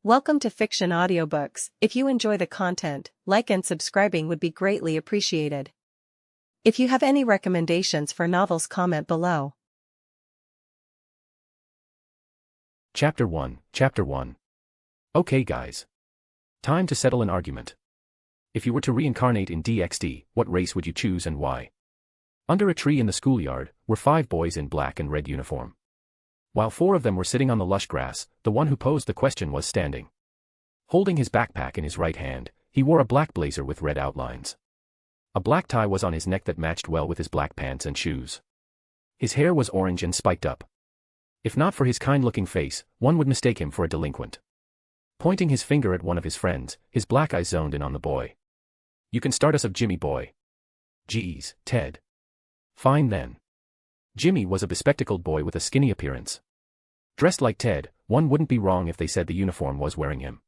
Welcome to Fiction Audiobooks. If you enjoy the content, like and subscribing would be greatly appreciated. If you have any recommendations for novels, comment below. Chapter 1. Okay guys. Time to settle an argument. If you were to reincarnate in DxD, what race would you choose and why? Under a tree in the schoolyard were 5 boys in black and red uniform. While 4 of them were sitting on the lush grass, the one who posed the question was standing. Holding his backpack in his right hand, he wore a black blazer with red outlines. A black tie was on his neck that matched well with his black pants and shoes. His hair was orange and spiked up. If not for his kind-looking face, one would mistake him for a delinquent. Pointing his finger at one of his friends, his black eyes zoned in on the boy. "You can start us of Jimmy boy." "Geez, Ted." "Fine then." Jimmy was a bespectacled boy with a skinny appearance. Dressed like Ted, one wouldn't be wrong if they said the uniform was wearing him.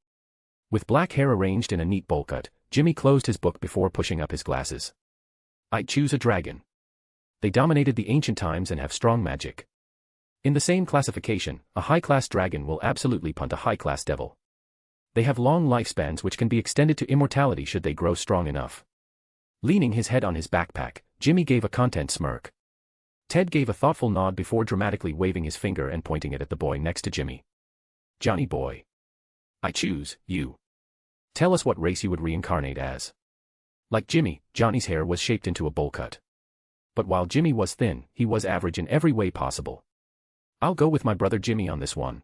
With black hair arranged in a neat bowl cut, Jimmy closed his book before pushing up his glasses. "I'd choose a dragon. They dominated the ancient times and have strong magic. In the same classification, a high-class dragon will absolutely punt a high-class devil. They have long lifespans which can be extended to immortality should they grow strong enough." Leaning his head on his backpack, Jimmy gave a content smirk. Ted gave a thoughtful nod before dramatically waving his finger and pointing it at the boy next to Jimmy. "Johnny boy. I choose you. Tell us what race you would reincarnate as." Like Jimmy, Johnny's hair was shaped into a bowl cut. But while Jimmy was thin, he was average in every way possible. "I'll go with my brother Jimmy on this one.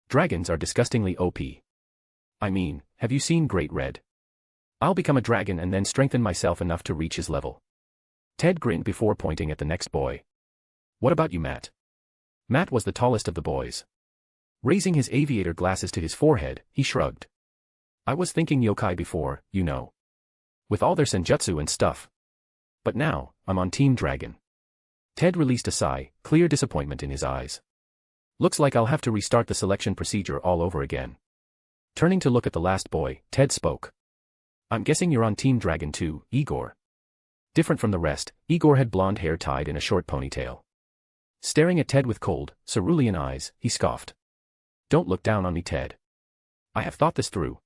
Dragons are disgustingly OP. I mean, have you seen Great Red? I'll become a dragon and then strengthen myself enough to reach his level." Ted grinned before pointing at the next boy. "What about you, Matt?" Matt was the tallest of the boys. Raising his aviator glasses to his forehead, he shrugged. "I was thinking yokai before, you know. With all their senjutsu and stuff. But now, I'm on Team Dragon." Ted released a sigh, clear disappointment in his eyes. "Looks like I'll have to restart the selection procedure all over again." Turning to look at the last boy, Ted spoke. "I'm guessing you're on Team Dragon too, Igor." Different from the rest, Igor had blonde hair tied in a short ponytail. Staring at Ted with cold, cerulean eyes, he scoffed. "Don't look down on me, Ted. I have thought this through.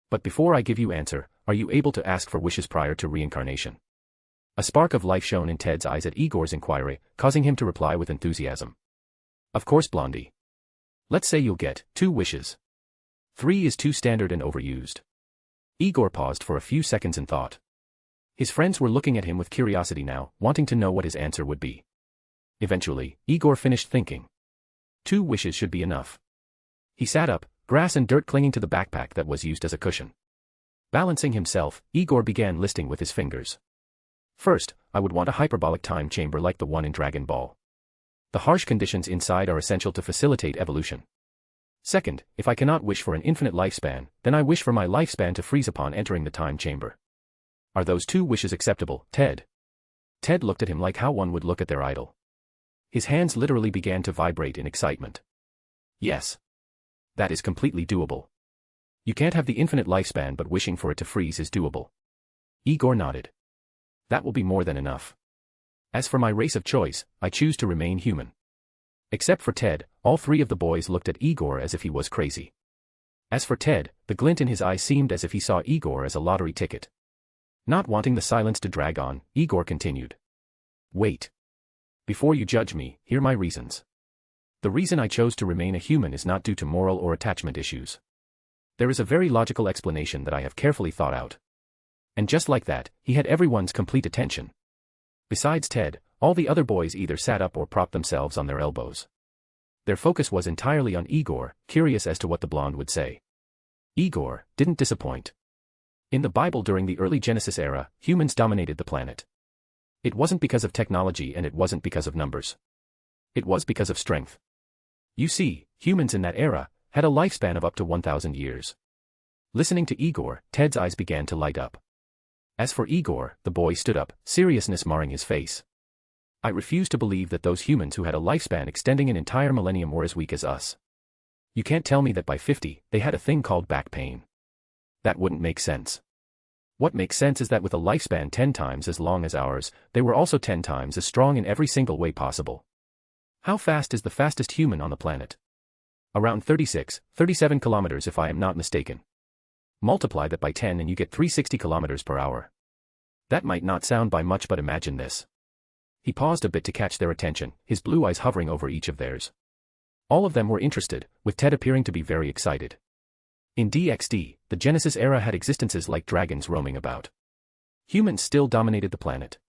But before I give you answer, are you able to ask for wishes prior to reincarnation?" A spark of life shone in Ted's eyes at Igor's inquiry, causing him to reply with enthusiasm. "Of course, Blondie. Let's say you'll get 2 wishes. 3 is too standard and overused." Igor paused for a few seconds in thought. His friends were looking at him with curiosity now, wanting to know what his answer would be. Eventually, Igor finished thinking. 2 wishes should be enough. He sat up, grass and dirt clinging to the backpack that was used as a cushion. Balancing himself, Igor began listing with his fingers. "First, I would want a hyperbolic time chamber like the one in Dragon Ball. The harsh conditions inside are essential to facilitate evolution. Second, if I cannot wish for an infinite lifespan, then I wish for my lifespan to freeze upon entering the time chamber. Are those 2 wishes acceptable, Ted?" Ted looked at him like how one would look at their idol. His hands literally began to vibrate in excitement. "Yes. That is completely doable. You can't have the infinite lifespan, but wishing for it to freeze is doable." Igor nodded. "That will be more than enough. As for my race of choice, I choose to remain human." Except for Ted, all 3 of the boys looked at Igor as if he was crazy. As for Ted, the glint in his eye seemed as if he saw Igor as a lottery ticket. Not wanting the silence to drag on, Igor continued. "Wait. Before you judge me, hear my reasons. The reason I chose to remain a human is not due to moral or attachment issues. There is a very logical explanation that I have carefully thought out." And just like that, he had everyone's complete attention. Besides Ted, all the other boys either sat up or propped themselves on their elbows. Their focus was entirely on Igor, curious as to what the blonde would say. Igor didn't disappoint. In the Bible during the early Genesis era, humans dominated the planet. It wasn't because of technology and it wasn't because of numbers. It was because of strength. You see, humans in that era had a lifespan of up to 1,000 years. Listening to Igor, Ted's eyes began to light up. As for Igor, the boy stood up, seriousness marring his face. "I refuse to believe that those humans who had a lifespan extending an entire millennium were as weak as us. You can't tell me that by 50, they had a thing called back pain. That wouldn't make sense. What makes sense is that with a lifespan 10 times as long as ours, they were also 10 times as strong in every single way possible. How fast is the fastest human on the planet? Around 37 kilometers if I am not mistaken. Multiply that by 10 and you get 360 kilometers per hour. That might not sound by much, but imagine this. He paused a bit to catch their attention, his blue eyes hovering over each of theirs. All of them were interested, with Ted appearing to be very excited. In DxD, the Genesis era had existences like dragons roaming about. Humans still dominated the planet.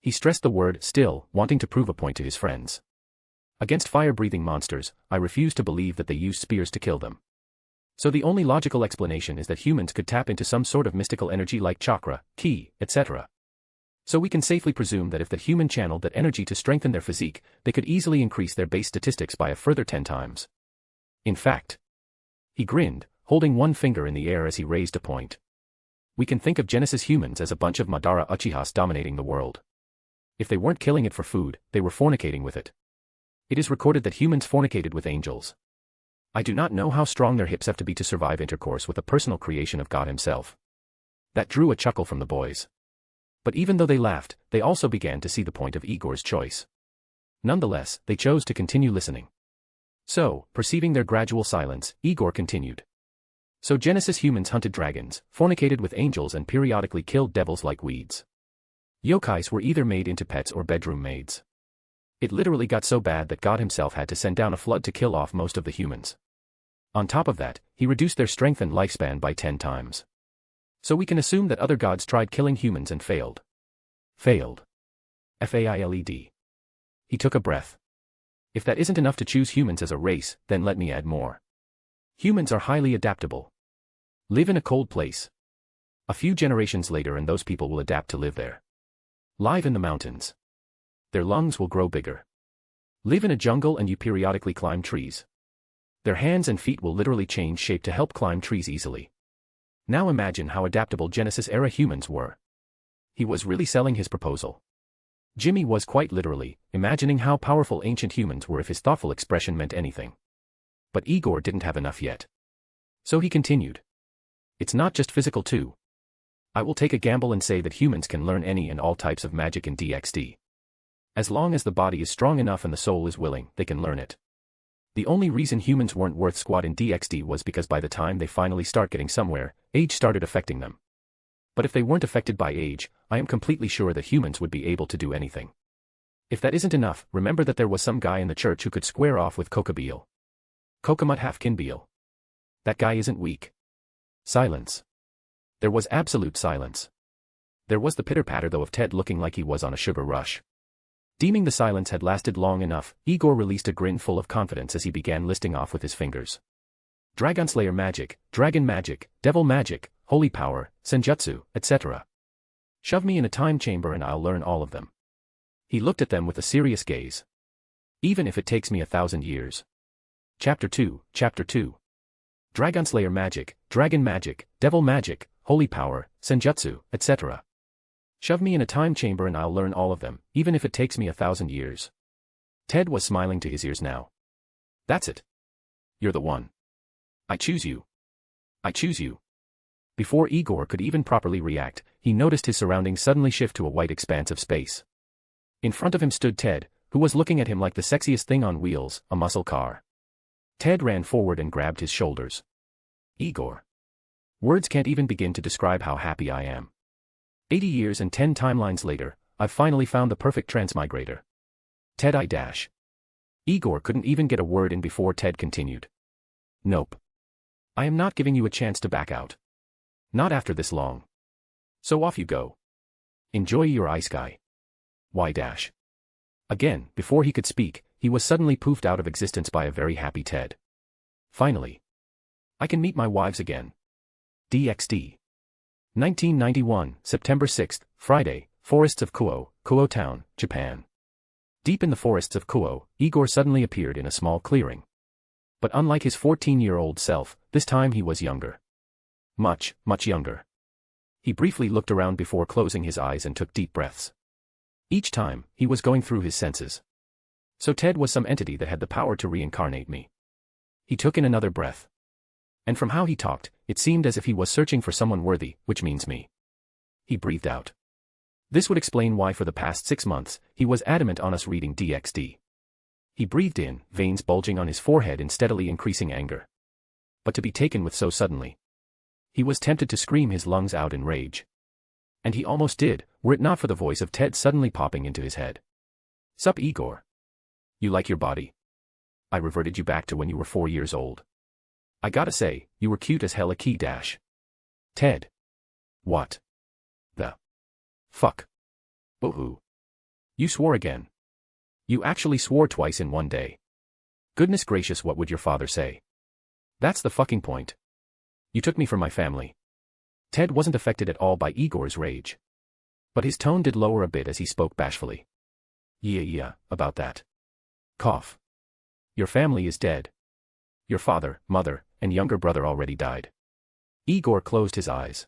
He stressed the word still, wanting to prove a point to his friends. Against fire-breathing monsters, I refuse to believe that they used spears to kill them. So the only logical explanation is that humans could tap into some sort of mystical energy like chakra, ki, etc. So we can safely presume that if the human channeled that energy to strengthen their physique, they could easily increase their base statistics by a further 10 times. In fact, he grinned, holding one finger in the air as he raised a point. We can think of Genesis humans as a bunch of Madara Uchihas dominating the world. If they weren't killing it for food, they were fornicating with it. It is recorded that humans fornicated with angels. I do not know how strong their hips have to be to survive intercourse with a personal creation of God himself. That drew a chuckle from the boys. But even though they laughed, they also began to see the point of Igor's choice. Nonetheless, they chose to continue listening. So, perceiving their gradual silence, Igor continued. So Genesis humans hunted dragons, fornicated with angels and periodically killed devils like weeds. Yokais were either made into pets or bedroom maids. It literally got so bad that God himself had to send down a flood to kill off most of the humans. On top of that, he reduced their strength and lifespan by 10 times. So we can assume that other gods tried killing humans and failed. Failed. Failed. He took a breath. If that isn't enough to choose humans as a race, then let me add more. Humans are highly adaptable. Live in a cold place. A few generations later and those people will adapt to live there. Live in the mountains. Their lungs will grow bigger. Live in a jungle and you periodically climb trees. Their hands and feet will literally change shape to help climb trees easily. Now imagine how adaptable Genesis-era humans were. He was really selling his proposal. Jimmy was quite literally imagining how powerful ancient humans were if his thoughtful expression meant anything. But Igor didn't have enough yet. So he continued. It's not just physical too. I will take a gamble and say that humans can learn any and all types of magic in DxD. As long as the body is strong enough and the soul is willing, they can learn it. The only reason humans weren't worth squat in DxD was because by the time they finally start getting somewhere, age started affecting them. But if they weren't affected by age, I am completely sure that humans would be able to do anything. If that isn't enough, remember that there was some guy in the church who could square off with Kokabeel. Kokamut Halfkinbeel. That guy isn't weak. Silence. There was absolute silence. There was the pitter-patter though of Ted looking like he was on a sugar rush. Deeming the silence had lasted long enough, Igor released a grin full of confidence as he began listing off with his fingers. Dragonslayer magic, dragon magic, devil magic, holy power, senjutsu, etc. Shove me in a time chamber and I'll learn all of them. He looked at them with a serious gaze. Even if it takes me 1,000 years. Chapter 2, Dragonslayer magic, dragon magic, devil magic, holy power, senjutsu, etc. Shove me in a time chamber and I'll learn all of them, even if it takes me 1,000 years. Ted was smiling to his ears now. That's it. You're the one. I choose you. I choose you. Before Igor could even properly react, he noticed his surroundings suddenly shift to a white expanse of space. In front of him stood Ted, who was looking at him like the sexiest thing on wheels, a muscle car. Ted ran forward and grabbed his shoulders. Igor. Words can't even begin to describe how happy I am. 80 years and 10 timelines later, I've finally found the perfect transmigrator. Ted Igor couldn't even get a word in before Ted continued. Nope. I am not giving you a chance to back out. Not after this long. So off you go. Enjoy your ice guy. Y-. Again, before he could speak, he was suddenly poofed out of existence by a very happy Ted. Finally. I can meet my wives again. DxD. 1991, September 6th, Friday, Forests of Kuo, Kuo Town, Japan. Deep in the forests of Kuo, Igor suddenly appeared in a small clearing. But unlike his 14-year-old self, this time he was younger. Much, much younger. He briefly looked around before closing his eyes and took deep breaths. Each time, he was going through his senses. So Ted was some entity that had the power to reincarnate me. He took in another breath. And from how he talked, it seemed as if he was searching for someone worthy, which means me. He breathed out. This would explain why for the past 6 months, he was adamant on us reading DxD. He breathed in, veins bulging on his forehead in steadily increasing anger. But to be taken with so suddenly. He was tempted to scream his lungs out in rage. And he almost did, were it not for the voice of Ted suddenly popping into his head. "Sup, Igor? You like your body? I reverted you back to when you were 4 years old. I gotta say, you were cute as hell a key dash." "Ted. What the fuck? Ooh. You swore again. You actually swore twice in one day. Goodness gracious, what would your father say? That's the fucking point. You took me from my family." Ted wasn't affected at all by Igor's rage. But his tone did lower a bit as he spoke bashfully. Yeah, about that. Cough. Your family is dead. Your father, mother, and younger brother already died. Igor closed his eyes.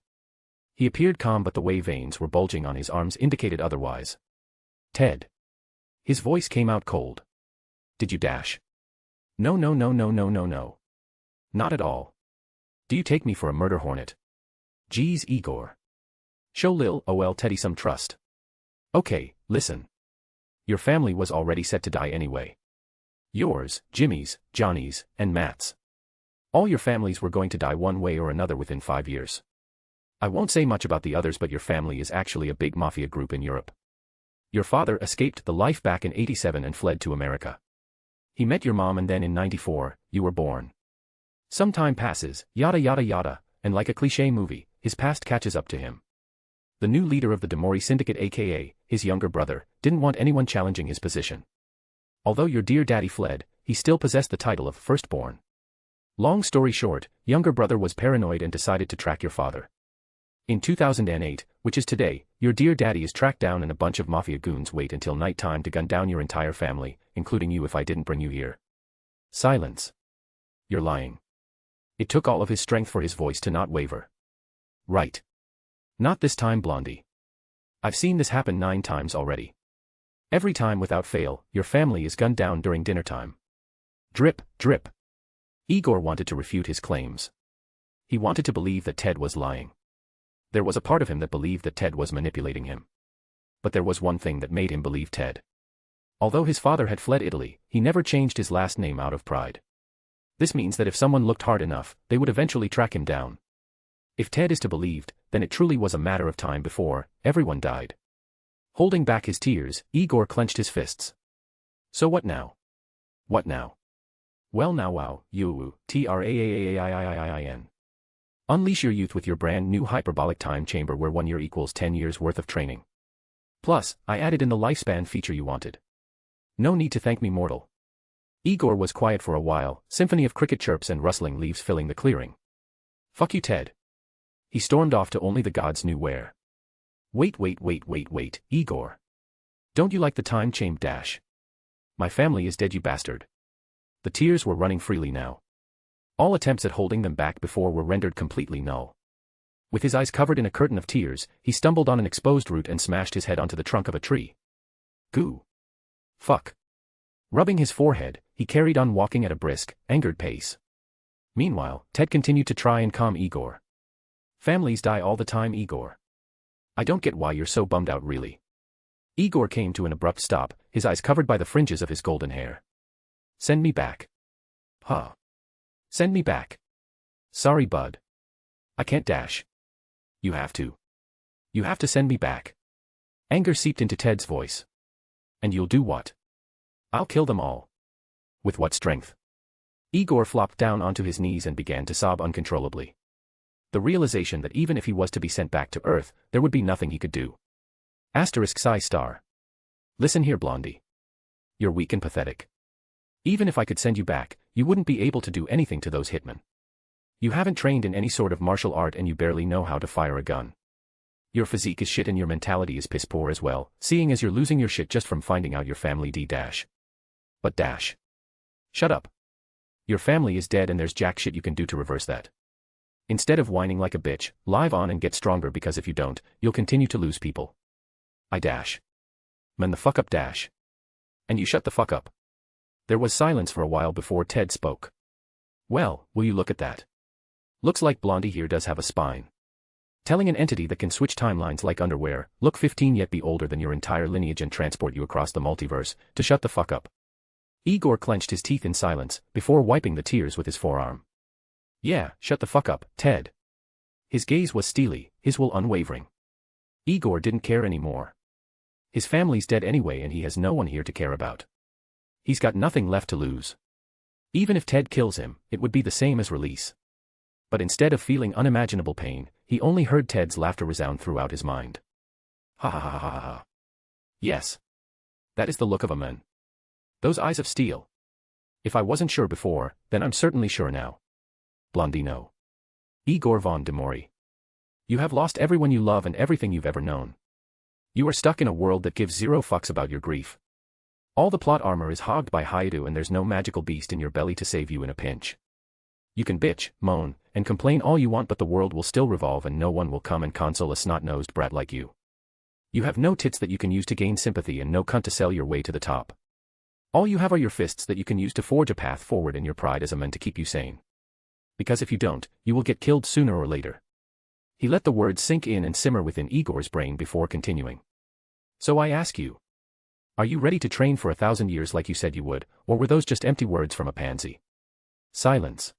He appeared calm, but the way veins were bulging on his arms indicated otherwise. "Ted." His voice came out cold. "Did you dash?" No. Not at all. Do you take me for a murder hornet? Geez, Igor. Show Lil Teddy some trust. Okay, listen. Your family was already set to die anyway. Yours, Jimmy's, Johnny's, and Matt's. All your families were going to die one way or another within 5 years. I won't say much about the others, but your family is actually a big mafia group in Europe. Your father escaped the life back in '87 and fled to America. He met your mom, and then in '94, you were born. Some time passes, yada, and like a cliché movie, his past catches up to him. The new leader of the Demori Syndicate, aka his younger brother, didn't want anyone challenging his position. Although your dear daddy fled, he still possessed the title of firstborn. Long story short, younger brother was paranoid and decided to track your father. In 2008, which is today, your dear daddy is tracked down and a bunch of mafia goons wait until night time to gun down your entire family, including you if I didn't bring you here. Silence. You're lying. It took all of his strength for his voice to not waver. Right. Not this time, Blondie. I've seen this happen 9 times already. Every time without fail, your family is gunned down during dinner time. Drip, drip. Igor wanted to refute his claims. He wanted to believe that Ted was lying. There was a part of him that believed that Ted was manipulating him. But there was one thing that made him believe Ted. Although his father had fled Italy, he never changed his last name out of pride. This means that if someone looked hard enough, they would eventually track him down. If Ted is to be believed, then it truly was a matter of time before everyone died. Holding back his tears, Igor clenched his fists. So what now? What now? Well now wow, you, TRAAAAIIIIN. Unleash your youth with your brand new hyperbolic time chamber where 1 year equals 10 years worth of training. Plus, I added in the lifespan feature you wanted. No need to thank me, mortal. Igor was quiet for a while, symphony of cricket chirps and rustling leaves filling the clearing. Fuck you, Ted. He stormed off to only the gods knew where. Wait, Igor. Don't you like the time chamber dash? My family is dead, you bastard. The tears were running freely now. All attempts at holding them back before were rendered completely null. With his eyes covered in a curtain of tears, he stumbled on an exposed root and smashed his head onto the trunk of a tree. Goo. Fuck. Rubbing his forehead, he carried on walking at a brisk, angered pace. Meanwhile, Ted continued to try and calm Igor. Families die all the time, Igor. I don't get why you're so bummed out, really. Igor came to an abrupt stop, his eyes covered by the fringes of his golden hair. Send me back. Huh. Send me back. Sorry, bud. I can't dash. You have to. You have to send me back. Anger seeped into Ted's voice. And you'll do what? I'll kill them all. With what strength? Igor flopped down onto his knees and began to sob uncontrollably. The realization that even if he was to be sent back to Earth, there would be nothing he could do. ****. Listen here, Blondie. You're weak and pathetic. Even if I could send you back, you wouldn't be able to do anything to those hitmen. You haven't trained in any sort of martial art and you barely know how to fire a gun. Your physique is shit and your mentality is piss poor as well, seeing as you're losing your shit just from finding out your family dash. But dash. Shut up. Your family is dead and there's jack shit you can do to reverse that. Instead of whining like a bitch, live on and get stronger, because if you don't, you'll continue to lose people. I dash. Man the fuck up, dash. And you shut the fuck up. There was silence for a while before Ted spoke. Well, will you look at that? Looks like Blondie here does have a spine. Telling an entity that can switch timelines like underwear, look 15 yet be older than your entire lineage and transport you across the multiverse, to shut the fuck up. Igor clenched his teeth in silence, before wiping the tears with his forearm. Yeah, shut the fuck up, Ted. His gaze was steely, his will unwavering. Igor didn't care anymore. His family's dead anyway and he has no one here to care about. He's got nothing left to lose. Even if Ted kills him, it would be the same as release. But instead of feeling unimaginable pain, he only heard Ted's laughter resound throughout his mind. Ha ha ha ha ha ha. Yes. That is the look of a man. Those eyes of steel. If I wasn't sure before, then I'm certainly sure now. Blondino. Igor von Demori. You have lost everyone you love and everything you've ever known. You are stuck in a world that gives zero fucks about your grief. All the plot armor is hogged by Haidu and there's no magical beast in your belly to save you in a pinch. You can bitch, moan, and complain all you want but the world will still revolve and no one will come and console a snot-nosed brat like you. You have no tits that you can use to gain sympathy and no cunt to sell your way to the top. All you have are your fists that you can use to forge a path forward and your pride as a man to keep you sane. Because if you don't, you will get killed sooner or later. He let the words sink in and simmer within Igor's brain before continuing. So I ask you. Are you ready to train for 1,000 years like you said you would, or were those just empty words from a pansy? Silence.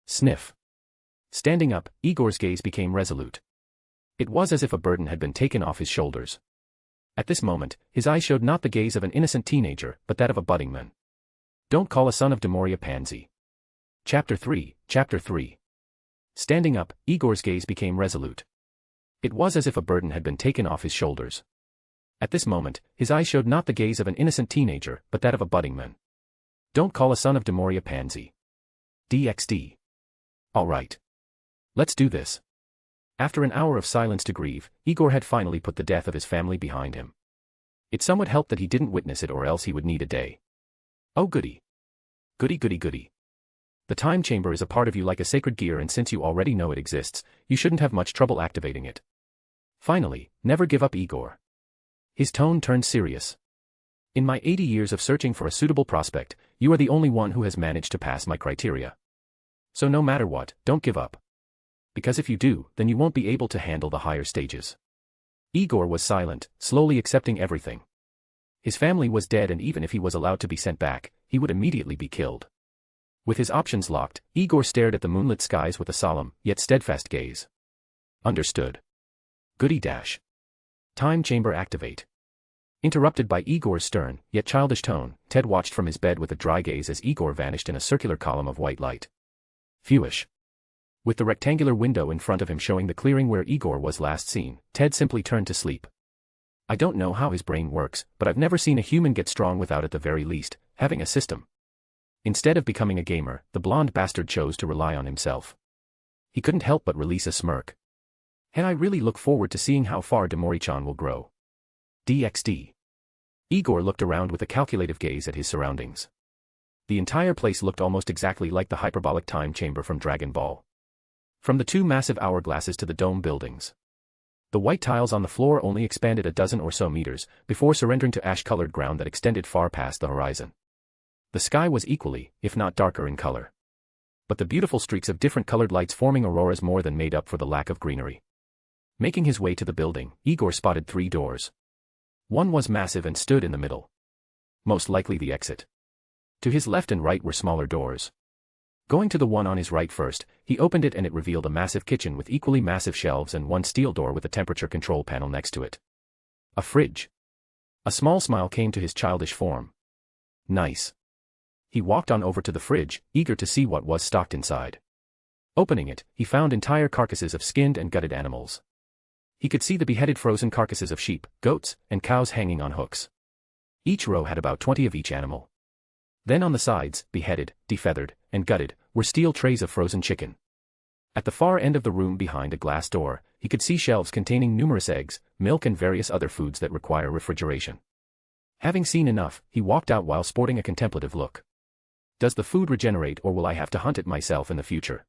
Sniff. Standing up, Igor's gaze became resolute. It was as if a burden had been taken off his shoulders. At this moment, his eyes showed not the gaze of an innocent teenager, but that of a budding man. Don't call a son of Demori a pansy. Chapter 3. Standing up, Igor's gaze became resolute. It was as if a burden had been taken off his shoulders. At this moment, his eyes showed not the gaze of an innocent teenager, but that of a budding man. Don't call a son of Demori a pansy. DxD. All right. Let's do this. After an hour of silence to grieve, Igor had finally put the death of his family behind him. It somewhat helped that he didn't witness it or else he would need a day. Oh goody. Goody goody goody. The time chamber is a part of you like a sacred gear and since you already know it exists, you shouldn't have much trouble activating it. Finally, never give up, Igor. His tone turned serious. In my 80 years of searching for a suitable prospect, you are the only one who has managed to pass my criteria. So no matter what, don't give up. Because if you do, then you won't be able to handle the higher stages. Igor was silent, slowly accepting everything. His family was dead and even if he was allowed to be sent back, he would immediately be killed. With his options locked, Igor stared at the moonlit skies with a solemn, yet steadfast gaze. Understood. Goody dash. Time chamber activate. Interrupted by Igor's stern, yet childish tone, Ted watched from his bed with a dry gaze as Igor vanished in a circular column of white light. Phewish. With the rectangular window in front of him showing the clearing where Igor was last seen, Ted simply turned to sleep. I don't know how his brain works, but I've never seen a human get strong without at the very least, having a system. Instead of becoming a gamer, the blonde bastard chose to rely on himself. He couldn't help but release a smirk. And I really look forward to seeing how far Demori-chan will grow. DxD. Igor looked around with a calculative gaze at his surroundings. The entire place looked almost exactly like the hyperbolic time chamber from Dragon Ball. From the two massive hourglasses to the dome buildings. The white tiles on the floor only expanded a dozen or so meters, before surrendering to ash-colored ground that extended far past the horizon. The sky was equally, if not darker in color. But the beautiful streaks of different colored lights forming auroras more than made up for the lack of greenery. Making his way to the building, Igor spotted 3 doors. One was massive and stood in the middle. Most likely the exit. To his left and right were smaller doors. Going to the one on his right first, he opened it and it revealed a massive kitchen with equally massive shelves and one steel door with a temperature control panel next to it. A fridge. A small smile came to his childish form. Nice. He walked on over to the fridge, eager to see what was stocked inside. Opening it, he found entire carcasses of skinned and gutted animals. He could see the beheaded frozen carcasses of sheep, goats, and cows hanging on hooks. Each row had about 20 of each animal. Then on the sides, beheaded, defeathered, and gutted, were steel trays of frozen chicken. At the far end of the room behind a glass door, he could see shelves containing numerous eggs, milk and various other foods that require refrigeration. Having seen enough, he walked out while sporting a contemplative look. Does the food regenerate or will I have to hunt it myself in the future?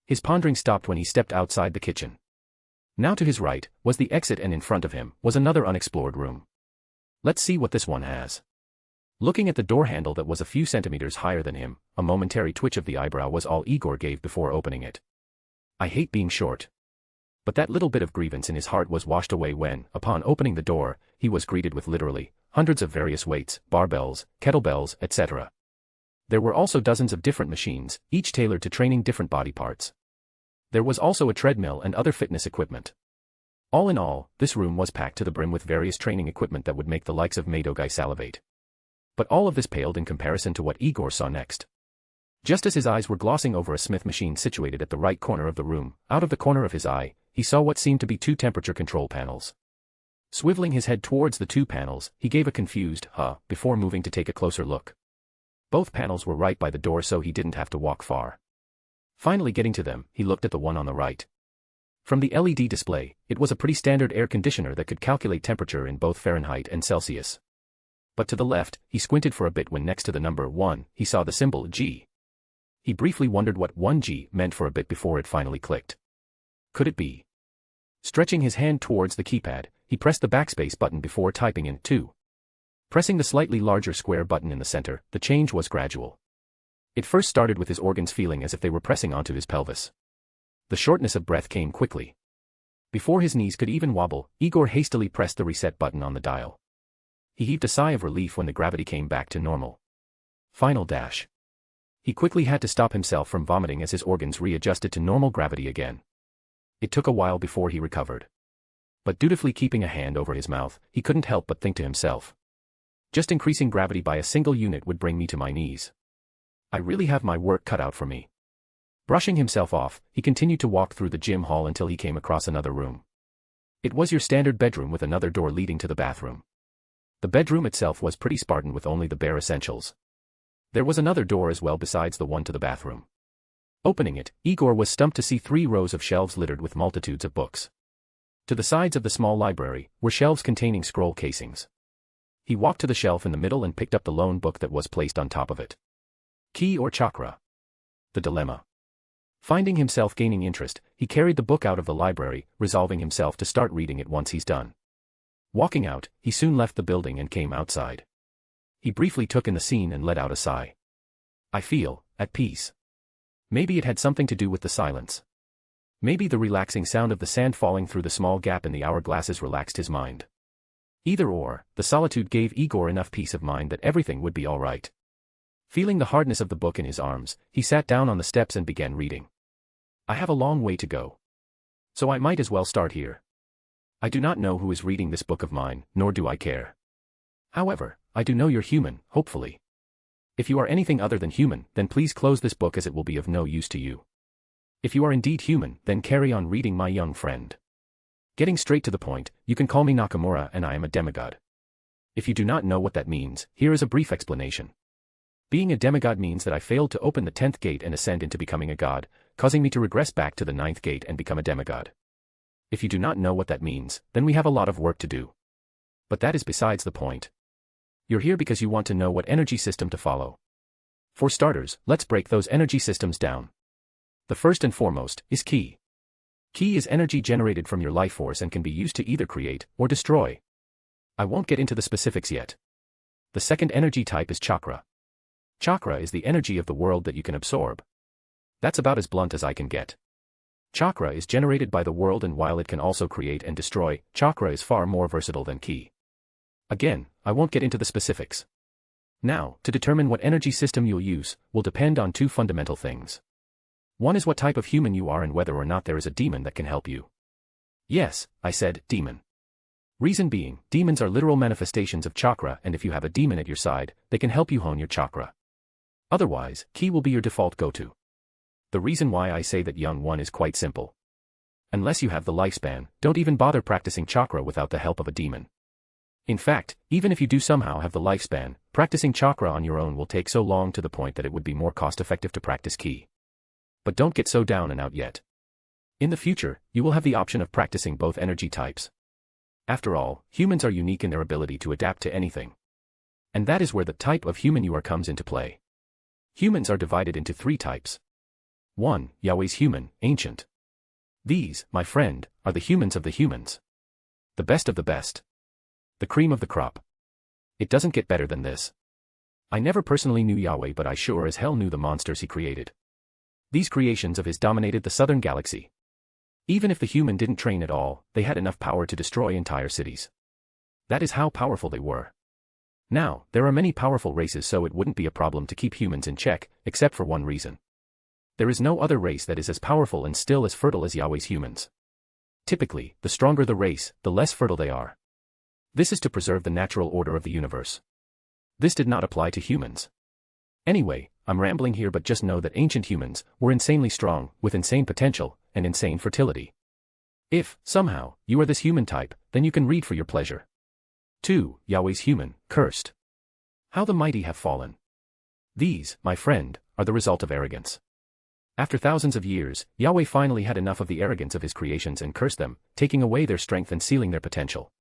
His pondering stopped when he stepped outside the kitchen. Now to his right was the exit and in front of him was another unexplored room. Let's see what this one has. Looking at the door handle that was a few centimeters higher than him, a momentary twitch of the eyebrow was all Igor gave before opening it. I hate being short. But that little bit of grievance in his heart was washed away when, upon opening the door, he was greeted with literally, hundreds of various weights, barbells, kettlebells, etc. There were also dozens of different machines, each tailored to training different body parts. There was also a treadmill and other fitness equipment. All in all, this room was packed to the brim with various training equipment that would make the likes of Madogai salivate. But all of this paled in comparison to what Igor saw next. Just as his eyes were glossing over a smith machine situated at the right corner of the room, out of the corner of his eye, he saw what seemed to be 2 temperature control panels. Swiveling his head towards the 2 panels, he gave a confused, before moving to take a closer look. Both panels were right by the door, so he didn't have to walk far. Finally getting to them, he looked at the one on the right. From the LED display, it was a pretty standard air conditioner that could calculate temperature in both Fahrenheit and Celsius. But to the left, he squinted for a bit when next to the number 1, he saw the symbol G. He briefly wondered what 1G meant for a bit before it finally clicked. Could it be? Stretching his hand towards the keypad, he pressed the backspace button before typing in 2. Pressing the slightly larger square button in the center, the change was gradual. It first started with his organs feeling as if they were pressing onto his pelvis. The shortness of breath came quickly. Before his knees could even wobble, Igor hastily pressed the reset button on the dial. He heaved a sigh of relief when the gravity came back to normal. Final dash. He quickly had to stop himself from vomiting as his organs readjusted to normal gravity again. It took a while before he recovered. But dutifully keeping a hand over his mouth, he couldn't help but think to himself. Just increasing gravity by a single unit would bring me to my knees. I really have my work cut out for me. Brushing himself off, he continued to walk through the gym hall until he came across another room. It was your standard bedroom with another door leading to the bathroom. The bedroom itself was pretty Spartan with only the bare essentials. There was another door as well besides the one to the bathroom. Opening it, Igor was stumped to see 3 rows of shelves littered with multitudes of books. To the sides of the small library were shelves containing scroll casings. He walked to the shelf in the middle and picked up the lone book that was placed on top of it. Ki or chakra? The dilemma. Finding himself gaining interest, he carried the book out of the library, resolving himself to start reading it once he's done. Walking out, he soon left the building and came outside. He briefly took in the scene and let out a sigh. I feel at peace. Maybe it had something to do with the silence. Maybe the relaxing sound of the sand falling through the small gap in the hourglasses relaxed his mind. Either or, the solitude gave Igor enough peace of mind that everything would be all right. Feeling the hardness of the book in his arms, he sat down on the steps and began reading. I have a long way to go. So I might as well start here. I do not know who is reading this book of mine, nor do I care. However, I do know you're human, hopefully. If you are anything other than human, then please close this book as it will be of no use to you. If you are indeed human, then carry on reading, my young friend. Getting straight to the point, you can call me Nakamura and I am a demigod. If you do not know what that means, here is a brief explanation. Being a demigod means that I failed to open the 10th gate and ascend into becoming a god, causing me to regress back to the 9th gate and become a demigod. If you do not know what that means, then we have a lot of work to do. But that is besides the point. You're here because you want to know what energy system to follow. For starters, let's break those energy systems down. The first and foremost is Ki. Ki is energy generated from your life force and can be used to either create or destroy. I won't get into the specifics yet. The second energy type is chakra. Chakra is the energy of the world that you can absorb. That's about as blunt as I can get. Chakra is generated by the world, and while it can also create and destroy, chakra is far more versatile than Ki. Again, I won't get into the specifics. Now, to determine what energy system you'll use, will depend on 2 fundamental things. One is what type of human you are and whether or not there is a demon that can help you. Yes, I said, demon. Reason being, demons are literal manifestations of chakra, and if you have a demon at your side, they can help you hone your chakra. Otherwise, Ki will be your default go-to. The reason why I say that, young one, is quite simple. Unless you have the lifespan, don't even bother practicing chakra without the help of a demon. In fact, even if you do somehow have the lifespan, practicing chakra on your own will take so long to the point that it would be more cost-effective to practice Ki. But don't get so down and out yet. In the future, you will have the option of practicing both energy types. After all, humans are unique in their ability to adapt to anything. And that is where the type of human you are comes into play. Humans are divided into 3 types. 1. Yahweh's human, ancient. These, my friend, are the humans of the humans. The best of the best. The cream of the crop. It doesn't get better than this. I never personally knew Yahweh, but I sure as hell knew the monsters he created. These creations of his dominated the southern galaxy. Even if the human didn't train at all, they had enough power to destroy entire cities. That is how powerful they were. Now, there are many powerful races, so it wouldn't be a problem to keep humans in check, except for one reason. There is no other race that is as powerful and still as fertile as Yahweh's humans. Typically, the stronger the race, the less fertile they are. This is to preserve the natural order of the universe. This did not apply to humans. Anyway, I'm rambling here, but just know that ancient humans were insanely strong, with insane potential, and insane fertility. If, somehow, you are this human type, then you can read for your pleasure. 2. Yahweh's human, cursed. How the mighty have fallen. These, my friend, are the result of arrogance. After thousands of years, Yahweh finally had enough of the arrogance of his creations and cursed them, taking away their strength and sealing their potential.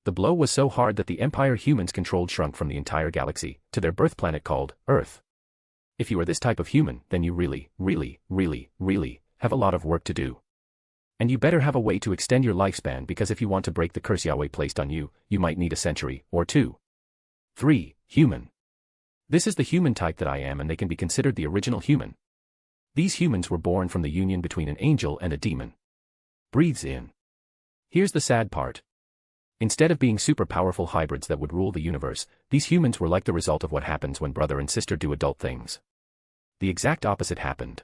The blow was so hard that the empire humans controlled shrunk from the entire galaxy to their birth planet called Earth. If you are this type of human, then you really have a lot of work to do. And you better have a way to extend your lifespan, because if you want to break the curse Yahweh placed on you, you might need a century or two. 3. Human. This is the human type that I am, and they can be considered the original human. These humans were born from the union between an angel and a demon. Breathes in. Here's the sad part. Instead of being super powerful hybrids that would rule the universe, these humans were like the result of what happens when brother and sister do adult things. The exact opposite happened.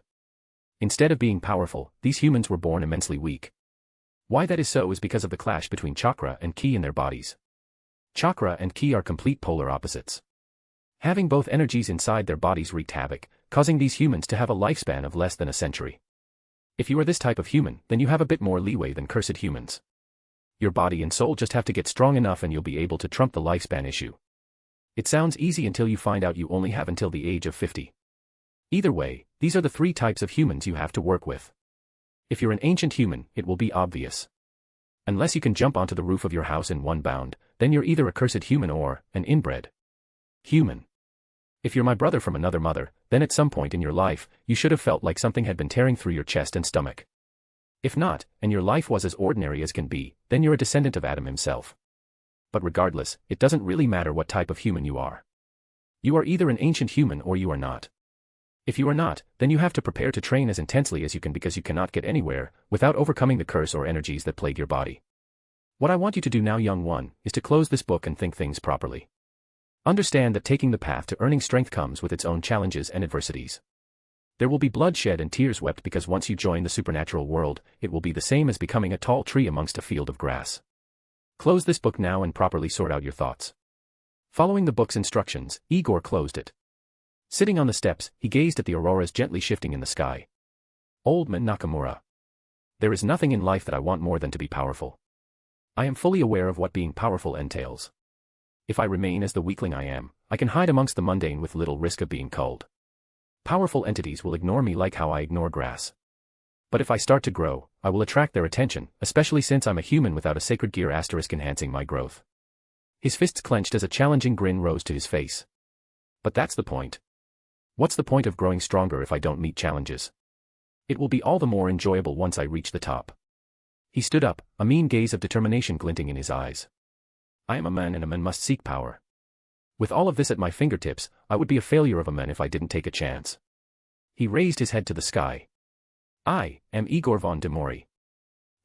Instead of being powerful, these humans were born immensely weak. Why that is so is because of the clash between chakra and ki in their bodies. Chakra and ki are complete polar opposites. Having both energies inside their bodies wreaked havoc, causing these humans to have a lifespan of less than a century. If you are this type of human, then you have a bit more leeway than cursed humans. Your body and soul just have to get strong enough and you'll be able to trump the lifespan issue. It sounds easy until you find out you only have until the age of 50. Either way, these are the 3 types of humans you have to work with. If you're an ancient human, it will be obvious. Unless you can jump onto the roof of your house in one bound, then you're either a cursed human or an inbred human. If you're my brother from another mother, then at some point in your life, you should have felt like something had been tearing through your chest and stomach. If not, and your life was as ordinary as can be, then you're a descendant of Adam himself. But regardless, it doesn't really matter what type of human you are. You are either an ancient human or you are not. If you are not, then you have to prepare to train as intensely as you can, because you cannot get anywhere without overcoming the curse or energies that plague your body. What I want you to do now, young one, is to close this book and think things properly. Understand that taking the path to earning strength comes with its own challenges and adversities. There will be bloodshed and tears wept, because once you join the supernatural world, it will be the same as becoming a tall tree amongst a field of grass. Close this book now and properly sort out your thoughts. Following the book's instructions, Igor closed it. Sitting on the steps, he gazed at the auroras gently shifting in the sky. Old man Nakamura. There is nothing in life that I want more than to be powerful. I am fully aware of what being powerful entails. If I remain as the weakling I am, I can hide amongst the mundane with little risk of being culled. Powerful entities will ignore me like how I ignore grass. But if I start to grow, I will attract their attention, especially since I'm a human without a sacred gear * enhancing my growth. His fists clenched as a challenging grin rose to his face. But that's the point. What's the point of growing stronger if I don't meet challenges? It will be all the more enjoyable once I reach the top. He stood up, a mean gaze of determination glinting in his eyes. I am a man, and a man must seek power. With all of this at my fingertips, I would be a failure of a man if I didn't take a chance. He raised his head to the sky. I am Igor von Demori.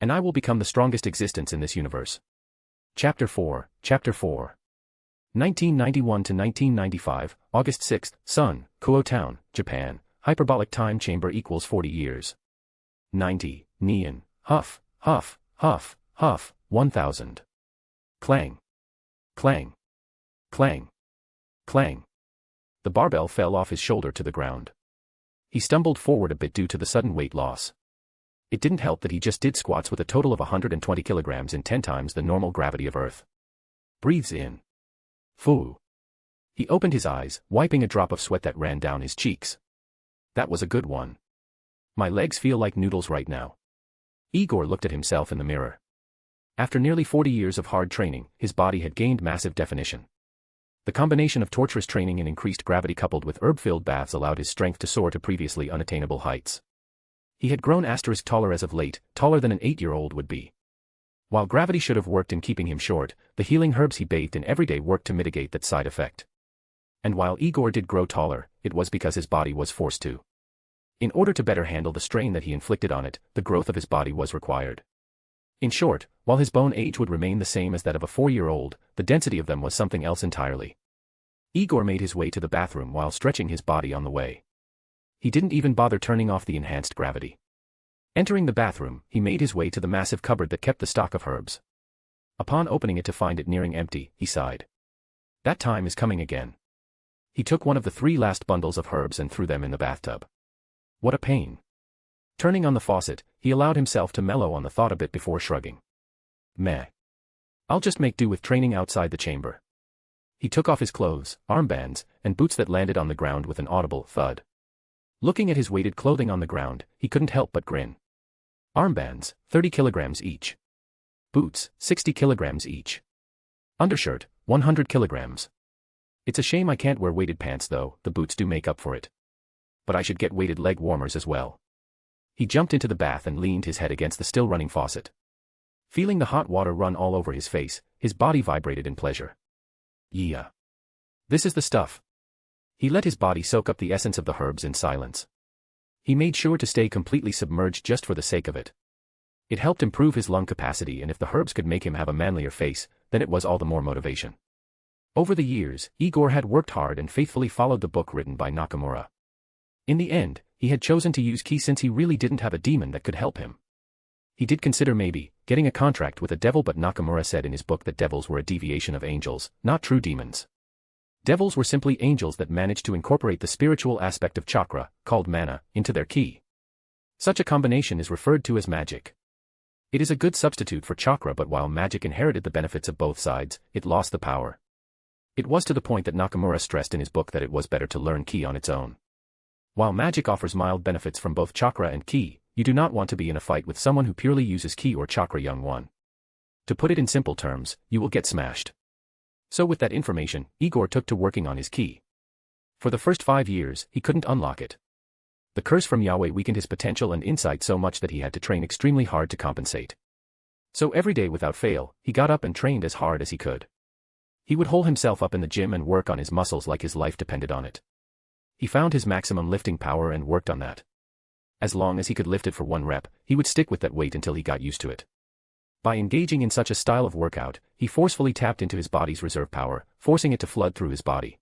And I will become the strongest existence in this universe. Chapter 4, 1991 to 1995, August 6th, Sun, Kuo Town, Japan, hyperbolic time chamber equals 40 years. 90, Neon, huff, huff, huff, huff, 1000. Clang. Clang. Clang. Clang. The barbell fell off his shoulder to the ground. He stumbled forward a bit due to the sudden weight loss. It didn't help that he just did squats with a total of 120 kilograms in 10 times the normal gravity of Earth. Breathes in. Foo. He opened his eyes, wiping a drop of sweat that ran down his cheeks. That was a good one. My legs feel like noodles right now. Igor looked at himself in the mirror. After nearly 40 years of hard training, his body had gained massive definition. The combination of torturous training and increased gravity coupled with herb-filled baths allowed his strength to soar to previously unattainable heights. He had grown * taller as of late, taller than an 8-year-old would be. While gravity should have worked in keeping him short, the healing herbs he bathed in every day worked to mitigate that side effect. And while Igor did grow taller, it was because his body was forced to. In order to better handle the strain that he inflicted on it, the growth of his body was required. In short, while his bone age would remain the same as that of a 4-year-old, the density of them was something else entirely. Igor made his way to the bathroom while stretching his body on the way. He didn't even bother turning off the enhanced gravity. Entering the bathroom, he made his way to the massive cupboard that kept the stock of herbs. Upon opening it to find it nearing empty, he sighed. That time is coming again. He took one of the 3 last bundles of herbs and threw them in the bathtub. What a pain. Turning on the faucet, he allowed himself to mellow on the thought a bit before shrugging. Meh. I'll just make do with training outside the chamber. He took off his clothes, armbands, and boots that landed on the ground with an audible thud. Looking at his weighted clothing on the ground, he couldn't help but grin. Armbands, 30 kilograms each. Boots, 60 kilograms each. Undershirt, 100 kilograms. It's a shame I can't wear weighted pants though, the boots do make up for it. But I should get weighted leg warmers as well. He jumped into the bath and leaned his head against the still running faucet. Feeling the hot water run all over his face, his body vibrated in pleasure. Yeah. This is the stuff. He let his body soak up the essence of the herbs in silence. He made sure to stay completely submerged just for the sake of it. It helped improve his lung capacity, and if the herbs could make him have a manlier face, then it was all the more motivation. Over the years, Igor had worked hard and faithfully followed the book written by Nakamura. In the end, he had chosen to use ki since he really didn't have a demon that could help him. He did consider maybe getting a contract with a devil, but Nakamura said in his book that devils were a deviation of angels, not true demons. Devils were simply angels that managed to incorporate the spiritual aspect of chakra, called mana, into their ki. Such a combination is referred to as magic. It is a good substitute for chakra, but while magic inherited the benefits of both sides, it lost the power. It was to the point that Nakamura stressed in his book that it was better to learn ki on its own. While magic offers mild benefits from both chakra and ki, you do not want to be in a fight with someone who purely uses ki or chakra, young one. To put it in simple terms, you will get smashed. So with that information, Igor took to working on his ki. For the first 5 years, he couldn't unlock it. The curse from Yahweh weakened his potential and insight so much that he had to train extremely hard to compensate. So every day without fail, he got up and trained as hard as he could. He would hole himself up in the gym and work on his muscles like his life depended on it. He found his maximum lifting power and worked on that. As long as he could lift it for 1 rep, he would stick with that weight until he got used to it. By engaging in such a style of workout, he forcefully tapped into his body's reserve power, forcing it to flood through his body.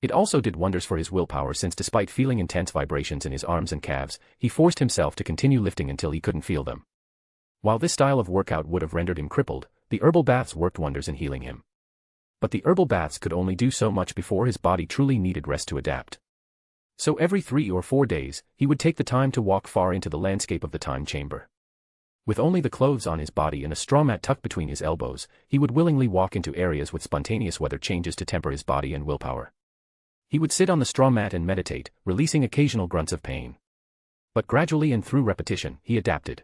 It also did wonders for his willpower, since despite feeling intense vibrations in his arms and calves, he forced himself to continue lifting until he couldn't feel them. While this style of workout would have rendered him crippled, the herbal baths worked wonders in healing him. But the herbal baths could only do so much before his body truly needed rest to adapt. So every 3 or 4 days, he would take the time to walk far into the landscape of the time chamber. With only the clothes on his body and a straw mat tucked between his elbows, he would willingly walk into areas with spontaneous weather changes to temper his body and willpower. He would sit on the straw mat and meditate, releasing occasional grunts of pain. But gradually and through repetition, he adapted.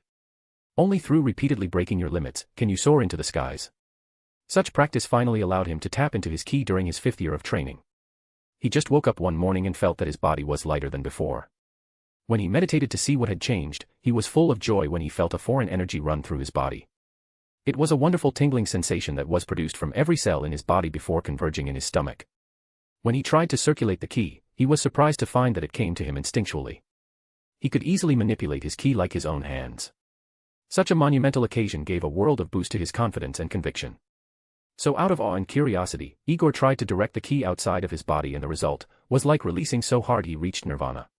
Only through repeatedly breaking your limits can you soar into the skies. Such practice finally allowed him to tap into his ki during his 5th year of training. He just woke up one morning and felt that his body was lighter than before. When he meditated to see what had changed, he was full of joy when he felt a foreign energy run through his body. It was a wonderful tingling sensation that was produced from every cell in his body before converging in his stomach. When he tried to circulate the ki, he was surprised to find that it came to him instinctually. He could easily manipulate his ki like his own hands. Such a monumental occasion gave a world of boost to his confidence and conviction. So out of awe and curiosity, Igor tried to direct the ki outside of his body, and the result was like releasing so hard he reached nirvana.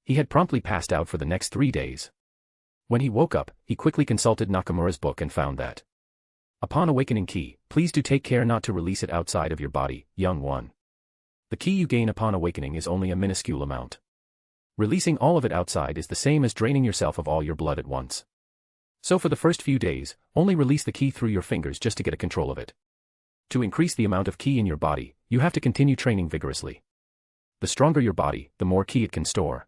He had promptly passed out for the next 3 days. When he woke up, he quickly consulted Nakamura's book and found that, upon awakening ki, please do take care not to release it outside of your body, young one. The ki you gain upon awakening is only a minuscule amount. Releasing all of it outside is the same as draining yourself of all your blood at once. So for the first few days, only release the ki through your fingers just to get a control of it. To increase the amount of ki in your body, you have to continue training vigorously. The stronger your body, the more ki it can store.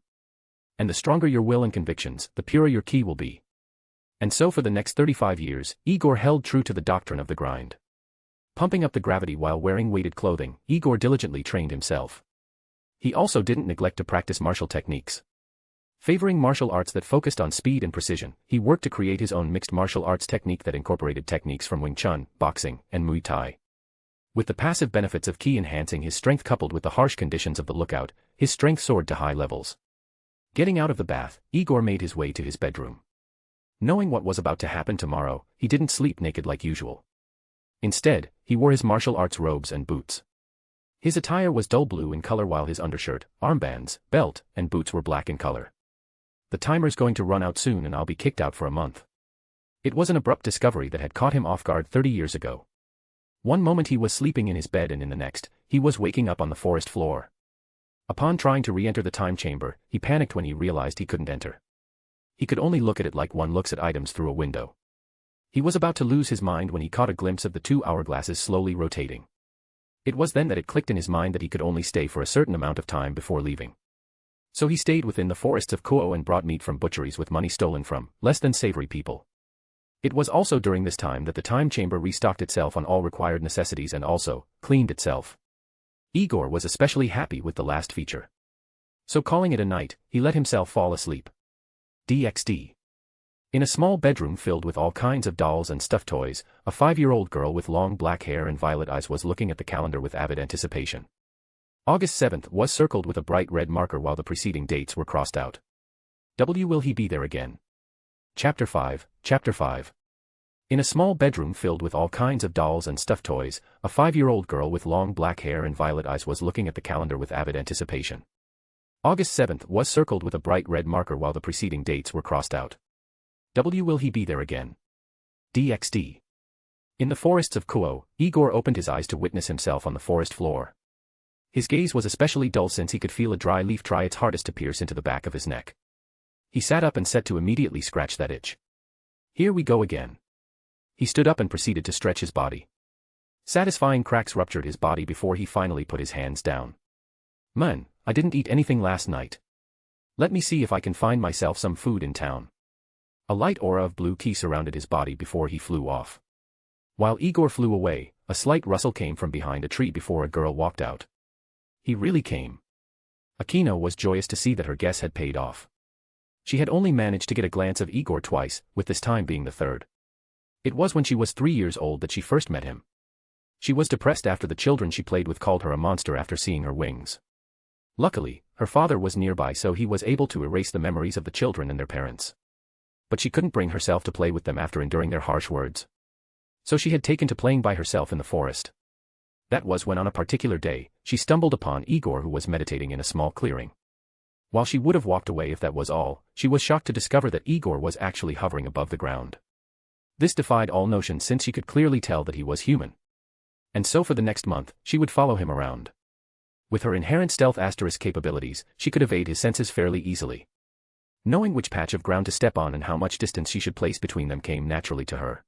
And the stronger your will and convictions, the purer your ki will be. And so for the next 35 years, Igor held true to the doctrine of the grind. Pumping up the gravity while wearing weighted clothing, Igor diligently trained himself. He also didn't neglect to practice martial techniques. Favoring martial arts that focused on speed and precision, he worked to create his own mixed martial arts technique that incorporated techniques from Wing Chun, boxing, and Muay Thai. With the passive benefits of ki enhancing his strength coupled with the harsh conditions of the lookout, his strength soared to high levels. Getting out of the bath, Igor made his way to his bedroom. Knowing what was about to happen tomorrow, he didn't sleep naked like usual. Instead, he wore his martial arts robes and boots. His attire was dull blue in color while his undershirt, armbands, belt, and boots were black in color. The timer's going to run out soon and I'll be kicked out for a month. It was an abrupt discovery that had caught him off guard 30 years ago. One moment he was sleeping in his bed and in the next, he was waking up on the forest floor. Upon trying to re-enter the time chamber, he panicked when he realized he couldn't enter. He could only look at it like one looks at items through a window. He was about to lose his mind when he caught a glimpse of the two hourglasses slowly rotating. It was then that it clicked in his mind that he could only stay for a certain amount of time before leaving. So he stayed within the forests of Kuo and brought meat from butcheries with money stolen from less than savory people. It was also during this time that the time chamber restocked itself on all required necessities and also cleaned itself. Igor was especially happy with the last feature. So calling it a night, he let himself fall asleep. DxD. In a small bedroom filled with all kinds of dolls and stuffed toys, a 5-year-old girl with long black hair and violet eyes was looking at the calendar with avid anticipation. August 7th was circled with a bright red marker while the preceding dates were crossed out. Will he be there again? Chapter 5. In a small bedroom filled with all kinds of dolls and stuffed toys, a 5-year-old girl with long black hair and violet eyes was looking at the calendar with avid anticipation. August 7th was circled with a bright red marker while the preceding dates were crossed out. Will he be there again? DxD. In the forests of Kuo, Igor opened his eyes to witness himself on the forest floor. His gaze was especially dull since he could feel a dry leaf try its hardest to pierce into the back of his neck. He sat up and set to immediately scratch that itch. Here we go again. He stood up and proceeded to stretch his body. Satisfying cracks ruptured his body before he finally put his hands down. Man, I didn't eat anything last night. Let me see if I can find myself some food in town. A light aura of blue ki surrounded his body before he flew off. While Igor flew away, a slight rustle came from behind a tree before a girl walked out. He really came. Aino was joyous to see that her guess had paid off. She had only managed to get a glance of Igor twice, with this time being the third. It was when she was 3 years old that she first met him. She was depressed after the children she played with called her a monster after seeing her wings. Luckily, her father was nearby so he was able to erase the memories of the children and their parents. But she couldn't bring herself to play with them after enduring their harsh words. So she had taken to playing by herself in the forest. That was when on a particular day, she stumbled upon Igor who was meditating in a small clearing. While she would have walked away if that was all, she was shocked to discover that Igor was actually hovering above the ground. This defied all notion since she could clearly tell that he was human. And so for the next month, she would follow him around. With her inherent stealth * capabilities, she could evade his senses fairly easily. Knowing which patch of ground to step on and how much distance she should place between them came naturally to her.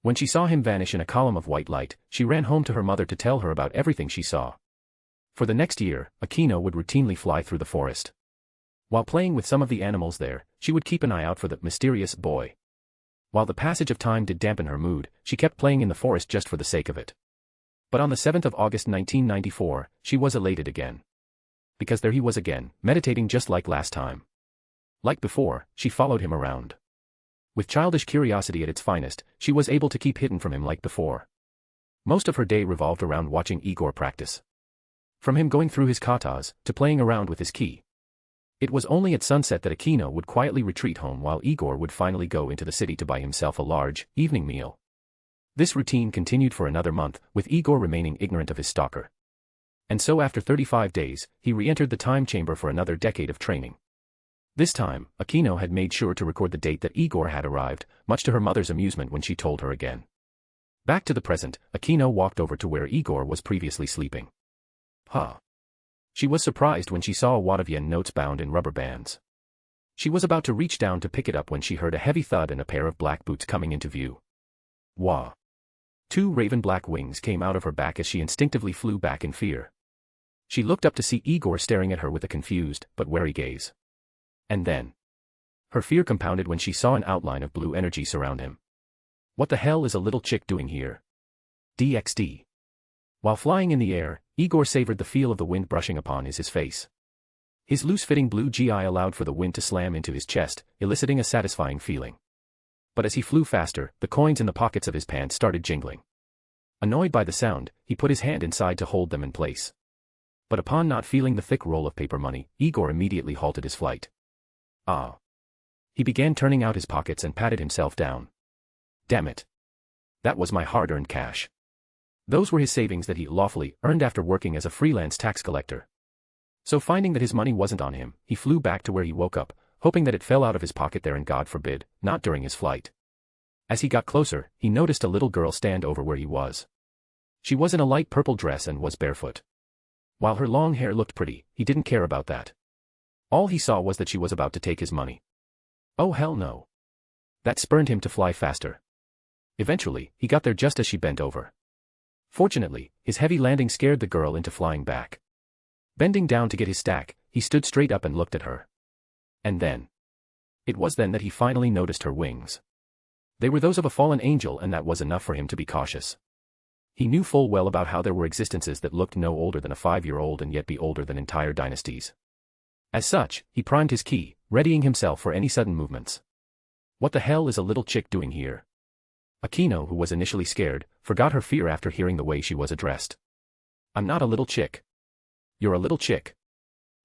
When she saw him vanish in a column of white light, she ran home to her mother to tell her about everything she saw. For the next year, Aino would routinely fly through the forest. While playing with some of the animals there, she would keep an eye out for the mysterious boy. While the passage of time did dampen her mood, she kept playing in the forest just for the sake of it. But on the 7th of August 1994, she was elated again. Because there he was again, meditating just like last time. Like before, she followed him around. With childish curiosity at its finest, she was able to keep hidden from him like before. Most of her day revolved around watching Igor practice. From him going through his katas, to playing around with his ki. It was only at sunset that Aino would quietly retreat home while Igor would finally go into the city to buy himself a large, evening meal. This routine continued for another month, with Igor remaining ignorant of his stalker. And so after 35 days, he re-entered the time chamber for another decade of training. This time, Aino had made sure to record the date that Igor had arrived, much to her mother's amusement when she told her again. Back to the present, Aino walked over to where Igor was previously sleeping. Huh. She was surprised when she saw a wad of yen notes bound in rubber bands. She was about to reach down to pick it up when she heard a heavy thud and a pair of black boots coming into view. Wah! 2 raven black wings came out of her back as she instinctively flew back in fear. She looked up to see Igor staring at her with a confused, but wary gaze. And then, her fear compounded when she saw an outline of blue energy surround him. What the hell is a little chick doing here? DxD. While flying in the air, Igor savored the feel of the wind brushing upon his face. His loose-fitting blue gi allowed for the wind to slam into his chest, eliciting a satisfying feeling. But as he flew faster, the coins in the pockets of his pants started jingling. Annoyed by the sound, he put his hand inside to hold them in place. But upon not feeling the thick roll of paper money, Igor immediately halted his flight. Ah. He began turning out his pockets and patted himself down. Damn it. That was my hard-earned cash. Those were his savings that he lawfully earned after working as a freelance tax collector. So finding that his money wasn't on him, he flew back to where he woke up, hoping that it fell out of his pocket there and God forbid, not during his flight. As he got closer, he noticed a little girl stand over where he was. She was in a light purple dress and was barefoot. While her long hair looked pretty, he didn't care about that. All he saw was that she was about to take his money. Oh hell no. That spurred him to fly faster. Eventually, he got there just as she bent over. Fortunately, his heavy landing scared the girl into flying back. Bending down to get his stack, he stood straight up and looked at her. And then. It was then that he finally noticed her wings. They were those of a fallen angel, and that was enough for him to be cautious. He knew full well about how there were existences that looked no older than a 5-year-old and yet be older than entire dynasties. As such, he primed his ki, readying himself for any sudden movements. What the hell is a little chick doing here? Aino, who was initially scared, forgot her fear after hearing the way she was addressed. I'm not a little chick. You're a little chick.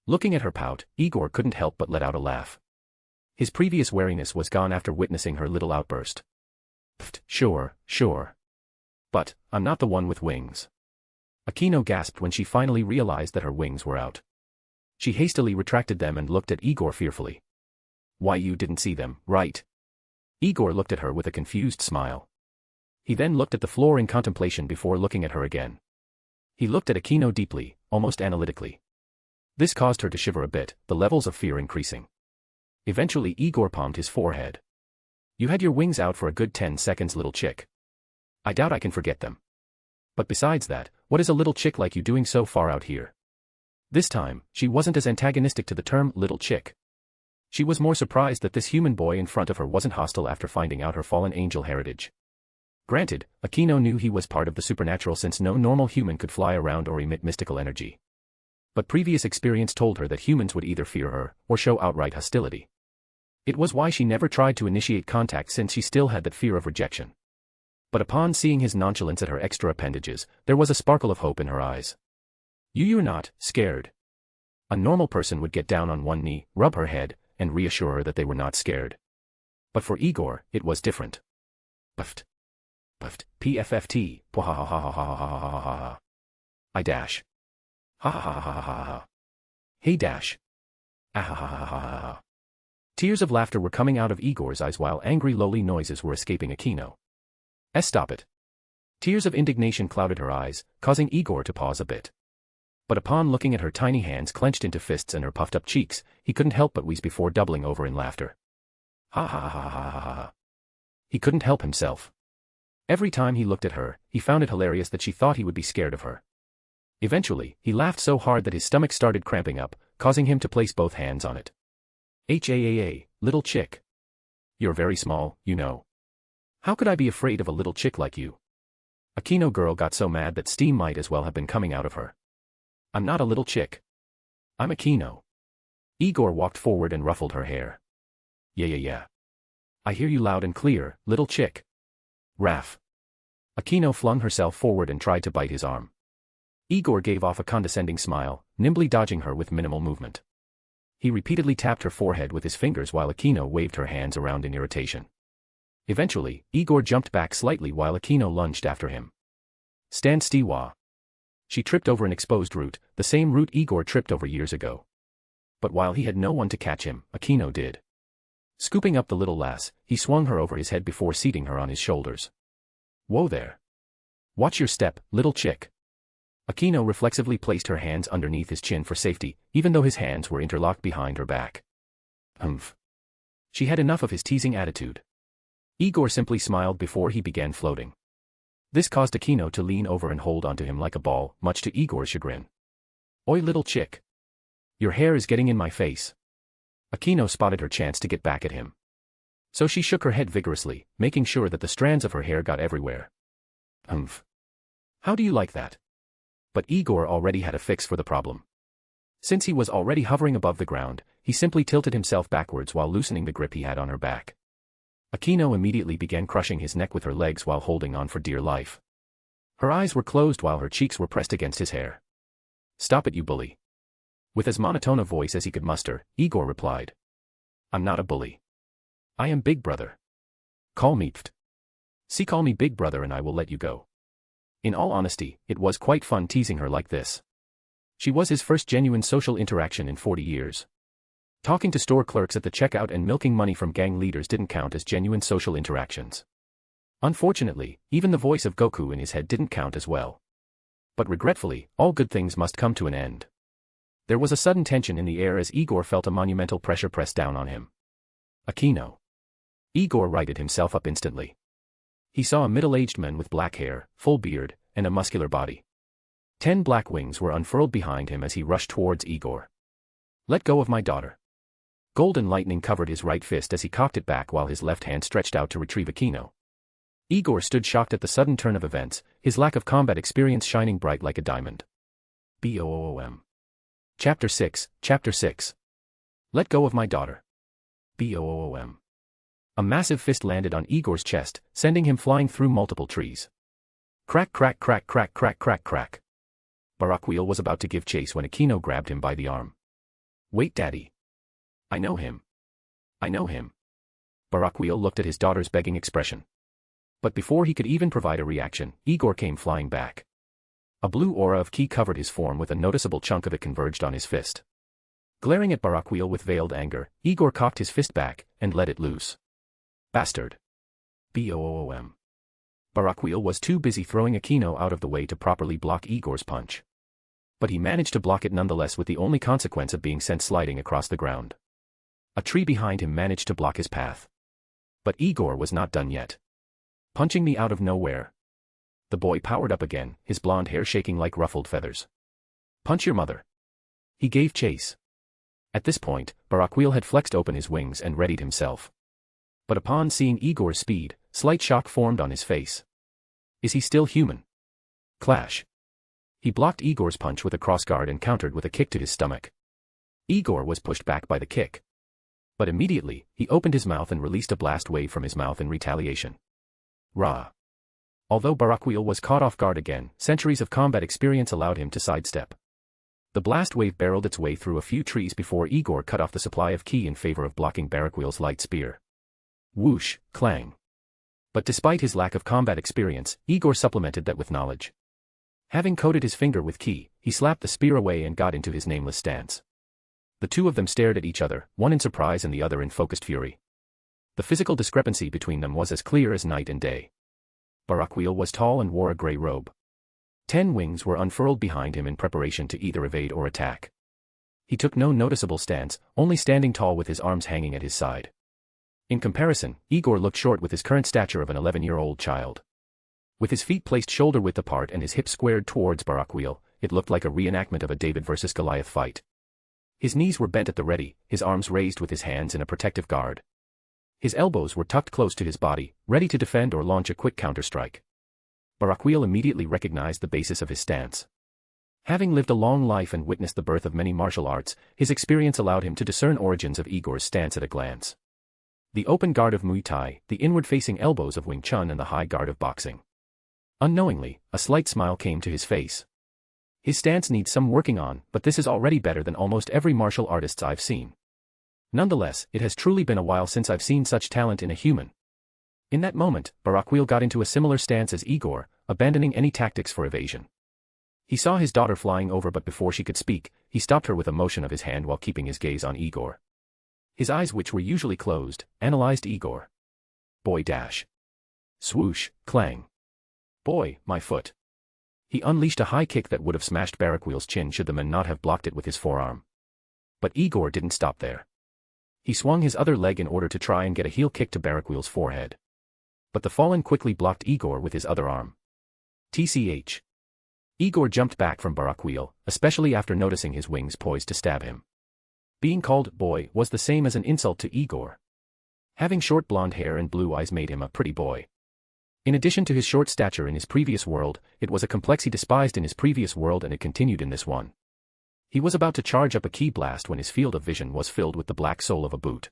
Looking at her pout, Igor couldn't help but let out a laugh. His previous wariness was gone after witnessing her little outburst. Pfft, sure. But, I'm not the one with wings. Aino gasped when she finally realized that her wings were out. She hastily retracted them and looked at Igor fearfully. Why, you didn't see them, right? Igor looked at her with a confused smile. He then looked at the floor in contemplation before looking at her again. He looked at Aino deeply, almost analytically. This caused her to shiver a bit, the levels of fear increasing. Eventually Igor palmed his forehead. You had your wings out for a good 10 seconds, little chick. I doubt I can forget them. But besides that, what is a little chick like you doing so far out here? This time, she wasn't as antagonistic to the term little chick. She was more surprised that this human boy in front of her wasn't hostile after finding out her fallen angel heritage. Granted, Aino knew he was part of the supernatural since no normal human could fly around or emit mystical energy. But previous experience told her that humans would either fear her or show outright hostility. It was why she never tried to initiate contact since she still had that fear of rejection. But upon seeing his nonchalance at her extra appendages, there was a sparkle of hope in her eyes. You're not scared. A normal person would get down on one knee, rub her head, and reassure her that they were not scared. But for Igor, it was different. Puffed. PFFT. I dash. Ha ha ha ha ha ha. Hey dash. Ah ha ha ha ha ha. Tears of laughter were coming out of Igor's eyes while angry lowly noises were escaping Aino. Stop it. Tears of indignation clouded her eyes, causing Igor to pause a bit. But upon looking at her tiny hands clenched into fists and her puffed-up cheeks, he couldn't help but wheeze before doubling over in laughter. Ha ha ha ha ha ha ha. He couldn't help himself. Every time he looked at her, he found it hilarious that she thought he would be scared of her. Eventually, he laughed so hard that his stomach started cramping up, causing him to place both hands on it. H-A-A-A, little chick. You're very small, you know. How could I be afraid of a little chick like you? Aino girl got so mad that steam might as well have been coming out of her. I'm not a little chick. I'm Aino. Igor walked forward and ruffled her hair. Yeah. I hear you loud and clear, little chick. Raff. Aino flung herself forward and tried to bite his arm. Igor gave off a condescending smile, nimbly dodging her with minimal movement. He repeatedly tapped her forehead with his fingers while Aino waved her hands around in irritation. Eventually, Igor jumped back slightly while Aino lunged after him. Stand still. She tripped over an exposed root, the same root Igor tripped over years ago. But while he had no one to catch him, Aino did. Scooping up the little lass, he swung her over his head before seating her on his shoulders. Whoa there. Watch your step, little chick. Aino reflexively placed her hands underneath his chin for safety, even though his hands were interlocked behind her back. Humph. She had enough of his teasing attitude. Igor simply smiled before he began floating. This caused Aino to lean over and hold onto him like a ball, much to Igor's chagrin. Oi little chick. Your hair is getting in my face. Aino spotted her chance to get back at him. So she shook her head vigorously, making sure that the strands of her hair got everywhere. Humph. How do you like that? But Igor already had a fix for the problem. Since he was already hovering above the ground, he simply tilted himself backwards while loosening the grip he had on her back. Aino immediately began crushing his neck with her legs while holding on for dear life. Her eyes were closed while her cheeks were pressed against his hair. Stop it, you bully. With as monotone a voice as he could muster, Igor replied. I'm not a bully. I am Big Brother. Call me Pft. See, call me Big Brother and I will let you go. In all honesty, it was quite fun teasing her like this. She was his first genuine social interaction in 40 years. Talking to store clerks at the checkout and milking money from gang leaders didn't count as genuine social interactions. Unfortunately, even the voice of Goku in his head didn't count as well. But regretfully, all good things must come to an end. There was a sudden tension in the air as Igor felt a monumental pressure press down on him. Akino. Igor righted himself up instantly. He saw a middle-aged man with black hair, full beard, and a muscular body. 10 black wings were unfurled behind him as he rushed towards Igor. Let go of my daughter. Golden lightning covered his right fist as he cocked it back while his left hand stretched out to retrieve Akino. Igor stood shocked at the sudden turn of events, his lack of combat experience shining bright like a diamond. BOOM. Chapter 6, Chapter 6. Let go of my daughter. BOOM. A massive fist landed on Igor's chest, sending him flying through multiple trees. Crack crack crack crack crack crack crack. Barakiel was about to give chase when Akino grabbed him by the arm. Wait, Daddy. I know him. I know him. Barakiel looked at his daughter's begging expression. But before he could even provide a reaction, Igor came flying back. A blue aura of ki covered his form with a noticeable chunk of it converged on his fist. Glaring at Barakiel with veiled anger, Igor cocked his fist back and let it loose. Bastard. BOOM. Barakiel was too busy throwing Akino out of the way to properly block Igor's punch. But he managed to block it nonetheless, with the only consequence of being sent sliding across the ground. A tree behind him managed to block his path. But Igor was not done yet. Punching me out of nowhere. The boy powered up again, his blonde hair shaking like ruffled feathers. Punch your mother. He gave chase. At this point, Barakiel had flexed open his wings and readied himself. But upon seeing Igor's speed, slight shock formed on his face. Is he still human? Clash. He blocked Igor's punch with a crossguard and countered with a kick to his stomach. Igor was pushed back by the kick. But immediately, he opened his mouth and released a blast wave from his mouth in retaliation. Rah. Although Barakiel was caught off guard again, centuries of combat experience allowed him to sidestep. The blast wave barreled its way through a few trees before Igor cut off the supply of ki in favor of blocking Barakiel's light spear. Whoosh, clang. But despite his lack of combat experience, Igor supplemented that with knowledge. Having coated his finger with ki, he slapped the spear away and got into his nameless stance. The two of them stared at each other, one in surprise and the other in focused fury. The physical discrepancy between them was as clear as night and day. Barakiel was tall and wore a grey robe. 10 wings were unfurled behind him in preparation to either evade or attack. He took no noticeable stance, only standing tall with his arms hanging at his side. In comparison, Igor looked short with his current stature of an 11-year-old child. With his feet placed shoulder-width apart and his hips squared towards Barakiel, it looked like a reenactment of a David versus Goliath fight. His knees were bent at the ready, his arms raised with his hands in a protective guard. His elbows were tucked close to his body, ready to defend or launch a quick counterstrike. Barakiel immediately recognized the basis of his stance. Having lived a long life and witnessed the birth of many martial arts, his experience allowed him to discern origins of Igor's stance at a glance. The open guard of Muay Thai, the inward-facing elbows of Wing Chun and the high guard of boxing. Unknowingly, a slight smile came to his face. His stance needs some working on, but this is already better than almost every martial artist I've seen. Nonetheless, it has truly been a while since I've seen such talent in a human. In that moment, Barakiel got into a similar stance as Igor, abandoning any tactics for evasion. He saw his daughter flying over, but before she could speak, he stopped her with a motion of his hand while keeping his gaze on Igor. His eyes, which were usually closed, analyzed Igor. Boy dash. Swoosh, clang. Boy, my foot. He unleashed a high kick that would have smashed Barakiel's chin should the man not have blocked it with his forearm. But Igor didn't stop there. He swung his other leg in order to try and get a heel kick to Barakiel's forehead. But the fallen quickly blocked Igor with his other arm. TCH. Igor jumped back from Barakiel, especially after noticing his wings poised to stab him. Being called boy was the same as an insult to Igor. Having short blonde hair and blue eyes made him a pretty boy. In addition to his short stature in his previous world, it was a complex he despised in his previous world, and it continued in this one. He was about to charge up a ki blast when his field of vision was filled with the black sole of a boot.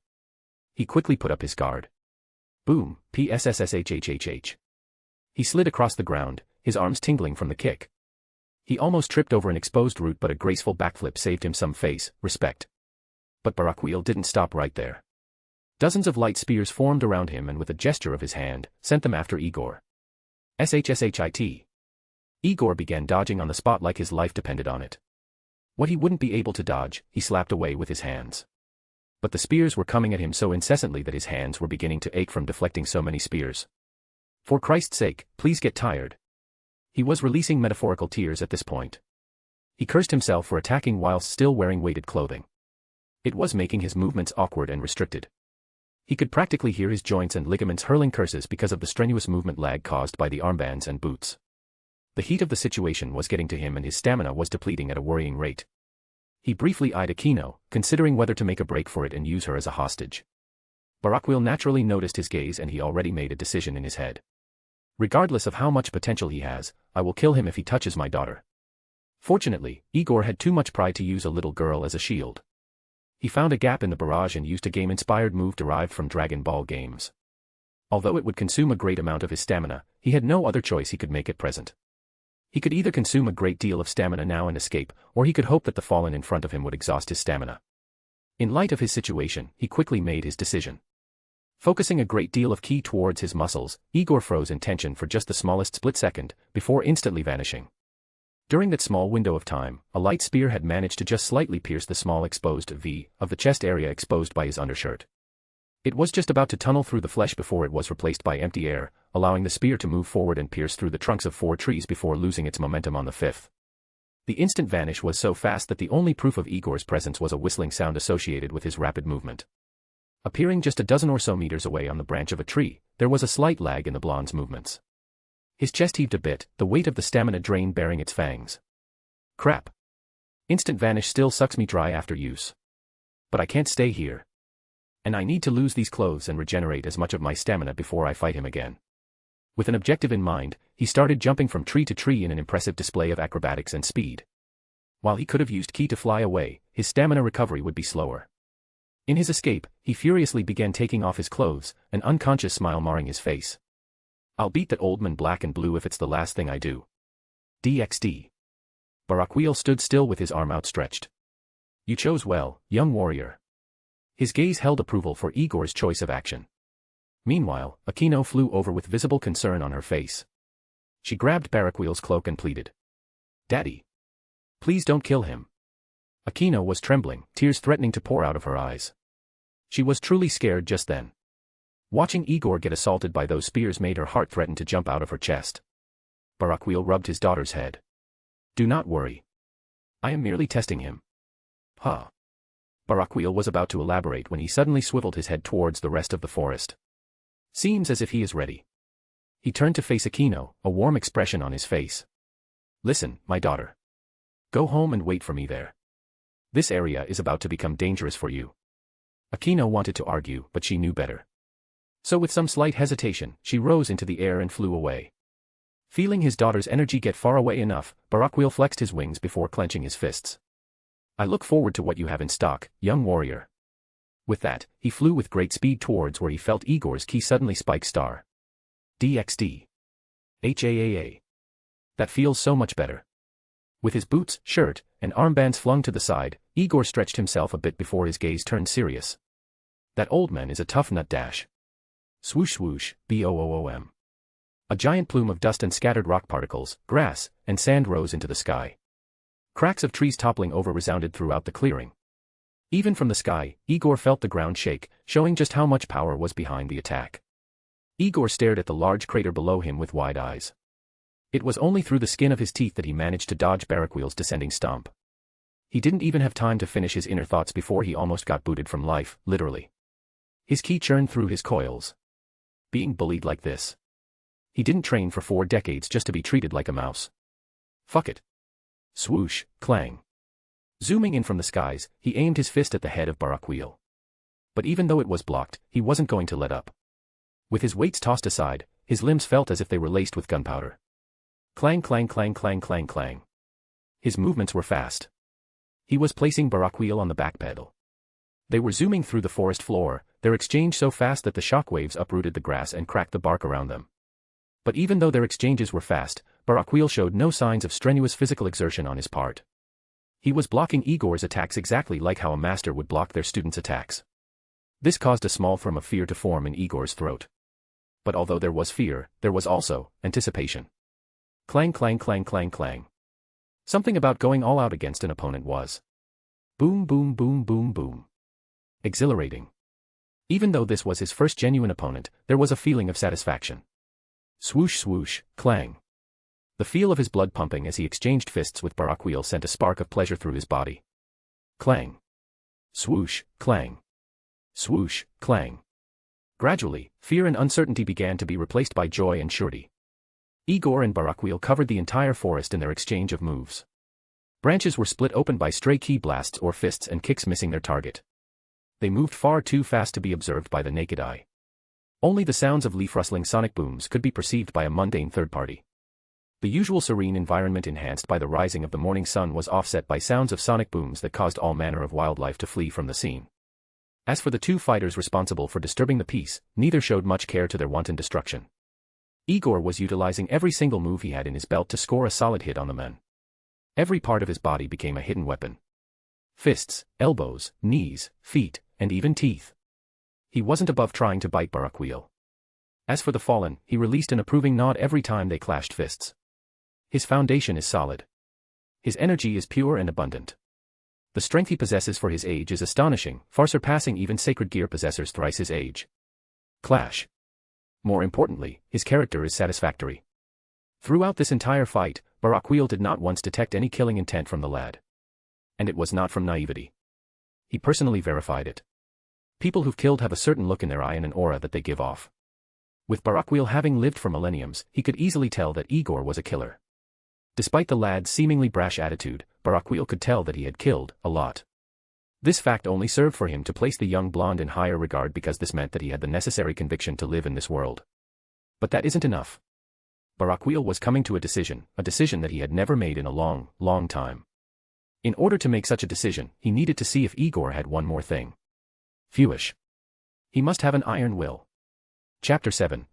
He quickly put up his guard. Boom, PSSSHHHH. He slid across the ground, his arms tingling from the kick. He almost tripped over an exposed root, but a graceful backflip saved him some face, respect. But Barakiel didn't stop right there. Dozens of light spears formed around him and with a gesture of his hand, sent them after Igor. SHSHIT. Igor began dodging on the spot like his life depended on it. What he wouldn't be able to dodge, he slapped away with his hands. But the spears were coming at him so incessantly that his hands were beginning to ache from deflecting so many spears. For Christ's sake, please get tired. He was releasing metaphorical tears at this point. He cursed himself for attacking whilst still wearing weighted clothing. It was making his movements awkward and restricted. He could practically hear his joints and ligaments hurling curses because of the strenuous movement lag caused by the armbands and boots. The heat of the situation was getting to him and his stamina was depleting at a worrying rate. He briefly eyed Akino, considering whether to make a break for it and use her as a hostage. Barakiel naturally noticed his gaze and he already made a decision in his head. Regardless of how much potential he has, I will kill him if he touches my daughter. Fortunately, Igor had too much pride to use a little girl as a shield. He found a gap in the barrage and used a game-inspired move derived from Dragon Ball games. Although it would consume a great amount of his stamina, he had no other choice he could make at present. He could either consume a great deal of stamina now and escape, or he could hope that the fallen in front of him would exhaust his stamina. In light of his situation, he quickly made his decision. Focusing a great deal of ki towards his muscles, Igor froze in tension for just the smallest split second, before instantly vanishing. During that small window of time, a light spear had managed to just slightly pierce the small exposed V of the chest area exposed by his undershirt. It was just about to tunnel through the flesh before it was replaced by empty air, allowing the spear to move forward and pierce through the trunks of 4 trees before losing its momentum on the 5th. The instant vanish was so fast that the only proof of Igor's presence was a whistling sound associated with his rapid movement. Appearing just a dozen or so meters away on the branch of a tree, there was a slight lag in the blonde's movements. His chest heaved a bit, the weight of the stamina drain bearing its fangs. Crap. Instant vanish still sucks me dry after use. But I can't stay here. And I need to lose these clothes and regenerate as much of my stamina before I fight him again. With an objective in mind, he started jumping from tree to tree in an impressive display of acrobatics and speed. While he could have used ki to fly away, his stamina recovery would be slower. In his escape, he furiously began taking off his clothes, an unconscious smile marring his face. I'll beat that old man black and blue if it's the last thing I do. DxD. Barakiel stood still with his arm outstretched. You chose well, young warrior. His gaze held approval for Igor's choice of action. Meanwhile, Akino flew over with visible concern on her face. She grabbed Barakiel's cloak and pleaded. Daddy. Please don't kill him. Akino was trembling, tears threatening to pour out of her eyes. She was truly scared just then. Watching Igor get assaulted by those spears made her heart threaten to jump out of her chest. Barakiel rubbed his daughter's head. Do not worry. I am merely testing him. Huh. Barakiel was about to elaborate when he suddenly swiveled his head towards the rest of the forest. Seems as if he is ready. He turned to face Akino, a warm expression on his face. Listen, my daughter. Go home and wait for me there. This area is about to become dangerous for you. Akino wanted to argue, but she knew better. So with some slight hesitation, she rose into the air and flew away. Feeling his daughter's energy get far away enough, Barakiel flexed his wings before clenching his fists. I look forward to what you have in stock, young warrior. With that, he flew with great speed towards where he felt Igor's ki suddenly spike star. DxD. HAAA. That feels so much better. With his boots, shirt, and armbands flung to the side, Igor stretched himself a bit before his gaze turned serious. That old man is a tough nut dash. Swoosh swoosh, boom. A giant plume of dust and scattered rock particles, grass, and sand rose into the sky. Cracks of trees toppling over resounded throughout the clearing. Even from the sky, Igor felt the ground shake, showing just how much power was behind the attack. Igor stared at the large crater below him with wide eyes. It was only through the skin of his teeth that he managed to dodge Barakiel's descending stomp. He didn't even have time to finish his inner thoughts before he almost got booted from life, literally. His ki churned through his coils. Being bullied like this. He didn't train for 4 decades just to be treated like a mouse. Fuck it. Swoosh, clang. Zooming in from the skies, he aimed his fist at the head of Barakiel. But even though it was blocked, he wasn't going to let up. With his weights tossed aside, his limbs felt as if they were laced with gunpowder. Clang clang clang clang clang clang. His movements were fast. He was placing Barakiel on the back pedal. They were zooming through the forest floor, their exchange so fast that the shockwaves uprooted the grass and cracked the bark around them. But even though their exchanges were fast, Barakiel showed no signs of strenuous physical exertion on his part. He was blocking Igor's attacks exactly like how a master would block their students' attacks. This caused a small thrum of fear to form in Igor's throat. But although there was fear, there was also anticipation. Clang clang clang clang clang. Something about going all out against an opponent was. Boom boom boom boom boom. Exhilarating. Even though this was his first genuine opponent, there was a feeling of satisfaction. Swoosh swoosh, clang. The feel of his blood pumping as he exchanged fists with Barakiel sent a spark of pleasure through his body. Clang. Swoosh, clang. Swoosh, clang. Gradually, fear and uncertainty began to be replaced by joy and surety. Igor and Barakiel covered the entire forest in their exchange of moves. Branches were split open by stray ki blasts or fists and kicks missing their target. They moved far too fast to be observed by the naked eye. Only the sounds of leaf-rustling sonic booms could be perceived by a mundane third party. The usual serene environment enhanced by the rising of the morning sun was offset by sounds of sonic booms that caused all manner of wildlife to flee from the scene. As for the two fighters responsible for disturbing the peace, neither showed much care to their wanton destruction. Igor was utilizing every single move he had in his belt to score a solid hit on the men. Every part of his body became a hidden weapon. Fists, elbows, knees, feet, and even teeth. He wasn't above trying to bite Barakiel. As for the fallen, he released an approving nod every time they clashed fists. His foundation is solid. His energy is pure and abundant. The strength he possesses for his age is astonishing, far surpassing even sacred gear possessors thrice his age. Clash. More importantly, his character is satisfactory. Throughout this entire fight, Barakiel did not once detect any killing intent from the lad. And it was not from naivety. He personally verified it. People who've killed have a certain look in their eye and an aura that they give off. With Barakiel having lived for millenniums, he could easily tell that Igor was a killer. Despite the lad's seemingly brash attitude, Barakiel could tell that he had killed a lot. This fact only served for him to place the young blonde in higher regard because this meant that he had the necessary conviction to live in this world. But that isn't enough. Barakiel was coming to a decision that he had never made in a long, long time. In order to make such a decision, he needed to see if Igor had one more thing. Fewish. He must have an iron will. Chapter 7.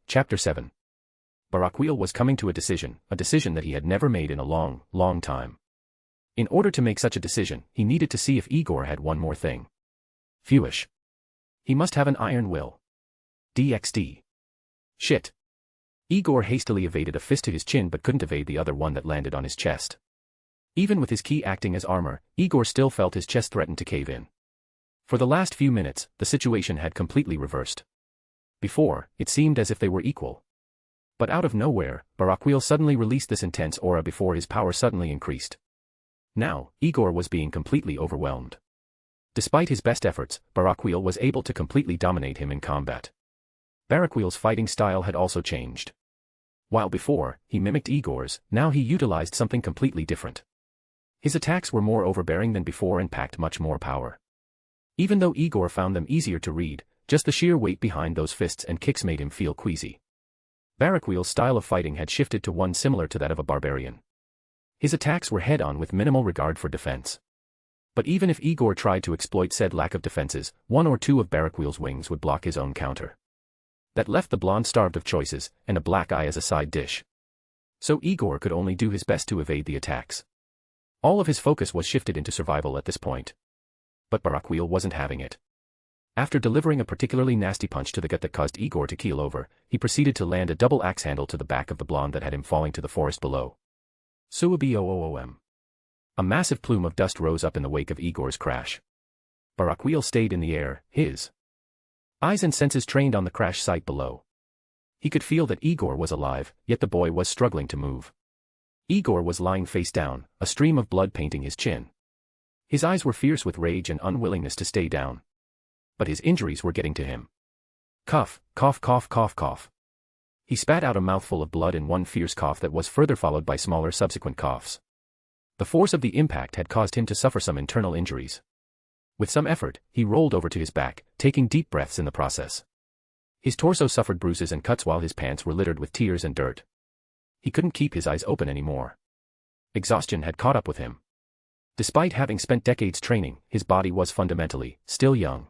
Barakiel was coming to a decision that he had never made in a long, long time. In order to make such a decision, he needed to see if Igor had one more thing. Fewish. He must have an iron will. DxD. Shit. Igor hastily evaded a fist to his chin but couldn't evade the other one that landed on his chest. Even with his ki acting as armor, Igor still felt his chest threaten to cave in. For the last few minutes, the situation had completely reversed. Before, it seemed as if they were equal. But out of nowhere, Barakiel suddenly released this intense aura before his power suddenly increased. Now, Igor was being completely overwhelmed. Despite his best efforts, Barakiel was able to completely dominate him in combat. Barakiel's fighting style had also changed. While before, he mimicked Igor's, now he utilized something completely different. His attacks were more overbearing than before and packed much more power. Even though Igor found them easier to read, just the sheer weight behind those fists and kicks made him feel queasy. Barakiel's style of fighting had shifted to one similar to that of a barbarian. His attacks were head-on with minimal regard for defense. But even if Igor tried to exploit said lack of defenses, one or two of Barakiel's wings would block his own counter. That left the blonde starved of choices, and a black eye as a side dish. So Igor could only do his best to evade the attacks. All of his focus was shifted into survival at this point. But Barakiel wasn't having it. After delivering a particularly nasty punch to the gut that caused Igor to keel over, he proceeded to land a double axe handle to the back of the blonde that had him falling to the forest below. Suaboom. A massive plume of dust rose up in the wake of Igor's crash. Barakiel stayed in the air, his eyes and senses trained on the crash site below. He could feel that Igor was alive, yet the boy was struggling to move. Igor was lying face down, a stream of blood painting his chin. His eyes were fierce with rage and unwillingness to stay down. But his injuries were getting to him. Cough, cough, cough, cough, cough. He spat out a mouthful of blood in one fierce cough that was further followed by smaller subsequent coughs. The force of the impact had caused him to suffer some internal injuries. With some effort, he rolled over to his back, taking deep breaths in the process. His torso suffered bruises and cuts while his pants were littered with tears and dirt. He couldn't keep his eyes open anymore. Exhaustion had caught up with him. Despite having spent decades training, his body was fundamentally still young.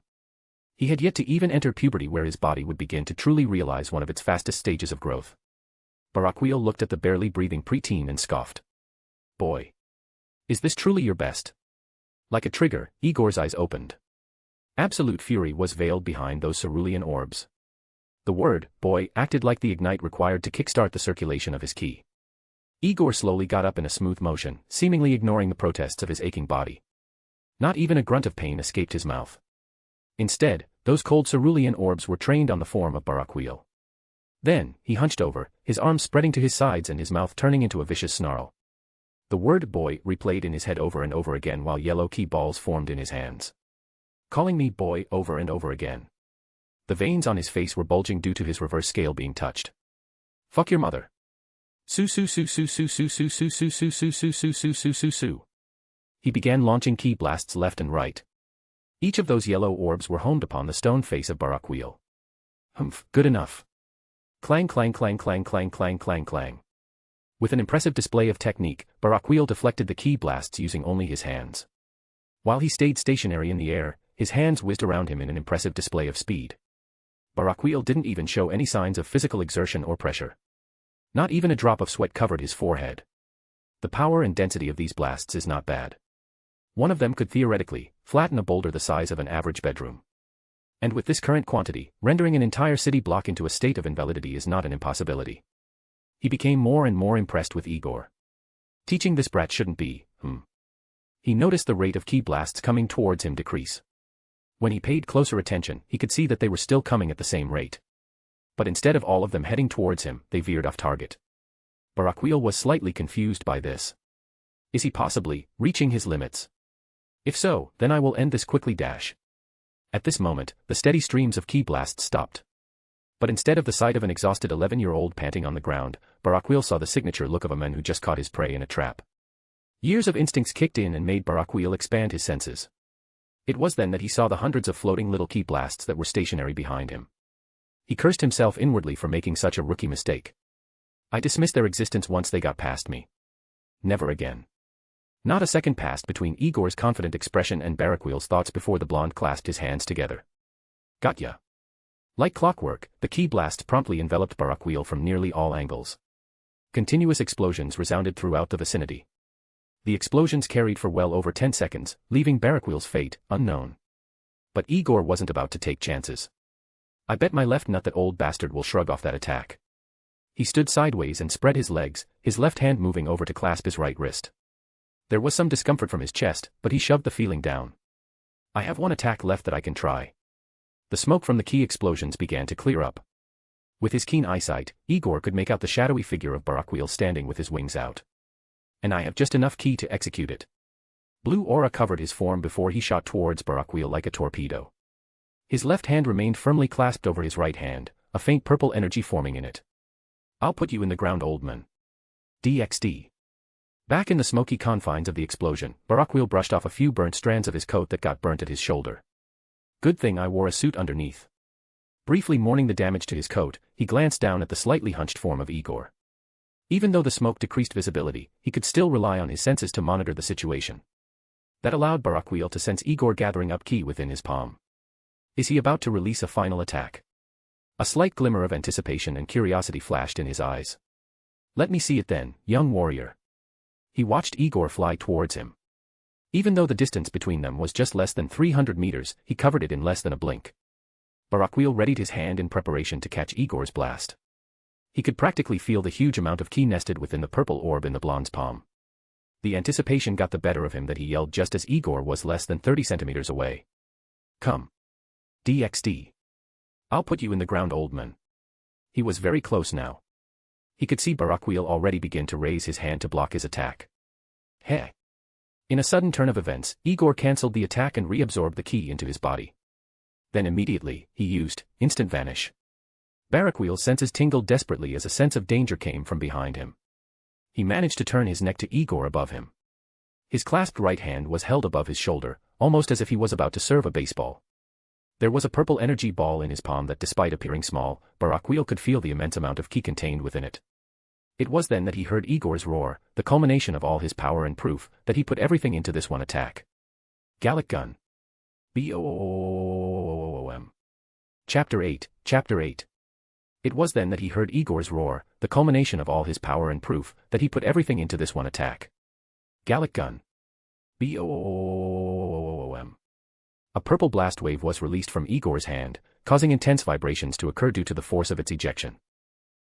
He had yet to even enter puberty where his body would begin to truly realize one of its fastest stages of growth. Barakiel looked at the barely breathing preteen and scoffed. Boy. Is this truly your best? Like a trigger, Igor's eyes opened. Absolute fury was veiled behind those cerulean orbs. The word, boy, acted like the ignite required to kickstart the circulation of his ki. Igor slowly got up in a smooth motion, seemingly ignoring the protests of his aching body. Not even a grunt of pain escaped his mouth. Instead, those cold cerulean orbs were trained on the form of Barakiel. Then, he hunched over, his arms spreading to his sides and his mouth turning into a vicious snarl. The word boy replayed in his head over and over again while yellow key balls formed in his hands. Calling me boy over and over again. The veins on his face were bulging due to his reverse scale being touched. Fuck your mother. Su su su su su su su su su su su su su su su su su. He began launching ki blasts left and right. Each of those yellow orbs were homed upon the stone face of Barakiel. Humph, good enough. Clang clang clang clang clang clang clang clang. With an impressive display of technique, Barakiel deflected the ki blasts using only his hands. While he stayed stationary in the air, his hands whizzed around him in an impressive display of speed. Barakiel didn't even show any signs of physical exertion or pressure. Not even a drop of sweat covered his forehead. The power and density of these blasts is not bad. One of them could theoretically flatten a boulder the size of an average bedroom. And with this current quantity, rendering an entire city block into a state of invalidity is not an impossibility. He became more and more impressed with Igor. Teaching this brat shouldn't be, He noticed the rate of ki blasts coming towards him decrease. When he paid closer attention, he could see that they were still coming at the same rate. But instead of all of them heading towards him, they veered off target. Barakiel was slightly confused by this. Is he possibly reaching his limits? If so, then I will end this quickly dash. At this moment, the steady streams of ki blasts stopped. But instead of the sight of an exhausted 11-year-old panting on the ground, Barakiel saw the signature look of a man who just caught his prey in a trap. Years of instincts kicked in and made Barakiel expand his senses. It was then that he saw the hundreds of floating little ki blasts that were stationary behind him. He cursed himself inwardly for making such a rookie mistake. I dismissed their existence once they got past me. Never again. Not a second passed between Igor's confident expression and Barakiel's thoughts before the blonde clasped his hands together. Gotcha. Like clockwork, the ki blast promptly enveloped Barakiel from nearly all angles. Continuous explosions resounded throughout the vicinity. The explosions carried for well over 10 seconds, leaving Barakiel's fate unknown. But Igor wasn't about to take chances. I bet my left nut that old bastard will shrug off that attack. He stood sideways and spread his legs, his left hand moving over to clasp his right wrist. There was some discomfort from his chest, but he shoved the feeling down. I have one attack left that I can try. The smoke from the ki explosions began to clear up. With his keen eyesight, Igor could make out the shadowy figure of Barakiel standing with his wings out. And I have just enough ki to execute it. Blue aura covered his form before he shot towards Barakiel like a torpedo. His left hand remained firmly clasped over his right hand, a faint purple energy forming in it. I'll put you in the ground, old man. DxD. Back in the smoky confines of the explosion, Barakiel brushed off a few burnt strands of his coat that got burnt at his shoulder. Good thing I wore a suit underneath. Briefly mourning the damage to his coat, he glanced down at the slightly hunched form of Igor. Even though the smoke decreased visibility, he could still rely on his senses to monitor the situation. That allowed Barakiel to sense Igor gathering up ki within his palm. Is he about to release a final attack? A slight glimmer of anticipation and curiosity flashed in his eyes. Let me see it then, young warrior. He watched Igor fly towards him. Even though the distance between them was just less than 300 meters, he covered it in less than a blink. Barakiel readied his hand in preparation to catch Igor's blast. He could practically feel the huge amount of ki nested within the purple orb in the blonde's palm. The anticipation got the better of him that he yelled just as Igor was less than 30 centimeters away. Come. DxD. I'll put you in the ground, old man. He was very close now. He could see Barakiel already begin to raise his hand to block his attack. Hey. In a sudden turn of events, Igor cancelled the attack and reabsorbed the ki into his body. Then immediately, he used instant vanish. Barakiel's senses tingled desperately as a sense of danger came from behind him. He managed to turn his neck to Igor above him. His clasped right hand was held above his shoulder, almost as if he was about to serve a baseball. There was a purple energy ball in his palm that, despite appearing small, Barakiel could feel the immense amount of ki contained within it. It was then that he heard Igor's roar, the culmination of all his power and proof that he put everything into this one attack. Gallic Gun. BOOM. Chapter 8. Chapter 8. It was then that he heard Igor's roar, the culmination of all his power and proof that he put everything into this one attack. Gallic Gun. BOOM. A purple blast wave was released from Igor's hand, causing intense vibrations to occur due to the force of its ejection.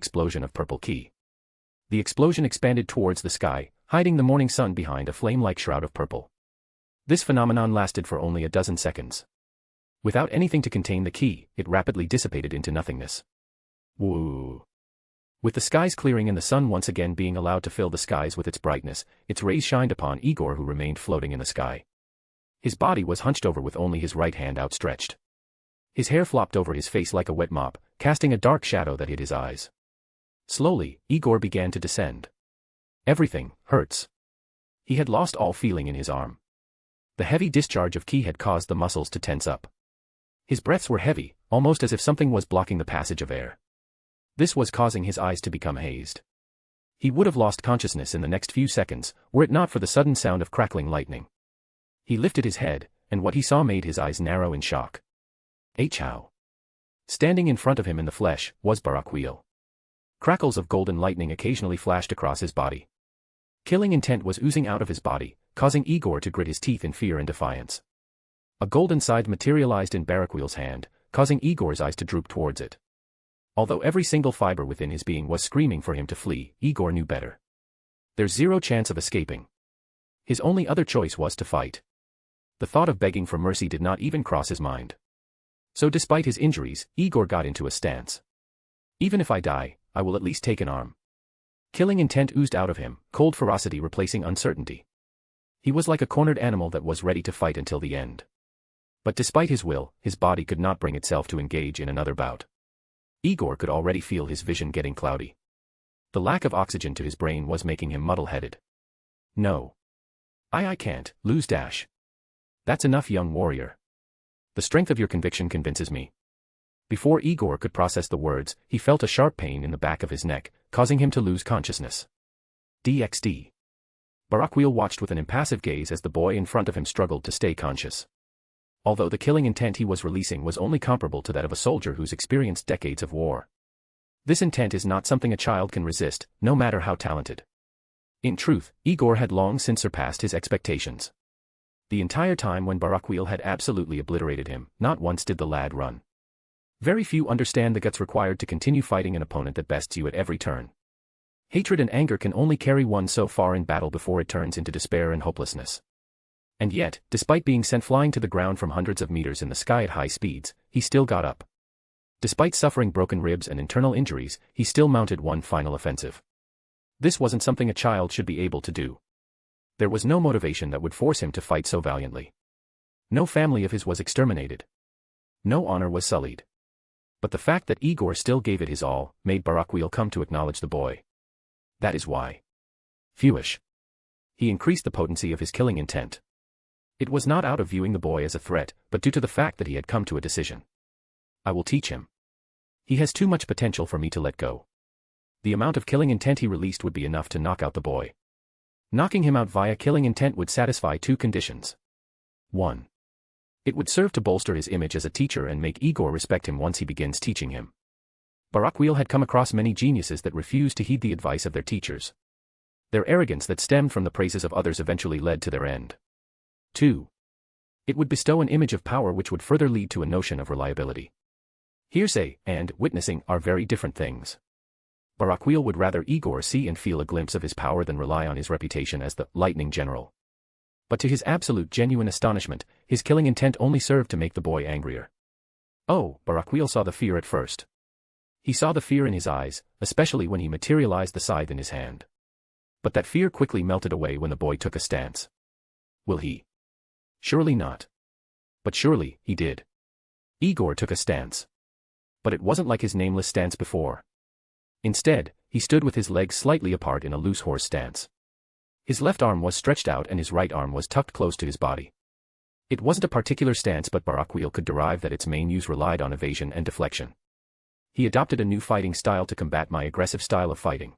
explosion of purple ki. The explosion expanded towards the sky, hiding the morning sun behind a flame-like shroud of purple. This phenomenon lasted for only a dozen seconds. Without anything to contain the ki, it rapidly dissipated into nothingness. Woo! With the skies clearing and the sun once again being allowed to fill the skies with its brightness, its rays shined upon Igor, who remained floating in the sky. His body was hunched over with only his right hand outstretched. His hair flopped over his face like a wet mop, casting a dark shadow that hid his eyes. Slowly, Igor began to descend. Everything hurts. He had lost all feeling in his arm. The heavy discharge of ki had caused the muscles to tense up. His breaths were heavy, almost as if something was blocking the passage of air. This was causing his eyes to become hazed. He would have lost consciousness in the next few seconds, were it not for the sudden sound of crackling lightning. He lifted his head, and what he saw made his eyes narrow in shock. How? Standing in front of him in the flesh, was Barakiel. Crackles of golden lightning occasionally flashed across his body. Killing intent was oozing out of his body, causing Igor to grit his teeth in fear and defiance. A golden scythe materialized in Barakiel's hand, causing Igor's eyes to droop towards it. Although every single fiber within his being was screaming for him to flee, Igor knew better. There's zero chance of escaping. His only other choice was to fight. The thought of begging for mercy did not even cross his mind. So despite his injuries, Igor got into a stance. Even if I die, I will at least take an arm. Killing intent oozed out of him, cold ferocity replacing uncertainty. He was like a cornered animal that was ready to fight until the end. But despite his will, his body could not bring itself to engage in another bout. Igor could already feel his vision getting cloudy. The lack of oxygen to his brain was making him muddle-headed. No. I can't lose dash. That's enough, young warrior. The strength of your conviction convinces me. Before Igor could process the words, he felt a sharp pain in the back of his neck, causing him to lose consciousness. DxD. Barakiel watched with an impassive gaze as the boy in front of him struggled to stay conscious. Although the killing intent he was releasing was only comparable to that of a soldier who's experienced decades of war. This intent is not something a child can resist, no matter how talented. In truth, Igor had long since surpassed his expectations. The entire time when Barakiel had absolutely obliterated him, not once did the lad run. Very few understand the guts required to continue fighting an opponent that bests you at every turn. Hatred and anger can only carry one so far in battle before it turns into despair and hopelessness. And yet, despite being sent flying to the ground from hundreds of meters in the sky at high speeds, he still got up. Despite suffering broken ribs and internal injuries, he still mounted one final offensive. This wasn't something a child should be able to do. There was no motivation that would force him to fight so valiantly. No family of his was exterminated. No honor was sullied. But the fact that Igor still gave it his all, made Barakiel come to acknowledge the boy. That is why. Fewish. He increased the potency of his killing intent. It was not out of viewing the boy as a threat, but due to the fact that he had come to a decision. I will teach him. He has too much potential for me to let go. The amount of killing intent he released would be enough to knock out the boy. Knocking him out via killing intent would satisfy two conditions. 1. It would serve to bolster his image as a teacher and make Igor respect him once he begins teaching him. Barakiel had come across many geniuses that refused to heed the advice of their teachers. Their arrogance that stemmed from the praises of others eventually led to their end. 2. It would bestow an image of power which would further lead to a notion of reliability. Hearsay and witnessing are very different things. Barakiel would rather Igor see and feel a glimpse of his power than rely on his reputation as the lightning general. But to his absolute genuine astonishment, his killing intent only served to make the boy angrier. Oh, Barakiel saw the fear at first. He saw the fear in his eyes, especially when he materialized the scythe in his hand. But that fear quickly melted away when the boy took a stance. Will he? Surely not. But surely, he did. Igor took a stance. But it wasn't like his nameless stance before. Instead, he stood with his legs slightly apart in a loose horse stance. His left arm was stretched out and his right arm was tucked close to his body. It wasn't a particular stance, but Barakiel could derive that its main use relied on evasion and deflection. He adopted a new fighting style to combat my aggressive style of fighting.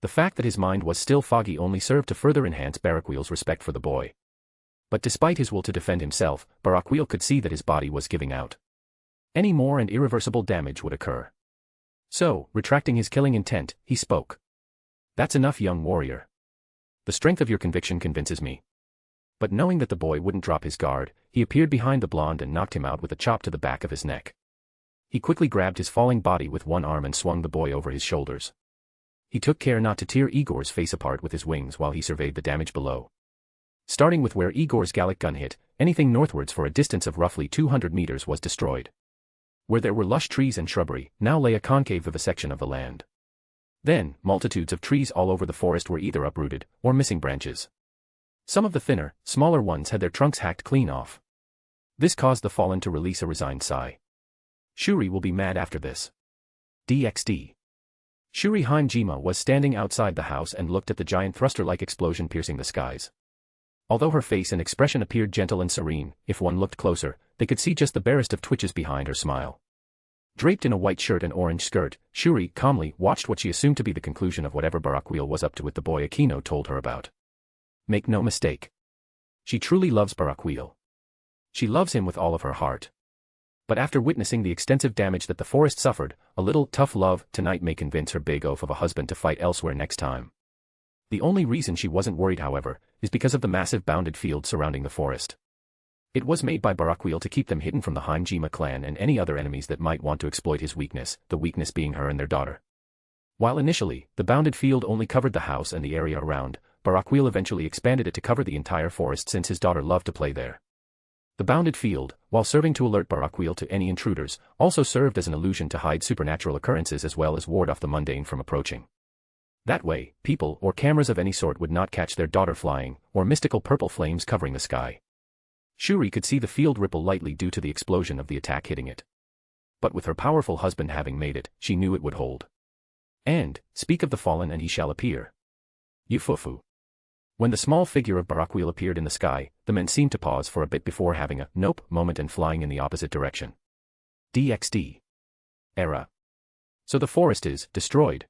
The fact that his mind was still foggy only served to further enhance Barakiel's respect for the boy. But despite his will to defend himself, Barakiel could see that his body was giving out. Any more and irreversible damage would occur. So, retracting his killing intent, he spoke. That's enough, young warrior. The strength of your conviction convinces me. But knowing that the boy wouldn't drop his guard, he appeared behind the blonde and knocked him out with a chop to the back of his neck. He quickly grabbed his falling body with one arm and swung the boy over his shoulders. He took care not to tear Igor's face apart with his wings while he surveyed the damage below. Starting with where Igor's Gallic gun hit, anything northwards for a distance of roughly 200 meters was destroyed. Where there were lush trees and shrubbery, now lay a concave vivisection of the land. Then, multitudes of trees all over the forest were either uprooted, or missing branches. Some of the thinner, smaller ones had their trunks hacked clean off. This caused the fallen to release a resigned sigh. Shuri will be mad after this. DxD. Shuri Heimjima was standing outside the house and looked at the giant thruster-like explosion piercing the skies. Although her face and expression appeared gentle and serene, if one looked closer, they could see just the barest of twitches behind her smile. Draped in a white shirt and orange skirt, Shuri calmly watched what she assumed to be the conclusion of whatever Barakiel was up to with the boy Akino told her about. Make no mistake. She truly loves Barakiel. She loves him with all of her heart. But after witnessing the extensive damage that the forest suffered, a little tough love tonight may convince her big oaf of a husband to fight elsewhere next time. The only reason she wasn't worried, however, is because of the massive bounded field surrounding the forest. It was made by Barakiel to keep them hidden from the Heimjima clan and any other enemies that might want to exploit his weakness, the weakness being her and their daughter. While initially, the bounded field only covered the house and the area around, Barakiel eventually expanded it to cover the entire forest since his daughter loved to play there. The bounded field, while serving to alert Barakiel to any intruders, also served as an illusion to hide supernatural occurrences as well as ward off the mundane from approaching. That way, people or cameras of any sort would not catch their daughter flying, or mystical purple flames covering the sky. Shuri could see the field ripple lightly due to the explosion of the attack hitting it. But with her powerful husband having made it, she knew it would hold. And, speak of the fallen and he shall appear. Yufufu. When the small figure of Barakiel appeared in the sky, the men seemed to pause for a bit before having a nope moment and flying in the opposite direction. DxD. Era. So the forest is destroyed.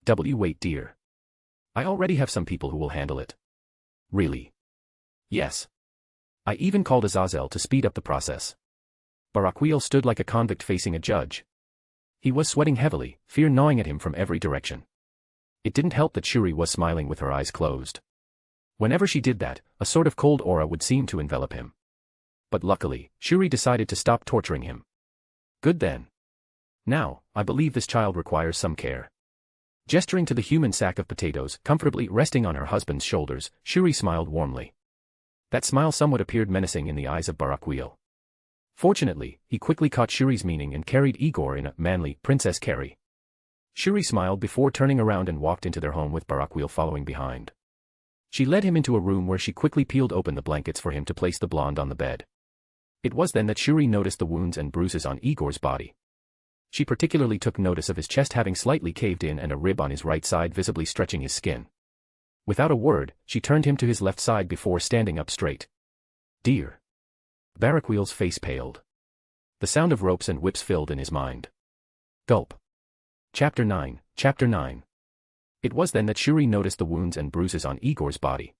Wait, dear. I already have some people who will handle it. Really? Yes. I even called Aazel to speed up the process. Barakiel stood like a convict facing a judge. He was sweating heavily, fear gnawing at him from every direction. It didn't help that Shuri was smiling with her eyes closed. Whenever she did that, a sort of cold aura would seem to envelop him. But luckily, Shuri decided to stop torturing him. Good then. Now, I believe this child requires some care. Gesturing to the human sack of potatoes comfortably resting on her husband's shoulders, Shuri smiled warmly. That smile somewhat appeared menacing in the eyes of Barakiel. Fortunately, he quickly caught Shuri's meaning and carried Igor in a manly, princess carry. Shuri smiled before turning around and walked into their home with Barakiel following behind. She led him into a room where she quickly peeled open the blankets for him to place the blonde on the bed. It was then that Shuri noticed the wounds and bruises on Igor's body. She particularly took notice of his chest having slightly caved in and a rib on his right side visibly stretching his skin. Without a word, she turned him to his left side before standing up straight. Dear. Barakiel's face paled. The sound of ropes and whips filled in his mind. Gulp. Chapter 9. It was then that Shuri noticed the wounds and bruises on Igor's body.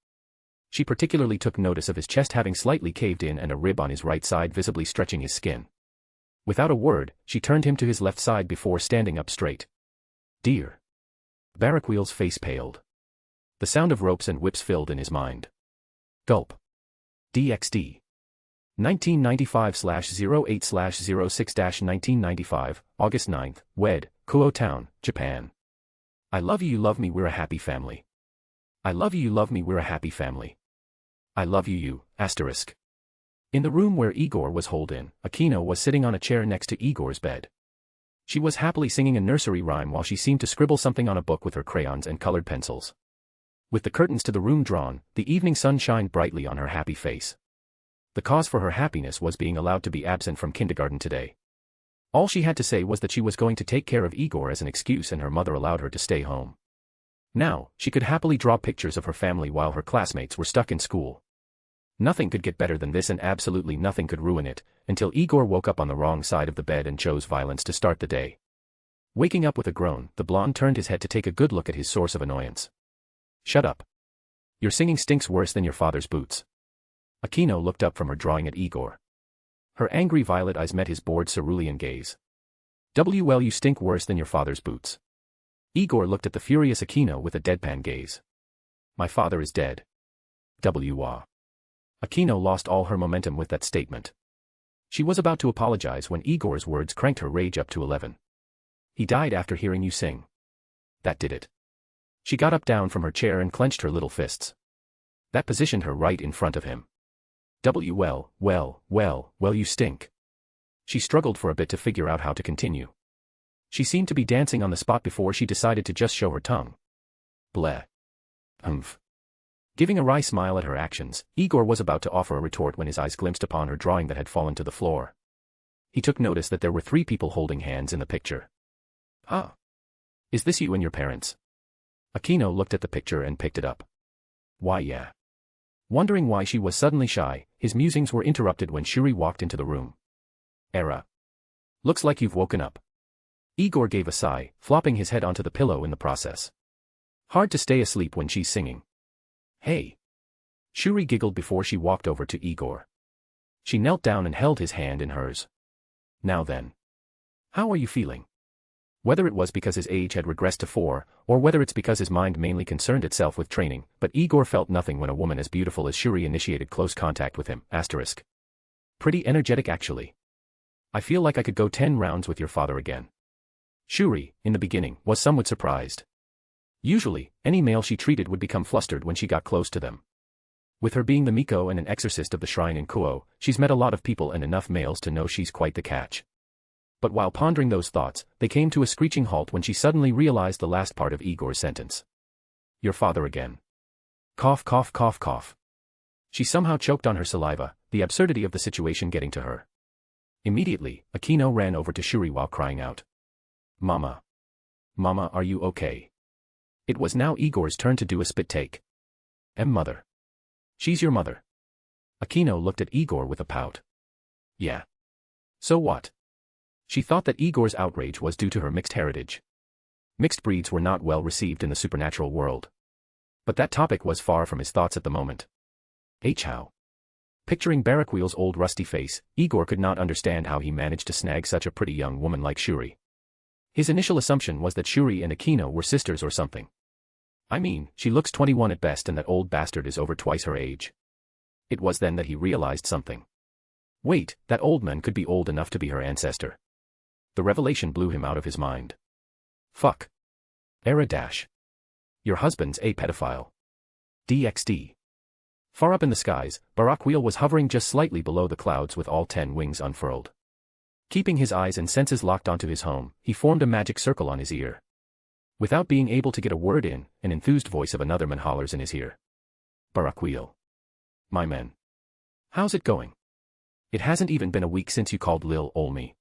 She particularly took notice of his chest having slightly caved in and a rib on his right side visibly stretching his skin. Without a word, she turned him to his left side before standing up straight. Dear. Barakiel's face paled. The sound of ropes and whips filled in his mind. Gulp. DxD. 1995/08/06-1995, August 9th, Wed, Kuo Town, Japan. I love you love me we're a happy family. I love you love me we're a happy family. I love you asterisk. In the room where Igor was holed in, Akino was sitting on a chair next to Igor's bed. She was happily singing a nursery rhyme while she seemed to scribble something on a book with her crayons and colored pencils. With the curtains to the room drawn, the evening sun shined brightly on her happy face. The cause for her happiness was being allowed to be absent from kindergarten today. All she had to say was that she was going to take care of Igor as an excuse and her mother allowed her to stay home. Now, she could happily draw pictures of her family while her classmates were stuck in school. Nothing could get better than this and absolutely nothing could ruin it, until Igor woke up on the wrong side of the bed and chose violence to start the day. Waking up with a groan, the blonde turned his head to take a good look at his source of annoyance. Shut up. Your singing stinks worse than your father's boots. Akino looked up from her drawing at Igor. Her angry violet eyes met his bored cerulean gaze. Well, you stink worse than your father's boots. Igor looked at the furious Aquino with a deadpan gaze. My father is dead. Aquino lost all her momentum with that statement. She was about to apologize when Igor's words cranked her rage up to 11. He died after hearing you sing. That did it. She got up down from her chair and clenched her little fists. That positioned her right in front of him. Well, you stink. She struggled for a bit to figure out how to continue. She seemed to be dancing on the spot before she decided to just show her tongue. Bleh. Giving a wry smile at her actions, Igor was about to offer a retort when his eyes glimpsed upon her drawing that had fallen to the floor. He took notice that there were 3 people holding hands in the picture. Ah. Is this you and your parents? Aquino looked at the picture and picked it up. Why yeah. Wondering why she was suddenly shy, his musings were interrupted when Shuri walked into the room. Era. Looks like you've woken up. Igor gave a sigh, flopping his head onto the pillow in the process. Hard to stay asleep when she's singing. Hey. Shuri giggled before she walked over to Igor. She knelt down and held his hand in hers. Now then. How are you feeling? Whether it was because his age had regressed to 4, or whether it's because his mind mainly concerned itself with training, but Igor felt nothing when a woman as beautiful as Shuri initiated close contact with him. Pretty energetic actually. I feel like I could go 10 rounds with your father again. Shuri, in the beginning, was somewhat surprised. Usually, any male she treated would become flustered when she got close to them. With her being the Miko and an exorcist of the shrine in Kuo, she's met a lot of people and enough males to know she's quite the catch. But while pondering those thoughts, they came to a screeching halt when she suddenly realized the last part of Igor's sentence. Your father again. Cough cough cough cough. She somehow choked on her saliva, the absurdity of the situation getting to her. Immediately, Aquino ran over to Shuri while crying out. Mama. Mama, are you okay? It was now Igor's turn to do a spit take. Mother. She's your mother. Aquino looked at Igor with a pout. Yeah. So what? She thought that Igor's outrage was due to her mixed heritage. Mixed breeds were not well received in the supernatural world. But that topic was far from his thoughts at the moment. How? Picturing Barakiel's old rusty face, Igor could not understand how he managed to snag such a pretty young woman like Shuri. His initial assumption was that Shuri and Aquino were sisters or something. I mean, she looks 21 at best and that old bastard is over twice her age. It was then that he realized something. Wait, that old man could be old enough to be her ancestor. The revelation blew him out of his mind. Fuck. Era dash. Your husband's a pedophile. DxD. Far up in the skies, Barakiel was hovering just slightly below the clouds with all 10 wings unfurled. Keeping his eyes and senses locked onto his home, he formed a magic circle on his ear. Without being able to get a word in, an enthused voice of another man hollers in his ear. Barakiel. My man. How's it going? It hasn't even been a week since you called Lil ol me.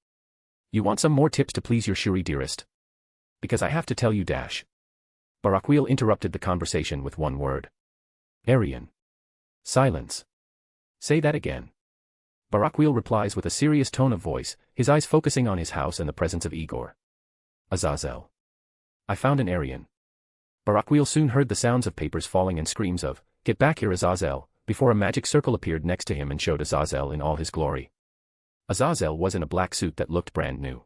You want some more tips to please your Shuri dearest? Because I have to tell you dash. Barakiel interrupted the conversation with one word. Aryan. Silence. Say that again. Barakiel replies with a serious tone of voice, his eyes focusing on his house and the presence of Igor. Azazel. I found an Aryan. Barakiel soon heard the sounds of papers falling and screams of, get back here Azazel, before a magic circle appeared next to him and showed Azazel in all his glory. Azazel was in a black suit that looked brand new.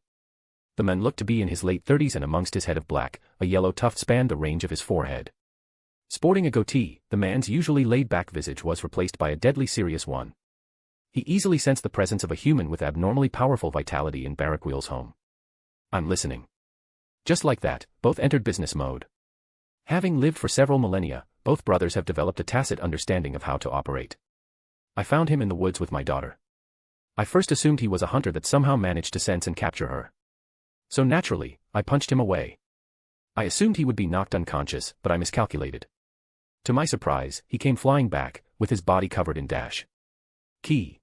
The man looked to be in his late 30s and amongst his head of black, a yellow tuft spanned the range of his forehead. Sporting a goatee, the man's usually laid-back visage was replaced by a deadly serious one. He easily sensed the presence of a human with abnormally powerful vitality in Barakiel's home. I'm listening. Just like that, both entered business mode. Having lived for several millennia, both brothers have developed a tacit understanding of how to operate. I found him in the woods with my daughter. I first assumed he was a hunter that somehow managed to sense and capture her. So naturally, I punched him away. I assumed he would be knocked unconscious, but I miscalculated. To my surprise, he came flying back, with his body covered in dash. Key.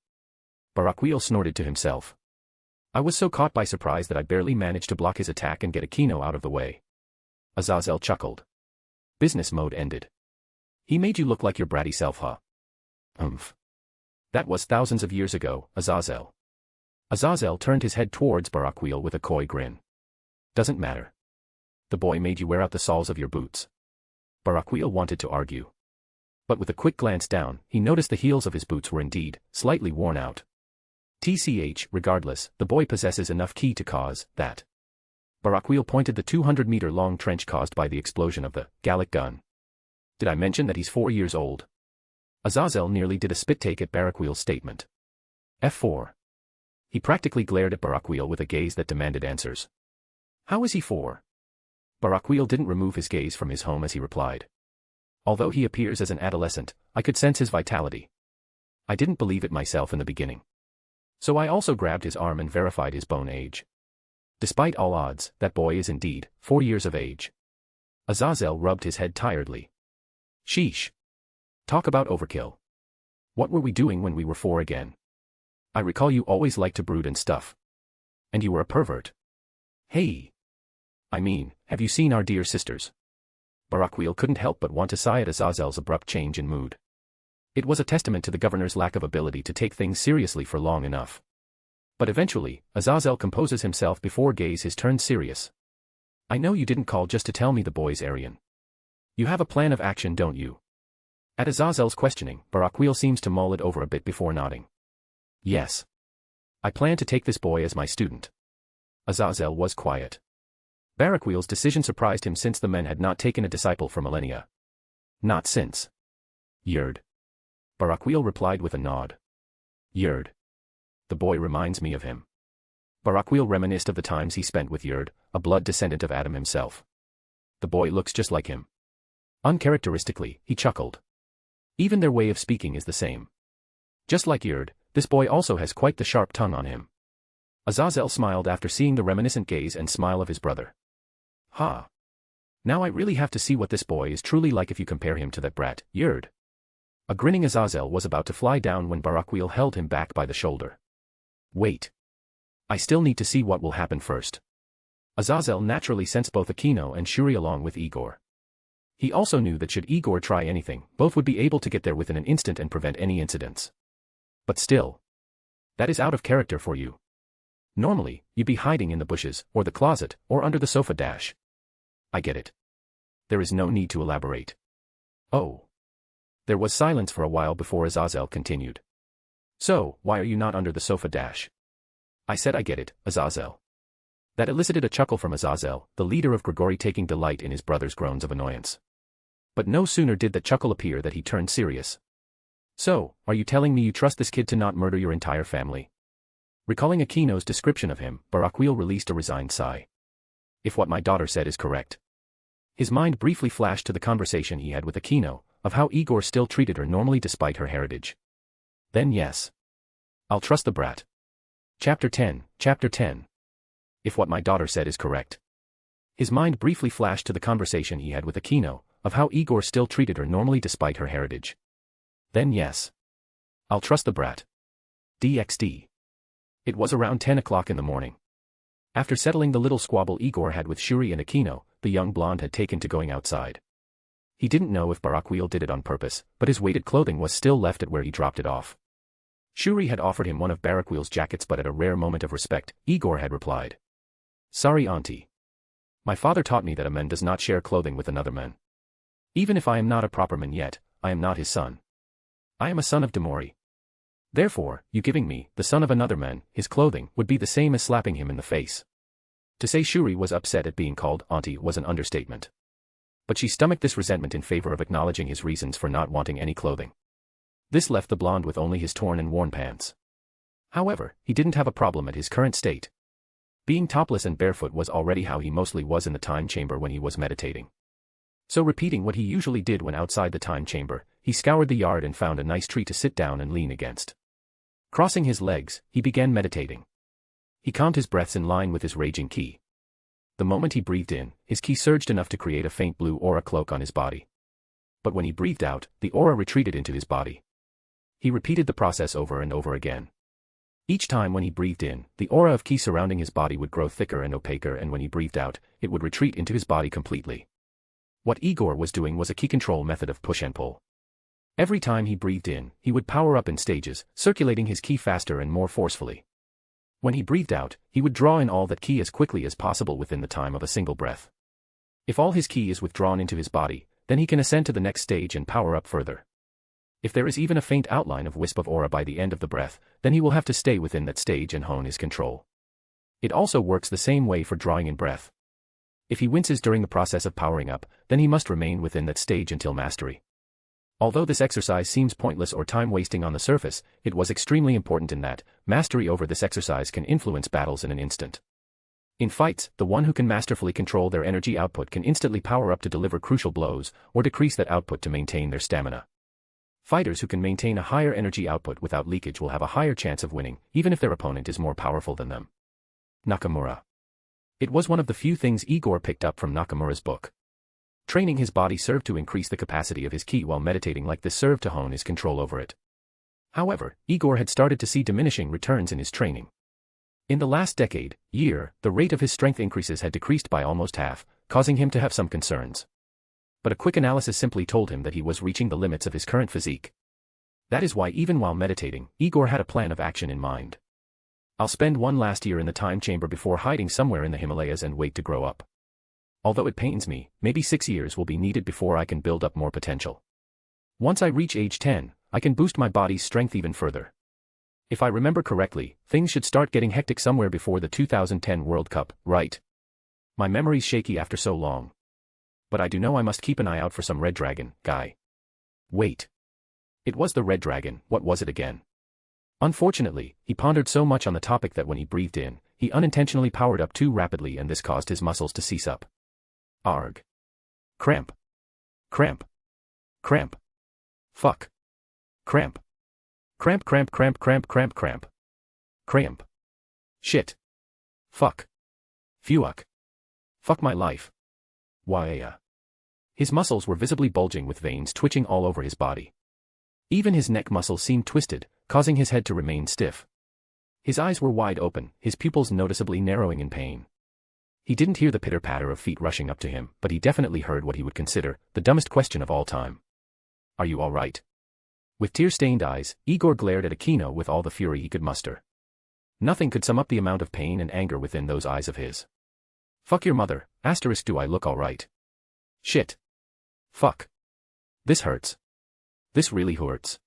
Barakiel snorted to himself. I was so caught by surprise that I barely managed to block his attack and get Aquino out of the way. Azazel chuckled. Business mode ended. He made you look like your bratty self, huh? That was thousands of years ago, Azazel. Azazel turned his head towards Barakiel with a coy grin. Doesn't matter. The boy made you wear out the soles of your boots. Barakiel wanted to argue. But with a quick glance down, he noticed the heels of his boots were indeed slightly worn out. Regardless, the boy possesses enough ki to cause that. Barakiel pointed the 200-meter-long trench caused by the explosion of the Gallic gun. Did I mention that he's 4 years old? Aazel nearly did a spit take at Barakiel's statement. F4. He practically glared at Barakiel with a gaze that demanded answers. How is he 4? Barakiel didn't remove his gaze from his home as he replied. Although he appears as an adolescent, I could sense his vitality. I didn't believe it myself in the beginning. So I also grabbed his arm and verified his bone age. Despite all odds, that boy is indeed 4 years of age. Aazel rubbed his head tiredly. Sheesh. Talk about overkill. What were we doing when we were 4 again? I recall you always liked to brood and stuff. And you were a pervert. Hey. I mean, have you seen our dear sisters? Barakiel couldn't help but want to sigh at Aazel's abrupt change in mood. It was a testament to the governor's lack of ability to take things seriously for long enough. But eventually, Aazel composes himself before gaze his turn serious. I know you didn't call just to tell me the boy's Aryan. You have a plan of action, don't you? At Azazel's questioning, Barakiel seems to mull it over a bit before nodding. Yes. I plan to take this boy as my student. Aazel was quiet. Barakiel's decision surprised him since the men had not taken a disciple for millennia. Not since. Yerd. Barakiel replied with a nod. Yerd. The boy reminds me of him. Barakiel reminisced of the times he spent with Yerd, a blood descendant of Adam himself. The boy looks just like him. Uncharacteristically, he chuckled. Even their way of speaking is the same. Just like Yerd, this boy also has quite the sharp tongue on him. Aazel smiled after seeing the reminiscent gaze and smile of his brother. Ha. Now I really have to see what this boy is truly like if you compare him to that brat, Yerd. A grinning Aazel was about to fly down when Barakiel held him back by the shoulder. Wait. I still need to see what will happen first. Aazel naturally sensed both Aino and Shuri along with Igor. He also knew that should Igor try anything, both would be able to get there within an instant and prevent any incidents. But still. That is out of character for you. Normally, you'd be hiding in the bushes, or the closet, or under the sofa dash. I get it. There is no need to elaborate. Oh. There was silence for a while before Aazel continued. So, why are you not under the sofa dash? I said I get it, Aazel. That elicited a chuckle from Aazel, the leader of Grigori taking delight in his brother's groans of annoyance. But no sooner did that chuckle appear that he turned serious. So, are you telling me you trust this kid to not murder your entire family? Recalling Aquino's description of him, Barakiel released a resigned sigh. If what my daughter said is correct. His mind briefly flashed to the conversation he had with Aquino, of how Igor still treated her normally despite her heritage. Then yes. I'll trust the brat. Chapter 10. If what my daughter said is correct. His mind briefly flashed to the conversation he had with Aquino, of how Igor still treated her normally despite her heritage. Then yes. I'll trust the brat. DxD. It was around 10 o'clock in the morning. After settling the little squabble Igor had with Shuri and Aquino, the young blonde had taken to going outside. He didn't know if Barakiel did it on purpose, but his weighted clothing was still left at where he dropped it off. Shuri had offered him one of Barakiel's jackets, but at a rare moment of respect, Igor had replied. Sorry, auntie. My father taught me that a man does not share clothing with another man. Even if I am not a proper man yet, I am not his son. I am a son of Demori. Therefore, you giving me, the son of another man, his clothing, would be the same as slapping him in the face. To say Shuri was upset at being called auntie was an understatement. But she stomached this resentment in favor of acknowledging his reasons for not wanting any clothing. This left the blonde with only his torn and worn pants. However, he didn't have a problem at his current state. Being topless and barefoot was already how he mostly was in the time chamber when he was meditating. So repeating what he usually did when outside the time chamber, he scoured the yard and found a nice tree to sit down and lean against. Crossing his legs, he began meditating. He calmed his breaths in line with his raging ki. The moment he breathed in, his ki surged enough to create a faint blue aura cloak on his body. But when he breathed out, the aura retreated into his body. He repeated the process over and over again. Each time when he breathed in, the aura of ki surrounding his body would grow thicker and opaquer, and when he breathed out, it would retreat into his body completely. What Igor was doing was a ki control method of push and pull. Every time he breathed in, he would power up in stages, circulating his ki faster and more forcefully. When he breathed out, he would draw in all that ki as quickly as possible within the time of a single breath. If all his ki is withdrawn into his body, then he can ascend to the next stage and power up further. If there is even a faint outline of wisp of aura by the end of the breath, then he will have to stay within that stage and hone his control. It also works the same way for drawing in breath. If he winces during the process of powering up, then he must remain within that stage until mastery. Although this exercise seems pointless or time-wasting on the surface, it was extremely important in that mastery over this exercise can influence battles in an instant. In fights, the one who can masterfully control their energy output can instantly power up to deliver crucial blows, or decrease that output to maintain their stamina. Fighters who can maintain a higher energy output without leakage will have a higher chance of winning, even if their opponent is more powerful than them. Nakamura. It was one of the few things Igor picked up from Nakamura's book. Training his body served to increase the capacity of his ki, while meditating like this served to hone his control over it. However, Igor had started to see diminishing returns in his training. In the last year, the rate of his strength increases had decreased by almost half, causing him to have some concerns. But a quick analysis simply told him that he was reaching the limits of his current physique. That is why even while meditating, Igor had a plan of action in mind. I'll spend one last year in the time chamber before hiding somewhere in the Himalayas and wait to grow up. Although it pains me, maybe 6 years will be needed before I can build up more potential. Once I reach age 10, I can boost my body's strength even further. If I remember correctly, things should start getting hectic somewhere before the 2010 World Cup, right? My memory's shaky after so long. But I do know I must keep an eye out for some red dragon, guy. Wait. It was the red dragon, what was it again? Unfortunately, he pondered so much on the topic that when he breathed in, he unintentionally powered up too rapidly, and this caused his muscles to seize up. Arg. Cramp. Cramp. Cramp. Fuck. Cramp. Cramp cramp cramp cramp cramp cramp. Cramp. Shit. Fuck. Fuck. Fuck my life. Why? His muscles were visibly bulging with veins twitching all over his body. Even his neck muscles seemed twisted, causing his head to remain stiff. His eyes were wide open, his pupils noticeably narrowing in pain. He didn't hear the pitter-patter of feet rushing up to him, but he definitely heard what he would consider the dumbest question of all time. Are you all right? With tear-stained eyes, Igor glared at Aquino with all the fury he could muster. Nothing could sum up the amount of pain and anger within those eyes of his. Fuck your mother, *, do I look alright? Shit. Fuck. This hurts. This really hurts.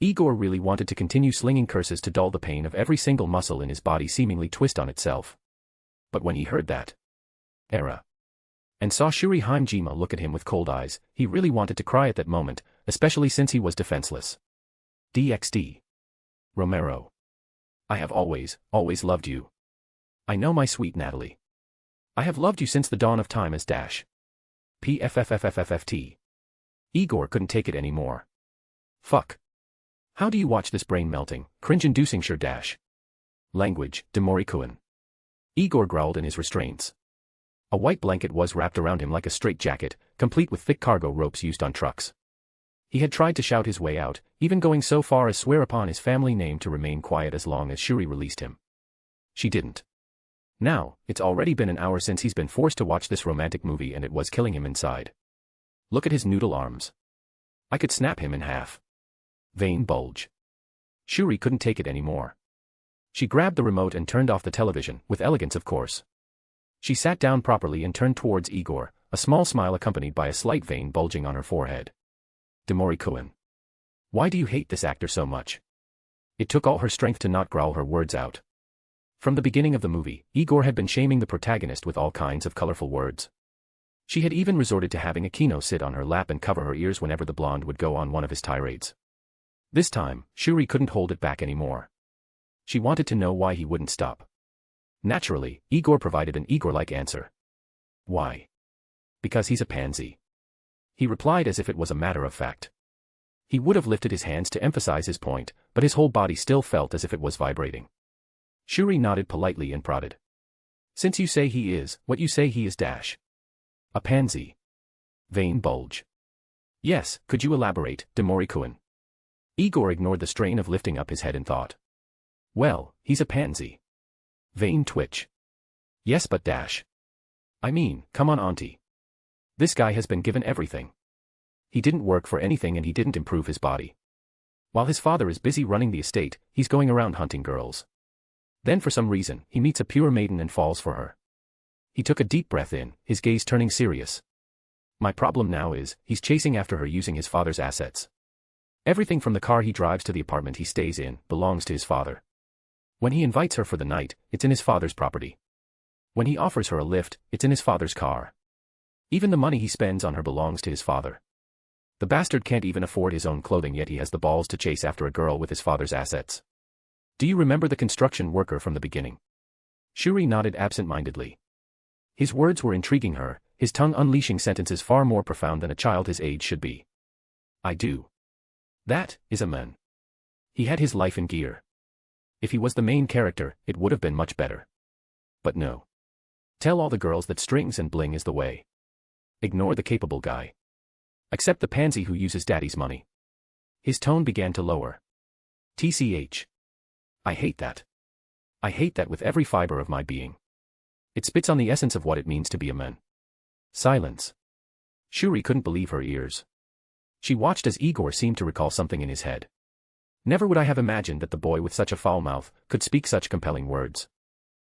Igor really wanted to continue slinging curses to dull the pain of every single muscle in his body seemingly twist on itself. But when he heard that and saw Shuri Himejima look at him with cold eyes, he really wanted to cry at that moment, especially since he was defenseless. DxD. Romero. I have always loved you. I know, my sweet Natalie. I have loved you since the dawn of time as PFFFFFFT. Igor couldn't take it anymore. Fuck. How do you watch this brain-melting, cringe-inducing language, Demorikuin? Igor growled in his restraints. A white blanket was wrapped around him like a straitjacket, complete with thick cargo ropes used on trucks. He had tried to shout his way out, even going so far as swear upon his family name to remain quiet as long as Shuri released him. She didn't. Now, it's already been an hour since he's been forced to watch this romantic movie, and it was killing him inside. Look at his noodle arms. I could snap him in half. Vein bulge. Shuri couldn't take it anymore. She grabbed the remote and turned off the television, with elegance of course. She sat down properly and turned towards Igor, a small smile accompanied by a slight vein bulging on her forehead. Demorikuin. Why do you hate this actor so much? It took all her strength to not growl her words out. From the beginning of the movie, Igor had been shaming the protagonist with all kinds of colorful words. She had even resorted to having Aquino sit on her lap and cover her ears whenever the blonde would go on one of his tirades. This time, Shuri couldn't hold it back anymore. She wanted to know why he wouldn't stop. Naturally, Igor provided an Igor-like answer. Why? Because he's a pansy. He replied as if it was a matter of fact. He would have lifted his hands to emphasize his point, but his whole body still felt as if it was vibrating. Shuri nodded politely and prodded. Since you say he is, what you say he is a pansy. Vein bulge. Yes, could you elaborate, Demorikuin? Igor ignored the strain of lifting up his head and thought. Well, he's a pansy. Vein twitch. Yes, but I mean, come on, auntie. This guy has been given everything. He didn't work for anything and he didn't improve his body. While his father is busy running the estate, he's going around hunting girls. Then for some reason, he meets a pure maiden and falls for her. He took a deep breath in, his gaze turning serious. My problem now is, he's chasing after her using his father's assets. Everything from the car he drives to the apartment he stays in belongs to his father. When he invites her for the night, it's in his father's property. When he offers her a lift, it's in his father's car. Even the money he spends on her belongs to his father. The bastard can't even afford his own clothing, yet he has the balls to chase after a girl with his father's assets. Do you remember the construction worker from the beginning? Shuri nodded absent-mindedly. His words were intriguing her, his tongue unleashing sentences far more profound than a child his age should be. I do. That is a man. He had his life in gear. If he was the main character, it would have been much better. But no. Tell all the girls that strings and bling is the way. Ignore the capable guy. Accept the pansy who uses daddy's money. His tone began to lower. TCH. I hate that. I hate that with every fiber of my being. It spits on the essence of what it means to be a man. Silence. Shuri couldn't believe her ears. She watched as Igor seemed to recall something in his head. Never would I have imagined that the boy with such a foul mouth could speak such compelling words.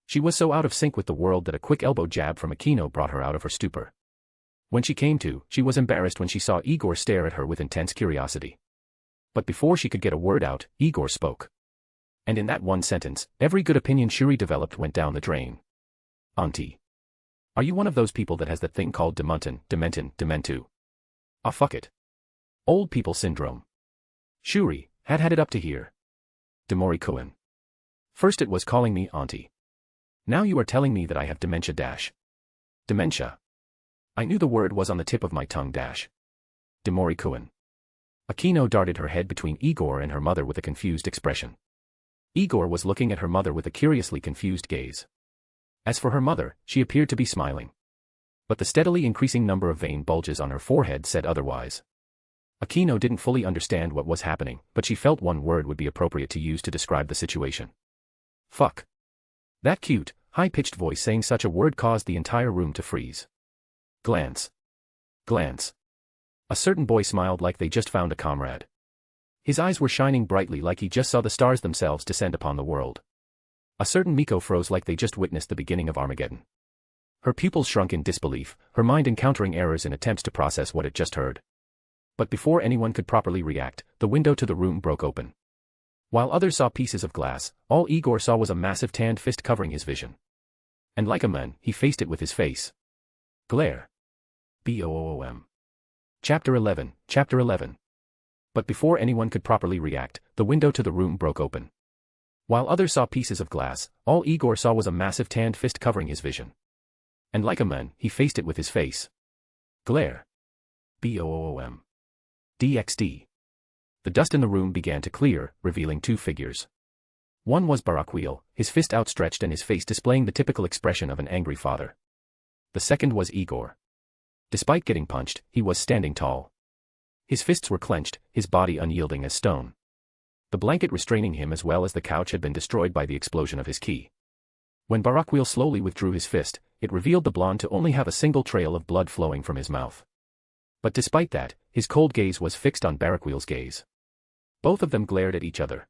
She was so out of sync with the world that a quick elbow jab from Aquino brought her out of her stupor. When she came to, she was embarrassed when she saw Igor stare at her with intense curiosity. But before she could get a word out, Igor spoke. And in that one sentence, every good opinion Shuri developed went down the drain. Auntie. Are you one of those people that has that thing called dementu? Ah, fuck it. Old people syndrome. Shuri had it up to here. Demori-kun. First it was calling me auntie. Now you are telling me that I have dementia dash. Dementia. I knew the word was on the tip of my tongue dash. Demori-kun. Aquino darted her head between Igor and her mother with a confused expression. Igor was looking at her mother with a curiously confused gaze. As for her mother, she appeared to be smiling. But the steadily increasing number of vein bulges on her forehead said otherwise. Aquino didn't fully understand what was happening, but she felt one word would be appropriate to use to describe the situation. Fuck. That cute, high-pitched voice saying such a word caused the entire room to freeze. Glance. Glance. A certain boy smiled like they just found a comrade. His eyes were shining brightly like he just saw the stars themselves descend upon the world. A certain Miko froze like they just witnessed the beginning of Armageddon. Her pupils shrunk in disbelief, her mind encountering errors in attempts to process what it just heard. But before anyone could properly react, the window to the room broke open. While others saw pieces of glass, all Igor saw was a massive tanned fist covering his vision. And like a man, he faced it with his face. Glare. BOOM. Chapter 11. But before anyone could properly react, the window to the room broke open. While others saw pieces of glass, all Igor saw was a massive tanned fist covering his vision. And like a man, he faced it with his face. Glare. BOOM. DxD. The dust in the room began to clear, revealing two figures. One was Barakiel, his fist outstretched and his face displaying the typical expression of an angry father. The second was Igor. Despite getting punched, he was standing tall. His fists were clenched, his body unyielding as stone. The blanket restraining him as well as the couch had been destroyed by the explosion of his ki. When Barakiel slowly withdrew his fist, it revealed the blonde to only have a single trail of blood flowing from his mouth. But despite that, his cold gaze was fixed on Barakiel's gaze. Both of them glared at each other.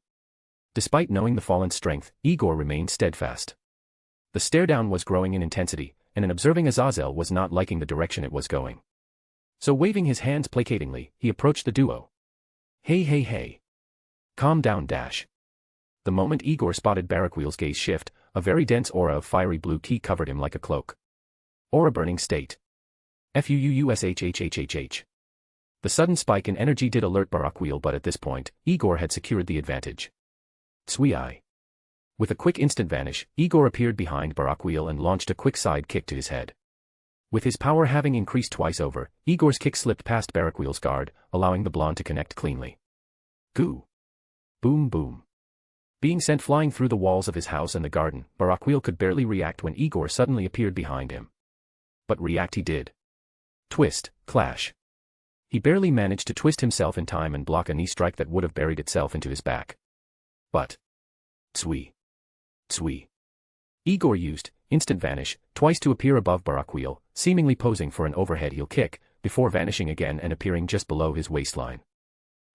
Despite knowing the fallen's strength, Igor remained steadfast. The stare-down was growing in intensity, and an observing Aazel was not liking the direction it was going. So waving his hands placatingly, he approached the duo. Hey. Calm down dash. The moment Igor spotted Barakiel's gaze shift, a very dense aura of fiery blue ki covered him like a cloak. Aura burning state. FUUUSHHHHH. The sudden spike in energy did alert Barakiel, but at this point, Igor had secured the advantage. Tsui. With a quick instant vanish, Igor appeared behind Barakiel and launched a quick side kick to his head. With his power having increased twice over, Igor's kick slipped past Barakiel's guard, allowing the blonde to connect cleanly. Goo. Boom boom. Being sent flying through the walls of his house and the garden, Barakiel could barely react when Igor suddenly appeared behind him. But react he did. Twist, clash. He barely managed to twist himself in time and block a knee strike that would have buried itself into his back. But. Tsui. Igor used instant vanish twice to appear above Barakiel, seemingly posing for an overhead heel kick, before vanishing again and appearing just below his waistline.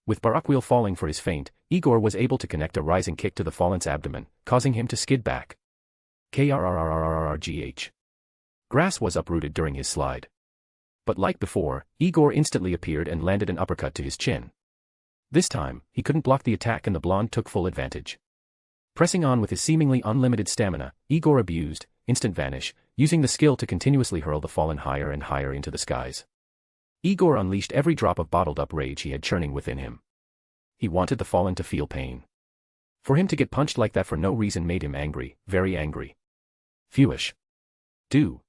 With Barakiel falling for his feint, Igor was able to connect a rising kick to the fallen's abdomen, causing him to skid back. KRRRRRRGH. Grass was uprooted during his slide. But like before, Igor instantly appeared and landed an uppercut to his chin. This time, he couldn't block the attack and the blonde took full advantage. Pressing on with his seemingly unlimited stamina, Igor abused, instant vanish, using the skill to continuously hurl the fallen higher and higher into the skies. Igor unleashed every drop of bottled-up rage he had churning within him. He wanted the fallen to feel pain. For him to get punched like that for no reason made him angry, very angry. Fewish. Do.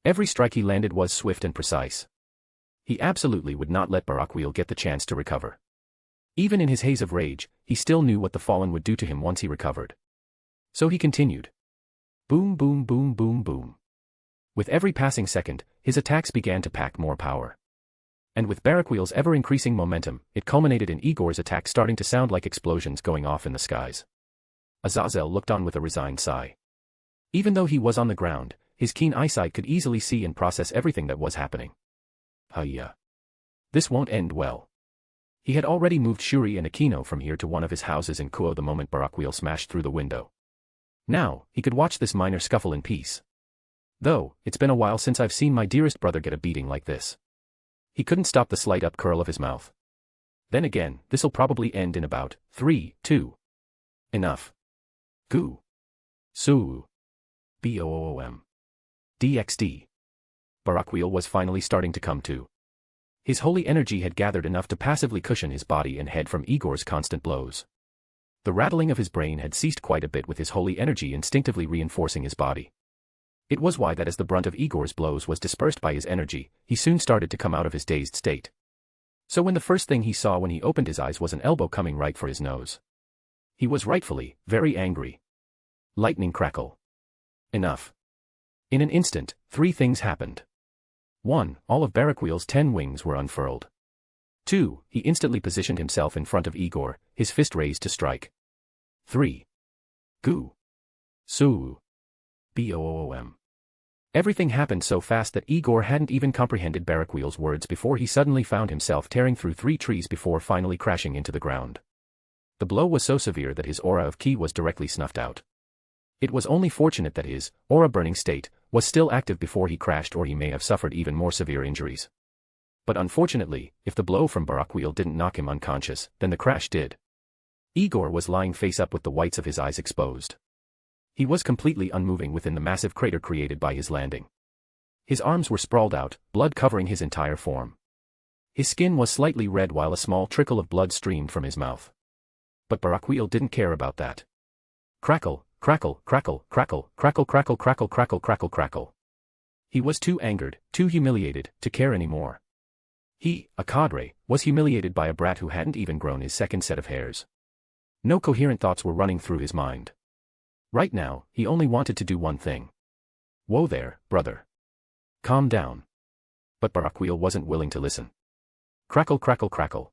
Every strike he landed was swift and precise. He absolutely would not let Barakiel get the chance to recover. Even in his haze of rage, he still knew what the fallen would do to him once he recovered. So he continued. Boom boom boom boom boom. With every passing second, his attacks began to pack more power. And with Barakiel's ever-increasing momentum, it culminated in Igor's attack starting to sound like explosions going off in the skies. Aazel looked on with a resigned sigh. Even though he was on the ground, his keen eyesight could easily see and process everything that was happening. Hiya. This won't end well. He had already moved Shuri and Akino from here to one of his houses in Kuo the moment Barakiel smashed through the window. Now, he could watch this minor scuffle in peace. Though, it's been a while since I've seen my dearest brother get a beating like this. He couldn't stop the slight up curl of his mouth. Then again, this'll probably end in about 3, 2. Enough. Goo. Suu. Boom. DxD. Barakiel was finally starting to come to. His holy energy had gathered enough to passively cushion his body and head from Igor's constant blows. The rattling of his brain had ceased quite a bit with his holy energy instinctively reinforcing his body. It was why that as the brunt of Igor's blows was dispersed by his energy, he soon started to come out of his dazed state. So when the first thing he saw when he opened his eyes was an elbow coming right for his nose. He was rightfully, very angry. Lightning crackle. Enough. In an instant, 3 things happened. 1. All of Barakiel's 10 wings were unfurled. 2. He instantly positioned himself in front of Igor, his fist raised to strike. 3. Goo. Suu. Boom. Everything happened so fast that Igor hadn't even comprehended Barakiel's words before he suddenly found himself tearing through 3 trees before finally crashing into the ground. The blow was so severe that his aura of ki was directly snuffed out. It was only fortunate that his aura-burning state was still active before he crashed, or he may have suffered even more severe injuries. But unfortunately, if the blow from Barakiel didn't knock him unconscious, then the crash did. Igor was lying face up with the whites of his eyes exposed. He was completely unmoving within the massive crater created by his landing. His arms were sprawled out, blood covering his entire form. His skin was slightly red while a small trickle of blood streamed from his mouth. But Barakiel didn't care about that. Crackle, crackle, crackle, crackle, crackle, crackle, crackle, crackle, crackle, crackle. He was too angered, too humiliated, to care anymore. He, a cadre, was humiliated by a brat who hadn't even grown his second set of hairs. No coherent thoughts were running through his mind. Right now, he only wanted to do one thing. Whoa there, brother. Calm down. But Barakiel wasn't willing to listen. Crackle, crackle, crackle.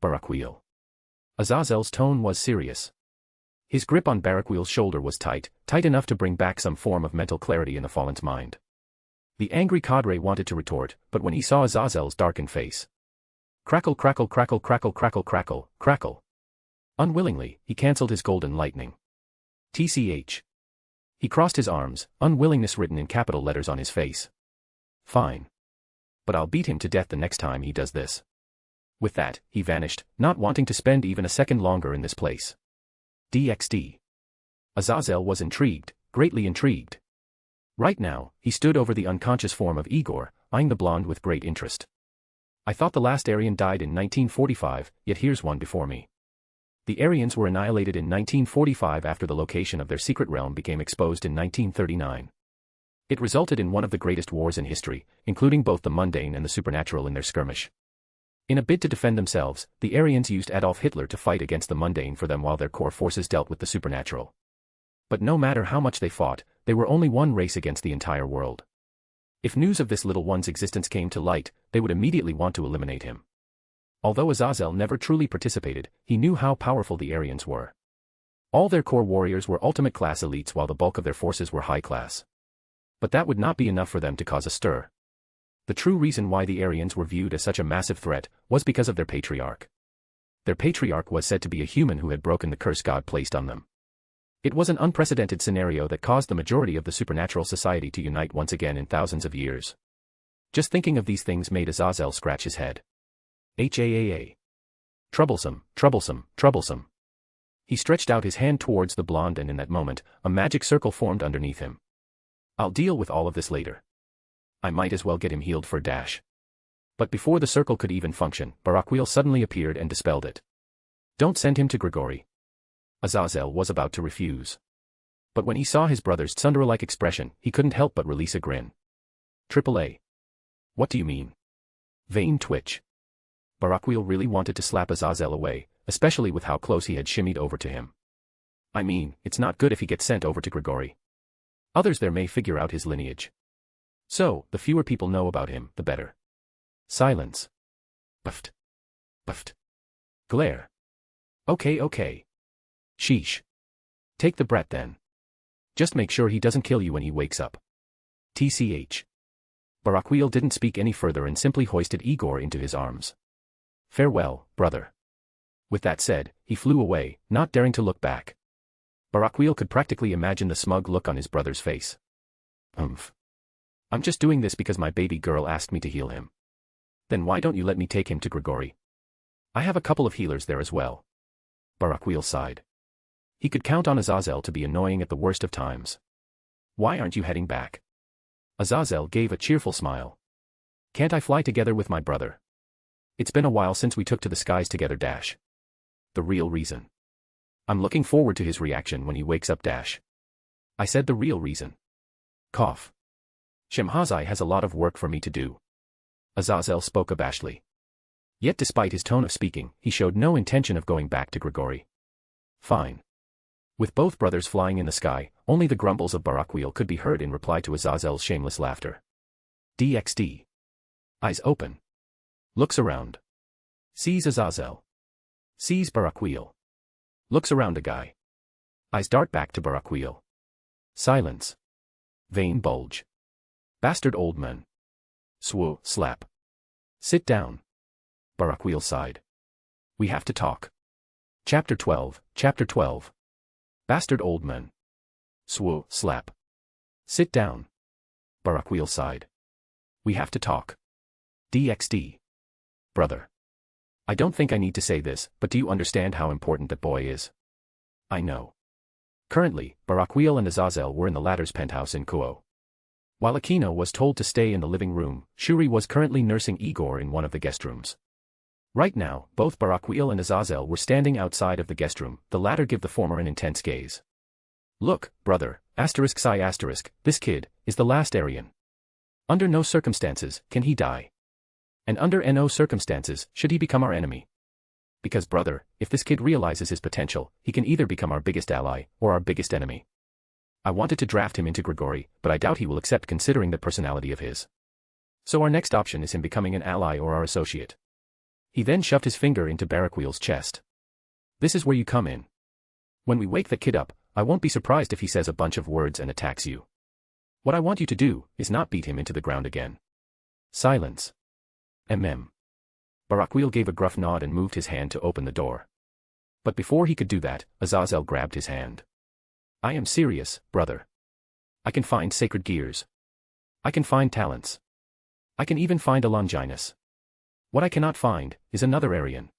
Barakiel. Azazel's tone was serious. His grip on Barakiel's shoulder was tight, tight enough to bring back some form of mental clarity in the fallen's mind. The angry cadre wanted to retort, but when he saw Azazel's darkened face. Crackle, crackle, crackle, crackle, crackle, crackle, crackle. Unwillingly, he cancelled his golden lightning. TCH. He crossed his arms, unwillingness written in capital letters on his face. Fine. But I'll beat him to death the next time he does this. With that, he vanished, not wanting to spend even a second longer in this place. DxD. Azazel was intrigued, greatly intrigued. Right now, he stood over the unconscious form of Igor, eyeing the blonde with great interest. I thought the last Aryan died in 1945, yet here's one before me. The Aryans were annihilated in 1945 after the location of their secret realm became exposed in 1939. It resulted in one of the greatest wars in history, including both the mundane and the supernatural in their skirmish. In a bid to defend themselves, the Aryans used Adolf Hitler to fight against the mundane for them while their core forces dealt with the supernatural. But no matter how much they fought, they were only one race against the entire world. If news of this little one's existence came to light, they would immediately want to eliminate him. Although Azazel never truly participated, he knew how powerful the Aryans were. All their core warriors were ultimate class elites while the bulk of their forces were high class. But that would not be enough for them to cause a stir. The true reason why the Aryans were viewed as such a massive threat was because of their patriarch. Their patriarch was said to be a human who had broken the curse God placed on them. It was an unprecedented scenario that caused the majority of the supernatural society to unite once again in thousands of years. Just thinking of these things made Azazel scratch his head. HAAA. Troublesome, troublesome, troublesome. He stretched out his hand towards the blonde and in that moment, a magic circle formed underneath him. I'll deal with all of this later. I might as well get him healed for dash. But before the circle could even function, Barakiel suddenly appeared and dispelled it. Don't send him to Grigori. Azazel was about to refuse. But when he saw his brother's tsundere-like expression, he couldn't help but release a grin. AAA. What do you mean? Vein twitch. Barakiel really wanted to slap Azazel away, especially with how close he had shimmied over to him. I mean, it's not good if he gets sent over to Grigori. Others there may figure out his lineage. So, the fewer people know about him, the better. Silence. Buffed. Buffed. Glare. Okay. Sheesh. Take the brat then. Just make sure he doesn't kill you when he wakes up. TCH. Barakiel didn't speak any further and simply hoisted Igor into his arms. Farewell, brother. With that said, he flew away, not daring to look back. Barakiel could practically imagine the smug look on his brother's face. I'm just doing this because my baby girl asked me to heal him. Then why don't you let me take him to Grigori? I have a couple of healers there as well. Barakiel sighed. He could count on Azazel to be annoying at the worst of times. Why aren't you heading back? Azazel gave a cheerful smile. Can't I fly together with my brother? It's been a while since we took to the skies together dash. The real reason. I'm looking forward to his reaction when he wakes up dash. I said the real reason. Cough. Shemhazai has a lot of work for me to do. Azazel spoke abashedly. Yet despite his tone of speaking, he showed no intention of going back to Grigori. Fine. With both brothers flying in the sky, only the grumbles of Barakiel could be heard in reply to Azazel's shameless laughter. DxD. Eyes open. Looks around. Sees Azazel. Sees Barakiel. Looks around a guy. Eyes dart back to Barakiel. Silence. Vein bulge. Bastard old man. Swo, slap. Sit down. Barakiel sighed. We have to talk. Chapter 12, Chapter 12. Bastard old man. Swo, slap. Sit down. Barakiel sighed. We have to talk. DxD. Brother. I don't think I need to say this, but do you understand how important that boy is? I know. Currently, Barakiel and Azazel were in the latter's penthouse in Kuo. While Aquino was told to stay in the living room, Shuri was currently nursing Igor in one of the guest rooms. Right now, both Barakiel and Azazel were standing outside of the guest room, the latter give the former an intense gaze. Look, brother, this kid, is the last Aryan. Under no circumstances can he die. And under no circumstances should he become our enemy. Because brother, if this kid realizes his potential, he can either become our biggest ally, or our biggest enemy. I wanted to draft him into Grigori, but I doubt he will accept considering the personality of his. So our next option is him becoming an ally or our associate. He then shoved his finger into Barakiel's chest. This is where you come in. When we wake the kid up, I won't be surprised if he says a bunch of words and attacks you. What I want you to do is not beat him into the ground again. Silence. Barakiel gave a gruff nod and moved his hand to open the door. But before he could do that, Azazel grabbed his hand. I am serious, brother. I can find sacred gears. I can find talents. I can even find a Longinus. What I cannot find is another Aryan.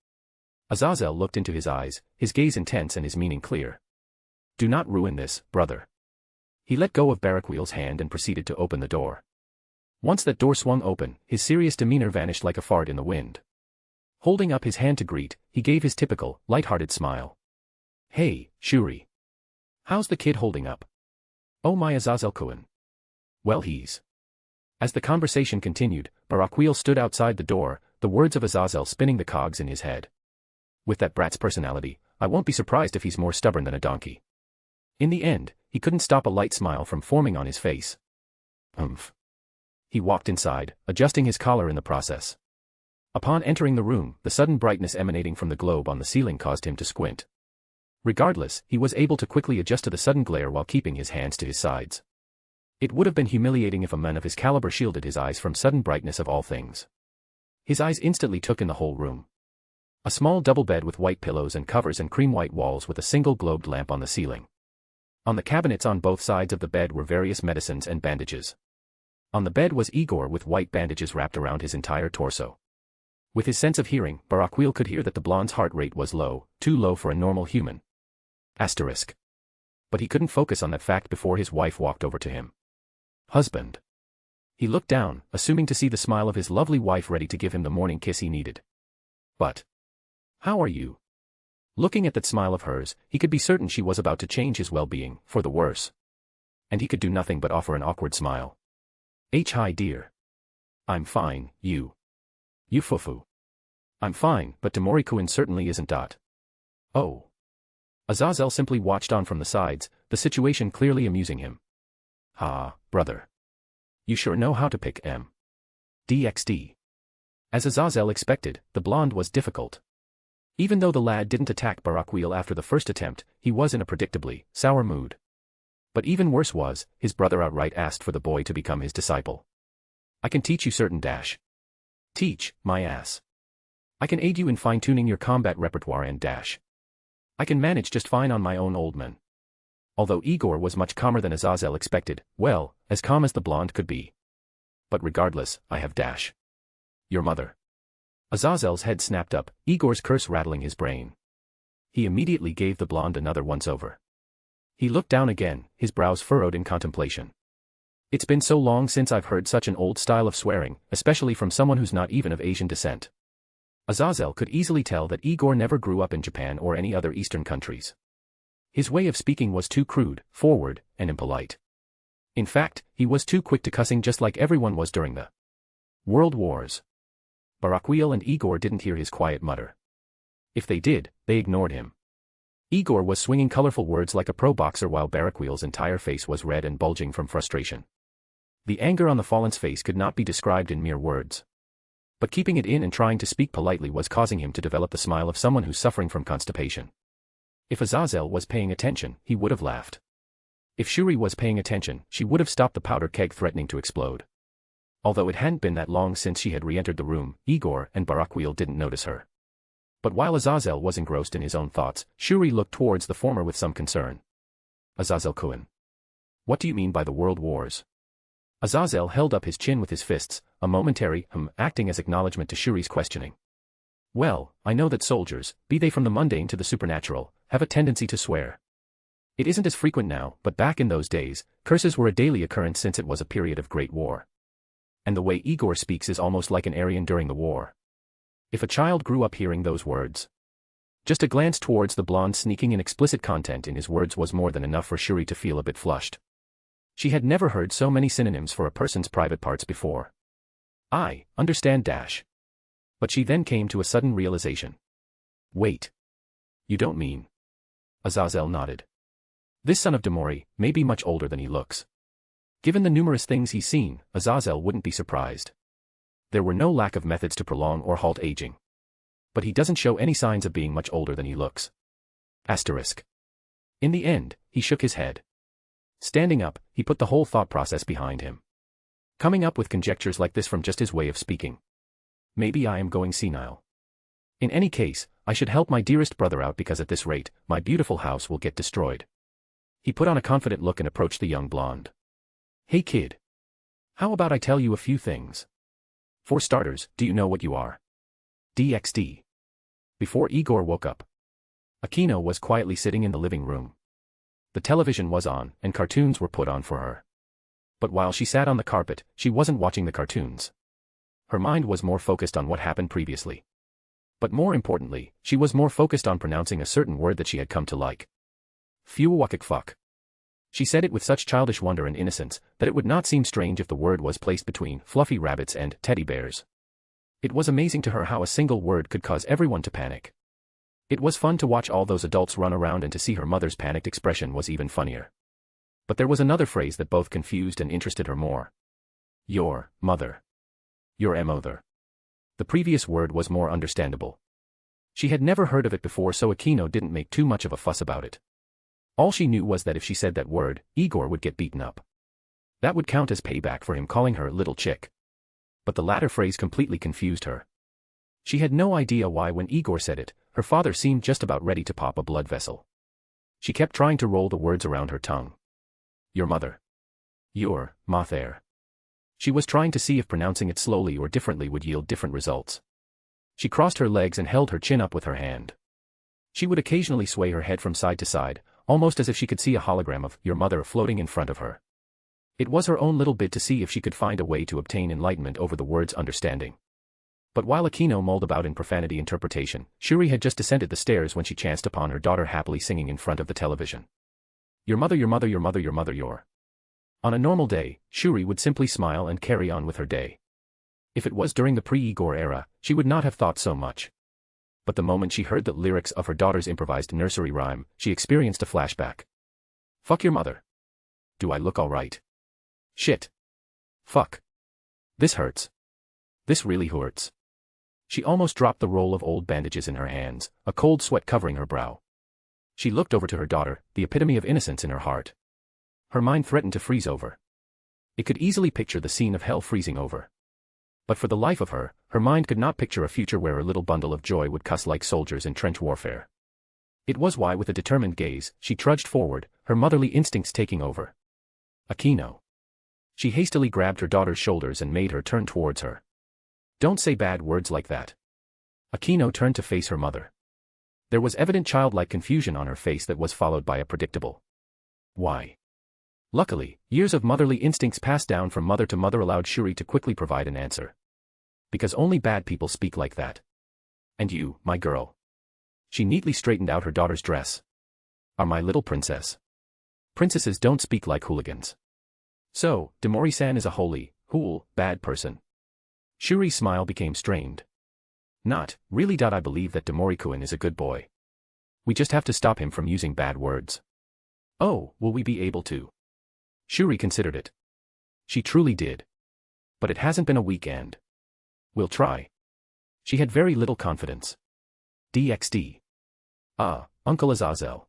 Azazel looked into his eyes, his gaze intense and his meaning clear. Do not ruin this, brother. He let go of Barakiel's hand and proceeded to open the door. Once that door swung open, his serious demeanor vanished like a fart in the wind. Holding up his hand to greet, he gave his typical, light-hearted smile. Hey, Shuri. How's the kid holding up? Oh my Azazel-kun. Well he's. As the conversation continued, Barakiel stood outside the door, the words of Azazel spinning the cogs in his head. With that brat's personality, I won't be surprised if he's more stubborn than a donkey. In the end, he couldn't stop a light smile from forming on his face. He walked inside, adjusting his collar in the process. Upon entering the room, the sudden brightness emanating from the globe on the ceiling caused him to squint. Regardless, he was able to quickly adjust to the sudden glare while keeping his hands to his sides. It would have been humiliating if a man of his caliber shielded his eyes from sudden brightness of all things. His eyes instantly took in the whole room. A small double bed with white pillows and covers and cream-white walls with a single globed lamp on the ceiling. On the cabinets on both sides of the bed were various medicines and bandages. On the bed was Igor with white bandages wrapped around his entire torso. With his sense of hearing, Barakiel could hear that the blonde's heart rate was low, too low for a normal human. Asterisk. But he couldn't focus on that fact before his wife walked over to him. Husband. He looked down, assuming to see the smile of his lovely wife ready to give him the morning kiss he needed. But. How are you? Looking at that smile of hers, he could be certain she was about to change his well-being, for the worse. And he could do nothing but offer an awkward smile. Hi dear. I'm fine, you. You fufu. I'm fine, but Demori-kun certainly isn't. Oh. Aazel simply watched on from the sides, the situation clearly amusing him. Ha, brother. You sure know how to pick DxD. As Aazel expected, the blonde was difficult. Even though the lad didn't attack Barakiel after the first attempt, he was in a predictably sour mood. But even worse was, his brother outright asked for the boy to become his disciple. I can teach you certain . Teach, my ass. I can aid you in fine-tuning your combat repertoire and . I can manage just fine on my own, old man. Although Igor was much calmer than Aazel expected, well, as calm as the blonde could be. But regardless, I have . Your mother. Azazel's head snapped up, Igor's curse rattling his brain. He immediately gave the blonde another once-over. He looked down again, his brows furrowed in contemplation. It's been so long since I've heard such an old style of swearing, especially from someone who's not even of Asian descent. Aazel could easily tell that Igor never grew up in Japan or any other Eastern countries. His way of speaking was too crude, forward, and impolite. In fact, he was too quick to cussing just like everyone was during the World Wars. Barakiel and Igor didn't hear his quiet mutter. If they did, they ignored him. Igor was swinging colorful words like a pro boxer while Barakiel's entire face was red and bulging from frustration. The anger on the fallen's face could not be described in mere words. But keeping it in and trying to speak politely was causing him to develop the smile of someone who's suffering from constipation. If Aazel was paying attention, he would have laughed. If Shuri was paying attention, she would have stopped the powder keg threatening to explode. Although it hadn't been that long since she had re-entered the room, Igor and Barakiel didn't notice her. But while Aazel was engrossed in his own thoughts, Shuri looked towards the former with some concern. Aazel-kun. What do you mean by the World Wars? Aazel held up his chin with his fists, a momentary acting as acknowledgement to Shuri's questioning. Well, I know that soldiers, be they from the mundane to the supernatural, have a tendency to swear. It isn't as frequent now, but back in those days, curses were a daily occurrence since it was a period of great war. And the way Igor speaks is almost like an Aryan during the war. If a child grew up hearing those words. Just a glance towards the blonde sneaking in explicit content in his words was more than enough for Shuri to feel a bit flushed. She had never heard so many synonyms for a person's private parts before. I understand . But she then came to a sudden realization. Wait. You don't mean. Aazel nodded. This son of Demori may be much older than he looks. Given the numerous things he's seen, Aazel wouldn't be surprised. There were no lack of methods to prolong or halt aging. But he doesn't show any signs of being much older than he looks. Asterisk. In the end, he shook his head. Standing up, he put the whole thought process behind him. Coming up with conjectures like this from just his way of speaking. Maybe I am going senile. In any case, I should help my dearest brother out because at this rate, my beautiful house will get destroyed. He put on a confident look and approached the young blonde. Hey kid. How about I tell you a few things? For starters, do you know what you are? DxD. Before Igor woke up, Akino was quietly sitting in the living room. The television was on, and cartoons were put on for her. But while she sat on the carpet, she wasn't watching the cartoons. Her mind was more focused on what happened previously. But more importantly, she was more focused on pronouncing a certain word that she had come to like. Fuck. She said it with such childish wonder and innocence, that it would not seem strange if the word was placed between fluffy rabbits and teddy bears. It was amazing to her how a single word could cause everyone to panic. It was fun to watch all those adults run around, and to see her mother's panicked expression was even funnier. But there was another phrase that both confused and interested her more. Your mother. Your mother. The previous word was more understandable. She had never heard of it before, so Akino didn't make too much of a fuss about it. All she knew was that if she said that word, Igor would get beaten up. That would count as payback for him calling her little chick. But the latter phrase completely confused her. She had no idea why when Igor said it, her father seemed just about ready to pop a blood vessel. She kept trying to roll the words around her tongue. Your mother. Your mother. She was trying to see if pronouncing it slowly or differently would yield different results. She crossed her legs and held her chin up with her hand. She would occasionally sway her head from side to side, almost as if she could see a hologram of your mother floating in front of her. It was her own little bid to see if she could find a way to obtain enlightenment over the word's understanding. But while Akino mulled about in profanity interpretation, Shuri had just descended the stairs when she chanced upon her daughter happily singing in front of the television. Your mother, your mother, your mother, your mother, your. On a normal day, Shuri would simply smile and carry on with her day. If it was during the pre-Igor era, she would not have thought so much. But the moment she heard the lyrics of her daughter's improvised nursery rhyme, she experienced a flashback. Fuck your mother. Do I look alright? Shit. Fuck. This hurts. This really hurts. She almost dropped the roll of old bandages in her hands, a cold sweat covering her brow. She looked over to her daughter, the epitome of innocence in her heart. Her mind threatened to freeze over. It could easily picture the scene of hell freezing over. But for the life of her, her mind could not picture a future where her little bundle of joy would cuss like soldiers in trench warfare. It was why with a determined gaze, she trudged forward, her motherly instincts taking over. Akino. She hastily grabbed her daughter's shoulders and made her turn towards her. Don't say bad words like that. Akino turned to face her mother. There was evident childlike confusion on her face that was followed by a predictable why. Luckily, years of motherly instincts passed down from mother to mother allowed Shuri to quickly provide an answer. Because only bad people speak like that. And you, my girl. She neatly straightened out her daughter's dress. Are my little princess. Princesses don't speak like hooligans. So, Demori-san is a holy, bad person. Shuri's smile became strained. Not, really. I believe that Demori-kun is a good boy. We just have to stop him from using bad words. Oh, will we be able to? Shuri considered it. She truly did. But it hasn't been a weekend. We'll try. She had very little confidence. DxD. Uncle Azazel.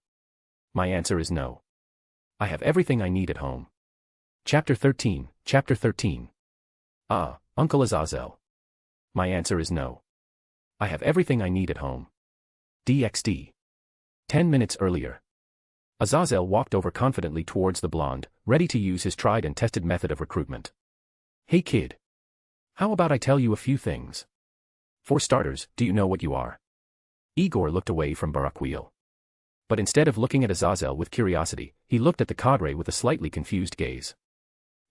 My answer is no. I have everything I need at home. Chapter 13. Uncle Azazel. My answer is no. I have everything I need at home. DxD. 10 minutes earlier. Azazel walked over confidently towards the blonde, ready to use his tried and tested method of recruitment. Hey kid. How about I tell you a few things? For starters, do you know what you are? Igor looked away from Barakiel. But instead of looking at Azazel with curiosity, he looked at the cadre with a slightly confused gaze.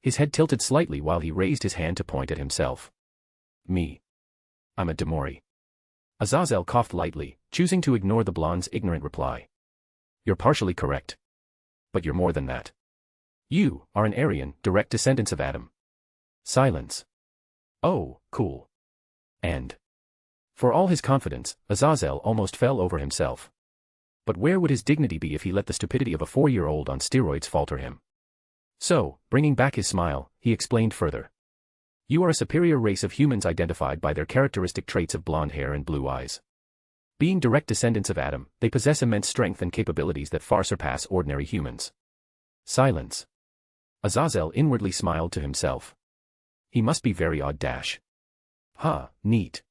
His head tilted slightly while he raised his hand to point at himself. Me. I'm a Demori. Azazel coughed lightly, choosing to ignore the blonde's ignorant reply. You're partially correct. But you're more than that. You are an Aryan, direct descendants of Adam. Silence. Oh, cool. And. For all his confidence, Azazel almost fell over himself. But where would his dignity be if he let the stupidity of a 4-year-old on steroids falter him? So, bringing back his smile, he explained further. You are a superior race of humans identified by their characteristic traits of blonde hair and blue eyes. Being direct descendants of Adam, they possess immense strength and capabilities that far surpass ordinary humans. Silence. Azazel inwardly smiled to himself. He must be very odd. Neat.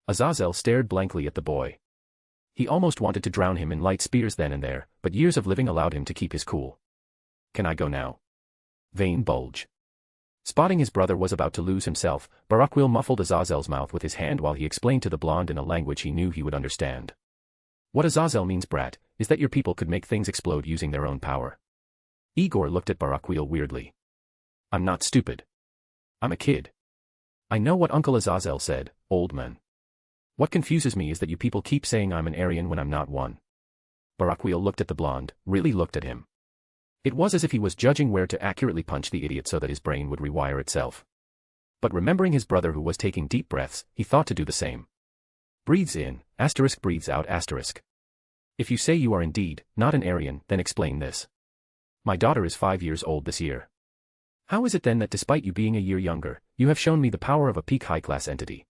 Azazel stared blankly at the boy. He almost wanted to drown him in light spears then and there, but years of living allowed him to keep his cool. Can I go now? Vain bulge. Spotting his brother was about to lose himself, Barakiel muffled Azazel's mouth with his hand while he explained to the blonde in a language he knew he would understand. What Azazel means, brat, is that your people could make things explode using their own power. Igor looked at Barakiel weirdly. I'm not stupid. I'm a kid. I know what Uncle Azazel said, old man. What confuses me is that you people keep saying I'm an Aryan when I'm not one. Barakiel looked at the blonde, really looked at him. It was as if he was judging where to accurately punch the idiot so that his brain would rewire itself. But remembering his brother who was taking deep breaths, he thought to do the same. Breathes in, breathes out, If you say you are indeed not an Aryan, then explain this. My daughter is 5 years old this year. How is it then that despite you being a year younger, you have shown me the power of a peak high-class entity?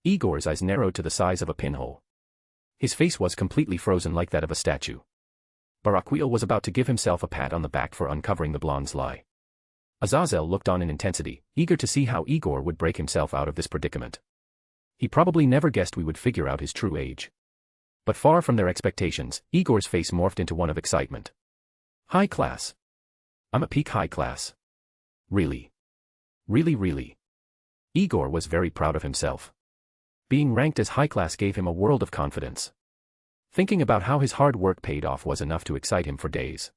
Igor's eyes narrowed to the size of a pinhole. His face was completely frozen like that of a statue. Barakiel was about to give himself a pat on the back for uncovering the blonde's lie. Azazel looked on in intensity, eager to see how Igor would break himself out of this predicament. He probably never guessed we would figure out his true age. But far from their expectations, Igor's face morphed into one of excitement. High class. I'm a peak high class. Really? Really? Igor was very proud of himself. Being ranked as high class gave him a world of confidence. Thinking about how his hard work paid off was enough to excite him for days.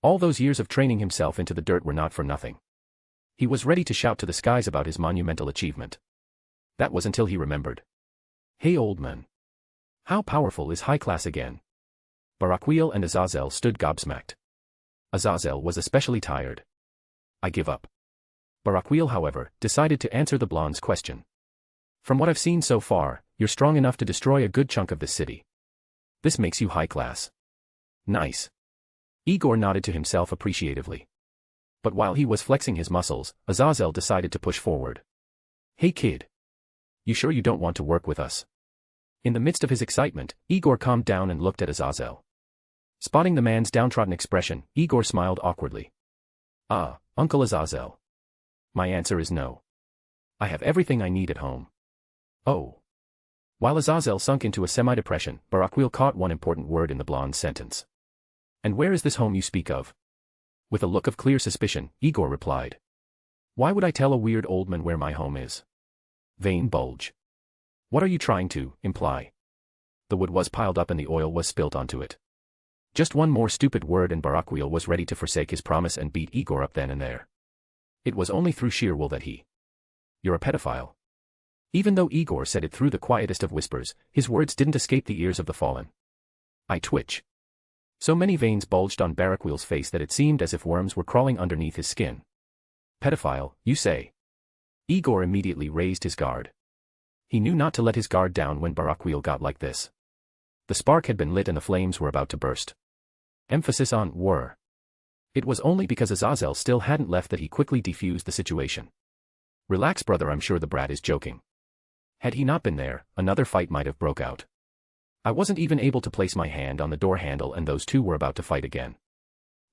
All those years of training himself into the dirt were not for nothing. He was ready to shout to the skies about his monumental achievement. That was until he remembered. Hey old man. How powerful is high class again? Barakiel and Aazel stood gobsmacked. Aazel was especially tired. I give up. Barakiel, however, decided to answer the blonde's question. From what I've seen so far, you're strong enough to destroy a good chunk of this city. This makes you high class. Nice. Igor nodded to himself appreciatively. But while he was flexing his muscles, Aazel decided to push forward. Hey kid. You sure you don't want to work with us? In the midst of his excitement, Igor calmed down and looked at Aazel. Spotting the man's downtrodden expression, Igor smiled awkwardly. Uncle Aazel. My answer is no. I have everything I need at home. Oh. While Aazel sunk into a semi-depression, Barakiel caught one important word in the blonde's sentence. And where is this home you speak of? With a look of clear suspicion, Igor replied. Why would I tell a weird old man where my home is? Vein bulge. What are you trying to imply? The wood was piled up and the oil was spilt onto it. Just one more stupid word and Barakiel was ready to forsake his promise and beat Igor up then and there. It was only through sheer will that he. You're a pedophile. Even though Igor said it through the quietest of whispers, his words didn't escape the ears of the fallen. I twitch. So many veins bulged on Barakiel's face that it seemed as if worms were crawling underneath his skin. Pedophile, you say? Igor immediately raised his guard. He knew not to let his guard down when Barakiel got like this. The spark had been lit and the flames were about to burst. Emphasis on were. It was only because Aazel still hadn't left that he quickly defused the situation. Relax brother, I'm sure the brat is joking. Had he not been there, another fight might have broke out. I wasn't even able to place my hand on the door handle and those two were about to fight again.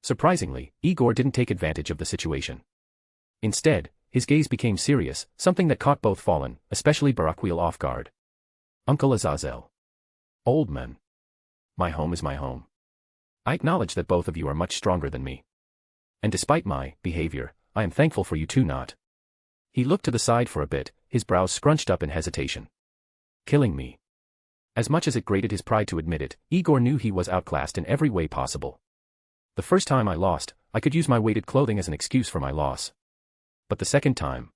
Surprisingly, Igor didn't take advantage of the situation. Instead, his gaze became serious, something that caught both fallen, especially Barakiel, off guard. Uncle Aazel. Old man. My home is my home. I acknowledge that both of you are much stronger than me. And despite my behavior, I am thankful for you too not. He looked to the side for a bit, his brows scrunched up in hesitation. Killing me. As much as it grated his pride to admit it, Igor knew he was outclassed in every way possible. The first time I lost, I could use my weighted clothing as an excuse for my loss. But the second time,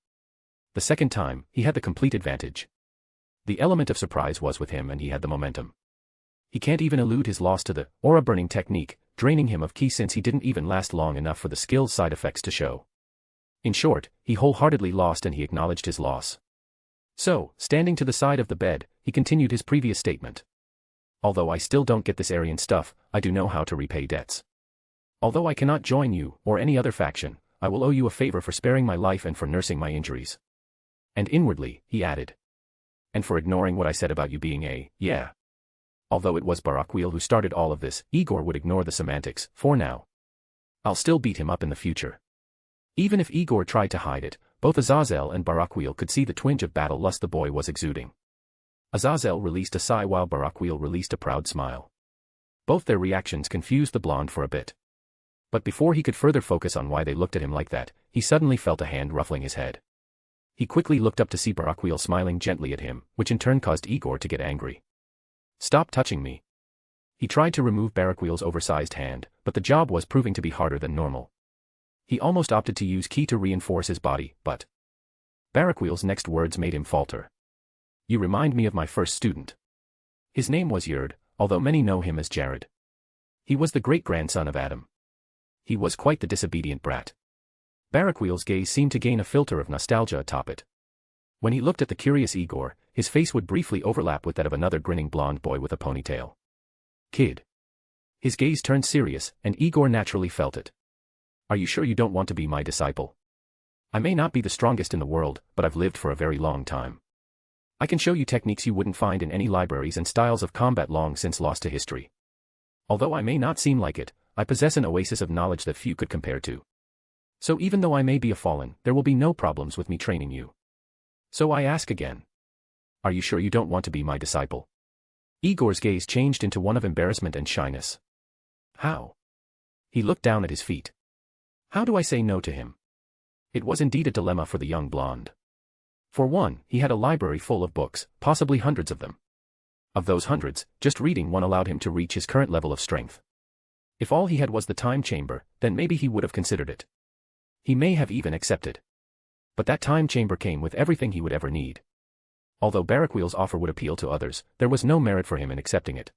he had the complete advantage. The element of surprise was with him and he had the momentum. He can't even elude his loss to the aura-burning technique, draining him of ki since he didn't even last long enough for the skill's side effects to show. In short, he wholeheartedly lost and he acknowledged his loss. So, standing to the side of the bed, he continued his previous statement. Although I still don't get this Aryan stuff, I do know how to repay debts. Although I cannot join you, or any other faction, I will owe you a favor for sparing my life and for nursing my injuries. And inwardly, he added. And for ignoring what I said about you being yeah. Although it was Barakiel who started all of this, Igor would ignore the semantics, for now. I'll still beat him up in the future. Even if Igor tried to hide it, both Aazel and Barakiel could see the twinge of battle lust the boy was exuding. Aazel released a sigh while Barakiel released a proud smile. Both their reactions confused the blonde for a bit. But before he could further focus on why they looked at him like that, he suddenly felt a hand ruffling his head. He quickly looked up to see Barakiel smiling gently at him, which in turn caused Igor to get angry. Stop touching me. He tried to remove Barakiel's oversized hand, but the job was proving to be harder than normal. He almost opted to use ki to reinforce his body, but Barakiel's next words made him falter. You remind me of my first student. His name was Yerd, although many know him as Jared. He was the great-grandson of Adam. He was quite the disobedient brat. Barakiel's gaze seemed to gain a filter of nostalgia atop it. When he looked at the curious Igor, his face would briefly overlap with that of another grinning blonde boy with a ponytail. Kid. His gaze turned serious, and Igor naturally felt it. Are you sure you don't want to be my disciple? I may not be the strongest in the world, but I've lived for a very long time. I can show you techniques you wouldn't find in any libraries and styles of combat long since lost to history. Although I may not seem like it, I possess an oasis of knowledge that few could compare to. So even though I may be a fallen, there will be no problems with me training you. So I ask again. Are you sure you don't want to be my disciple? Igor's gaze changed into one of embarrassment and shyness. How? He looked down at his feet. How do I say no to him? It was indeed a dilemma for the young blonde. For one, he had a library full of books, possibly hundreds of them. Of those hundreds, just reading one allowed him to reach his current level of strength. If all he had was the time chamber, then maybe he would have considered it. He may have even accepted. But that time chamber came with everything he would ever need. Although Barakiel's offer would appeal to others, there was no merit for him in accepting it.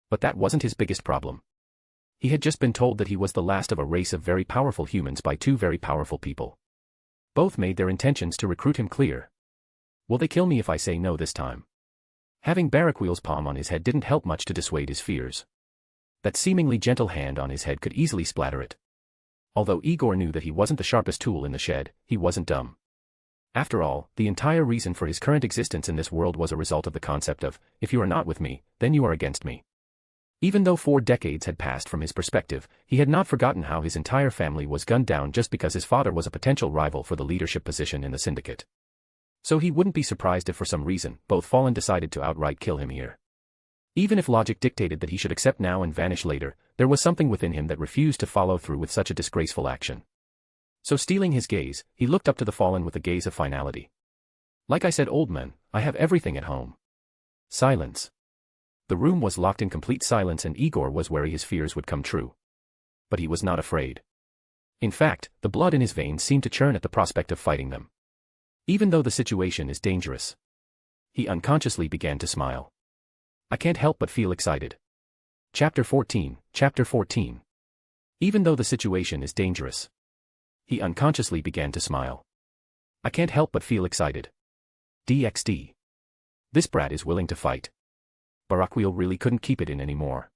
But that wasn't his biggest problem. He had just been told that he was the last of a race of very powerful humans by two very powerful people. Both made their intentions to recruit him clear. Will they kill me if I say no this time? Having Barakiel's palm on his head didn't help much to dissuade his fears. That seemingly gentle hand on his head could easily splatter it. Although Igor knew that he wasn't the sharpest tool in the shed, he wasn't dumb. After all, the entire reason for his current existence in this world was a result of the concept of, if you are not with me, then you are against me. Even though 4 decades had passed from his perspective, he had not forgotten how his entire family was gunned down just because his father was a potential rival for the leadership position in the syndicate. So he wouldn't be surprised if for some reason, both Fallen decided to outright kill him here. Even if logic dictated that he should accept now and vanish later, there was something within him that refused to follow through with such a disgraceful action. So stealing his gaze, he looked up to the Fallen with a gaze of finality. Like I said, old man, I have everything at home. Silence. The room was locked in complete silence and Igor was wary his fears would come true. But he was not afraid. In fact, the blood in his veins seemed to churn at the prospect of fighting them. Even though the situation is dangerous. He unconsciously began to smile. I can't help but feel excited. Chapter 14. Even though the situation is dangerous. He unconsciously began to smile. I can't help but feel excited. DxD. This brat is willing to fight. Barakiel really couldn't keep it in anymore.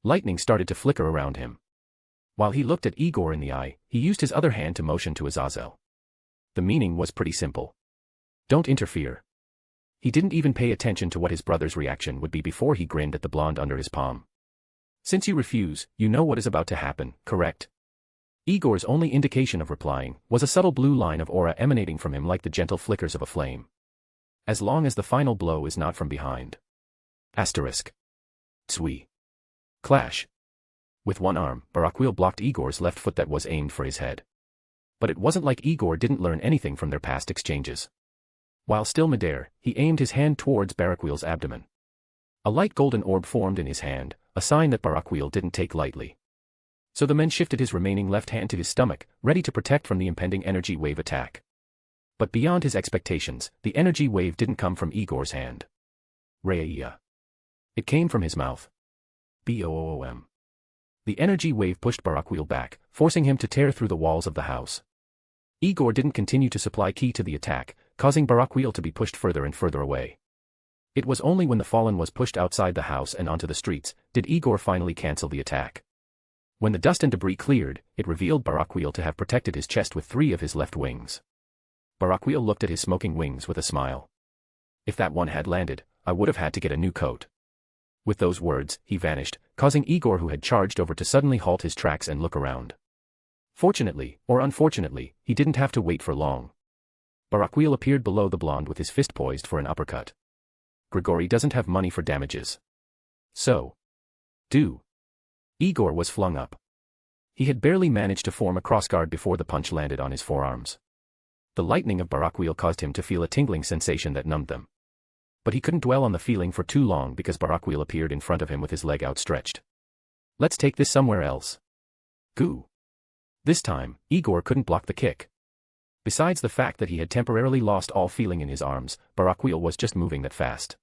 Lightning started to flicker around him. While he looked at Igor in the eye, he used his other hand to motion to his Aazel. The meaning was pretty simple. Don't interfere. He didn't even pay attention to what his brother's reaction would be before he grinned at the blonde under his palm. Since you refuse, you know what is about to happen, correct? Igor's only indication of replying was a subtle blue line of aura emanating from him like the gentle flickers of a flame. As long as the final blow is not from behind. Asterisk. Tsui. Clash. With one arm, Barakiel blocked Igor's left foot that was aimed for his head. But it wasn't like Igor didn't learn anything from their past exchanges. While still midair, he aimed his hand towards Barakiel's abdomen. A light golden orb formed in his hand, a sign that Barakiel didn't take lightly. So the man shifted his remaining left hand to his stomach, ready to protect from the impending energy wave attack. But beyond his expectations, the energy wave didn't come from Igor's hand. Raya. It came from his mouth. Boom. The energy wave pushed Barakiel back, forcing him to tear through the walls of the house. Igor didn't continue to supply ki to the attack, causing Barakiel to be pushed further and further away. It was only when the Fallen was pushed outside the house and onto the streets, did Igor finally cancel the attack. When the dust and debris cleared, it revealed Barakiel to have protected his chest with 3 of his left wings. Barakiel looked at his smoking wings with a smile. If that one had landed, I would have had to get a new coat. With those words, he vanished, causing Igor who had charged over to suddenly halt his tracks and look around. Fortunately, or unfortunately, he didn't have to wait for long. Barakiel appeared below the blonde with his fist poised for an uppercut. Grigori doesn't have money for damages. So. Do. Igor was flung up. He had barely managed to form a crossguard before the punch landed on his forearms. The lightning of Barakiel caused him to feel a tingling sensation that numbed them. But he couldn't dwell on the feeling for too long because Barakiel appeared in front of him with his leg outstretched. Let's take this somewhere else. Goo. This time, Igor couldn't block the kick. Besides the fact that he had temporarily lost all feeling in his arms, Barakiel was just moving that fast.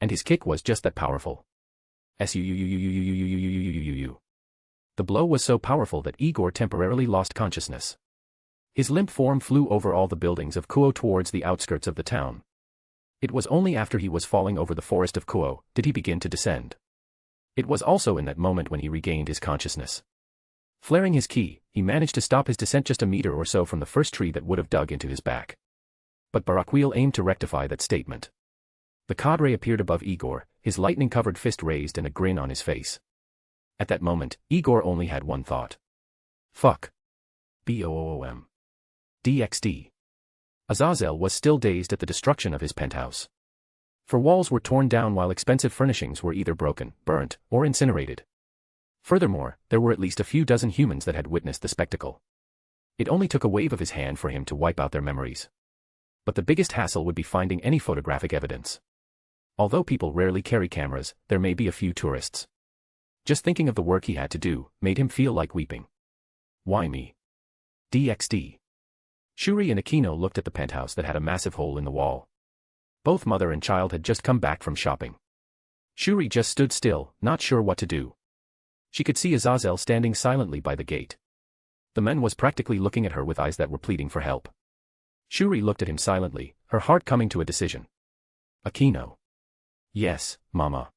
And his kick was just that powerful. The blow was so powerful that Igor temporarily lost consciousness. His limp form flew over all the buildings of Kuo towards the outskirts of the town. It was only after he was falling over the forest of Kuo did he begin to descend. It was also in that moment when he regained his consciousness. Flaring his ki, he managed to stop his descent just a meter or so from the first tree that would have dug into his back. But Barakiel aimed to rectify that statement. The cadre appeared above Igor, his lightning-covered fist raised and a grin on his face. At that moment, Igor only had one thought. Fuck. Boom. DxD. Aazel was still dazed at the destruction of his penthouse. For walls were torn down while expensive furnishings were either broken, burnt, or incinerated. Furthermore, there were at least a few dozen humans that had witnessed the spectacle. It only took a wave of his hand for him to wipe out their memories. But the biggest hassle would be finding any photographic evidence. Although people rarely carry cameras, there may be a few tourists. Just thinking of the work he had to do made him feel like weeping. Why me? DxD. Shuri and Akino looked at the penthouse that had a massive hole in the wall. Both mother and child had just come back from shopping. Shuri just stood still, not sure what to do. She could see Aazel standing silently by the gate. The man was practically looking at her with eyes that were pleading for help. Shuri looked at him silently, her heart coming to a decision. Akino. Yes, Mama.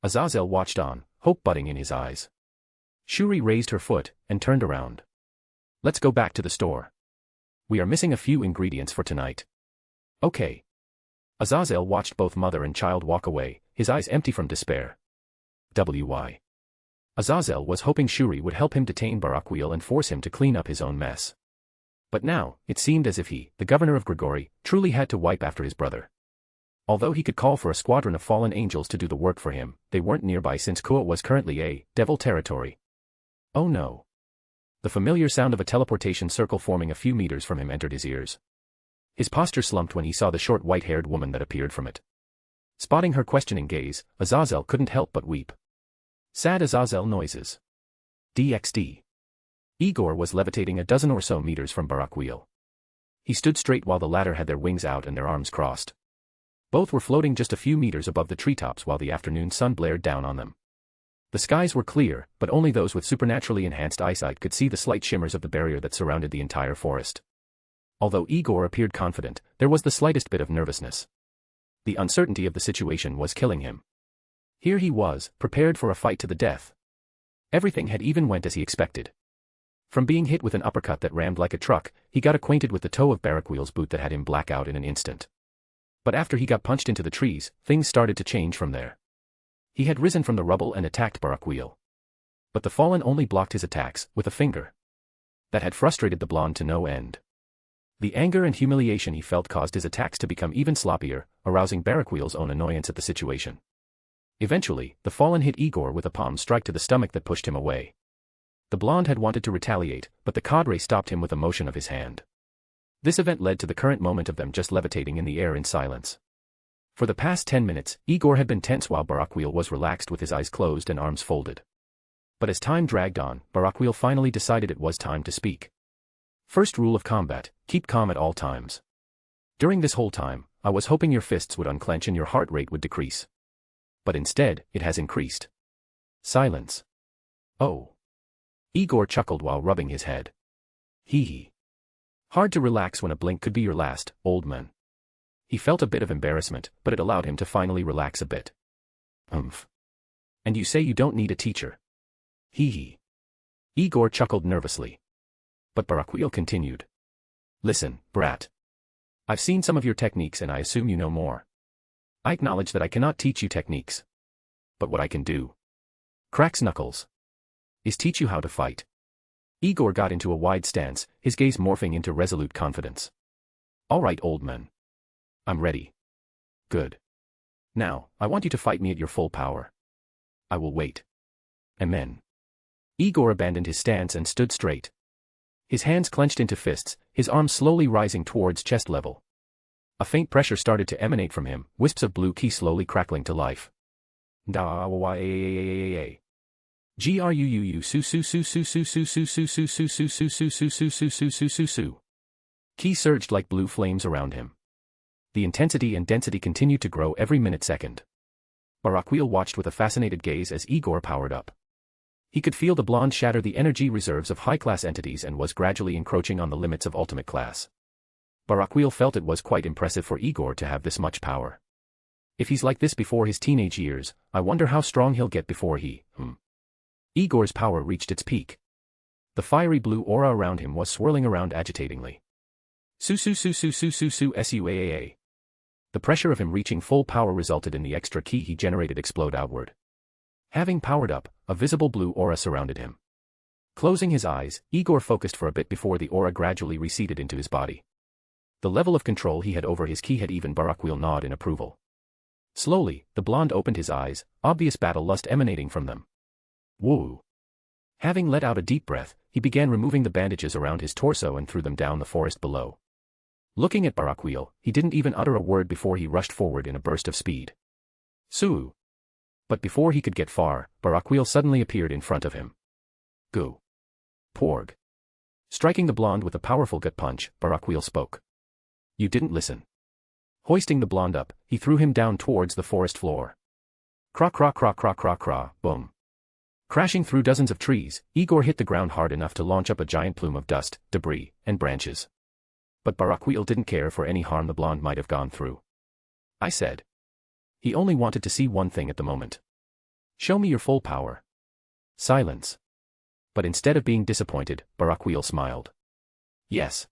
Aazel watched on, hope budding in his eyes. Shuri raised her foot and turned around. Let's go back to the store. We are missing a few ingredients for tonight. Okay. Aazel watched both mother and child walk away, his eyes empty from despair. Why? Aazel was hoping Shuri would help him detain Barakiel and force him to clean up his own mess. But now, it seemed as if he, the governor of Grigori, truly had to wipe after his brother. Although he could call for a squadron of fallen angels to do the work for him, they weren't nearby since Kua was currently a devil territory. Oh no. The familiar sound of a teleportation circle forming a few meters from him entered his ears. His posture slumped when he saw the short white-haired woman that appeared from it. Spotting her questioning gaze, Aazel couldn't help but weep. Sad Aazel noises. DxD. Igor was levitating a dozen or so meters from Barakiel. He stood straight while the latter had their wings out and their arms crossed. Both were floating just a few meters above the treetops while the afternoon sun blared down on them. The skies were clear, but only those with supernaturally enhanced eyesight could see the slight shimmers of the barrier that surrounded the entire forest. Although Igor appeared confident, there was the slightest bit of nervousness. The uncertainty of the situation was killing him. Here he was, prepared for a fight to the death. Everything had even went as he expected. From being hit with an uppercut that rammed like a truck, he got acquainted with the toe of Barakiel's boot that had him black out in an instant. But after he got punched into the trees, things started to change from there. He had risen from the rubble and attacked Barakiel. But the fallen only blocked his attacks with a finger. That had frustrated the blonde to no end. The anger and humiliation he felt caused his attacks to become even sloppier, arousing Barakiel's own annoyance at the situation. Eventually, the fallen hit Igor with a palm strike to the stomach that pushed him away. The blonde had wanted to retaliate, but the cadre stopped him with a motion of his hand. This event led to the current moment of them just levitating in the air in silence. For the past 10 minutes, Igor had been tense while Barakiel was relaxed with his eyes closed and arms folded. But as time dragged on, Barakiel finally decided it was time to speak. First rule of combat, keep calm at all times. During this whole time, I was hoping your fists would unclench and your heart rate would decrease. But instead, it has increased. Silence. Oh. Igor chuckled while rubbing his head. Hee hee. Hard to relax when a blink could be your last, old man. He felt a bit of embarrassment, but it allowed him to finally relax a bit. And you say you don't need a teacher. Hee hee. Igor chuckled nervously. But Barakiel continued. Listen, brat. I've seen some of your techniques and I assume you know more. I acknowledge that I cannot teach you techniques. But what I can do, cracks knuckles, is teach you how to fight. Igor got into a wide stance, his gaze morphing into resolute confidence. All right, old man. I'm ready. Good. Now, I want you to fight me at your full power. I will wait. Amen. Igor abandoned his stance and stood straight. His hands clenched into fists, his arms slowly rising towards chest level. A faint pressure started to emanate from him, wisps of blue ki slowly crackling to life. Da-wa-ya-ya-ya-ya-ya. G-R-U-U-U su-su-su-su-su-su-su-su-su-su-su-su-su-su-su-su-su-su-su. Ki surged like blue flames around him. The intensity and density continued to grow every minute-second. Barakiel watched with a fascinated gaze as Igor powered up. He could feel the blonde shatter the energy reserves of high-class entities and was gradually encroaching on the limits of ultimate class. Barakiel felt it was quite impressive for Igor to have this much power. If he's like this before his teenage years, I wonder how strong he'll get before he, Igor's power reached its peak. The fiery blue aura around him was swirling around agitatingly. Su-su-su-su-su-su-su-su-su-su-su-su-su. The pressure of him reaching full power resulted in the extra ki he generated explode outward. Having powered up, a visible blue aura surrounded him. Closing his eyes, Igor focused for a bit before the aura gradually receded into his body. The level of control he had over his ki had even Barakiel nod in approval. Slowly, the blonde opened his eyes, obvious battle lust emanating from them. Woo! Having let out a deep breath, he began removing the bandages around his torso and threw them down the forest below. Looking at Barakiel, he didn't even utter a word before he rushed forward in a burst of speed. Suu! But before he could get far, Barakiel suddenly appeared in front of him. Go! Porg! Striking the blonde with a powerful gut punch, Barakiel spoke. You didn't listen. Hoisting the blonde up, he threw him down towards the forest floor. Craw craw craw craw craw craw, boom. Crashing through dozens of trees, Igor hit the ground hard enough to launch up a giant plume of dust, debris, and branches. But Barakiel didn't care for any harm the blonde might have gone through. I said. He only wanted to see one thing at the moment. Show me your full power. Silence. But instead of being disappointed, Barakiel smiled. Yes.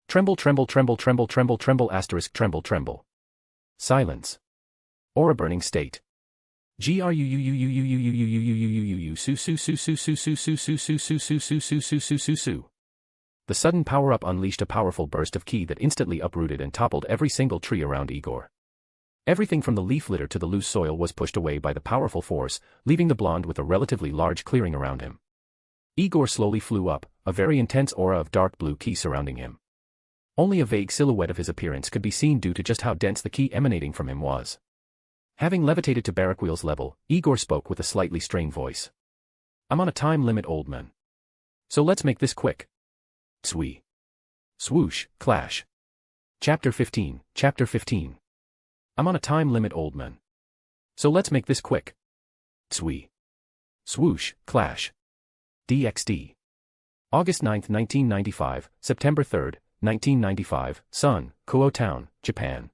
Tremble tremble tremble tremble tremble tremble asterisk tremble tremble. Silence. Aura burning state. The sudden power-up unleashed a powerful burst of ki that instantly uprooted and toppled every single tree around Igor. Everything from the leaf litter to the loose soil was pushed away by the powerful force, leaving the blonde with a relatively large clearing around him. Igor slowly flew up, a very intense aura of dark blue ki surrounding him. Only a vague silhouette of his appearance could be seen due to just how dense the ki emanating from him was. Having levitated to Barakiel's level, Igor spoke with a slightly strained voice. I'm on a time limit, old man. So let's make this quick. Tsui. Swoosh, clash. Chapter 15, Chapter 15. I'm on a time limit, old man. So let's make this quick. Tsui. Swoosh, clash. DxD. August 9, 1995, September 3, 1995, Sun, Wukong Town, Japan.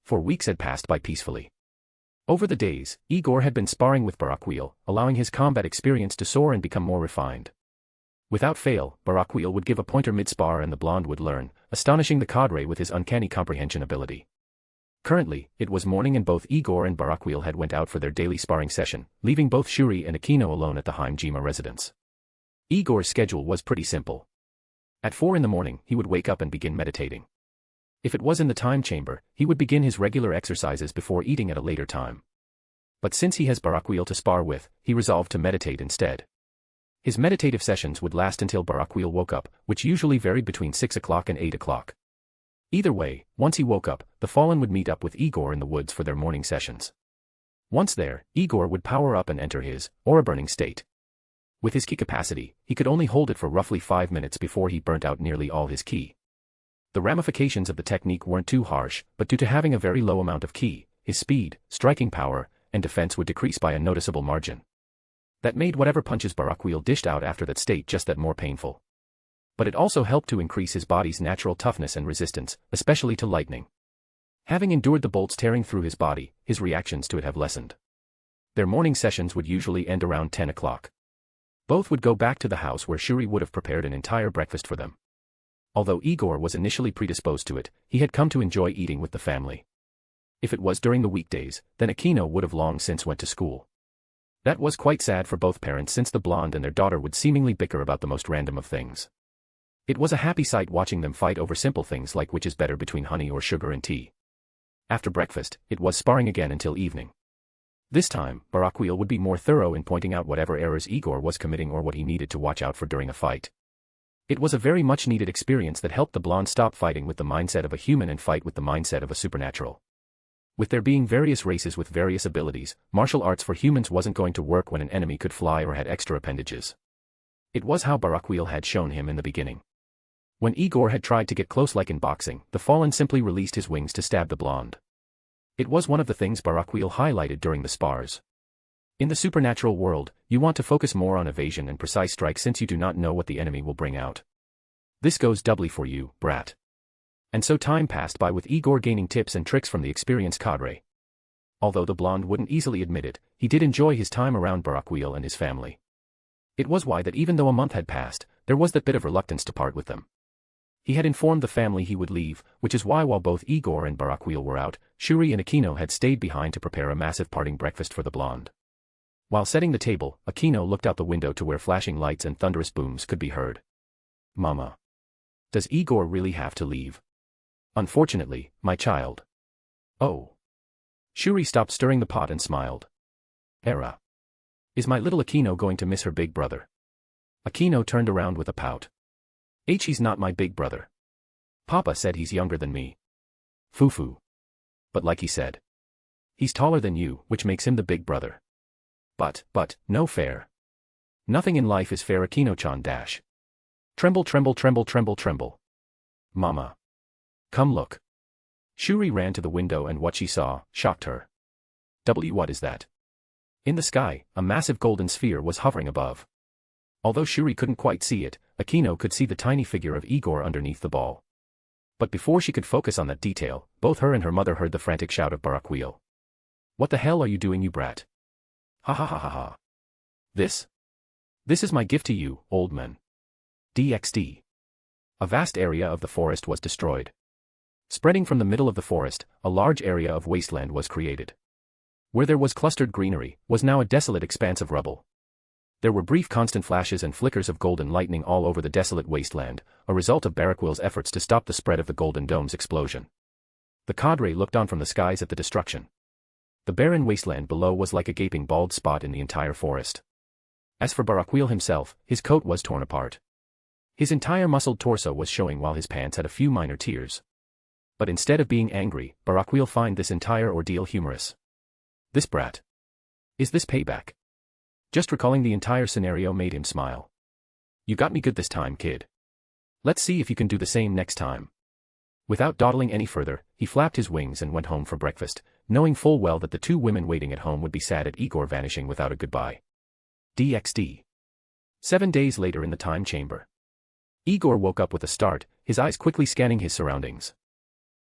4 weeks had passed by peacefully. Over the days, Igor had been sparring with Barakiel, allowing his combat experience to soar and become more refined. Without fail, Barakiel would give a pointer mid-spar and the blonde would learn, astonishing the cadre with his uncanny comprehension ability. Currently, it was morning and both Igor and Barakiel had went out for their daily sparring session, leaving both Shuri and Aino alone at the Himejima residence. Igor's schedule was pretty simple. At 4 in the morning, he would wake up and begin meditating. If it was in the time chamber, he would begin his regular exercises before eating at a later time. But since he has Barakiel to spar with, he resolved to meditate instead. His meditative sessions would last until Barakiel woke up, which usually varied between 6 o'clock and 8 o'clock. Either way, once he woke up, the Fallen would meet up with Igor in the woods for their morning sessions. Once there, Igor would power up and enter his aura-burning state. With his ki capacity, he could only hold it for roughly 5 minutes before he burnt out nearly all his ki. The ramifications of the technique weren't too harsh, but due to having a very low amount of ki, his speed, striking power, and defense would decrease by a noticeable margin. That made whatever punches Barakiel dished out after that state just that more painful. But it also helped to increase his body's natural toughness and resistance, especially to lightning. Having endured the bolts tearing through his body, his reactions to it have lessened. Their morning sessions would usually end around 10 o'clock. Both would go back to the house where Shuri would have prepared an entire breakfast for them. Although Igor was initially predisposed to it, he had come to enjoy eating with the family. If it was during the weekdays, then Aino would have long since went to school. That was quite sad for both parents since the blonde and their daughter would seemingly bicker about the most random of things. It was a happy sight watching them fight over simple things like which is better between honey or sugar and tea. After breakfast, it was sparring again until evening. This time, Barakiel would be more thorough in pointing out whatever errors Igor was committing or what he needed to watch out for during a fight. It was a very much needed experience that helped the blonde stop fighting with the mindset of a human and fight with the mindset of a supernatural. With there being various races with various abilities, martial arts for humans wasn't going to work when an enemy could fly or had extra appendages. It was how Barakiel had shown him in the beginning. When Igor had tried to get close like in boxing, the Fallen simply released his wings to stab the blonde. It was one of the things Barakiel highlighted during the spars. In the supernatural world, you want to focus more on evasion and precise strike since you do not know what the enemy will bring out. This goes doubly for you, brat. And so time passed by with Igor gaining tips and tricks from the experienced cadre. Although the blonde wouldn't easily admit it, he did enjoy his time around Barakiel and his family. It was why that even though a month had passed, there was that bit of reluctance to part with them. He had informed the family he would leave, which is why while both Igor and Barakiel were out, Shuri and Aino had stayed behind to prepare a massive parting breakfast for the blonde. While setting the table, Aino looked out the window to where flashing lights and thunderous booms could be heard. Mama. Does Igor really have to leave? Unfortunately, my child. Oh. Shuri stopped stirring the pot and smiled. Era. Is my little Aino going to miss her big brother? Aquino turned around with a pout. He's not my big brother. Papa said he's younger than me. Foo-foo. But like he said, he's taller than you, which makes him the big brother. But, no fair. Nothing in life is fair, Aquino-chan dash. Tremble, tremble, tremble, tremble, tremble. Mama. Come look. Shuri ran to the window and what she saw shocked her. What is that? In the sky, a massive golden sphere was hovering above. Although Shuri couldn't quite see it, Aquino could see the tiny figure of Igor underneath the ball. But before she could focus on that detail, both her and her mother heard the frantic shout of Barakiel. What the hell are you doing, you brat? Ha ha ha ha ha. This is my gift to you, old man. DxD. A vast area of the forest was destroyed. Spreading from the middle of the forest, a large area of wasteland was created. Where there was clustered greenery, was now a desolate expanse of rubble. There were brief constant flashes and flickers of golden lightning all over the desolate wasteland, a result of Barakiel's efforts to stop the spread of the Golden Dome's explosion. The cadre looked on from the skies at the destruction. The barren wasteland below was like a gaping bald spot in the entire forest. As for Barakiel himself, his coat was torn apart. His entire muscled torso was showing while his pants had a few minor tears. But instead of being angry, Barakiel found this entire ordeal humorous. This brat. Is this payback? Just recalling the entire scenario made him smile. You got me good this time, kid. Let's see if you can do the same next time. Without dawdling any further, he flapped his wings and went home for breakfast, knowing full well that the two women waiting at home would be sad at Igor vanishing without a goodbye. DxD. 7 days later in the time chamber. Igor woke up with a start, his eyes quickly scanning his surroundings.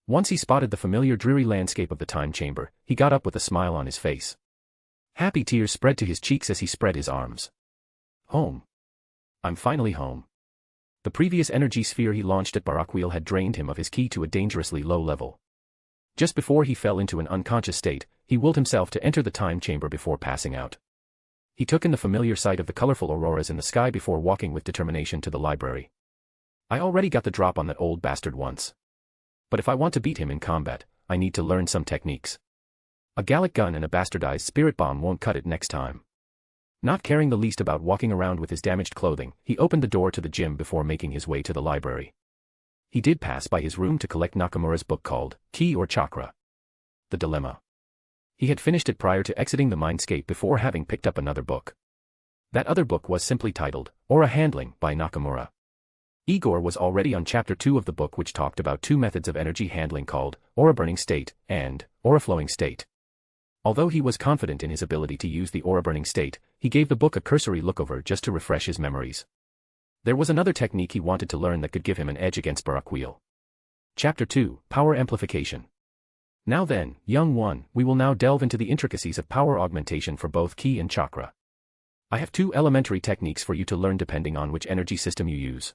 Once he spotted the familiar dreary landscape of the time chamber, he got up with a smile on his face. Happy tears spread to his cheeks as he spread his arms. Home. I'm finally home. The previous energy sphere he launched at Barakiel had drained him of his ki to a dangerously low level. Just before he fell into an unconscious state, he willed himself to enter the time chamber before passing out. He took in the familiar sight of the colorful auroras in the sky before walking with determination to the library. I already got the drop on that old bastard once. But if I want to beat him in combat, I need to learn some techniques. A Gallic gun and a bastardized spirit bomb won't cut it next time. Not caring the least about walking around with his damaged clothing, he opened the door to the gym before making his way to the library. He did pass by his room to collect Nakamura's book called Ki or Chakra. The Dilemma. He had finished it prior to exiting the mindscape before having picked up another book. That other book was simply titled Aura Handling by Nakamura. Igor was already on chapter 2 of the book, which talked about two methods of energy handling called aura burning state and aura flowing state. Although he was confident in his ability to use the aura burning state, he gave the book a cursory look over just to refresh his memories. There was another technique he wanted to learn that could give him an edge against Barakiel. Chapter 2, Power Amplification. Now then, young one, we will now delve into the intricacies of power augmentation for both ki and chakra. I have two elementary techniques for you to learn depending on which energy system you use.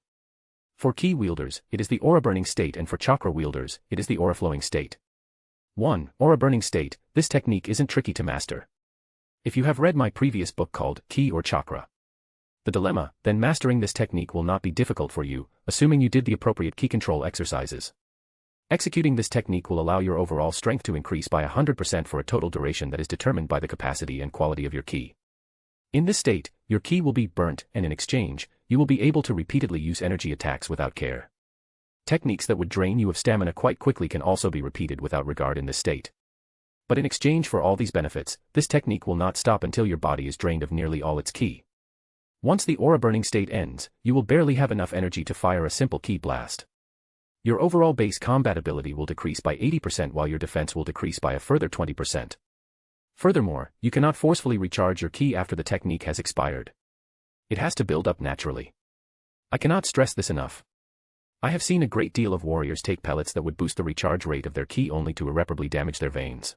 For ki wielders, it is the aura burning state, and for chakra wielders, it is the aura flowing state. 1. Aura burning state. This technique isn't tricky to master. If you have read my previous book called Ki or Chakra, The Dilemma, then mastering this technique will not be difficult for you, assuming you did the appropriate ki control exercises. Executing this technique will allow your overall strength to increase by 100% for a total duration that is determined by the capacity and quality of your ki. In this state, your ki will be burnt, and in exchange, you will be able to repeatedly use energy attacks without care. Techniques that would drain you of stamina quite quickly can also be repeated without regard in this state. But in exchange for all these benefits, this technique will not stop until your body is drained of nearly all its ki. Once the aura burning state ends, you will barely have enough energy to fire a simple ki blast. Your overall base combat ability will decrease by 80% while your defense will decrease by a further 20%. Furthermore, you cannot forcefully recharge your ki after the technique has expired. It has to build up naturally. I cannot stress this enough. I have seen a great deal of warriors take pellets that would boost the recharge rate of their ki only to irreparably damage their veins.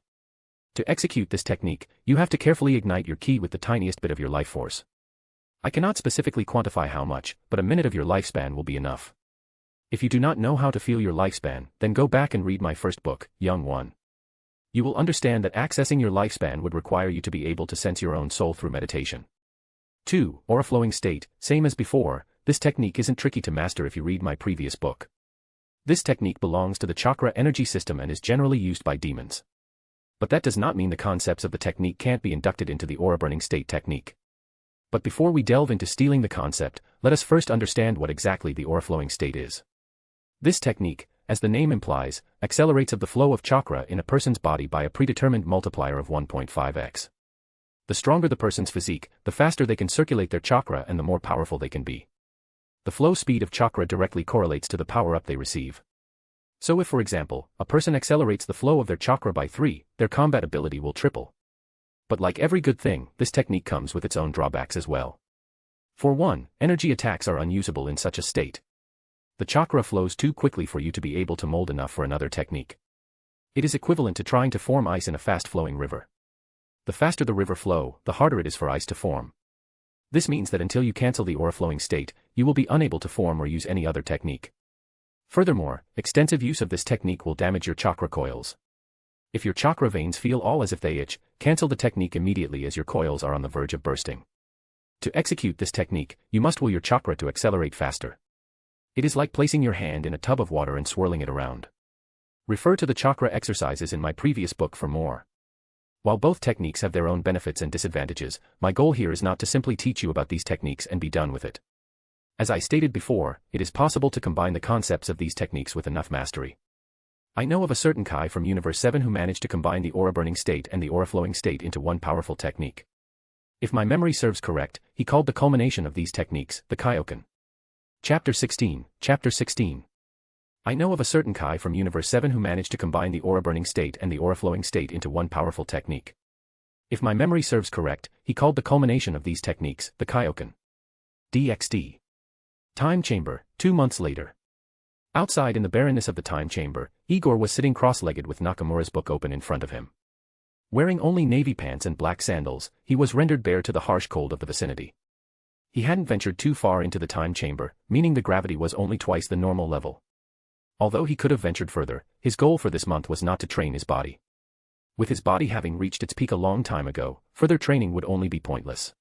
To execute this technique, you have to carefully ignite your ki with the tiniest bit of your life force. I cannot specifically quantify how much, but a minute of your lifespan will be enough. If you do not know how to feel your lifespan, then go back and read my first book, Young One. You will understand that accessing your lifespan would require you to be able to sense your own soul through meditation. 2. Aura flowing state. Same as before, this technique isn't tricky to master if you read my previous book. This technique belongs to the chakra energy system and is generally used by demons. But that does not mean the concepts of the technique can't be inducted into the aura burning state technique. But before we delve into stealing the concept, let us first understand what exactly the aura-flowing state is. This technique, as the name implies, accelerates the flow of chakra in a person's body by a predetermined multiplier of 1.5x. The stronger the person's physique, the faster they can circulate their chakra and the more powerful they can be. The flow speed of chakra directly correlates to the power-up they receive. So if, for example, a person accelerates the flow of their chakra by 3, their combat ability will triple. But like every good thing, this technique comes with its own drawbacks as well. For one, energy attacks are unusable in such a state. The chakra flows too quickly for you to be able to mold enough for another technique. It is equivalent to trying to form ice in a fast-flowing river. The faster the river flow, the harder it is for ice to form. This means that until you cancel the aura-flowing state, you will be unable to form or use any other technique. Furthermore, extensive use of this technique will damage your chakra coils. If your chakra veins feel all as if they itch, cancel the technique immediately as your coils are on the verge of bursting. To execute this technique, you must will your chakra to accelerate faster. It is like placing your hand in a tub of water and swirling it around. Refer to the chakra exercises in my previous book for more. While both techniques have their own benefits and disadvantages, my goal here is not to simply teach you about these techniques and be done with it. As I stated before, it is possible to combine the concepts of these techniques with enough mastery. I know of a certain Kai from Universe 7 who managed to combine the aura-burning state and the aura-flowing state into one powerful technique. If my memory serves correct, he called the culmination of these techniques the Kaioken. Chapter 16. I know of a certain Kai from Universe 7 who managed to combine the aura-burning state and the aura-flowing state into one powerful technique. If my memory serves correct, he called the culmination of these techniques the Kaioken. DxD. Time Chamber, 2 months later. Outside in the barrenness of the time chamber, Igor was sitting cross-legged with Nakamura's book open in front of him. Wearing only navy pants and black sandals, he was rendered bare to the harsh cold of the vicinity. He hadn't ventured too far into the time chamber, meaning the gravity was only twice the normal level. Although he could have ventured further, his goal for this month was not to train his body. With his body having reached its peak a long time ago, further training would only be pointless.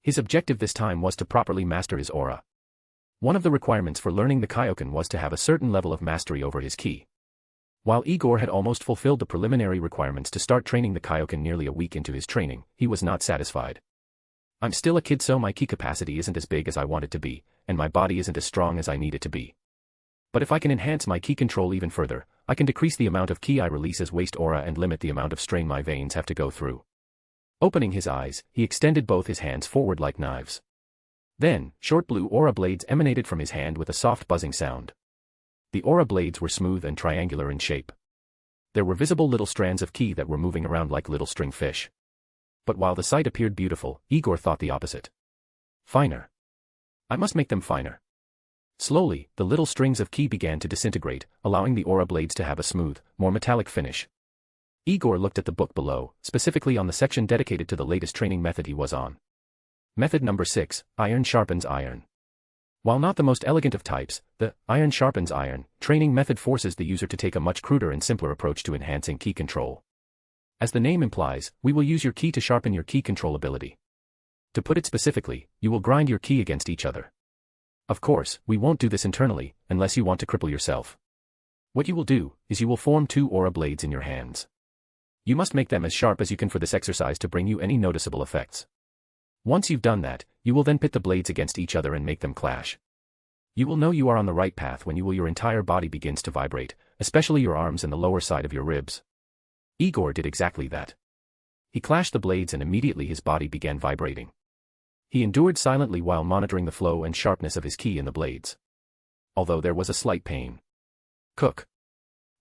His objective this time was to properly master his aura. One of the requirements for learning the Kaioken was to have a certain level of mastery over his ki. While Igor had almost fulfilled the preliminary requirements to start training the Kaioken nearly a week into his training, he was not satisfied. I'm still a kid, so my ki capacity isn't as big as I want it to be, and my body isn't as strong as I need it to be. But if I can enhance my ki control even further, I can decrease the amount of ki I release as waste aura and limit the amount of strain my veins have to go through. Opening his eyes, he extended both his hands forward like knives. Then, short blue aura blades emanated from his hand with a soft buzzing sound. The aura blades were smooth and triangular in shape. There were visible little strands of ki that were moving around like little string fish. But while the sight appeared beautiful, Igor thought the opposite. Finer. I must make them finer. Slowly, the little strings of ki began to disintegrate, allowing the aura blades to have a smooth, more metallic finish. Igor looked at the book below, specifically on the section dedicated to the latest training method he was on. Method number 6, Iron Sharpens Iron. While not the most elegant of types, the Iron Sharpens Iron training method forces the user to take a much cruder and simpler approach to enhancing ki control. As the name implies, we will use your ki to sharpen your ki control ability. To put it specifically, you will grind your ki against each other. Of course, we won't do this internally, unless you want to cripple yourself. What you will do, is you will form 2 aura blades in your hands. You must make them as sharp as you can for this exercise to bring you any noticeable effects. Once you've done that, you will then pit the blades against each other and make them clash. You will know you are on the right path when your entire body begins to vibrate, especially your arms and the lower side of your ribs. Igor did exactly that. He clashed the blades and immediately his body began vibrating. He endured silently while monitoring the flow and sharpness of his ki in the blades. Although there was a slight pain. Cook.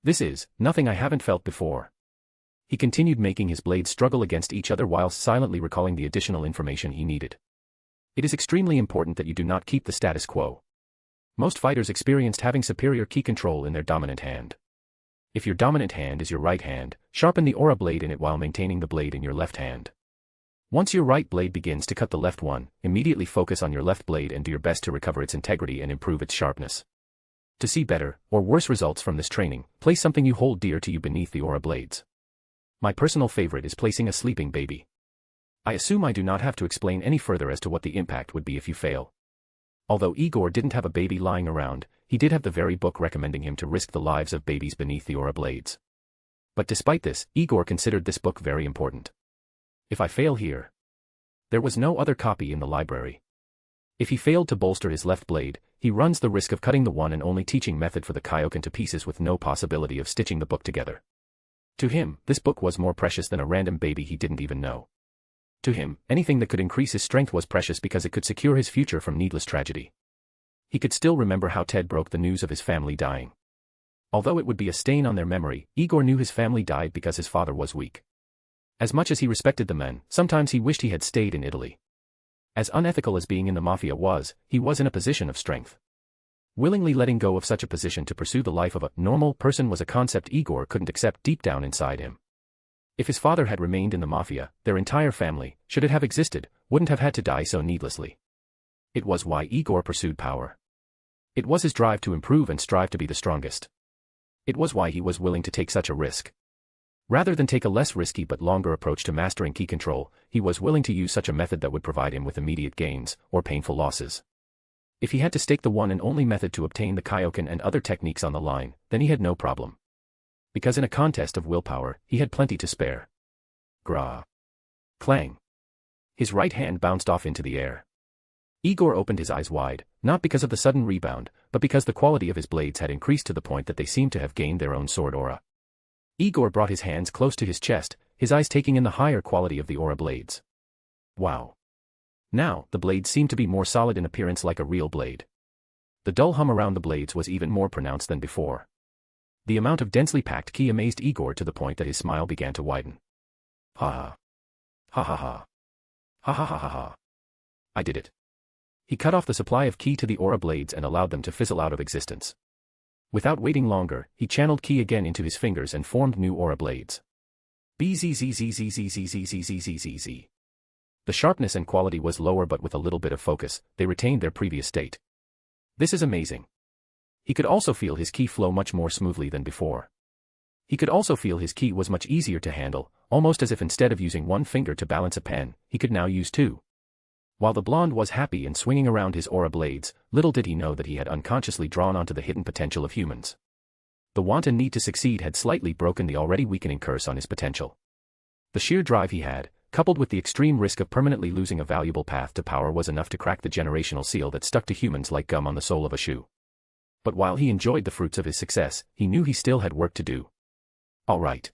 This is nothing I haven't felt before. He continued making his blades struggle against each other whilst silently recalling the additional information he needed. It is extremely important that you do not keep the status quo. Most fighters experienced having superior ki control in their dominant hand. If your dominant hand is your right hand, sharpen the aura blade in it while maintaining the blade in your left hand. Once your right blade begins to cut the left one, immediately focus on your left blade and do your best to recover its integrity and improve its sharpness. To see better, or worse results from this training, place something you hold dear to you beneath the aura blades. My personal favorite is placing a sleeping baby. I assume I do not have to explain any further as to what the impact would be if you fail. Although Igor didn't have a baby lying around, he did have the very book recommending him to risk the lives of babies beneath the aura blades. But despite this, Igor considered this book very important. If I fail here, There was no other copy in the library. If he failed to bolster his left blade, he runs the risk of cutting the one and only teaching method for the Kaioken to pieces with no possibility of stitching the book together. To him, this book was more precious than a random baby he didn't even know. To him, anything that could increase his strength was precious because it could secure his future from needless tragedy. He could still remember how Ted broke the news of his family dying. Although it would be a stain on their memory, Igor knew his family died because his father was weak. As much as he respected the men, sometimes he wished he had stayed in Italy. As unethical as being in the mafia was, he was in a position of strength. Willingly letting go of such a position to pursue the life of a normal person was a concept Igor couldn't accept deep down inside him. If his father had remained in the mafia, their entire family, should it have existed, wouldn't have had to die so needlessly. It was why Igor pursued power. It was his drive to improve and strive to be the strongest. It was why he was willing to take such a risk. Rather than take a less risky but longer approach to mastering ki control, he was willing to use such a method that would provide him with immediate gains, or painful losses. If he had to stake the one and only method to obtain the Kaioken and other techniques on the line, then he had no problem. Because in a contest of willpower, he had plenty to spare. Gra. Clang. His right hand bounced off into the air. Igor opened his eyes wide, not because of the sudden rebound, but because the quality of his blades had increased to the point that they seemed to have gained their own sword aura. Igor brought his hands close to his chest, his eyes taking in the higher quality of the aura blades. Wow. Now, the blades seemed to be more solid in appearance, like a real blade. The dull hum around the blades was even more pronounced than before. The amount of densely packed ki amazed Igor to the point that his smile began to widen. Ha ha. Ha ha ha. Ha ha ha ha ha. I did it. He cut off the supply of ki to the aura blades and allowed them to fizzle out of existence. Without waiting longer, he channeled ki again into his fingers and formed new aura blades. Bzzzzzzzzzzzzzzzzzzz. The sharpness and quality was lower, but with a little bit of focus, they retained their previous state. This is amazing. He could also feel his ki flow much more smoothly than before. He could also feel his ki was much easier to handle, almost as if instead of using one finger to balance a pen, he could now use two. While the blonde was happy and swinging around his aura blades, little did he know that he had unconsciously drawn onto the hidden potential of humans. The wanton need to succeed had slightly broken the already weakening curse on his potential. The sheer drive he had, coupled with the extreme risk of permanently losing a valuable path to power, was enough to crack the generational seal that stuck to humans like gum on the sole of a shoe. But while he enjoyed the fruits of his success, he knew he still had work to do. All right.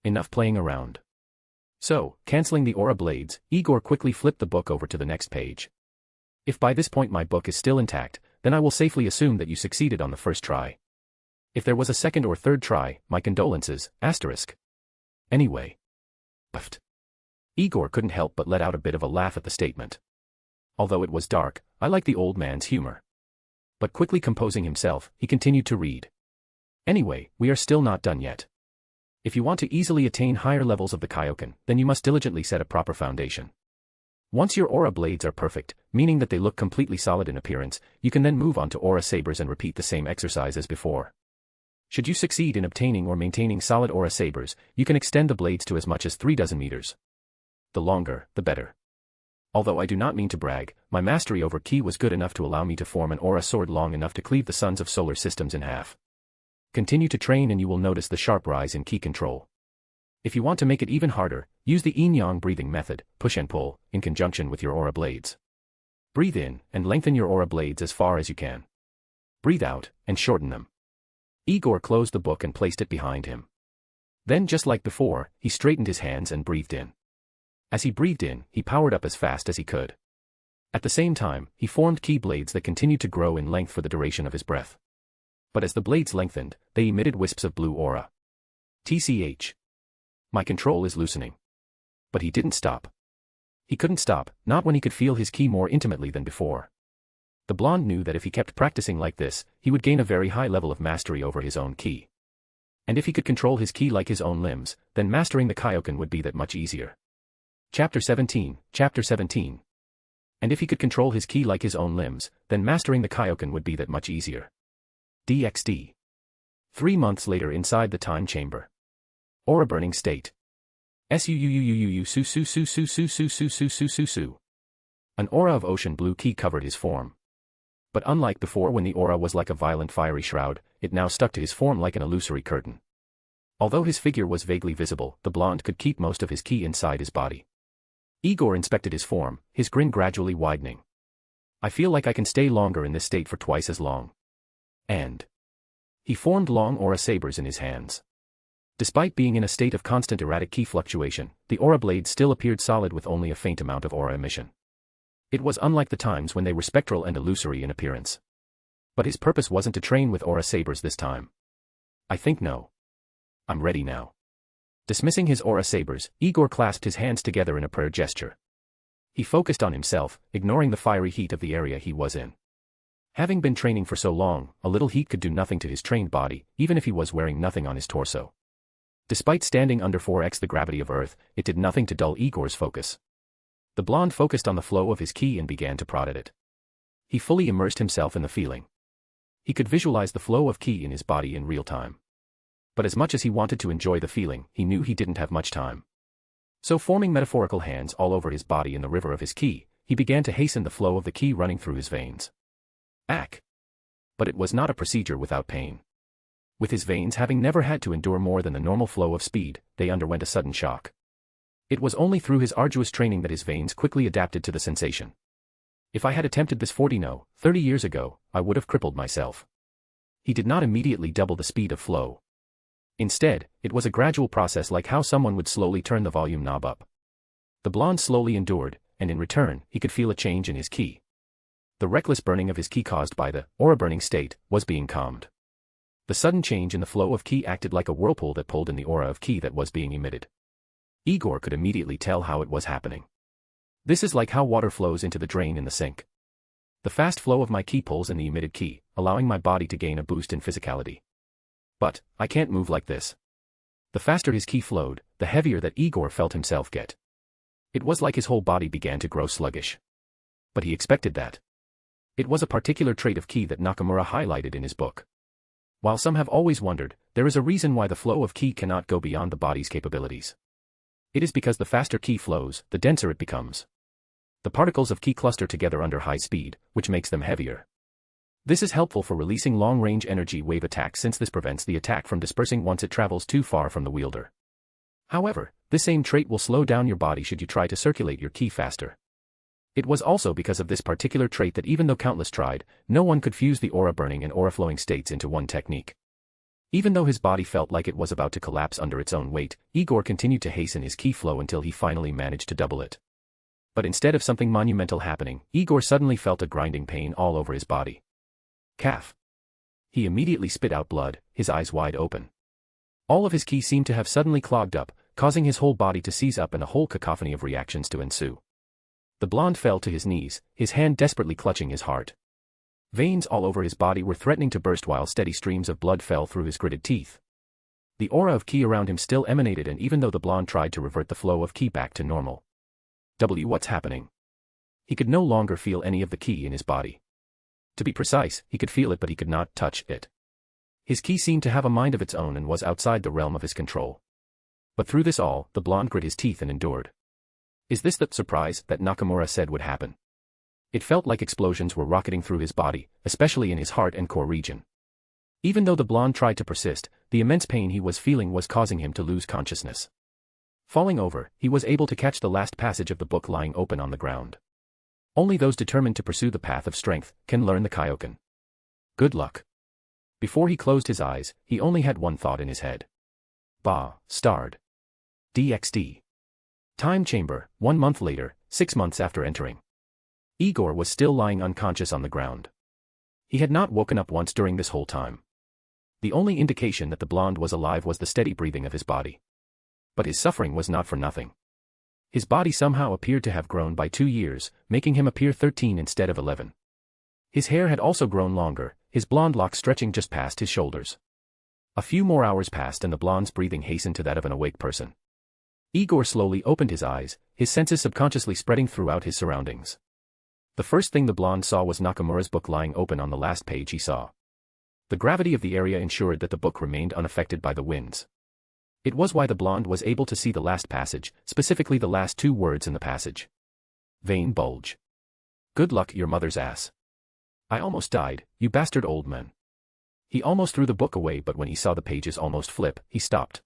Enough playing around. So, cancelling the aura blades, Igor quickly flipped the book over to the next page. If by this point my book is still intact, then I will safely assume that you succeeded on the first try. If there was a second or third try, my condolences, asterisk. Anyway. Puffed. Igor couldn't help but let out a bit of a laugh at the statement. Although it was dark, I like the old man's humor. But quickly composing himself, he continued to read. Anyway, we are still not done yet. If you want to easily attain higher levels of the Kaioken, then you must diligently set a proper foundation. Once your aura blades are perfect, meaning that they look completely solid in appearance, you can then move on to aura sabers and repeat the same exercise as before. Should you succeed in obtaining or maintaining solid aura sabers, you can extend the blades to as much as 36 meters. The longer, the better. Although I do not mean to brag, my mastery over ki was good enough to allow me to form an aura sword long enough to cleave the suns of solar systems in half. Continue to train and you will notice the sharp rise in ki control. If you want to make it even harder, use the yin-yang breathing method, push and pull, in conjunction with your aura blades. Breathe in, and lengthen your aura blades as far as you can. Breathe out, and shorten them. Igor closed the book and placed it behind him. Then, just like before, he straightened his hands and breathed in. As he breathed in, he powered up as fast as he could. At the same time, he formed ki blades that continued to grow in length for the duration of his breath. But as the blades lengthened, they emitted wisps of blue aura. TCH. My control is loosening. But he didn't stop. He couldn't stop, not when he could feel his ki more intimately than before. The blonde knew that if he kept practicing like this, he would gain a very high level of mastery over his own ki. And if he could control his ki like his own limbs, then mastering the Kaioken would be that much easier. Chapter 17. And if he could control his ki like his own limbs, then mastering the Kaioken would be that much easier. DxD. 3 months later inside the time chamber. Aura burning state. Su. An aura of ocean blue ki covered his form. But unlike before when the aura was like a violent fiery shroud, it now stuck to his form like an illusory curtain. Although his figure was vaguely visible, the blonde could keep most of his ki inside his body. Igor inspected his form, his grin gradually widening. I feel like I can stay longer in this state for twice as long. And he formed long aura sabers in his hands. Despite being in a state of constant erratic ki fluctuation, the aura blade still appeared solid with only a faint amount of aura emission. It was unlike the times when they were spectral and illusory in appearance. But his purpose wasn't to train with aura sabers this time. I think no. I'm ready now. Dismissing his aura sabers, Igor clasped his hands together in a prayer gesture. He focused on himself, ignoring the fiery heat of the area he was in. Having been training for so long, a little heat could do nothing to his trained body, even if he was wearing nothing on his torso. Despite standing under 4x the gravity of Earth, it did nothing to dull Igor's focus. The blonde focused on the flow of his ki and began to prod at it. He fully immersed himself in the feeling. He could visualize the flow of ki in his body in real time. But as much as he wanted to enjoy the feeling, he knew he didn't have much time. So forming metaphorical hands all over his body in the river of his ki, he began to hasten the flow of the ki running through his veins. Ack! But it was not a procedure without pain. With his veins having never had to endure more than the normal flow of speed, they underwent a sudden shock. It was only through his arduous training that his veins quickly adapted to the sensation. If I had attempted this 30 years ago, I would have crippled myself. He did not immediately double the speed of flow. Instead, it was a gradual process like how someone would slowly turn the volume knob up. The blonde slowly endured, and in return, he could feel a change in his ki. The reckless burning of his ki caused by the aura burning state was being calmed. The sudden change in the flow of ki acted like a whirlpool that pulled in the aura of ki that was being emitted. Igor could immediately tell how it was happening. This is like how water flows into the drain in the sink. The fast flow of my ki pulls in the emitted ki, allowing my body to gain a boost in physicality. But I can't move like this. The faster his ki flowed, the heavier that Igor felt himself get. It was like his whole body began to grow sluggish. But he expected that. It was a particular trait of ki that Nakamura highlighted in his book. While some have always wondered, there is a reason why the flow of ki cannot go beyond the body's capabilities. It is because the faster ki flows, the denser it becomes. The particles of ki cluster together under high speed, which makes them heavier. This is helpful for releasing long-range energy wave attacks since this prevents the attack from dispersing once it travels too far from the wielder. However, this same trait will slow down your body should you try to circulate your ki faster. It was also because of this particular trait that even though countless tried, no one could fuse the aura burning and aura flowing states into one technique. Even though his body felt like it was about to collapse under its own weight, Igor continued to hasten his ki flow until he finally managed to double it. But instead of something monumental happening, Igor suddenly felt a grinding pain all over his body. Calf. He immediately spit out blood, his eyes wide open. All of his ki seemed to have suddenly clogged up, causing his whole body to seize up and a whole cacophony of reactions to ensue. The blonde fell to his knees, his hand desperately clutching his heart. Veins all over his body were threatening to burst while steady streams of blood fell through his gritted teeth. The aura of ki around him still emanated, and even though the blonde tried to revert the flow of ki back to normal. What's happening? He could no longer feel any of the ki in his body. To be precise, he could feel it but he could not touch it. His ki seemed to have a mind of its own and was outside the realm of his control. But through this all, the blonde grit his teeth and endured. Is this the surprise that Nakamura said would happen? It felt like explosions were rocketing through his body, especially in his heart and core region. Even though the blonde tried to persist, the immense pain he was feeling was causing him to lose consciousness. Falling over, he was able to catch the last passage of the book lying open on the ground. Only those determined to pursue the path of strength can learn the Kaioken. Good luck. Before he closed his eyes, he only had one thought in his head. Starred. DxD. Time chamber, 1 month later, 6 months after entering. Igor was still lying unconscious on the ground. He had not woken up once during this whole time. The only indication that the blonde was alive was the steady breathing of his body. But his suffering was not for nothing. His body somehow appeared to have grown by 2 years, making him appear 13 instead of 11. His hair had also grown longer, his blonde locks stretching just past his shoulders. A few more hours passed and the blonde's breathing hastened to that of an awake person. Igor slowly opened his eyes, his senses subconsciously spreading throughout his surroundings. The first thing the blonde saw was Nakamura's book lying open on the last page he saw. The gravity of the area ensured that the book remained unaffected by the winds. It was why the blonde was able to see the last passage, specifically the last 2 words in the passage. Vein bulge. Good luck, your mother's ass. I almost died, you bastard old man. He almost threw the book away, but when he saw the pages almost flip, he stopped.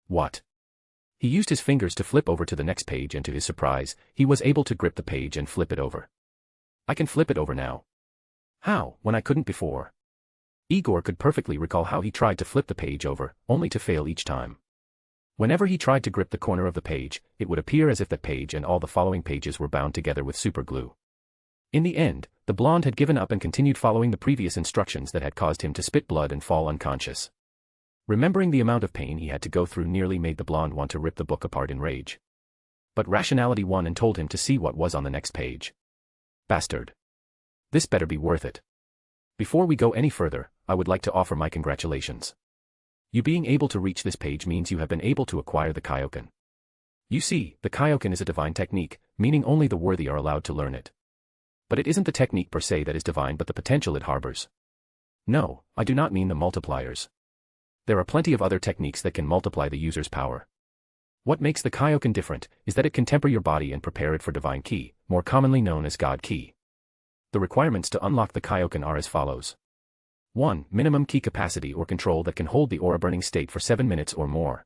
What? He used his fingers to flip over to the next page and to his surprise, he was able to grip the page and flip it over. I can flip it over now. How, when I couldn't before? Igor could perfectly recall how he tried to flip the page over, only to fail each time. Whenever he tried to grip the corner of the page, it would appear as if that page and all the following pages were bound together with superglue. In the end, the blonde had given up and continued following the previous instructions that had caused him to spit blood and fall unconscious. Remembering the amount of pain he had to go through nearly made the blonde want to rip the book apart in rage. But rationality won and told him to see what was on the next page. Bastard. This better be worth it. Before we go any further, I would like to offer my congratulations. You being able to reach this page means you have been able to acquire the Kaioken. You see, the Kaioken is a divine technique, meaning only the worthy are allowed to learn it. But it isn't the technique per se that is divine but the potential it harbors. No, I do not mean the multipliers. There are plenty of other techniques that can multiply the user's power. What makes the Kaioken different is that it can temper your body and prepare it for divine ki, more commonly known as God ki. The requirements to unlock the Kaioken are as follows. 1. Minimum ki capacity or control that can hold the aura burning state for 7 minutes or more.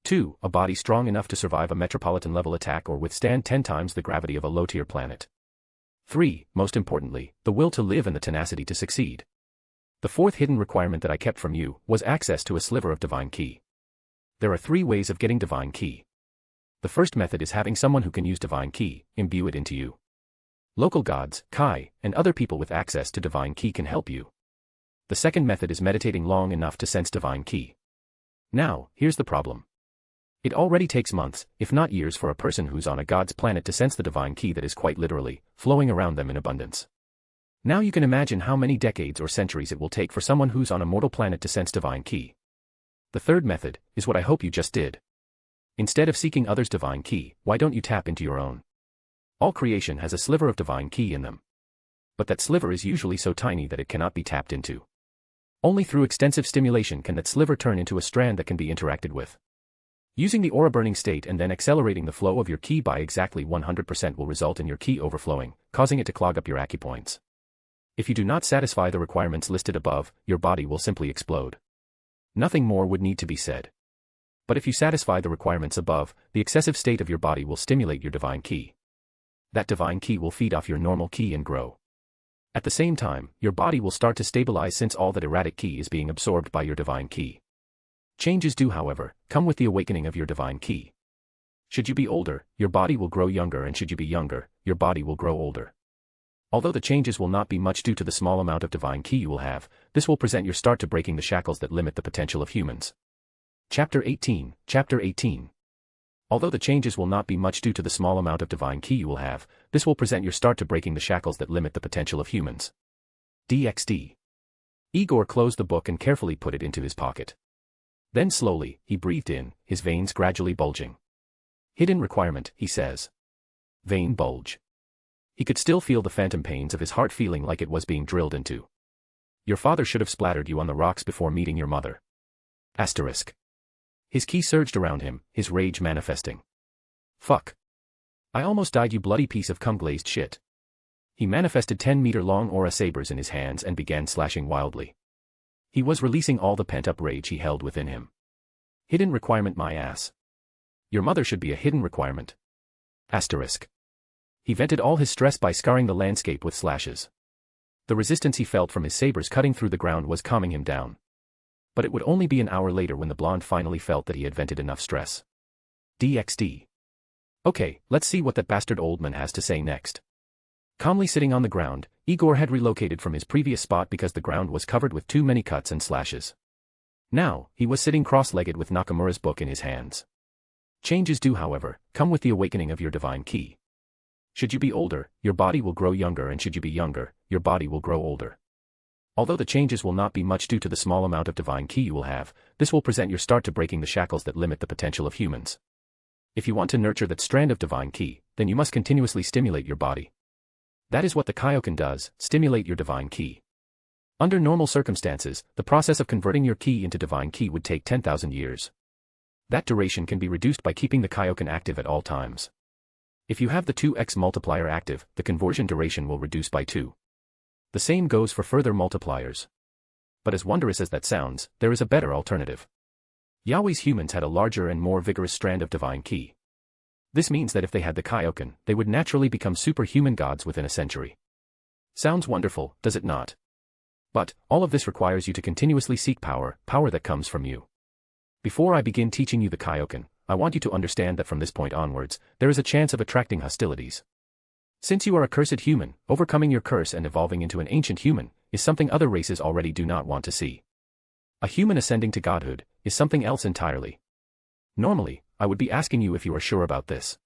2. A body strong enough to survive a metropolitan-level attack or withstand 10 times the gravity of a low-tier planet. 3. Most importantly, the will to live and the tenacity to succeed. The fourth hidden requirement that I kept from you was access to a sliver of divine ki. There are 3 ways of getting divine ki. The first method is having someone who can use divine ki, imbue it into you. Local gods, kai, and other people with access to divine ki can help you. The second method is meditating long enough to sense divine ki. Now, here's the problem. It already takes months, if not years, for a person who's on a god's planet to sense the divine ki that is quite literally flowing around them in abundance. Now you can imagine how many decades or centuries it will take for someone who's on a mortal planet to sense divine ki. The third method is what I hope you just did. Instead of seeking others' divine ki, why don't you tap into your own? All creation has a sliver of divine ki in them. But that sliver is usually so tiny that it cannot be tapped into. Only through extensive stimulation can that sliver turn into a strand that can be interacted with. Using the aura burning state and then accelerating the flow of your ki by exactly 100% will result in your ki overflowing, causing it to clog up your acupoints. If you do not satisfy the requirements listed above, your body will simply explode. Nothing more would need to be said. But if you satisfy the requirements above, the excessive state of your body will stimulate your divine ki. That divine ki will feed off your normal ki and grow. At the same time, your body will start to stabilize since all that erratic ki is being absorbed by your divine ki. Changes do, however, come with the awakening of your divine ki. Should you be older, your body will grow younger, and should you be younger, your body will grow older. Although the changes will not be much due to the small amount of divine ki you will have, this will present your start to breaking the shackles that limit the potential of humans. Chapter 18. Chapter 18. Although the changes will not be much due to the small amount of divine ki you will have, this will present your start to breaking the shackles that limit the potential of humans. DxD. Igor closed the book and carefully put it into his pocket. Then slowly, he breathed in, his veins gradually bulging. Hidden requirement, he says. Vein bulge. He could still feel the phantom pains of his heart feeling like it was being drilled into. Your father should have splattered you on the rocks before meeting your mother. Asterisk. His ki surged around him, his rage manifesting. Fuck. I almost died, you bloody piece of cum-glazed shit. He manifested 10-meter-long aura sabers in his hands and began slashing wildly. He was releasing all the pent-up rage he held within him. Hidden requirement, my ass. Your mother should be a hidden requirement. Asterisk. He vented all his stress by scarring the landscape with slashes. The resistance he felt from his sabers cutting through the ground was calming him down. But it would only be an hour later when the blonde finally felt that he had vented enough stress. DxD. Okay, let's see what that bastard old man has to say next. Calmly sitting on the ground, Igor had relocated from his previous spot because the ground was covered with too many cuts and slashes. Now, he was sitting cross-legged with Nakamura's book in his hands. Changes do, however, come with the awakening of your divine ki. Should you be older, your body will grow younger, and should you be younger, your body will grow older. Although the changes will not be much due to the small amount of divine ki you will have, this will present your start to breaking the shackles that limit the potential of humans. If you want to nurture that strand of divine ki, then you must continuously stimulate your body. That is what the Kaioken does, stimulate your divine ki. Under normal circumstances, the process of converting your ki into divine ki would take 10,000 years. That duration can be reduced by keeping the Kaioken active at all times. If you have the 2x multiplier active, the conversion duration will reduce by 2. The same goes for further multipliers. But as wondrous as that sounds, there is a better alternative. Yahweh's humans had a larger and more vigorous strand of divine ki. This means that if they had the Kaioken, they would naturally become superhuman gods within a century. Sounds wonderful, does it not? But, all of this requires you to continuously seek power that comes from you. Before I begin teaching you the Kaioken, I want you to understand that from this point onwards, there is a chance of attracting hostilities. Since you are a cursed human, overcoming your curse and evolving into an ancient human is something other races already do not want to see. A human ascending to godhood is something else entirely. Normally, I would be asking you if you are sure about this.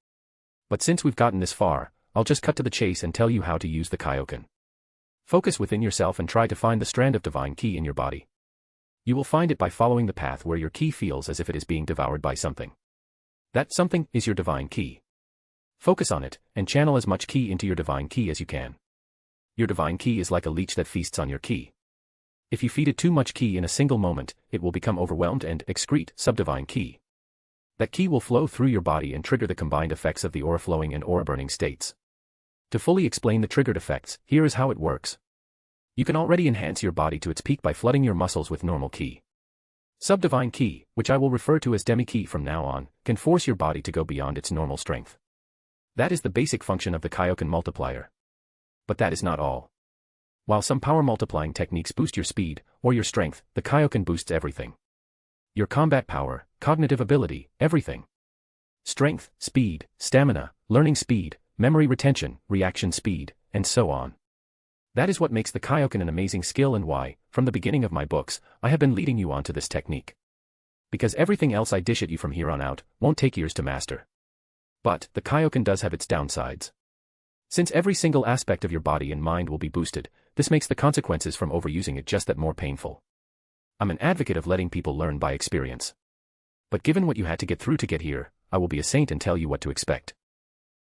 But since we've gotten this far, I'll just cut to the chase and tell you how to use the Kaioken. Focus within yourself and try to find the strand of divine ki in your body. You will find it by following the path where your ki feels as if it is being devoured by something. That something is your divine ki. Focus on it, and channel as much ki into your divine ki as you can. Your divine ki is like a leech that feasts on your ki. If you feed it too much ki in a single moment, it will become overwhelmed and excrete subdivine ki. That ki will flow through your body and trigger the combined effects of the aura flowing and aura burning states. To fully explain the triggered effects, here is how it works. You can already enhance your body to its peak by flooding your muscles with normal ki. Subdivine ki, which I will refer to as demi-ki from now on, can force your body to go beyond its normal strength. That is the basic function of the Kaioken multiplier. But that is not all. While some power multiplying techniques boost your speed, or your strength, the Kaioken boosts everything. Your combat power, cognitive ability, everything. Strength, speed, stamina, learning speed, memory retention, reaction speed, and so on. That is what makes the Kaioken an amazing skill and why, from the beginning of my books, I have been leading you onto this technique. Because everything else I dish at you from here on out won't take years to master. But, the Kaioken does have its downsides. Since every single aspect of your body and mind will be boosted, this makes the consequences from overusing it just that more painful. I'm an advocate of letting people learn by experience. But given what you had to get through to get here, I will be a saint and tell you what to expect.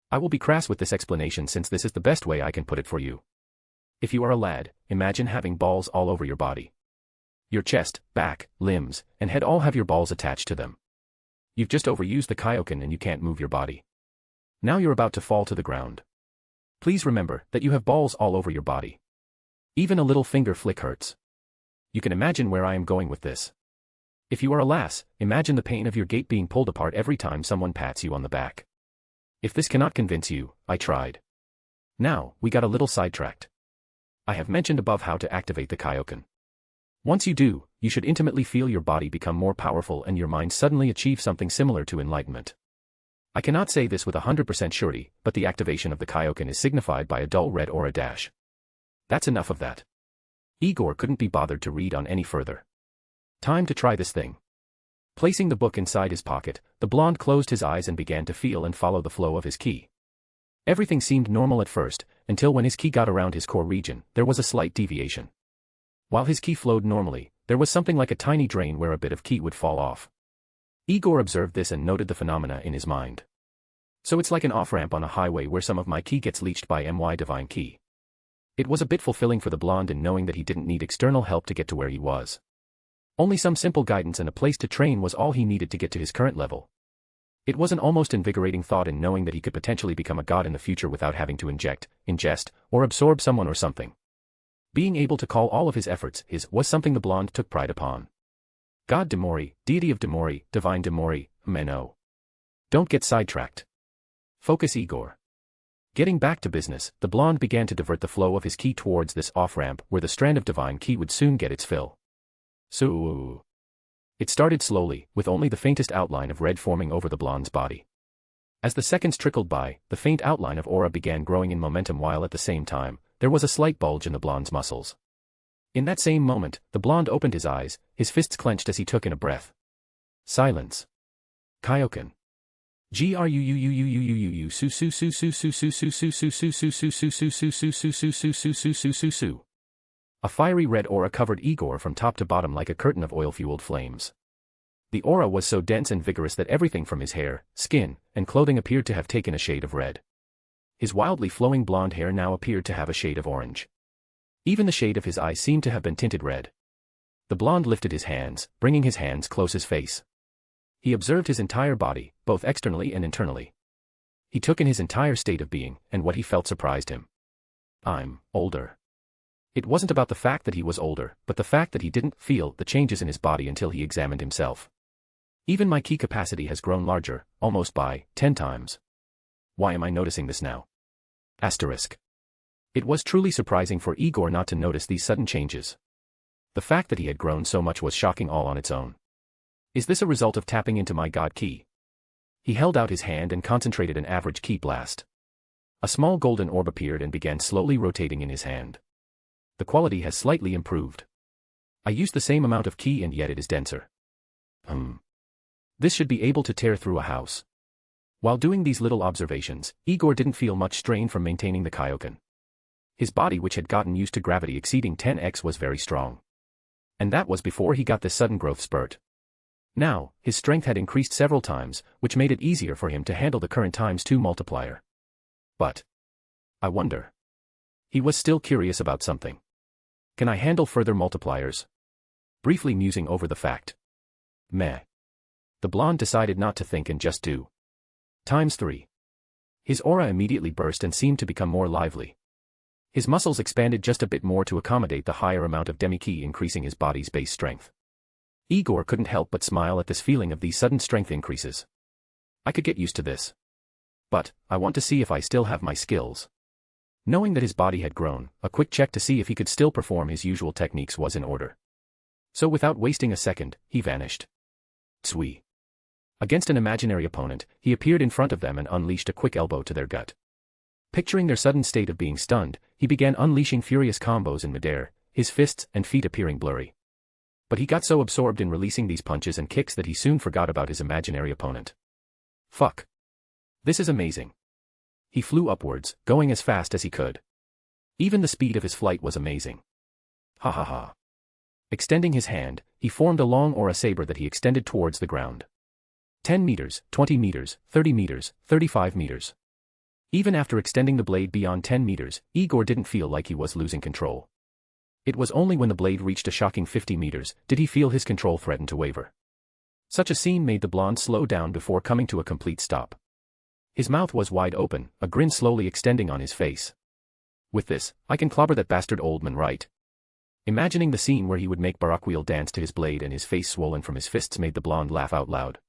I will be crass with this explanation since this is the best way I can put it for you. If you are a lad, imagine having balls all over your body. Your chest, back, limbs, and head all have your balls attached to them. You've just overused the Kaioken and you can't move your body. Now you're about to fall to the ground. Please remember that you have balls all over your body. Even a little finger flick hurts. You can imagine where I am going with this. If you are a lass, imagine the pain of your gate being pulled apart every time someone pats you on the back. If this cannot convince you, I tried. Now, we got a little sidetracked. I have mentioned above how to activate the Kaioken. Once you do, you should intimately feel your body become more powerful and your mind suddenly achieve something similar to enlightenment. I cannot say this with 100% surety, but the activation of the Kaioken is signified by a dull red aura dash. That's enough of that. Igor couldn't be bothered to read on any further. Time to try this thing. Placing the book inside his pocket, the blonde closed his eyes and began to feel and follow the flow of his ki. Everything seemed normal at first, until when his ki got around his core region, there was a slight deviation. While his ki flowed normally, there was something like a tiny drain where a bit of ki would fall off. Igor observed this and noted the phenomena in his mind. So it's like an off-ramp on a highway where some of my ki gets leached by my divine ki. It was a bit fulfilling for the blonde in knowing that he didn't need external help to get to where he was. Only some simple guidance and a place to train was all he needed to get to his current level. It was an almost invigorating thought in knowing that he could potentially become a god in the future without having to ingest, or absorb someone or something. Being able to call all of his efforts his was something the blonde took pride upon. God Demori, deity of Demori, divine Demori, Aino. Don't get sidetracked. Focus, Igor. Getting back to business, the blonde began to divert the flow of his ki towards this off-ramp where the strand of divine ki would soon get its fill. So, it started slowly, with only the faintest outline of red forming over the blonde's body. As the seconds trickled by, the faint outline of aura began growing in momentum while at the same time, there was a slight bulge in the blonde's muscles. In that same moment, the blonde opened his eyes, his fists clenched as he took in a breath. Silence. Kaioken. A fiery red aura covered Igor from top to bottom like a curtain of oil-fueled flames. The aura was so dense and vigorous that everything from his hair, skin, and clothing appeared to have taken a shade of red. His wildly flowing blonde hair now appeared to have a shade of orange. Even the shade of his eyes seemed to have been tinted red. The blonde lifted his hands, bringing his hands close his face. He observed his entire body, both externally and internally. He took in his entire state of being, and what he felt surprised him. I'm older. It wasn't about the fact that he was older, but the fact that he didn't feel the changes in his body until he examined himself. Even my ki capacity has grown larger, almost by 10 times. Why am I noticing this now? Asterisk. It was truly surprising for Igor not to notice these sudden changes. The fact that he had grown so much was shocking all on its own. Is this a result of tapping into my god ki? He held out his hand and concentrated an average ki blast. A small golden orb appeared and began slowly rotating in his hand. The quality has slightly improved. I used the same amount of ki and yet it is denser. This should be able to tear through a house. While doing these little observations, Igor didn't feel much strain from maintaining the Kaioken. His body, which had gotten used to gravity exceeding 10x, was very strong. And that was before he got this sudden growth spurt. Now, his strength had increased several times, which made it easier for him to handle the current ×2 multiplier. But I wonder. He was still curious about something. Can I handle further multipliers? Briefly musing over the fact. Meh. The blonde decided not to think and just do. ×3. His aura immediately burst and seemed to become more lively. His muscles expanded just a bit more to accommodate the higher amount of demi-ki, increasing his body's base strength. Igor couldn't help but smile at this feeling of these sudden strength increases. I could get used to this. But I want to see if I still have my skills. Knowing that his body had grown, a quick check to see if he could still perform his usual techniques was in order. So without wasting a second, he vanished. Tsui. Against an imaginary opponent, he appeared in front of them and unleashed a quick elbow to their gut. Picturing their sudden state of being stunned, he began unleashing furious combos in midair, his fists and feet appearing blurry. But he got so absorbed in releasing these punches and kicks that he soon forgot about his imaginary opponent. Fuck. This is amazing. He flew upwards, going as fast as he could. Even the speed of his flight was amazing. Ha ha ha. Extending his hand, he formed a long aura saber that he extended towards the ground. 10 meters, 20 meters, 30 meters, 35 meters. Even after extending the blade beyond 10 meters, Igor didn't feel like he was losing control. It was only when the blade reached a shocking 50 meters did he feel his control threaten to waver. Such a scene made the blonde slow down before coming to a complete stop. His mouth was wide open, a grin slowly extending on his face. With this, I can clobber that bastard old man, right? Imagining the scene where he would make Barakiel dance to his blade and his face swollen from his fists made the blonde laugh out loud.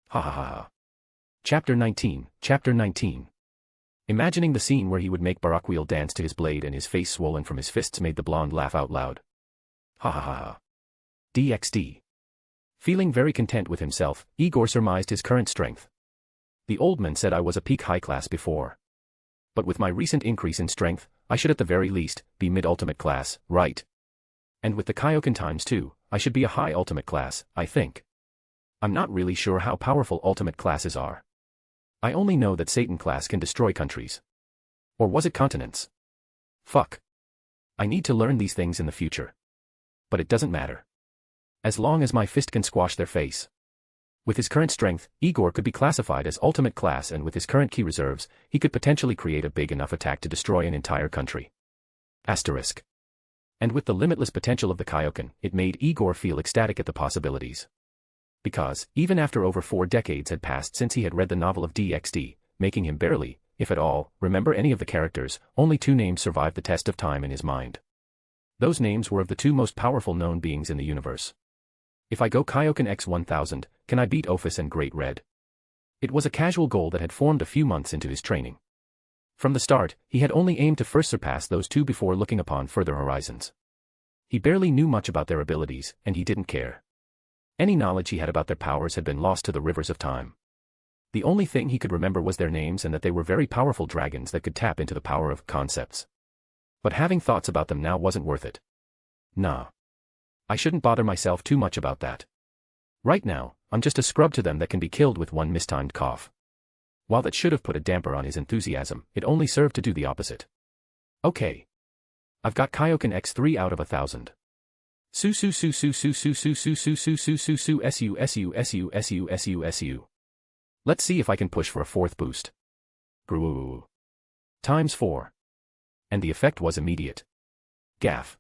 Ha ha ha ha. Chapter 19. Imagining the scene where he would make Barakiel dance to his blade and his face swollen from his fists made the blonde laugh out loud. Ha ha ha ha. DxD. Feeling very content with himself, Igor surmised his current strength. The old man said I was a peak high class before. But with my recent increase in strength, I should at the very least be mid-ultimate class, right? And with the Kaioken ×2, I should be a high ultimate class, I think. I'm not really sure how powerful ultimate classes are. I only know that Satan class can destroy countries. Or was it continents? Fuck. I need to learn these things in the future. But it doesn't matter. As long as my fist can squash their face. With his current strength, Igor could be classified as ultimate class, and with his current ki reserves, he could potentially create a big enough attack to destroy an entire country. Asterisk. And with the limitless potential of the Kaioken, it made Igor feel ecstatic at the possibilities. Because, even after over 4 decades had passed since he had read the novel of DxD, making him barely, if at all, remember any of the characters, only 2 names survived the test of time in his mind. Those names were of the 2 most powerful known beings in the universe. If I go Kaioken x 1000, can I beat Ophis and Great Red? It was a casual goal that had formed a few months into his training. From the start, he had only aimed to first surpass those 2 before looking upon further horizons. He barely knew much about their abilities, and he didn't care. Any knowledge he had about their powers had been lost to the rivers of time. The only thing he could remember was their names and that they were very powerful dragons that could tap into the power of concepts. But having thoughts about them now wasn't worth it. Nah. I shouldn't bother myself too much about that. Right now, I'm just a scrub to them that can be killed with one mistimed cough. While that should have put a damper on his enthusiasm, it only served to do the opposite. Okay. I've got Kaioken x 3 out of 1000. Let's see if I can push for a 4th boost. Groo. ×4. And the effect was immediate. Gaff.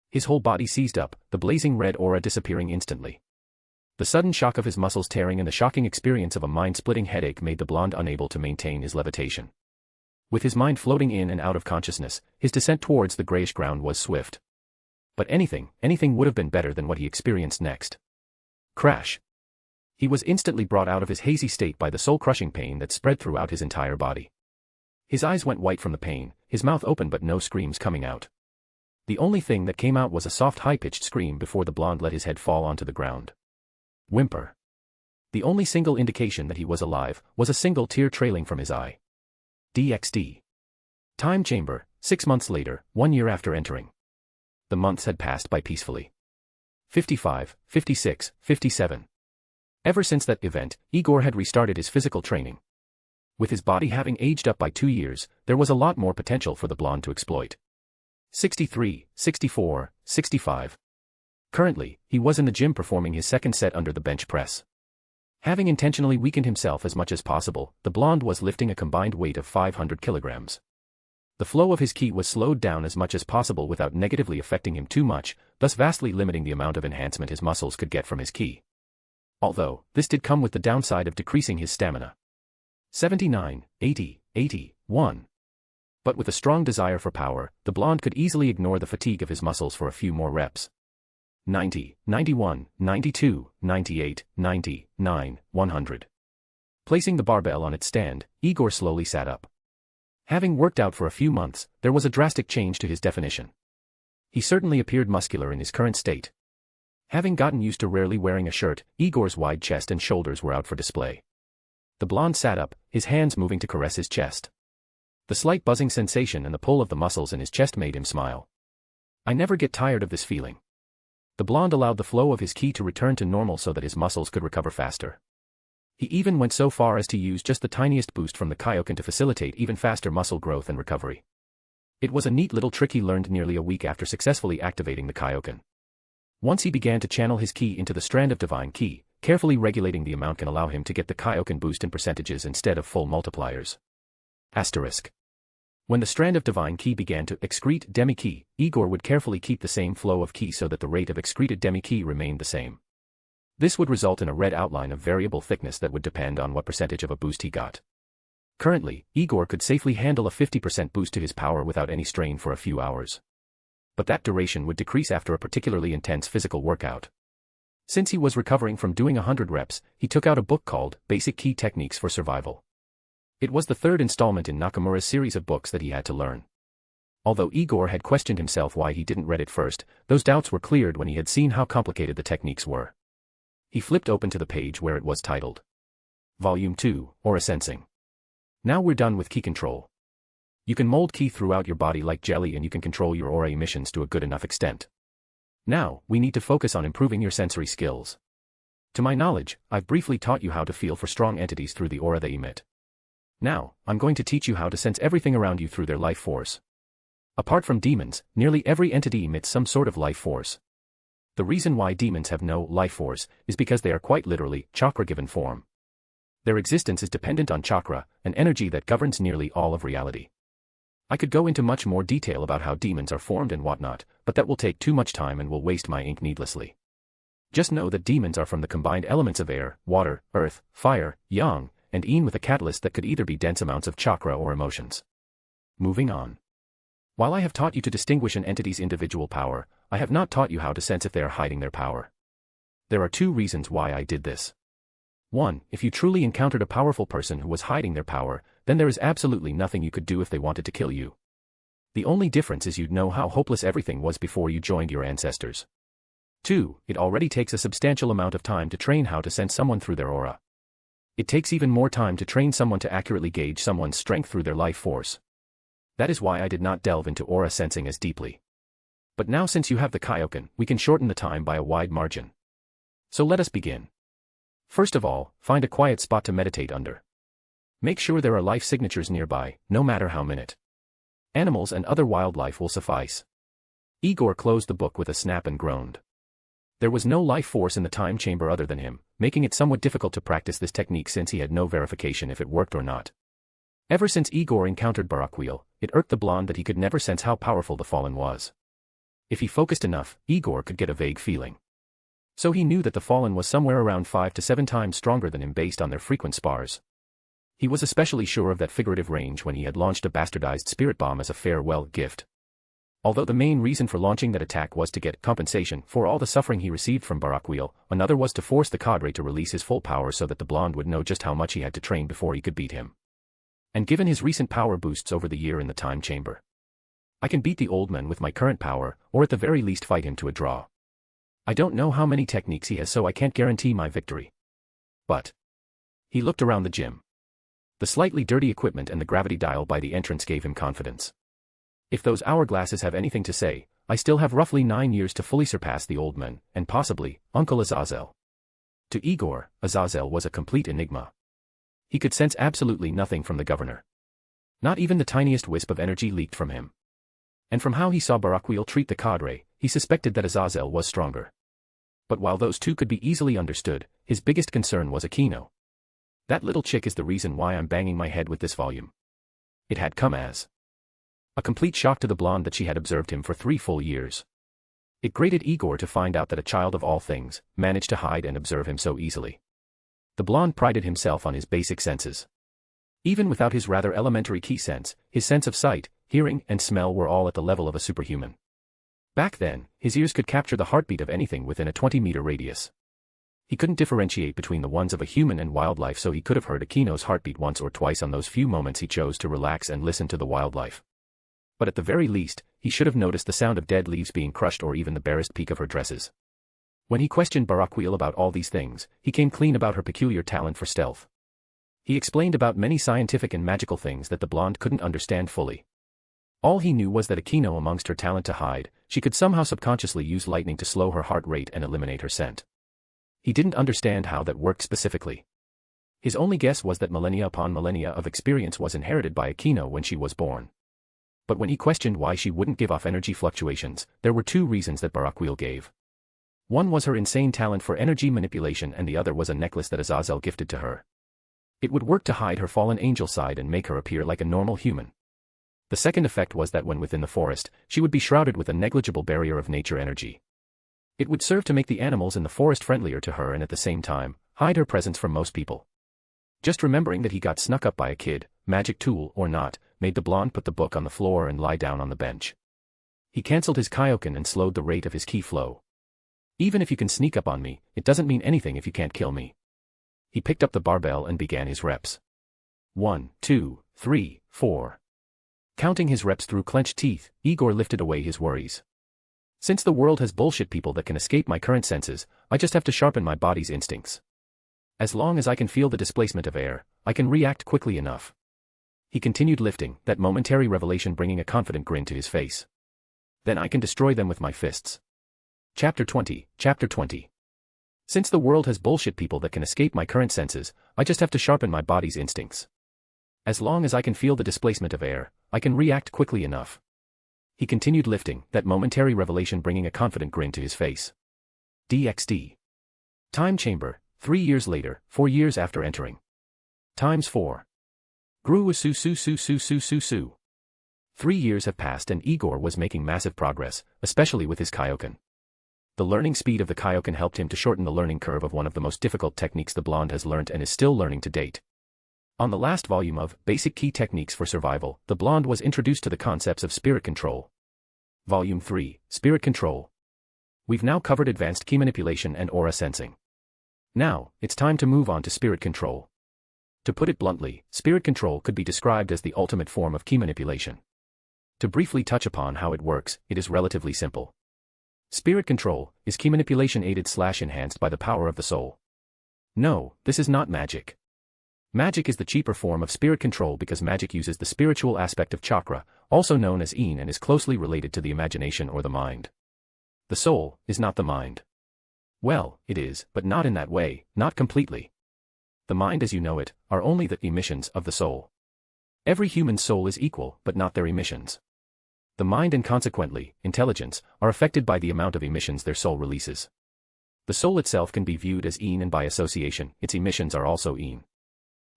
His whole body seized up, the blazing red aura disappearing instantly. The sudden shock of his muscles tearing and the shocking experience of a mind-splitting headache made the blonde unable to maintain his levitation. With his mind floating in and out of consciousness, his descent towards the grayish ground was swift. But anything would have been better than what he experienced next. Crash. He was instantly brought out of his hazy state by the soul-crushing pain that spread throughout his entire body. His eyes went white from the pain, his mouth open but no screams coming out. The only thing that came out was a soft high-pitched scream before the blonde let his head fall onto the ground. Whimper. The only single indication that he was alive was a single tear trailing from his eye. DxD. Time chamber, 6 months later, 1 year after entering. The months had passed by peacefully. 55, 56, 57. Ever since that event, Igor had restarted his physical training. With his body having aged up by 2 years, there was a lot more potential for the blonde to exploit. 63, 64, 65. Currently, he was in the gym performing his second set under the bench press. Having intentionally weakened himself as much as possible, the blonde was lifting a combined weight of 500 kilograms. The flow of his ki was slowed down as much as possible without negatively affecting him too much, thus vastly limiting the amount of enhancement his muscles could get from his ki. Although, this did come with the downside of decreasing his stamina. 79, 80, 81. But with a strong desire for power, the blonde could easily ignore the fatigue of his muscles for a few more reps. 90, 91, 92, 98, 90, 9, 100. Placing the barbell on its stand, Igor slowly sat up. Having worked out for a few months, there was a drastic change to his definition. He certainly appeared muscular in his current state. Having gotten used to rarely wearing a shirt, Igor's wide chest and shoulders were out for display. The blonde sat up, his hands moving to caress his chest. The slight buzzing sensation and the pull of the muscles in his chest made him smile. I never get tired of this feeling. The blonde allowed the flow of his ki to return to normal so that his muscles could recover faster. He even went so far as to use just the tiniest boost from the Kaioken to facilitate even faster muscle growth and recovery. It was a neat little trick he learned nearly a week after successfully activating the Kaioken. Once he began to channel his ki into the strand of divine ki, carefully regulating the amount can allow him to get the Kaioken boost in percentages instead of full multipliers. Asterisk. When the strand of divine ki began to excrete demi-ki, Igor would carefully keep the same flow of ki so that the rate of excreted demi-ki remained the same. This would result in a red outline of variable thickness that would depend on what percentage of a boost he got. Currently, Igor could safely handle a 50% boost to his power without any strain for a few hours. But that duration would decrease after a particularly intense physical workout. Since he was recovering from doing 100 reps, he took out a book called Basic Ki Techniques for Survival. It was the third installment in Nakamura's series of books that he had to learn. Although Igor had questioned himself why he didn't read it first, those doubts were cleared when he had seen how complicated the techniques were. He flipped open to the page where it was titled Volume 2, Aura Sensing. Now we're done with ki control. You can mold ki throughout your body like jelly and you can control your aura emissions to a good enough extent. Now, we need to focus on improving your sensory skills. To my knowledge, I've briefly taught you how to feel for strong entities through the aura they emit. Now, I'm going to teach you how to sense everything around you through their life force. Apart from demons, nearly every entity emits some sort of life force. The reason why demons have no life force is because they are quite literally chakra-given form. Their existence is dependent on chakra, an energy that governs nearly all of reality. I could go into much more detail about how demons are formed and whatnot, but that will take too much time and will waste my ink needlessly. Just know that demons are from the combined elements of air, water, earth, fire, yang, and yin with a catalyst that could either be dense amounts of chakra or emotions. Moving on. While I have taught you to distinguish an entity's individual power, I have not taught you how to sense if they are hiding their power. There are 2 reasons why I did this. 1. If you truly encountered a powerful person who was hiding their power, then there is absolutely nothing you could do if they wanted to kill you. The only difference is you'd know how hopeless everything was before you joined your ancestors. 2. It already takes a substantial amount of time to train how to sense someone through their aura. It takes even more time to train someone to accurately gauge someone's strength through their life force. That is why I did not delve into aura sensing as deeply. But now since you have the Kaioken, we can shorten the time by a wide margin. So let us begin. First of all, find a quiet spot to meditate under. Make sure there are life signatures nearby, no matter how minute. Animals and other wildlife will suffice. Igor closed the book with a snap and groaned. There was no life force in the time chamber other than him, making it somewhat difficult to practice this technique since he had no verification if it worked or not. Ever since Igor encountered Barakiel, it irked the blonde that he could never sense how powerful the fallen was. If he focused enough, Igor could get a vague feeling. So he knew that the fallen was somewhere around 5 to 7 times stronger than him based on their frequent spars. He was especially sure of that figurative range when he had launched a bastardized spirit bomb as a farewell gift. Although the main reason for launching that attack was to get compensation for all the suffering he received from Barakiel, another was to force the cadre to release his full power so that the blonde would know just how much he had to train before he could beat him. And given his recent power boosts over the year in the time chamber, I can beat the old man with my current power, or at the very least fight him to a draw. I don't know how many techniques he has, so I can't guarantee my victory. But he looked around the gym. The slightly dirty equipment and the gravity dial by the entrance gave him confidence. If those hourglasses have anything to say, I still have roughly 9 years to fully surpass the old man, and possibly, Uncle Aazel. To Igor, Aazel was a complete enigma. He could sense absolutely nothing from the governor. Not even the tiniest wisp of energy leaked from him. And from how he saw Barakiel treat the cadre, he suspected that Aazel was stronger. But while those two could be easily understood, his biggest concern was Aino. That little chick is the reason why I'm banging my head with this volume. It had come as a complete shock to the blonde that she had observed him for 3 full years. It grated Igor to find out that a child of all things managed to hide and observe him so easily. The blonde prided himself on his basic senses. Even without his rather elementary key sense, his sense of sight, hearing, and smell were all at the level of a superhuman. Back then, his ears could capture the heartbeat of anything within a 20-meter radius. He couldn't differentiate between the ones of a human and wildlife, so he could have heard Akino's heartbeat once or twice on those few moments he chose to relax and listen to the wildlife. But at the very least, he should have noticed the sound of dead leaves being crushed or even the barest peak of her dresses. When he questioned Barakiel about all these things, he came clean about her peculiar talent for stealth. He explained about many scientific and magical things that the blonde couldn't understand fully. All he knew was that Akino, amongst her talent to hide, she could somehow subconsciously use lightning to slow her heart rate and eliminate her scent. He didn't understand how that worked specifically. His only guess was that millennia upon millennia of experience was inherited by Akino when she was born. But when he questioned why she wouldn't give off energy fluctuations, there were 2 reasons that Barakiel gave. One was her insane talent for energy manipulation, and the other was a necklace that Aazel gifted to her. It would work to hide her fallen angel side and make her appear like a normal human. The second effect was that when within the forest, she would be shrouded with a negligible barrier of nature energy. It would serve to make the animals in the forest friendlier to her and at the same time, hide her presence from most people. Just remembering that he got snuck up by a kid, magic tool or not, made the blonde put the book on the floor and lie down on the bench. He cancelled his Kaioken and slowed the rate of his ki flow. Even if you can sneak up on me, it doesn't mean anything if you can't kill me. He picked up the barbell and began his reps. 1, 2, 3, 4. Counting his reps through clenched teeth, Igor lifted away his worries. Since the world has bullshit people that can escape my current senses, I just have to sharpen my body's instincts. As long as I can feel the displacement of air, I can react quickly enough. He continued lifting, that momentary revelation bringing a confident grin to his face. Then I can destroy them with my fists. Chapter 20. Since the world has bullshit people that can escape my current senses, I just have to sharpen my body's instincts. As long as I can feel the displacement of air, I can react quickly enough. He continued lifting, that momentary revelation bringing a confident grin to his face. DxD. Time chamber, 3 years later, 4 years after entering. Times 4. Grew su. 3 years have passed and Igor was making massive progress, especially with his Kaioken. The learning speed of the Kaioken helped him to shorten the learning curve of one of the most difficult techniques the blonde has learnt and is still learning to date. On the last volume of Basic Key Techniques for Survival, the blonde was introduced to the concepts of spirit control. Volume 3, Spirit Control. We've now covered advanced key manipulation and aura sensing. Now, it's time to move on to spirit control. To put it bluntly, spirit control could be described as the ultimate form of key manipulation. To briefly touch upon how it works, it is relatively simple. Spirit control is key manipulation aided/enhanced by the power of the soul. No, this is not magic. Magic is the cheaper form of spirit control because magic uses the spiritual aspect of chakra, also known as yin, and is closely related to the imagination or the mind. The soul is not the mind. Well, it is, but not in that way, not completely. The mind as you know it, are only the emissions of the soul. Every human soul is equal, but not their emissions. The mind and consequently, intelligence, are affected by the amount of emissions their soul releases. The soul itself can be viewed as yin and by association, its emissions are also yin.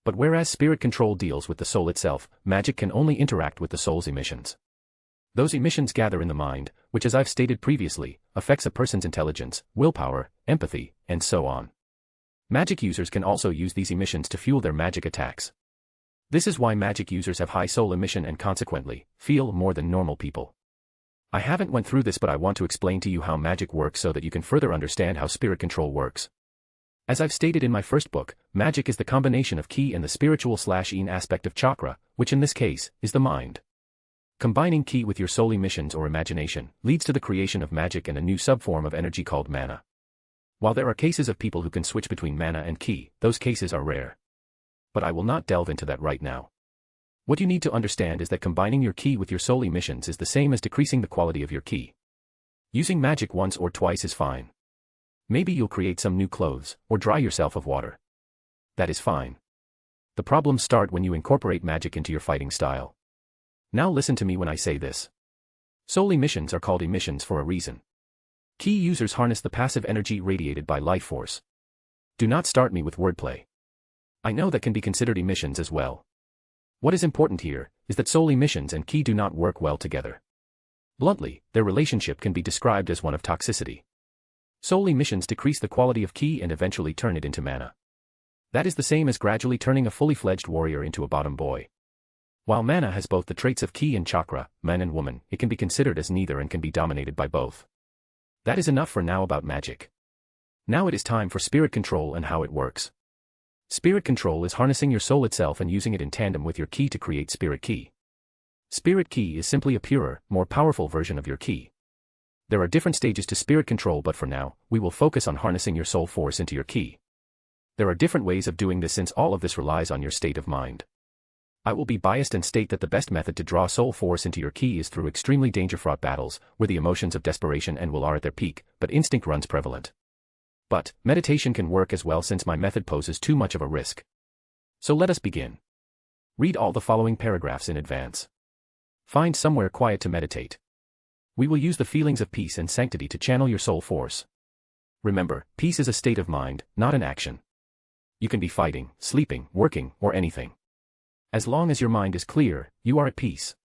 But whereas spirit control deals with the soul itself, magic can only interact with the soul's emissions. Those emissions gather in the mind, which as I've stated previously, affects a person's intelligence, willpower, empathy, and so on. Magic users can also use these emissions to fuel their magic attacks. This is why magic users have high soul emission and consequently, feel more than normal people. I haven't went through this, but I want to explain to you how magic works so that you can further understand how spirit control works. As I've stated in my first book, magic is the combination of ki and the spiritual/yin aspect of chakra, which in this case, is the mind. Combining ki with your soul emissions or imagination leads to the creation of magic and a new subform of energy called mana. While there are cases of people who can switch between mana and ki, those cases are rare. But I will not delve into that right now. What you need to understand is that combining your ki with your soul emissions is the same as decreasing the quality of your ki. Using magic once or twice is fine. Maybe you'll create some new clothes, or dry yourself of water. That is fine. The problems start when you incorporate magic into your fighting style. Now listen to me when I say this. Soul emissions are called emissions for a reason. Ki users harness the passive energy radiated by life force. Do not start me with wordplay. I know that can be considered emissions as well. What is important here is that soul emissions and ki do not work well together. Bluntly, their relationship can be described as one of toxicity. Soul emissions decrease the quality of ki and eventually turn it into mana. That is the same as gradually turning a fully fledged warrior into a bottom boy. While mana has both the traits of ki and chakra, man and woman, it can be considered as neither and can be dominated by both. That is enough for now about magic. Now it is time for spirit control and how it works. Spirit control is harnessing your soul itself and using it in tandem with your ki to create spirit ki. Spirit ki is simply a purer, more powerful version of your ki. There are different stages to spirit control, but for now, we will focus on harnessing your soul force into your ki. There are different ways of doing this since all of this relies on your state of mind. I will be biased and state that the best method to draw soul force into your ki is through extremely danger-fraught battles, where the emotions of desperation and will are at their peak, but instinct runs prevalent. But, meditation can work as well since my method poses too much of a risk. So let us begin. Read all the following paragraphs in advance. Find somewhere quiet to meditate. We will use the feelings of peace and sanctity to channel your soul force. Remember, peace is a state of mind, not an action. You can be fighting, sleeping, working, or anything. As long as your mind is clear, you are at peace.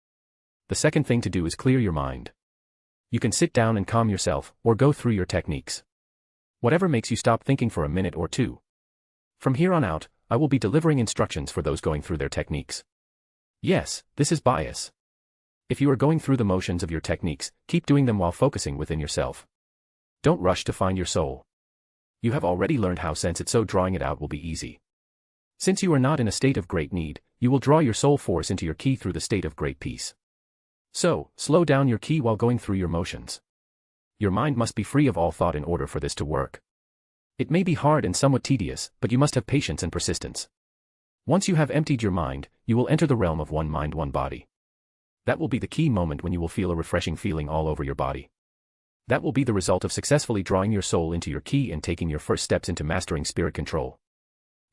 The second thing to do is clear your mind. You can sit down and calm yourself, or go through your techniques. Whatever makes you stop thinking for a minute or two. From here on out, I will be delivering instructions for those going through their techniques. Yes, this is bias. If you are going through the motions of your techniques, keep doing them while focusing within yourself. Don't rush to find your soul. You have already learned how sense it, so drawing it out will be easy. Since you are not in a state of great need, you will draw your soul force into your ki through the state of great peace. So, slow down your ki while going through your motions. Your mind must be free of all thought in order for this to work. It may be hard and somewhat tedious, but you must have patience and persistence. Once you have emptied your mind, you will enter the realm of one mind, one body. That will be the key moment when you will feel a refreshing feeling all over your body. That will be the result of successfully drawing your soul into your ki and taking your first steps into mastering spirit control.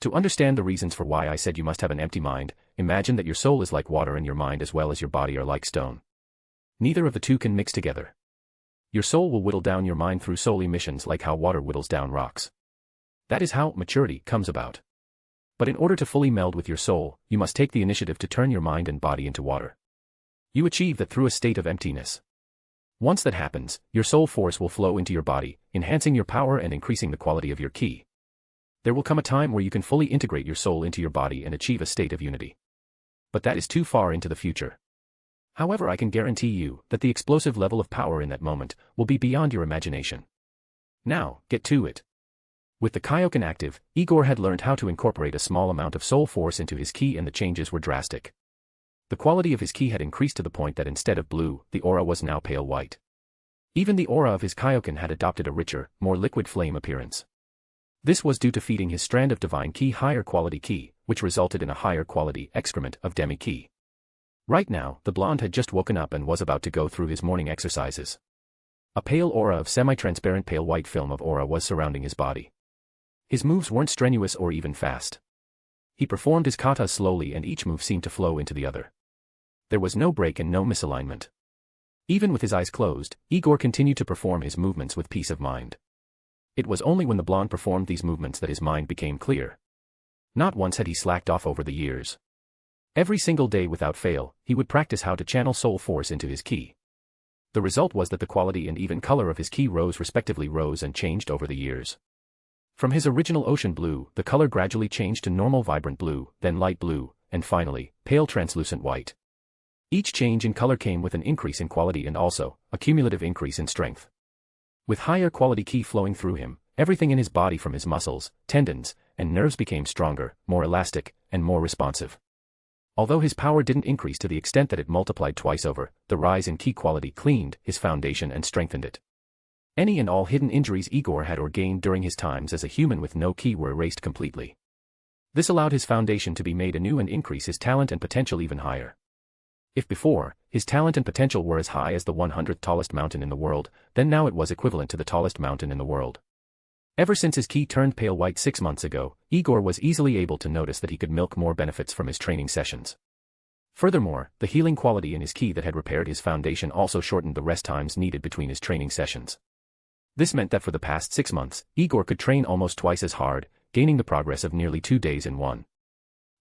To understand the reasons for why I said you must have an empty mind, imagine that your soul is like water and your mind as well as your body are like stone. Neither of the two can mix together. Your soul will whittle down your mind through soul emissions like how water whittles down rocks. That is how maturity comes about. But in order to fully meld with your soul, you must take the initiative to turn your mind and body into water. You achieve that through a state of emptiness. Once that happens, your soul force will flow into your body, enhancing your power and increasing the quality of your ki. There will come a time where you can fully integrate your soul into your body and achieve a state of unity. But that is too far into the future. However, I can guarantee you that the explosive level of power in that moment will be beyond your imagination. Now, get to it. With the Kaioken active, Igor had learned how to incorporate a small amount of soul force into his ki, and the changes were drastic. The quality of his ki had increased to the point that instead of blue, the aura was now pale white. Even the aura of his Kaioken had adopted a richer, more liquid flame appearance. This was due to feeding his strand of divine ki higher quality ki, which resulted in a higher quality excrement of demi ki. Right now, the blonde had just woken up and was about to go through his morning exercises. A pale aura of semi-transparent pale white film of aura was surrounding his body. His moves weren't strenuous or even fast. He performed his katas slowly and each move seemed to flow into the other. There was no break and no misalignment. Even with his eyes closed, Igor continued to perform his movements with peace of mind. It was only when the blonde performed these movements that his mind became clear. Not once had he slacked off over the years. Every single day without fail, he would practice how to channel soul force into his ki. The result was that the quality and even color of his ki rose and changed over the years. From his original ocean blue, the color gradually changed to normal vibrant blue, then light blue, and finally, pale translucent white. Each change in color came with an increase in quality and also a cumulative increase in strength. With higher quality ki flowing through him, everything in his body from his muscles, tendons, and nerves became stronger, more elastic, and more responsive. Although his power didn't increase to the extent that it multiplied twice over, the rise in ki quality cleaned his foundation and strengthened it. Any and all hidden injuries Igor had or gained during his times as a human with no ki were erased completely. This allowed his foundation to be made anew and increase his talent and potential even higher. If before, his talent and potential were as high as the 100th tallest mountain in the world, then now it was equivalent to the tallest mountain in the world. Ever since his ki turned pale white 6 months ago, Igor was easily able to notice that he could milk more benefits from his training sessions. Furthermore, the healing quality in his ki that had repaired his foundation also shortened the rest times needed between his training sessions. This meant that for the past 6 months, Igor could train almost twice as hard, gaining the progress of nearly 2 days in one.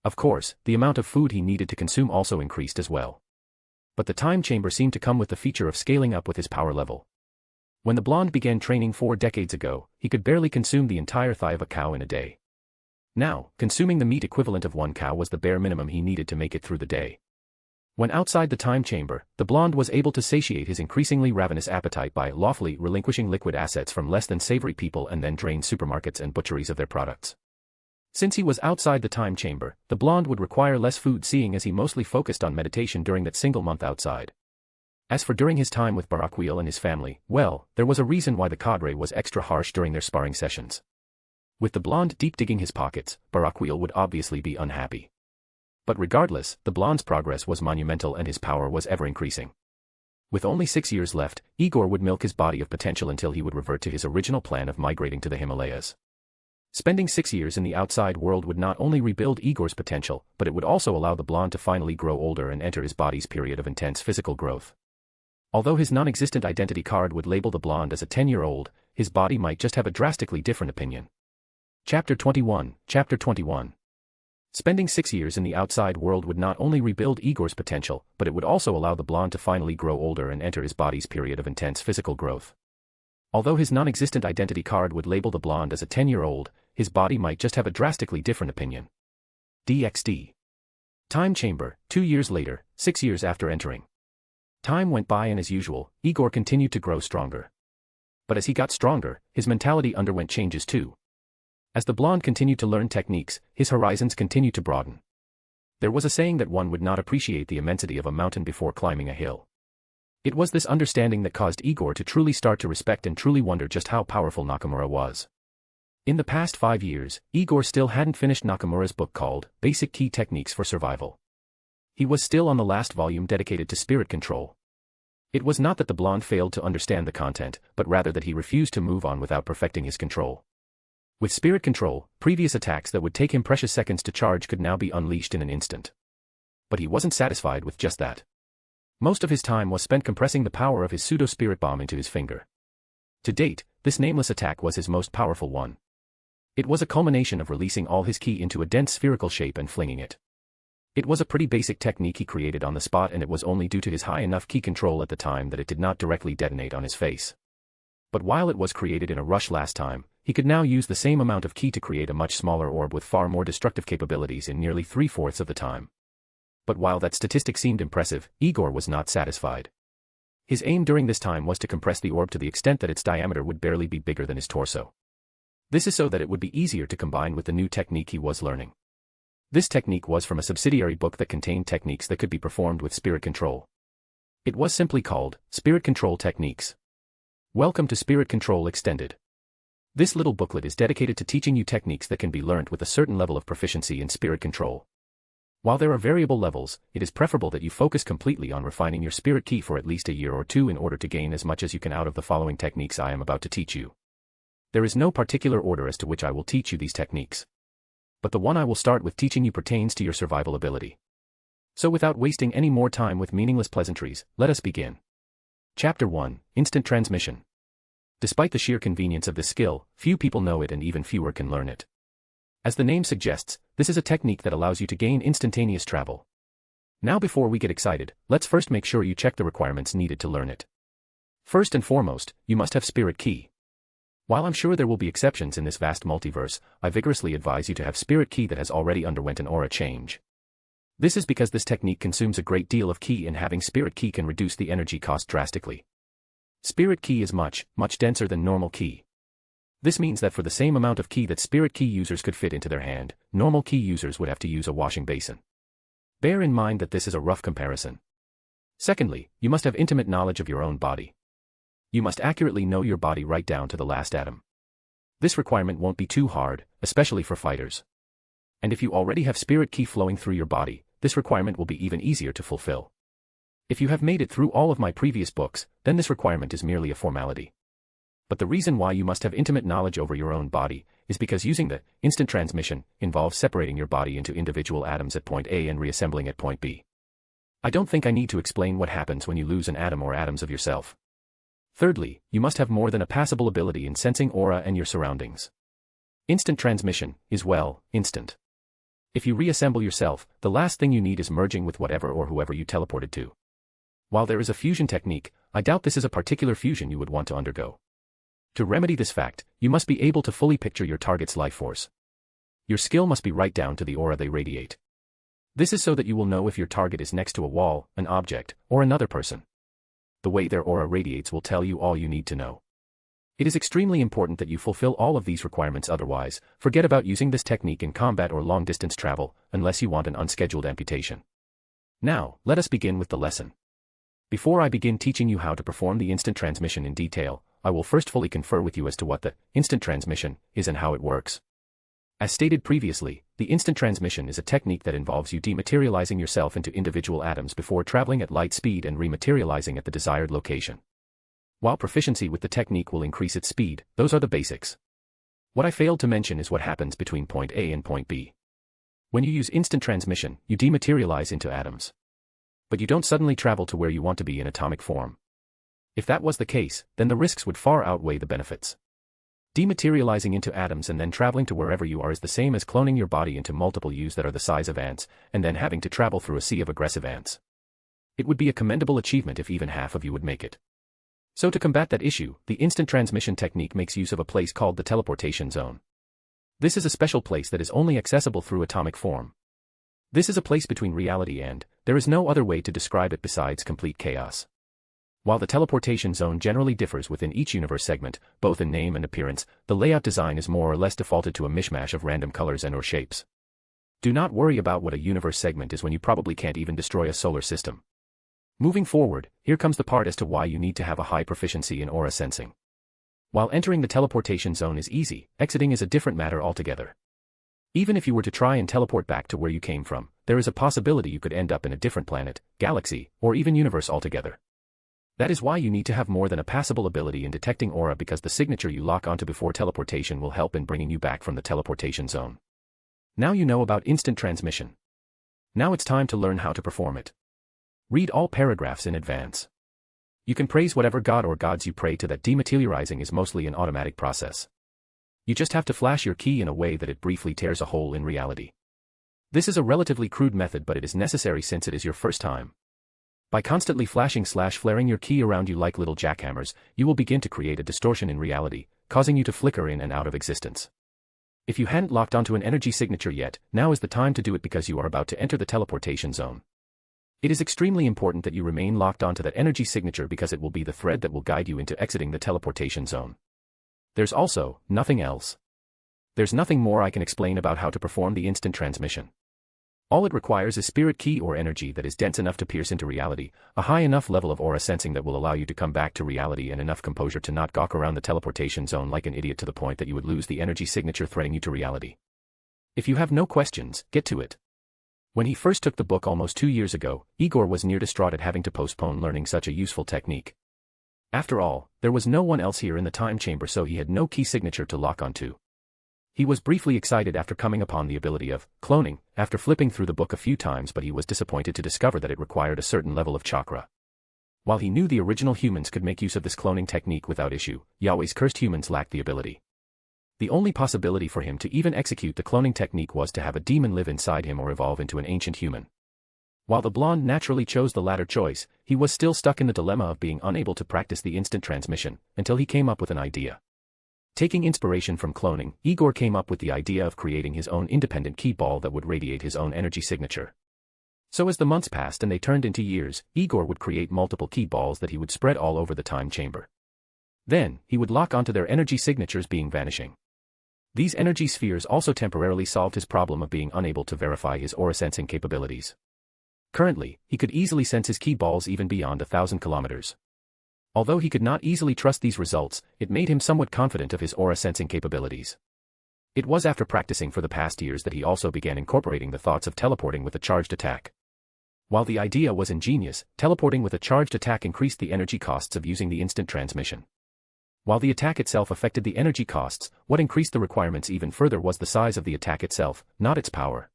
Of course, the amount of food he needed to consume also increased as well. But the time chamber seemed to come with the feature of scaling up with his power level. When the blonde began training 4 decades ago, he could barely consume the entire thigh of a cow in a day. Now, consuming the meat equivalent of 1 cow was the bare minimum he needed to make it through the day. When outside the time chamber, the blonde was able to satiate his increasingly ravenous appetite by lawfully relinquishing liquid assets from less than savory people and then drain supermarkets and butcheries of their products. Since he was outside the time chamber, the blonde would require less food seeing as he mostly focused on meditation during that single month outside. As for during his time with Barakiel and his family, well, there was a reason why the cadre was extra harsh during their sparring sessions. With the blonde deep digging his pockets, Barakiel would obviously be unhappy. But regardless, the blonde's progress was monumental and his power was ever increasing. With only 6 years left, Igor would milk his body of potential until he would revert to his original plan of migrating to the Himalayas. Spending 6 years in the outside world would not only rebuild Igor's potential, but it would also allow the blonde to finally grow older and enter his body's period of intense physical growth. Although his non-existent identity card would label the blonde as a 10-year-old, his body might just have a drastically different opinion. Chapter 21. Chapter 21. Spending 6 years in the outside world would not only rebuild Igor's potential, but it would also allow the blonde to finally grow older and enter his body's period of intense physical growth. Although his non-existent identity card would label the blonde as a 10-year-old, his body might just have a drastically different opinion. DxD. Time chamber, 2 years later, 6 years after entering. Time went by and as usual, Igor continued to grow stronger. But as he got stronger, his mentality underwent changes too. As the blonde continued to learn techniques, his horizons continued to broaden. There was a saying that one would not appreciate the immensity of a mountain before climbing a hill. It was this understanding that caused Igor to truly start to respect and truly wonder just how powerful Nakamura was. In the past 5 years, Igor still hadn't finished Nakamura's book called Basic Key Techniques for Survival. He was still on the last volume dedicated to spirit control. It was not that the blonde failed to understand the content, but rather that he refused to move on without perfecting his control. With spirit control, previous attacks that would take him precious seconds to charge could now be unleashed in an instant. But he wasn't satisfied with just that. Most of his time was spent compressing the power of his pseudo-spirit bomb into his finger. To date, this nameless attack was his most powerful one. It was a culmination of releasing all his ki into a dense spherical shape and flinging it. It was a pretty basic technique he created on the spot, and it was only due to his high enough ki control at the time that it did not directly detonate on his face. But while it was created in a rush last time, he could now use the same amount of ki to create a much smaller orb with far more destructive capabilities in nearly 3/4 of the time. But while that statistic seemed impressive, Igor was not satisfied. His aim during this time was to compress the orb to the extent that its diameter would barely be bigger than his torso. This is so that it would be easier to combine with the new technique he was learning. This technique was from a subsidiary book that contained techniques that could be performed with spirit control. It was simply called Spirit Control Techniques. Welcome to Spirit Control Extended. This little booklet is dedicated to teaching you techniques that can be learned with a certain level of proficiency in spirit control. While there are variable levels, it is preferable that you focus completely on refining your spirit ki for at least a year or two in order to gain as much as you can out of the following techniques I am about to teach you. There is no particular order as to which I will teach you these techniques. But the one I will start with teaching you pertains to your survival ability. So without wasting any more time with meaningless pleasantries, let us begin. Chapter 1, Instant Transmission. Despite the sheer convenience of this skill, few people know it and even fewer can learn it. As the name suggests, this is a technique that allows you to gain instantaneous travel. Now before we get excited, let's first make sure you check the requirements needed to learn it. First and foremost, you must have spirit ki. While I'm sure there will be exceptions in this vast multiverse, I vigorously advise you to have spirit ki that has already underwent an aura change. This is because this technique consumes a great deal of ki, and having spirit ki can reduce the energy cost drastically. Spirit ki is much, much denser than normal ki. This means that for the same amount of ki that spirit ki users could fit into their hand, normal ki users would have to use a washing basin. Bear in mind that this is a rough comparison. Secondly, you must have intimate knowledge of your own body. You must accurately know your body right down to the last atom. This requirement won't be too hard, especially for fighters. And if you already have spirit ki flowing through your body, this requirement will be even easier to fulfill. If you have made it through all of my previous books, then this requirement is merely a formality. But the reason why you must have intimate knowledge over your own body is because using the instant transmission involves separating your body into individual atoms at point A and reassembling at point B. I don't think I need to explain what happens when you lose an atom or atoms of yourself. Thirdly, you must have more than a passable ability in sensing aura and your surroundings. Instant transmission is, well, instant. If you reassemble yourself, the last thing you need is merging with whatever or whoever you teleported to. While there is a fusion technique, I doubt this is a particular fusion you would want to undergo. To remedy this fact, you must be able to fully picture your target's life force. Your skill must be right down to the aura they radiate. This is so that you will know if your target is next to a wall, an object, or another person. The way their aura radiates will tell you all you need to know. It is extremely important that you fulfill all of these requirements, otherwise, forget about using this technique in combat or long-distance travel, unless you want an unscheduled amputation. Now, let us begin with the lesson. Before I begin teaching you how to perform the instant transmission in detail, I will first fully confer with you as to what the instant transmission is and how it works. As stated previously, the instant transmission is a technique that involves you dematerializing yourself into individual atoms before traveling at light speed and rematerializing at the desired location. While proficiency with the technique will increase its speed, those are the basics. What I failed to mention is what happens between point A and point B. When you use instant transmission, you dematerialize into atoms. But you don't suddenly travel to where you want to be in atomic form. If that was the case, then the risks would far outweigh the benefits. Dematerializing into atoms and then traveling to wherever you are is the same as cloning your body into multiple yous that are the size of ants, and then having to travel through a sea of aggressive ants. It would be a commendable achievement if even half of you would make it. So to combat that issue, the instant transmission technique makes use of a place called the teleportation zone. This is a special place that is only accessible through atomic form. This is a place between reality and, there is no other way to describe it besides complete chaos. While the teleportation zone generally differs within each universe segment, both in name and appearance, the layout design is more or less defaulted to a mishmash of random colors and/or shapes. Do not worry about what a universe segment is when you probably can't even destroy a solar system. Moving forward, here comes the part as to why you need to have a high proficiency in aura sensing. While entering the teleportation zone is easy, exiting is a different matter altogether. Even if you were to try and teleport back to where you came from, there is a possibility you could end up in a different planet, galaxy, or even universe altogether. That is why you need to have more than a passable ability in detecting aura, because the signature you lock onto before teleportation will help in bringing you back from the teleportation zone. Now you know about instant transmission. Now it's time to learn how to perform it. Read all paragraphs in advance. You can praise whatever god or gods you pray to, that dematerializing is mostly an automatic process. You just have to flash your key in a way that it briefly tears a hole in reality. This is a relatively crude method, but it is necessary since it is your first time. By constantly flashing/flaring your key around you like little jackhammers, you will begin to create a distortion in reality, causing you to flicker in and out of existence. If you hadn't locked onto an energy signature yet, now is the time to do it, because you are about to enter the teleportation zone. It is extremely important that you remain locked onto that energy signature, because it will be the thread that will guide you into exiting the teleportation zone. There's also nothing else. There's nothing more I can explain about how to perform the instant transmission. All it requires is spirit ki or energy that is dense enough to pierce into reality, a high enough level of aura sensing that will allow you to come back to reality, and enough composure to not gawk around the teleportation zone like an idiot to the point that you would lose the energy signature threading you to reality. If you have no questions, get to it. When he first took the book almost 2 years ago, Igor was near distraught at having to postpone learning such a useful technique. After all, there was no one else here in the time chamber, so he had no key signature to lock onto. He was briefly excited after coming upon the ability of cloning, after flipping through the book a few times, but he was disappointed to discover that it required a certain level of chakra. While he knew the original humans could make use of this cloning technique without issue, Yahweh's cursed humans lacked the ability. The only possibility for him to even execute the cloning technique was to have a demon live inside him or evolve into an ancient human. While the blonde naturally chose the latter choice, he was still stuck in the dilemma of being unable to practice the instant transmission, until he came up with an idea. Taking inspiration from cloning, Igor came up with the idea of creating his own independent key ball that would radiate his own energy signature. So as the months passed and they turned into years, Igor would create multiple key balls that he would spread all over the time chamber. Then, he would lock onto their energy signatures being vanishing. These energy spheres also temporarily solved his problem of being unable to verify his aura sensing capabilities. Currently, he could easily sense his key balls even beyond 1,000 kilometers. Although he could not easily trust these results, it made him somewhat confident of his aura sensing capabilities. It was after practicing for the past years that he also began incorporating the thoughts of teleporting with a charged attack. While the idea was ingenious, teleporting with a charged attack increased the energy costs of using the instant transmission. While the attack itself affected the energy costs, what increased the requirements even further was the size of the attack itself, not its power.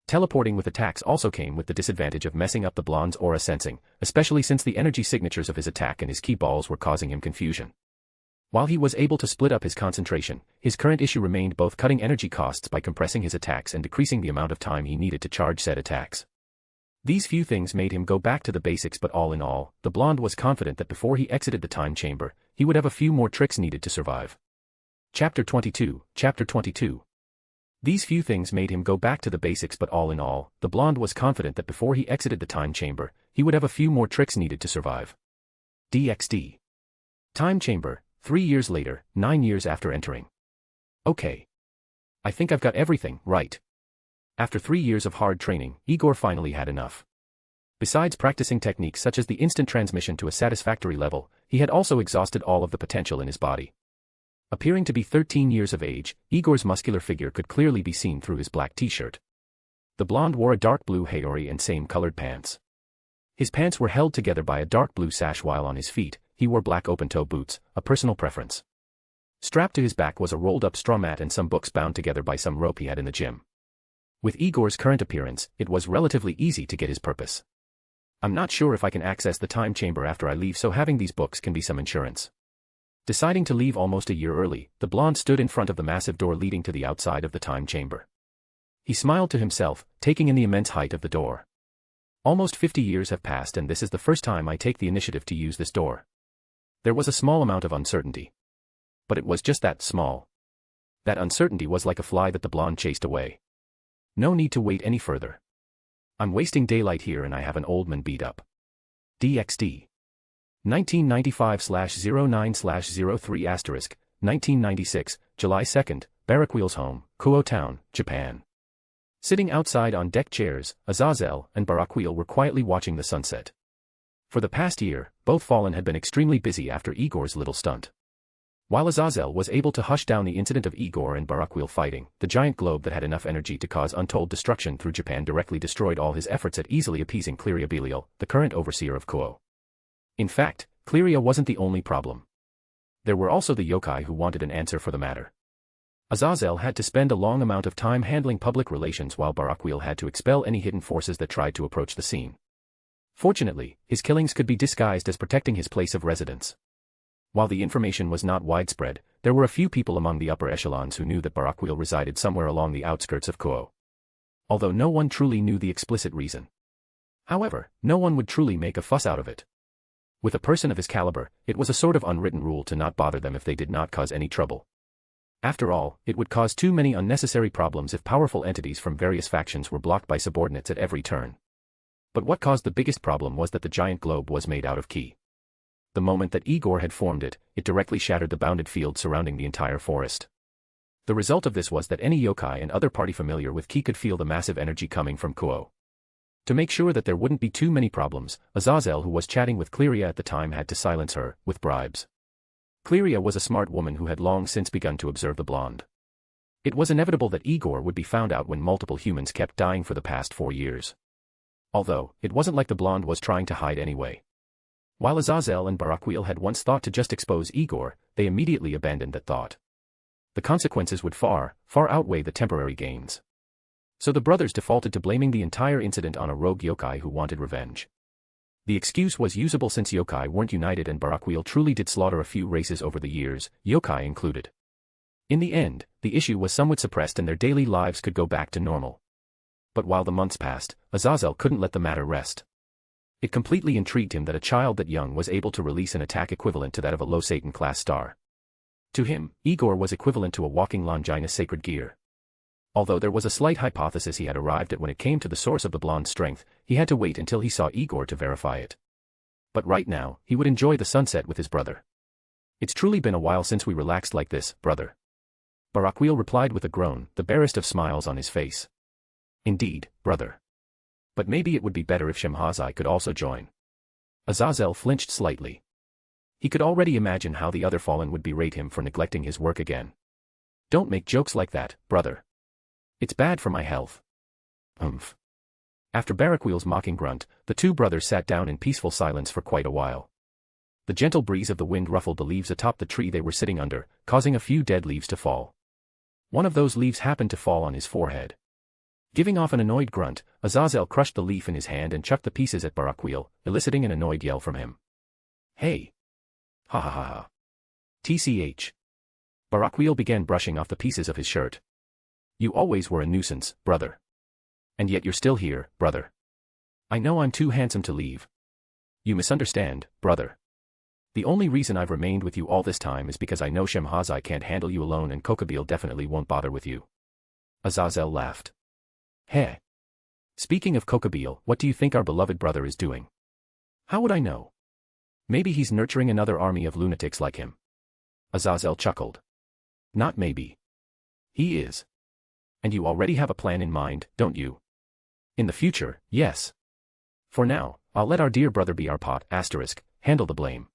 Teleporting with attacks also came with the disadvantage of messing up the blonde's aura sensing, especially since the energy signatures of his attack and his key balls were causing him confusion. While he was able to split up his concentration, his current issue remained both cutting energy costs by compressing his attacks and decreasing the amount of time he needed to charge said attacks. These few things made him go back to the basics, but all in all, the blonde was confident that before he exited the time chamber, he would have a few more tricks needed to survive. Chapter 22. These few things made him go back to the basics, but all in all, the blonde was confident that before he exited the time chamber, he would have a few more tricks needed to survive. DxD Time Chamber, 3 years later, 9 years after entering. Okay. I think I've got everything right. After 3 years of hard training, Igor finally had enough. Besides practicing techniques such as the instant transmission to a satisfactory level, he had also exhausted all of the potential in his body. Appearing to be 13 years of age, Igor's muscular figure could clearly be seen through his black t-shirt. The blonde wore a dark blue haori and same-colored pants. His pants were held together by a dark blue sash, while on his feet, he wore black open-toe boots, a personal preference. Strapped to his back was a rolled-up straw mat and some books bound together by some rope he had in the gym. With Igor's current appearance, it was relatively easy to get his purpose. I'm not sure if I can access the time chamber after I leave, so having these books can be some insurance. Deciding to leave almost a year early, the blonde stood in front of the massive door leading to the outside of the time chamber. He smiled to himself, taking in the immense height of the door. Almost 50 years have passed and this is the first time I take the initiative to use this door. There was a small amount of uncertainty. But it was just that small. That uncertainty was like a fly that the blonde chased away. No need to wait any further. I'm wasting daylight here and I have an old man beat up. DxD 1995/09/03 1996, July 2nd, Barakiel's home, Kuo Town, Japan. Sitting outside on deck chairs, Aazel and Barakiel were quietly watching the sunset. For the past year, both Fallen had been extremely busy after Igor's little stunt. While Aazel was able to hush down the incident of Igor and Barakiel fighting, the giant globe that had enough energy to cause untold destruction through Japan directly destroyed all his efforts at easily appeasing Barakiel, the current overseer of Kuo. In fact, Claia wasn't the only problem. There were also the yokai who wanted an answer for the matter. Aazel had to spend a long amount of time handling public relations while Barakiel had to expel any hidden forces that tried to approach the scene. Fortunately, his killings could be disguised as protecting his place of residence. While the information was not widespread, there were a few people among the upper echelons who knew that Barakiel resided somewhere along the outskirts of Kuo. Although no one truly knew the explicit reason. However, no one would truly make a fuss out of it. With a person of his caliber, it was a sort of unwritten rule to not bother them if they did not cause any trouble. After all, it would cause too many unnecessary problems if powerful entities from various factions were blocked by subordinates at every turn. But what caused the biggest problem was that the giant globe was made out of ki. The moment that Igor had formed it, it directly shattered the bounded field surrounding the entire forest. The result of this was that any yokai and other party familiar with ki could feel the massive energy coming from Kuo. To make sure that there wouldn't be too many problems, Aazel, who was chatting with Claia at the time, had to silence her, with bribes. Claia was a smart woman who had long since begun to observe the blonde. It was inevitable that Igor would be found out when multiple humans kept dying for the past 4 years. Although, it wasn't like the blonde was trying to hide anyway. While Aazel and Barakiel had once thought to just expose Igor, they immediately abandoned that thought. The consequences would far outweigh the temporary gains. So the brothers defaulted to blaming the entire incident on a rogue yokai who wanted revenge. The excuse was usable since yokai weren't united and Barakiel truly did slaughter a few races over the years, yokai included. In the end, the issue was somewhat suppressed and their daily lives could go back to normal. But while the months passed, Aazel couldn't let the matter rest. It completely intrigued him that a child that young was able to release an attack equivalent to that of a low Satan-class star. To him, Igor was equivalent to a walking Longinus sacred gear. Although there was a slight hypothesis he had arrived at when it came to the source of the blonde's strength, he had to wait until he saw Igor to verify it. But right now, he would enjoy the sunset with his brother. It's truly been a while since we relaxed like this, brother. Barakiel replied with a groan, the barest of smiles on his face. Indeed, brother. But maybe it would be better if Shemhazai could also join. Azazel flinched slightly. He could already imagine how the other fallen would berate him for neglecting his work again. Don't make jokes like that, brother. It's bad for my health. After Barakiel's mocking grunt, the two brothers sat down in peaceful silence for quite a while. The gentle breeze of the wind ruffled the leaves atop the tree they were sitting under, causing a few dead leaves to fall. One of those leaves happened to fall on his forehead. Giving off an annoyed grunt, Azazel crushed the leaf in his hand and chucked the pieces at Barakiel, eliciting an annoyed yell from him. Hey! Ha ha ha ha. TCH. Barakiel began brushing off the pieces of his shirt. You always were a nuisance, brother. And yet you're still here, brother. I know I'm too handsome to leave. You misunderstand, brother. The only reason I've remained with you all this time is because I know Shemhazai can't handle you alone and Kokabeel definitely won't bother with you. Azazel laughed. Heh. Speaking of Kokabeel, what do you think our beloved brother is doing? How would I know? Maybe he's nurturing another army of lunatics like him. Azazel chuckled. Not maybe. He is. And you already have a plan in mind, don't you? In the future, yes. For now, I'll let our dear brother be our handle the blame.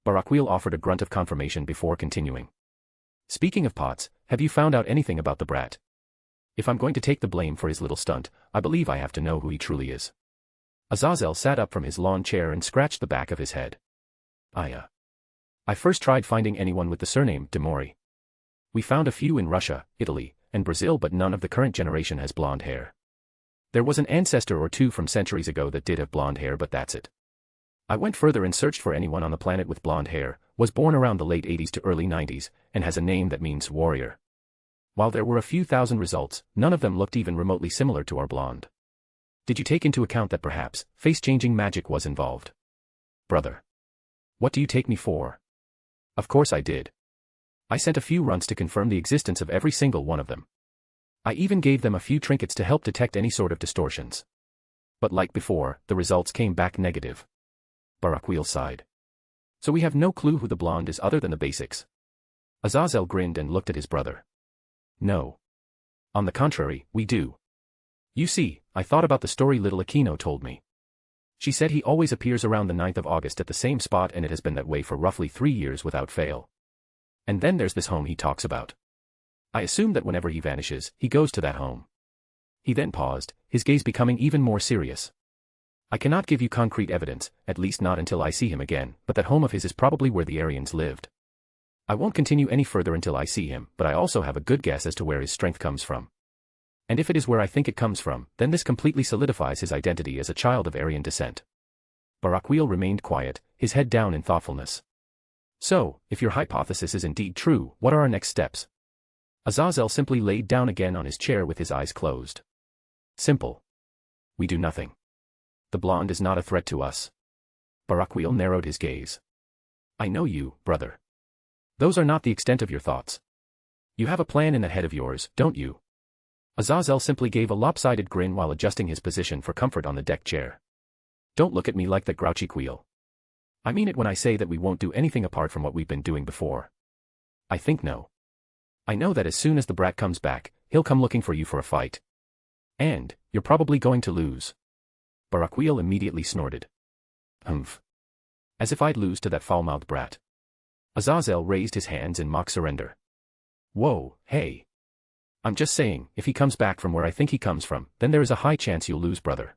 Barakiel offered a grunt of confirmation before continuing. Speaking of pots, have you found out anything about the brat? If I'm going to take the blame for his little stunt, I believe I have to know who he truly is. Azazel sat up from his lawn chair and scratched the back of his head. I first tried finding anyone with the surname Demori. We found a few in Russia, Italy, and Brazil, but none of the current generation has blonde hair. There was an ancestor or two from centuries ago that did have blonde hair, but that's it. I went further and searched for anyone on the planet with blonde hair, was born around the late 80s to early 90s, and has a name that means warrior. While there were a few thousand results, none of them looked even remotely similar to our blonde. Did you take into account that perhaps face-changing magic was involved? Brother. What do you take me for? Of course I did. I sent a few runts to confirm the existence of every single one of them. I even gave them a few trinkets to help detect any sort of distortions. But like before, the results came back negative. Barakiel sighed. So we have no clue who the blonde is other than the basics. Azazel grinned and looked at his brother. No. On the contrary, we do. You see, I thought about the story little Aquino told me. She said he always appears around the 9th of August at the same spot, and it has been that way for roughly 3 years without fail. And then there's this home he talks about. I assume that whenever he vanishes, he goes to that home. He then paused, his gaze becoming even more serious. I cannot give you concrete evidence, at least not until I see him again, but that home of his is probably where the Aryans lived. I won't continue any further until I see him, but I also have a good guess as to where his strength comes from. And if it is where I think it comes from, then this completely solidifies his identity as a child of Aryan descent. Barakiel remained quiet, his head down in thoughtfulness. So, if your hypothesis is indeed true, what are our next steps? Azazel simply laid down again on his chair with his eyes closed. Simple. We do nothing. The blonde is not a threat to us. Barakiel narrowed his gaze. I know you, brother. Those are not the extent of your thoughts. You have a plan in the head of yours, don't you? Azazel simply gave a lopsided grin while adjusting his position for comfort on the deck chair. Don't look at me like that grouchy queel. I mean it when I say that we won't do anything apart from what we've been doing before. I think no. I know that as soon as the brat comes back, he'll come looking for you for a fight. And, you're probably going to lose. Barakiel immediately snorted. Humph. As if I'd lose to that foul-mouthed brat. Azazel raised his hands in mock surrender. Whoa, hey. I'm just saying, if he comes back from where I think he comes from, then there is a high chance you'll lose, brother.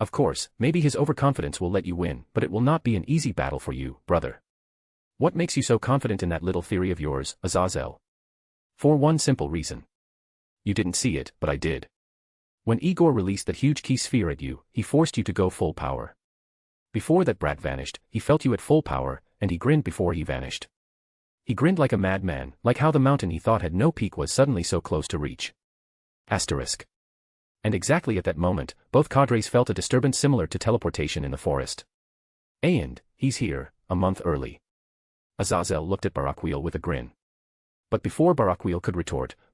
Of course, maybe his overconfidence will let you win, but it will not be an easy battle for you, brother. What makes you so confident in that little theory of yours, Azazel? For one simple reason. You didn't see it, but I did. When Igor released that huge key sphere at you, he forced you to go full power. Before that brat vanished, he felt you at full power, and he grinned before he vanished. He grinned like a madman, like how the mountain he thought had no peak was suddenly so close to reach. Asterisk. And exactly at that moment, both cadres felt a disturbance similar to teleportation in the forest. And, he's here, a month early. Azazel looked at Barakiel with a grin. But before Barakiel could retort,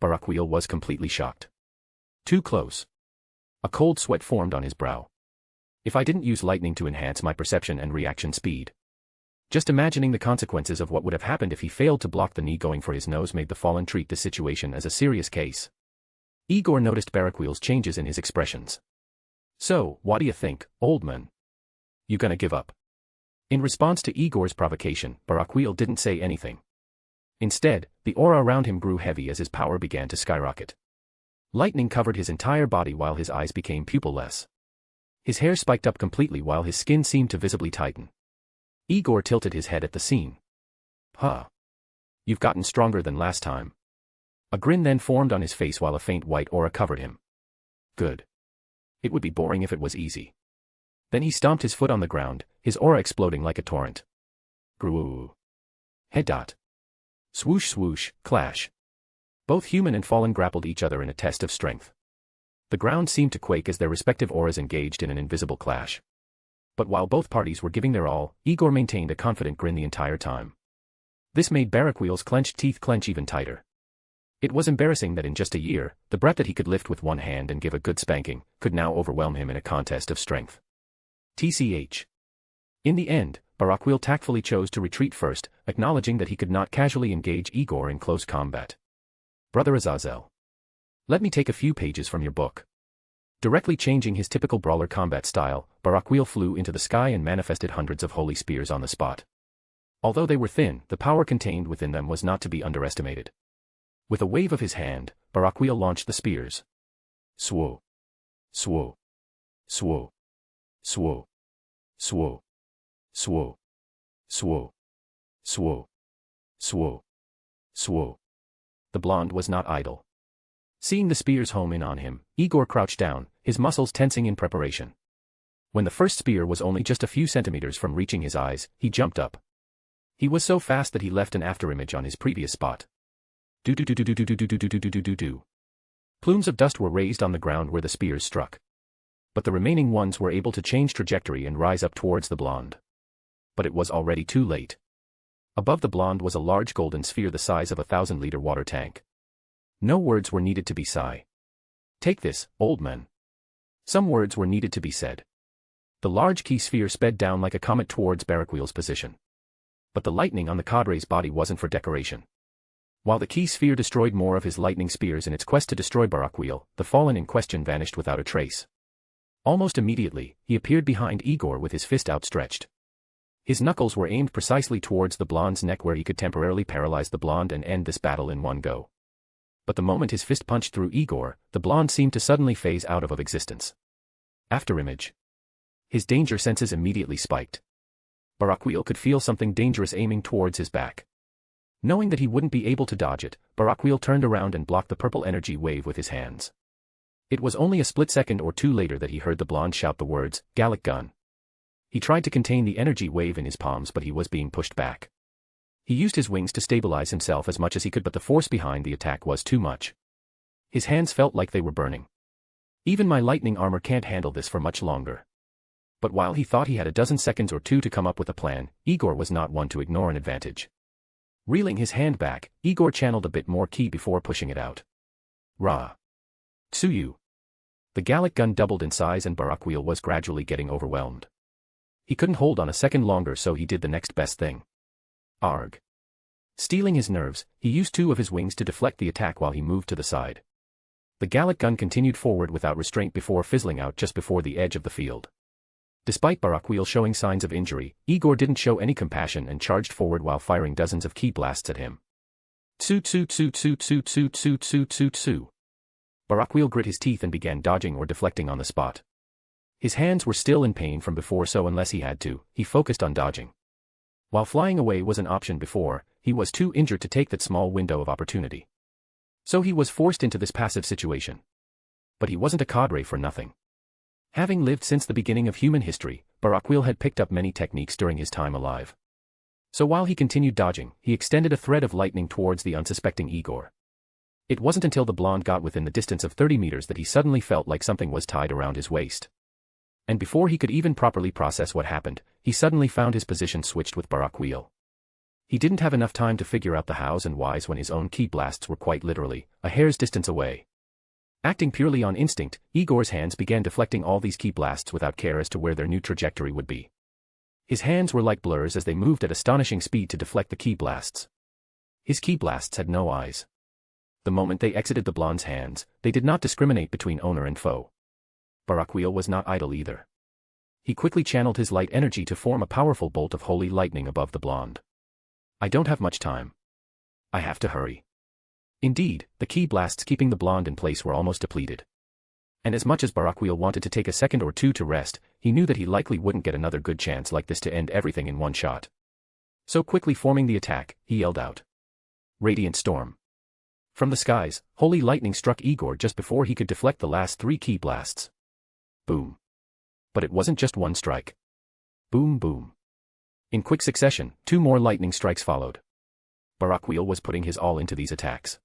Barakiel was completely shocked. Too close. A cold sweat formed on his brow. If I didn't use lightning to enhance my perception and reaction speed. Just imagining the consequences of what would have happened if he failed to block the knee going for his nose made the fallen treat the situation as a serious case. Igor noticed Barakiel's changes in his expressions. So, what do you think, old man? You gonna give up? In response to Igor's provocation, Barakiel didn't say anything. Instead, the aura around him grew heavy as his power began to skyrocket. Lightning covered his entire body while his eyes became pupilless. His hair spiked up completely while his skin seemed to visibly tighten. Igor tilted his head at the scene. Huh. You've gotten stronger than last time. A grin then formed on his face while a faint white aura covered him. Good. It would be boring if it was easy. Then he stomped his foot on the ground, his aura exploding like a torrent. Groo. Head dot. Swoosh swoosh, clash. Both human and fallen grappled each other in a test of strength. The ground seemed to quake as their respective auras engaged in an invisible clash. But while both parties were giving their all, Igor maintained a confident grin the entire time. This made Barakiel's clenched teeth clench even tighter. It was embarrassing that in just a year, the brat that he could lift with one hand and give a good spanking, could now overwhelm him in a contest of strength. TCH. In the end, Barakiel tactfully chose to retreat first, acknowledging that he could not casually engage Igor in close combat. Brother Aazel. Let me take a few pages from your book. Directly changing his typical brawler combat style, Barakiel flew into the sky and manifested hundreds of holy spears on the spot. Although they were thin, the power contained within them was not to be underestimated. With a wave of his hand, Barakiel launched the spears. Swoo. Swoo. Swoo. Swoo. Swoo. Swoo. Swoo. Swoo. Swoo. Swoo. The blonde was not idle. Seeing the spears home in on him, Igor crouched down, his muscles tensing in preparation. When the first spear was only just a few centimeters from reaching his eyes, he jumped up. He was so fast that he left an afterimage on his previous spot. Do. Plumes of dust were raised on the ground where the spears struck. But the remaining ones were able to change trajectory and rise up towards the blonde. But it was already too late. Above the blonde was a large golden sphere the size of a 1,000-liter water tank. No words were needed to be said. Take this, old man. Some words were needed to be said. The large key sphere sped down like a comet towards Barakiel's position. But the lightning on the cadre's body wasn't for decoration. While the key sphere destroyed more of his lightning spears in its quest to destroy Barakiel, the fallen in question vanished without a trace. Almost immediately, he appeared behind Igor with his fist outstretched. His knuckles were aimed precisely towards the blonde's neck where he could temporarily paralyze the blonde and end this battle in one go. But the moment his fist punched through Igor, the blonde seemed to suddenly phase out of existence. Afterimage. His danger senses immediately spiked. Barakiel could feel something dangerous aiming towards his back. Knowing that he wouldn't be able to dodge it, Barakiel turned around and blocked the purple energy wave with his hands. It was only a split second or two later that he heard the blonde shout the words, "Gallic gun." He tried to contain the energy wave in his palms but he was being pushed back. He used his wings to stabilize himself as much as he could but the force behind the attack was too much. His hands felt like they were burning. Even my lightning armor can't handle this for much longer. But while he thought he had a dozen seconds or two to come up with a plan, Igor was not one to ignore an advantage. Reeling his hand back, Igor channeled a bit more ki before pushing it out. Ra. Tsuyu. The Gallic gun doubled in size and Barakiel was gradually getting overwhelmed. He couldn't hold on a second longer so he did the next best thing. Arg. Stealing his nerves, he used two of his wings to deflect the attack while he moved to the side. The Gallic gun continued forward without restraint before fizzling out just before the edge of the field. Despite Barakiel showing signs of injury, Igor didn't show any compassion and charged forward while firing dozens of ki blasts at him. Tsu. Barakiel grit his teeth and began dodging or deflecting on the spot. His hands were still in pain from before so unless he had to, he focused on dodging. While flying away was an option before, he was too injured to take that small window of opportunity. So he was forced into this passive situation. But he wasn't a cadre for nothing. Having lived since the beginning of human history, Barakiel had picked up many techniques during his time alive. So while he continued dodging, he extended a thread of lightning towards the unsuspecting Igor. It wasn't until the blonde got within the distance of 30 meters that he suddenly felt like something was tied around his waist. And before he could even properly process what happened, he suddenly found his position switched with Barakiel. He didn't have enough time to figure out the hows and whys when his own ki blasts were quite literally a hair's distance away. Acting purely on instinct, Igor's hands began deflecting all these ki blasts without care as to where their new trajectory would be. His hands were like blurs as they moved at astonishing speed to deflect the ki blasts. His ki blasts had no eyes. The moment they exited the blonde's hands, they did not discriminate between owner and foe. Barakiel was not idle either. He quickly channeled his light energy to form a powerful bolt of holy lightning above the blonde. I don't have much time. I have to hurry. Indeed, the ki blasts keeping the blonde in place were almost depleted. And as much as Barakiel wanted to take a second or two to rest, he knew that he likely wouldn't get another good chance like this to end everything in one shot. So quickly forming the attack, he yelled out. Radiant Storm. From the skies, holy lightning struck Igor just before he could deflect the last 3 ki blasts. Boom. But it wasn't just one strike. Boom boom. In quick succession, 2 more lightning strikes followed. Barakiel was putting his all into these attacks.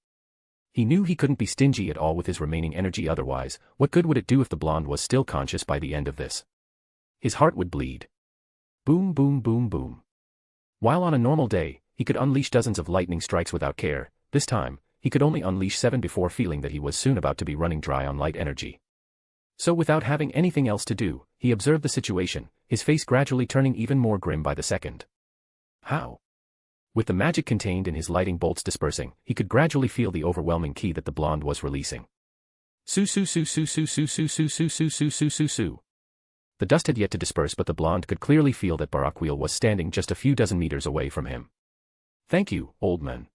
He knew he couldn't be stingy at all with his remaining energy otherwise, what good would it do if the blonde was still conscious by the end of this? His heart would bleed. Boom boom boom boom. While on a normal day, he could unleash dozens of lightning strikes without care, this time, he could only unleash 7 before feeling that he was soon about to be running dry on light energy. So without having anything else to do, he observed the situation, his face gradually turning even more grim by the second. How? With the magic contained in his lighting bolts dispersing, he could gradually feel the overwhelming ki that the blonde was releasing. Su. The dust had yet to disperse but the blonde could clearly feel that Barakiel was standing just a few dozen meters away from him. Thank you, old man.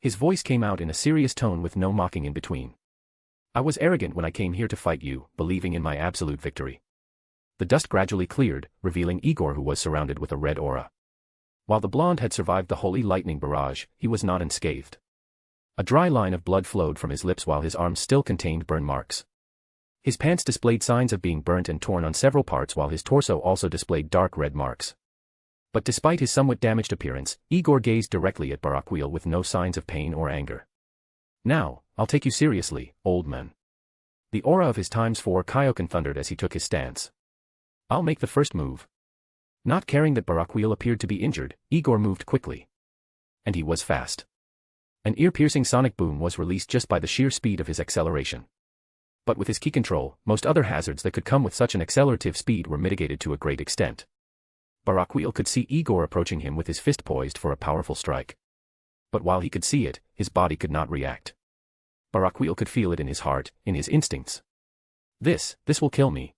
His voice came out in a serious tone with no mocking in between. I was arrogant when I came here to fight you, believing in my absolute victory. The dust gradually cleared, revealing Igor who was surrounded with a red aura. While the blonde had survived the holy lightning barrage, he was not unscathed. A dry line of blood flowed from his lips while his arms still contained burn marks. His pants displayed signs of being burnt and torn on several parts while his torso also displayed dark red marks. But despite his somewhat damaged appearance, Igor gazed directly at Barakiel with no signs of pain or anger. Now, I'll take you seriously, old man. The aura of his ×4 Kaioken thundered as he took his stance. I'll make the first move. Not caring that Barakiel appeared to be injured, Igor moved quickly. And he was fast. An ear-piercing sonic boom was released just by the sheer speed of his acceleration. But with his key control, most other hazards that could come with such an accelerative speed were mitigated to a great extent. Barakiel could see Igor approaching him with his fist poised for a powerful strike. But while he could see it, his body could not react. Barakiel could feel it in his heart, in his instincts. This will kill me.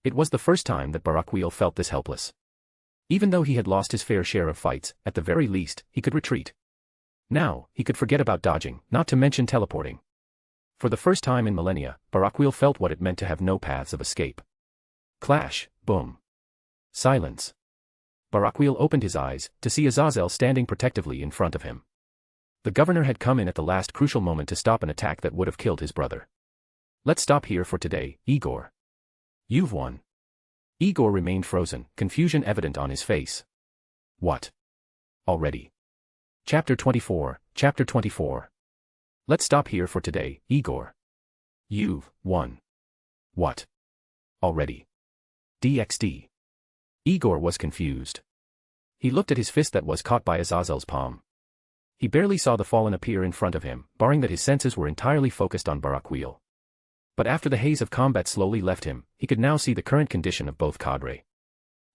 It was the first time that Barakiel felt this helpless. Even though he had lost his fair share of fights, at the very least, he could retreat. Now, he could forget about dodging, not to mention teleporting. For the first time in millennia, Barakiel felt what it meant to have no paths of escape. Clash, boom. Silence. Barakiel opened his eyes, to see Aazel standing protectively in front of him. The governor had come in at the last crucial moment to stop an attack that would have killed his brother. Let's stop here for today, Igor. You've won. Igor remained frozen, confusion evident on his face. What? Already? Chapter 24, Chapter 24. Let's stop here for today, Igor. You've won. What? Already? DxD. Igor was confused. He looked at his fist that was caught by Azazel's palm. He barely saw the fallen appear in front of him, barring that his senses were entirely focused on Barakiel. But after the haze of combat slowly left him, he could now see the current condition of both cadre.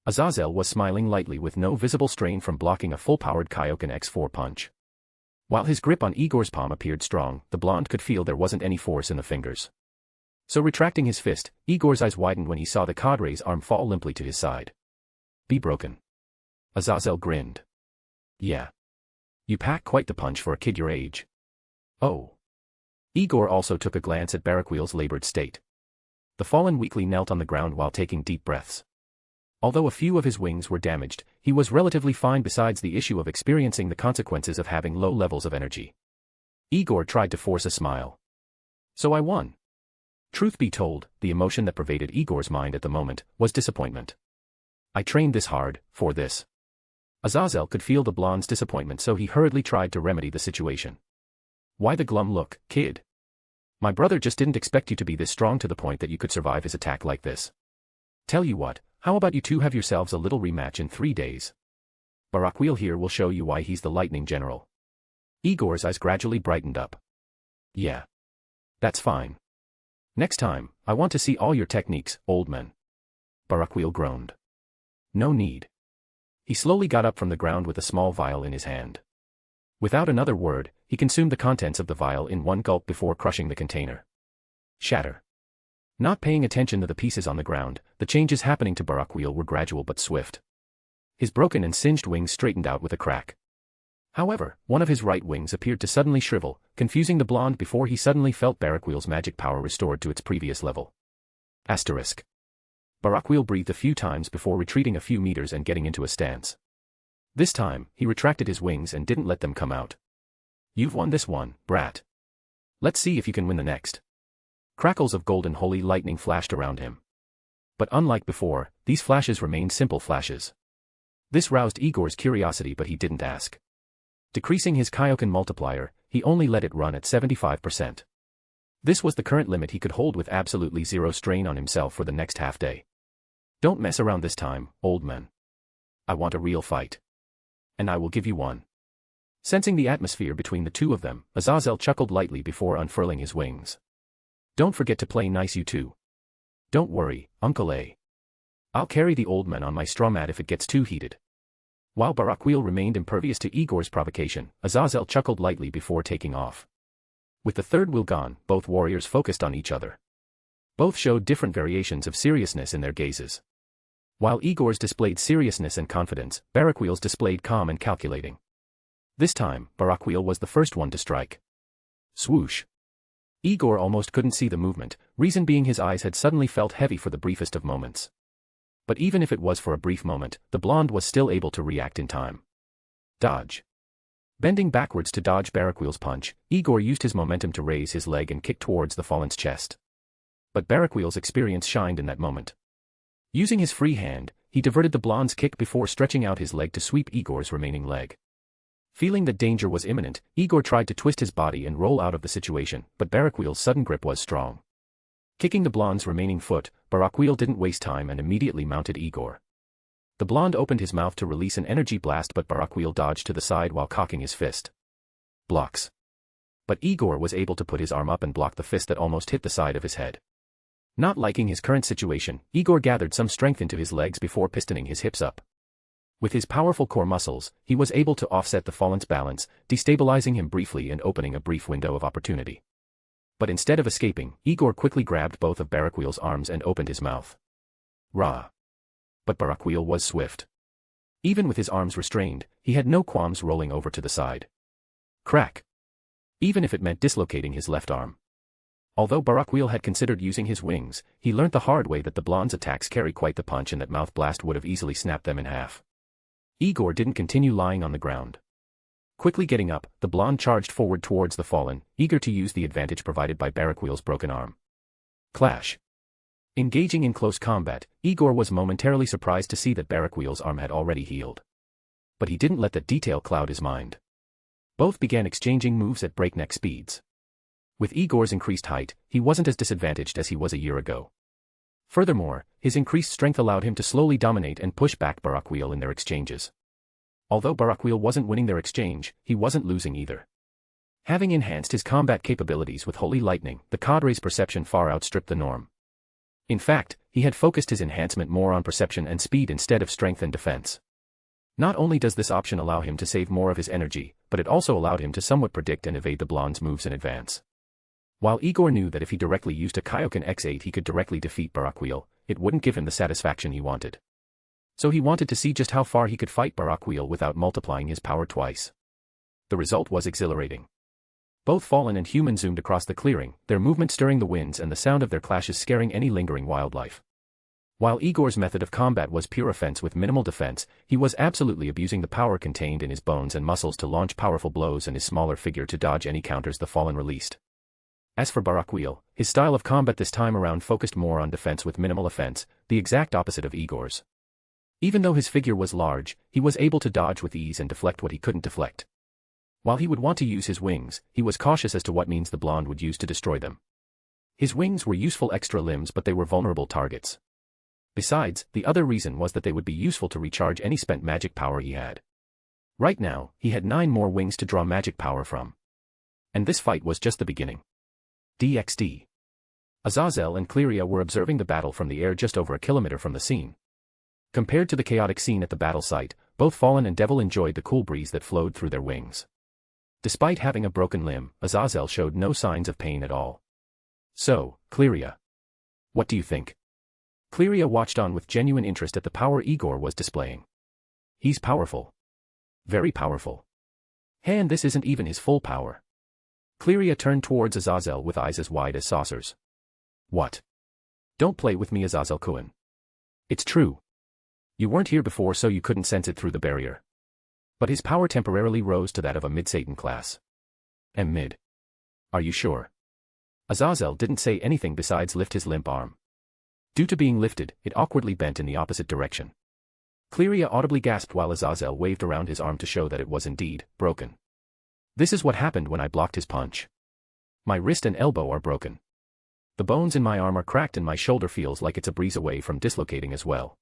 Aazel was smiling lightly with no visible strain from blocking a full-powered Kaioken X4 punch. While his grip on Igor's palm appeared strong, the blonde could feel there wasn't any force in the fingers. So retracting his fist, Igor's eyes widened when he saw the cadre's arm fall limply to his side. Be broken. Aazel grinned. Yeah. You pack quite the punch for a kid your age. Oh. Igor also took a glance at Barakiel's labored state. The fallen weakly knelt on the ground while taking deep breaths. Although a few of his wings were damaged, he was relatively fine besides the issue of experiencing the consequences of having low levels of energy. Igor tried to force a smile. So I won. Truth be told, the emotion that pervaded Igor's mind at the moment was disappointment. I trained this hard, for this. Aazel could feel the blonde's disappointment, so he hurriedly tried to remedy the situation. Why the glum look, kid? My brother just didn't expect you to be this strong to the point that you could survive his attack like this. Tell you what, how about you two have yourselves a little rematch in 3 days? Barakiel here will show you why he's the lightning general. Igor's eyes gradually brightened up. Yeah. That's fine. Next time, I want to see all your techniques, old man. Barakiel groaned. No need. He slowly got up from the ground with a small vial in his hand. Without another word, he consumed the contents of the vial in one gulp before crushing the container. Shatter. Not paying attention to the pieces on the ground, the changes happening to Barakiel were gradual but swift. His broken and singed wings straightened out with a crack. However, one of his right wings appeared to suddenly shrivel, confusing the blonde before he suddenly felt Barakiel's magic power restored to its previous level. Asterisk. Barakiel breathed a few times before retreating a few meters and getting into a stance. This time, he retracted his wings and didn't let them come out. You've won this one, brat. Let's see if you can win the next. Crackles of golden holy lightning flashed around him. But unlike before, these flashes remained simple flashes. This roused Igor's curiosity, but he didn't ask. Decreasing his Kaioken multiplier, he only let it run at 75%. This was the current limit he could hold with absolutely zero strain on himself for the next half day. Don't mess around this time, old man. I want a real fight. And I will give you one. Sensing the atmosphere between the two of them, Aazel chuckled lightly before unfurling his wings. Don't forget to play nice, you two. Don't worry, Uncle A. I'll carry the old man on my straw mat if it gets too heated. While Barakiel remained impervious to Igor's provocation, Aazel chuckled lightly before taking off. With the third wheel gone, both warriors focused on each other. Both showed different variations of seriousness in their gazes. While Igor's displayed seriousness and confidence, Barakiel's displayed calm and calculating. This time, Barakiel was the first one to strike. Swoosh. Igor almost couldn't see the movement, reason being his eyes had suddenly felt heavy for the briefest of moments. But even if it was for a brief moment, the blonde was still able to react in time. Dodge. Bending backwards to dodge Barakiel's punch, Igor used his momentum to raise his leg and kick towards the fallen's chest. But Barakiel's experience shined in that moment. Using his free hand, he diverted the blonde's kick before stretching out his leg to sweep Igor's remaining leg. Feeling that danger was imminent, Igor tried to twist his body and roll out of the situation, but Barakiel's sudden grip was strong. Kicking the blonde's remaining foot, Barakiel didn't waste time and immediately mounted Igor. The blonde opened his mouth to release an energy blast, but Barakiel dodged to the side while cocking his fist. Blocks. But Igor was able to put his arm up and block the fist that almost hit the side of his head. Not liking his current situation, Igor gathered some strength into his legs before pistoning his hips up. With his powerful core muscles, he was able to offset the fallen's balance, destabilizing him briefly and opening a brief window of opportunity. But instead of escaping, Igor quickly grabbed both of Barakiel's arms and opened his mouth. Rah! But Barakiel was swift. Even with his arms restrained, he had no qualms rolling over to the side. Crack! Even if it meant dislocating his left arm. Although Barakiel had considered using his wings, he learnt the hard way that the blonde's attacks carry quite the punch and that mouth blast would have easily snapped them in half. Igor didn't continue lying on the ground. Quickly getting up, the blonde charged forward towards the fallen, eager to use the advantage provided by Barakiel's broken arm. Clash. Engaging in close combat, Igor was momentarily surprised to see that Barakiel's arm had already healed. But he didn't let that detail cloud his mind. Both began exchanging moves at breakneck speeds. With Igor's increased height, he wasn't as disadvantaged as he was a year ago. Furthermore, his increased strength allowed him to slowly dominate and push back Barakiel in their exchanges. Although Barakiel wasn't winning their exchange, he wasn't losing either. Having enhanced his combat capabilities with Holy Lightning, the cadre's perception far outstripped the norm. In fact, he had focused his enhancement more on perception and speed instead of strength and defense. Not only does this option allow him to save more of his energy, but it also allowed him to somewhat predict and evade the blonde's moves in advance. While Igor knew that if he directly used a Kaioken X8 he could directly defeat Barakiel, it wouldn't give him the satisfaction he wanted. So he wanted to see just how far he could fight Barakiel without multiplying his power twice. The result was exhilarating. Both fallen and human zoomed across the clearing, their movement stirring the winds and the sound of their clashes scaring any lingering wildlife. While Igor's method of combat was pure offense with minimal defense, he was absolutely abusing the power contained in his bones and muscles to launch powerful blows and his smaller figure to dodge any counters the fallen released. As for Barakiel, his style of combat this time around focused more on defense with minimal offense, the exact opposite of Igor's. Even though his figure was large, he was able to dodge with ease and deflect what he couldn't deflect. While he would want to use his wings, he was cautious as to what means the blonde would use to destroy them. His wings were useful extra limbs, but they were vulnerable targets. Besides, the other reason was that they would be useful to recharge any spent magic power he had. Right now, he had 9 more wings to draw magic power from. And this fight was just the beginning. DxD. Aazel and Claia were observing the battle from the air just over a kilometer from the scene. Compared to the chaotic scene at the battle site, both Fallen and Devil enjoyed the cool breeze that flowed through their wings. Despite having a broken limb, Aazel showed no signs of pain at all. So, Claia. What do you think? Claia watched on with genuine interest at the power Igor was displaying. He's powerful. Very powerful. Hey, and this isn't even his full power. Claia turned towards Aazel with eyes as wide as saucers. What? Don't play with me, Aazel-kun. It's true. You weren't here before, so you couldn't sense it through the barrier. But his power temporarily rose to that of a mid-Satan class. Mid. Are you sure? Aazel didn't say anything besides lift his limp arm. Due to being lifted, it awkwardly bent in the opposite direction. Claia audibly gasped while Aazel waved around his arm to show that it was indeed broken. This is what happened when I blocked his punch. My wrist and elbow are broken. The bones in my arm are cracked and my shoulder feels like it's a breeze away from dislocating as well.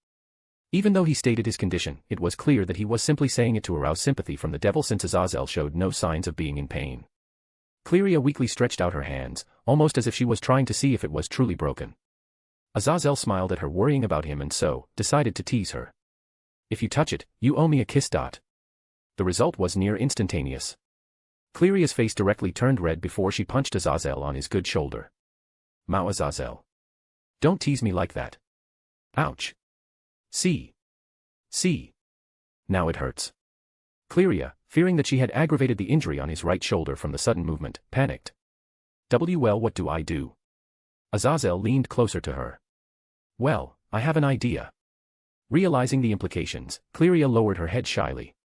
Even though he stated his condition, it was clear that he was simply saying it to arouse sympathy from the devil since Aazel showed no signs of being in pain. Claia weakly stretched out her hands, almost as if she was trying to see if it was truly broken. Aazel smiled at her worrying about him and so, decided to tease her. If you touch it, you owe me a kiss. The result was near instantaneous. Claia's face directly turned red before she punched Aazel on his good shoulder. Mao, Aazel. Don't tease me like that. Ouch. See. Now it hurts. Claia, fearing that she had aggravated the injury on his right shoulder from the sudden movement, panicked. Well, what do I do? Aazel leaned closer to her. Well, I have an idea. Realizing the implications, Claia lowered her head shyly.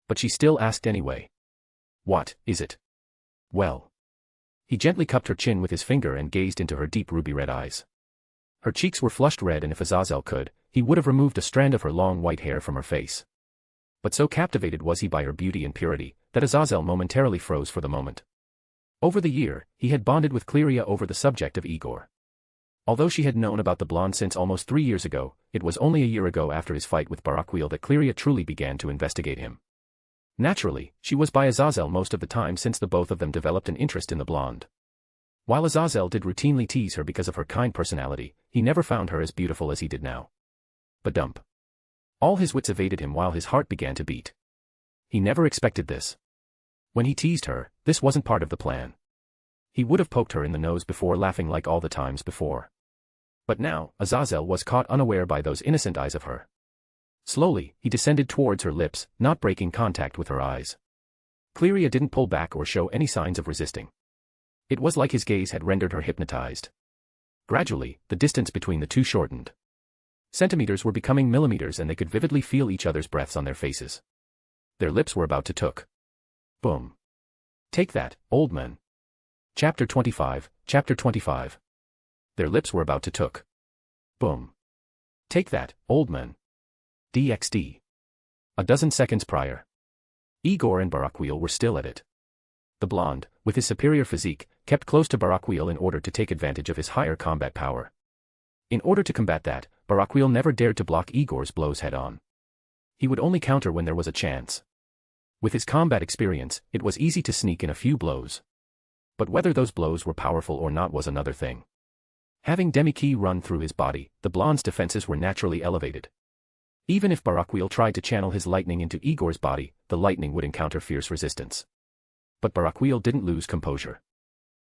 But she still asked anyway. What is it? Well. He gently cupped her chin with his finger and gazed into her deep ruby-red eyes. Her cheeks were flushed red, and if Aazel could, he would have removed a strand of her long white hair from her face. But so captivated was he by her beauty and purity, that Aazel momentarily froze for the moment. Over the year, he had bonded with Claia over the subject of Igor. Although she had known about the blonde since almost 3 years ago, it was only a year ago after his fight with Barakiel that Claia truly began to investigate him. Naturally, she was by Aazel most of the time since the both of them developed an interest in the blonde. While Aazel did routinely tease her because of her kind personality, he never found her as beautiful as he did now. Badump. All his wits evaded him while his heart began to beat. He never expected this. When he teased her, this wasn't part of the plan. He would have poked her in the nose before, laughing like all the times before. But now, Aazel was caught unaware by those innocent eyes of her. Slowly, he descended towards her lips, not breaking contact with her eyes. Claia didn't pull back or show any signs of resisting. It was like his gaze had rendered her hypnotized. Gradually, the distance between the two shortened. Centimeters were becoming millimeters and they could vividly feel each other's breaths on their faces. Their lips were about to touch. Boom. Take that, old man. Chapter 25, Chapter 25. Their lips were about to touch. Boom. Take that, old man. DxD. A dozen seconds prior. Igor and Barakiel were still at it. The blonde, with his superior physique, kept close to Barakiel in order to take advantage of his higher combat power. In order to combat that, Barakiel never dared to block Igor's blows head-on. He would only counter when there was a chance. With his combat experience, it was easy to sneak in a few blows. But whether those blows were powerful or not was another thing. Having demi-ki run through his body, the blonde's defenses were naturally elevated. Even if Barakiel tried to channel his lightning into Igor's body, the lightning would encounter fierce resistance. But Barakiel didn't lose composure.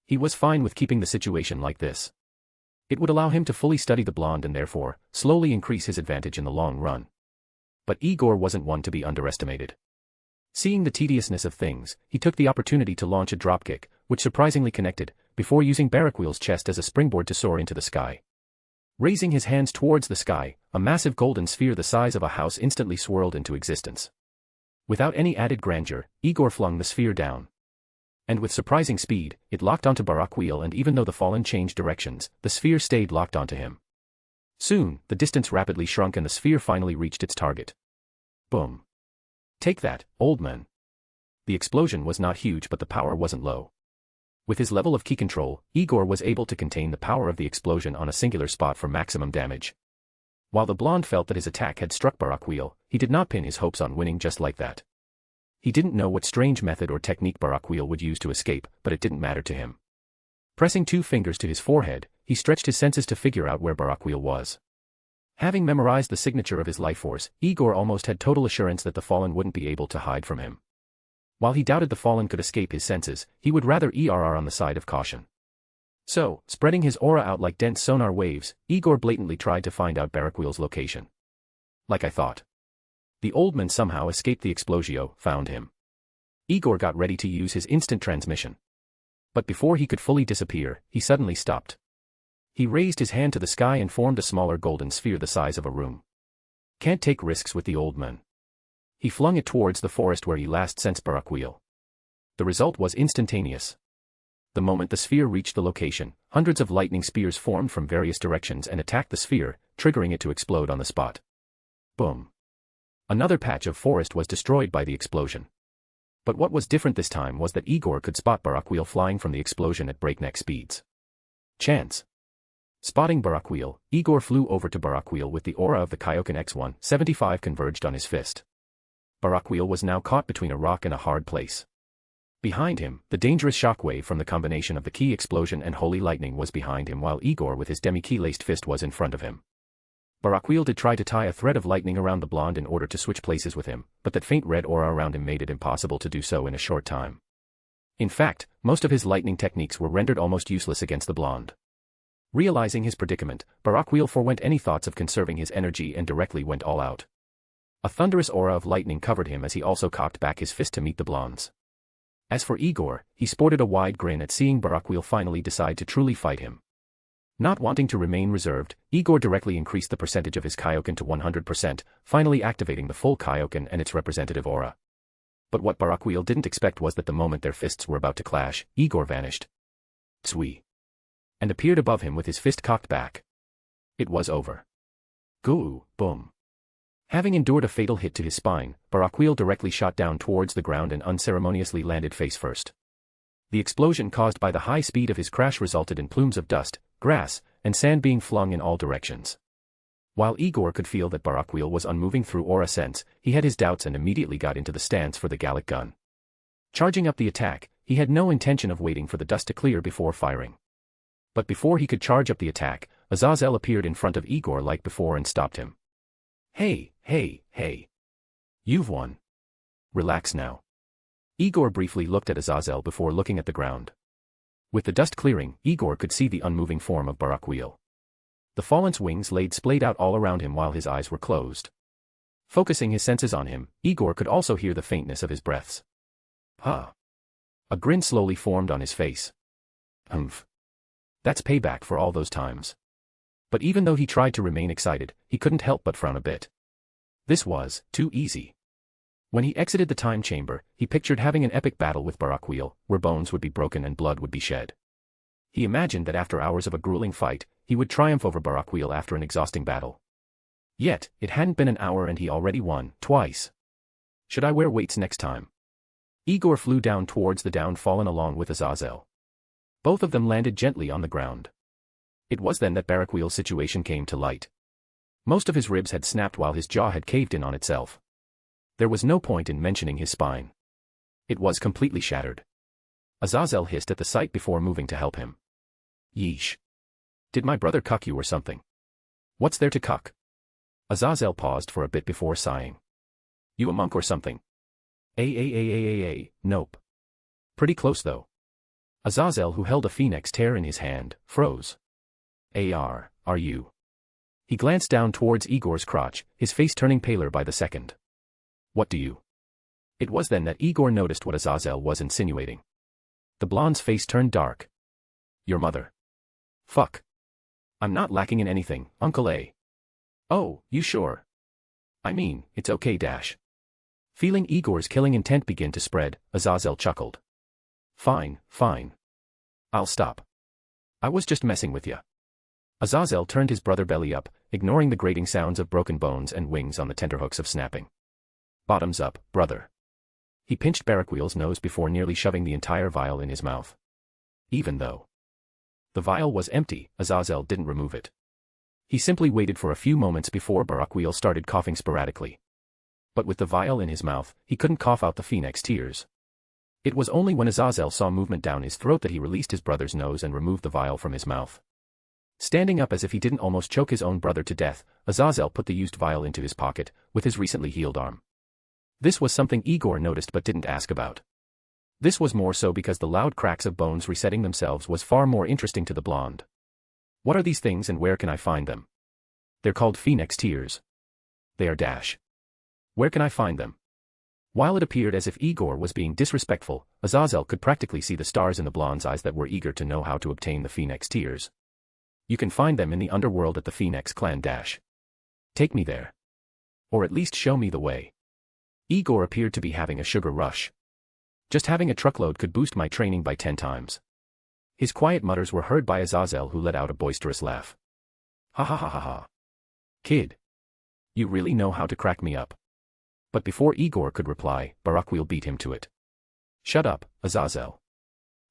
He was fine with keeping the situation like this. It would allow him to fully study the blonde and therefore, slowly increase his advantage in the long run. But Igor wasn't one to be underestimated. Seeing the tediousness of things, he took the opportunity to launch a dropkick, which surprisingly connected, before using Barakiel's chest as a springboard to soar into the sky. Raising his hands towards the sky, a massive golden sphere the size of a house instantly swirled into existence. Without any added grandeur, Igor flung the sphere down. And with surprising speed, it locked onto Barakiel, and even though the fallen changed directions, the sphere stayed locked onto him. Soon, the distance rapidly shrunk and the sphere finally reached its target. Boom. Take that, old man. The explosion was not huge but the power wasn't low. With his level of ki control, Igor was able to contain the power of the explosion on a singular spot for maximum damage. While the blonde felt that his attack had struck Barakiel, he did not pin his hopes on winning just like that. He didn't know what strange method or technique Barakiel would use to escape, but it didn't matter to him. Pressing 2 fingers to his forehead, he stretched his senses to figure out where Barakiel was. Having memorized the signature of his life force, Igor almost had total assurance that the fallen wouldn't be able to hide from him. While he doubted the fallen could escape his senses, he would rather err on the side of caution. So, spreading his aura out like dense sonar waves, Igor blatantly tried to find out Barakiel's location. Like I thought. The old man somehow escaped the explosion, found him. Igor got ready to use his instant transmission. But before he could fully disappear, he suddenly stopped. He raised his hand to the sky and formed a smaller golden sphere the size of a room. Can't take risks with the old man. He flung it towards the forest where he last sensed Barakiel. The result was instantaneous. The moment the sphere reached the location, hundreds of lightning spears formed from various directions and attacked the sphere, triggering it to explode on the spot. Boom. Another patch of forest was destroyed by the explosion. But what was different this time was that Igor could spot Barakiel flying from the explosion at breakneck speeds. Chance. Spotting Barakiel, Igor flew over to Barakiel with the aura of the Kaioken X-175 converged on his fist. Barakiel was now caught between a rock and a hard place. Behind him, the dangerous shockwave from the combination of the ki explosion and holy lightning was behind him, while Igor with his demi-ki laced fist was in front of him. Barakiel did try to tie a thread of lightning around the blonde in order to switch places with him, but that faint red aura around him made it impossible to do so in a short time. In fact, most of his lightning techniques were rendered almost useless against the blonde. Realizing his predicament, Barakiel forwent any thoughts of conserving his energy and directly went all out. A thunderous aura of lightning covered him as he also cocked back his fist to meet the blonde's. As for Igor, he sported a wide grin at seeing Barakiel finally decide to truly fight him. Not wanting to remain reserved, Igor directly increased the percentage of his Kaioken to 100%, finally activating the full Kaioken and its representative aura. But what Barakiel didn't expect was that the moment their fists were about to clash, Igor vanished. Tsui. And appeared above him with his fist cocked back. It was over. Goo, boom. Having endured a fatal hit to his spine, Barakiel directly shot down towards the ground and unceremoniously landed face first. The explosion caused by the high speed of his crash resulted in plumes of dust, grass, and sand being flung in all directions. While Igor could feel that Barakiel was unmoving through aura sense, he had his doubts and immediately got into the stance for the Gallic gun. Charging up the attack, he had no intention of waiting for the dust to clear before firing. But before he could charge up the attack, Aazel appeared in front of Igor like before and stopped him. Hey. You've won. Relax now. Igor briefly looked at Aazel before looking at the ground. With the dust clearing, Igor could see the unmoving form of Barakiel. The fallen's wings laid splayed out all around him while his eyes were closed. Focusing his senses on him, Igor could also hear the faintness of his breaths. Huh. A grin slowly formed on his face. Humph. That's payback for all those times. But even though he tried to remain excited, he couldn't help but frown a bit. This was too easy. When he exited the time chamber, he pictured having an epic battle with Barakiel, where bones would be broken and blood would be shed. He imagined that after hours of a grueling fight, he would triumph over Barakiel after an exhausting battle. Yet, it hadn't been an hour and he already won, twice. Should I wear weights next time? Igor flew down towards the downed fallen along with Aazel. Both of them landed gently on the ground. It was then that Barakiel's situation came to light. Most of his ribs had snapped while his jaw had caved in on itself. There was no point in mentioning his spine. It was completely shattered. Aazel hissed at the sight before moving to help him. Yeesh. Did my brother cuck you or something? What's there to cuck? Aazel paused for a bit before sighing. You a monk or something? Nope. Pretty close though. Aazel, who held a phoenix tear in his hand, froze. Are you? He glanced down towards Igor's crotch, his face turning paler by the second. What do you? It was then that Igor noticed what Aazel was insinuating. The blonde's face turned dark. Your mother. Fuck. I'm not lacking in anything, Uncle A. Oh, you sure? I mean, it's okay dash. Feeling Igor's killing intent begin to spread, Aazel chuckled. Fine. I'll stop. I was just messing with ya. Aazel turned his brother belly up, ignoring the grating sounds of broken bones and wings on the tenterhooks of snapping. Bottoms up, brother. He pinched Barakiel's nose before nearly shoving the entire vial in his mouth. Even though the vial was empty, Aazel didn't remove it. He simply waited for a few moments before Barakiel started coughing sporadically. But with the vial in his mouth, he couldn't cough out the phoenix tears. It was only when Aazel saw movement down his throat that he released his brother's nose and removed the vial from his mouth. Standing up as if he didn't almost choke his own brother to death, Aazel put the used vial into his pocket, with his recently healed arm. This was something Igor noticed but didn't ask about. This was more so because the loud cracks of bones resetting themselves was far more interesting to the blonde. What are these things and where can I find them? They're called phoenix tears. They are dash. Where can I find them? While it appeared as if Igor was being disrespectful, Aazel could practically see the stars in the blonde's eyes that were eager to know how to obtain the phoenix tears. You can find them in the underworld at the Phoenix clan dash. Take me there. Or at least show me the way. Igor appeared to be having a sugar rush. Just having a truckload could boost my training by 10 times. His quiet mutters were heard by Aazel, who let out a boisterous laugh. Ha. Kid. You really know how to crack me up. But before Igor could reply, Barakiel beat him to it. Shut up, Aazel.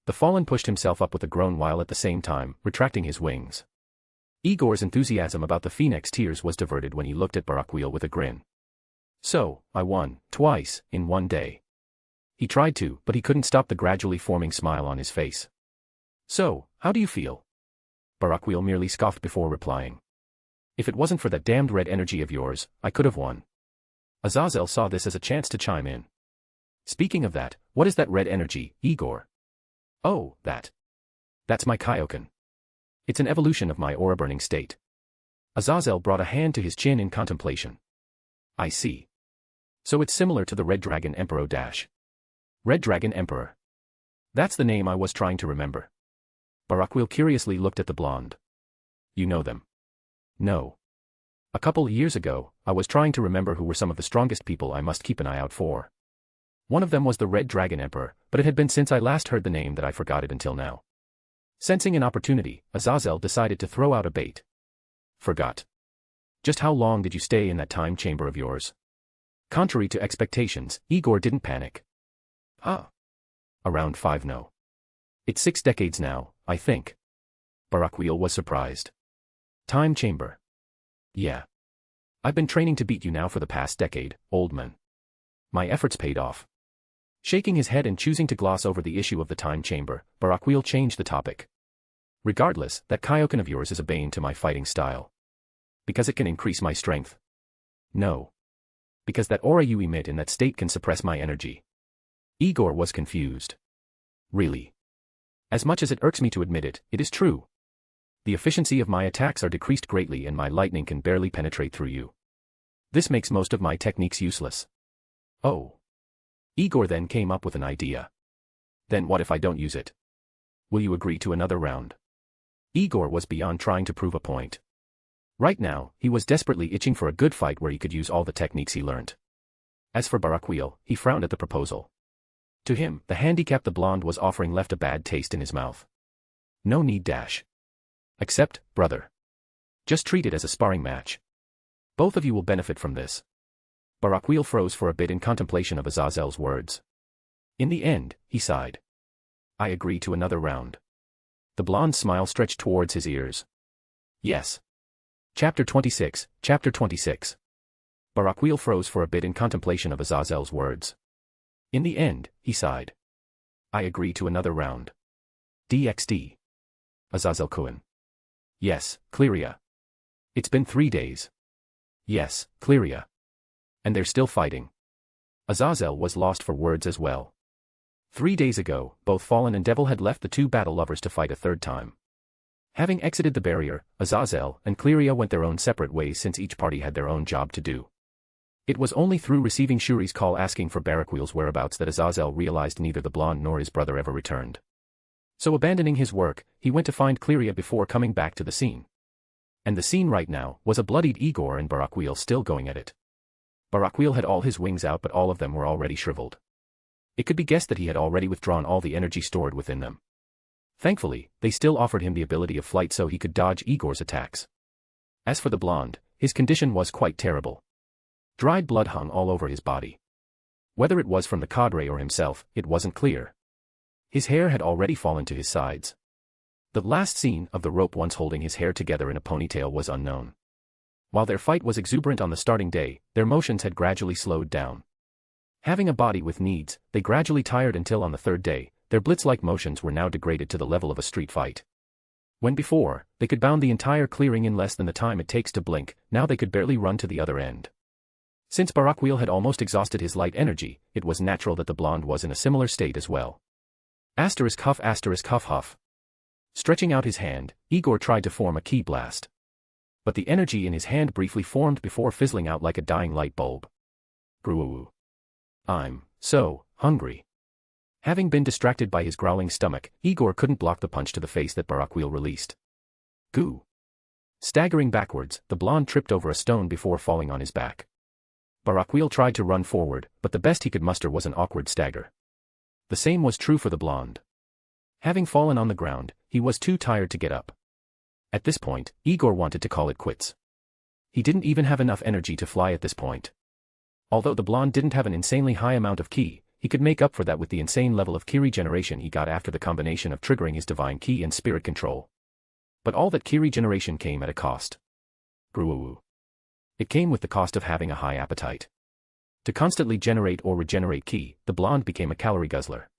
The fallen pushed himself up with a groan while at the same time retracting his wings. Igor's enthusiasm about the phoenix tears was diverted when he looked at Barakiel with a grin. So, I won, twice, in one day. He tried to, but he couldn't stop the gradually forming smile on his face. So, how do you feel? Barakiel merely scoffed before replying. If it wasn't for that damned red energy of yours, I could have won. Aazel saw this as a chance to chime in. Speaking of that, what is that red energy, Igor? Oh, that's my Kaioken. It's an evolution of my aura-burning state. Aazel brought a hand to his chin in contemplation. I see. So it's similar to the Red Dragon Emperor dash. Red Dragon Emperor. That's the name I was trying to remember. Barakiel curiously looked at the blonde. You know them? No. A couple years ago, I was trying to remember who were some of the strongest people I must keep an eye out for. One of them was the Red Dragon Emperor, but it had been since I last heard the name that I forgot it until now. Sensing an opportunity, Aazel decided to throw out a bait. Forgot. Just how long did you stay in that time chamber of yours? Contrary to expectations, Igor didn't panic. Around 5 no. It's 6 decades now, I think. Barakiel was surprised. Time chamber. Yeah. I've been training to beat you now for the past decade, old man. My efforts paid off. Shaking his head and choosing to gloss over the issue of the time chamber, Barakiel changed the topic. Regardless, that Kaioken of yours is a bane to my fighting style. Because it can increase my strength. No. Because that aura you emit in that state can suppress my energy. Igor was confused. Really? As much as it irks me to admit it, it is true. The efficiency of my attacks are decreased greatly and my lightning can barely penetrate through you. This makes most of my techniques useless. Oh. Igor then came up with an idea. Then what if I don't use it? Will you agree to another round? Igor was beyond trying to prove a point. Right now, he was desperately itching for a good fight where he could use all the techniques he learned. As for Barakiel, he frowned at the proposal. To him, the handicap the blonde was offering left a bad taste in his mouth. No need dash. Accept, brother. Just treat it as a sparring match. Both of you will benefit from this. Barakiel froze for a bit in contemplation of Azazel's words. In the end, he sighed. I agree to another round. The blonde's smile stretched towards his ears. Yes. Chapter 26, Chapter 26. Barakiel froze for a bit in contemplation of Azazel's words. In the end, he sighed. I agree to another round. DxD. Azazel-kun. Yes, Claia. It's been 3 days. Yes, Claia. And they're still fighting. Azazel was lost for words as well. 3 days ago, both Fallen and Devil had left the two battle lovers to fight a third time. Having exited the barrier, Azazel and Claia went their own separate ways since each party had their own job to do. It was only through receiving Shuri's call asking for Barakiel's whereabouts that Azazel realized neither the blonde nor his brother ever returned. So abandoning his work, he went to find Claia before coming back to the scene. And the scene right now was a bloodied Igor and Barakiel still going at it. Barakiel had all his wings out but all of them were already shriveled. It could be guessed that he had already withdrawn all the energy stored within them. Thankfully, they still offered him the ability of flight so he could dodge Igor's attacks. As for the blonde, his condition was quite terrible. Dried blood hung all over his body. Whether it was from the cadre or himself, it wasn't clear. His hair had already fallen to his sides. The last scene of the rope once holding his hair together in a ponytail was unknown. While their fight was exuberant on the starting day, their motions had gradually slowed down. Having a body with needs, they gradually tired until on the third day, their blitz-like motions were now degraded to the level of a street fight. When before, they could bound the entire clearing in less than the time it takes to blink, now they could barely run to the other end. Since Barakiel had almost exhausted his light energy, it was natural that the blonde was in a similar state as well. Huff huff. Stretching out his hand, Igor tried to form a ki blast. But the energy in his hand briefly formed before fizzling out like a dying light bulb. Groo. I'm so hungry. Having been distracted by his growling stomach, Igor couldn't block the punch to the face that Barakiel released. Goo. Staggering backwards, the blonde tripped over a stone before falling on his back. Barakiel tried to run forward, but the best he could muster was an awkward stagger. The same was true for the blonde. Having fallen on the ground, he was too tired to get up. At this point, Igor wanted to call it quits. He didn't even have enough energy to fly at this point. Although the blonde didn't have an insanely high amount of ki, he could make up for that with the insane level of ki regeneration he got after the combination of triggering his divine ki and spirit control. But all that ki regeneration came at a cost. Groo. It came with the cost of having a high appetite. To constantly generate or regenerate ki, the blonde became a calorie guzzler.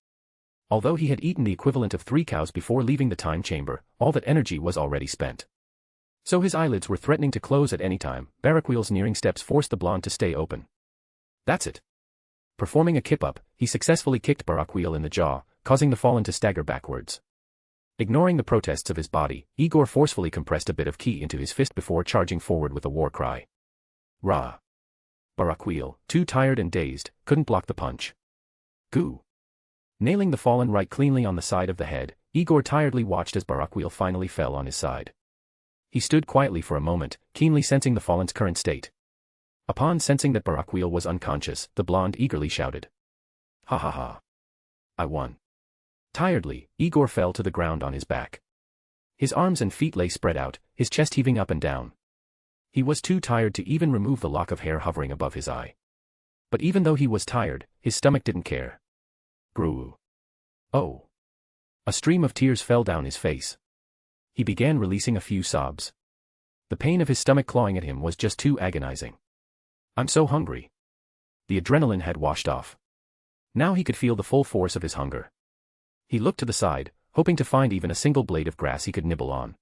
Although he had eaten the equivalent of 3 cows before leaving the time chamber, all that energy was already spent. So his eyelids were threatening to close at any time. Barakiel's nearing steps forced the blonde to stay open. That's it. Performing a kip-up, he successfully kicked Barakiel in the jaw, causing the fallen to stagger backwards. Ignoring the protests of his body, Igor forcefully compressed a bit of ki into his fist before charging forward with a war cry. Rah! Barakiel, too tired and dazed, couldn't block the punch. Goo! Nailing the fallen right cleanly on the side of the head, Igor tiredly watched as Barakiel finally fell on his side. He stood quietly for a moment, keenly sensing the fallen's current state. Upon sensing that Barakiel was unconscious, the blonde eagerly shouted. Ha ha ha. I won. Tiredly, Igor fell to the ground on his back. His arms and feet lay spread out, his chest heaving up and down. He was too tired to even remove the lock of hair hovering above his eye. But even though he was tired, his stomach didn't care. Groo. Oh. A stream of tears fell down his face. He began releasing a few sobs. The pain of his stomach clawing at him was just too agonizing. I'm so hungry. The adrenaline had washed off. Now he could feel the full force of his hunger. He looked to the side, hoping to find even a single blade of grass he could nibble on.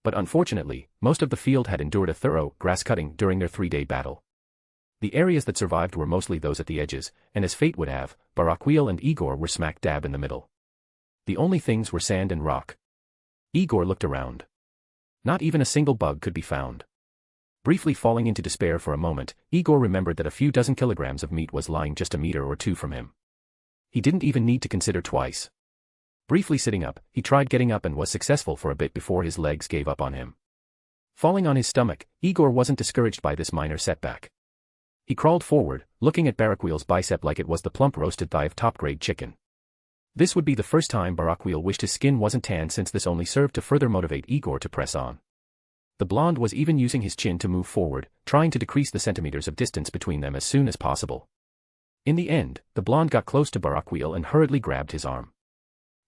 But unfortunately, most of the field had endured a thorough grass-cutting during their 3-day battle. The areas that survived were mostly those at the edges, and as fate would have, Barakiel and Igor were smack dab in the middle. The only things were sand and rock. Igor looked around. Not even a single bug could be found. Briefly falling into despair for a moment, Igor remembered that a few dozen kilograms of meat was lying just a meter or two from him. He didn't even need to consider twice. Briefly sitting up, he tried getting up and was successful for a bit before his legs gave up on him. Falling on his stomach, Igor wasn't discouraged by this minor setback. He crawled forward, looking at Barakiel's bicep like it was the plump roasted thigh of top-grade chicken. This would be the first time Barakiel wished his skin wasn't tan, since this only served to further motivate Igor to press on. The blonde was even using his chin to move forward, trying to decrease the centimeters of distance between them as soon as possible. In the end, the blonde got close to Barakiel and hurriedly grabbed his arm.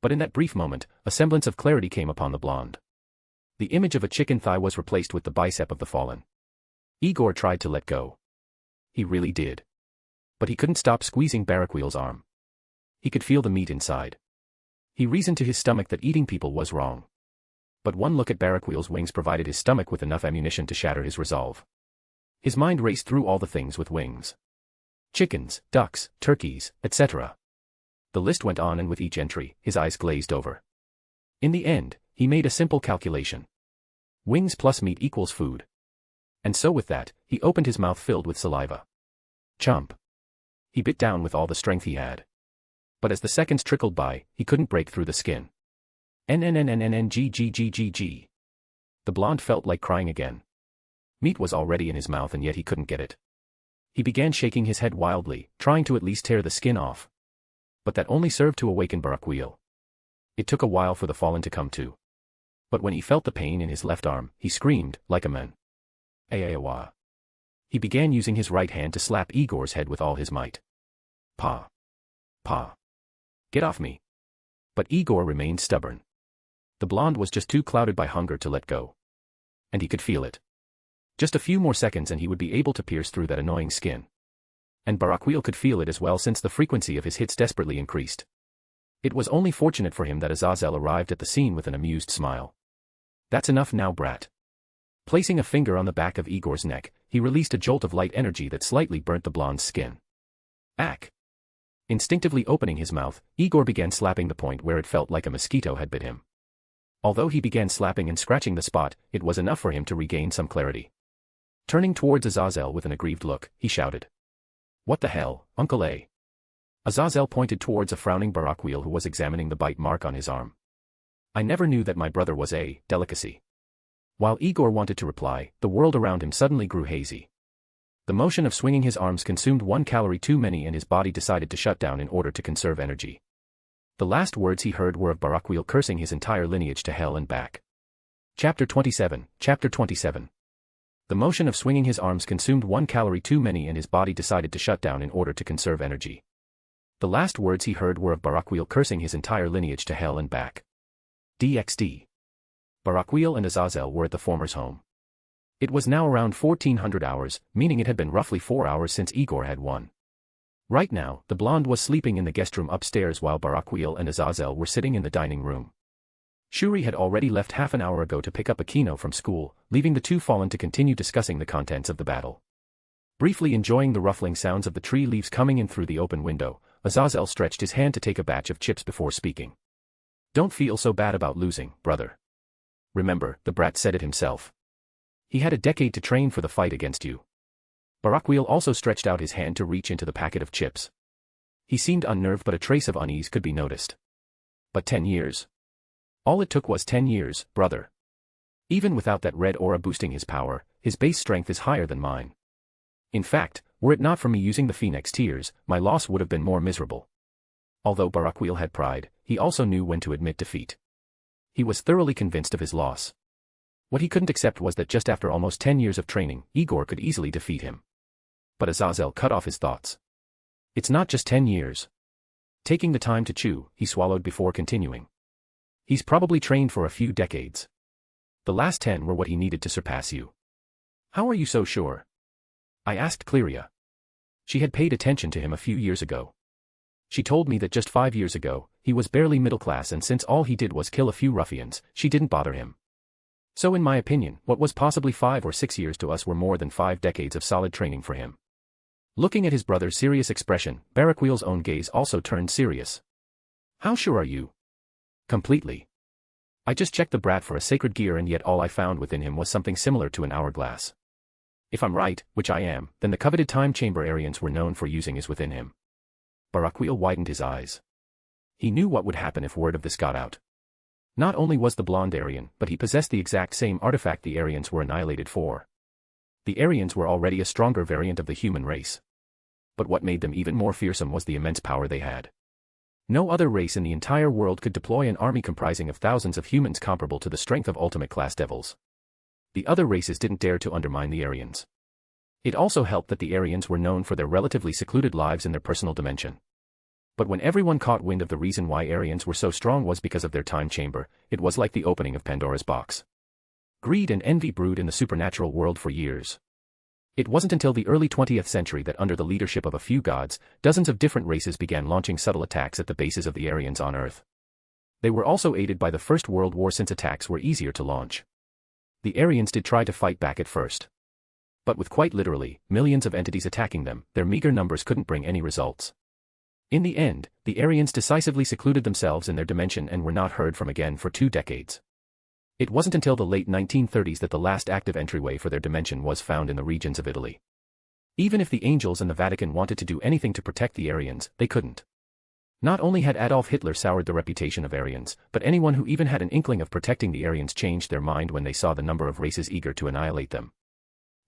But in that brief moment, a semblance of clarity came upon the blonde. The image of a chicken thigh was replaced with the bicep of the fallen. Igor tried to let go. He really did. But he couldn't stop squeezing Barakiel's arm. He could feel the meat inside. He reasoned to his stomach that eating people was wrong. But one look at Barakiel's wings provided his stomach with enough ammunition to shatter his resolve. His mind raced through all the things with wings. Chickens, ducks, turkeys, etc. The list went on, and with each entry, his eyes glazed over. In the end, he made a simple calculation. Wings plus meat equals food. And so with that, he opened his mouth filled with saliva. Chomp. He bit down with all the strength he had. But as the seconds trickled by, he couldn't break through the skin. NNNNNNGGGGG. The blonde felt like crying again. Meat was already in his mouth and yet he couldn't get it. He began shaking his head wildly, trying to at least tear the skin off. But that only served to awaken Barakiel. It took a while for the fallen to come to. But when he felt the pain in his left arm, he screamed, like a man. Ayawa. He began using his right hand to slap Igor's head with all his might. Pa. Pa. Get off me. But Igor remained stubborn. The blonde was just too clouded by hunger to let go. And he could feel it. Just a few more seconds and he would be able to pierce through that annoying skin. And Barakiel could feel it as well, since the frequency of his hits desperately increased. It was only fortunate for him that Aazel arrived at the scene with an amused smile. That's enough now, brat. Placing a finger on the back of Igor's neck, he released a jolt of light energy that slightly burnt the blonde's skin. Ack! Instinctively opening his mouth, Igor began slapping the point where it felt like a mosquito had bit him. Although he began slapping and scratching the spot, it was enough for him to regain some clarity. Turning towards Aazel with an aggrieved look, he shouted. What the hell, Uncle A? Aazel pointed towards a frowning Barakiel who was examining the bite mark on his arm. I never knew that my brother was a delicacy. While Igor wanted to reply, the world around him suddenly grew hazy. The motion of swinging his arms consumed 1 calorie too many and his body decided to shut down in order to conserve energy. The last words he heard were of Barakiel cursing his entire lineage to hell and back. Chapter 27. Chapter 27. The motion of swinging his arms consumed 1 calorie too many and his body decided to shut down in order to conserve energy. The last words he heard were of Barakiel cursing his entire lineage to hell and back. DxD. Barakiel and Aazel were at the former's home. It was now around 1400 hours, meaning it had been roughly 4 hours since Igor had won. Right now, the blonde was sleeping in the guest room upstairs while Barakiel and Aazel were sitting in the dining room. Shuri had already left half an hour ago to pick up Akino from school, leaving the two fallen to continue discussing the contents of the battle. Briefly enjoying the ruffling sounds of the tree leaves coming in through the open window, Aazel stretched his hand to take a batch of chips before speaking. Don't feel so bad about losing, brother. Remember, the brat said it himself. He had a decade to train for the fight against you. Barakiel also stretched out his hand to reach into the packet of chips. He seemed unnerved, but a trace of unease could be noticed. But 10 years. All it took was 10 years, brother. Even without that red aura boosting his power, his base strength is higher than mine. In fact, were it not for me using the Phoenix Tears, my loss would have been more miserable. Although Barakiel had pride, he also knew when to admit defeat. He was thoroughly convinced of his loss. What he couldn't accept was that just after almost 10 years of training, Igor could easily defeat him. But Aazel cut off his thoughts. It's not just 10 years. Taking the time to chew, he swallowed before continuing. He's probably trained for a few decades. The last 10 were what he needed to surpass you. How are you so sure? I asked Claia. She had paid attention to him a few years ago. She told me that just 5 years ago, he was barely middle class, and since all he did was kill a few ruffians, she didn't bother him. So in my opinion, what was possibly 5 or 6 years to us were more than 5 decades of solid training for him. Looking at his brother's serious expression, Barakiel's own gaze also turned serious. How sure are you? Completely. I just checked the brat for a sacred gear, and yet all I found within him was something similar to an hourglass. If I'm right, which I am, then the coveted time chamber Aryans were known for using is within him. Barakiel widened his eyes. He knew what would happen if word of this got out. Not only was the blonde Aryan, but he possessed the exact same artifact the Aryans were annihilated for. The Aryans were already a stronger variant of the human race. But what made them even more fearsome was the immense power they had. No other race in the entire world could deploy an army comprising of thousands of humans comparable to the strength of ultimate-class devils. The other races didn't dare to undermine the Aryans. It also helped that the Aryans were known for their relatively secluded lives in their personal dimension. But when everyone caught wind of the reason why Aryans were so strong was because of their time chamber, it was like the opening of Pandora's box. Greed and envy brewed in the supernatural world for years. It wasn't until the early 20th century that under the leadership of a few gods, dozens of different races began launching subtle attacks at the bases of the Aryans on Earth. They were also aided by the First World War, since attacks were easier to launch. The Aryans did try to fight back at first. But with quite literally millions of entities attacking them, their meager numbers couldn't bring any results. In the end, the Aryans decisively secluded themselves in their dimension and were not heard from again for 2 decades. It wasn't until the late 1930s that the last active entryway for their dimension was found in the regions of Italy. Even if the angels and the Vatican wanted to do anything to protect the Aryans, they couldn't. Not only had Adolf Hitler soured the reputation of Aryans, but anyone who even had an inkling of protecting the Aryans changed their mind when they saw the number of races eager to annihilate them.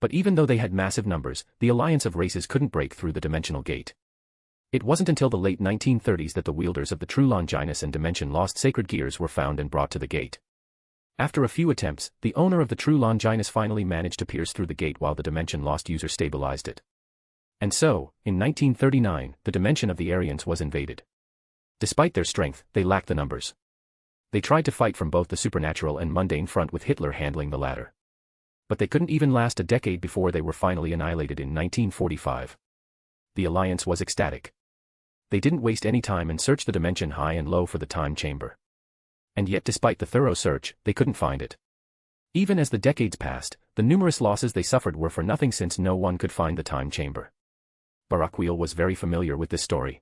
But even though they had massive numbers, the alliance of races couldn't break through the dimensional gate. It wasn't until the late 1930s that the wielders of the true Longinus and Dimension Lost sacred gears were found and brought to the gate. After a few attempts, the owner of the true Longinus finally managed to pierce through the gate while the Dimension Lost user stabilized it. And so, in 1939, the dimension of the Aryans was invaded. Despite their strength, they lacked the numbers. They tried to fight from both the supernatural and mundane front, with Hitler handling the latter. But they couldn't even last a decade before they were finally annihilated in 1945. The Alliance was ecstatic. They didn't waste any time and searched the dimension high and low for the time chamber. And yet, despite the thorough search, they couldn't find it. Even as the decades passed, the numerous losses they suffered were for nothing, since no one could find the time chamber. Barakiel was very familiar with this story.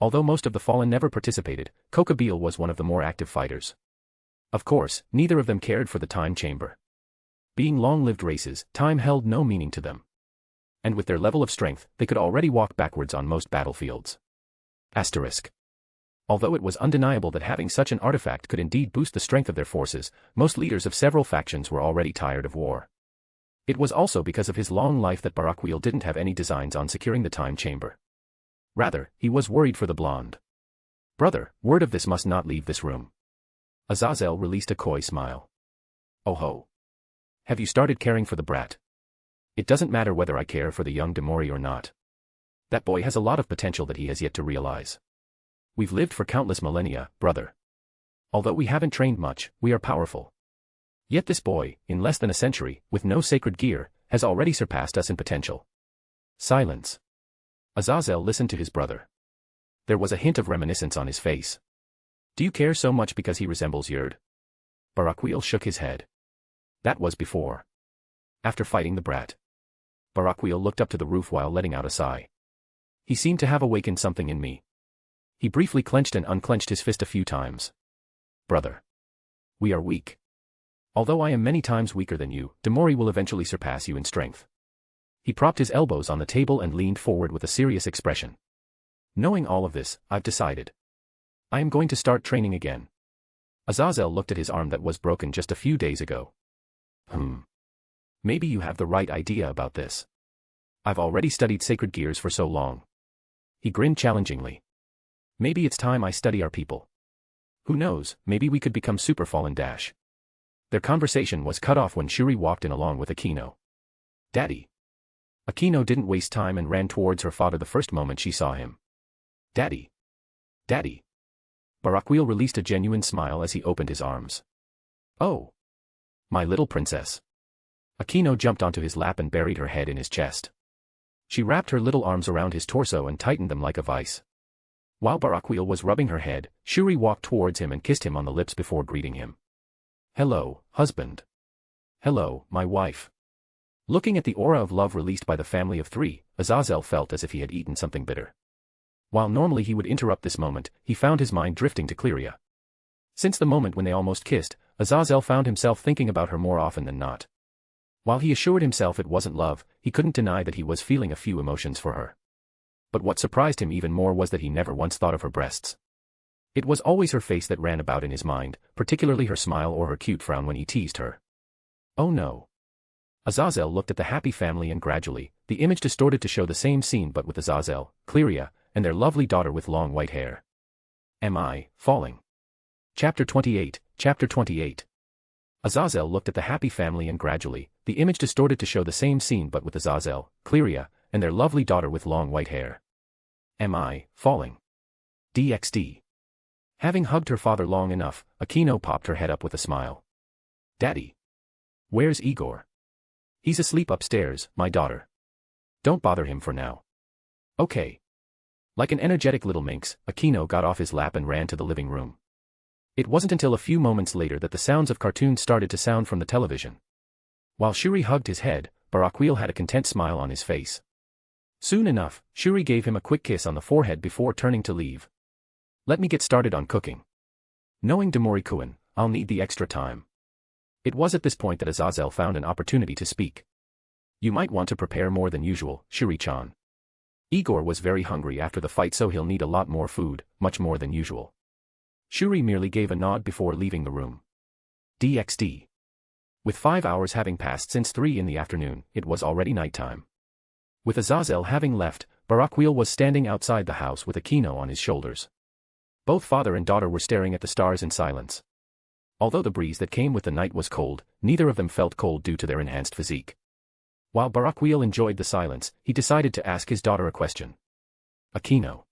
Although most of the Fallen never participated, Kaio-Ken was one of the more active fighters. Of course, neither of them cared for the time chamber. Being long-lived races, time held no meaning to them. And with their level of strength, they could already walk backwards on most battlefields. Asterisk. Although it was undeniable that having such an artifact could indeed boost the strength of their forces, most leaders of several factions were already tired of war. It was also because of his long life that Barakiel didn't have any designs on securing the time chamber. Rather, he was worried for the blonde. Brother, word of this must not leave this room. Aazel released a coy smile. Oh ho. Have you started caring for the brat? It doesn't matter whether I care for the young Demori or not. That boy has a lot of potential that he has yet to realize. We've lived for countless millennia, brother. Although we haven't trained much, we are powerful. Yet this boy, in less than a century, with no sacred gear, has already surpassed us in potential. Silence. Aazel listened to his brother. There was a hint of reminiscence on his face. Do you care so much because he resembles Yerd? Barakiel shook his head. That was before. After fighting the brat. Barakiel looked up to the roof while letting out a sigh. He seemed to have awakened something in me. He briefly clenched and unclenched his fist a few times. Brother. We are weak. Although I am many times weaker than you, Demori will eventually surpass you in strength. He propped his elbows on the table and leaned forward with a serious expression. Knowing all of this, I've decided. I am going to start training again. Aazel looked at his arm that was broken just a few days ago. Maybe you have the right idea about this. I've already studied sacred gears for so long. He grinned challengingly. Maybe it's time I study our people. Who knows, maybe we could become super Fallen dash. Their conversation was cut off when Shuri walked in along with Akino. Daddy. Akino didn't waste time and ran towards her father the first moment she saw him. Daddy. Daddy. Barakiel released a genuine smile as he opened his arms. Oh. My little princess. Akino jumped onto his lap and buried her head in his chest. She wrapped her little arms around his torso and tightened them like a vice. While Barakiel was rubbing her head, Shuri walked towards him and kissed him on the lips before greeting him. Hello, husband. Hello, my wife. Looking at the aura of love released by the family of three, Azazel felt as if he had eaten something bitter. While normally he would interrupt this moment, he found his mind drifting to Claia. Since the moment when they almost kissed, Azazel found himself thinking about her more often than not. While he assured himself it wasn't love, he couldn't deny that he was feeling a few emotions for her. But what surprised him even more was that he never once thought of her breasts. It was always her face that ran about in his mind, particularly her smile or her cute frown when he teased her. Oh no. Azazel looked at the happy family and gradually, the image distorted to show the same scene but with Azazel, Claia, and their lovely daughter with long white hair. Am I falling? Chapter 28, Chapter 28. Azazel looked at the happy family and gradually, the image distorted to show the same scene but with Azazel, Claia, and their lovely daughter with long white hair. Am I falling? DxD. Having hugged her father long enough, Akino popped her head up with a smile. Daddy. Where's Igor? He's asleep upstairs, my daughter. Don't bother him for now. Okay. Like an energetic little minx, Akino got off his lap and ran to the living room. It wasn't until a few moments later that the sounds of cartoons started to sound from the television. While Shuri hugged his head, Barakiel had a content smile on his face. Soon enough, Shuri gave him a quick kiss on the forehead before turning to leave. Let me get started on cooking. Knowing Demori-kun, I'll need the extra time. It was at this point that Azazel found an opportunity to speak. You might want to prepare more than usual, Shuri-chan. Igor was very hungry after the fight, so he'll need a lot more food, much more than usual. Shuri merely gave a nod before leaving the room. DxD. With 5 hours having passed since 3 in the afternoon, it was already nighttime. With Azazel having left, Barakiel was standing outside the house with Akino on his shoulders. Both father and daughter were staring at the stars in silence. Although the breeze that came with the night was cold, neither of them felt cold due to their enhanced physique. While Barakiel enjoyed the silence, he decided to ask his daughter a question. Akino.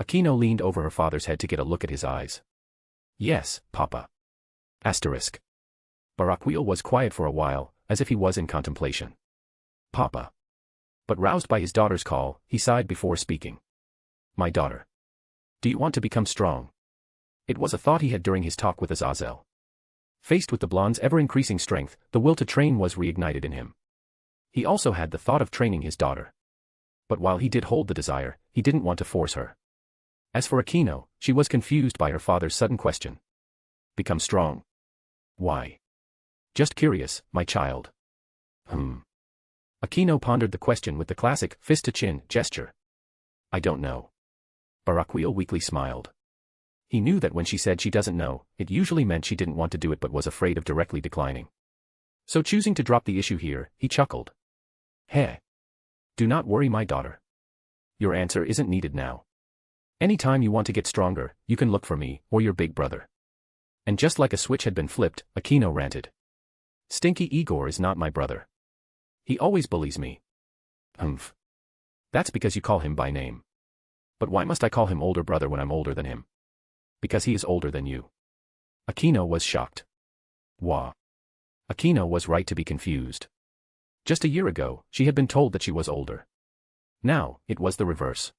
Akino leaned over her father's head to get a look at his eyes. Yes, Papa. Asterisk. Barakiel was quiet for a while, as if he was in contemplation. Papa. But roused by his daughter's call, he sighed before speaking. My daughter. Do you want to become strong? It was a thought he had during his talk with Azazel. Faced with the blonde's ever-increasing strength, the will to train was reignited in him. He also had the thought of training his daughter. But while he did hold the desire, he didn't want to force her. As for Akino, she was confused by her father's sudden question. Become strong? Why? Just curious, my child. Akino pondered the question with the classic fist-to-chin gesture. I don't know. Barakiel weakly smiled. He knew that when she said she doesn't know, it usually meant she didn't want to do it but was afraid of directly declining. So choosing to drop the issue here, he chuckled. Heh. Do not worry, my daughter. Your answer isn't needed now. Anytime you want to get stronger, you can look for me, or your big brother. And just like a switch had been flipped, Akino ranted. Stinky Igor is not my brother. He always bullies me. Humph. That's because you call him by name. But why must I call him older brother when I'm older than him? Because he is older than you. Akino was shocked. Wah. Akino was right to be confused. Just a year ago, she had been told that she was older. Now, it was the reverse.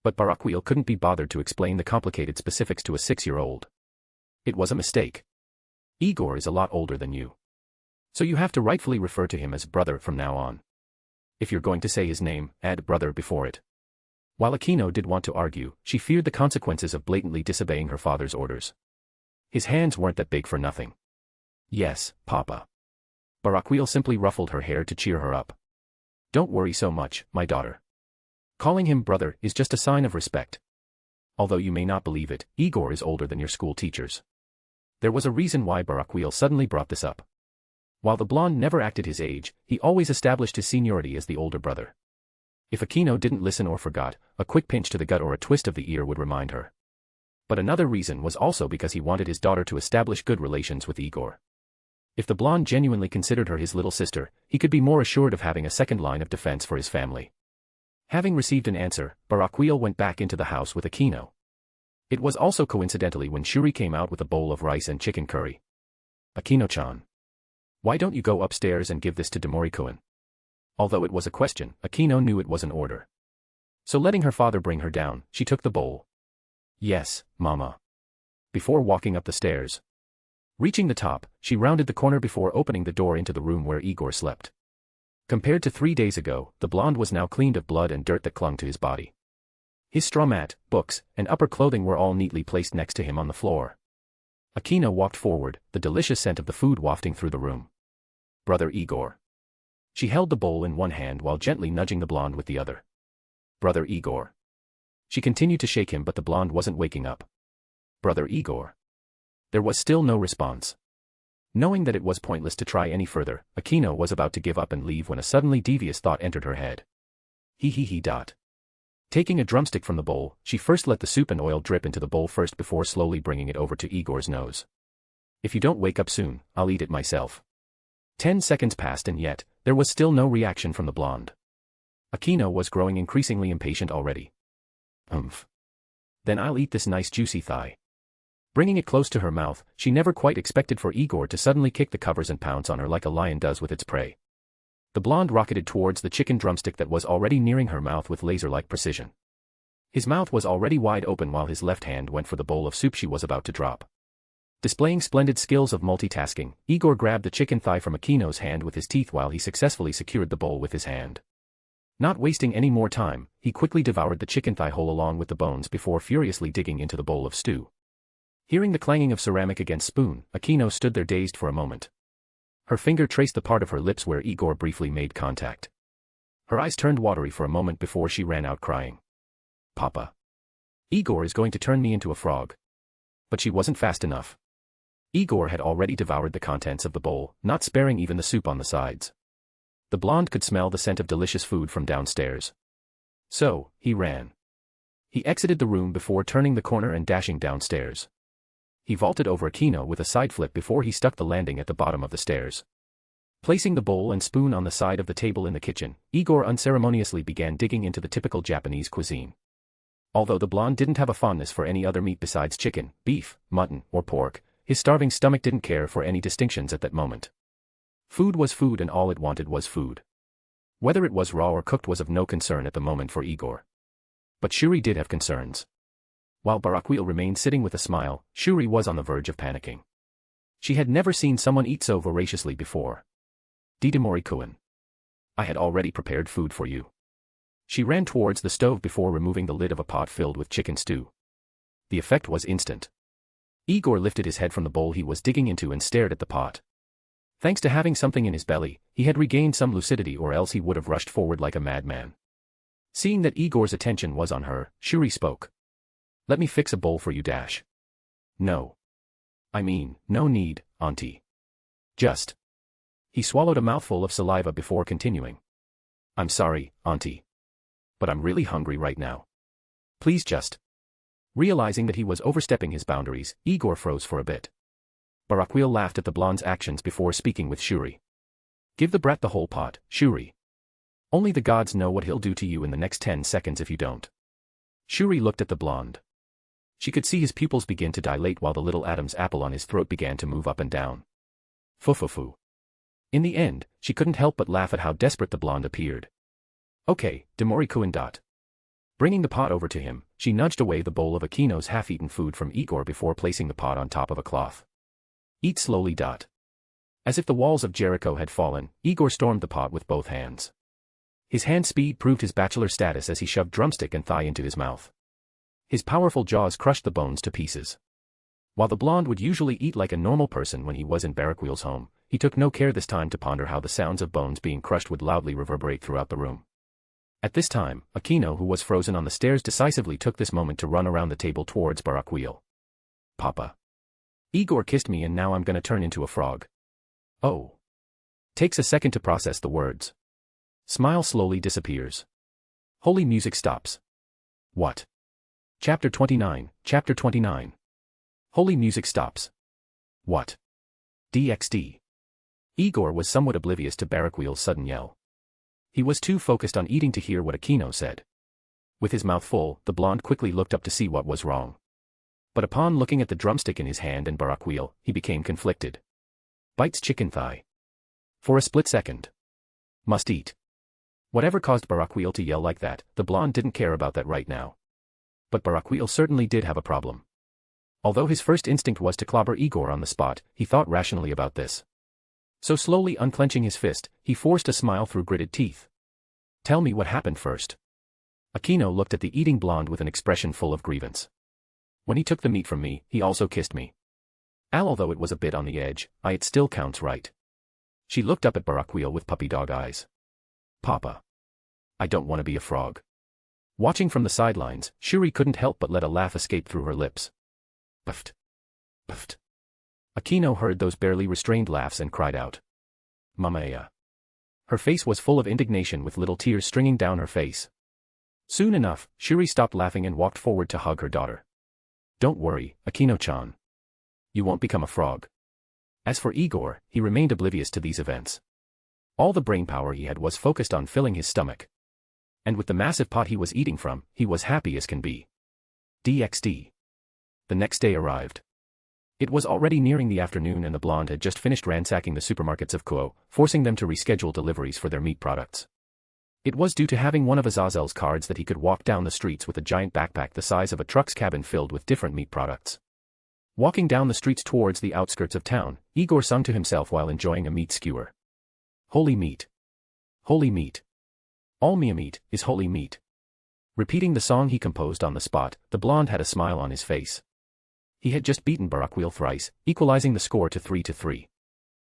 But Barakiel couldn't be bothered to explain the complicated specifics to a 6-year-old. It was a mistake. Igor is a lot older than you. So you have to rightfully refer to him as brother from now on. If you're going to say his name, add brother before it. While Akino did want to argue, she feared the consequences of blatantly disobeying her father's orders. His hands weren't that big for nothing. Yes, Papa. Barakiel simply ruffled her hair to cheer her up. Don't worry so much, my daughter. Calling him brother is just a sign of respect. Although you may not believe it, Igor is older than your school teachers. There was a reason why Barakiel suddenly brought this up. While the blonde never acted his age, he always established his seniority as the older brother. If Akino didn't listen or forgot, a quick pinch to the gut or a twist of the ear would remind her. But another reason was also because he wanted his daughter to establish good relations with Igor. If the blonde genuinely considered her his little sister, he could be more assured of having a second line of defense for his family. Having received an answer, Barakiel went back into the house with Akino. It was also coincidentally when Shuri came out with a bowl of rice and chicken curry. Akino-chan. Why don't you go upstairs and give this to Demori-kun? Although it was a question, Akino knew it was an order. So letting her father bring her down, she took the bowl. Yes, Mama. Before walking up the stairs. Reaching the top, she rounded the corner before opening the door into the room where Igor slept. Compared to 3 days ago, the blonde was now cleaned of blood and dirt that clung to his body. His straw mat, books, and upper clothing were all neatly placed next to him on the floor. Akino walked forward, the delicious scent of the food wafting through the room. Brother Igor. She held the bowl in one hand while gently nudging the blonde with the other. Brother Igor. She continued to shake him but the blonde wasn't waking up. Brother Igor. There was still no response. Knowing that it was pointless to try any further, Akino was about to give up and leave when a suddenly devious thought entered her head. He. Taking a drumstick from the bowl, she first let the soup and oil drip into the bowl first before slowly bringing it over to Igor's nose. If you don't wake up soon, I'll eat it myself. 10 seconds passed and yet, there was still no reaction from the blonde. Akino was growing increasingly impatient already. Then I'll eat this nice juicy thigh. Bringing it close to her mouth, she never quite expected for Igor to suddenly kick the covers and pounce on her like a lion does with its prey. The blonde rocketed towards the chicken drumstick that was already nearing her mouth with laser-like precision. His mouth was already wide open while his left hand went for the bowl of soup she was about to drop. Displaying splendid skills of multitasking, Igor grabbed the chicken thigh from Akino's hand with his teeth while he successfully secured the bowl with his hand. Not wasting any more time, he quickly devoured the chicken thigh whole along with the bones before furiously digging into the bowl of stew. Hearing the clanging of ceramic against spoon, Akino stood there dazed for a moment. Her finger traced the part of her lips where Igor briefly made contact. Her eyes turned watery for a moment before she ran out crying. Papa. Igor is going to turn me into a frog. But she wasn't fast enough. Igor had already devoured the contents of the bowl, not sparing even the soup on the sides. The blonde could smell the scent of delicious food from downstairs. So, he ran. He exited the room before turning the corner and dashing downstairs. He vaulted over Akino with a side flip before he stuck the landing at the bottom of the stairs. Placing the bowl and spoon on the side of the table in the kitchen, Igor unceremoniously began digging into the typical Japanese cuisine. Although the blonde didn't have a fondness for any other meat besides chicken, beef, mutton, or pork, his starving stomach didn't care for any distinctions at that moment. Food was food and all it wanted was food. Whether it was raw or cooked was of no concern at the moment for Igor. But Shuri did have concerns. While Barakiel remained sitting with a smile, Shuri was on the verge of panicking. She had never seen someone eat so voraciously before. Demori-kun. I had already prepared food for you. She ran towards the stove before removing the lid of a pot filled with chicken stew. The effect was instant. Igor lifted his head from the bowl he was digging into and stared at the pot. Thanks to having something in his belly, he had regained some lucidity or else he would have rushed forward like a madman. Seeing that Igor's attention was on her, Shuri spoke. Let me fix a bowl for you. No. I mean, no need, auntie. Just. He swallowed a mouthful of saliva before continuing. I'm sorry, auntie. But I'm really hungry right now. Please just. Realizing that he was overstepping his boundaries, Igor froze for a bit. Barakiel laughed at the blonde's actions before speaking with Shuri. Give the brat the whole pot, Shuri. Only the gods know what he'll do to you in the next 10 seconds if you don't. Shuri looked at the blonde. She could see his pupils begin to dilate while the little Adam's apple on his throat began to move up and down. Fufufu. In the end, she couldn't help but laugh at how desperate the blonde appeared. Okay, Demori-kun. Bringing the pot over to him, she nudged away the bowl of Akino's half-eaten food from Igor before placing the pot on top of a cloth. Eat slowly. As if the walls of Jericho had fallen, Igor stormed the pot with both hands. His hand speed proved his bachelor status as he shoved drumstick and thigh into his mouth. His powerful jaws crushed the bones to pieces. While the blonde would usually eat like a normal person when he was in Barakiel's home, he took no care this time to ponder how the sounds of bones being crushed would loudly reverberate throughout the room. At this time, Akino, who was frozen on the stairs, decisively took this moment to run around the table towards Barakiel. Papa. Igor kissed me and now I'm gonna turn into a frog. Oh. Takes a second to process the words. Smile slowly disappears. Holy music stops. What? Chapter 29, Chapter 29. Holy music stops. What? DxD. Igor was somewhat oblivious to Barakiel's sudden yell. He was too focused on eating to hear what Aino said. With his mouth full, the blonde quickly looked up to see what was wrong. But upon looking at the drumstick in his hand and Barakiel, he became conflicted. Bites chicken thigh. For a split second. Must eat. Whatever caused Barakiel to yell like that, the blonde didn't care about that right now. But Barakiel certainly did have a problem. Although his first instinct was to clobber Igor on the spot, he thought rationally about this. So slowly unclenching his fist, he forced a smile through gritted teeth. Tell me what happened first. Aino looked at the eating blonde with an expression full of grievance. When he took the meat from me, he also kissed me. Although it was a bit on the edge, it still counts, right? She looked up at Barakiel with puppy dog eyes. Papa. I don't want to be a frog. Watching from the sidelines, Shuri couldn't help but let a laugh escape through her lips. Puffed. Puffed. Aino heard those barely restrained laughs and cried out. Mamaya. Her face was full of indignation with little tears stringing down her face. Soon enough, Shuri stopped laughing and walked forward to hug her daughter. Don't worry, Aino-chan. You won't become a frog. As for Igor, he remained oblivious to these events. All the brainpower he had was focused on filling his stomach. And with the massive pot he was eating from, he was happy as can be. DxD. The next day arrived. It was already nearing the afternoon and the blonde had just finished ransacking the supermarkets of Kuo, forcing them to reschedule deliveries for their meat products. It was due to having one of Azazel's cards that he could walk down the streets with a giant backpack the size of a truck's cabin filled with different meat products. Walking down the streets towards the outskirts of town, Igor sung to himself while enjoying a meat skewer. Holy meat. Holy meat. All mia meat is holy meat. Repeating the song he composed on the spot, the blonde had a smile on his face. He had just beaten Barakiel thrice, equalizing the score to 3-3.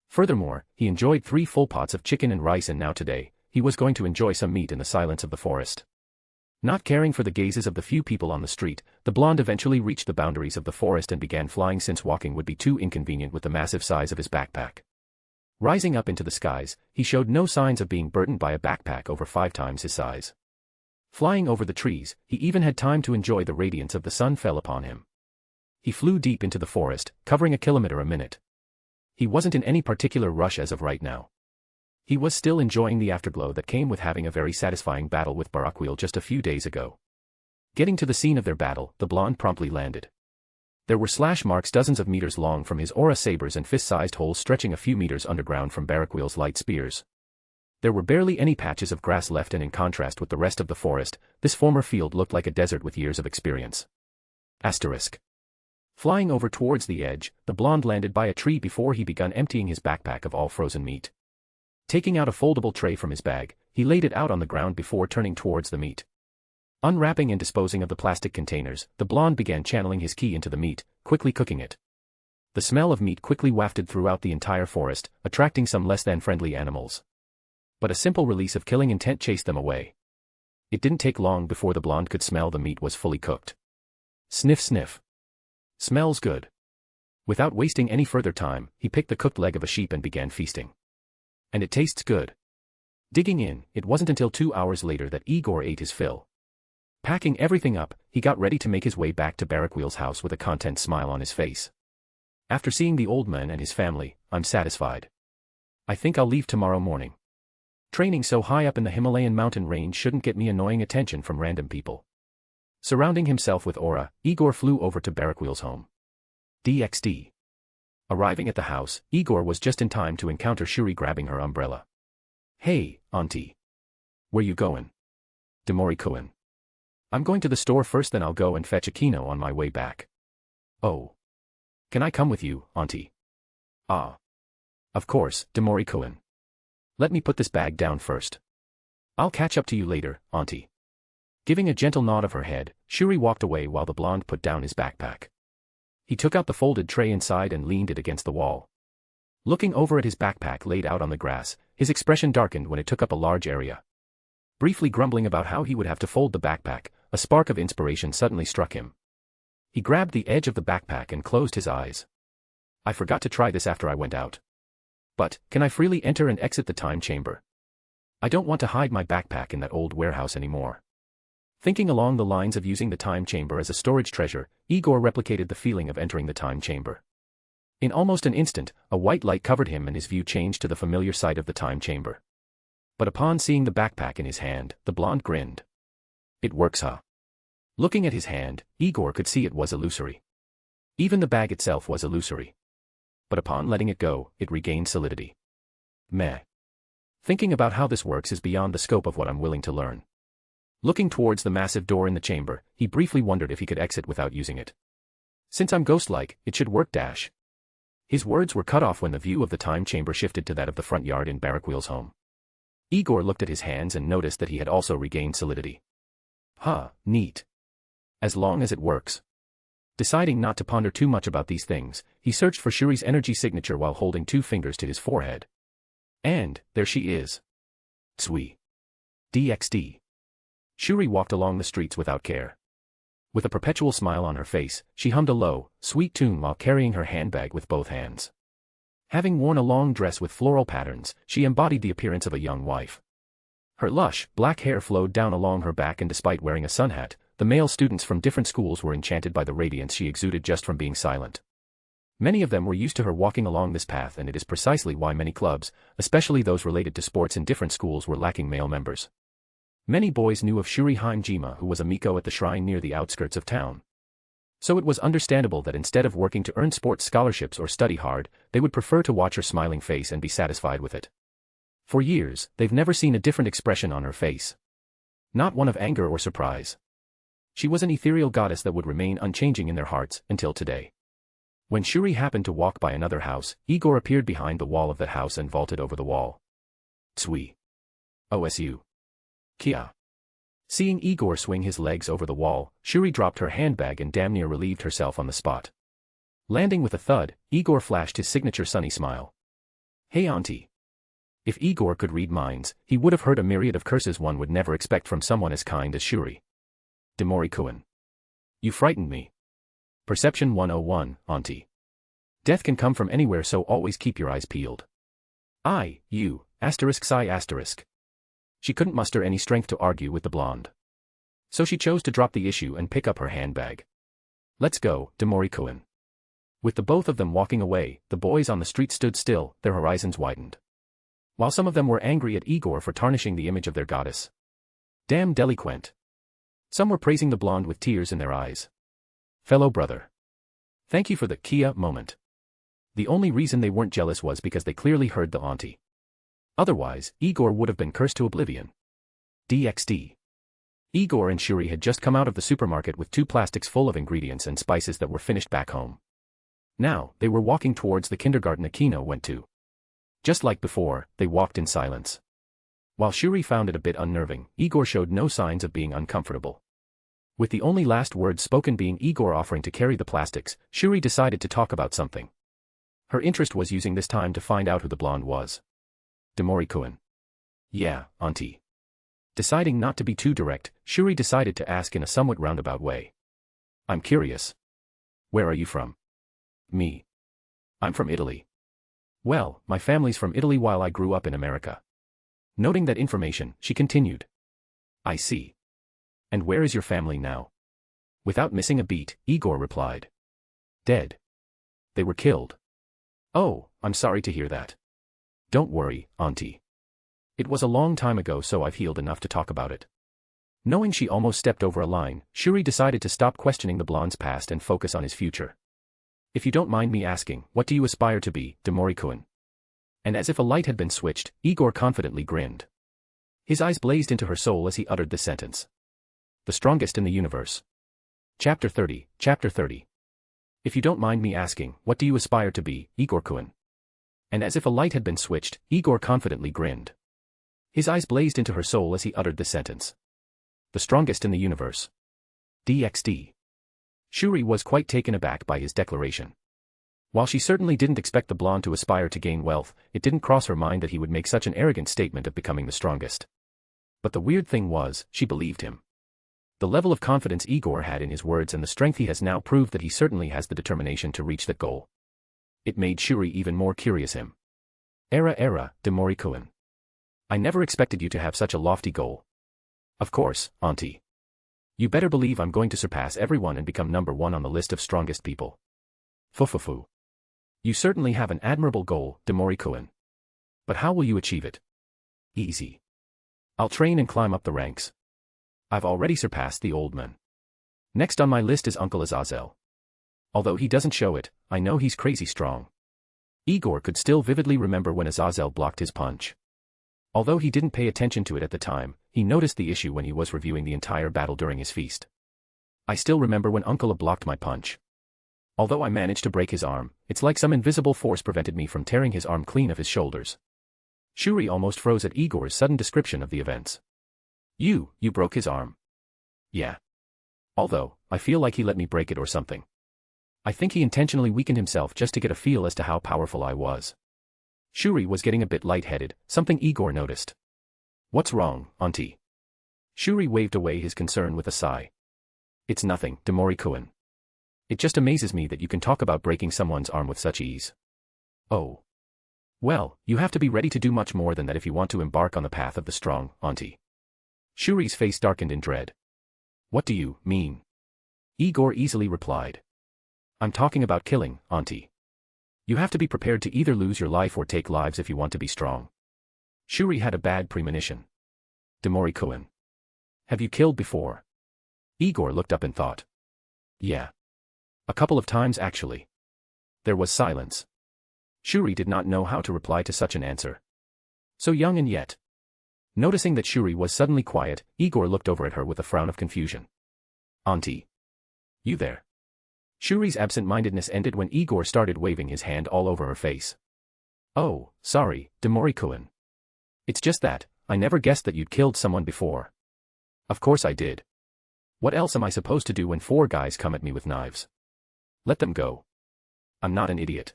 Furthermore, he enjoyed 3 full pots of chicken and rice and now today, he was going to enjoy some meat in the silence of the forest. Not caring for the gazes of the few people on the street, the blonde eventually reached the boundaries of the forest and began flying since walking would be too inconvenient with the massive size of his backpack. Rising up into the skies, he showed no signs of being burdened by a backpack over 5 times his size. Flying over the trees, he even had time to enjoy the radiance of the sun fell upon him. He flew deep into the forest, covering a kilometer a minute. He wasn't in any particular rush as of right now. He was still enjoying the afterglow that came with having a very satisfying battle with Barakiel just a few days ago. Getting to the scene of their battle, the blonde promptly landed. There were slash marks dozens of meters long from his aura sabers and fist-sized holes stretching a few meters underground from Barakiel's light spears. There were barely any patches of grass left and in contrast with the rest of the forest, this former field looked like a desert with years of experience. Asterisk. Flying over towards the edge, the blonde landed by a tree before he began emptying his backpack of all frozen meat. Taking out a foldable tray from his bag, he laid it out on the ground before turning towards the meat. Unwrapping and disposing of the plastic containers, the blonde began channeling his ki into the meat, quickly cooking it. The smell of meat quickly wafted throughout the entire forest, attracting some less than friendly animals. But a simple release of killing intent chased them away. It didn't take long before the blonde could smell the meat was fully cooked. Sniff sniff. Smells good. Without wasting any further time, he picked the cooked leg of a sheep and began feasting. And it tastes good. Digging in, it wasn't until 2 hours later that Igor ate his fill. Packing everything up, he got ready to make his way back to Barakiel's house with a content smile on his face. After seeing the old man and his family, I'm satisfied. I think I'll leave tomorrow morning. Training so high up in the Himalayan mountain range shouldn't get me annoying attention from random people. Surrounding himself with aura, Igor flew over to Barakiel's home. DxD. Arriving at the house, Igor was just in time to encounter Shuri grabbing her umbrella. Hey, auntie. Where you going? Demori-kun. I'm going to the store first, then I'll go and fetch Aino on my way back. Oh. Can I come with you, auntie? Ah. Of course, Demori-kun. Let me put this bag down first. I'll catch up to you later, auntie. Giving a gentle nod of her head, Shuri walked away while the blonde put down his backpack. He took out the folded tray inside and leaned it against the wall. Looking over at his backpack laid out on the grass, his expression darkened when it took up a large area. Briefly grumbling about how he would have to fold the backpack, a spark of inspiration suddenly struck him. He grabbed the edge of the backpack and closed his eyes. I forgot to try this after I went out. But, can I freely enter and exit the time chamber? I don't want to hide my backpack in that old warehouse anymore. Thinking along the lines of using the time chamber as a storage treasure, Igor replicated the feeling of entering the time chamber. In almost an instant, a white light covered him and his view changed to the familiar sight of the time chamber. But upon seeing the backpack in his hand, the blonde grinned. It works, huh? Looking at his hand, Igor could see it was illusory. Even the bag itself was illusory. But upon letting it go, it regained solidity. Meh. Thinking about how this works is beyond the scope of what I'm willing to learn. Looking towards the massive door in the chamber, he briefly wondered if he could exit without using it. Since I'm ghost-like, it should work. His words were cut off when the view of the time chamber shifted to that of the front yard in Barakiel's home. Igor looked at his hands and noticed that he had also regained solidity. Huh, neat. As long as it works. Deciding not to ponder too much about these things, he searched for Shuri's energy signature while holding 2 fingers to his forehead. And, there she is. Tsui. DxD. Shuri walked along the streets without care. With a perpetual smile on her face, she hummed a low, sweet tune while carrying her handbag with both hands. Having worn a long dress with floral patterns, she embodied the appearance of a young wife. Her lush, black hair flowed down along her back, and despite wearing a sun hat, the male students from different schools were enchanted by the radiance she exuded just from being silent. Many of them were used to her walking along this path, and it is precisely why many clubs, especially those related to sports in different schools, were lacking male members. Many boys knew of Shuri Himejima, who was a miko at the shrine near the outskirts of town. So it was understandable that instead of working to earn sports scholarships or study hard, they would prefer to watch her smiling face and be satisfied with it. For years, they've never seen a different expression on her face. Not one of anger or surprise. She was an ethereal goddess that would remain unchanging in their hearts until today. When Shuri happened to walk by another house, Igor appeared behind the wall of that house and vaulted over the wall. Tsui. OSU. Kia. Seeing Igor swing his legs over the wall, Shuri dropped her handbag and damn near relieved herself on the spot. Landing with a thud, Igor flashed his signature sunny smile. Hey auntie. If Igor could read minds, he would have heard a myriad of curses one would never expect from someone as kind as Shuri. Demori-kun. You frightened me. Perception 101, auntie. Death can come from anywhere, so always keep your eyes peeled. Psi*. She couldn't muster any strength to argue with the blonde. So she chose to drop the issue and pick up her handbag. Let's go, Demori-kun. With the both of them walking away, the boys on the street stood still, their horizons widened. While some of them were angry at Igor for tarnishing the image of their goddess. Damn delinquent. Some were praising the blonde with tears in their eyes. Fellow brother. Thank you for the Kia moment. The only reason they weren't jealous was because they clearly heard the auntie. Otherwise, Igor would have been cursed to oblivion. DxD. Igor and Shuri had just come out of the supermarket with 2 plastics full of ingredients and spices that were finished back home. Now, they were walking towards the kindergarten Aquino went to. Just like before, they walked in silence. While Shuri found it a bit unnerving, Igor showed no signs of being uncomfortable. With the only last words spoken being Igor offering to carry the plastics, Shuri decided to talk about something. Her interest was using this time to find out who the blonde was. Demori-kun. Yeah, auntie. Deciding not to be too direct, Shuri decided to ask in a somewhat roundabout way. I'm curious. Where are you from? Me. I'm from Italy. Well, my family's from Italy while I grew up in America. Noting that information, she continued. I see. And where is your family now? Without missing a beat, Igor replied. Dead. They were killed. Oh, I'm sorry to hear that. Don't worry, auntie. It was a long time ago, so I've healed enough to talk about it. Knowing she almost stepped over a line, Shuri decided to stop questioning the blonde's past and focus on his future. If you don't mind me asking, what do you aspire to be, Demori-kun? And as if a light had been switched, Igor confidently grinned. His eyes blazed into her soul as he uttered this sentence. The strongest in the universe. Chapter 30. If you don't mind me asking, what do you aspire to be, Igor-kun? And as if a light had been switched, Igor confidently grinned. His eyes blazed into her soul as he uttered this sentence. The strongest in the universe. DxD. Shuri was quite taken aback by his declaration. While she certainly didn't expect the blonde to aspire to gain wealth, it didn't cross her mind that he would make such an arrogant statement of becoming the strongest. But the weird thing was, she believed him. The level of confidence Igor had in his words and the strength he has now proved that he certainly has the determination to reach that goal. It made Shuri even more curious him. Demori-kun. I never expected you to have such a lofty goal. Of course, auntie. You better believe I'm going to surpass everyone and become #1 on the list of strongest people. Fufufu. You certainly have an admirable goal, Demorikoen. But how will you achieve it? Easy. I'll train and climb up the ranks. I've already surpassed the old man. Next on my list is Uncle Aazel. Although he doesn't show it, I know he's crazy strong. Igor could still vividly remember when Aazel blocked his punch. Although he didn't pay attention to it at the time, he noticed the issue when he was reviewing the entire battle during his feast. I still remember when Uncle blocked my punch. Although I managed to break his arm, it's like some invisible force prevented me from tearing his arm clean of his shoulders. Shuri almost froze at Igor's sudden description of the events. You broke his arm. Yeah. Although, I feel like he let me break it or something. I think he intentionally weakened himself just to get a feel as to how powerful I was. Shuri was getting a bit lightheaded, something Igor noticed. What's wrong, Auntie? Shuri waved away his concern with a sigh. It's nothing, Demorikoen. It just amazes me that you can talk about breaking someone's arm with such ease. Oh. Well, you have to be ready to do much more than that if you want to embark on the path of the strong, Auntie. Shuri's face darkened in dread. What do you mean? Igor easily replied. I'm talking about killing, Auntie. You have to be prepared to either lose your life or take lives if you want to be strong. Shuri had a bad premonition. Demorikoen. Have you killed before? Igor looked up and thought. Yeah. A couple of times actually. There was silence. Shuri did not know how to reply to such an answer. So young and yet. Noticing that Shuri was suddenly quiet, Igor looked over at her with a frown of confusion. Auntie. You there? Shuri's absent-mindedness ended when Igor started waving his hand all over her face. Oh, sorry, Demorikoen. It's just that, I never guessed that you'd killed someone before. Of course I did. What else am I supposed to do when 4 guys come at me with knives? Let them go. I'm not an idiot.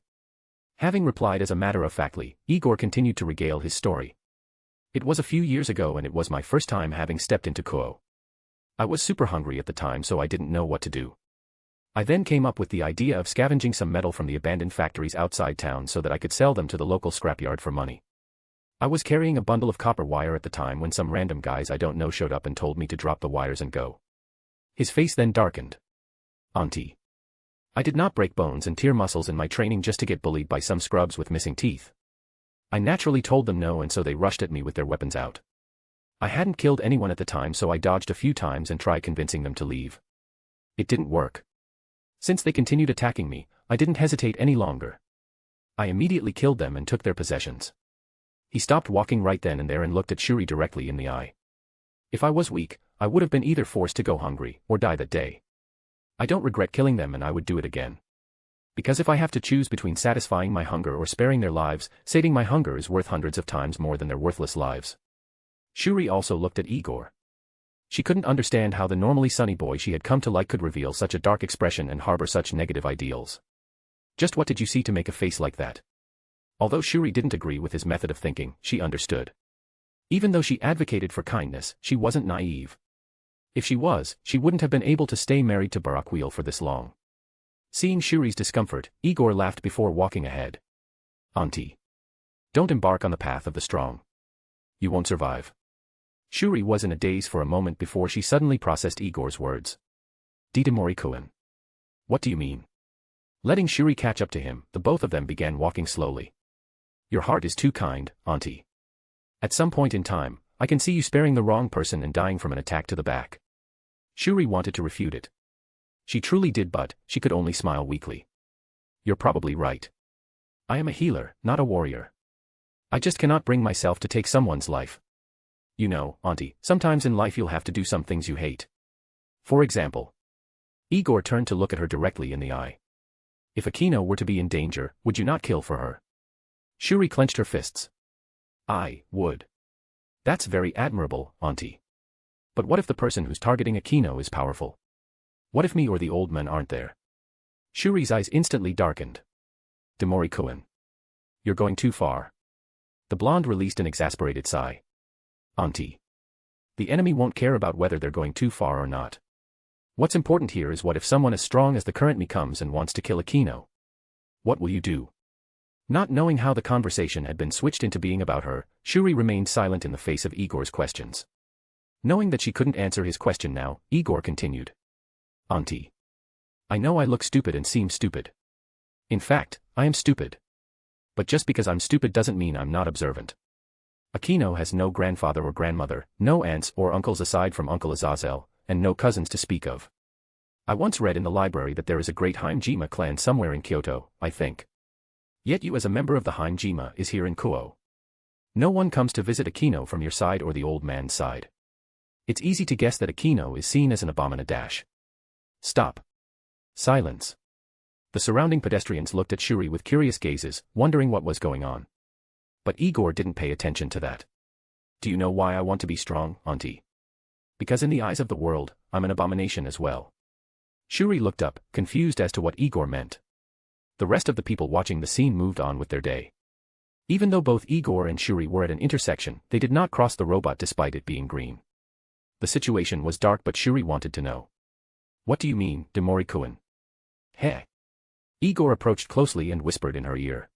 Having replied as a matter of factly, Igor continued to regale his story. It was a few years ago and it was my first time having stepped into Kuo. I was super hungry at the time so I didn't know what to do. I then came up with the idea of scavenging some metal from the abandoned factories outside town so that I could sell them to the local scrapyard for money. I was carrying a bundle of copper wire at the time when some random guys I don't know showed up and told me to drop the wires and go. His face then darkened. Auntie. I did not break bones and tear muscles in my training just to get bullied by some scrubs with missing teeth. I naturally told them no and so they rushed at me with their weapons out. I hadn't killed anyone at the time so I dodged a few times and tried convincing them to leave. It didn't work. Since they continued attacking me, I didn't hesitate any longer. I immediately killed them and took their possessions. He stopped walking right then and there and looked at Shuri directly in the eye. If I was weak, I would have been either forced to go hungry or die that day. I don't regret killing them and I would do it again. Because if I have to choose between satisfying my hunger or sparing their lives, saving my hunger is worth hundreds of times more than their worthless lives. Shuri also looked at Igor. She couldn't understand how the normally sunny boy she had come to like could reveal such a dark expression and harbor such negative ideals. Just what did you see to make a face like that? Although Shuri didn't agree with his method of thinking, she understood. Even though she advocated for kindness, she wasn't naive. If she was, she wouldn't have been able to stay married to Barakiel for this long. Seeing Shuri's discomfort, Igor laughed before walking ahead. Auntie. Don't embark on the path of the strong. You won't survive. Shuri was in a daze for a moment before she suddenly processed Igor's words. Demorikoen. What do you mean? Letting Shuri catch up to him, the both of them began walking slowly. Your heart is too kind, Auntie. At some point in time, I can see you sparing the wrong person and dying from an attack to the back. Shuri wanted to refute it. She truly did but, she could only smile weakly. You're probably right. I am a healer, not a warrior. I just cannot bring myself to take someone's life. You know, Auntie, sometimes in life you'll have to do some things you hate. For example. Igor turned to look at her directly in the eye. If Akino were to be in danger, would you not kill for her? Shuri clenched her fists. I would. That's very admirable, Auntie. But what if the person who's targeting Akino is powerful? What if me or the old men aren't there? Shuri's eyes instantly darkened. Demorikoen. You're going too far. The blonde released an exasperated sigh. Auntie. The enemy won't care about whether they're going too far or not. What's important here is what if someone as strong as the current me comes and wants to kill Akino? What will you do? Not knowing how the conversation had been switched into being about her, Shuri remained silent in the face of Igor's questions. Knowing that she couldn't answer his question now, Igor continued. Auntie. I know I look stupid and seem stupid. In fact, I am stupid. But just because I'm stupid doesn't mean I'm not observant. Akino has no grandfather or grandmother, no aunts or uncles aside from Uncle Azazel, and no cousins to speak of. I once read in the library that there is a great Himejima clan somewhere in Kyoto, I think. Yet you as a member of the Himejima is here in Kuo. No one comes to visit Akino from your side or the old man's side. It's easy to guess that Akino is seen as an abomination. Stop. Silence. The surrounding pedestrians looked at Shuri with curious gazes, wondering what was going on. But Igor didn't pay attention to that. Do you know why I want to be strong, Auntie? Because in the eyes of the world, I'm an abomination as well. Shuri looked up, confused as to what Igor meant. The rest of the people watching the scene moved on with their day. Even though both Igor and Shuri were at an intersection, they did not cross the robot despite it being green. The situation was dark, but Shuri wanted to know. What do you mean, Demori-kun? Heh. Igor approached closely and whispered in her ear.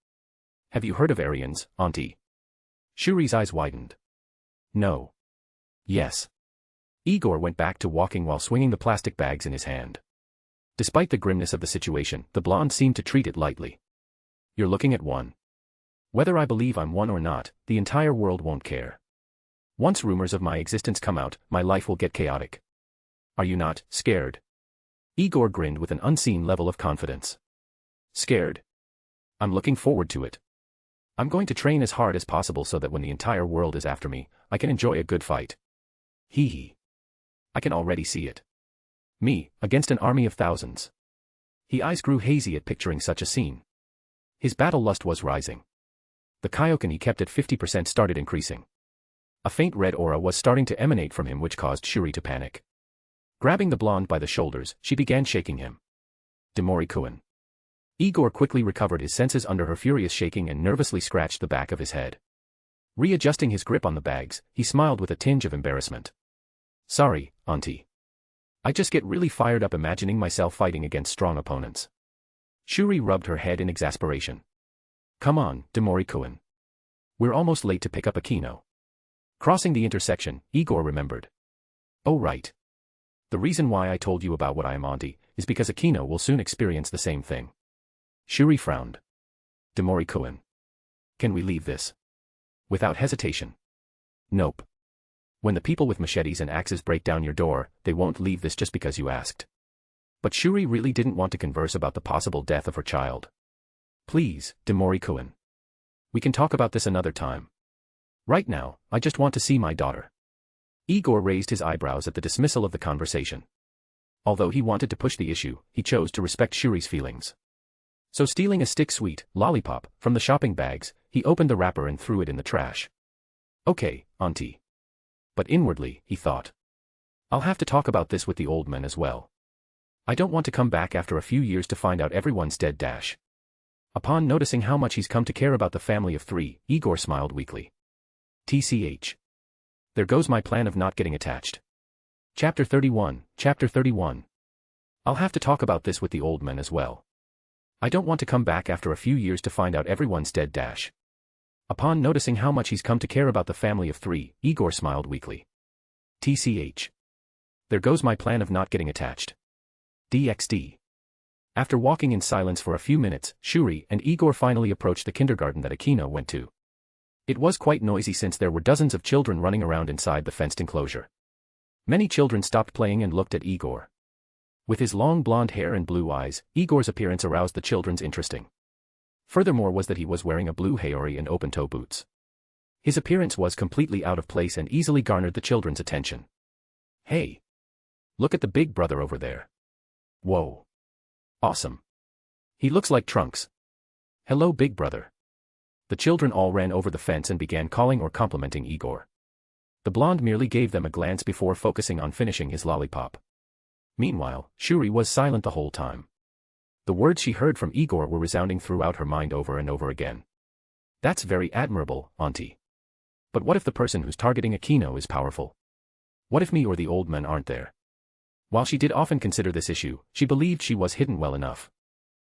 Have you heard of Aryans, Auntie? Shuri's eyes widened. No. Yes. Igor went back to walking while swinging the plastic bags in his hand. Despite the grimness of the situation, the blonde seemed to treat it lightly. You're looking at one. Whether I believe I'm one or not, the entire world won't care. Once rumors of my existence come out, my life will get chaotic. Are you not scared? Igor grinned with an unseen level of confidence. Scared? I'm looking forward to it. I'm going to train as hard as possible so that when the entire world is after me, I can enjoy a good fight. Hee hee. I can already see it. Me, against an army of thousands. His eyes grew hazy at picturing such a scene. His battle lust was rising. The Kaioken he kept at 50% started increasing. A faint red aura was starting to emanate from him, which caused Shuri to panic. Grabbing the blonde by the shoulders, she began shaking him. Demori-kun. Igor quickly recovered his senses under her furious shaking and nervously scratched the back of his head. Readjusting his grip on the bags, he smiled with a tinge of embarrassment. Sorry, Auntie. I just get really fired up imagining myself fighting against strong opponents. Shuri rubbed her head in exasperation. Come on, Demori-kun. We're almost late to pick up Akino. Crossing the intersection, Igor remembered. Oh right. The reason why I told you about what I am, Auntie, is because Akino will soon experience the same thing. Shuri frowned. Demori-kun. Can we leave this? Without hesitation. Nope. When the people with machetes and axes break down your door, they won't leave this just because you asked. But Shuri really didn't want to converse about the possible death of her child. Please, Demori-kun. We can talk about this another time. Right now, I just want to see my daughter. Igor raised his eyebrows at the dismissal of the conversation. Although he wanted to push the issue, he chose to respect Shuri's feelings. So stealing a stick sweet lollipop from the shopping bags, he opened the wrapper and threw it in the trash. Okay, Auntie. But inwardly, he thought. I'll have to talk about this with the old man as well. I don't want to come back after a few years to find out everyone's dead. Upon noticing how much he's come to care about the family of three, Igor smiled weakly. TCH. There goes my plan of not getting attached. Chapter 31. I'll have to talk about this with the old man as well. I don't want to come back after a few years to find out everyone's dead. Upon noticing how much he's come to care about the family of three, Igor smiled weakly. TCH. There goes my plan of not getting attached. DxD. After walking in silence for a few minutes, Shuri and Igor finally approached the kindergarten that Akino went to. It was quite noisy since there were dozens of children running around inside the fenced enclosure. Many children stopped playing and looked at Igor. With his long blonde hair and blue eyes, Igor's appearance aroused the children's interest. Furthermore was that he was wearing a blue haori and open-toe boots. His appearance was completely out of place and easily garnered the children's attention. Hey! Look at the big brother over there. Whoa! Awesome! He looks like Trunks. Hello, big brother. The children all ran over the fence and began calling or complimenting Igor. The blonde merely gave them a glance before focusing on finishing his lollipop. Meanwhile, Shuri was silent the whole time. The words she heard from Igor were resounding throughout her mind over and over again. That's very admirable, Auntie. But what if the person who's targeting Akino is powerful? What if me or the old men aren't there? While she did often consider this issue, she believed she was hidden well enough.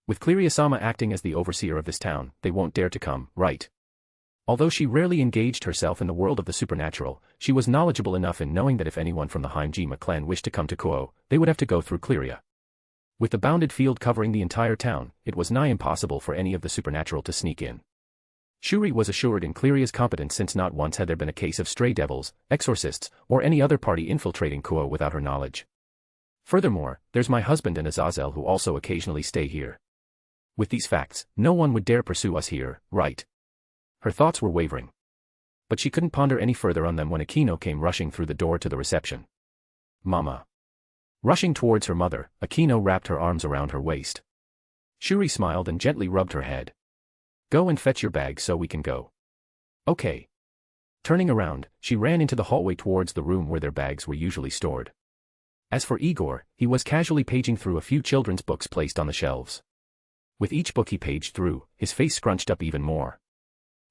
With Cleria-sama acting as the overseer of this town, they won't dare to come, right? Although she rarely engaged herself in the world of the supernatural, she was knowledgeable enough in knowing that if anyone from the Himejima clan wished to come to Kuo, they would have to go through Cleria. With the bounded field covering the entire town, it was nigh impossible for any of the supernatural to sneak in. Shuri was assured in Claria's competence since not once had there been a case of stray devils, exorcists, or any other party infiltrating Kuo without her knowledge. Furthermore, there's my husband and Azazel who also occasionally stay here. With these facts, no one would dare pursue us here, right? Her thoughts were wavering. But she couldn't ponder any further on them when Aquino came rushing through the door to the reception. Mama. Rushing towards her mother, Aquino wrapped her arms around her waist. Shuri smiled and gently rubbed her head. Go and fetch your bag so we can go. Okay. Turning around, she ran into the hallway towards the room where their bags were usually stored. As for Igor, he was casually paging through a few children's books placed on the shelves. With each book he paged through, his face scrunched up even more.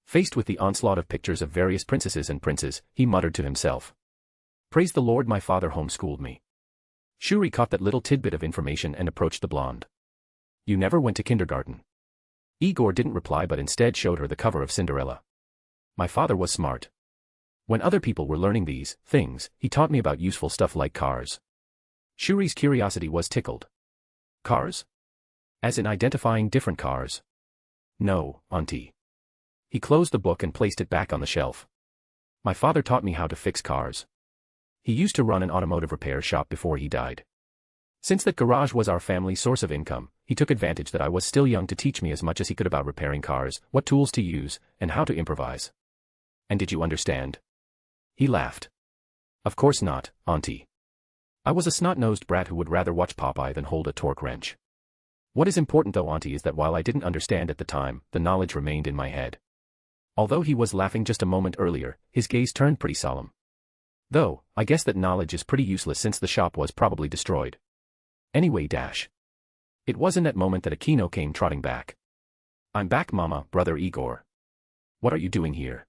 Faced with the onslaught of pictures of various princesses and princes, he muttered to himself. Praise the Lord, my father homeschooled me. Shuri caught that little tidbit of information and approached the blonde. You never went to kindergarten. Igor didn't reply but instead showed her the cover of Cinderella. My father was smart. When other people were learning these things, he taught me about useful stuff like cars. Shuri's curiosity was tickled. Cars? As in identifying different cars? No, auntie. He closed the book and placed it back on the shelf. My father taught me how to fix cars. He used to run an automotive repair shop before he died. Since that garage was our family's source of income, he took advantage that I was still young to teach me as much as he could about repairing cars, what tools to use, and how to improvise. And did you understand? He laughed. Of course not, auntie. I was a snot-nosed brat who would rather watch Popeye than hold a torque wrench. What is important though, auntie, is that while I didn't understand at the time, the knowledge remained in my head. Although he was laughing just a moment earlier, his gaze turned pretty solemn. Though, I guess that knowledge is pretty useless since the shop was probably destroyed. Anyway, It was in that moment that Aquino came trotting back. I'm back, Mama, brother Igor. What are you doing here?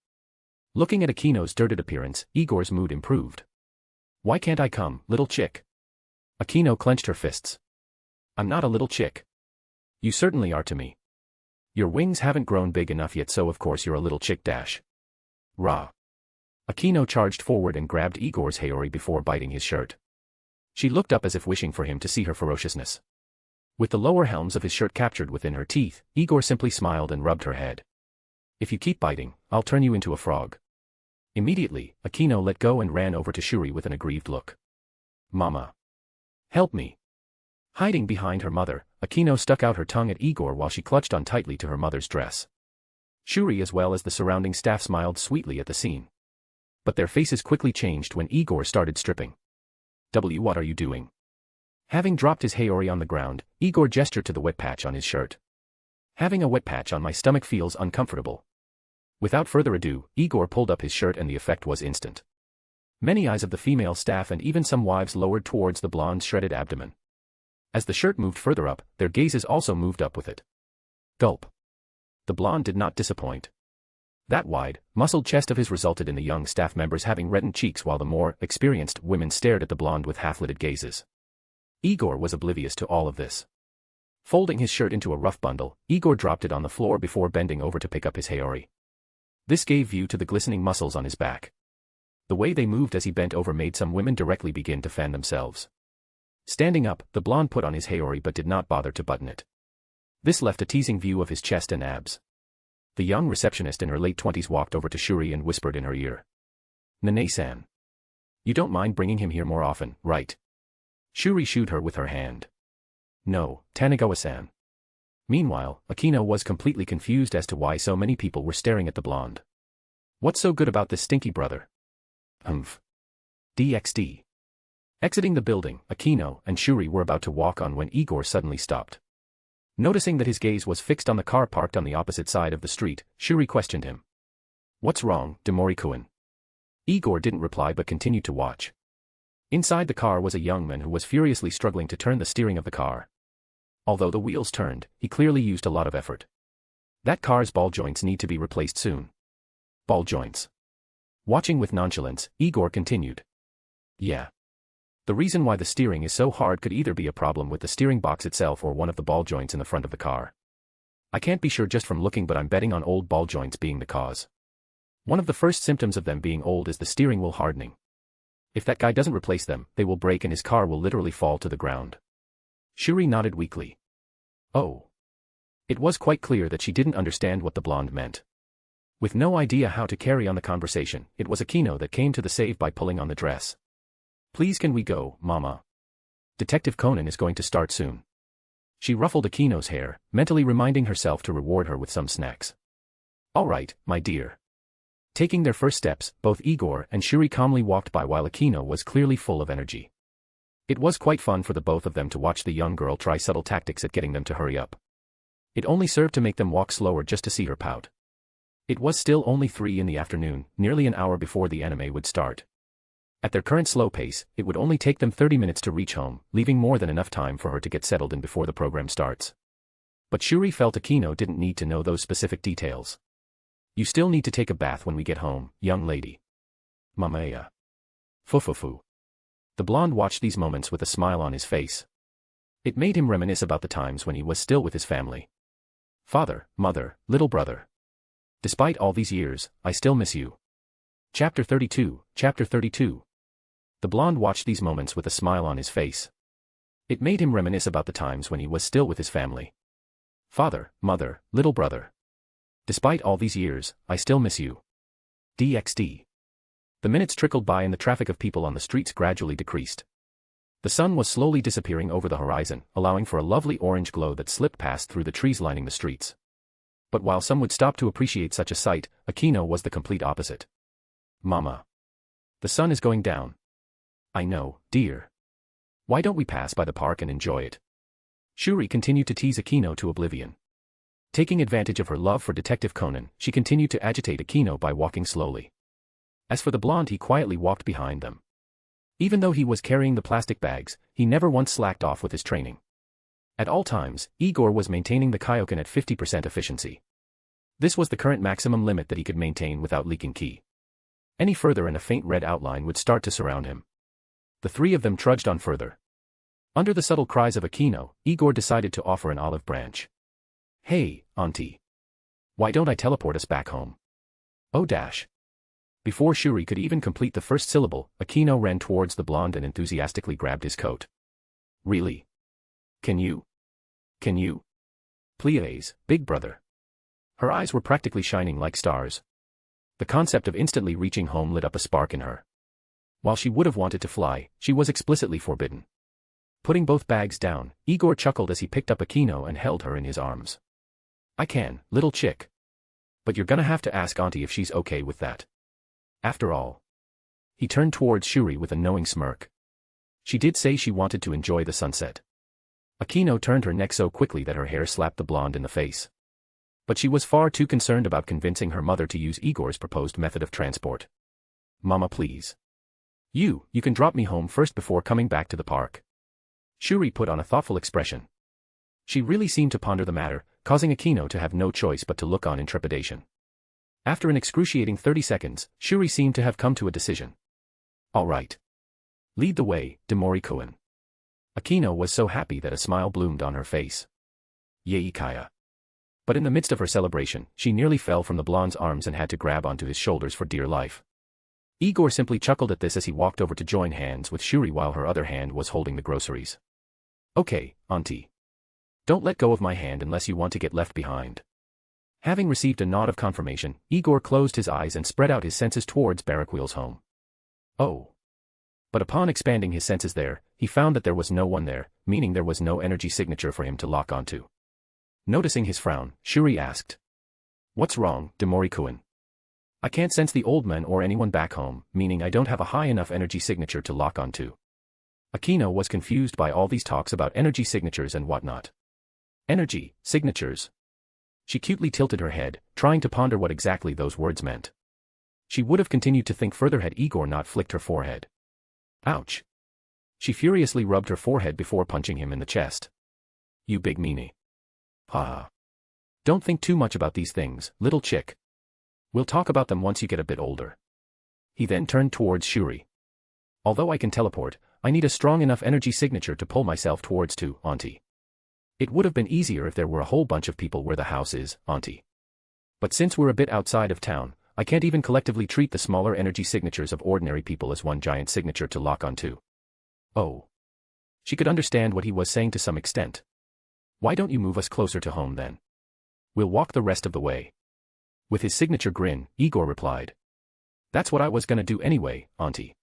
Looking at Aquino's dirted appearance, Igor's mood improved. Why can't I come, little chick? Aquino clenched her fists. I'm not a little chick. You certainly are to me. Your wings haven't grown big enough yet, so of course you're a little chick. Rah. Aquino charged forward and grabbed Igor's haori before biting his shirt. She looked up as if wishing for him to see her ferociousness. With the lower helms of his shirt captured within her teeth, Igor simply smiled and rubbed her head. If you keep biting, I'll turn you into a frog. Immediately, Aquino let go and ran over to Shuri with an aggrieved look. Mama. Help me. Hiding behind her mother, Aquino stuck out her tongue at Igor while she clutched on tightly to her mother's dress. Shuri as well as the surrounding staff smiled sweetly at the scene. But their faces quickly changed when Igor started stripping. What are you doing? Having dropped his haori on the ground, Igor gestured to the wet patch on his shirt. Having a wet patch on my stomach feels uncomfortable. Without further ado, Igor pulled up his shirt and the effect was instant. Many eyes of the female staff and even some wives lowered towards the blonde's shredded abdomen. As the shirt moved further up, their gazes also moved up with it. Gulp. The blonde did not disappoint. That wide, muscled chest of his resulted in the young staff members having reddened cheeks while the more experienced women stared at the blonde with half-lidded gazes. Igor was oblivious to all of this. Folding his shirt into a rough bundle, Igor dropped it on the floor before bending over to pick up his haori. This gave view to the glistening muscles on his back. The way they moved as he bent over made some women directly begin to fan themselves. Standing up, the blonde put on his haori but did not bother to button it. This left a teasing view of his chest and abs. The young receptionist in her late 20s walked over to Shuri and whispered in her ear. Nene-san. You don't mind bringing him here more often, right? Shuri shooed her with her hand. No, Tanigawa-san. Meanwhile, Aquino was completely confused as to why so many people were staring at the blonde. What's so good about this stinky brother? DxD. Exiting the building, Aquino and Shuri were about to walk on when Igor suddenly stopped. Noticing that his gaze was fixed on the car parked on the opposite side of the street, Shuri questioned him. What's wrong, Demori-kun? Igor didn't reply but continued to watch. Inside the car was a young man who was furiously struggling to turn the steering of the car. Although the wheels turned, he clearly used a lot of effort. That car's ball joints need to be replaced soon. Ball joints. Watching with nonchalance, Igor continued. Yeah. The reason why the steering is so hard could either be a problem with the steering box itself or one of the ball joints in the front of the car. I can't be sure just from looking, but I'm betting on old ball joints being the cause. One of the first symptoms of them being old is the steering wheel hardening. If that guy doesn't replace them, they will break and his car will literally fall to the ground. Shuri nodded weakly. Oh. It was quite clear that she didn't understand what the blonde meant. With no idea how to carry on the conversation, it was Akino that came to the save by pulling on the dress. Please can we go, Mama? Detective Conan is going to start soon. She ruffled Akino's hair, mentally reminding herself to reward her with some snacks. All right, my dear. Taking their first steps, both Igor and Shuri calmly walked by while Akino was clearly full of energy. It was quite fun for the both of them to watch the young girl try subtle tactics at getting them to hurry up. It only served to make them walk slower just to see her pout. It was still only 3 in the afternoon, nearly an hour before the anime would start. At their current slow pace, it would only take them 30 minutes to reach home, leaving more than enough time for her to get settled in before the program starts. But Shuri felt Akino didn't need to know those specific details. You still need to take a bath when we get home, young lady. Mamaya. Fufufu. The blonde watched these moments with a smile on his face. It made him reminisce about the times when he was still with his family. Father, mother, little brother. Despite all these years, I still miss you. Chapter 32, Chapter 32. The blonde watched these moments with a smile on his face. It made him reminisce about the times when he was still with his family. Father, mother, little brother. Despite all these years, I still miss you. DxD. The minutes trickled by and the traffic of people on the streets gradually decreased. The sun was slowly disappearing over the horizon, allowing for a lovely orange glow that slipped past through the trees lining the streets. But while some would stop to appreciate such a sight, Akino was the complete opposite. Mama. The sun is going down. I know, dear. Why don't we pass by the park and enjoy it? Shuri continued to tease Akino to oblivion. Taking advantage of her love for Detective Conan, she continued to agitate Akino by walking slowly. As for the blonde, he quietly walked behind them. Even though he was carrying the plastic bags, he never once slacked off with his training. At all times, Igor was maintaining the Kaioken at 50% efficiency. This was the current maximum limit that he could maintain without leaking ki. Any further and a faint red outline would start to surround him. The 3 of them trudged on further. Under the subtle cries of Akino, Igor decided to offer an olive branch. Hey, auntie. Why don't I teleport us back home? Oh dash. Before Shuri could even complete the first syllable, Akino ran towards the blonde and enthusiastically grabbed his coat. Really? Can you? Please, big brother. Her eyes were practically shining like stars. The concept of instantly reaching home lit up a spark in her. While she would have wanted to fly, she was explicitly forbidden. Putting both bags down, Igor chuckled as he picked up Akino and held her in his arms. I can, little chick. But you're gonna have to ask auntie if she's okay with that. After all. He turned towards Shuri with a knowing smirk. She did say she wanted to enjoy the sunset. Akino turned her neck so quickly that her hair slapped the blonde in the face. But she was far too concerned about convincing her mother to use Igor's proposed method of transport. Mama, please. You can drop me home first before coming back to the park. Shuri put on a thoughtful expression. She really seemed to ponder the matter, causing Akino to have no choice but to look on in trepidation. After an excruciating 30 seconds, Shuri seemed to have come to a decision. All right. Lead the way, Demori-kun. Akino was so happy that a smile bloomed on her face. Yay, Kaia. But in the midst of her celebration, she nearly fell from the blonde's arms and had to grab onto his shoulders for dear life. Igor simply chuckled at this as he walked over to join hands with Shuri while her other hand was holding the groceries. Okay, auntie. Don't let go of my hand unless you want to get left behind. Having received a nod of confirmation, Igor closed his eyes and spread out his senses towards Barakiel's home. Oh. But upon expanding his senses there, he found that there was no one there, meaning there was no energy signature for him to lock onto. Noticing his frown, Shuri asked. What's wrong, Demori-kun? I can't sense the old man or anyone back home, meaning I don't have a high enough energy signature to lock onto. Akino was confused by all these talks about energy signatures and whatnot. Energy, signatures. She cutely tilted her head, trying to ponder what exactly those words meant. She would have continued to think further had Igor not flicked her forehead. Ouch. She furiously rubbed her forehead before punching him in the chest. You big meanie. Ha. Don't think too much about these things, little chick. We'll talk about them once you get a bit older. He then turned towards Shuri. Although I can teleport, I need a strong enough energy signature to pull myself towards to, auntie. It would have been easier if there were a whole bunch of people where the house is, auntie. But since we're a bit outside of town, I can't even collectively treat the smaller energy signatures of ordinary people as one giant signature to lock onto. Oh. She could understand what he was saying to some extent. Why don't you move us closer to home then? We'll walk the rest of the way. With his signature grin, Igor replied. That's what I was gonna do anyway, auntie.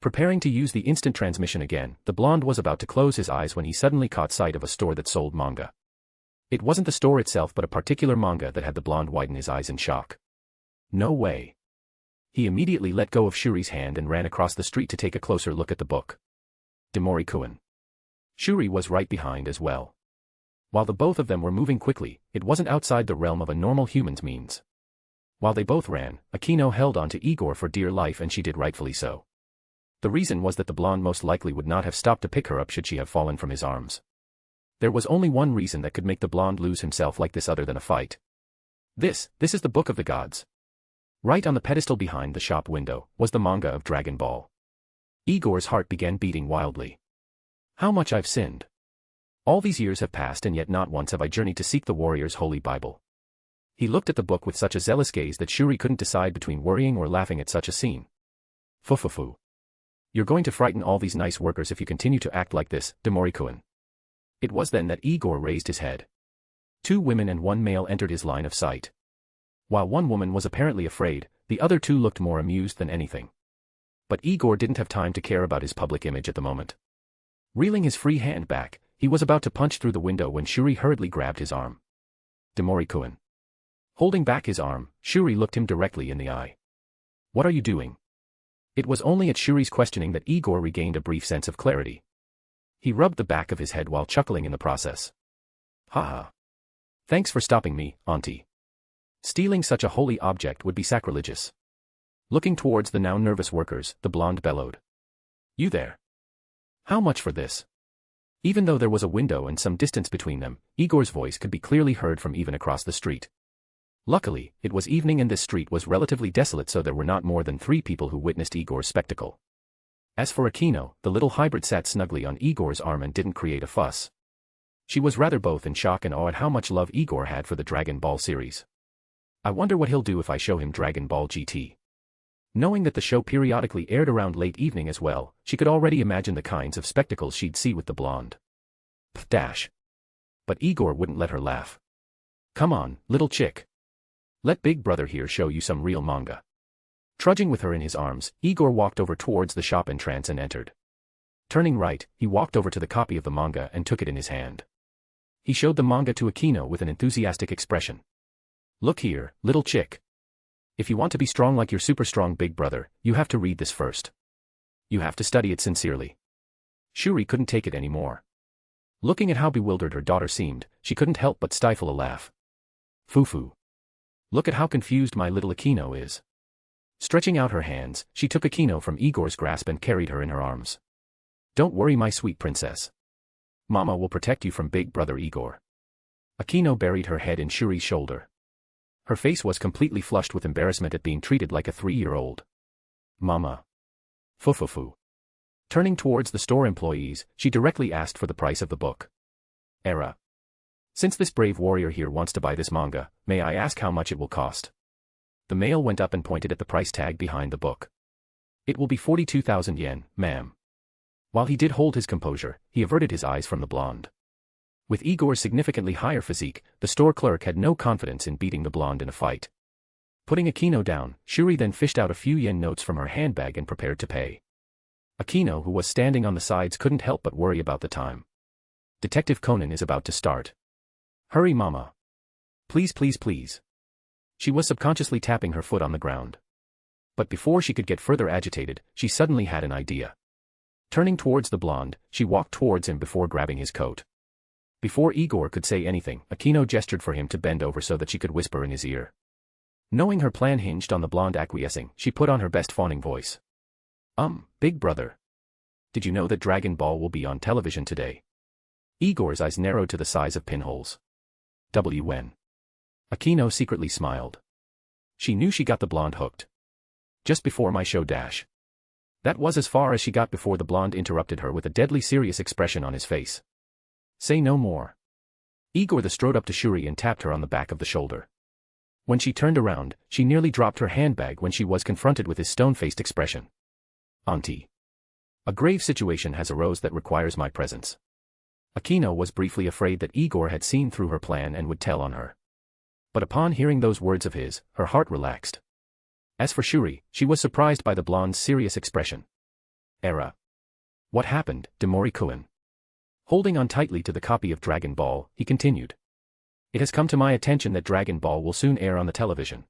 Preparing to use the instant transmission again, the blonde was about to close his eyes when he suddenly caught sight of a store that sold manga. It wasn't the store itself but a particular manga that had the blonde widen his eyes in shock. No way. He immediately let go of Shuri's hand and ran across the street to take a closer look at the book. Demorikuin. Shuri was right behind as well. While the both of them were moving quickly, it wasn't outside the realm of a normal human's means. While they both ran, Akino held on to Igor for dear life and she did rightfully so. The reason was that the blonde most likely would not have stopped to pick her up should she have fallen from his arms. There was only one reason that could make the blonde lose himself like this other than a fight. This is the Book of the Gods. Right on the pedestal behind the shop window was the manga of Dragon Ball. Igor's heart began beating wildly. How much I've sinned. All these years have passed and yet not once have I journeyed to seek the warrior's holy Bible. He looked at the book with such a zealous gaze that Shuri couldn't decide between worrying or laughing at such a scene. Fufufu. You're going to frighten all these nice workers if you continue to act like this, Demorikuin. It was then that Igor raised his head. 2 women and 1 male entered his line of sight. While one woman was apparently afraid, the other 2 looked more amused than anything. But Igor didn't have time to care about his public image at the moment. Reeling his free hand back, he was about to punch through the window when Shuri hurriedly grabbed his arm. Demorikuin. Holding back his arm, Shuri looked him directly in the eye. What are you doing? It was only at Shuri's questioning that Igor regained a brief sense of clarity. He rubbed the back of his head while chuckling in the process. Haha. Thanks for stopping me, auntie. Stealing such a holy object would be sacrilegious. Looking towards the now nervous workers, the blonde bellowed. You there? How much for this? Even though there was a window and some distance between them, Igor's voice could be clearly heard from even across the street. Luckily, it was evening and this street was relatively desolate so there were not more than 3 people who witnessed Igor's spectacle. As for Akino, the little hybrid sat snugly on Igor's arm and didn't create a fuss. She was rather both in shock and awe at how much love Igor had for the Dragon Ball series. I wonder what he'll do if I show him Dragon Ball GT. Knowing that the show periodically aired around late evening as well, she could already imagine the kinds of spectacles she'd see with the blonde. Pdash. But Igor wouldn't let her laugh. Come on, little chick. Let Big Brother here show you some real manga. Trudging with her in his arms, Igor walked over towards the shop entrance and entered. Turning right, he walked over to the copy of the manga and took it in his hand. He showed the manga to Akino with an enthusiastic expression. Look here, little chick. If you want to be strong like your super strong big brother, you have to read this first. You have to study it sincerely. Shuri couldn't take it anymore. Looking at how bewildered her daughter seemed, she couldn't help but stifle a laugh. Fufu. Look at how confused my little Akino is. Stretching out her hands, she took Akino from Igor's grasp and carried her in her arms. Don't worry my sweet princess. Mama will protect you from big brother Igor. Akino buried her head in Shuri's shoulder. Her face was completely flushed with embarrassment at being treated like a 3-year-old. Mama. Fufufu. Turning towards the store employees, she directly asked for the price of the book. Era. Since this brave warrior here wants to buy this manga, may I ask how much it will cost? The male went up and pointed at the price tag behind the book. It will be 42,000 yen, ma'am. While he did hold his composure, he averted his eyes from the blonde. With Igor's significantly higher physique, the store clerk had no confidence in beating the blonde in a fight. Putting Akino down, Shuri then fished out a few yen notes from her handbag and prepared to pay. Akino, who was standing on the sides, couldn't help but worry about the time. Detective Conan is about to start. Hurry, mama. Please, please, please. She was subconsciously tapping her foot on the ground. But before she could get further agitated, she suddenly had an idea. Turning towards the blonde, she walked towards him before grabbing his coat. Before Igor could say anything, Akino gestured for him to bend over so that she could whisper in his ear. Knowing her plan hinged on the blonde acquiescing, she put on her best fawning voice. Big brother. Did you know that Dragon Ball will be on television today? Igor's eyes narrowed to the size of pinholes. When? Akino secretly smiled. She knew she got the blonde hooked. Just before my show dash. That was as far as she got before the blonde interrupted her with a deadly serious expression on his face. Say no more. Igor strode up to Shuri and tapped her on the back of the shoulder. When she turned around, she nearly dropped her handbag when she was confronted with his stone-faced expression. Auntie. A grave situation has arose that requires my presence. Aquino was briefly afraid that Igor had seen through her plan and would tell on her. But upon hearing those words of his, her heart relaxed. As for Shuri, she was surprised by the blonde's serious expression. Era. What happened, Demori-kun? Holding on tightly to the copy of Dragon Ball, he continued. It has come to my attention that Dragon Ball will soon air on the television.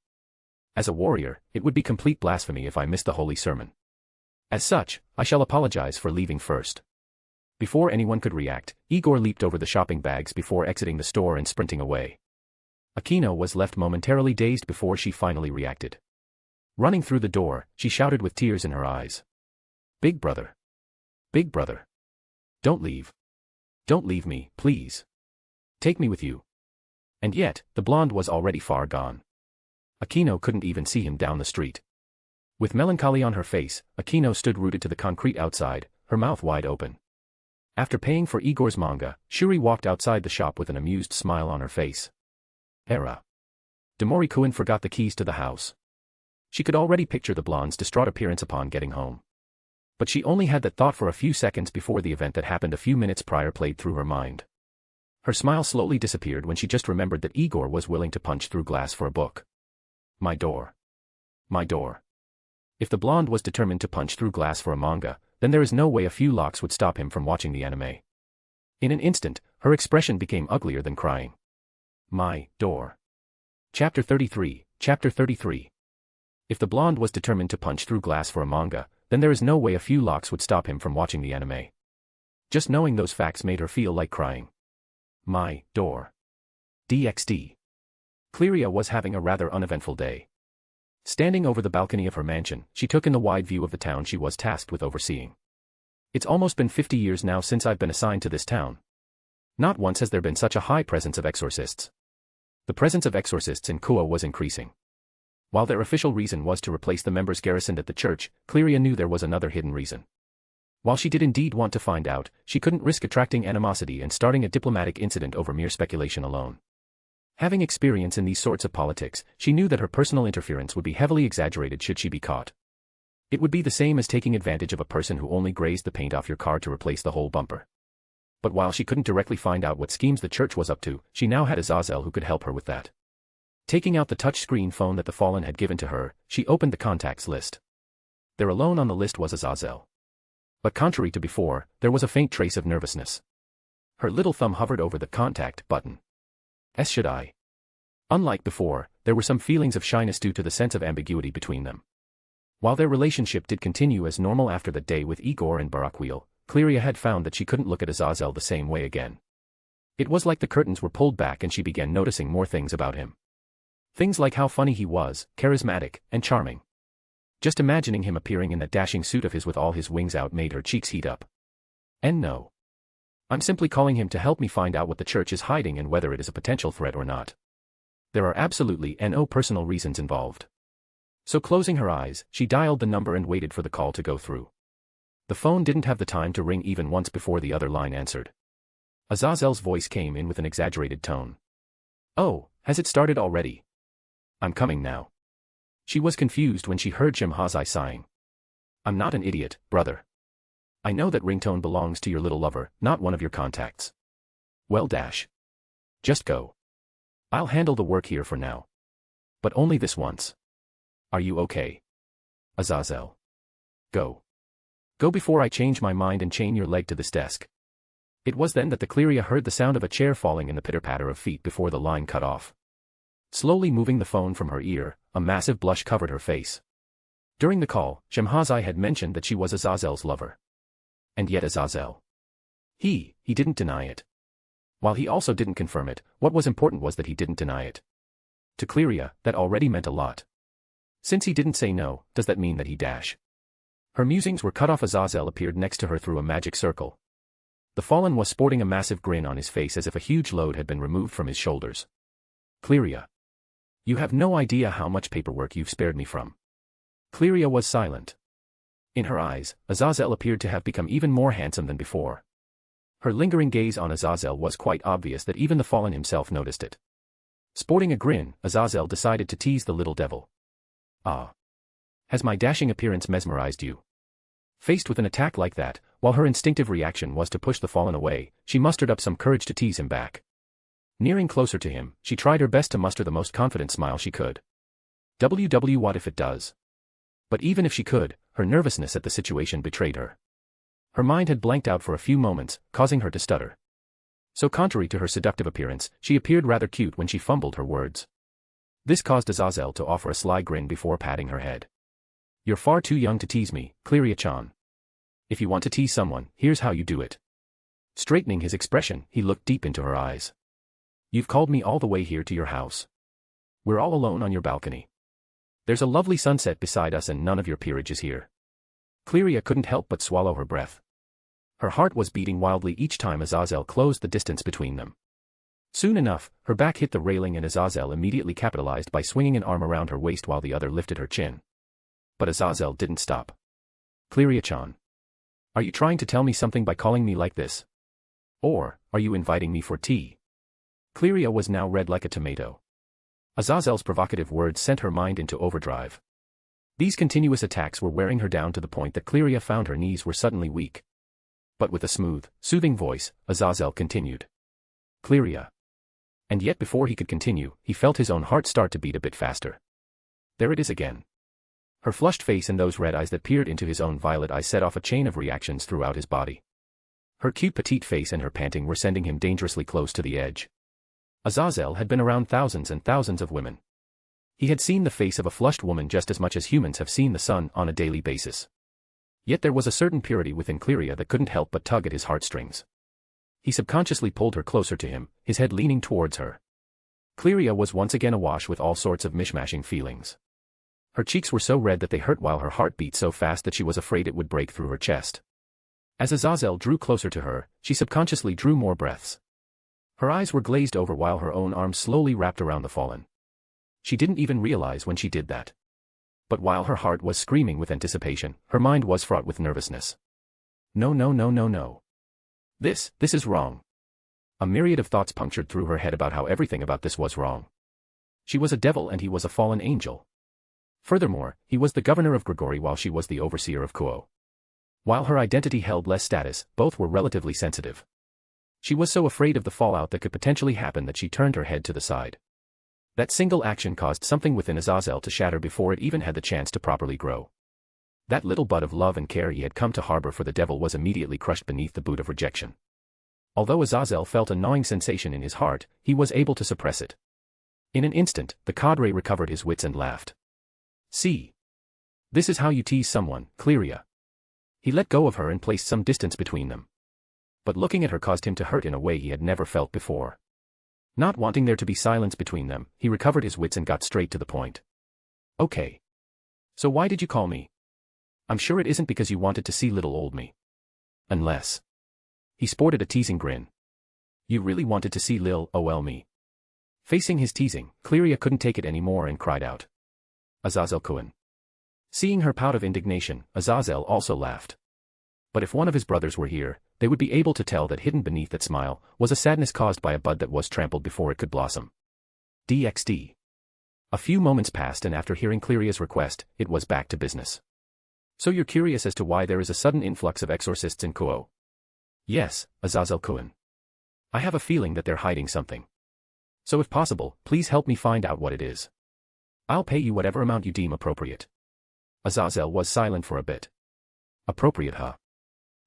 As a warrior, it would be complete blasphemy if I missed the holy sermon. As such, I shall apologize for leaving first. Before anyone could react, Igor leaped over the shopping bags before exiting the store and sprinting away. Aquino was left momentarily dazed before she finally reacted. Running through the door, she shouted with tears in her eyes. Big brother. Big brother. Don't leave. Don't leave me, please. Take me with you. And yet, the blonde was already far gone. Aquino couldn't even see him down the street. With melancholy on her face, Aquino stood rooted to the concrete outside, her mouth wide open. After paying for Igor's manga, Shuri walked outside the shop with an amused smile on her face. Era. Demori-kun forgot the keys to the house. She could already picture the blonde's distraught appearance upon getting home. But she only had that thought for a few seconds before the event that happened a few minutes prior played through her mind. Her smile slowly disappeared when she just remembered that Igor was willing to punch through glass for a book. My door. My door. If the blonde was determined to punch through glass for a manga, then there is no way a few locks would stop him from watching the anime. In an instant, her expression became uglier than crying. My door. Chapter 33, Chapter 33. If the blonde was determined to punch through glass for a manga, then there is no way a few locks would stop him from watching the anime. Just knowing those facts made her feel like crying. My door. DxD. Claia was having a rather uneventful day. Standing over the balcony of her mansion, she took in the wide view of the town she was tasked with overseeing. It's almost been 50 years now since I've been assigned to this town. Not once has there been such a high presence of exorcists. The presence of exorcists in Kua was increasing. While their official reason was to replace the members garrisoned at the church, Claia knew there was another hidden reason. While she did indeed want to find out, she couldn't risk attracting animosity and starting a diplomatic incident over mere speculation alone. Having experience in these sorts of politics, she knew that her personal interference would be heavily exaggerated should she be caught. It would be the same as taking advantage of a person who only grazed the paint off your car to replace the whole bumper. But while she couldn't directly find out what schemes the church was up to, she now had Aazel who could help her with that. Taking out the touchscreen phone that the Fallen had given to her, she opened the contacts list. There alone on the list was Aazel. But contrary to before, there was a faint trace of nervousness. Her little thumb hovered over the contact button. Should I? Unlike before, there were some feelings of shyness due to the sense of ambiguity between them. While their relationship did continue as normal after that day with Igor and Barakiel, Claia had found that she couldn't look at Aazel the same way again. It was like the curtains were pulled back and she began noticing more things about him. Things like how funny he was, charismatic, and charming. Just imagining him appearing in that dashing suit of his with all his wings out made her cheeks heat up. And no. I'm simply calling him to help me find out what the church is hiding and whether it is a potential threat or not. There are absolutely no personal reasons involved. So closing her eyes, she dialed the number and waited for the call to go through. The phone didn't have the time to ring even once before the other line answered. Azazel's voice came in with an exaggerated tone. Oh, has it started already? I'm coming now. She was confused when she heard Shimhazai sighing. I'm not an idiot, brother. I know that ringtone belongs to your little lover, not one of your contacts. Well dash. Just go. I'll handle the work here for now. But only this once. Are you okay? Azazel. Go. Go before I change my mind and chain your leg to this desk. It was then that the Claia heard the sound of a chair falling and the pitter-patter of feet before the line cut off. Slowly moving the phone from her ear, a massive blush covered her face. During the call, Shimhazai had mentioned that she was Azazel's lover. And yet Aazel. He didn't deny it. While he also didn't confirm it, what was important was that he didn't deny it. To Claia, that already meant a lot. Since he didn't say no, does that mean that he dash? Her musings were cut off as Aazel appeared next to her through a magic circle. The Fallen was sporting a massive grin on his face as if a huge load had been removed from his shoulders. Claia. You have no idea how much paperwork you've spared me from. Claia was silent. In her eyes, Aazel appeared to have become even more handsome than before. Her lingering gaze on Aazel was quite obvious that even the Fallen himself noticed it. Sporting a grin, Aazel decided to tease the little devil. Ah. Has my dashing appearance mesmerized you? Faced with an attack like that, while her instinctive reaction was to push the fallen away, she mustered up some courage to tease him back. Nearing closer to him, she tried her best to muster the most confident smile she could. What if it does? But even if she could, her nervousness at the situation betrayed her. Her mind had blanked out for a few moments, causing her to stutter. So contrary to her seductive appearance, she appeared rather cute when she fumbled her words. This caused Aazel to offer a sly grin before patting her head. You're far too young to tease me, Claia-chan. If you want to tease someone, here's how you do it. Straightening his expression, he looked deep into her eyes. You've called me all the way here to your house. We're all alone on your balcony. There's a lovely sunset beside us and none of your peerage is here. Claia couldn't help but swallow her breath. Her heart was beating wildly each time Aazel closed the distance between them. Soon enough, her back hit the railing and Aazel immediately capitalized by swinging an arm around her waist while the other lifted her chin. But Aazel didn't stop. Claia-chan. Are you trying to tell me something by calling me like this? Or, are you inviting me for tea? Claia was now red like a tomato. Azazel's provocative words sent her mind into overdrive. These continuous attacks were wearing her down to the point that Claia found her knees were suddenly weak. But with a smooth, soothing voice, Aazel continued. Claia. And yet before he could continue, he felt his own heart start to beat a bit faster. There it is again. Her flushed face and those red eyes that peered into his own violet eyes set off a chain of reactions throughout his body. Her cute petite face and her panting were sending him dangerously close to the edge. Aazel had been around thousands and thousands of women. He had seen the face of a flushed woman just as much as humans have seen the sun on a daily basis. Yet there was a certain purity within Claia that couldn't help but tug at his heartstrings. He subconsciously pulled her closer to him, his head leaning towards her. Claia was once again awash with all sorts of mishmashing feelings. Her cheeks were so red that they hurt while her heart beat so fast that she was afraid it would break through her chest. As Aazel drew closer to her, she subconsciously drew more breaths. Her eyes were glazed over while her own arms slowly wrapped around the fallen. She didn't even realize when she did that. But while her heart was screaming with anticipation, her mind was fraught with nervousness. No. This is wrong. A myriad of thoughts punctured through her head about how everything about this was wrong. She was a devil and he was a fallen angel. Furthermore, he was the governor of Grigori while she was the overseer of Kuo. While her identity held less status, both were relatively sensitive. She was so afraid of the fallout that could potentially happen that she turned her head to the side. That single action caused something within Aazel to shatter before it even had the chance to properly grow. That little bud of love and care he had come to harbor for the devil was immediately crushed beneath the boot of rejection. Although Aazel felt a gnawing sensation in his heart, he was able to suppress it. In an instant, the cadre recovered his wits and laughed. See. This is how you tease someone, Claia. He let go of her and placed some distance between them. But looking at her caused him to hurt in a way he had never felt before. Not wanting there to be silence between them, he recovered his wits and got straight to the point. Okay. So why did you call me? I'm sure it isn't because you wanted to see little old me. Unless. He sported a teasing grin. You really wanted to see lil ol me. Facing his teasing, Claia couldn't take it anymore and cried out. Aazel-kun. Seeing her pout of indignation, Aazel also laughed. But if one of his brothers were here, they would be able to tell that hidden beneath that smile was a sadness caused by a bud that was trampled before it could blossom. DxD. A few moments passed and after hearing Claia's request, it was back to business. So you're curious as to why there is a sudden influx of exorcists in Kuo? Yes, Aazel-kun. I have a feeling that they're hiding something. So if possible, please help me find out what it is. I'll pay you whatever amount you deem appropriate. Aazel was silent for a bit. Appropriate, huh?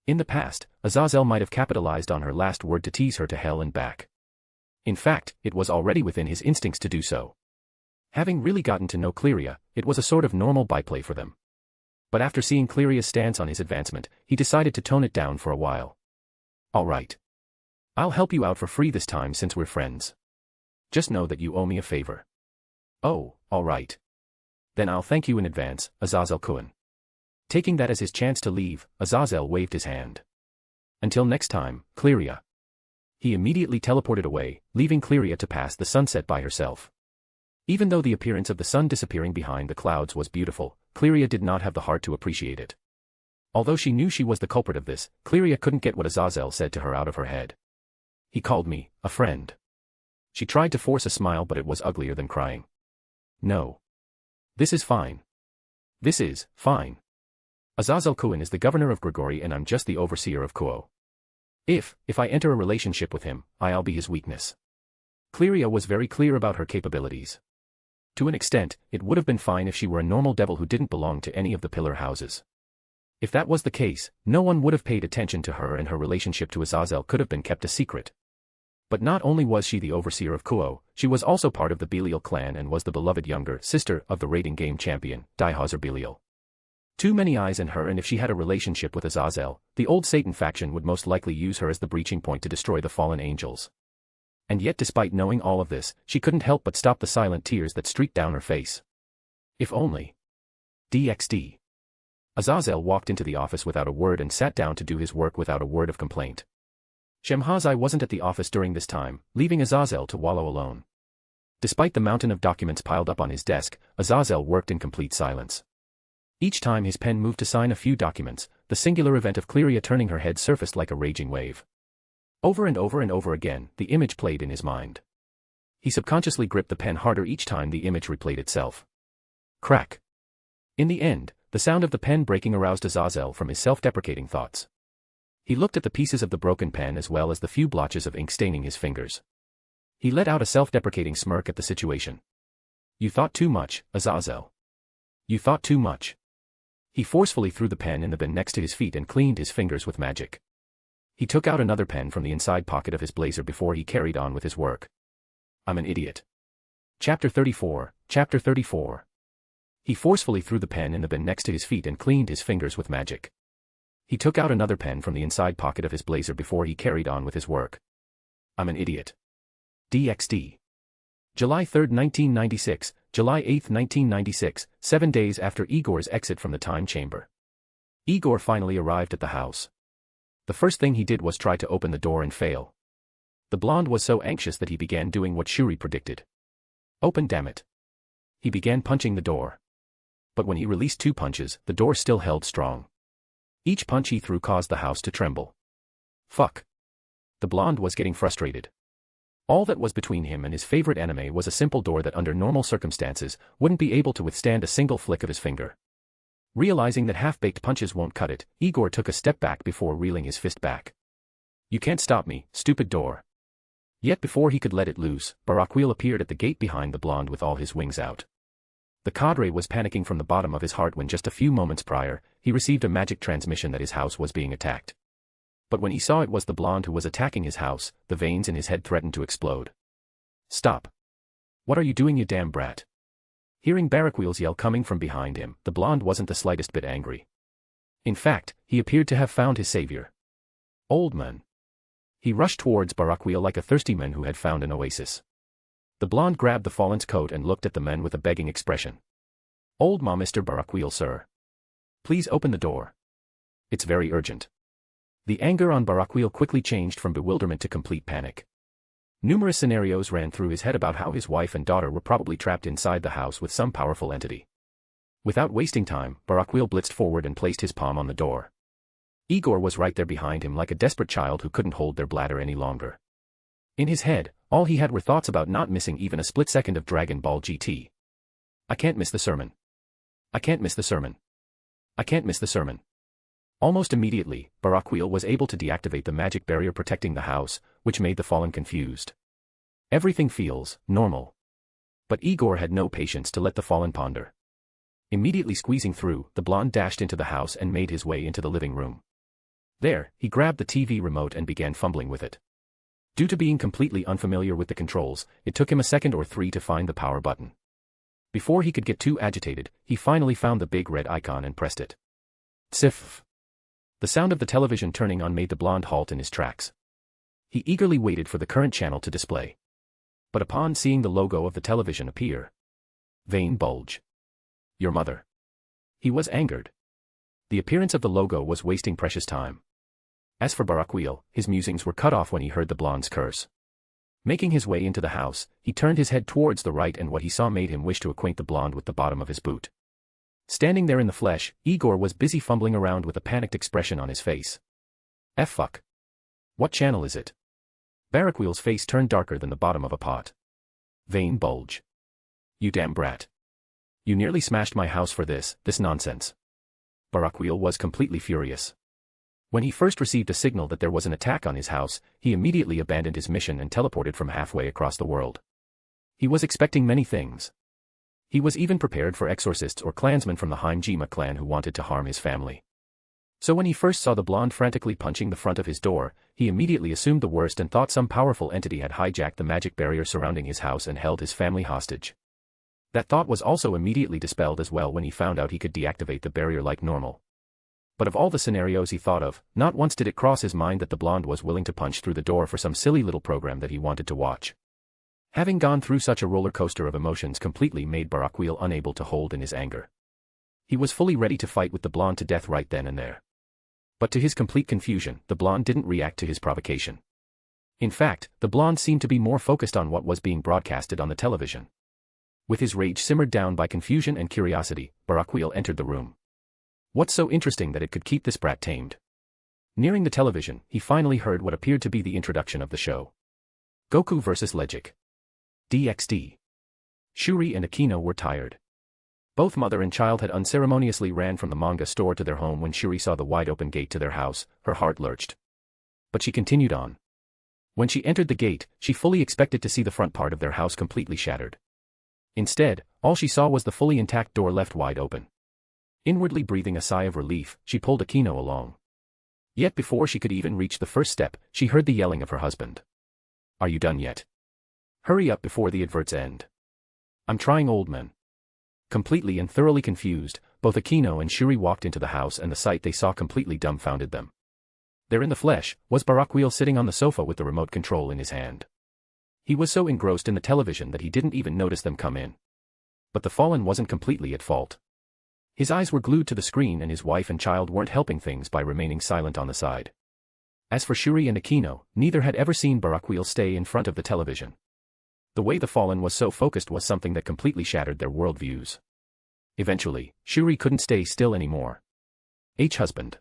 In the past, Aazel might have capitalized on her last word to tease her to hell and back. In fact, it was already within his instincts to do so. Having really gotten to know Claia, it was a sort of normal byplay for them. But after seeing Claia's stance on his advancement, he decided to tone it down for a while. All right. I'll help you out for free this time since we're friends. Just know that you owe me a favor. Oh, all right. Then I'll thank you in advance, Aazel-kun. Taking that as his chance to leave, Aazel waved his hand. Until next time, Claia. He immediately teleported away, leaving Claia to pass the sunset by herself. Even though the appearance of the sun disappearing behind the clouds was beautiful, Claia did not have the heart to appreciate it. Although she knew she was the culprit of this, Claia couldn't get what Aazel said to her out of her head. He called me a friend. She tried to force a smile but it was uglier than crying. No. This is fine. This is fine. Azazel Kuan is the governor of Grigori and I'm just the overseer of Kuo. If I enter a relationship with him, I'll be his weakness. Claria was very clear about her capabilities. To an extent, it would have been fine if she were a normal devil who didn't belong to any of the pillar houses. If that was the case, no one would have paid attention to her and her relationship to Azazel could have been kept a secret. But not only was she the overseer of Kuo, she was also part of the Belial clan and was the beloved younger sister of the raiding game champion, Dihauser Belial. Too many eyes on her, and if she had a relationship with Azazel, the old Satan faction would most likely use her as the breaching point to destroy the fallen angels. And yet despite knowing all of this, she couldn't help but stop the silent tears that streaked down her face. If only. DxD. Azazel walked into the office without a word and sat down to do his work without a word of complaint. Shemhazai wasn't at the office during this time, leaving Azazel to wallow alone. Despite the mountain of documents piled up on his desk, Azazel worked in complete silence. Each time his pen moved to sign a few documents, the singular event of Claria turning her head surfaced like a raging wave. Over and over and over again, the image played in his mind. He subconsciously gripped the pen harder each time the image replayed itself. Crack. In the end, the sound of the pen breaking aroused Azazel from his self-deprecating thoughts. He looked at the pieces of the broken pen as well as the few blotches of ink staining his fingers. He let out a self-deprecating smirk at the situation. You thought too much, Azazel. You thought too much. He forcefully threw the pen in the bin next to his feet and cleaned his fingers with magic. He took out another pen from the inside pocket of his blazer before he carried on with his work. I'm an idiot. Chapter 34, Chapter 34. He forcefully threw the pen in the bin next to his feet and cleaned his fingers with magic. He took out another pen from the inside pocket of his blazer before he carried on with his work. I'm an idiot. DxD. July 3, 1996, July 8, 1996, 7 days after Igor's exit from the time chamber. Igor finally arrived at the house. The first thing he did was try to open the door and fail. The blonde was so anxious that he began doing what Shuri predicted. Open, damn it. He began punching the door. But when he released 2 punches, the door still held strong. Each punch he threw caused the house to tremble. Fuck. The blonde was getting frustrated. All that was between him and his favorite anime was a simple door that under normal circumstances wouldn't be able to withstand a single flick of his finger. Realizing that half-baked punches won't cut it, Igor took a step back before reeling his fist back. You can't stop me, stupid door. Yet before he could let it loose, Barakiel appeared at the gate behind the blonde with all his wings out. The cadre was panicking from the bottom of his heart when just a few moments prior, he received a magic transmission that his house was being attacked. But when he saw it was the blonde who was attacking his house, the veins in his head threatened to explode. Stop. What are you doing, you damn brat? Hearing Barakiel's yell coming from behind him, the blonde wasn't the slightest bit angry. In fact, he appeared to have found his savior. Old man. He rushed towards Barakiel like a thirsty man who had found an oasis. The blonde grabbed the fallen's coat and looked at the man with a begging expression. Old ma, Mr. Barakiel, sir. Please open the door. It's very urgent. The anger on Barakiel quickly changed from bewilderment to complete panic. Numerous scenarios ran through his head about how his wife and daughter were probably trapped inside the house with some powerful entity. Without wasting time, Barakiel blitzed forward and placed his palm on the door. Igor was right there behind him like a desperate child who couldn't hold their bladder any longer. In his head, all he had were thoughts about not missing even a split second of Dragon Ball GT. I can't miss the sermon. I can't miss the sermon. I can't miss the sermon. Almost immediately, Barakiel was able to deactivate the magic barrier protecting the house, which made the fallen confused. Everything feels normal. But Igor had no patience to let the fallen ponder. Immediately squeezing through, the blonde dashed into the house and made his way into the living room. There, he grabbed the TV remote and began fumbling with it. Due to being completely unfamiliar with the controls, it took him a second or 3 to find the power button. Before he could get too agitated, he finally found the big red icon and pressed it. Sif. The sound of the television turning on made the blonde halt in his tracks. He eagerly waited for the current channel to display. But upon seeing the logo of the television appear, vein bulge. Your mother. He was angered. The appearance of the logo was wasting precious time. As for Barakiel, his musings were cut off when he heard the blonde's curse. Making his way into the house, he turned his head towards the right and what he saw made him wish to acquaint the blonde with the bottom of his boot. Standing there in the flesh, Igor was busy fumbling around with a panicked expression on his face. Fuck. What channel is it? Barakiel's face turned darker than the bottom of a pot. Vein bulge. You damn brat. You nearly smashed my house for this nonsense. Barakiel was completely furious. When he first received a signal that there was an attack on his house, he immediately abandoned his mission and teleported from halfway across the world. He was expecting many things. He was even prepared for exorcists or clansmen from the Himejima clan who wanted to harm his family. So when he first saw the blonde frantically punching the front of his door, he immediately assumed the worst and thought some powerful entity had hijacked the magic barrier surrounding his house and held his family hostage. That thought was also immediately dispelled as well when he found out he could deactivate the barrier like normal. But of all the scenarios he thought of, not once did it cross his mind that the blonde was willing to punch through the door for some silly little program that he wanted to watch. Having gone through such a roller coaster of emotions completely made Barakiel unable to hold in his anger. He was fully ready to fight with the blonde to death right then and there. But to his complete confusion, the blonde didn't react to his provocation. In fact, the blonde seemed to be more focused on what was being broadcasted on the television. With his rage simmered down by confusion and curiosity, Barakiel entered the room. What's so interesting that it could keep this brat tamed? Nearing the television, he finally heard what appeared to be the introduction of the show. Goku vs. Legic. DxD. Shuri and Akino were tired. Both mother and child had unceremoniously ran from the manga store to their home when Shuri saw the wide-open gate to their house. Her heart lurched. But she continued on. When she entered the gate, she fully expected to see the front part of their house completely shattered. Instead, all she saw was the fully intact door left wide open. Inwardly breathing a sigh of relief, she pulled Akino along. Yet before she could even reach the first step, she heard the yelling of her husband. "Are you done yet? Hurry up before the adverts end." "I'm trying, old man." Completely and thoroughly confused, both Akino and Shuri walked into the house and the sight they saw completely dumbfounded them. There in the flesh, was Barakiel sitting on the sofa with the remote control in his hand. He was so engrossed in the television that he didn't even notice them come in. But the fallen wasn't completely at fault. His eyes were glued to the screen and his wife and child weren't helping things by remaining silent on the side. As for Shuri and Akino, neither had ever seen Barakiel stay in front of the television. The way the fallen was so focused was something that completely shattered their worldviews. Eventually, Shuri couldn't stay still anymore. "Husband."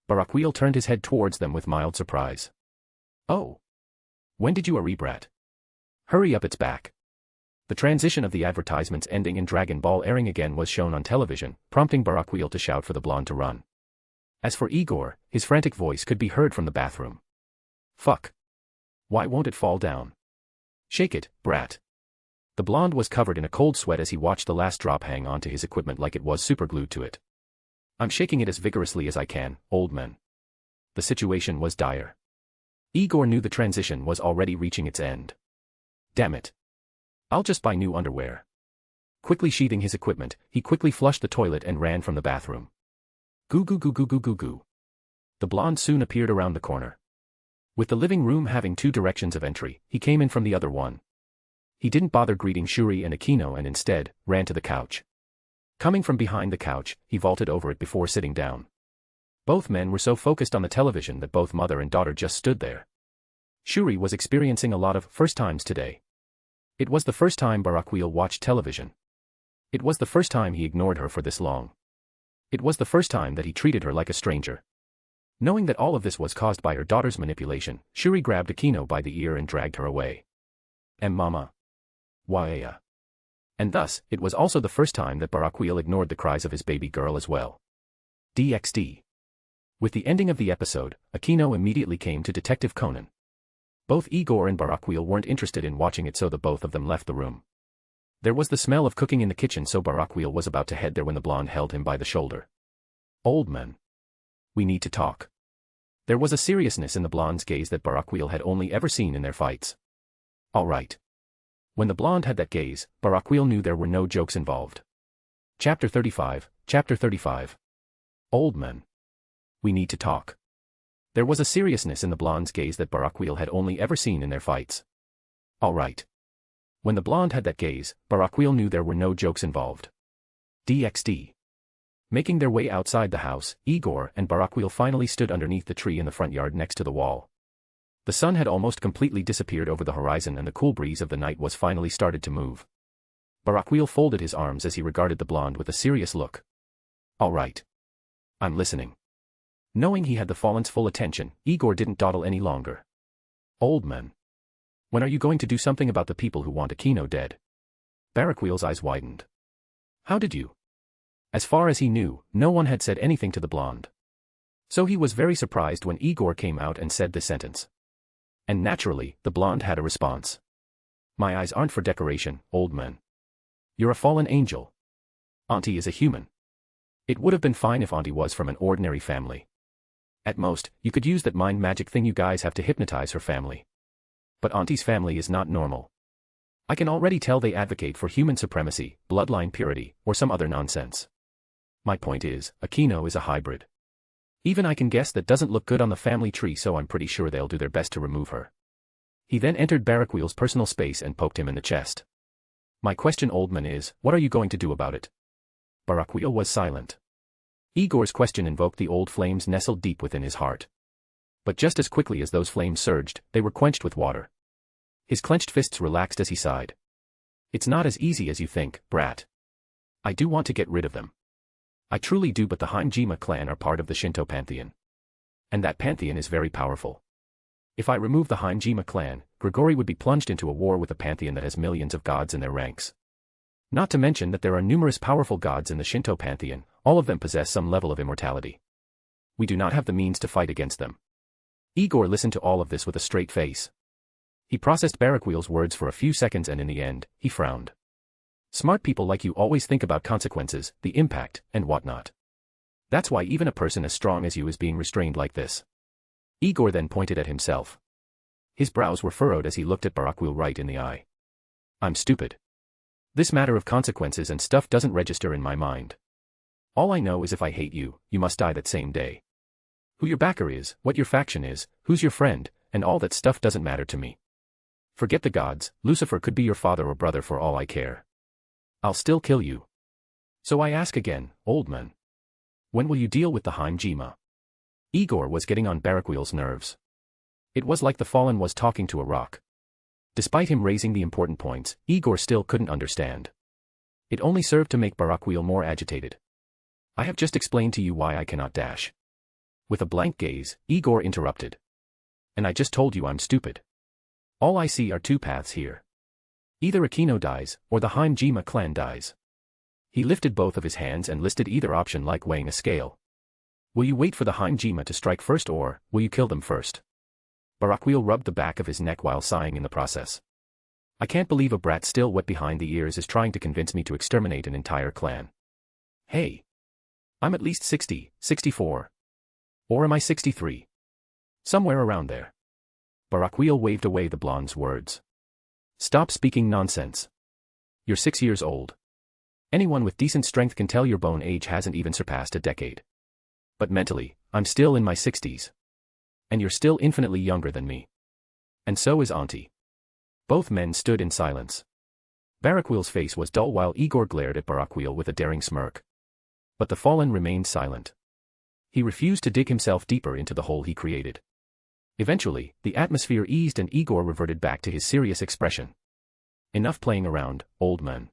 Barakiel turned his head towards them with mild surprise. "Oh. When did you brat? Hurry up, it's back." The transition of the advertisements ending and Dragon Ball airing again was shown on television, prompting Barakiel to shout for the blonde to run. As for Igor, his frantic voice could be heard from the bathroom. "Fuck. Why won't it fall down? Shake it, brat." The blonde was covered in a cold sweat as he watched the last drop hang onto his equipment like it was superglued to it. "I'm shaking it as vigorously as I can, old man." The situation was dire. Igor knew the transition was already reaching its end. "Damn it. I'll just buy new underwear." Quickly sheathing his equipment, he quickly flushed the toilet and ran from the bathroom. Goo goo goo goo goo goo goo. The blonde soon appeared around the corner. With the living room having two directions of entry, he came in from the other one. He didn't bother greeting Shuri and Akino and instead, ran to the couch. Coming from behind the couch, he vaulted over it before sitting down. Both men were so focused on the television that both mother and daughter just stood there. Shuri was experiencing a lot of first times today. It was the first time Barakiel watched television. It was the first time he ignored her for this long. It was the first time that he treated her like a stranger. Knowing that all of this was caused by her daughter's manipulation, Shuri grabbed Akino by the ear and dragged her away. Mama. Why? And thus, it was also the first time that Barakiel ignored the cries of his baby girl as well. DxD. With the ending of the episode, Akino immediately came to Detective Conan. Both Igor and Barakiel weren't interested in watching it, so the both of them left the room. There was the smell of cooking in the kitchen, so Barakiel was about to head there when the blonde held him by the shoulder. "Old man. We need to talk." There was a seriousness in the blonde's gaze that Barakiel had only ever seen in their fights. "All right." When the blonde had that gaze, Barakiel knew there were no jokes involved. Chapter 35. Old man. We need to talk. There was a seriousness in the blonde's gaze that Barakiel had only ever seen in their fights. "All right." When the blonde had that gaze, Barakiel knew there were no jokes involved. DxD. Making their way outside the house, Igor and Barakiel finally stood underneath the tree in the front yard next to the wall. The sun had almost completely disappeared over the horizon and the cool breeze of the night was finally started to move. Barakiel folded his arms as he regarded the blonde with a serious look. "All right. I'm listening." Knowing he had the fallen's full attention, Igor didn't dawdle any longer. "Old man. When are you going to do something about the people who want Akino dead?" Barakiel's eyes widened. "How did you?" As far as he knew, no one had said anything to the blonde. So he was very surprised when Igor came out and said this sentence. And naturally, the blonde had a response. My eyes aren't for decoration, old man. You're a fallen angel. Auntie is a human. It would have been fine if Auntie was from an ordinary family. At most, you could use that mind magic thing you guys have to hypnotize her family. But Auntie's family is not normal. I can already tell they advocate for human supremacy, bloodline purity, or some other nonsense. My point is, Aquino is a hybrid. Even I can guess that doesn't look good on the family tree, so I'm pretty sure they'll do their best to remove her. He then entered Barakiel's personal space and poked him in the chest. My question, old man, is, what are you going to do about it? Barakiel was silent. Igor's question invoked the old flames nestled deep within his heart. But just as quickly as those flames surged, they were quenched with water. His clenched fists relaxed as he sighed. It's not as easy as you think, brat. I do want to get rid of them. I truly do, but the Himejima clan are part of the Shinto pantheon. And that pantheon is very powerful. If I remove the Himejima clan, Grigori would be plunged into a war with a pantheon that has millions of gods in their ranks. Not to mention that there are numerous powerful gods in the Shinto pantheon, all of them possess some level of immortality. We do not have the means to fight against them. Igor listened to all of this with a straight face. He processed Barakiel's words for a few seconds and in the end, he frowned. Smart people like you always think about consequences, the impact, and whatnot. That's why even a person as strong as you is being restrained like this. Igor then pointed at himself. His brows were furrowed as he looked at Barakiel right in the eye. I'm stupid. This matter of consequences and stuff doesn't register in my mind. All I know is if I hate you, you must die that same day. Who your backer is, what your faction is, who's your friend, and all that stuff doesn't matter to me. Forget the gods, Lucifer could be your father or brother for all I care. I'll still kill you. So I ask again, old man. When will you deal with the Himejima? Igor was getting on Barakiel's nerves. It was like the fallen was talking to a rock. Despite him raising the important points, Igor still couldn't understand. It only served to make Barakiel more agitated. I have just explained to you why I cannot dash. With a blank gaze, Igor interrupted. And I just told you I'm stupid. All I see are two paths here. Either Aquino dies, or the Himejima clan dies. He lifted both of his hands and listed either option like weighing a scale. Will you wait for the Himejima to strike first, or will you kill them first? Barakiel rubbed the back of his neck while sighing in the process. I can't believe a brat still wet behind the ears is trying to convince me to exterminate an entire clan. Hey. I'm at least 60, 64. Or am I 63? Somewhere around there. Barakiel waved away the blonde's words. Stop speaking nonsense. You're 6 years old. Anyone with decent strength can tell your bone age hasn't even surpassed a decade. But mentally, I'm still in my 60s. And you're still infinitely younger than me. And so is Auntie. Both men stood in silence. Barakiel's face was dull while Igor glared at Barakiel with a daring smirk. But the fallen remained silent. He refused to dig himself deeper into the hole he created. Eventually, the atmosphere eased and Igor reverted back to his serious expression. Enough playing around, old man.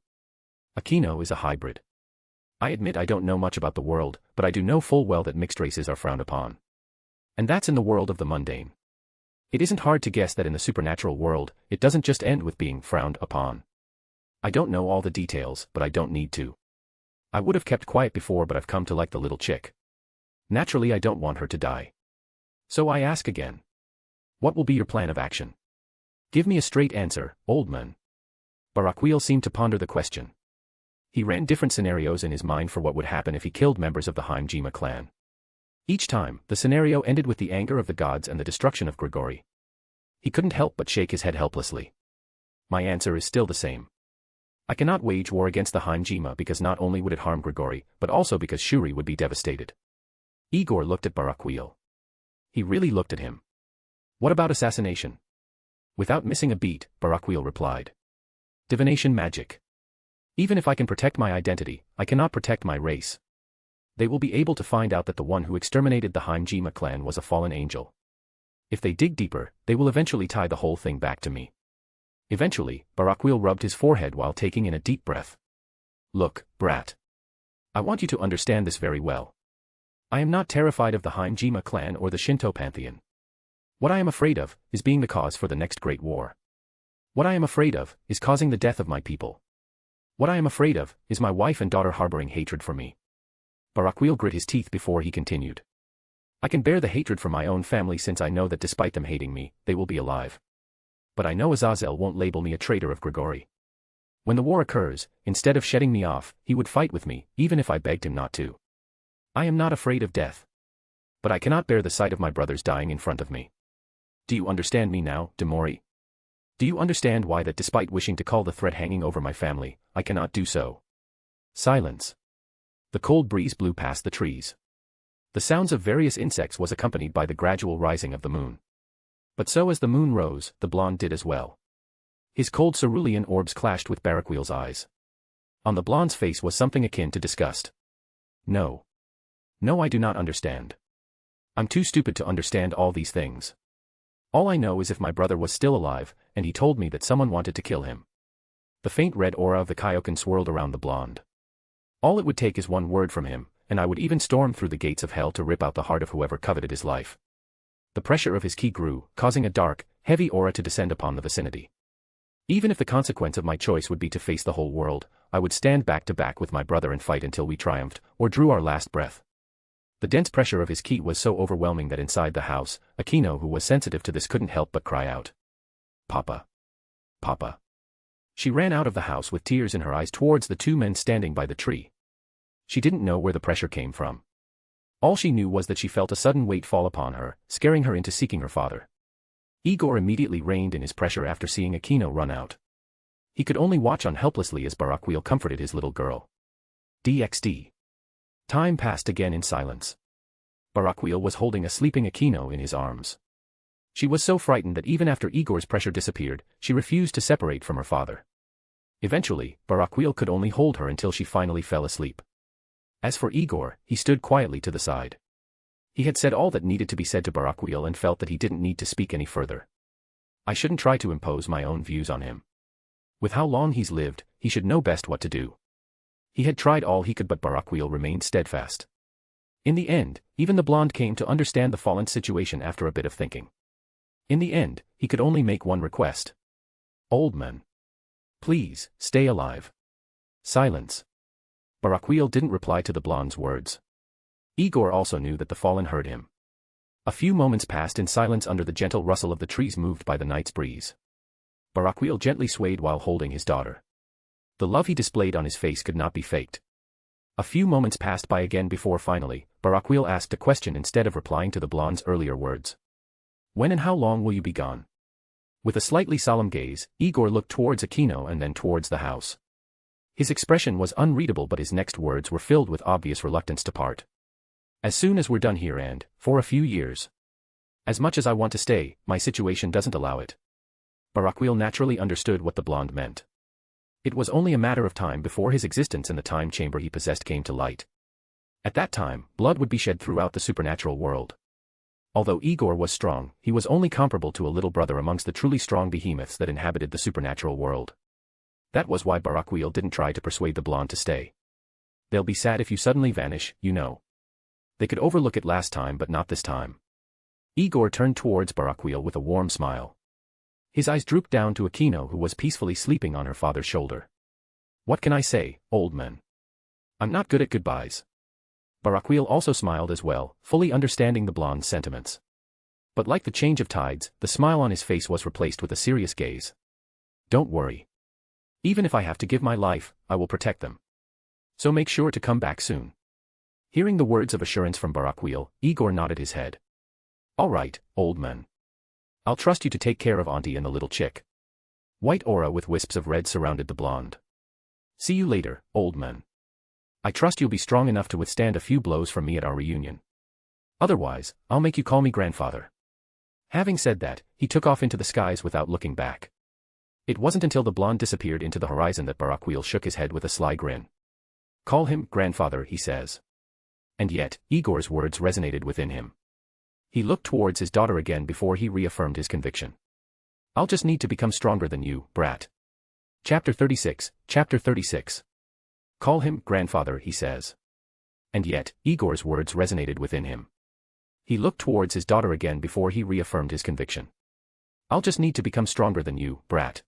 Aquino is a hybrid. I admit I don't know much about the world, but I do know full well that mixed races are frowned upon. And that's in the world of the mundane. It isn't hard to guess that in the supernatural world, it doesn't just end with being frowned upon. I don't know all the details, but I don't need to. I would have kept quiet before, but I've come to like the little chick. Naturally, I don't want her to die. So I ask again. What will be your plan of action? Give me a straight answer, old man. Barakiel seemed to ponder the question. He ran different scenarios in his mind for what would happen if he killed members of the Himejima clan. Each time, the scenario ended with the anger of the gods and the destruction of Grigori. He couldn't help but shake his head helplessly. My answer is still the same. I cannot wage war against the Himejima because not only would it harm Grigori, but also because Shuri would be devastated. Igor looked at Barakiel. He really looked at him. What about assassination? Without missing a beat, Barakiel replied. Divination magic. Even if I can protect my identity, I cannot protect my race. They will be able to find out that the one who exterminated the Himejima clan was a fallen angel. If they dig deeper, they will eventually tie the whole thing back to me. Eventually, Barakiel rubbed his forehead while taking in a deep breath. Look, brat. I want you to understand this very well. I am not terrified of the Himejima clan or the Shinto pantheon. What I am afraid of is being the cause for the next great war. What I am afraid of is causing the death of my people. What I am afraid of is my wife and daughter harboring hatred for me. Barakiel grit his teeth before he continued. I can bear the hatred from my own family since I know that despite them hating me, they will be alive. But I know Aazel won't label me a traitor of Grigori. When the war occurs, instead of shedding me off, he would fight with me, even if I begged him not to. I am not afraid of death. But I cannot bear the sight of my brothers dying in front of me. Do you understand me now, Demori? Do you understand why that despite wishing to call the threat hanging over my family, I cannot do so? Silence. The cold breeze blew past the trees. The sounds of various insects was accompanied by the gradual rising of the moon. But so as the moon rose, the blonde did as well. His cold cerulean orbs clashed with Barakiel's eyes. On the blonde's face was something akin to disgust. No. No, I do not understand. I'm too stupid to understand all these things. All I know is if my brother was still alive, and he told me that someone wanted to kill him. The faint red aura of the Kaioken swirled around the blonde. All it would take is one word from him, and I would even storm through the gates of hell to rip out the heart of whoever coveted his life. The pressure of his ki grew, causing a dark, heavy aura to descend upon the vicinity. Even if the consequence of my choice would be to face the whole world, I would stand back to back with my brother and fight until we triumphed, or drew our last breath. The dense pressure of his ki was so overwhelming that inside the house, Akino who was sensitive to this couldn't help but cry out. Papa. Papa. She ran out of the house with tears in her eyes towards the two men standing by the tree. She didn't know where the pressure came from. All she knew was that she felt a sudden weight fall upon her, scaring her into seeking her father. Igor immediately reined in his pressure after seeing Akino run out. He could only watch on helplessly as Barakiel comforted his little girl. DxD. Time passed again in silence. Barakiel was holding a sleeping Akino in his arms. She was so frightened that even after Igor's pressure disappeared, she refused to separate from her father. Eventually, Barakiel could only hold her until she finally fell asleep. As for Igor, he stood quietly to the side. He had said all that needed to be said to Barakiel and felt that he didn't need to speak any further. I shouldn't try to impose my own views on him. With how long he's lived, he should know best what to do. He had tried all he could but Barakiel remained steadfast. In the end, even the blonde came to understand the fallen situation after a bit of thinking. In the end, he could only make one request. Old man. Please, stay alive. Silence. Barakiel didn't reply to the blonde's words. Igor also knew that the fallen heard him. A few moments passed in silence under the gentle rustle of the trees moved by the night's breeze. Barakiel gently swayed while holding his daughter. The love he displayed on his face could not be faked. A few moments passed by again before finally, Barakiel asked a question instead of replying to the blonde's earlier words. When and how long will you be gone? With a slightly solemn gaze, Igor looked towards Akino and then towards the house. His expression was unreadable but his next words were filled with obvious reluctance to part. As soon as we're done here and, for a few years. As much as I want to stay, my situation doesn't allow it. Barakiel naturally understood what the blonde meant. It was only a matter of time before his existence in the time chamber he possessed came to light. At that time, blood would be shed throughout the supernatural world. Although Igor was strong, he was only comparable to a little brother amongst the truly strong behemoths that inhabited the supernatural world. That was why Barakiel didn't try to persuade the blonde to stay. They'll be sad if you suddenly vanish, you know. They could overlook it last time but not this time. Igor turned towards Barakiel with a warm smile. His eyes drooped down to Akino who was peacefully sleeping on her father's shoulder. What can I say, old man? I'm not good at goodbyes. Barakiel also smiled as well, fully understanding the blonde's sentiments. But like the change of tides, the smile on his face was replaced with a serious gaze. Don't worry. Even if I have to give my life, I will protect them. So make sure to come back soon. Hearing the words of assurance from Barakiel, Igor nodded his head. All right, old man. I'll trust you to take care of Auntie and the little chick. White aura with wisps of red surrounded the blonde. See you later, old man. I trust you'll be strong enough to withstand a few blows from me at our reunion. Otherwise, I'll make you call me grandfather. Having said that, he took off into the skies without looking back. It wasn't until the blonde disappeared into the horizon that Barakiel shook his head with a sly grin. Call him grandfather, he says. And yet, Igor's words resonated within him. He looked towards his daughter again before he reaffirmed his conviction. I'll just need to become stronger than you, brat. Chapter 36, Chapter 36. Call him grandfather, he says. And yet, Igor's words resonated within him. He looked towards his daughter again before he reaffirmed his conviction. I'll just need to become stronger than you, brat.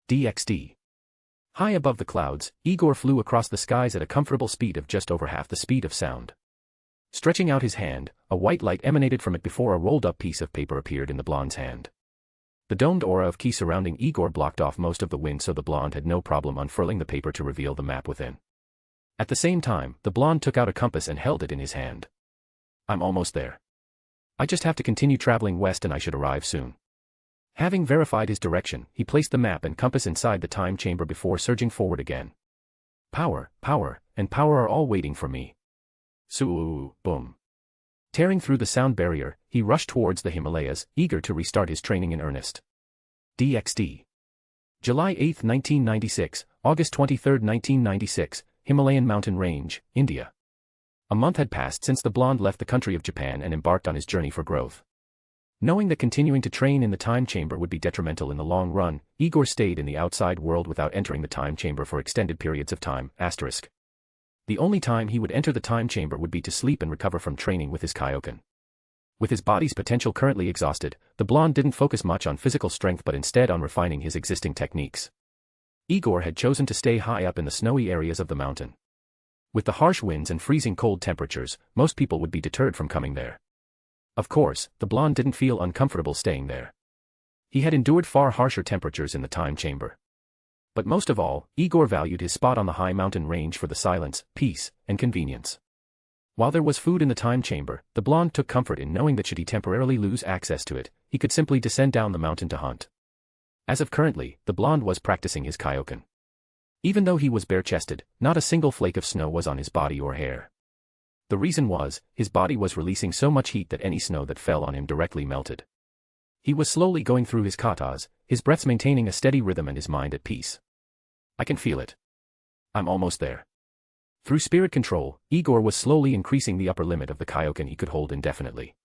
DxD. High above the clouds, Igor flew across the skies at a comfortable speed of just over half the speed of sound. Stretching out his hand, a white light emanated from it before a rolled-up piece of paper appeared in the blonde's hand. The domed aura of ki surrounding Igor blocked off most of the wind, so the blonde had no problem unfurling the paper to reveal the map within. At the same time, the blonde took out a compass and held it in his hand. I'm almost there. I just have to continue traveling west and I should arrive soon. Having verified his direction, he placed the map and compass inside the time chamber before surging forward again. Power, power, and power are all waiting for me. Boom. Tearing through the sound barrier, he rushed towards the Himalayas, eager to restart his training in earnest. DxD. July 8, 1996, August 23, 1996, Himalayan mountain range, India. A month had passed since the blonde left the country of Japan and embarked on his journey for growth. Knowing that continuing to train in the time chamber would be detrimental in the long run, Igor stayed in the outside world without entering the time chamber for extended periods of time. The only time he would enter the time chamber would be to sleep and recover from training with his Kaioken. With his body's potential currently exhausted, the blonde didn't focus much on physical strength but instead on refining his existing techniques. Igor had chosen to stay high up in the snowy areas of the mountain. With the harsh winds and freezing cold temperatures, most people would be deterred from coming there. Of course, the blonde didn't feel uncomfortable staying there. He had endured far harsher temperatures in the time chamber. But most of all, Igor valued his spot on the high mountain range for the silence, peace, and convenience. While there was food in the time chamber, the blonde took comfort in knowing that should he temporarily lose access to it, he could simply descend down the mountain to hunt. As of currently, the blonde was practicing his Kaioken. Even though he was bare-chested, not a single flake of snow was on his body or hair. The reason was, his body was releasing so much heat that any snow that fell on him directly melted. He was slowly going through his katas, his breaths maintaining a steady rhythm and his mind at peace. I can feel it. I'm almost there. Through spirit control, Igor was slowly increasing the upper limit of the Kaioken he could hold indefinitely.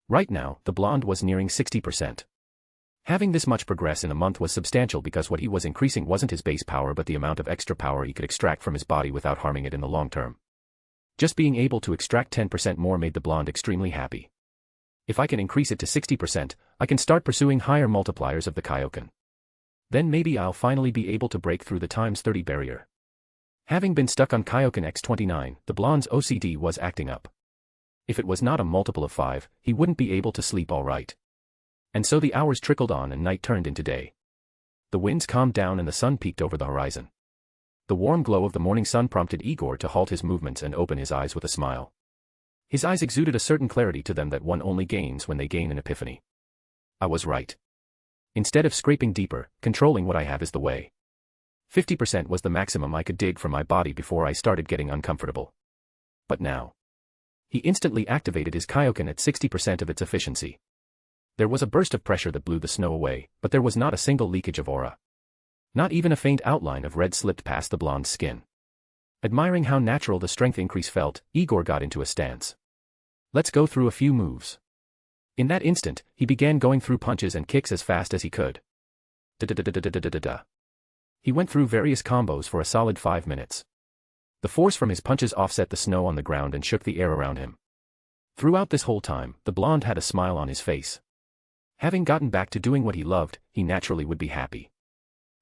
Right now, the blonde was nearing 60%. Having this much progress in a month was substantial because what he was increasing wasn't his base power but the amount of extra power he could extract from his body without harming it in the long term. Just being able to extract 10% more made the blonde extremely happy. If I can increase it to 60%, I can start pursuing higher multipliers of the Kaioken. Then maybe I'll finally be able to break through the times 30 barrier. Having been stuck on Kaioken X29, the blonde's OCD was acting up. If it was not a multiple of 5, he wouldn't be able to sleep all right. And so the hours trickled on and night turned into day. The winds calmed down and the sun peeked over the horizon. The warm glow of the morning sun prompted Igor to halt his movements and open his eyes with a smile. His eyes exuded a certain clarity to them that one only gains when they gain an epiphany. I was right. Instead of scraping deeper, controlling what I have is the way. 50% was the maximum I could dig from my body before I started getting uncomfortable. But now. He instantly activated his Kaioken at 60% of its efficiency. There was a burst of pressure that blew the snow away, but there was not a single leakage of aura. Not even a faint outline of red slipped past the blonde's skin. Admiring how natural the strength increase felt, Igor got into a stance. Let's go through a few moves. In that instant, he began going through punches and kicks as fast as he could. He went through various combos for a solid 5 minutes. The force from his punches offset the snow on the ground and shook the air around him. Throughout this whole time, the blonde had a smile on his face. Having gotten back to doing what he loved, he naturally would be happy.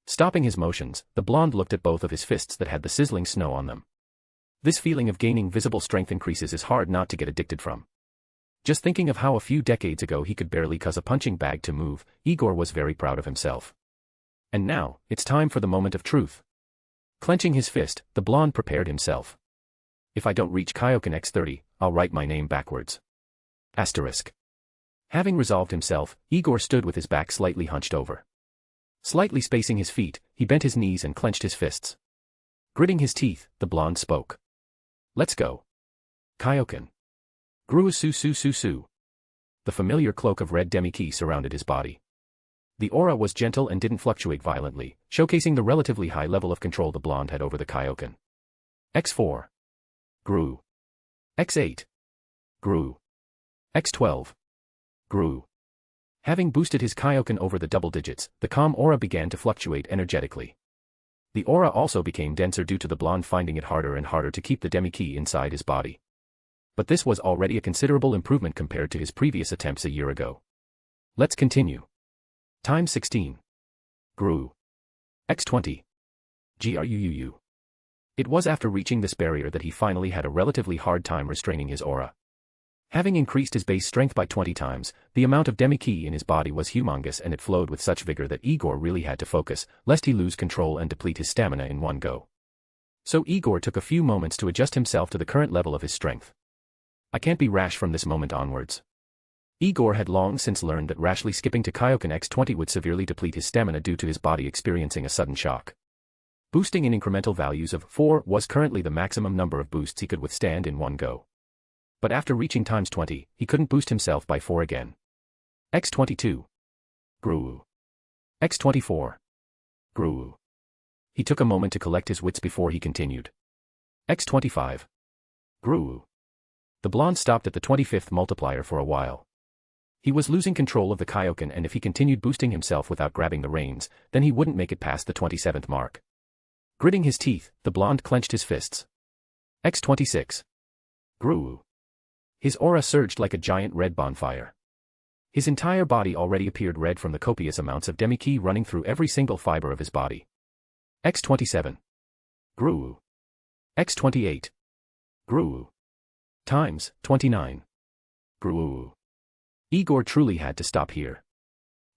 Stopping his motions, the blonde looked at both of his fists that had the sizzling snow on them. This feeling of gaining visible strength increases is hard not to get addicted from. Just thinking of how a few decades ago he could barely cause a punching bag to move, Igor was very proud of himself. And now, it's time for the moment of truth. Clenching his fist, the blonde prepared himself. If I don't reach Kaioken X30, I'll write my name backwards. Asterisk. Having resolved himself, Igor stood with his back slightly hunched over. Slightly spacing his feet, he bent his knees and clenched his fists. Gritting his teeth, the blonde spoke. Let's go. Kaioken. Gru-su-su-su-su. The familiar cloak of red demi-ki surrounded his body. The aura was gentle and didn't fluctuate violently, showcasing the relatively high level of control the blonde had over the Kaioken. X4. Gru. X8. Gru. X12. Gru. Having boosted his Kaioken over the double digits, the calm aura began to fluctuate energetically. The aura also became denser due to the blonde finding it harder and harder to keep the demi-ki inside his body. But this was already a considerable improvement compared to his previous attempts a year ago. Let's continue. Time 16. Gru. X20. Gruu. It was after reaching this barrier that he finally had a relatively hard time restraining his aura. Having increased his base strength by 20 times, the amount of demi-ki in his body was humongous and it flowed with such vigor that Igor really had to focus, lest he lose control and deplete his stamina in one go. So Igor took a few moments to adjust himself to the current level of his strength. I can't be rash from this moment onwards. Igor had long since learned that rashly skipping to Kaioken X20 would severely deplete his stamina due to his body experiencing a sudden shock. Boosting in incremental values of 4 was currently the maximum number of boosts he could withstand in one go. But after reaching times 20, he couldn't boost himself by 4 again. X22. Gruu. X24. Gruu. He took a moment to collect his wits before he continued. X25. Gruu. The blonde stopped at the 25th multiplier for a while. He was losing control of the Kaioken, and if he continued boosting himself without grabbing the reins, then he wouldn't make it past the 27th mark. Gritting his teeth, the blonde clenched his fists. X26. Gruu. His aura surged like a giant red bonfire. His entire body already appeared red from the copious amounts of demi-ki running through every single fiber of his body. X27. Gruu. X28. Gruu. Times 29. Gruu. Igor truly had to stop here.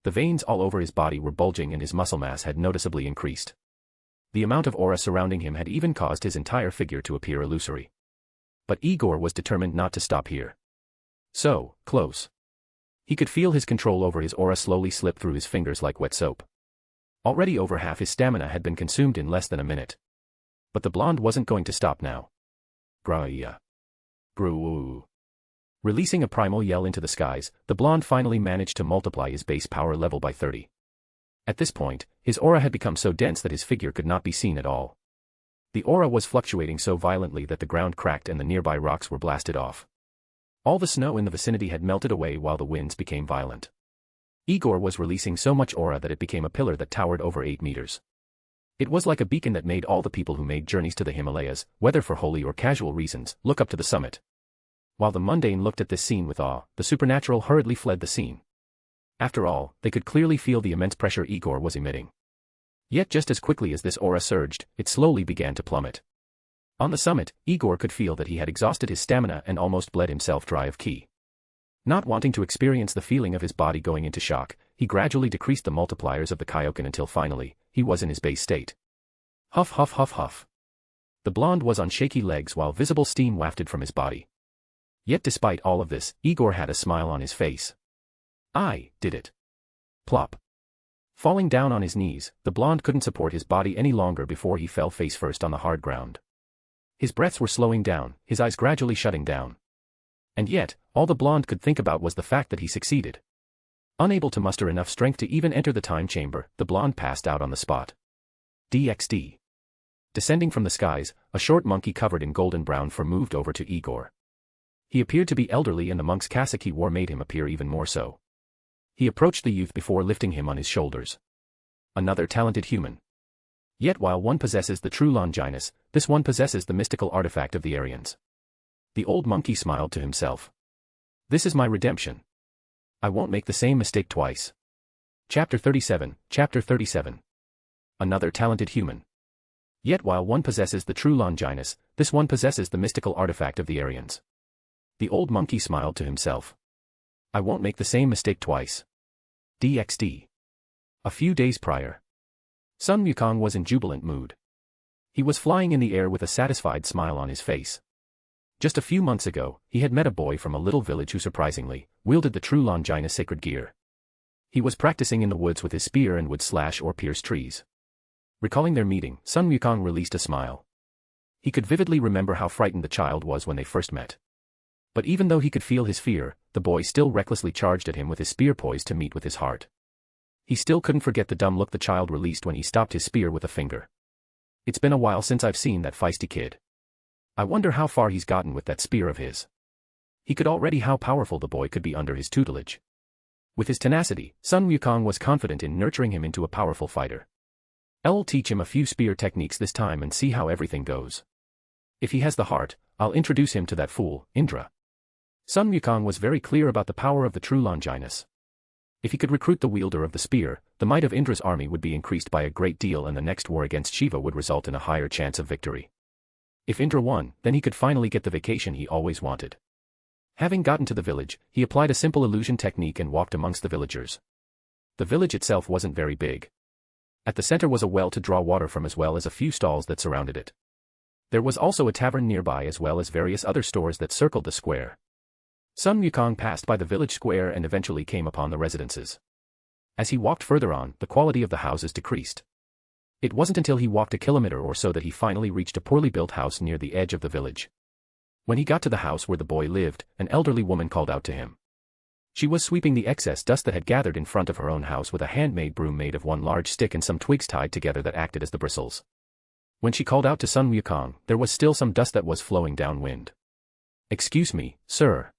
The veins all over his body were bulging and his muscle mass had noticeably increased. The amount of aura surrounding him had even caused his entire figure to appear illusory. But Igor was determined not to stop here. So close. He could feel his control over his aura slowly slip through his fingers like wet soap. Already over half his stamina had been consumed in less than a minute. But the blonde wasn't going to stop now. Graia. Gruu. Releasing a primal yell into the skies, the blonde finally managed to multiply his base power level by 30. At this point, his aura had become so dense that his figure could not be seen at all. The aura was fluctuating so violently that the ground cracked and the nearby rocks were blasted off. All the snow in the vicinity had melted away while the winds became violent. Igor was releasing so much aura that it became a pillar that towered over 8 meters. It was like a beacon that made all the people who made journeys to the Himalayas, whether for holy or casual reasons, look up to the summit. While the mundane looked at this scene with awe, the supernatural hurriedly fled the scene. After all, they could clearly feel the immense pressure Igor was emitting. Yet just as quickly as this aura surged, it slowly began to plummet. On the summit, Igor could feel that he had exhausted his stamina and almost bled himself dry of ki. Not wanting to experience the feeling of his body going into shock, he gradually decreased the multipliers of the Kaioken until finally, he was in his base state. Huff huff huff huff. The blonde was on shaky legs while visible steam wafted from his body. Yet despite all of this, Igor had a smile on his face. I did it. Plop. Falling down on his knees, the blonde couldn't support his body any longer before he fell face first on the hard ground. His breaths were slowing down, his eyes gradually shutting down. And yet, all the blonde could think about was the fact that he succeeded. Unable to muster enough strength to even enter the time chamber, the blonde passed out on the spot. DxD. Descending from the skies, a short monkey covered in golden brown fur moved over to Igor. He appeared to be elderly and the monk's cassock he wore made him appear even more so. He approached the youth before lifting him on his shoulders. Another talented human. Yet while one possesses the true Longinus, this one possesses the mystical artifact of the Aryans. The old monkey smiled to himself. This is my redemption. I won't make the same mistake twice. Chapter 37, Chapter 37. Another talented human. Yet while one possesses the true Longinus, this one possesses the mystical artifact of the Aryans. The old monkey smiled to himself. I won't make the same mistake twice. DxD. A few days prior. Sun Wukong was in jubilant mood. He was flying in the air with a satisfied smile on his face. Just a few months ago, he had met a boy from a little village who surprisingly wielded the true Longinus sacred gear. He was practicing in the woods with his spear and would slash or pierce trees. Recalling their meeting, Sun Wukong released a smile. He could vividly remember how frightened the child was when they first met. But even though he could feel his fear, the boy still recklessly charged at him with his spear poised to meet with his heart. He still couldn't forget the dumb look the child released when he stopped his spear with a finger. It's been a while since I've seen that feisty kid. I wonder how far he's gotten with that spear of his. He could already how powerful the boy could be under his tutelage. With his tenacity, Sun Wukong was confident in nurturing him into a powerful fighter. I'll teach him a few spear techniques this time and see how everything goes. If he has the heart, I'll introduce him to that fool, Indra. Sun Wukong was very clear about the power of the true Longinus. If he could recruit the wielder of the spear, the might of Indra's army would be increased by a great deal and the next war against Shiva would result in a higher chance of victory. If Indra won, then he could finally get the vacation he always wanted. Having gotten to the village, he applied a simple illusion technique and walked amongst the villagers. The village itself wasn't very big. At the center was a well to draw water from as well as a few stalls that surrounded it. There was also a tavern nearby as well as various other stores that circled the square. Sun Wukong passed by the village square and eventually came upon the residences. As he walked further on, the quality of the houses decreased. It wasn't until he walked a kilometer or so that he finally reached a poorly built house near the edge of the village. When he got to the house where the boy lived, an elderly woman called out to him. She was sweeping the excess dust that had gathered in front of her own house with a handmade broom made of one large stick and some twigs tied together that acted as the bristles. When she called out to Sun Wukong, there was still some dust that was flowing downwind. "Excuse me, sir.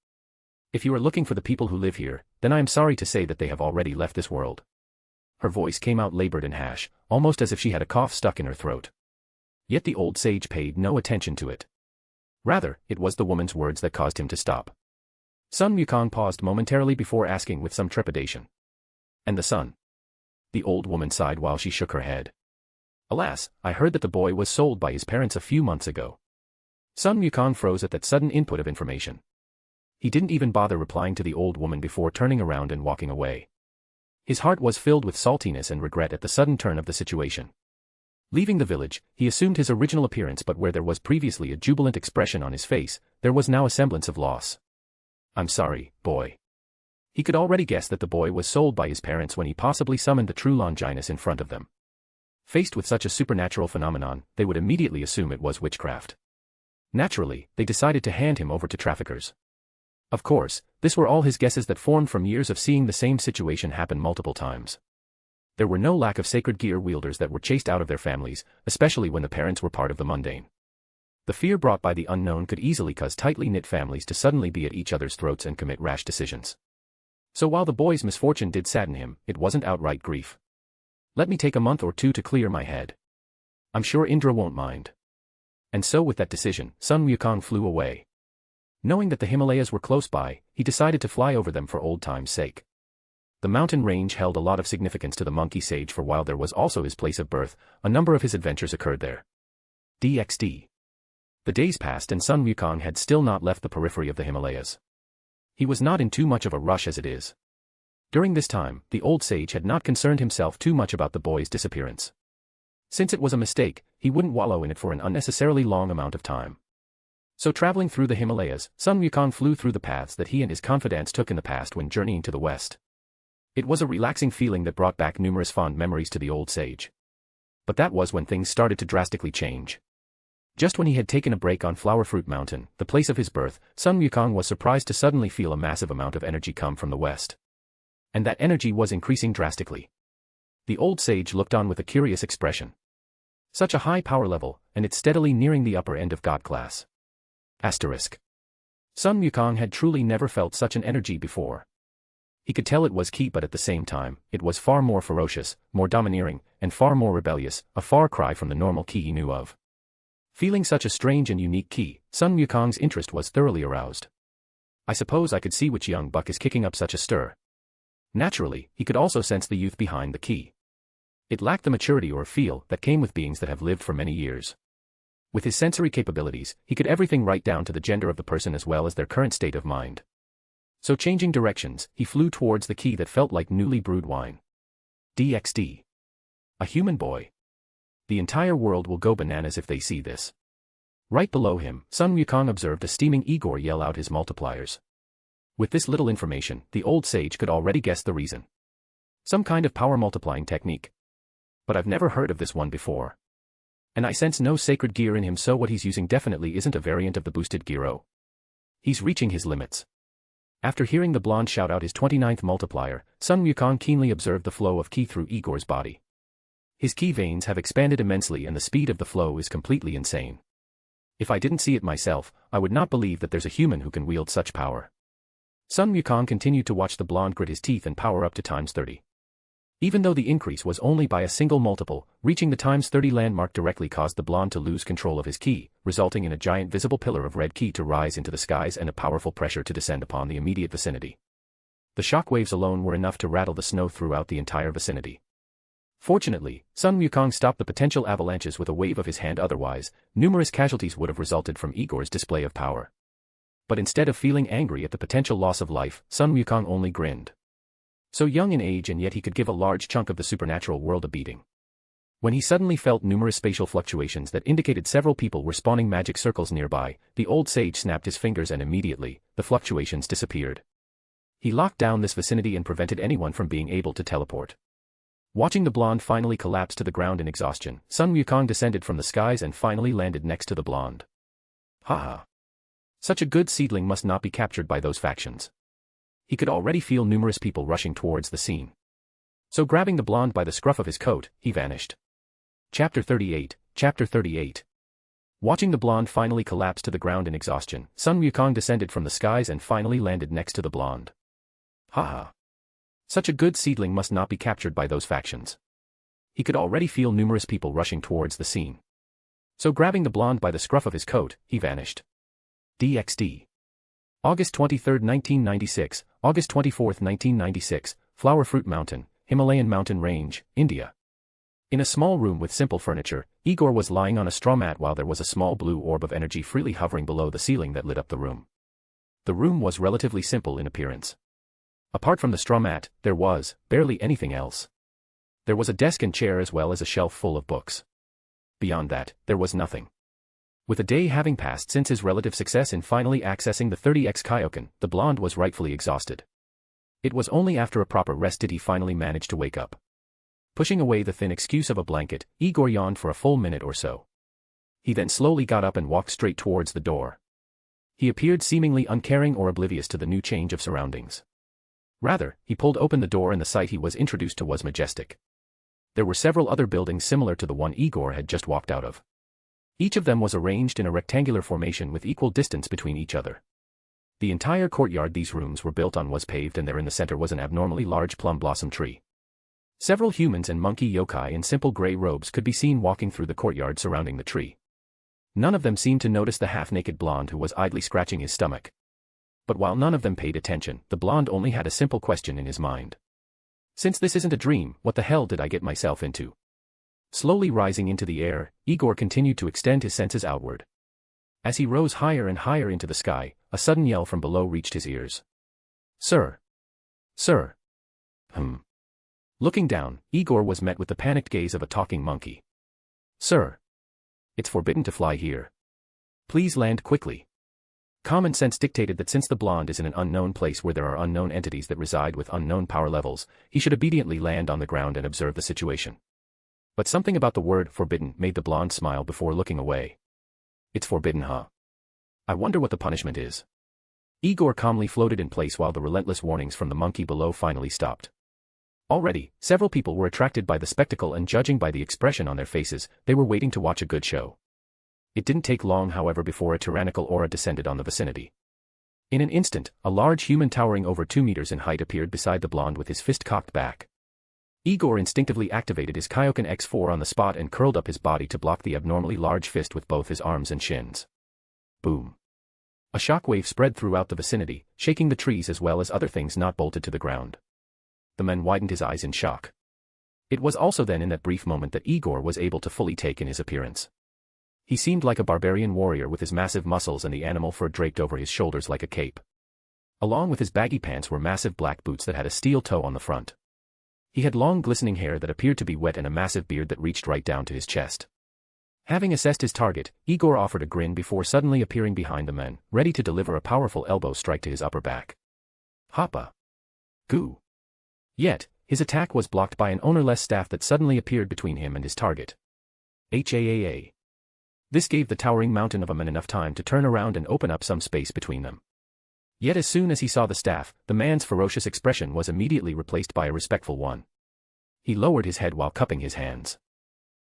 If you are looking for the people who live here, then I am sorry to say that they have already left this world." Her voice came out labored and harsh, almost as if she had a cough stuck in her throat. Yet the old sage paid no attention to it. Rather, it was the woman's words that caused him to stop. Sun Wukong paused momentarily before asking with some trepidation. "And the son?" The old woman sighed while she shook her head. "Alas, I heard that the boy was sold by his parents a few months ago." Sun Wukong froze at that sudden input of information. He didn't even bother replying to the old woman before turning around and walking away. His heart was filled with saltiness and regret at the sudden turn of the situation. Leaving the village, he assumed his original appearance, but where there was previously a jubilant expression on his face, there was now a semblance of loss. "I'm sorry, boy." He could already guess that the boy was sold by his parents when he possibly summoned the true Longinus in front of them. Faced with such a supernatural phenomenon, they would immediately assume it was witchcraft. Naturally, they decided to hand him over to traffickers. Of course, this were all his guesses that formed from years of seeing the same situation happen multiple times. There were no lack of sacred gear wielders that were chased out of their families, especially when the parents were part of the mundane. The fear brought by the unknown could easily cause tightly knit families to suddenly be at each other's throats and commit rash decisions. So while the boy's misfortune did sadden him, it wasn't outright grief. "Let me take a month or two to clear my head. I'm sure Indra won't mind." And so with that decision, Sun Wukong flew away. Knowing that the Himalayas were close by, he decided to fly over them for old time's sake. The mountain range held a lot of significance to the monkey sage, for while there was also his place of birth, a number of his adventures occurred there. DxD. The days passed and Sun Wukong had still not left the periphery of the Himalayas. He was not in too much of a rush as it is. During this time, the old sage had not concerned himself too much about the boy's disappearance. Since it was a mistake, he wouldn't wallow in it for an unnecessarily long amount of time. So traveling through the Himalayas, Sun Wukong flew through the paths that he and his confidants took in the past when journeying to the west. It was a relaxing feeling that brought back numerous fond memories to the old sage. But that was when things started to drastically change. Just when he had taken a break on Flowerfruit Mountain, the place of his birth, Sun Wukong was surprised to suddenly feel a massive amount of energy come from the west. And that energy was increasing drastically. The old sage looked on with a curious expression. Such a high power level, and it's steadily nearing the upper end of God class. Asterisk. Sun Wukong had truly never felt such an energy before. He could tell it was ki, but at the same time, it was far more ferocious, more domineering, and far more rebellious, a far cry from the normal ki he knew of. Feeling such a strange and unique ki, Sun Wukong's interest was thoroughly aroused. "I suppose I could see which young buck is kicking up such a stir." Naturally, he could also sense the youth behind the ki. It lacked the maturity or feel that came with beings that have lived for many years. With his sensory capabilities, he could everything right down to the gender of the person as well as their current state of mind. So changing directions, he flew towards the ki that felt like newly brewed wine. DxD. A human boy. The entire world will go bananas if they see this. Right below him, Sun Wukong observed a steaming Igor yell out his multipliers. With this little information, the old sage could already guess the reason. Some kind of power multiplying technique. But I've never heard of this one before. And I sense no sacred gear in him, so what he's using definitely isn't a variant of the boosted Giro. He's reaching his limits. After hearing the blonde shout out his 29th multiplier, Sun Wukong keenly observed the flow of ki through Igor's body. His ki veins have expanded immensely and the speed of the flow is completely insane. If I didn't see it myself, I would not believe that there's a human who can wield such power. Sun Wukong continued to watch the blonde grit his teeth and power up to times 30. Even though the increase was only by a single multiple, reaching the times 30 landmark directly caused the blonde to lose control of his ki, resulting in a giant visible pillar of red ki to rise into the skies and a powerful pressure to descend upon the immediate vicinity. The shockwaves alone were enough to rattle the snow throughout the entire vicinity. Fortunately, Sun Wukong stopped the potential avalanches with a wave of his hand, otherwise, numerous casualties would have resulted from Igor's display of power. But instead of feeling angry at the potential loss of life, Sun Wukong only grinned. So young in age and yet he could give a large chunk of the supernatural world a beating. When he suddenly felt numerous spatial fluctuations that indicated several people were spawning magic circles nearby, the old sage snapped his fingers and immediately, the fluctuations disappeared. He locked down this vicinity and prevented anyone from being able to teleport. Watching the blonde finally collapse to the ground in exhaustion, Sun Wukong descended from the skies and finally landed next to the blonde. Haha. Such a good seedling must not be captured by those factions. He could already feel numerous people rushing towards the scene. So grabbing the blonde by the scruff of his coat, he vanished. Chapter 38. Watching the blonde finally collapse to the ground in exhaustion, Sun Wukong descended from the skies and finally landed next to the blonde. Haha. Such a good seedling must not be captured by those factions. He could already feel numerous people rushing towards the scene. So grabbing the blonde by the scruff of his coat, he vanished. DxD. August 23, 1996, August 24, 1996, Flower Fruit Mountain, Himalayan mountain range, India. In a small room with simple furniture, Igor was lying on a straw mat while there was a small blue orb of energy freely hovering below the ceiling that lit up the room. The room was relatively simple in appearance. Apart from the straw mat, there was barely anything else. There was a desk and chair as well as a shelf full of books. Beyond that, there was nothing. With a day having passed since his relative success in finally accessing the 30x Kaioken, the blonde was rightfully exhausted. It was only after a proper rest did he finally manage to wake up. Pushing away the thin excuse of a blanket, Igor yawned for a full minute or so. He then slowly got up and walked straight towards the door. He appeared seemingly uncaring or oblivious to the new change of surroundings. Rather, he pulled open the door and the sight he was introduced to was majestic. There were several other buildings similar to the one Igor had just walked out of. Each of them was arranged in a rectangular formation with equal distance between each other. The entire courtyard these rooms were built on was paved and there in the center was an abnormally large plum blossom tree. Several humans and monkey yokai in simple gray robes could be seen walking through the courtyard surrounding the tree. None of them seemed to notice the half-naked blonde who was idly scratching his stomach. But while none of them paid attention, the blonde only had a simple question in his mind. Since this isn't a dream, what the hell did I get myself into? Slowly rising into the air, Igor continued to extend his senses outward. As he rose higher and higher into the sky, a sudden yell from below reached his ears. Sir! Sir! Looking down, Igor was met with the panicked gaze of a talking monkey. Sir! It's forbidden to fly here. Please land quickly. Common sense dictated that since the blonde is in an unknown place where there are unknown entities that reside with unknown power levels, he should obediently land on the ground and observe the situation. But something about the word forbidden made the blonde smile before looking away. It's forbidden, huh? I wonder what the punishment is. Igor calmly floated in place while the relentless warnings from the monkey below finally stopped. Already, several people were attracted by the spectacle and judging by the expression on their faces, they were waiting to watch a good show. It didn't take long however before a tyrannical aura descended on the vicinity. In an instant, a large human towering over 2 meters in height appeared beside the blonde with his fist cocked back. Igor instinctively activated his Kaioken X4 on the spot and curled up his body to block the abnormally large fist with both his arms and shins. Boom. A shockwave spread throughout the vicinity, shaking the trees as well as other things not bolted to the ground. The man widened his eyes in shock. It was also then in that brief moment that Igor was able to fully take in his appearance. He seemed like a barbarian warrior with his massive muscles and the animal fur draped over his shoulders like a cape. Along with his baggy pants were massive black boots that had a steel toe on the front. He had long glistening hair that appeared to be wet and a massive beard that reached right down to his chest. Having assessed his target, Igor offered a grin before suddenly appearing behind the man, ready to deliver a powerful elbow strike to his upper back. Hoppa. Goo. Yet, his attack was blocked by an ownerless staff that suddenly appeared between him and his target. HAAA. This gave the towering mountain of a man enough time to turn around and open up some space between them. Yet as soon as he saw the staff, the man's ferocious expression was immediately replaced by a respectful one. He lowered his head while cupping his hands.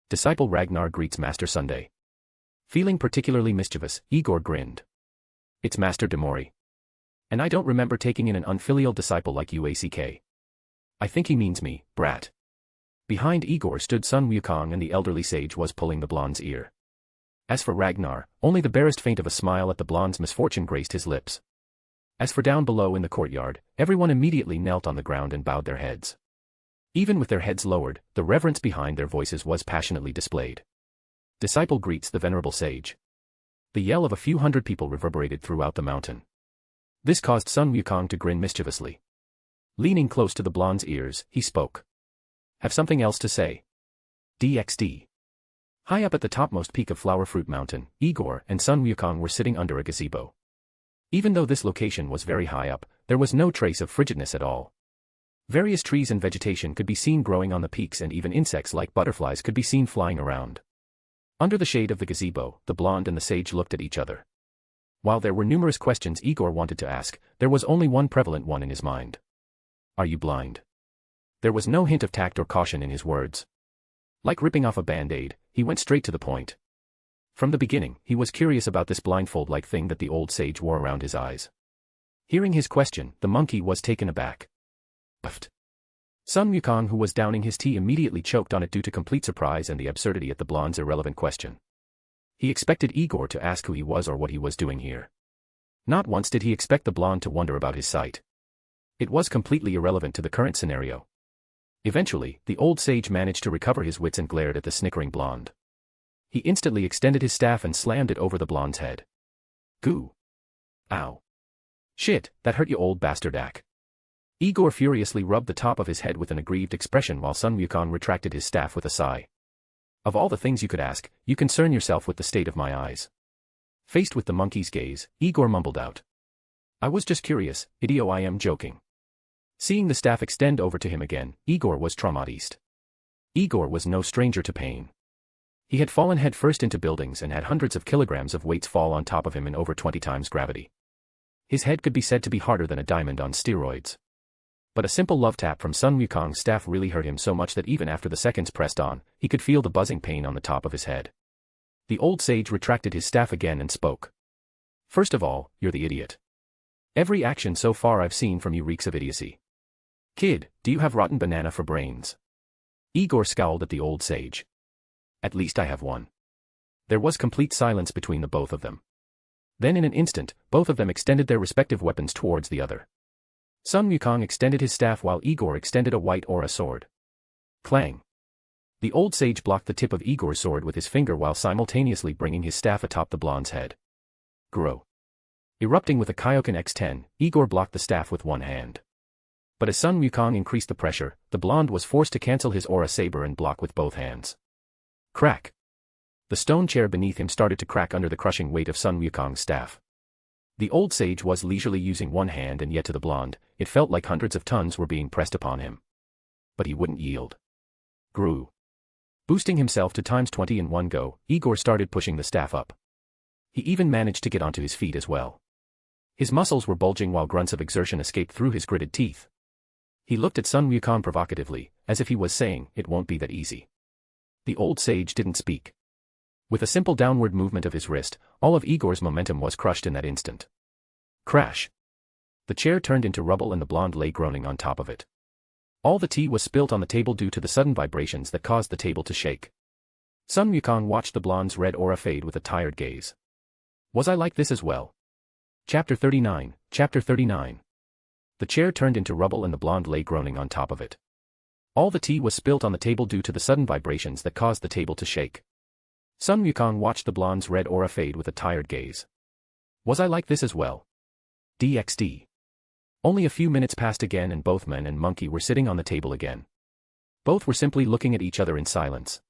Disciple Ragnar greets Master Sunday. Feeling particularly mischievous, Igor grinned. It's Master Demori. And I don't remember taking in an unfilial disciple like you, ACK. I think he means me, brat. Behind Igor stood Sun Wukong and the elderly sage was pulling the blonde's ear. As for Ragnar, only the barest feint of a smile at the blonde's misfortune graced his lips. As for down below in the courtyard, everyone immediately knelt on the ground and bowed their heads. Even with their heads lowered, the reverence behind their voices was passionately displayed. Disciple greets the venerable sage. The yell of a few hundred people reverberated throughout the mountain. This caused Sun Wukong to grin mischievously. Leaning close to the blonde's ears, he spoke. Have something else to say? DxD. High up at the topmost peak of Flower Fruit Mountain, Igor and Sun Wukong were sitting under a gazebo. Even though this location was very high up, there was no trace of frigidness at all. Various trees and vegetation could be seen growing on the peaks, and even insects like butterflies could be seen flying around. Under the shade of the gazebo, the blonde and the sage looked at each other. While there were numerous questions Igor wanted to ask, there was only one prevalent one in his mind. Are you blind? There was no hint of tact or caution in his words. Like ripping off a band-aid, he went straight to the point. From the beginning, he was curious about this blindfold-like thing that the old sage wore around his eyes. Hearing his question, the monkey was taken aback. Puffed. Sun Wukong, who was downing his tea, immediately choked on it due to complete surprise and the absurdity at the blonde's irrelevant question. He expected Igor to ask who he was or what he was doing here. Not once did he expect the blonde to wonder about his sight. It was completely irrelevant to the current scenario. Eventually, the old sage managed to recover his wits and glared at the snickering blonde. He instantly extended his staff and slammed it over the blonde's head. Goo. Ow. Shit, that hurt you, old bastard ack. Igor furiously rubbed the top of his head with an aggrieved expression while Sun Wukong retracted his staff with a sigh. Of all the things you could ask, you concern yourself with the state of my eyes. Faced with the monkey's gaze, Igor mumbled out. I was just curious, idiot, I am joking. Seeing the staff extend over to him again, Igor was traumatized. Igor was no stranger to pain. He had fallen headfirst into buildings and had hundreds of kilograms of weights fall on top of him in over 20 times gravity. His head could be said to be harder than a diamond on steroids. But a simple love tap from Sun Wukong's staff really hurt him so much that even after the seconds pressed on, he could feel the buzzing pain on the top of his head. The old sage retracted his staff again and spoke. First of all, you're the idiot. Every action so far I've seen from you reeks of idiocy. Kid, do you have rotten banana for brains? Igor scowled at the old sage. At least I have one. There was complete silence between the both of them. Then in an instant, both of them extended their respective weapons towards the other. Sun Wukong extended his staff while Igor extended a white aura sword. Clang. The old sage blocked the tip of Igor's sword with his finger while simultaneously bringing his staff atop the blonde's head. Grow. Erupting with a Kaioken X10, Igor blocked the staff with one hand. But as Sun Wukong increased the pressure, the blonde was forced to cancel his aura saber and block with both hands. Crack. The stone chair beneath him started to crack under the crushing weight of Sun Wukong's staff. The old sage was leisurely using one hand, and yet to the blonde, it felt like hundreds of tons were being pressed upon him. But he wouldn't yield. Grew. Boosting himself to times 20 in one go, Igor started pushing the staff up. He even managed to get onto his feet as well. His muscles were bulging while grunts of exertion escaped through his gritted teeth. He looked at Sun Wukong provocatively, as if he was saying, it won't be that easy. The old sage didn't speak. With a simple downward movement of his wrist, all of Igor's momentum was crushed in that instant. Crash. The chair turned into rubble and the blonde lay groaning on top of it. All the tea was spilt on the table due to the sudden vibrations that caused the table to shake. Sun Wukong watched the blonde's red aura fade with a tired gaze. Was I like this as well? Chapter 39, Chapter 39. The chair turned into rubble and the blonde lay groaning on top of it. All the tea was spilt on the table due to the sudden vibrations that caused the table to shake. Sun Wukong watched the blonde's red aura fade with a tired gaze. Was I like this as well? DxD. Only a few minutes passed again and both men and monkey were sitting on the table again. Both were simply looking at each other in silence.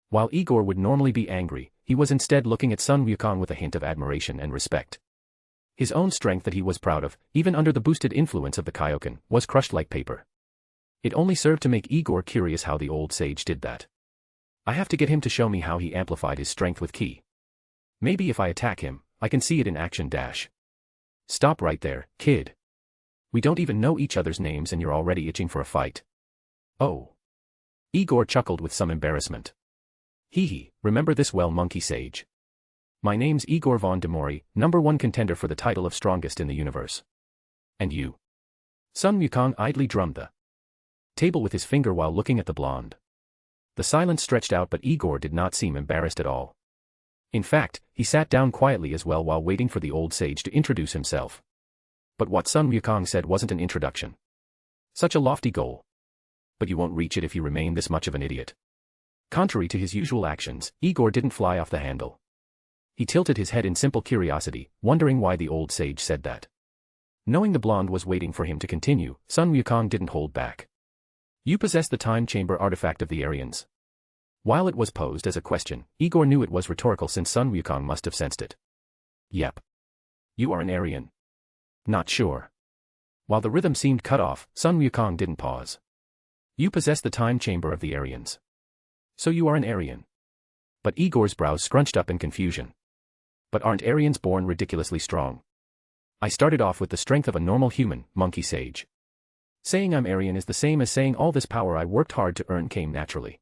While Igor would normally be angry, he was instead looking at Sun Wukong with a hint of admiration and respect. His own strength that he was proud of, even under the boosted influence of the Kaioken, was crushed like paper. It only served to make Igor curious how the old sage did that. I have to get him to show me how he amplified his strength with ki. Maybe if I attack him, I can see it in action dash. Stop right there, kid. We don't even know each other's names and you're already itching for a fight. Oh. Igor chuckled with some embarrassment. Hee hee, remember this well, monkey sage. My name's Igor von Demori, #1 contender for the title of strongest in the universe. And you? Sun Wukong idly drummed the table with his finger while looking at the blonde. The silence stretched out but Igor did not seem embarrassed at all. In fact, he sat down quietly as well while waiting for the old sage to introduce himself. But what Sun Wukong said wasn't an introduction. Such a lofty goal. But you won't reach it if you remain this much of an idiot. Contrary to his usual actions, Igor didn't fly off the handle. He tilted his head in simple curiosity, wondering why the old sage said that. Knowing the blonde was waiting for him to continue, Sun Wukong didn't hold back. You possess the time chamber artifact of the Aryans. While it was posed as a question, Igor knew it was rhetorical since Sun Wukong must have sensed it. Yep. You are an Aryan. Not sure. While the rhythm seemed cut off, Sun Wukong didn't pause. You possess the time chamber of the Aryans. So you are an Aryan. But Igor's brows scrunched up in confusion. But aren't Aryans born ridiculously strong? I started off with the strength of a normal human, monkey sage. Saying I'm Aryan is the same as saying all this power I worked hard to earn came naturally.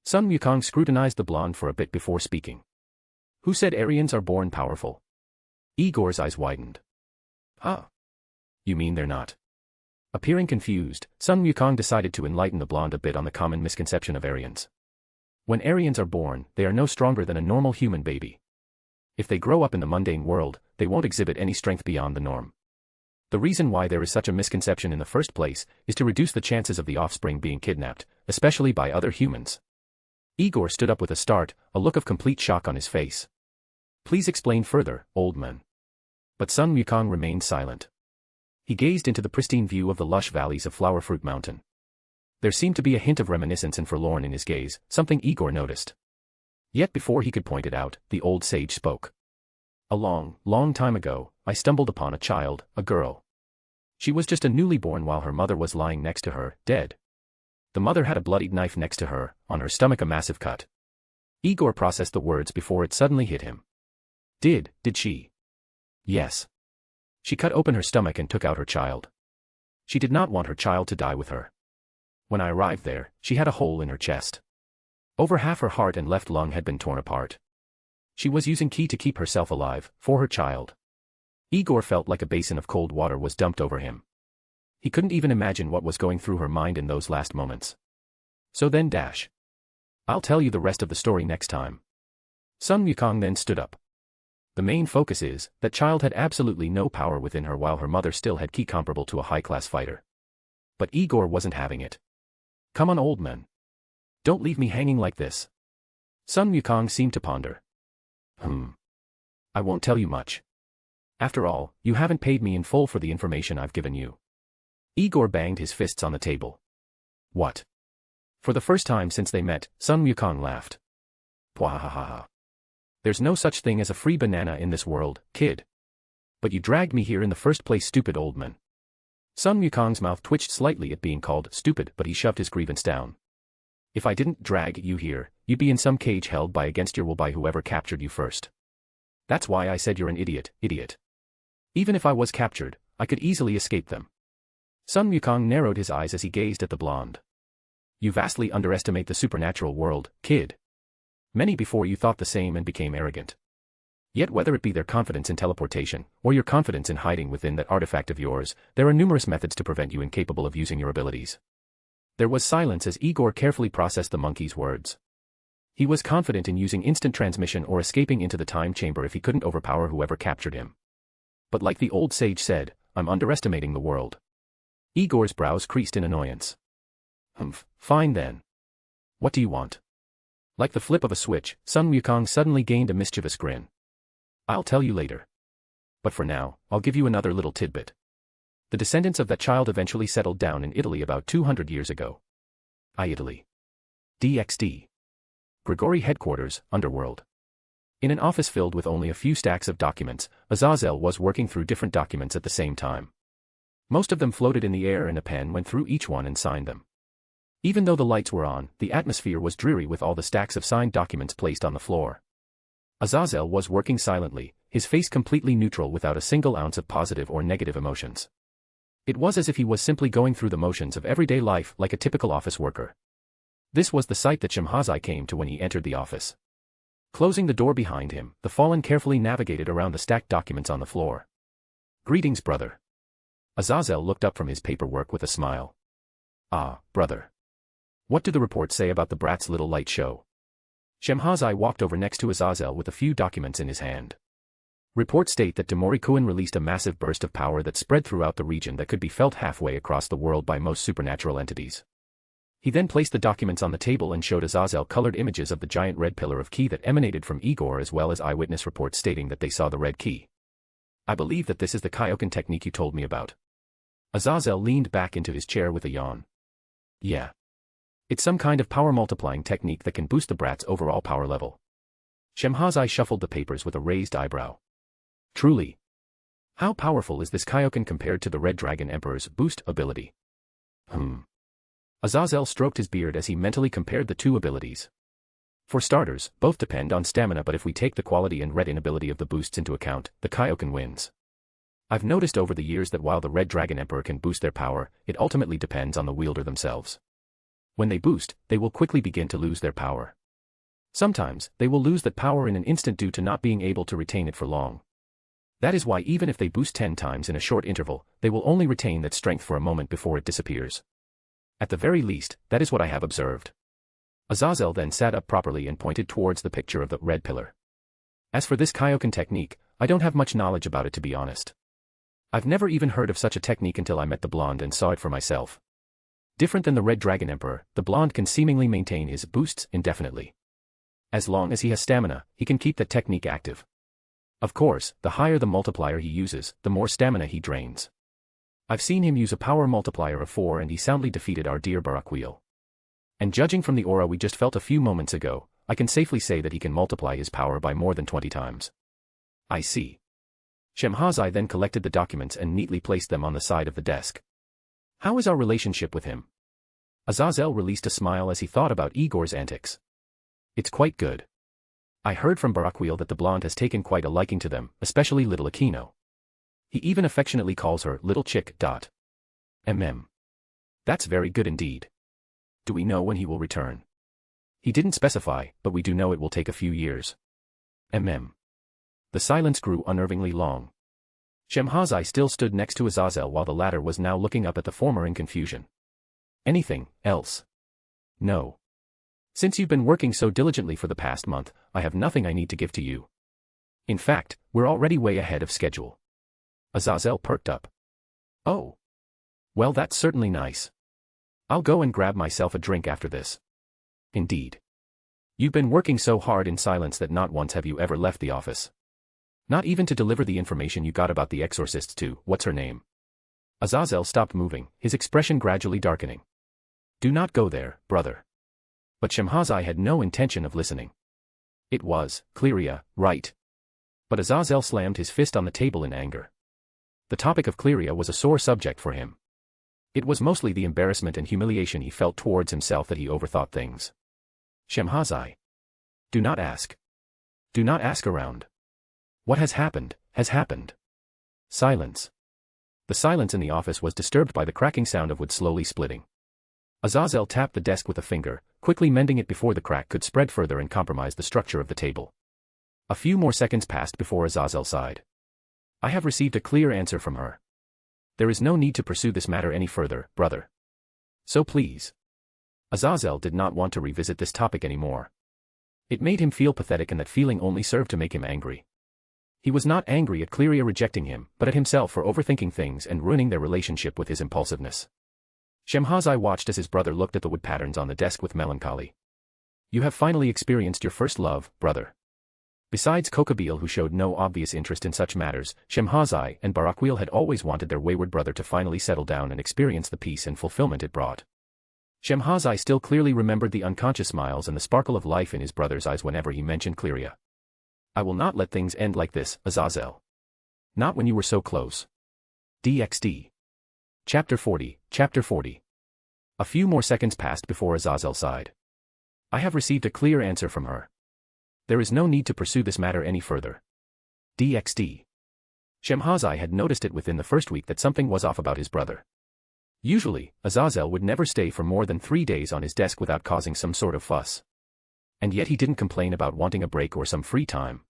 Sun Wukong scrutinized the blonde for a bit before speaking. Who said Aryans are born powerful? Igor's eyes widened. Huh? You mean they're not? Appearing confused, Sun Wukong decided to enlighten the blonde a bit on the common misconception of Aryans. When Aryans are born, they are no stronger than a normal human baby. If they grow up in the mundane world, they won't exhibit any strength beyond the norm. The reason why there is such a misconception in the first place is to reduce the chances of the offspring being kidnapped, especially by other humans. Igor stood up with a start, a look of complete shock on his face. Please explain further, old man. But Sun Wukong remained silent. He gazed into the pristine view of the lush valleys of Flower Fruit Mountain. There seemed to be a hint of reminiscence and forlorn in his gaze, something Igor noticed. Yet before he could point it out, the old sage spoke. A long, long time ago, I stumbled upon a child, a girl. She was just a newly born while her mother was lying next to her, dead. The mother had a bloodied knife next to her, on her stomach a massive cut. Igor processed the words before it suddenly hit him. Did she? Yes. She cut open her stomach and took out her child. She did not want her child to die with her. When I arrived there, she had a hole in her chest. Over half her heart and left lung had been torn apart. She was using ki to keep herself alive, for her child. Igor felt like a basin of cold water was dumped over him. He couldn't even imagine what was going through her mind in those last moments. So then I'll tell you the rest of the story next time. Sun Wukong then stood up. The main focus is, that child had absolutely no power within her while her mother still had ki comparable to a high-class fighter. But Igor wasn't having it. Come on, old man. Don't leave me hanging like this. Sun Wukong seemed to ponder. I won't tell you much. After all, you haven't paid me in full for the information I've given you. Igor banged his fists on the table. What? For the first time since they met, Sun Wukong laughed. Pwahahaha. There's no such thing as a free banana in this world, kid. But you dragged me here in the first place, stupid old man. Sun Wukong's mouth twitched slightly at being called stupid, but he shoved his grievance down. If I didn't drag you here, you'd be in some cage held by against your will by whoever captured you first. That's why I said you're an idiot. Even if I was captured, I could easily escape them. Sun Wukong narrowed his eyes as he gazed at the blonde. You vastly underestimate the supernatural world, kid. Many before you thought the same and became arrogant. Yet whether it be their confidence in teleportation, or your confidence in hiding within that artifact of yours, there are numerous methods to prevent you incapable of using your abilities. There was silence as Igor carefully processed the monkey's words. He was confident in using instant transmission or escaping into the time chamber if he couldn't overpower whoever captured him. But like the old sage said, I'm underestimating the world. Igor's brows creased in annoyance. Fine then. What do you want? Like the flip of a switch, Sun Wukong suddenly gained a mischievous grin. I'll tell you later. But for now, I'll give you another little tidbit. The descendants of that child eventually settled down in Italy about 200 years ago. Italy. DxD. Grigori headquarters, underworld. In an office filled with only a few stacks of documents, Aazel was working through different documents at the same time. Most of them floated in the air and a pen went through each one and signed them. Even though the lights were on, the atmosphere was dreary with all the stacks of signed documents placed on the floor. Aazel was working silently, his face completely neutral without a single ounce of positive or negative emotions. It was as if he was simply going through the motions of everyday life like a typical office worker. This was the sight that Shemhazai came to when he entered the office. Closing the door behind him, the fallen carefully navigated around the stacked documents on the floor. Greetings, brother. Aazel looked up from his paperwork with a smile. Ah, brother. What do the reports say about the brat's little light show? Shemhazai walked over next to Aazel with a few documents in his hand. Reports state that Demorikuin released a massive burst of power that spread throughout the region that could be felt halfway across the world by most supernatural entities. He then placed the documents on the table and showed Azazel colored images of the giant red pillar of ki that emanated from Igor, as well as eyewitness reports stating that they saw the red ki. I believe that this is the Kaioken technique you told me about. Azazel leaned back into his chair with a yawn. Yeah. It's some kind of power multiplying technique that can boost the brat's overall power level. Shemhazai shuffled the papers with a raised eyebrow. Truly. How powerful is this Kaioken compared to the Red Dragon Emperor's boost ability? Azazel stroked his beard as he mentally compared the two abilities. For starters, both depend on stamina, but if we take the quality and red inability of the boosts into account, the Kaioken wins. I've noticed over the years that while the Red Dragon Emperor can boost their power, it ultimately depends on the wielder themselves. When they boost, they will quickly begin to lose their power. Sometimes, they will lose that power in an instant due to not being able to retain it for long. That is why even if they boost 10 times in a short interval, they will only retain that strength for a moment before it disappears. At the very least, that is what I have observed. Azazel then sat up properly and pointed towards the picture of the red pillar. As for this Kaioken technique, I don't have much knowledge about it, to be honest. I've never even heard of such a technique until I met the blonde and saw it for myself. Different than the Red Dragon Emperor, the blonde can seemingly maintain his boosts indefinitely. As long as he has stamina, he can keep that technique active. Of course, the higher the multiplier he uses, the more stamina he drains. I've seen him use a power multiplier of 4 and he soundly defeated our dear Barakiel. And judging from the aura we just felt a few moments ago, I can safely say that he can multiply his power by more than 20 times. I see. Shemhazai then collected the documents and neatly placed them on the side of the desk. How is our relationship with him? Azazel released a smile as he thought about Igor's antics. It's quite good. I heard from Barakiel that the blonde has taken quite a liking to them, especially little Aino. He even affectionately calls her little chick. That's very good indeed. Do we know when he will return? He didn't specify, but we do know it will take a few years. The silence grew unnervingly long. Shemhazai still stood next to Azazel while the latter was now looking up at the former in confusion. Anything else? No. Since you've been working so diligently for the past month, I have nothing I need to give to you. In fact, we're already way ahead of schedule. Azazel perked up. Oh. Well, that's certainly nice. I'll go and grab myself a drink after this. Indeed. You've been working so hard in silence that not once have you ever left the office. Not even to deliver the information you got about the exorcists to, what's her name? Azazel stopped moving, his expression gradually darkening. Do not go there, brother. But Shemhazai had no intention of listening. It was, Claia, right. But Azazel slammed his fist on the table in anger. The topic of Claia was a sore subject for him. It was mostly the embarrassment and humiliation he felt towards himself that he overthought things. Shemhazai. Do not ask. Do not ask around. What has happened, has happened. Silence. The silence in the office was disturbed by the cracking sound of wood slowly splitting. Azazel tapped the desk with a finger, quickly mending it before the crack could spread further and compromise the structure of the table. A few more seconds passed before Azazel sighed. I have received a clear answer from her. There is no need to pursue this matter any further, brother. So please. Azazel did not want to revisit this topic anymore. It made him feel pathetic, and that feeling only served to make him angry. He was not angry at Claia rejecting him, but at himself for overthinking things and ruining their relationship with his impulsiveness. Shemhazai watched as his brother looked at the wood patterns on the desk with melancholy. You have finally experienced your first love, brother. Besides Kokabil, who showed no obvious interest in such matters, Shemhazai and Barakiel had always wanted their wayward brother to finally settle down and experience the peace and fulfillment it brought. Shemhazai still clearly remembered the unconscious smiles and the sparkle of life in his brother's eyes whenever he mentioned Claia. I will not let things end like this, Azazel. Not when you were so close. DxD. Chapter 40, Chapter 40. A few more seconds passed before Azazel sighed. I have received a clear answer from her. There is no need to pursue this matter any further. DxD. Shemhazai had noticed it within the first week that something was off about his brother. Usually, Azazel would never stay for more than 3 days on his desk without causing some sort of fuss. And yet he didn't complain about wanting a break or some free time.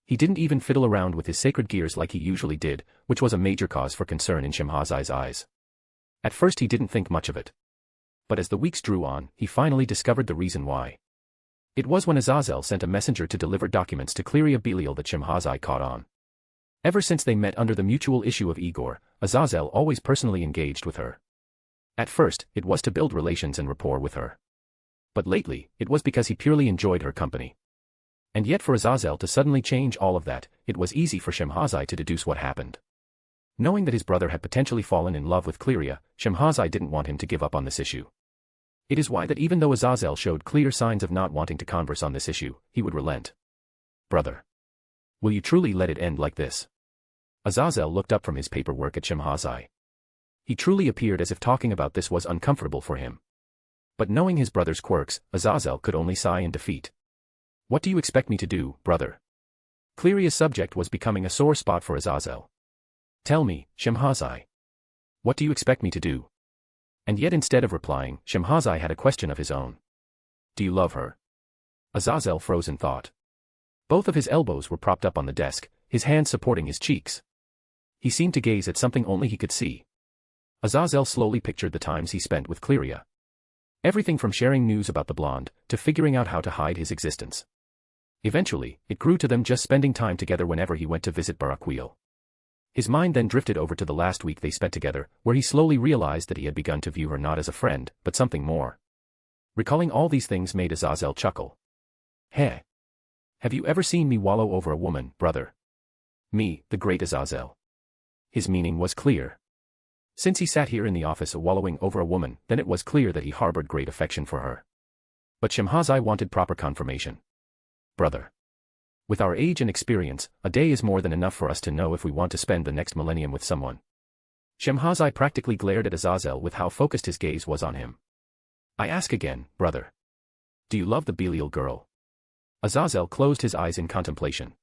He didn't even fiddle around with his sacred gears like he usually did, which was a major cause for concern in Shemhazai's eyes. At first he didn't think much of it. But as the weeks drew on, he finally discovered the reason why. It was when Azazel sent a messenger to deliver documents to Claia Belial that Shemhazai caught on. Ever since they met under the mutual issue of Igor, Aazel always personally engaged with her. At first, it was to build relations and rapport with her. But lately, it was because he purely enjoyed her company. And yet for Aazel to suddenly change all of that, it was easy for Shemhazai to deduce what happened. Knowing that his brother had potentially fallen in love with Claia, Shemhazai didn't want him to give up on this issue. It is why that even though Aazel showed clear signs of not wanting to converse on this issue, he would relent. Brother. Will you truly let it end like this? Aazel looked up from his paperwork at Shemhazai. He truly appeared as if talking about this was uncomfortable for him. But knowing his brother's quirks, Aazel could only sigh in defeat. What do you expect me to do, brother? Claia's subject was becoming a sore spot for Aazel. Tell me, Shemhazai. What do you expect me to do? And yet instead of replying, Shemhazai had a question of his own. Do you love her? Aazel froze in thought. Both of his elbows were propped up on the desk, his hands supporting his cheeks. He seemed to gaze at something only he could see. Aazel slowly pictured the times he spent with Claia. Everything from sharing news about the blonde, to figuring out how to hide his existence. Eventually, it grew to them just spending time together whenever he went to visit Barakiel. His mind then drifted over to the last week they spent together, where he slowly realized that he had begun to view her not as a friend, but something more. Recalling all these things made Aazel chuckle. Heh. Have you ever seen me wallow over a woman, brother? Me, the great Aazel. His meaning was clear. Since he sat here in the office wallowing over a woman, then it was clear that he harbored great affection for her. But Shemhazai wanted proper confirmation. Brother. With our age and experience, a day is more than enough for us to know if we want to spend the next millennium with someone. Shemhazai practically glared at Aazel with how focused his gaze was on him. I ask again, brother. Do you love the Belial girl? Aazel closed his eyes in contemplation.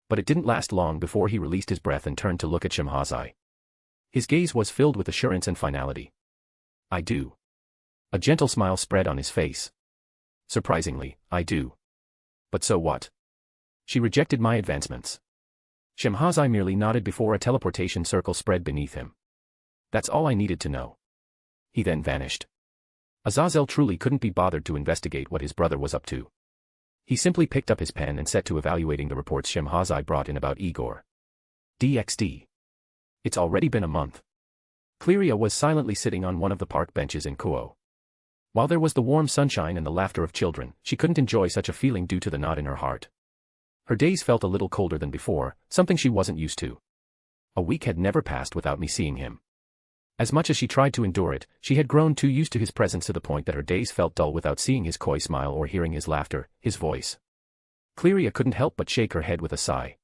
But it didn't last long before he released his breath and turned to look at Shemhazai. His gaze was filled with assurance and finality. I do. A gentle smile spread on his face. Surprisingly, I do. But so what? She rejected my advancements. Shemhazai merely nodded before a teleportation circle spread beneath him. That's all I needed to know. He then vanished. Aazel truly couldn't be bothered to investigate what his brother was up to. He simply picked up his pen and set to evaluating the reports Shemhazai brought in about Igor. DxD. It's already been a month. Claia was silently sitting on one of the park benches in Kuo. While there was the warm sunshine and the laughter of children, she couldn't enjoy such a feeling due to the knot in her heart. Her days felt a little colder than before, something she wasn't used to. A week had never passed without me seeing him. As much as she tried to endure it, she had grown too used to his presence to the point that her days felt dull without seeing his coy smile or hearing his laughter, his voice. Claia couldn't help but shake her head with a sigh.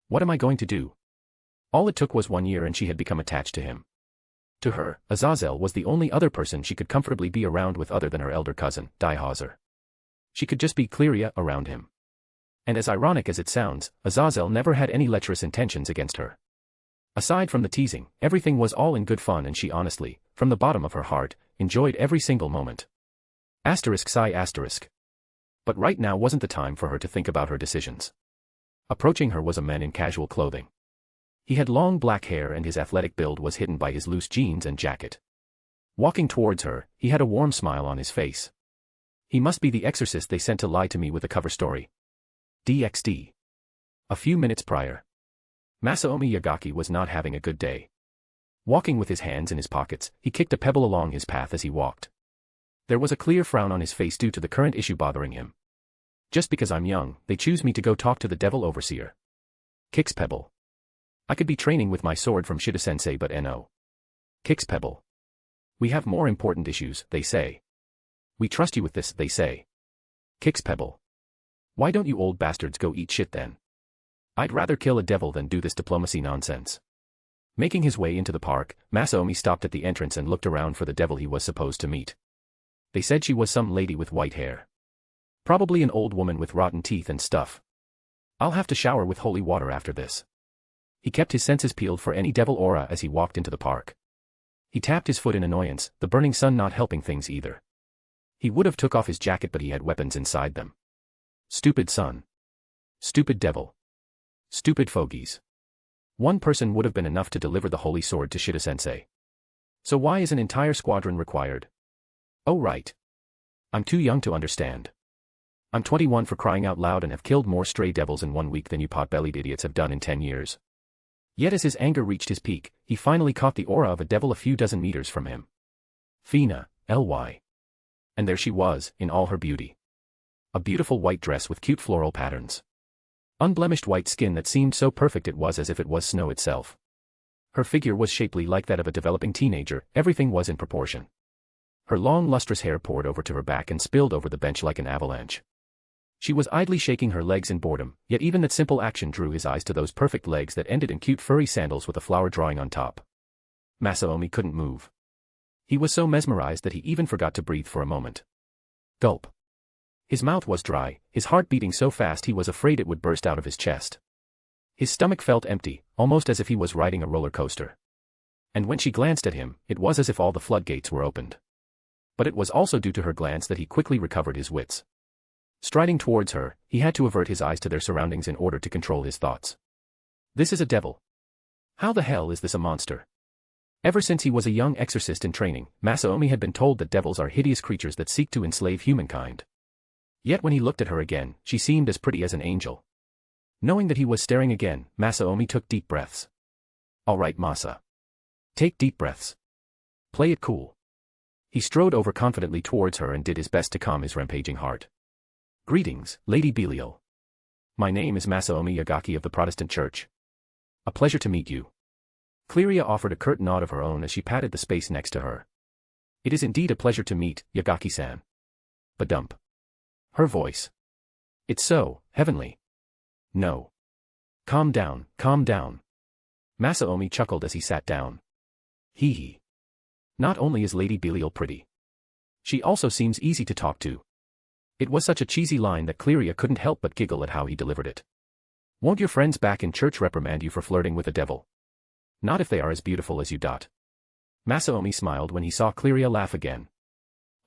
What am I going to do? All it took was 1 year and she had become attached to him. To her, Aazel was the only other person she could comfortably be around with other than her elder cousin, Dihauser. She could just be Claia around him. And as ironic as it sounds, Aazel never had any lecherous intentions against her. Aside from the teasing, everything was all in good fun and she honestly, from the bottom of her heart, enjoyed every single moment. Sigh. But right now wasn't the time for her to think about her decisions. Approaching her was a man in casual clothing. He had long black hair and his athletic build was hidden by his loose jeans and jacket. Walking towards her, he had a warm smile on his face. He must be the exorcist they sent to lie to me with a cover story. DxD. A few minutes prior. Masaomi Yagaki was not having a good day. Walking with his hands in his pockets, he kicked a pebble along his path as he walked. There was a clear frown on his face due to the current issue bothering him. Just because I'm young, they choose me to go talk to the devil overseer. Kicks pebble. I could be training with my sword from Shida-sensei but no. Kicks pebble. We have more important issues, they say. We trust you with this, they say. Kicks pebble. Why don't you old bastards go eat shit then? I'd rather kill a devil than do this diplomacy nonsense. Making his way into the park, Masaomi stopped at the entrance and looked around for the devil he was supposed to meet. They said she was some lady with white hair. Probably an old woman with rotten teeth and stuff. I'll have to shower with holy water after this. He kept his senses peeled for any devil aura as he walked into the park. He tapped his foot in annoyance, the burning sun not helping things either. He would have took off his jacket but he had weapons inside them. Stupid sun. Stupid devil. Stupid fogies. One person would have been enough to deliver the holy sword to Shida-sensei. So why is an entire squadron required? Oh right. I'm too young to understand. I'm 21 for crying out loud and have killed more stray devils in 1 week than you pot-bellied idiots have done in 10 years. Yet as his anger reached his peak, he finally caught the aura of a devil a few dozen meters from him. Fina, Ly. And there she was, in all her beauty. A beautiful white dress with cute floral patterns. Unblemished white skin that seemed so perfect it was as if it was snow itself. Her figure was shapely like that of a developing teenager, everything was in proportion. Her long lustrous hair poured over to her back and spilled over the bench like an avalanche. She was idly shaking her legs in boredom, yet even that simple action drew his eyes to those perfect legs that ended in cute furry sandals with a flower drawing on top. Masaomi couldn't move. He was so mesmerized that he even forgot to breathe for a moment. Gulp. His mouth was dry, his heart beating so fast he was afraid it would burst out of his chest. His stomach felt empty, almost as if he was riding a roller coaster. And when she glanced at him, it was as if all the floodgates were opened. But it was also due to her glance that he quickly recovered his wits. Striding towards her, he had to avert his eyes to their surroundings in order to control his thoughts. This is a devil. How the hell is this a monster? Ever since he was a young exorcist in training, Masaomi had been told that devils are hideous creatures that seek to enslave humankind. Yet when he looked at her again, she seemed as pretty as an angel. Knowing that he was staring again, Masaomi took deep breaths. All right, Masa. Take deep breaths. Play it cool. He strode over confidently towards her and did his best to calm his rampaging heart. Greetings, Lady Belial. My name is Masaomi Yagaki of the Protestant Church. A pleasure to meet you. Claria offered a curt nod of her own as she patted the space next to her. It is indeed a pleasure to meet, Yagaki-san. Badump. Her voice. It's so heavenly. No. Calm down, calm down. Masaomi chuckled as he sat down. Hee hee. Not only is Lady Belial pretty. She also seems easy to talk to. It was such a cheesy line that Claria couldn't help but giggle at how he delivered it. Won't your friends back in church reprimand you for flirting with a devil? Not if they are as beautiful as you. Masaomi smiled when he saw Claria laugh again.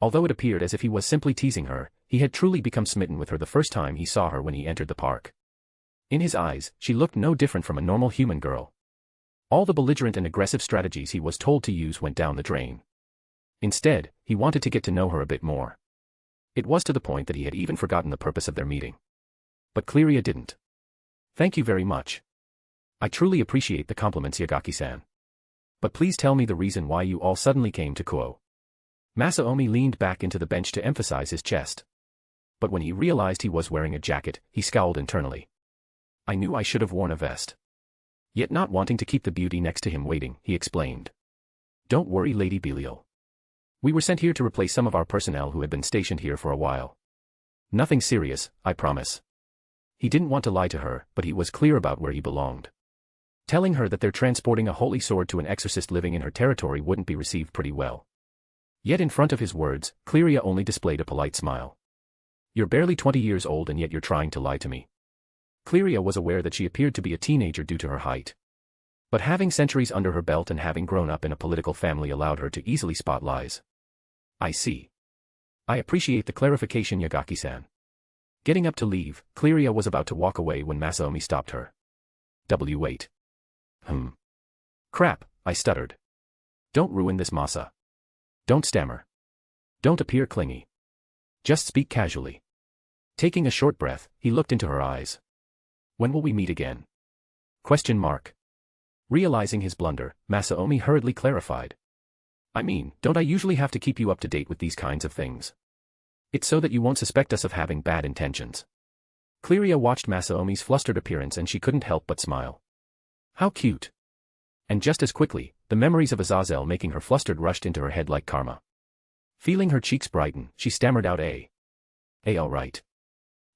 Although it appeared as if he was simply teasing her, he had truly become smitten with her the first time he saw her when he entered the park. In his eyes, she looked no different from a normal human girl. All the belligerent and aggressive strategies he was told to use went down the drain. Instead, he wanted to get to know her a bit more. It was to the point that he had even forgotten the purpose of their meeting. But Claria didn't. Thank you very much. I truly appreciate the compliments, Yagaki-san. But please tell me the reason why you all suddenly came to Kuo. Masaomi leaned back into the bench to emphasize his chest. But when he realized he was wearing a jacket, he scowled internally. I knew I should have worn a vest. Yet not wanting to keep the beauty next to him waiting, he explained. Don't worry, Lady Belial. We were sent here to replace some of our personnel who had been stationed here for a while. Nothing serious, I promise. He didn't want to lie to her, but he was clear about where he belonged. Telling her that they're transporting a holy sword to an exorcist living in her territory wouldn't be received pretty well. Yet in front of his words, Claria only displayed a polite smile. You're barely 20 years old and yet you're trying to lie to me. Claria was aware that she appeared to be a teenager due to her height. But having centuries under her belt and having grown up in a political family allowed her to easily spot lies. I see. I appreciate the clarification, Yagaki-san. Getting up to leave, Claria was about to walk away when Masaomi stopped her. Wait. Crap, I stuttered. Don't ruin this, Masa. Don't stammer. Don't appear clingy. Just speak casually. Taking a short breath, he looked into her eyes. When will we meet again? ? Realizing his blunder, Masaomi hurriedly clarified. I mean, don't I usually have to keep you up to date with these kinds of things? It's so that you won't suspect us of having bad intentions. Claria watched Masaomi's flustered appearance and she couldn't help but smile. How cute. And just as quickly, the memories of Azazel making her flustered rushed into her head like karma. Feeling her cheeks brighten, she stammered out all right.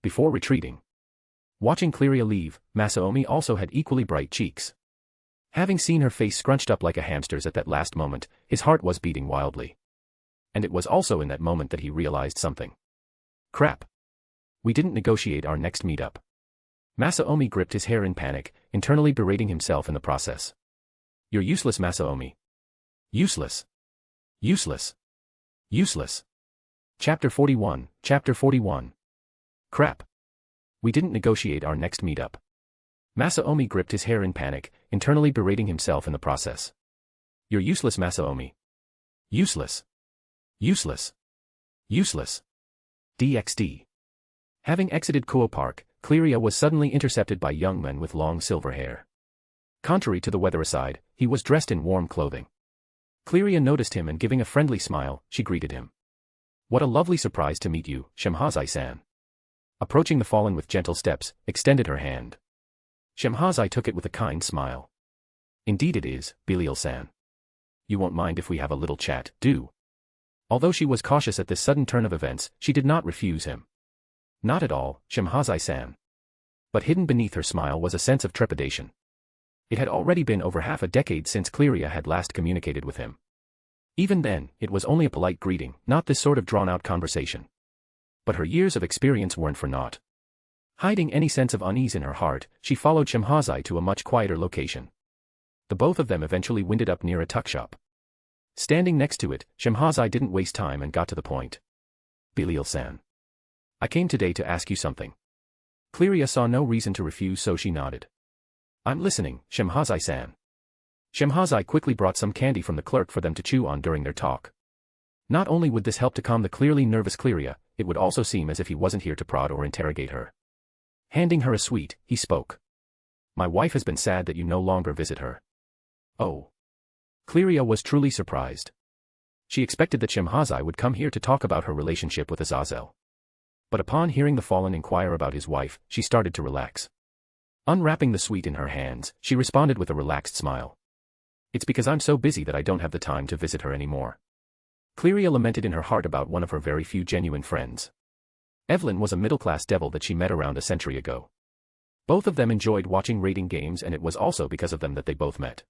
Before retreating. Watching Claria leave, Masaomi also had equally bright cheeks. Having seen her face scrunched up like a hamster's at that last moment, his heart was beating wildly. And it was also in that moment that he realized something. Crap. We didn't negotiate our next meetup. Masaomi gripped his hair in panic, internally berating himself in the process. You're useless, Masaomi. Useless. Useless. Useless. Chapter 41. Crap. We didn't negotiate our next meetup. Masaomi gripped his hair in panic, internally berating himself in the process. You're useless, Masaomi. Useless. Useless. Useless. DxD. Having exited Kuo Park, Claria was suddenly intercepted by young men with long silver hair. Contrary to the weather aside, he was dressed in warm clothing. Claia noticed him and giving a friendly smile, she greeted him. What a lovely surprise to meet you, Shemhazai-san. Approaching the fallen with gentle steps, extended her hand. Shemhazai took it with a kind smile. Indeed it is, Belial-san. You won't mind if we have a little chat, do? Although she was cautious at this sudden turn of events, she did not refuse him. Not at all, Shemhazai-san. But hidden beneath her smile was a sense of trepidation. It had already been over half a decade since Claia had last communicated with him. Even then, it was only a polite greeting, not this sort of drawn-out conversation. But her years of experience weren't for naught. Hiding any sense of unease in her heart, she followed Shemhazai to a much quieter location. The both of them eventually winded up near a tuck shop. Standing next to it, Shemhazai didn't waste time and got to the point. Belial-san. I came today to ask you something. Claia saw no reason to refuse, so she nodded. I'm listening, Shemhazai-san. Shemhazai quickly brought some candy from the clerk for them to chew on during their talk. Not only would this help to calm the clearly nervous Claia, it would also seem as if he wasn't here to prod or interrogate her. Handing her a sweet, he spoke. My wife has been sad that you no longer visit her. Oh. Claia was truly surprised. She expected that Shemhazai would come here to talk about her relationship with Aazel. But upon hearing the fallen inquire about his wife, she started to relax. Unwrapping the sweet in her hands, she responded with a relaxed smile. It's because I'm so busy that I don't have the time to visit her anymore. Claia lamented in her heart about one of her very few genuine friends. Evelyn was a middle-class devil that she met around a century ago. Both of them enjoyed watching raiding games, and it was also because of them that they both met.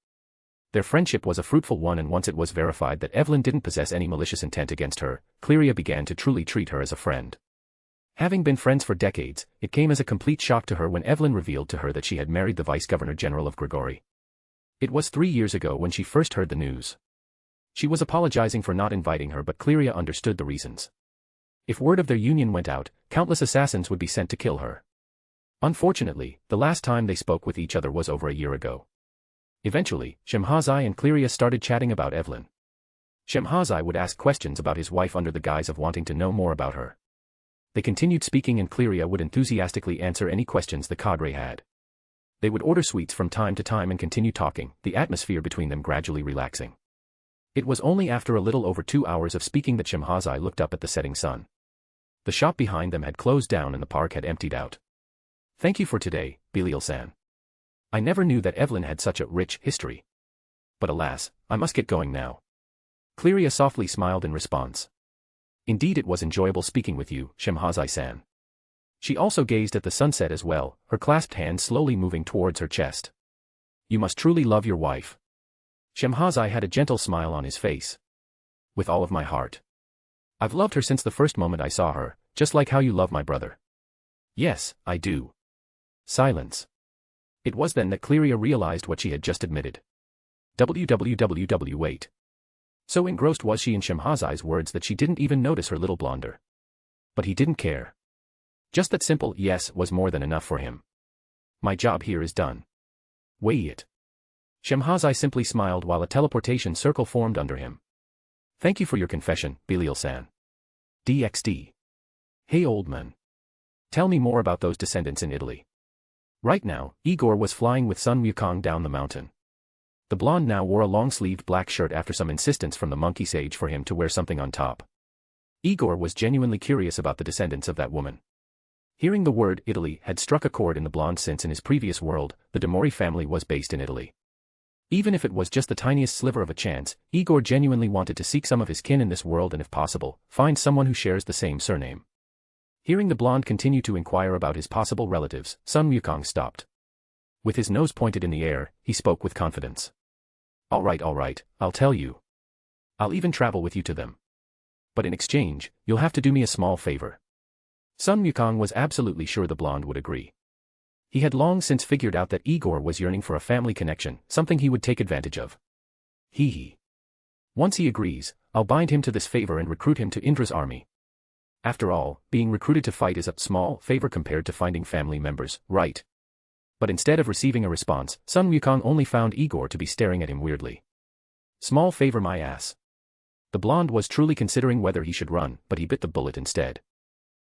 Their friendship was a fruitful one, and once it was verified that Evelyn didn't possess any malicious intent against her, Claia began to truly treat her as a friend. Having been friends for decades, it came as a complete shock to her when Evelyn revealed to her that she had married the Vice-Governor-General of Grigori. It was 3 years ago when she first heard the news. She was apologizing for not inviting her, but Claia understood the reasons. If word of their union went out, countless assassins would be sent to kill her. Unfortunately, the last time they spoke with each other was over a year ago. Eventually, Shemhazai and Claia started chatting about Evelyn. Shemhazai would ask questions about his wife under the guise of wanting to know more about her. They continued speaking, and Claia would enthusiastically answer any questions the cadre had. They would order sweets from time to time and continue talking, the atmosphere between them gradually relaxing. It was only after a little over 2 hours of speaking that Shemhazai looked up at the setting sun. The shop behind them had closed down and the park had emptied out. Thank you for today, Belial-san. I never knew that Evelyn had such a rich history. But alas, I must get going now. Claia softly smiled in response. Indeed, it was enjoyable speaking with you, Shemhazai-san. She also gazed at the sunset as well, her clasped hands slowly moving towards her chest. You must truly love your wife. Shemhazai had a gentle smile on his face. With all of my heart. I've loved her since the first moment I saw her, just like how you love my brother. Yes, I do. Silence. It was then that Claia realized what she had just admitted. Wait. So engrossed was she in Shemhazai's words that she didn't even notice her little blonder. But he didn't care. Just that simple yes was more than enough for him. My job here is done. Weigh it. Shemhazai simply smiled while a teleportation circle formed under him. Thank you for your confession, Belial-san. DxD. Hey old man. Tell me more about those descendants in Italy. Right now, Igor was flying with Sun Wukong down the mountain. The blonde now wore a long-sleeved black shirt after some insistence from the monkey sage for him to wear something on top. Igor was genuinely curious about the descendants of that woman. Hearing the word Italy had struck a chord in the blonde since in his previous world, the Demori family was based in Italy. Even if it was just the tiniest sliver of a chance, Igor genuinely wanted to seek some of his kin in this world and if possible, find someone who shares the same surname. Hearing the blonde continue to inquire about his possible relatives, Sun Wukong stopped. With his nose pointed in the air, he spoke with confidence. All right, I'll tell you. I'll even travel with you to them. But in exchange, you'll have to do me a small favor. Sun Wukong was absolutely sure the blonde would agree. He had long since figured out that Igor was yearning for a family connection, something he would take advantage of. Hee. Once he agrees, I'll bind him to this favor and recruit him to Indra's army. After all, being recruited to fight is a small favor compared to finding family members, right? But instead of receiving a response, Sun Wukong only found Igor to be staring at him weirdly. Small favor my ass. The blonde was truly considering whether he should run, but he bit the bullet instead.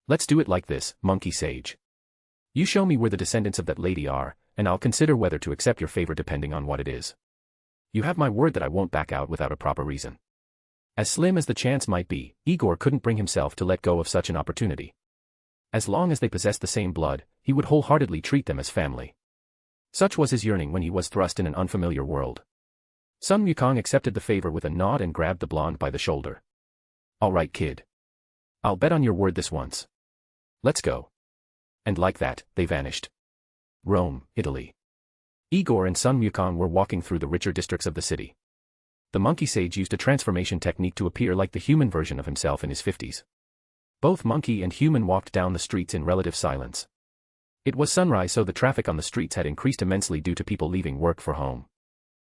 Let's do it like this, monkey sage. You show me where the descendants of that lady are, and I'll consider whether to accept your favor depending on what it is. You have my word that I won't back out without a proper reason. As slim as the chance might be, Igor couldn't bring himself to let go of such an opportunity. As long as they possessed the same blood, he would wholeheartedly treat them as family. Such was his yearning when he was thrust in an unfamiliar world. Sun Wukong accepted the favor with a nod and grabbed the blonde by the shoulder. All right, kid. I'll bet on your word this once. Let's go. And like that, they vanished. Rome, Italy. Igor and Sun Wukong were walking through the richer districts of the city. The monkey sage used a transformation technique to appear like the human version of himself in his 50s. Both monkey and human walked down the streets in relative silence. It was sunrise, so the traffic on the streets had increased immensely due to people leaving work for home.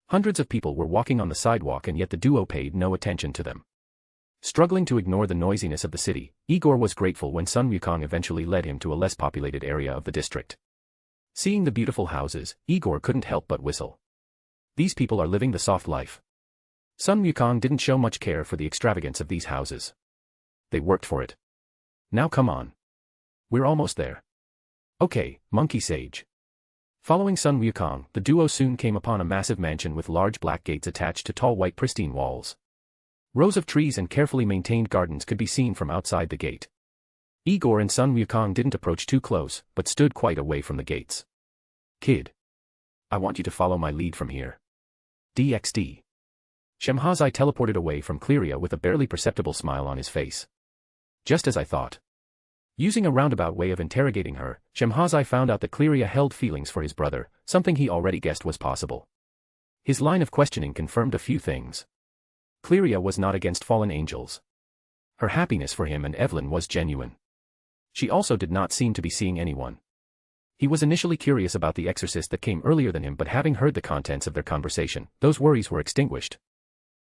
Hundreds of people were walking on the sidewalk, and yet the duo paid no attention to them. Struggling to ignore the noisiness of the city, Igor was grateful when Sun Wukong eventually led him to a less populated area of the district. Seeing the beautiful houses, Igor couldn't help but whistle. These people are living the soft life. Sun Wukong didn't show much care for the extravagance of these houses. They worked for it. Now come on. We're almost there. Okay, monkey sage. Following Sun Wukong, the duo soon came upon a massive mansion with large black gates attached to tall white pristine walls. Rows of trees and carefully maintained gardens could be seen from outside the gate. Igor and Sun Wukong didn't approach too close, but stood quite away from the gates. Kid. I want you to follow my lead from here. DxD. Shemhazai teleported away from Claia with a barely perceptible smile on his face. Just as I thought. Using a roundabout way of interrogating her, Shemhazai found out that Claia held feelings for his brother, something he already guessed was possible. His line of questioning confirmed a few things. Claia was not against fallen angels. Her happiness for him and Evelyn was genuine. She also did not seem to be seeing anyone. He was initially curious about the exorcist that came earlier than him, but having heard the contents of their conversation, those worries were extinguished.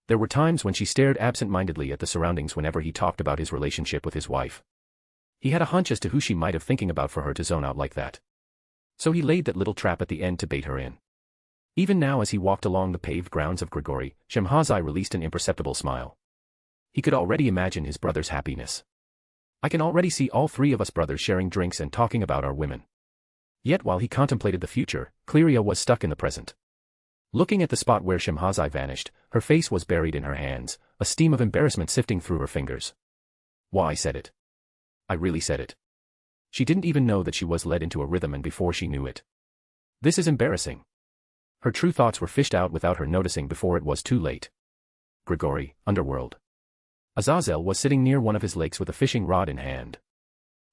There were times when she stared absent-mindedly at the surroundings whenever he talked about his relationship with his wife. He had a hunch as to who she might have thinking about for her to zone out like that. So he laid that little trap at the end to bait her in. Even now, as he walked along the paved grounds of Grigori, Shemhazai released an imperceptible smile. He could already imagine his brother's happiness. I can already see all three of us brothers sharing drinks and talking about our women. Yet while he contemplated the future, Claia was stuck in the present. Looking at the spot where Shemhazai vanished, her face was buried in her hands, a steam of embarrassment sifting through her fingers. Why, I said it. I really said it. She didn't even know that she was led into a rhythm, and before she knew it. This is embarrassing. Her true thoughts were fished out without her noticing before it was too late. Grigori, Underworld. Azazel was sitting near one of his lakes with a fishing rod in hand.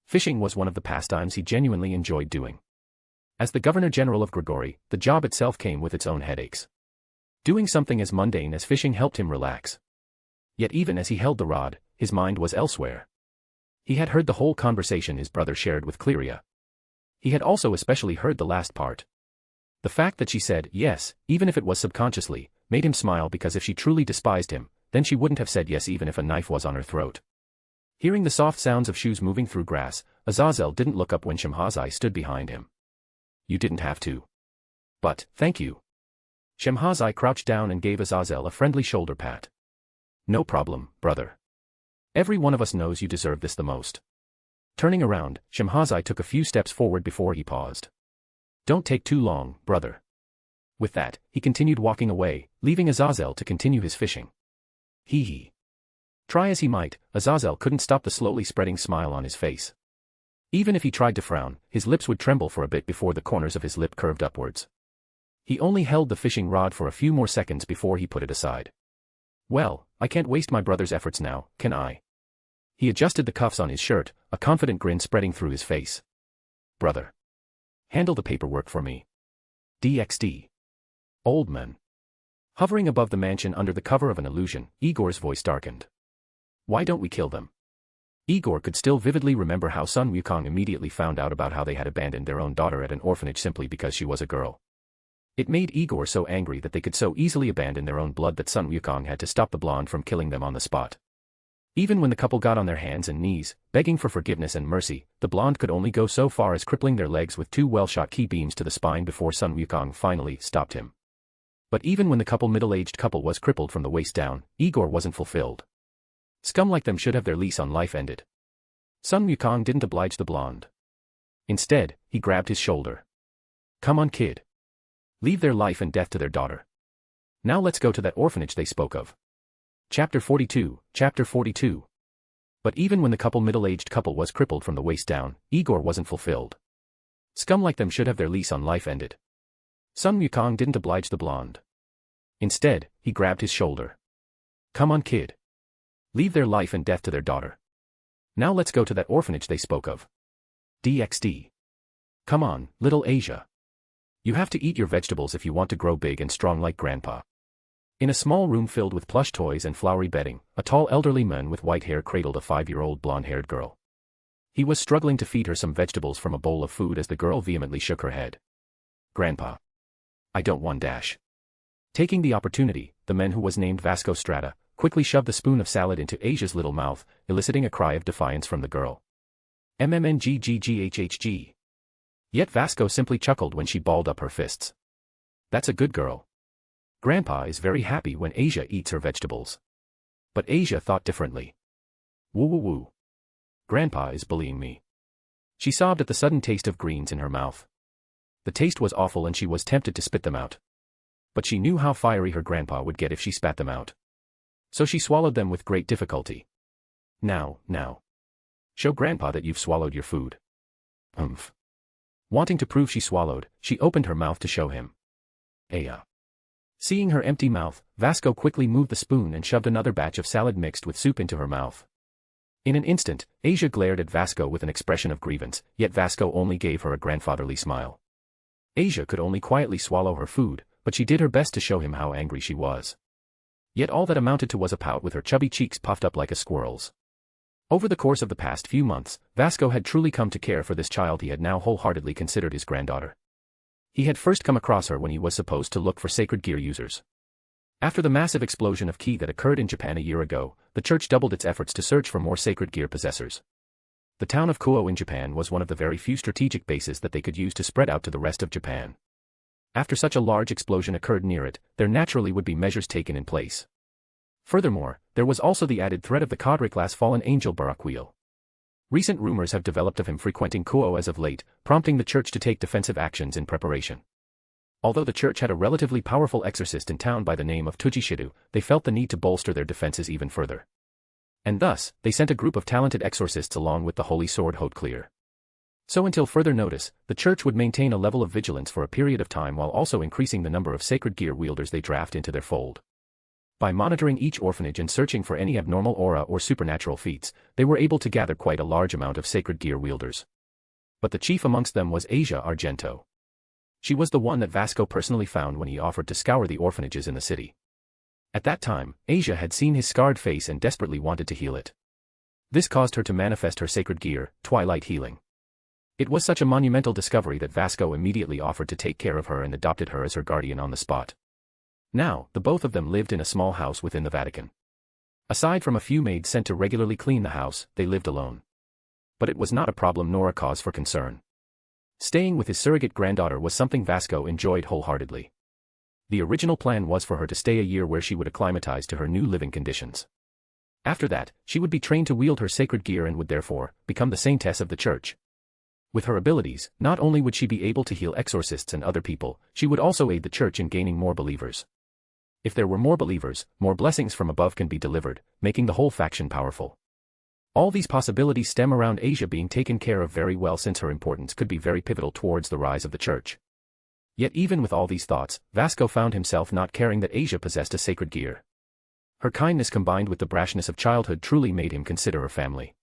Fishing was one of the pastimes he genuinely enjoyed doing. As the Governor-General of Grigori, the job itself came with its own headaches. Doing something as mundane as fishing helped him relax. Yet even as he held the rod, his mind was elsewhere. He had heard the whole conversation his brother shared with Claia. He had also especially heard the last part. The fact that she said yes, even if it was subconsciously, made him smile, because if she truly despised him, then she wouldn't have said yes even if a knife was on her throat. Hearing the soft sounds of shoes moving through grass, Azazel didn't look up when Shemhazai stood behind him. You didn't have to. But, thank you. Shemhazai crouched down and gave Azazel a friendly shoulder pat. No problem, brother. Every one of us knows you deserve this the most. Turning around, Shemhazai took a few steps forward before he paused. Don't take too long, brother. With that, he continued walking away, leaving Azazel to continue his fishing. Hee hee. Try as he might, Azazel couldn't stop the slowly spreading smile on his face. Even if he tried to frown, his lips would tremble for a bit before the corners of his lip curved upwards. He only held the fishing rod for a few more seconds before he put it aside. Well, I can't waste my brother's efforts now, can I? He adjusted the cuffs on his shirt, a confident grin spreading through his face. Brother. Handle the paperwork for me. DxD. Old man. Hovering above the mansion under the cover of an illusion, Igor's voice darkened. Why don't we kill them? Igor could still vividly remember how Sun Wukong immediately found out about how they had abandoned their own daughter at an orphanage simply because she was a girl. It made Igor so angry that they could so easily abandon their own blood that Sun Wukong had to stop the blonde from killing them on the spot. Even when the couple got on their hands and knees, begging for forgiveness and mercy, the blonde could only go so far as crippling their legs with 2 well-shot key beams to the spine before Sun Wukong finally stopped him. But even when the middle-aged couple was crippled from the waist down, Igor wasn't fulfilled. Scum like them should have their lease on life ended. Sun Wukong didn't oblige the blonde. Instead, he grabbed his shoulder. Come on, kid. Leave their life and death to their daughter. Now let's go to that orphanage they spoke of. Chapter 42, Chapter 42. But even when the middle-aged couple was crippled from the waist down, Igor wasn't fulfilled. Scum like them should have their lease on life ended. Sun Wukong didn't oblige the blonde. Instead, he grabbed his shoulder. Come on, kid. Leave their life and death to their daughter. Now let's go to that orphanage they spoke of. DxD. Come on, little Asia. You have to eat your vegetables if you want to grow big and strong like Grandpa. In a small room filled with plush toys and flowery bedding, a tall elderly man with white hair cradled a 5-year-old blonde-haired girl. He was struggling to feed her some vegetables from a bowl of food as the girl vehemently shook her head. Grandpa. I don't want dash. Taking the opportunity, the man who was named Vasco Strata quickly shoved the spoon of salad into Asia's little mouth, eliciting a cry of defiance from the girl. MMNGGGHHG. Yet Vasco simply chuckled when she balled up her fists. That's a good girl. Grandpa is very happy when Asia eats her vegetables. But Asia thought differently. Woo woo woo. Grandpa is bullying me. She sobbed at the sudden taste of greens in her mouth. The taste was awful and she was tempted to spit them out. But she knew how fiery her grandpa would get if she spat them out. So she swallowed them with great difficulty. Now. Show Grandpa that you've swallowed your food. Humph. Wanting to prove she swallowed, she opened her mouth to show him. Aya. Seeing her empty mouth, Vasco quickly moved the spoon and shoved another batch of salad mixed with soup into her mouth. In an instant, Asia glared at Vasco with an expression of grievance, yet Vasco only gave her a grandfatherly smile. Asia could only quietly swallow her food, but she did her best to show him how angry she was. Yet all that amounted to was a pout with her chubby cheeks puffed up like a squirrel's. Over the course of the past few months, Vasco had truly come to care for this child he had now wholeheartedly considered his granddaughter. He had first come across her when he was supposed to look for sacred gear users. After the massive explosion of ki that occurred in Japan a year ago, the church doubled its efforts to search for more sacred gear possessors. The town of Kuo in Japan was one of the very few strategic bases that they could use to spread out to the rest of Japan. After such a large explosion occurred near it, there naturally would be measures taken in place. Furthermore, there was also the added threat of the Cadre-class fallen angel Barakiel. Recent rumors have developed of him frequenting Kuo as of late, prompting the church to take defensive actions in preparation. Although the church had a relatively powerful exorcist in town by the name of Tujishidu, they felt the need to bolster their defenses even further. And thus, they sent a group of talented exorcists along with the Holy Sword Haute Clear. So until further notice, the church would maintain a level of vigilance for a period of time while also increasing the number of sacred gear wielders they draft into their fold. By monitoring each orphanage and searching for any abnormal aura or supernatural feats, they were able to gather quite a large amount of sacred gear wielders. But the chief amongst them was Asia Argento. She was the one that Vasco personally found when he offered to scour the orphanages in the city. At that time, Asia had seen his scarred face and desperately wanted to heal it. This caused her to manifest her sacred gear, Twilight Healing. It was such a monumental discovery that Vasco immediately offered to take care of her and adopted her as her guardian on the spot. Now, the both of them lived in a small house within the Vatican. Aside from a few maids sent to regularly clean the house, they lived alone. But it was not a problem nor a cause for concern. Staying with his surrogate granddaughter was something Vasco enjoyed wholeheartedly. The original plan was for her to stay a year where she would acclimatize to her new living conditions. After that, she would be trained to wield her sacred gear and would therefore become the saintess of the church. With her abilities, not only would she be able to heal exorcists and other people, she would also aid the church in gaining more believers. If there were more believers, more blessings from above can be delivered, making the whole faction powerful. All these possibilities stem around Asia being taken care of very well since her importance could be very pivotal towards the rise of the church. Yet even with all these thoughts, Vasco found himself not caring that Asia possessed a sacred gear. Her kindness combined with the brashness of childhood truly made him consider her family.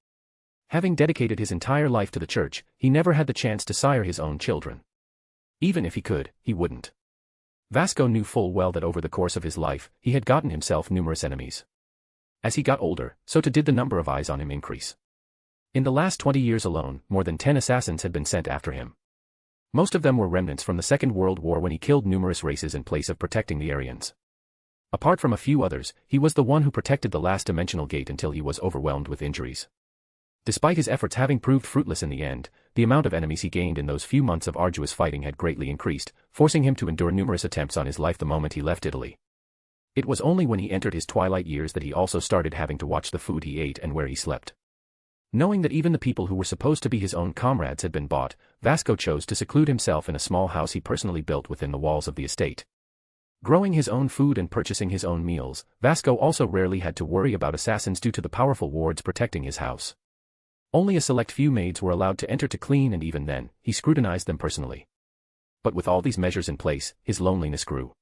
Having dedicated his entire life to the church, he never had the chance to sire his own children. Even if he could, he wouldn't. Vasco knew full well that over the course of his life, he had gotten himself numerous enemies. As he got older, so too did the number of eyes on him increase. In the last 20 years alone, more than 10 assassins had been sent after him. Most of them were remnants from the Second World War when he killed numerous races in place of protecting the Aryans. Apart from a few others, he was the one who protected the last dimensional gate until he was overwhelmed with injuries. Despite his efforts having proved fruitless in the end, the amount of enemies he gained in those few months of arduous fighting had greatly increased, forcing him to endure numerous attempts on his life the moment he left Italy. It was only when he entered his twilight years that he also started having to watch the food he ate and where he slept. Knowing that even the people who were supposed to be his own comrades had been bought, Vasco chose to seclude himself in a small house he personally built within the walls of the estate. Growing his own food and purchasing his own meals, Vasco also rarely had to worry about assassins due to the powerful wards protecting his house. Only a select few maids were allowed to enter to clean, and even then, he scrutinized them personally. But with all these measures in place, his loneliness grew.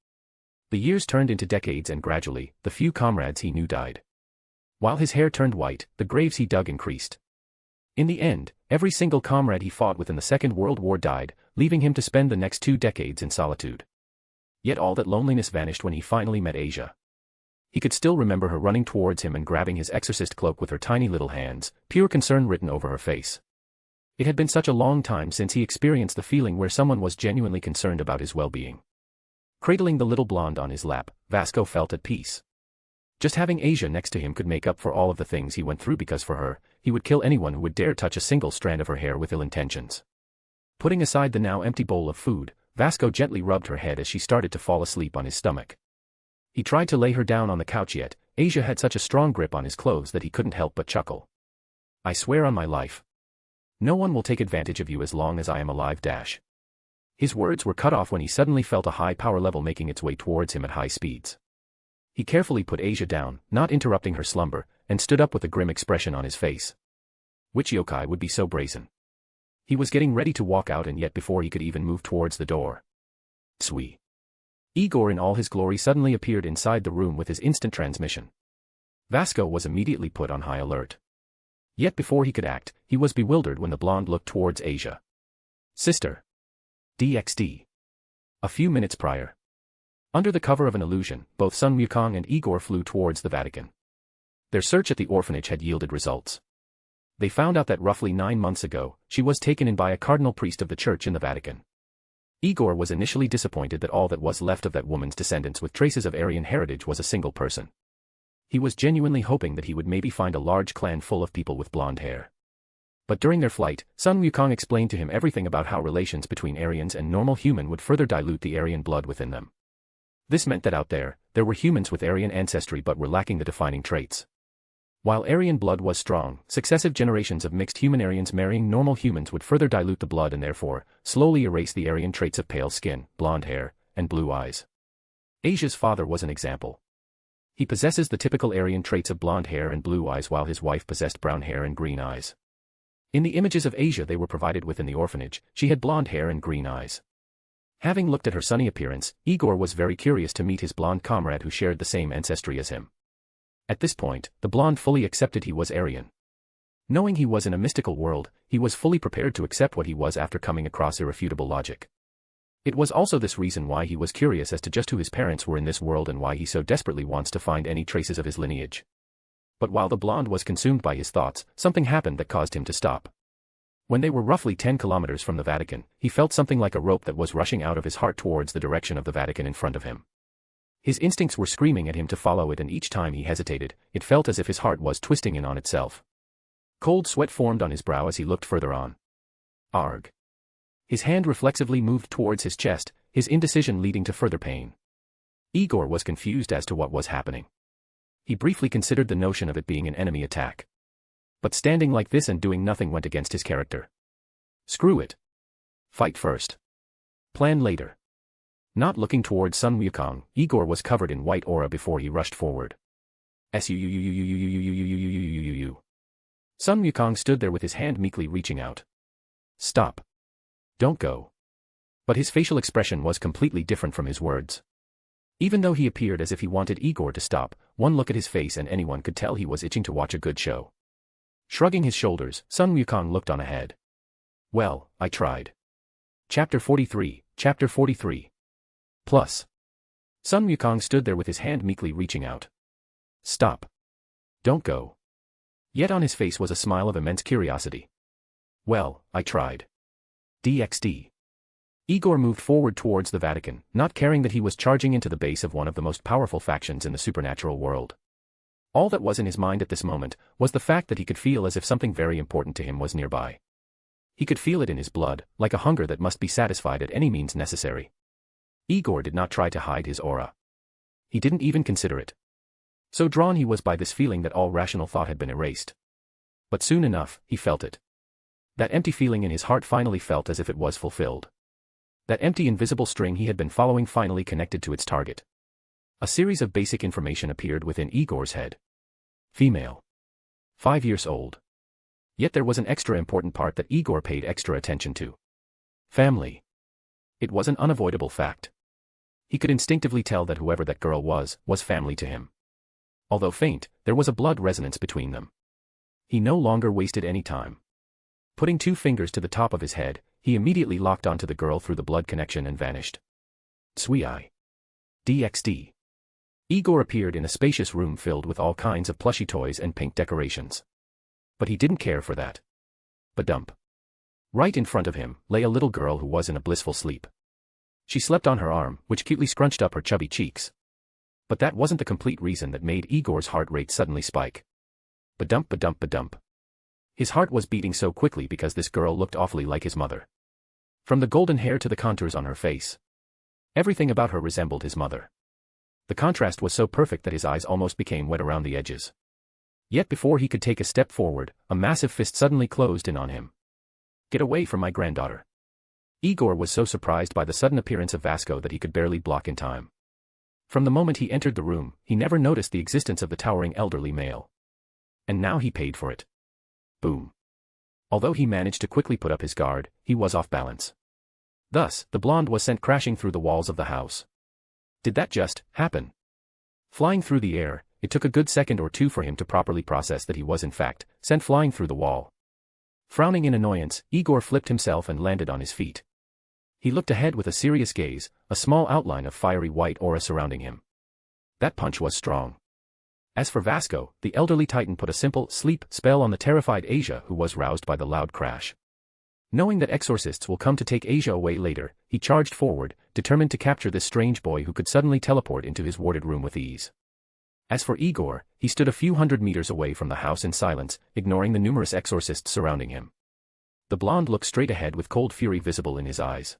The years turned into decades, and gradually, the few comrades he knew died. While his hair turned white, the graves he dug increased. In the end, every single comrade he fought with in the Second World War died, leaving him to spend the next 2 decades in solitude. Yet all that loneliness vanished when he finally met Asia. He could still remember her running towards him and grabbing his exorcist cloak with her tiny little hands, pure concern written over her face. It had been such a long time since he experienced the feeling where someone was genuinely concerned about his well-being. Cradling the little blonde on his lap, Vasco felt at peace. Just having Asia next to him could make up for all of the things he went through, because for her, he would kill anyone who would dare touch a single strand of her hair with ill intentions. Putting aside the now empty bowl of food, Vasco gently rubbed her head as she started to fall asleep on his stomach. He tried to lay her down on the couch, yet Asia had such a strong grip on his clothes that he couldn't help but chuckle. "I swear on my life. No one will take advantage of you as long as I am alive." His words were cut off when he suddenly felt a high power level making its way towards him at high speeds. He carefully put Asia down, not interrupting her slumber, and stood up with a grim expression on his face. Which yokai would be so brazen? He was getting ready to walk out, and yet before he could even move towards the door, Sui. Igor in all his glory suddenly appeared inside the room with his instant transmission. Vasco was immediately put on high alert. Yet before he could act, he was bewildered when the blonde looked towards Asia. "Sister. DxD. A few minutes prior. Under the cover of an illusion, both Sun Wukong and Igor flew towards the Vatican. Their search at the orphanage had yielded results. They found out that roughly 9 months ago, she was taken in by a cardinal priest of the church in the Vatican. Igor was initially disappointed that all that was left of that woman's descendants with traces of Aryan heritage was a single person. He was genuinely hoping that he would maybe find a large clan full of people with blonde hair. But during their flight, Sun Wukong explained to him everything about how relations between Aryans and normal human would further dilute the Aryan blood within them. This meant that out there were humans with Aryan ancestry but were lacking the defining traits. While Aryan blood was strong, successive generations of mixed human Aryans marrying normal humans would further dilute the blood and therefore, slowly erase the Aryan traits of pale skin, blonde hair, and blue eyes. Asia's father was an example. He possesses the typical Aryan traits of blonde hair and blue eyes, while his wife possessed brown hair and green eyes. In the images of Asia they were provided with in the orphanage, she had blonde hair and green eyes. Having looked at her sunny appearance, Igor was very curious to meet his blonde comrade who shared the same ancestry as him. At this point, the blonde fully accepted he was Aryan. Knowing he was in a mystical world, he was fully prepared to accept what he was after coming across irrefutable logic. It was also this reason why he was curious as to just who his parents were in this world and why he so desperately wants to find any traces of his lineage. But while the blonde was consumed by his thoughts, something happened that caused him to stop. When they were roughly 10 kilometers from the Vatican, he felt something like a rope that was rushing out of his heart towards the direction of the Vatican in front of him. His instincts were screaming at him to follow it, and each time he hesitated, it felt as if his heart was twisting in on itself. Cold sweat formed on his brow as he looked further on. Arg. His hand reflexively moved towards his chest, his indecision leading to further pain. Igor was confused as to what was happening. He briefly considered the notion of it being an enemy attack. But standing like this and doing nothing went against his character. Screw it. Fight first. Plan later. Not looking towards Sun Wukong, Igor was covered in white aura before he rushed forward. Sun Wukong stood there with his hand meekly reaching out. Stop. Don't go. But his facial expression was completely different from his words. Even though he appeared as if he wanted Igor to stop, one look at his face and anyone could tell he was itching to watch a good show. Shrugging his shoulders, Sun Wukong looked on ahead. Well, I tried. Chapter 43. Plus. Sun Wukong stood there with his hand meekly reaching out. Stop. Don't go. Yet on his face was a smile of immense curiosity. Well, I tried. DxD. Igor moved forward towards the Vatican, not caring that he was charging into the base of one of the most powerful factions in the supernatural world. All that was in his mind at this moment was the fact that he could feel as if something very important to him was nearby. He could feel it in his blood, like a hunger that must be satisfied at any means necessary. Igor did not try to hide his aura. He didn't even consider it. So drawn he was by this feeling that all rational thought had been erased. But soon enough, he felt it. That empty feeling in his heart finally felt as if it was fulfilled. That empty invisible string he had been following finally connected to its target. A series of basic information appeared within Igor's head. Female. 5 years old. Yet there was an extra important part that Igor paid extra attention to. Family. It was an unavoidable fact. He could instinctively tell that whoever that girl was family to him. Although faint, there was a blood resonance between them. He no longer wasted any time. Putting 2 fingers to the top of his head, he immediately locked onto the girl through the blood connection and vanished. Tsui. DxD. Igor appeared in a spacious room filled with all kinds of plushy toys and pink decorations. But he didn't care for that. Badump. Right in front of him lay a little girl who was in a blissful sleep. She slept on her arm, which cutely scrunched up her chubby cheeks. But that wasn't the complete reason that made Igor's heart rate suddenly spike. Badump badump badump. His heart was beating so quickly because this girl looked awfully like his mother. From the golden hair to the contours on her face. Everything about her resembled his mother. The contrast was so perfect that his eyes almost became wet around the edges. Yet before he could take a step forward, a massive fist suddenly closed in on him. Get away from my granddaughter. Igor was so surprised by the sudden appearance of Vasco that he could barely block in time. From the moment he entered the room, he never noticed the existence of the towering elderly male. And now he paid for it. Boom. Although he managed to quickly put up his guard, he was off balance. Thus, the blonde was sent crashing through the walls of the house. Did that just happen? Flying through the air, it took a good second or two for him to properly process that he was in fact sent flying through the wall. Frowning in annoyance, Igor flipped himself and landed on his feet. He looked ahead with a serious gaze, a small outline of fiery white aura surrounding him. That punch was strong. As for Vasco, the elderly titan put a simple sleep spell on the terrified Asia, who was roused by the loud crash. Knowing that exorcists will come to take Asia away later, he charged forward, determined to capture this strange boy who could suddenly teleport into his warded room with ease. As for Igor, he stood a few hundred meters away from the house in silence, ignoring the numerous exorcists surrounding him. The blonde looked straight ahead with cold fury visible in his eyes.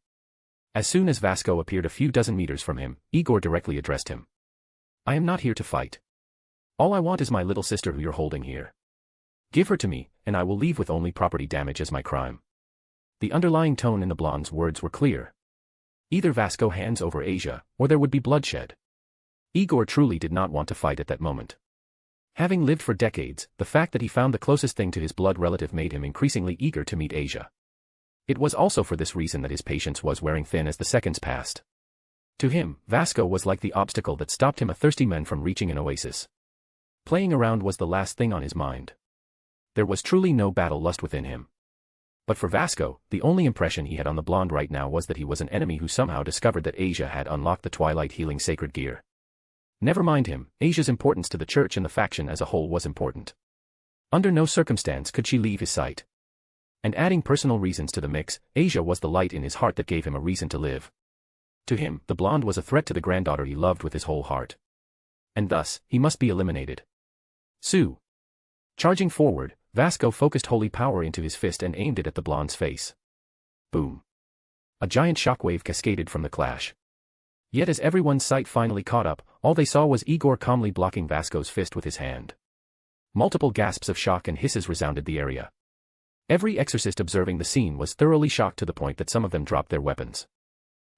As soon as Vasco appeared a few dozen meters from him, Igor directly addressed him. I am not here to fight. All I want is my little sister who you're holding here. Give her to me, and I will leave with only property damage as my crime. The underlying tone in the blonde's words were clear. Either Vasco hands over Asia, or there would be bloodshed. Igor truly did not want to fight at that moment. Having lived for decades, the fact that he found the closest thing to his blood relative made him increasingly eager to meet Asia. It was also for this reason that his patience was wearing thin as the seconds passed. To him, Vasco was like the obstacle that stopped him a thirsty man from reaching an oasis. Playing around was the last thing on his mind. There was truly no battle lust within him. But for Vasco, the only impression he had on the blonde right now was that he was an enemy who somehow discovered that Asia had unlocked the Twilight Healing Sacred Gear. Never mind him, Asia's importance to the church and the faction as a whole was important. Under no circumstance could she leave his sight. And adding personal reasons to the mix, Asia was the light in his heart that gave him a reason to live. To him, the blonde was a threat to the granddaughter he loved with his whole heart. And thus, he must be eliminated. Sue. Charging forward, Vasco focused holy power into his fist and aimed it at the blonde's face. Boom. A giant shockwave cascaded from the clash. Yet as everyone's sight finally caught up, all they saw was Igor calmly blocking Vasco's fist with his hand. Multiple gasps of shock and hisses resounded the area. Every exorcist observing the scene was thoroughly shocked to the point that some of them dropped their weapons.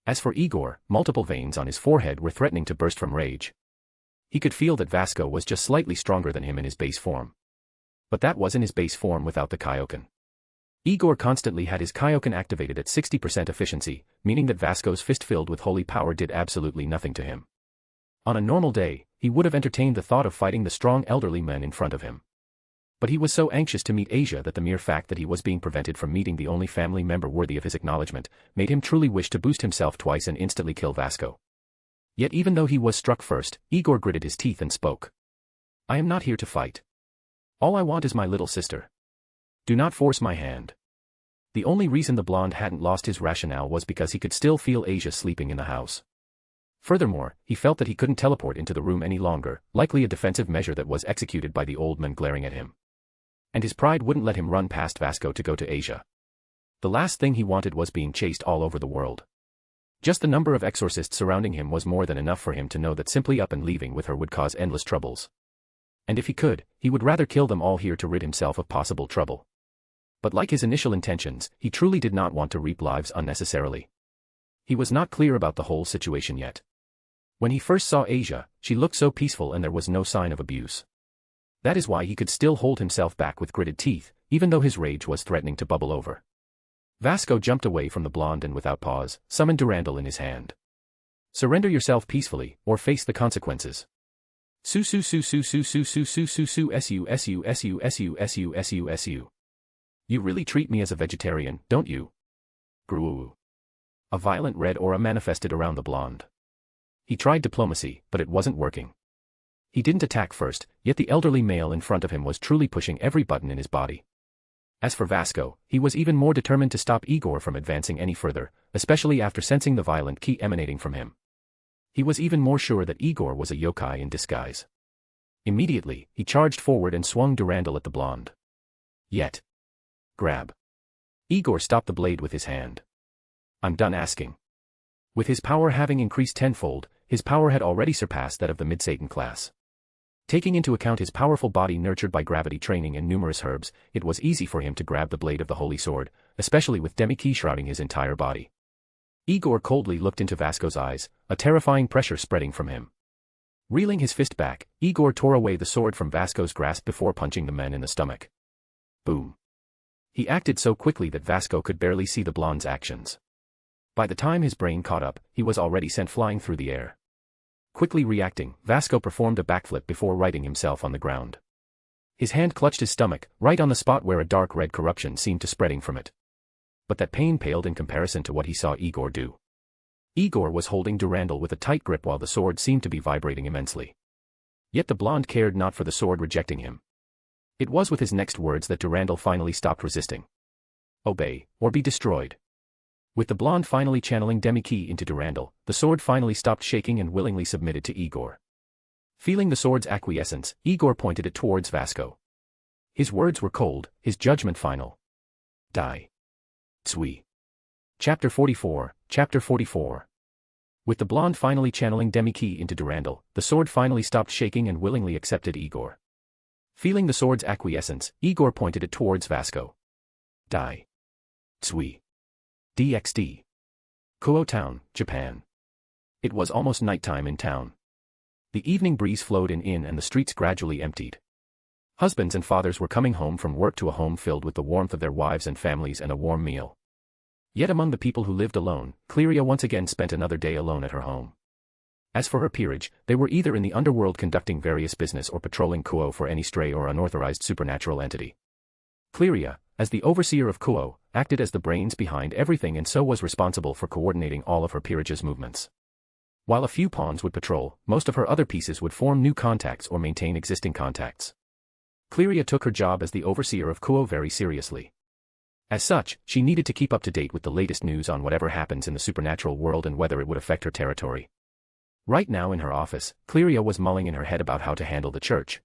As for Igor, multiple veins on his forehead were threatening to burst from rage. He could feel that Vasco was just slightly stronger than him in his base form. But that was in his base form without the Kaioken. Igor constantly had his Kaioken activated at 60% efficiency, meaning that Vasco's fist filled with holy power did absolutely nothing to him. On a normal day, he would have entertained the thought of fighting the strong elderly men in front of him. But he was so anxious to meet Asia that the mere fact that he was being prevented from meeting the only family member worthy of his acknowledgement made him truly wish to boost himself twice and instantly kill Vasco. Yet even though he was struck first, Igor gritted his teeth and spoke. I am not here to fight. All I want is my little sister. Do not force my hand. The only reason the blonde hadn't lost his rationale was because he could still feel Asia sleeping in the house. Furthermore, he felt that he couldn't teleport into the room any longer, likely a defensive measure that was executed by the old man glaring at him. And his pride wouldn't let him run past Vasco to go to Asia. The last thing he wanted was being chased all over the world. Just the number of exorcists surrounding him was more than enough for him to know that simply up and leaving with her would cause endless troubles. And if he could, he would rather kill them all here to rid himself of possible trouble. But like his initial intentions, he truly did not want to reap lives unnecessarily. He was not clear about the whole situation yet. When he first saw Asia, she looked so peaceful and there was no sign of abuse. That is why he could still hold himself back with gritted teeth, even though his rage was threatening to bubble over. Vasco jumped away from the blonde and without pause, summoned Durandal in his hand. Surrender yourself peacefully, or face the consequences. Su su su su su su su su su su su su su su su su su. You really treat me as a vegetarian, don't you? Gruuu. A violent red aura manifested around the blonde. He tried diplomacy, but it wasn't working. He didn't attack first, yet the elderly male in front of him was truly pushing every button in his body. As for Vasco, he was even more determined to stop Igor from advancing any further, especially after sensing the violent ki emanating from him. He was even more sure that Igor was a yokai in disguise. Immediately, he charged forward and swung Durandal at the blonde. Yet. Grab. Igor stopped the blade with his hand. I'm done asking. With his power having increased tenfold, his power had already surpassed that of the mid-Satan class. Taking into account his powerful body nurtured by gravity training and numerous herbs, it was easy for him to grab the blade of the holy sword, especially with demi-ki shrouding his entire body. Igor coldly looked into Vasco's eyes, a terrifying pressure spreading from him. Reeling his fist back, Igor tore away the sword from Vasco's grasp before punching the man in the stomach. Boom. He acted so quickly that Vasco could barely see the blonde's actions. By the time his brain caught up, he was already sent flying through the air. Quickly reacting, Vasco performed a backflip before righting himself on the ground. His hand clutched his stomach, right on the spot where a dark red corruption seemed to spreading from it. But that pain paled in comparison to what he saw Igor do. Igor was holding Durandal with a tight grip while the sword seemed to be vibrating immensely. Yet the blonde cared not for the sword rejecting him. It was with his next words that Durandal finally stopped resisting. Obey, or be destroyed. With the blonde finally channeling demi-ki into Durandal, the sword finally stopped shaking and willingly submitted to Igor. Feeling the sword's acquiescence, Igor pointed it towards Vasco. His words were cold, his judgment final. Die. Tsui. Chapter 44, Chapter 44. With the blonde finally channeling demi-ki into Durandal, the sword finally stopped shaking and willingly accepted Igor. Feeling the sword's acquiescence, Igor pointed it towards Vasco. Die. Tsui. DxD. Kuo Town, Japan. It was almost nighttime in town. The evening breeze flowed in and the streets gradually emptied. Husbands and fathers were coming home from work to a home filled with the warmth of their wives and families and a warm meal. Yet among the people who lived alone, Claia once again spent another day alone at her home. As for her peerage, they were either in the underworld conducting various business or patrolling Kuo for any stray or unauthorized supernatural entity. Claia, as the overseer of Kuo, acted as the brains behind everything and so was responsible for coordinating all of her peerage's movements. While a few pawns would patrol, most of her other pieces would form new contacts or maintain existing contacts. Claia took her job as the overseer of Kuo very seriously. As such, she needed to keep up to date with the latest news on whatever happens in the supernatural world and whether it would affect her territory. Right now in her office, Claia was mulling in her head about how to handle the church.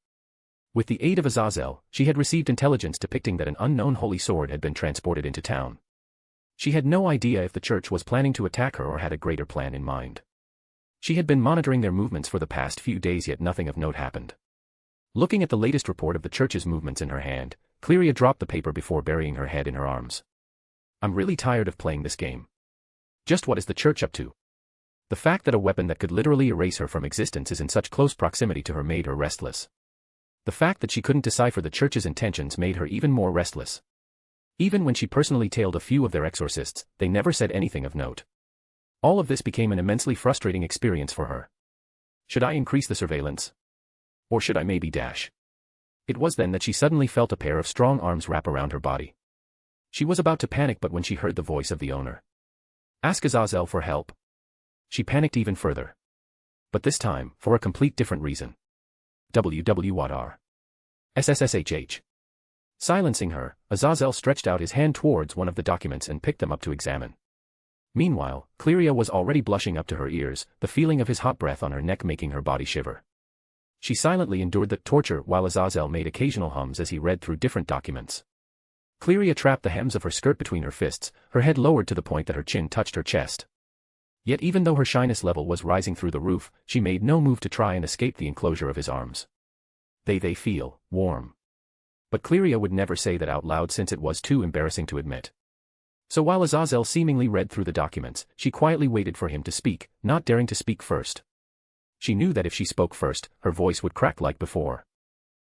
With the aid of Aazel, she had received intelligence depicting that an unknown holy sword had been transported into town. She had no idea if the church was planning to attack her or had a greater plan in mind. She had been monitoring their movements for the past few days yet nothing of note happened. Looking at the latest report of the church's movements in her hand, Claia dropped the paper before burying her head in her arms. I'm really tired of playing this game. Just what is the church up to? The fact that a weapon that could literally erase her from existence is in such close proximity to her made her restless. The fact that she couldn't decipher the church's intentions made her even more restless. Even when she personally tailed a few of their exorcists, they never said anything of note. All of this became an immensely frustrating experience for her. Should I increase the surveillance? Or should I maybe dash? It was then that she suddenly felt a pair of strong arms wrap around her body. She was about to panic but when she heard the voice of the owner. Ask Aazel for help. She panicked even further. But this time, for a complete different reason. WWR. SSSHH. Silencing her, Aazel stretched out his hand towards one of the documents and picked them up to examine. Meanwhile, Claia was already blushing up to her ears, the feeling of his hot breath on her neck making her body shiver. She silently endured the torture while Aazel made occasional hums as he read through different documents. Claia trapped the hems of her skirt between her fists, her head lowered to the point that her chin touched her chest. Yet even though her shyness level was rising through the roof, she made no move to try and escape the enclosure of his arms. They feel warm. But Claia would never say that out loud since it was too embarrassing to admit. So while Aazel seemingly read through the documents, she quietly waited for him to speak, not daring to speak first. She knew that if she spoke first, her voice would crack like before.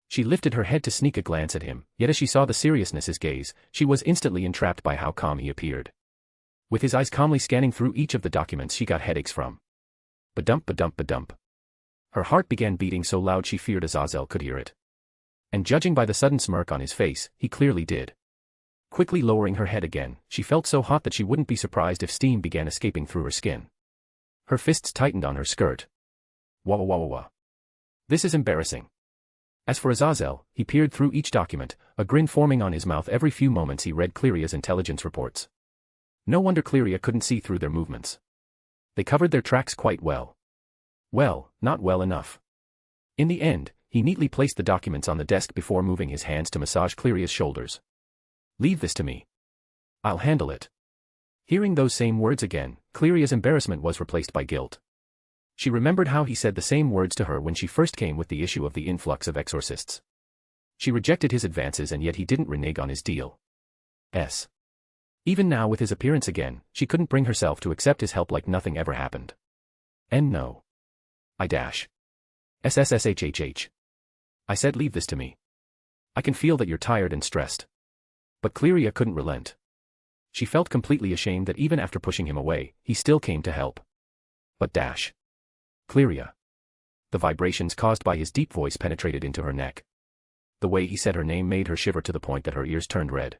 She lifted her head to sneak a glance at him, yet as she saw the seriousness in his gaze, she was instantly entrapped by how calm he appeared. With his eyes calmly scanning through each of the documents she got headaches from. Ba-dump ba-dump ba-dump. Her heart began beating so loud she feared Aazel could hear it. And judging by the sudden smirk on his face, he clearly did. Quickly lowering her head again, she felt so hot that she wouldn't be surprised if steam began escaping through her skin. Her fists tightened on her skirt. Wah wah wah wah wah. This is embarrassing. As for Aazel, he peered through each document, a grin forming on his mouth every few moments he read Claia's intelligence reports. No wonder Claia couldn't see through their movements. They covered their tracks quite well. Well, not well enough. In the end, he neatly placed the documents on the desk before moving his hands to massage Claia's shoulders. Leave this to me. I'll handle it. Hearing those same words again, Claia's embarrassment was replaced by guilt. She remembered how he said the same words to her when she first came with the issue of the influx of exorcists. She rejected his advances and yet he didn't renege on his deal. Even now with his appearance again, she couldn't bring herself to accept his help like nothing ever happened. And no. SSSHHH. I said leave this to me. I can feel that you're tired and stressed. But Claia couldn't relent. She felt completely ashamed that even after pushing him away, he still came to help. But Claia. The vibrations caused by his deep voice penetrated into her neck. The way he said her name made her shiver to the point that her ears turned red.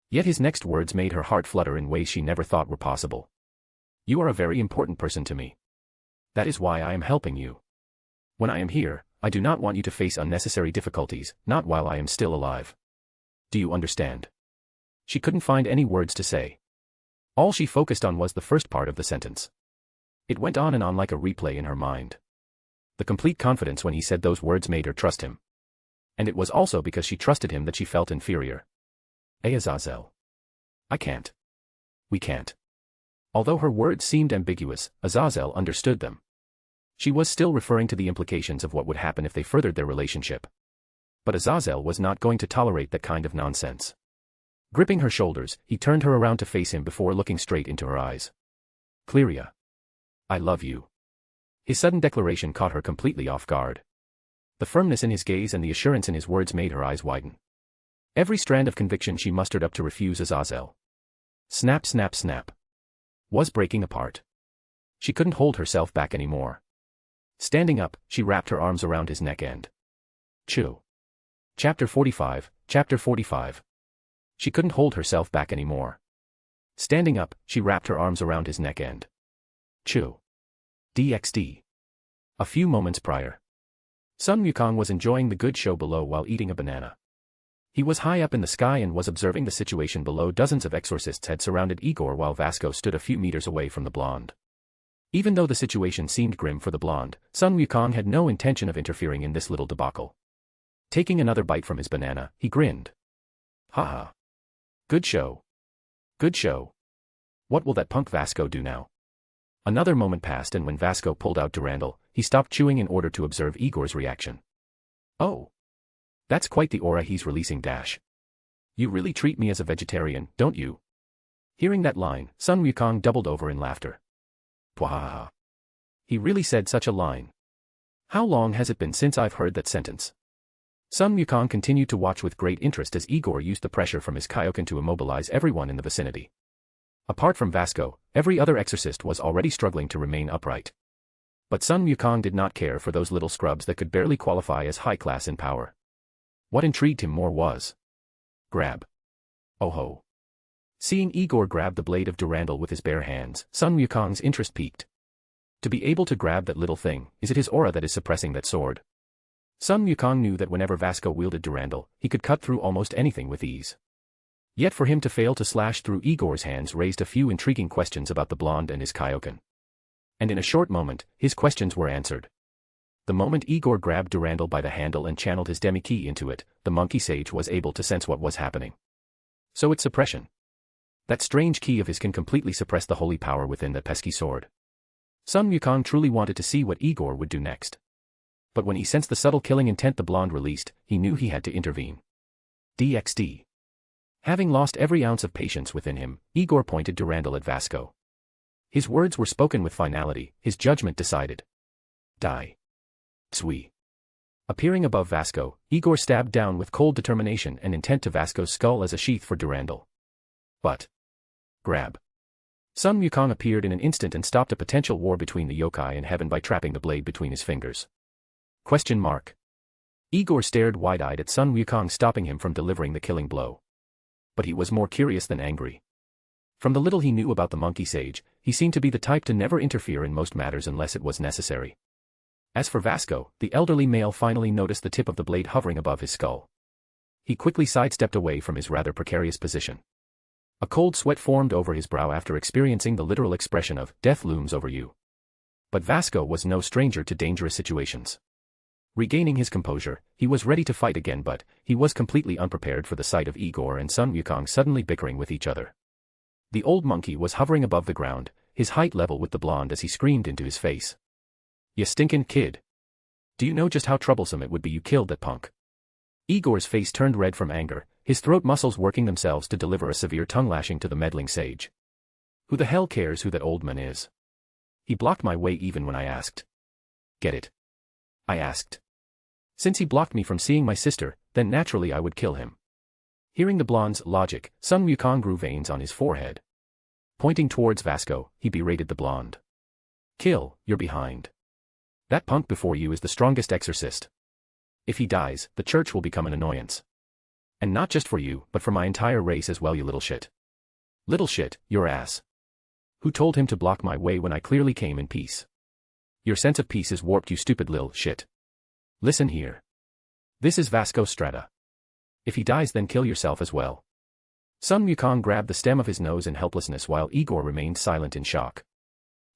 Yet his next words made her heart flutter in ways she never thought were possible. You are a very important person to me. That is why I am helping you. When I am here, I do not want you to face unnecessary difficulties, not while I am still alive. Do you understand? She couldn't find any words to say. All she focused on was the first part of the sentence. It went on and on like a replay in her mind. The complete confidence when he said those words made her trust him. And it was also because she trusted him that she felt inferior. Aazel. I can't. We can't. Although her words seemed ambiguous, Aazel understood them. She was still referring to the implications of what would happen if they furthered their relationship. But Aazel was not going to tolerate that kind of nonsense. Gripping her shoulders, he turned her around to face him before looking straight into her eyes. Claia. I love you. His sudden declaration caught her completely off guard. The firmness in his gaze and the assurance in his words made her eyes widen. Every strand of conviction she mustered up to refuse Aazel. Snap snap snap. Was breaking apart. She couldn't hold herself back anymore. Standing up, she wrapped her arms around his neck and Chew. Chapter 45, Chapter 45. She couldn't hold herself back anymore. Standing up, she wrapped her arms around his neck and Chew. DxD. A few moments prior. Sun Wukong was enjoying the good show below while eating a banana. He was high up in the sky and was observing the situation below. Dozens of exorcists had surrounded Igor while Vasco stood a few meters away from the blonde. Even though the situation seemed grim for the blonde, Sun Wukong had no intention of interfering in this little debacle. Taking another bite from his banana, he grinned. Haha. Good show. Good show. What will that punk Vasco do now? Another moment passed and when Vasco pulled out Durandal, he stopped chewing in order to observe Igor's reaction. Oh. That's quite the aura he's releasing. You really treat me as a vegetarian, don't you? Hearing that line, Sun Wukong doubled over in laughter. Pwahaha. He really said such a line. How long has it been since I've heard that sentence? Sun Wukong continued to watch with great interest as Igor used the pressure from his Kaioken to immobilize everyone in the vicinity. Apart from Vasco, every other exorcist was already struggling to remain upright. But Sun Wukong did not care for those little scrubs that could barely qualify as high class in power. What intrigued him more was grab. Oh ho. Seeing Igor grab the blade of Durandal with his bare hands, Sun Wukong's interest peaked. To be able to grab that little thing, is it his aura that is suppressing that sword? Sun Wukong knew that whenever Vasco wielded Durandal, he could cut through almost anything with ease. Yet for him to fail to slash through Igor's hands raised a few intriguing questions about the blonde and his Kaioken. And in a short moment, his questions were answered. The moment Igor grabbed Durandal by the handle and channeled his demi-key into it, the monkey sage was able to sense what was happening. So it's suppression. That strange key of his can completely suppress the holy power within that pesky sword. Sun Wukong truly wanted to see what Igor would do next. But when he sensed the subtle killing intent the blonde released, he knew he had to intervene. DxD. Having lost every ounce of patience within him, Igor pointed Durandal at Vasco. His words were spoken with finality, his judgment decided. Die. Tsui. Appearing above Vasco, Igor stabbed down with cold determination and intent to Vasco's skull as a sheath for Durandal. But. Grab. Sun Wukong appeared in an instant and stopped a potential war between the yokai and heaven by trapping the blade between his fingers. Question mark. Igor stared wide-eyed at Sun Wukong, stopping him from delivering the killing blow. But he was more curious than angry. From the little he knew about the monkey sage, he seemed to be the type to never interfere in most matters unless it was necessary. As for Vasco, the elderly male finally noticed the tip of the blade hovering above his skull. He quickly sidestepped away from his rather precarious position. A cold sweat formed over his brow after experiencing the literal expression of, "Death looms over you." But Vasco was no stranger to dangerous situations. Regaining his composure, he was ready to fight again, but he was completely unprepared for the sight of Igor and Sun Wukong suddenly bickering with each other. The old monkey was hovering above the ground, his height level with the blonde as he screamed into his face. "You stinkin' kid. Do you know just how troublesome it would be you killed that punk?" Igor's face turned red from anger, his throat muscles working themselves to deliver a severe tongue lashing to the meddling sage. "Who the hell cares who that old man is? He blocked my way even when I asked. Get it? I asked. Since he blocked me from seeing my sister, then naturally I would kill him." Hearing the blonde's logic, Sun Wukong grew veins on his forehead. Pointing towards Vasco, he berated the blonde. "Kill, you're behind. That punk before you is the strongest exorcist. If he dies, the church will become an annoyance. And not just for you, but for my entire race as well, you little shit. Little shit, your ass. Who told him to block my way when I clearly came in peace? Your sense of peace is warped, you stupid lil shit. Listen here. This is Vasco Strata. If he dies, then kill yourself as well." Sun Wukong grabbed the stem of his nose in helplessness while Igor remained silent in shock.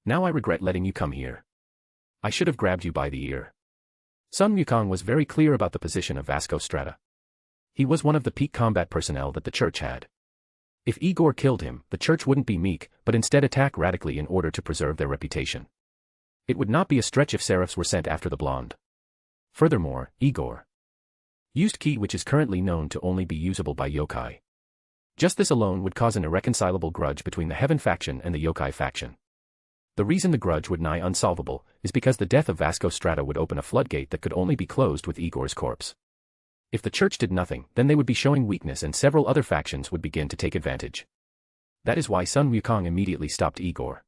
"Now I regret letting you come here. I should have grabbed you by the ear." Sun Wukong was very clear about the position of Vasco Strata. He was one of the peak combat personnel that the church had. If Igor killed him, the church wouldn't be meek, but instead attack radically in order to preserve their reputation. It would not be a stretch if seraphs were sent after the blonde. Furthermore, Igor used ki, which is currently known to only be usable by yokai. Just this alone would cause an irreconcilable grudge between the Heaven faction and the yokai faction. The reason the grudge would nigh unsolvable is because the death of Vasco Strata would open a floodgate that could only be closed with Igor's corpse. If the church did nothing, then they would be showing weakness and several other factions would begin to take advantage. That is why Sun Wukong immediately stopped Igor.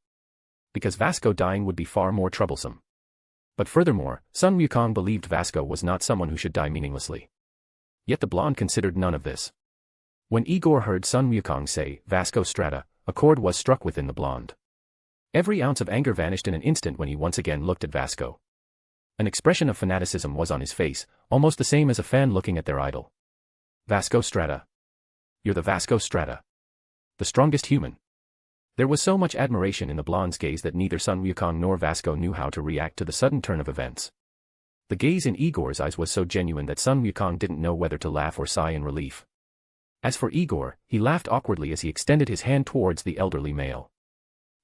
Because Vasco dying would be far more troublesome. But furthermore, Sun Wukong believed Vasco was not someone who should die meaninglessly. Yet the blonde considered none of this. When Igor heard Sun Wukong say, "Vasco Strata," a chord was struck within the blonde. Every ounce of anger vanished in an instant when he once again looked at Vasco. An expression of fanaticism was on his face, almost the same as a fan looking at their idol. "Vasco Strata. You're the Vasco Strata. The strongest human." There was so much admiration in the blonde's gaze that neither Sun Wukong nor Vasco knew how to react to the sudden turn of events. The gaze in Igor's eyes was so genuine that Sun Wukong didn't know whether to laugh or sigh in relief. As for Igor, he laughed awkwardly as he extended his hand towards the elderly male.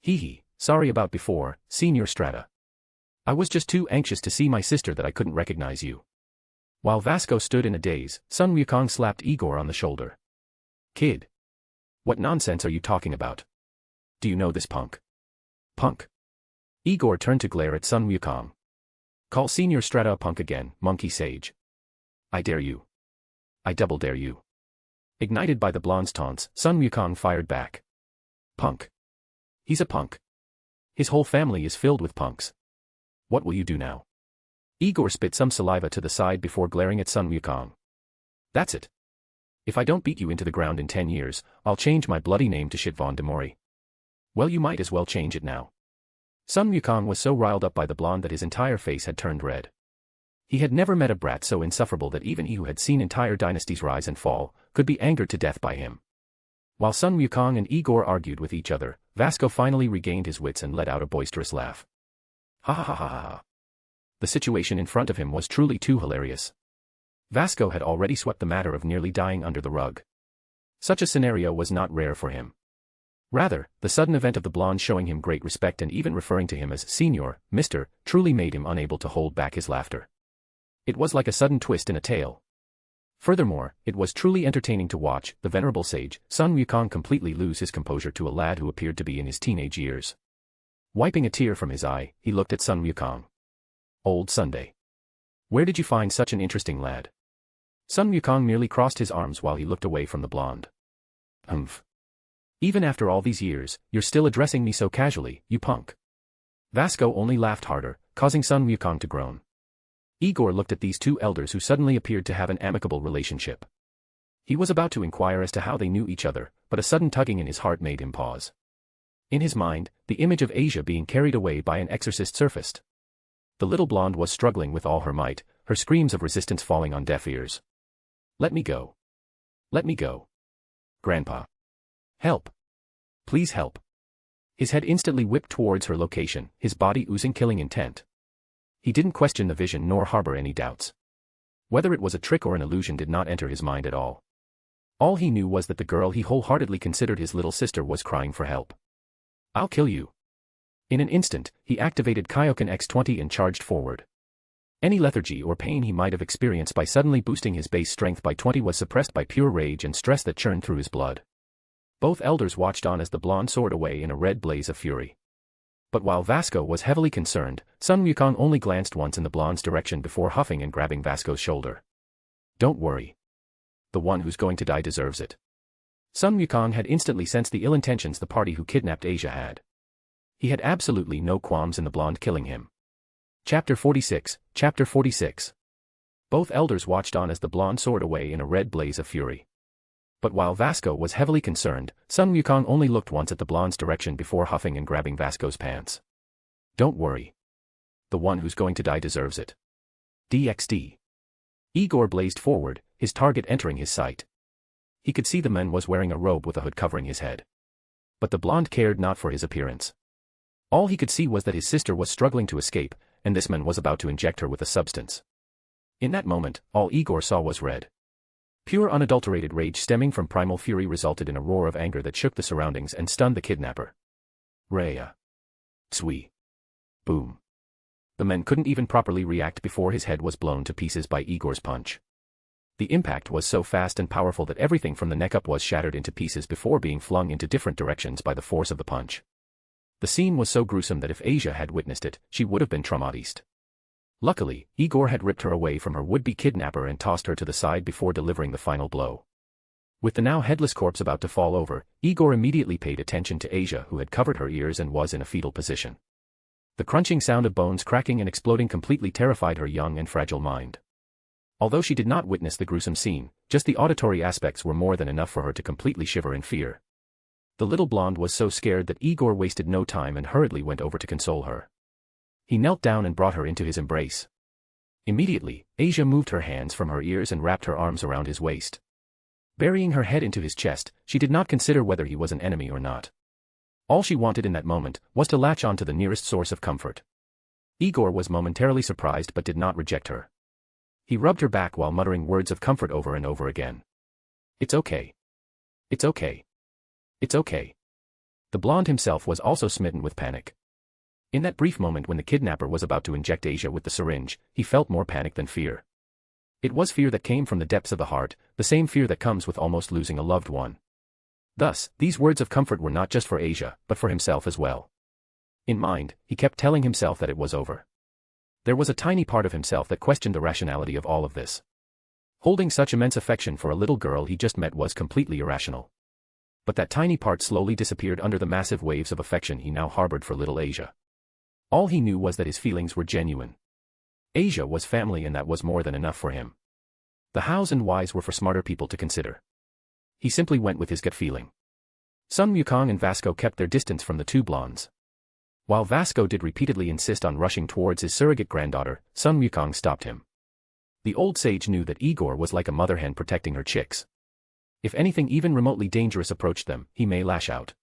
"Hee, sorry about before, Senior Strata. I was just too anxious to see my sister that I couldn't recognize you." While Vasco stood in a daze, Sun Wukong slapped Igor on the shoulder. "Kid. What nonsense are you talking about? Do you know this punk?" "Punk?" Igor turned to glare at Sun Wukong. "Call Senior Strata a punk again, monkey sage. I dare you. I double dare you." Ignited by the blonde's taunts, Sun Wukong fired back. "Punk. He's a punk. His whole family is filled with punks. What will you do now?" Igor spit some saliva to the side before glaring at Sun Wukong. "That's it. If I don't beat you into the ground in 10 years, I'll change my bloody name to Shitvon Demori." "Well, you might as well change it now." Sun Wukong was so riled up by the blonde that his entire face had turned red. He had never met a brat so insufferable that even he who had seen entire dynasties rise and fall, could be angered to death by him. While Sun Wukong and Igor argued with each other, Vasco finally regained his wits and let out a boisterous laugh. Ha ha ha ha ha. The situation in front of him was truly too hilarious. Vasco had already swept the matter of nearly dying under the rug. Such a scenario was not rare for him. Rather, the sudden event of the blonde showing him great respect and even referring to him as Senior, Mr., truly made him unable to hold back his laughter. It was like a sudden twist in a tale. Furthermore, it was truly entertaining to watch the venerable sage, Sun Wukong, completely lose his composure to a lad who appeared to be in his teenage years. Wiping a tear from his eye, he looked at Sun Wukong. Old Sunday. Where did you find such an interesting lad? Sun Wukong merely crossed his arms while he looked away from the blonde. Humph. Even after all these years, you're still addressing me so casually, you punk. Vasco only laughed harder, causing Sun Wukong to groan. Igor looked at these two elders who suddenly appeared to have an amicable relationship. He was about to inquire as to how they knew each other, but a sudden tugging in his heart made him pause. In his mind, the image of Asia being carried away by an exorcist surfaced. The little blonde was struggling with all her might, her screams of resistance falling on deaf ears. Let me go. Let me go. Grandpa. Help. Please help. His head instantly whipped towards her location, his body oozing killing intent. He didn't question the vision nor harbor any doubts. Whether it was a trick or an illusion did not enter his mind at all. All he knew was that the girl he wholeheartedly considered his little sister was crying for help. I'll kill you. In an instant, he activated Kaioken X20 and charged forward. Any lethargy or pain he might have experienced by suddenly boosting his base strength by 20 was suppressed by pure rage and stress that churned through his blood. Both elders watched on as the blonde soared away in a red blaze of fury. But while Vasco was heavily concerned, Sun Wukong only glanced once in the blonde's direction before huffing and grabbing Vasco's shoulder. Don't worry. The one who's going to die deserves it. Sun Wukong had instantly sensed the ill intentions the party who kidnapped Asia had. He had absolutely no qualms in the blonde killing him. Chapter 46. Chapter 46. Both elders watched on as the blonde soared away in a red blaze of fury. But while Vasco was heavily concerned, Sun Wukong only looked once at the blonde's direction before huffing and grabbing Vasco's pants. Don't worry. The one who's going to die deserves it. DxD. Igor blazed forward, his target entering his sight. He could see the man was wearing a robe with a hood covering his head. But the blonde cared not for his appearance. All he could see was that his sister was struggling to escape, and this man was about to inject her with a substance. In that moment, all Igor saw was red. Pure unadulterated rage stemming from primal fury resulted in a roar of anger that shook the surroundings and stunned the kidnapper. Raya. Tsui. Boom. The man couldn't even properly react before his head was blown to pieces by Igor's punch. The impact was so fast and powerful that everything from the neck up was shattered into pieces before being flung into different directions by the force of the punch. The scene was so gruesome that if Asia had witnessed it, she would have been traumatized. Luckily, Igor had ripped her away from her would-be kidnapper and tossed her to the side before delivering the final blow. With the now headless corpse about to fall over, Igor immediately paid attention to Asia, who had covered her ears and was in a fetal position. The crunching sound of bones cracking and exploding completely terrified her young and fragile mind. Although she did not witness the gruesome scene, just the auditory aspects were more than enough for her to completely shiver in fear. The little blonde was so scared that Igor wasted no time and hurriedly went over to console her. He knelt down and brought her into his embrace. Immediately, Asia moved her hands from her ears and wrapped her arms around his waist. Burying her head into his chest, she did not consider whether he was an enemy or not. All she wanted in that moment was to latch on to the nearest source of comfort. Igor was momentarily surprised but did not reject her. He rubbed her back while muttering words of comfort over and over again. It's okay. It's okay. It's okay. The blonde himself was also smitten with panic. In that brief moment when the kidnapper was about to inject Asia with the syringe, he felt more panic than fear. It was fear that came from the depths of the heart, the same fear that comes with almost losing a loved one. Thus, these words of comfort were not just for Asia, but for himself as well. In mind, he kept telling himself that it was over. There was a tiny part of himself that questioned the rationality of all of this. Holding such immense affection for a little girl he just met was completely irrational. But that tiny part slowly disappeared under the massive waves of affection he now harbored for little Asia. All he knew was that his feelings were genuine. Asia was family, and that was more than enough for him. The hows and whys were for smarter people to consider. He simply went with his gut feeling. Sun Wukong and Vasco kept their distance from the two blondes. While Vasco did repeatedly insist on rushing towards his surrogate granddaughter, Sun Wukong stopped him. The old sage knew that Igor was like a mother hen protecting her chicks. If anything even remotely dangerous approached them, he may lash out.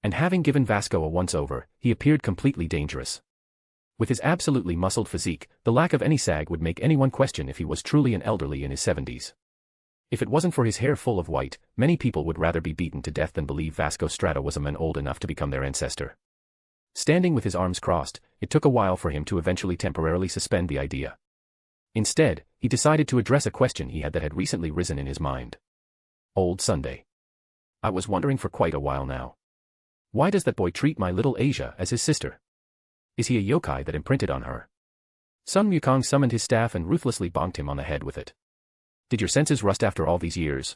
And having given Vasco a once-over, he appeared completely dangerous. With his absolutely muscled physique, the lack of any sag would make anyone question if he was truly an elderly in his 70s. If it wasn't for his hair full of white, many people would rather be beaten to death than believe Vasco Strata was a man old enough to become their ancestor. Standing with his arms crossed, it took a while for him to eventually temporarily suspend the idea. Instead, he decided to address a question he had that had recently risen in his mind. Old Sunday. I was wondering for quite a while now. Why does that boy treat my little Asia as his sister? Is he a yokai that imprinted on her? Sun Wukong summoned his staff and ruthlessly bonked him on the head with it. Did your senses rust after all these years?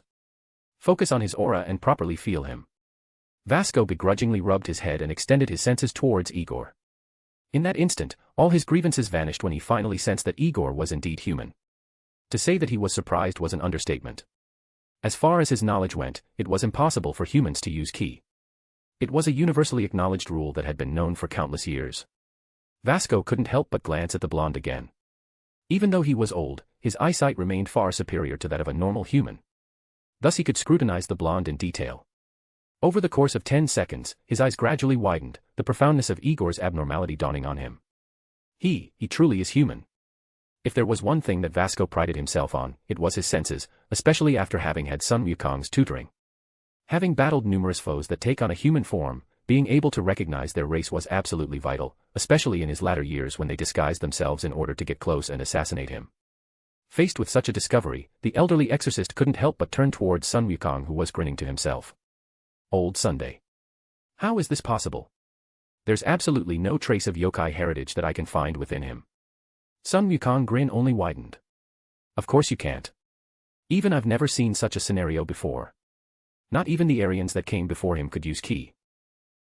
Focus on his aura and properly feel him. Vasco begrudgingly rubbed his head and extended his senses towards Igor. In that instant, all his grievances vanished when he finally sensed that Igor was indeed human. To say that he was surprised was an understatement. As far as his knowledge went, it was impossible for humans to use ki. It was a universally acknowledged rule that had been known for countless years. Vasco couldn't help but glance at the blonde again. Even though he was old, his eyesight remained far superior to that of a normal human. Thus he could scrutinize the blonde in detail. Over the course of 10 seconds, his eyes gradually widened, the profoundness of Igor's abnormality dawning on him. He truly is human. If there was one thing that Vasco prided himself on, it was his senses, especially after having had Sun Wukong's tutoring. Having battled numerous foes that take on a human form, being able to recognize their race was absolutely vital, especially in his latter years when they disguised themselves in order to get close and assassinate him. Faced with such a discovery, the elderly exorcist couldn't help but turn towards Sun Wukong, who was grinning to himself. Old Sunday. How is this possible? There's absolutely no trace of yokai heritage that I can find within him. Sun Wukong grin only widened. Of course you can't. Even I've never seen such a scenario before. Not even the Aryans that came before him could use ki.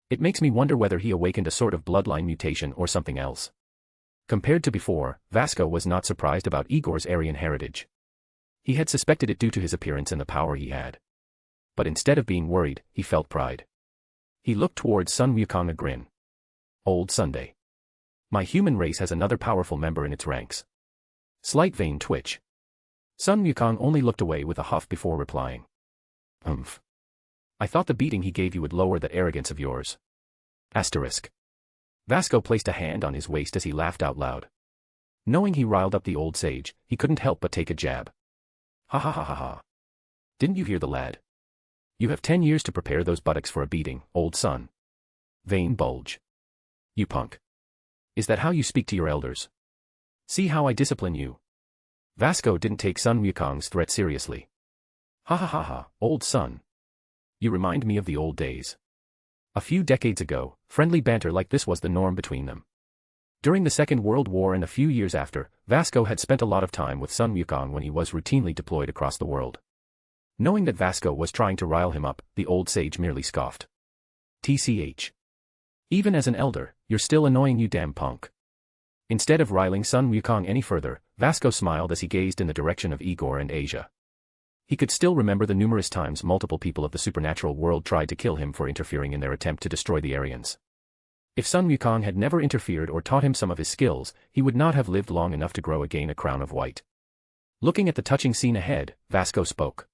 It makes me wonder whether he awakened a sort of bloodline mutation or something else. Compared to before, Vasco was not surprised about Igor's Aryan heritage. He had suspected it due to his appearance and the power he had. But instead of being worried, he felt pride. He looked towards Sun Wukong, a grin. Old Sunday. My human race has another powerful member in its ranks. Slight vain twitch. Sun Wukong only looked away with a huff before replying. Humph. I thought the beating he gave you would lower that arrogance of yours. Asterisk. Vasco placed a hand on his waist as he laughed out loud. Knowing he riled up the old sage, he couldn't help but take a jab. Ha ha ha ha ha. Didn't you hear the lad? You have 10 years to prepare those buttocks for a beating, old son. Vain bulge. You punk. Is that how you speak to your elders? See how I discipline you. Vasco didn't take Sun Wukong's threat seriously. Ha ha ha ha, old son. You remind me of the old days. A few decades ago, friendly banter like this was the norm between them. During the Second World War and a few years after, Vasco had spent a lot of time with Sun Wukong when he was routinely deployed across the world. Knowing that Vasco was trying to rile him up, the old sage merely scoffed. TCH. Even as an elder, you're still annoying, you damn punk. Instead of riling Sun Wukong any further, Vasco smiled as he gazed in the direction of Igor and Asia. He could still remember the numerous times multiple people of the supernatural world tried to kill him for interfering in their attempt to destroy the Aryans. If Sun Wukong had never interfered or taught him some of his skills, he would not have lived long enough to grow again a crown of white. Looking at the touching scene ahead, Vasco spoke.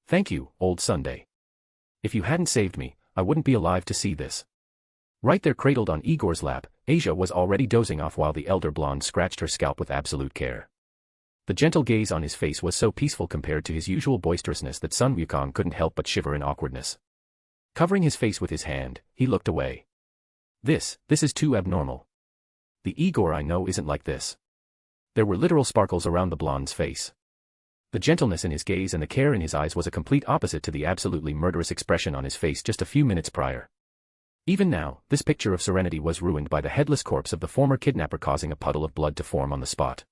Thank you, old Sunday. If you hadn't saved me, I wouldn't be alive to see this. Right there cradled on Igor's lap, Asia was already dozing off while the elder blonde scratched her scalp with absolute care. The gentle gaze on his face was so peaceful compared to his usual boisterousness that Sun Wukong couldn't help but shiver in awkwardness. Covering his face with his hand, he looked away. This is too abnormal. The Igor I know isn't like this. There were literal sparkles around the blonde's face. The gentleness in his gaze and the care in his eyes was a complete opposite to the absolutely murderous expression on his face just a few minutes prior. Even now, this picture of serenity was ruined by the headless corpse of the former kidnapper causing a puddle of blood to form on the spot.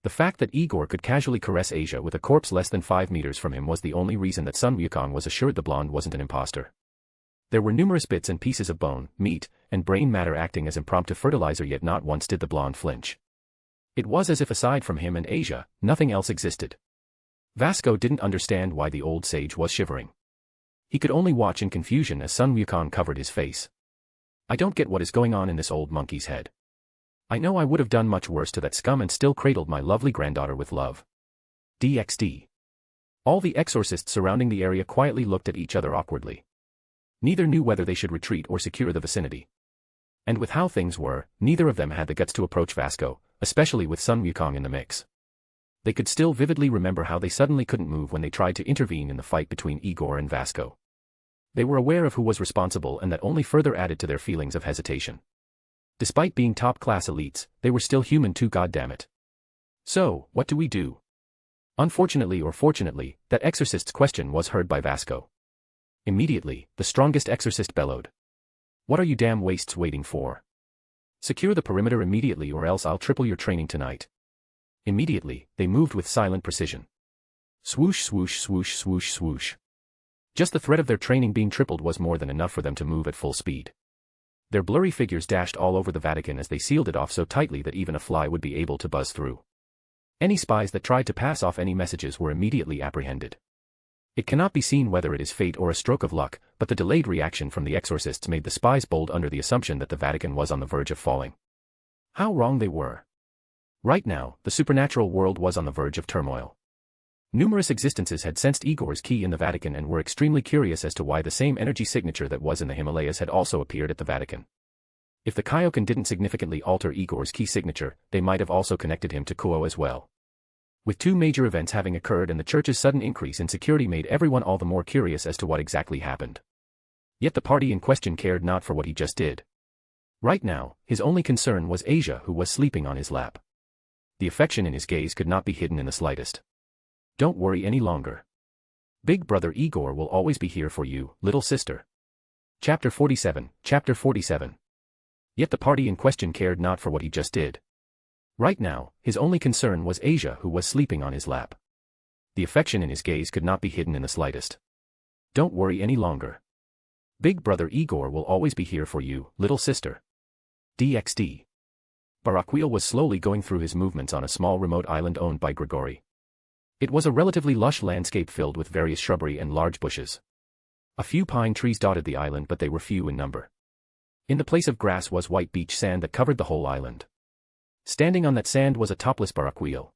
The fact that Igor could casually caress Asia with a corpse less than 5 meters from him was the only reason that Sun Wukong was assured the blonde wasn't an imposter. There were numerous bits and pieces of bone, meat, and brain matter acting as impromptu fertilizer, yet not once did the blonde flinch. It was as if aside from him and Asia, nothing else existed. Vasco didn't understand why the old sage was shivering. He could only watch in confusion as Sun Wukong covered his face. I don't get what is going on in this old monkey's head. I know I would have done much worse to that scum and still cradled my lovely granddaughter with love. DxD. All the exorcists surrounding the area quietly looked at each other awkwardly. Neither knew whether they should retreat or secure the vicinity. And with how things were, neither of them had the guts to approach Vasco, especially with Sun Wukong in the mix. They could still vividly remember how they suddenly couldn't move when they tried to intervene in the fight between Igor and Vasco. They were aware of who was responsible, and that only further added to their feelings of hesitation. Despite being top-class elites, they were still human too, goddammit. So, what do we do? Unfortunately or fortunately, that exorcist's question was heard by Vasco. Immediately, the strongest exorcist bellowed. What are you damn wastes waiting for? Secure the perimeter immediately or else I'll triple your training tonight. Immediately, they moved with silent precision. Swoosh swoosh swoosh swoosh swoosh. Just the threat of their training being tripled was more than enough for them to move at full speed. Their blurry figures dashed all over the Vatican as they sealed it off so tightly that even a fly would be able to buzz through. Any spies that tried to pass off any messages were immediately apprehended. It cannot be seen whether it is fate or a stroke of luck, but the delayed reaction from the exorcists made the spies bold under the assumption that the Vatican was on the verge of falling. How wrong they were. Right now, the supernatural world was on the verge of turmoil. Numerous existences had sensed Igor's key in the Vatican and were extremely curious as to why the same energy signature that was in the Himalayas had also appeared at the Vatican. If the Kaioken didn't significantly alter Igor's key signature, they might have also connected him to Kuo as well. With two major events having occurred and the church's sudden increase in security made everyone all the more curious as to what exactly happened. Yet the party in question cared not for what he just did. Right now, his only concern was Asia, who was sleeping on his lap. The affection in his gaze could not be hidden in the slightest. Don't worry any longer. Big brother Igor will always be here for you, little sister. Chapter 47, Chapter 47. Yet the party in question cared not for what he just did. Right now, his only concern was Asia, who was sleeping on his lap. The affection in his gaze could not be hidden in the slightest. Don't worry any longer. Big brother Igor will always be here for you, little sister. DxD. Barakiel was slowly going through his movements on a small remote island owned by Grigori. It was a relatively lush landscape filled with various shrubbery and large bushes. A few pine trees dotted the island, but they were few in number. In the place of grass was white beach sand that covered the whole island. Standing on that sand was a topless Barakiel.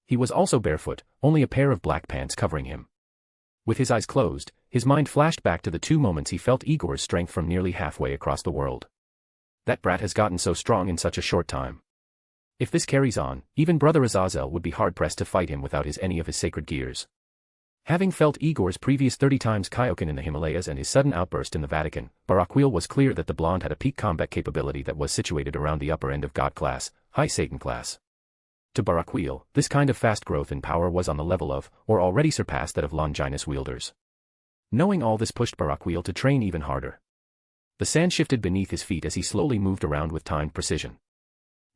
He was also barefoot, only a pair of black pants covering him. With his eyes closed, his mind flashed back to the 2 moments he felt Igor's strength from nearly halfway across the world. That brat has gotten so strong in such a short time. If this carries on, even brother Azazel would be hard-pressed to fight him without any of his sacred gears. Having felt Igor's previous 30 times Kaioken in the Himalayas and his sudden outburst in the Vatican, Barakiel was clear that the blonde had a peak combat capability that was situated around the upper end of God class, high Satan class. To Barakiel, this kind of fast growth in power was on the level of, or already surpassed that of Longinus wielders. Knowing all this pushed Barakiel to train even harder. The sand shifted beneath his feet as he slowly moved around with timed precision.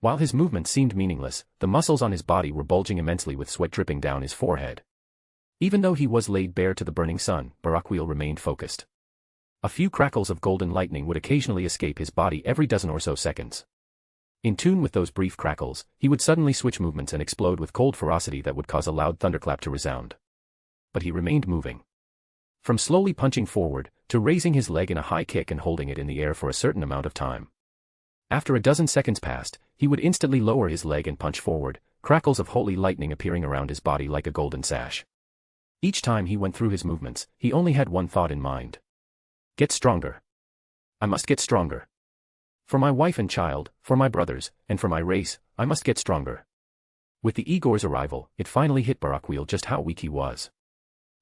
While his movements seemed meaningless, the muscles on his body were bulging immensely with sweat dripping down his forehead. Even though he was laid bare to the burning sun, Barakiel remained focused. A few crackles of golden lightning would occasionally escape his body every dozen or so seconds. In tune with those brief crackles, he would suddenly switch movements and explode with cold ferocity that would cause a loud thunderclap to resound. But he remained moving. From slowly punching forward, to raising his leg in a high kick and holding it in the air for a certain amount of time. After a dozen seconds passed, he would instantly lower his leg and punch forward, crackles of holy lightning appearing around his body like a golden sash. Each time he went through his movements, he only had one thought in mind. Get stronger. I must get stronger. For my wife and child, for my brothers, and for my race, I must get stronger. With the Igor's arrival, it finally hit Barakiel just how weak he was.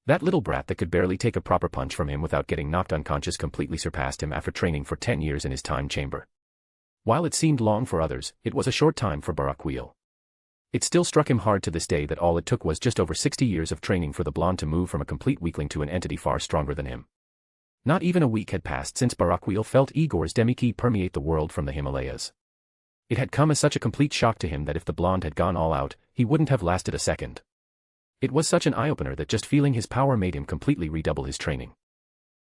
That little brat that could barely take a proper punch from him without getting knocked unconscious completely surpassed him after training for 10 years in his time chamber. While it seemed long for others, it was a short time for Barakiel. It still struck him hard to this day that all it took was just over 60 years of training for the blonde to move from a complete weakling to an entity far stronger than him. Not even a week had passed since Barakiel felt Igor's demi-ki permeate the world from the Himalayas. It had come as such a complete shock to him that if the blonde had gone all out, he wouldn't have lasted a second. It was such an eye-opener that just feeling his power made him completely redouble his training.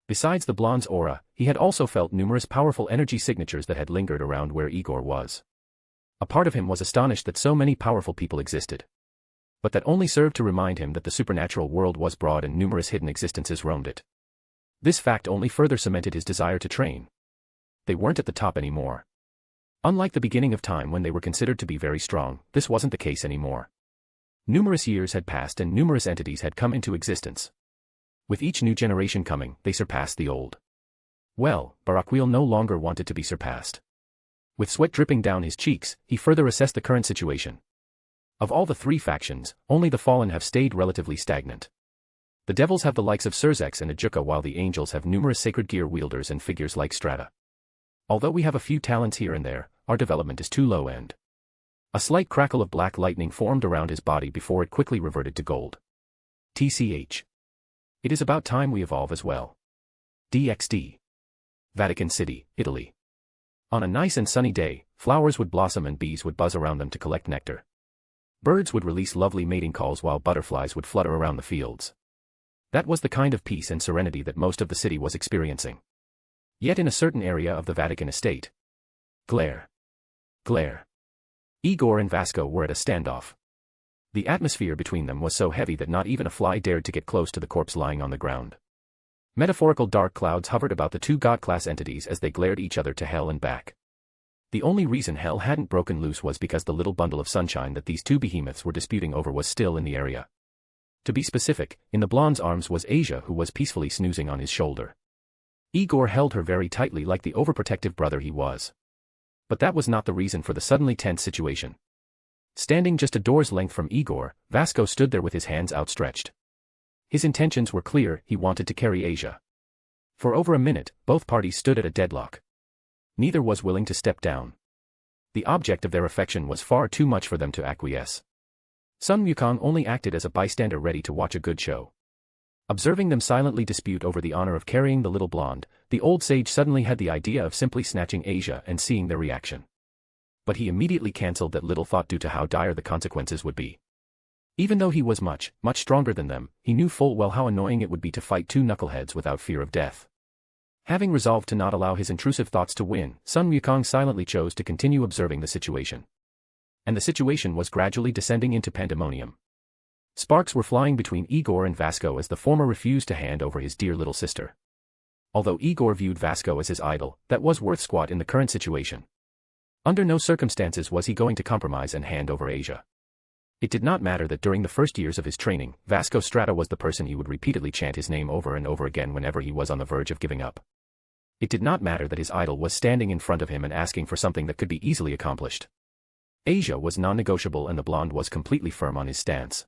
Besides the blonde's aura, he had also felt numerous powerful energy signatures that had lingered around where Igor was. A part of him was astonished that so many powerful people existed. But that only served to remind him that the supernatural world was broad and numerous hidden existences roamed it. This fact only further cemented his desire to train. They weren't at the top anymore. Unlike the beginning of time when they were considered to be very strong, this wasn't the case anymore. Numerous years had passed and numerous entities had come into existence. With each new generation coming, they surpassed the old. Well, Barakiel no longer wanted to be surpassed. With sweat dripping down his cheeks, he further assessed the current situation. Of all the 3 factions, only the fallen have stayed relatively stagnant. The devils have the likes of Surzex and Ajuka while the angels have numerous sacred gear wielders and figures like Strata. Although we have a few talents here and there, our development is too low end. A slight crackle of black lightning formed around his body before it quickly reverted to gold. TCH. It is about time we evolve as well. DxD. Vatican City, Italy. On a nice and sunny day, flowers would blossom and bees would buzz around them to collect nectar. Birds would release lovely mating calls while butterflies would flutter around the fields. That was the kind of peace and serenity that most of the city was experiencing. Yet in a certain area of the Vatican estate. Glare. Glare. Igor and Vasco were at a standoff. The atmosphere between them was so heavy that not even a fly dared to get close to the corpse lying on the ground. Metaphorical dark clouds hovered about the two god-class entities as they glared each other to hell and back. The only reason hell hadn't broken loose was because the little bundle of sunshine that these two behemoths were disputing over was still in the area. To be specific, in the blonde's arms was Asia, who was peacefully snoozing on his shoulder. Igor held her very tightly like the overprotective brother he was. But that was not the reason for the suddenly tense situation. Standing just a door's length from Igor, Vasco stood there with his hands outstretched. His intentions were clear, he wanted to carry Asia. For over a minute, both parties stood at a deadlock. Neither was willing to step down. The object of their affection was far too much for them to acquiesce. Sun Wukong only acted as a bystander ready to watch a good show. Observing them silently dispute over the honor of carrying the little blonde, the old sage suddenly had the idea of simply snatching Asia and seeing their reaction. But he immediately cancelled that little thought due to how dire the consequences would be. Even though he was much stronger than them, he knew full well how annoying it would be to fight two knuckleheads without fear of death. Having resolved to not allow his intrusive thoughts to win, Sun Wukong silently chose to continue observing the situation. And the situation was gradually descending into pandemonium. Sparks were flying between Igor and Vasco as the former refused to hand over his dear little sister. Although Igor viewed Vasco as his idol, that was worth squat in the current situation. Under no circumstances was he going to compromise and hand over Asia. It did not matter that during the first years of his training, Vasco Strata was the person he would repeatedly chant his name over and over again whenever he was on the verge of giving up. It did not matter that his idol was standing in front of him and asking for something that could be easily accomplished. Asia was non-negotiable and the blonde was completely firm on his stance.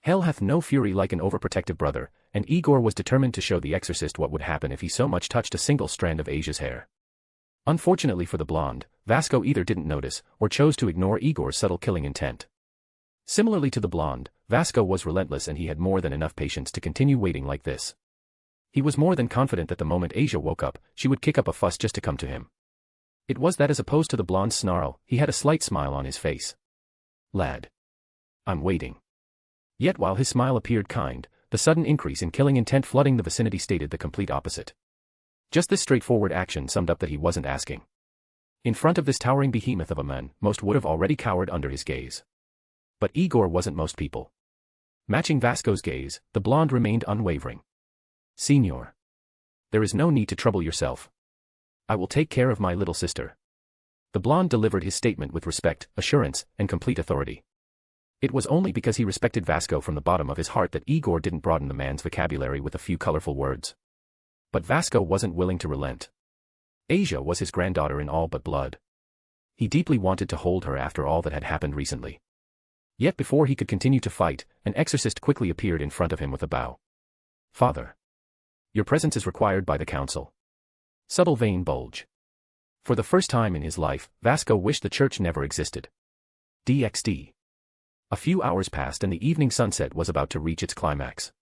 Hell hath no fury like an overprotective brother, and Igor was determined to show the exorcist what would happen if he so much touched a single strand of Asia's hair. Unfortunately for the blonde, Vasco either didn't notice or chose to ignore Igor's subtle killing intent. Similarly to the blonde, Vasco was relentless and he had more than enough patience to continue waiting like this. He was more than confident that the moment Asia woke up, she would kick up a fuss just to come to him. It was that as opposed to the blonde's snarl, he had a slight smile on his face. Lad. I'm waiting. Yet while his smile appeared kind, the sudden increase in killing intent flooding the vicinity stated the complete opposite. Just this straightforward action summed up that he wasn't asking. In front of this towering behemoth of a man, most would have already cowered under his gaze. But Igor wasn't most people. Matching Vasco's gaze, the blonde remained unwavering. Senor. There is no need to trouble yourself. I will take care of my little sister. The blonde delivered his statement with respect, assurance, and complete authority. It was only because he respected Vasco from the bottom of his heart that Igor didn't broaden the man's vocabulary with a few colorful words. But Vasco wasn't willing to relent. Asia was his granddaughter in all but blood. He deeply wanted to hold her after all that had happened recently. Yet before he could continue to fight, an exorcist quickly appeared in front of him with a bow. Father. Your presence is required by the council. Subtle vein bulge. For the first time in his life, Vasco wished the church never existed. DxD. A few hours passed and the evening sunset was about to reach its climax.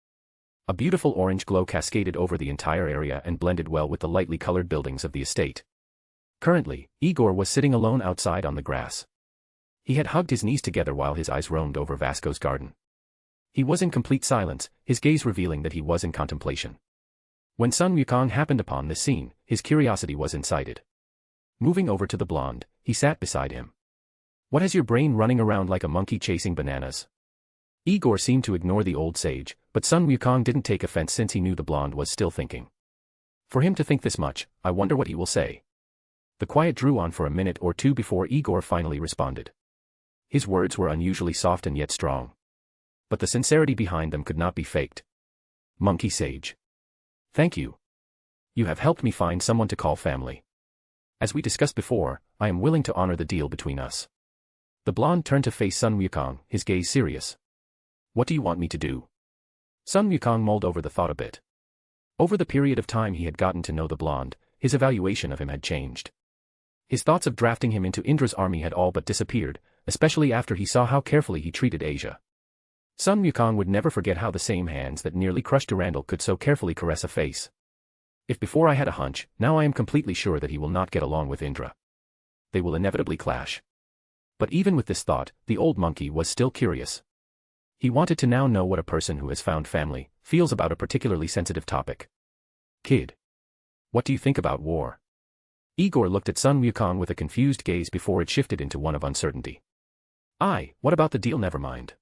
A beautiful orange glow cascaded over the entire area and blended well with the lightly colored buildings of the estate. Currently, Igor was sitting alone outside on the grass. He had hugged his knees together while his eyes roamed over Vasco's garden. He was in complete silence, his gaze revealing that he was in contemplation. When Sun Wukong happened upon this scene, his curiosity was incited. Moving over to the blonde, he sat beside him. What has your brain running around like a monkey chasing bananas? Igor seemed to ignore the old sage, but Sun Wukong didn't take offense since he knew the blonde was still thinking. For him to think this much, I wonder what he will say. The quiet drew on for a minute or two before Igor finally responded. His words were unusually soft and yet strong. But the sincerity behind them could not be faked. Monkey sage. Thank you. You have helped me find someone to call family. As we discussed before, I am willing to honor the deal between us. The blonde turned to face Sun Wukong, his gaze serious. What do you want me to do? Sun Wukong mulled over the thought a bit. Over the period of time he had gotten to know the blonde, his evaluation of him had changed. His thoughts of drafting him into Indra's army had all but disappeared, especially after he saw how carefully he treated Asia. Sun Wukong would never forget how the same hands that nearly crushed Durandal could so carefully caress a face. If before I had a hunch, now I am completely sure that he will not get along with Indra. They will inevitably clash. But even with this thought, the old monkey was still curious. He wanted to now know what a person who has found family feels about a particularly sensitive topic. Kid. What do you think about war? Igor looked at Sun Wukong with a confused gaze before it shifted into one of uncertainty. What about the deal? Never mind.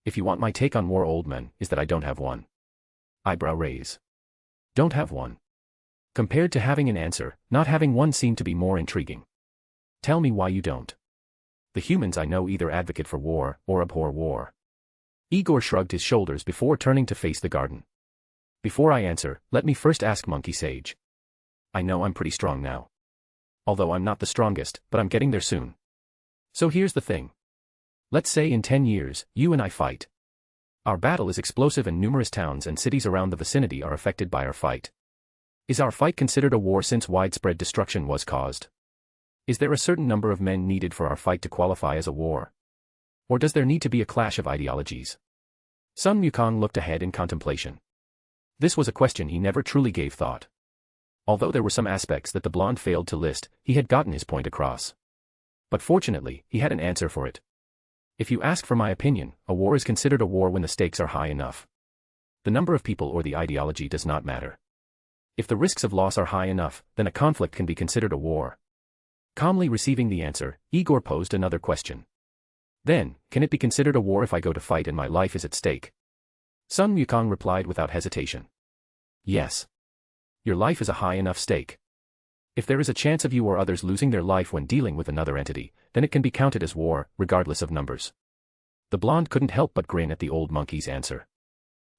If you want my take on war, old man, is that I don't have one. Eyebrow raise. Don't have one. Compared to having an answer, not having one seemed to be more intriguing. Tell me why you don't. The humans I know either advocate for war or abhor war. Igor shrugged his shoulders before turning to face the garden. Before I answer, let me first ask Monkey Sage. I know I'm pretty strong now. Although I'm not the strongest, but I'm getting there soon. So here's the thing. Let's say in 10 years, you and I fight. Our battle is explosive and numerous towns and cities around the vicinity are affected by our fight. Is our fight considered a war since widespread destruction was caused? Is there a certain number of men needed for our fight to qualify as a war? Or does there need to be a clash of ideologies? Sun Wukong looked ahead in contemplation. This was a question he never truly gave thought. Although there were some aspects that the blonde failed to list, he had gotten his point across. But fortunately, he had an answer for it. If you ask for my opinion, a war is considered a war when the stakes are high enough. The number of people or the ideology does not matter. If the risks of loss are high enough, then a conflict can be considered a war. Calmly receiving the answer, Igor posed another question. Then, can it be considered a war if I go to fight and my life is at stake? Sun Wukong replied without hesitation. Yes. Your life is a high enough stake. If there is a chance of you or others losing their life when dealing with another entity, then it can be counted as war, regardless of numbers. The blonde couldn't help but grin at the old monkey's answer.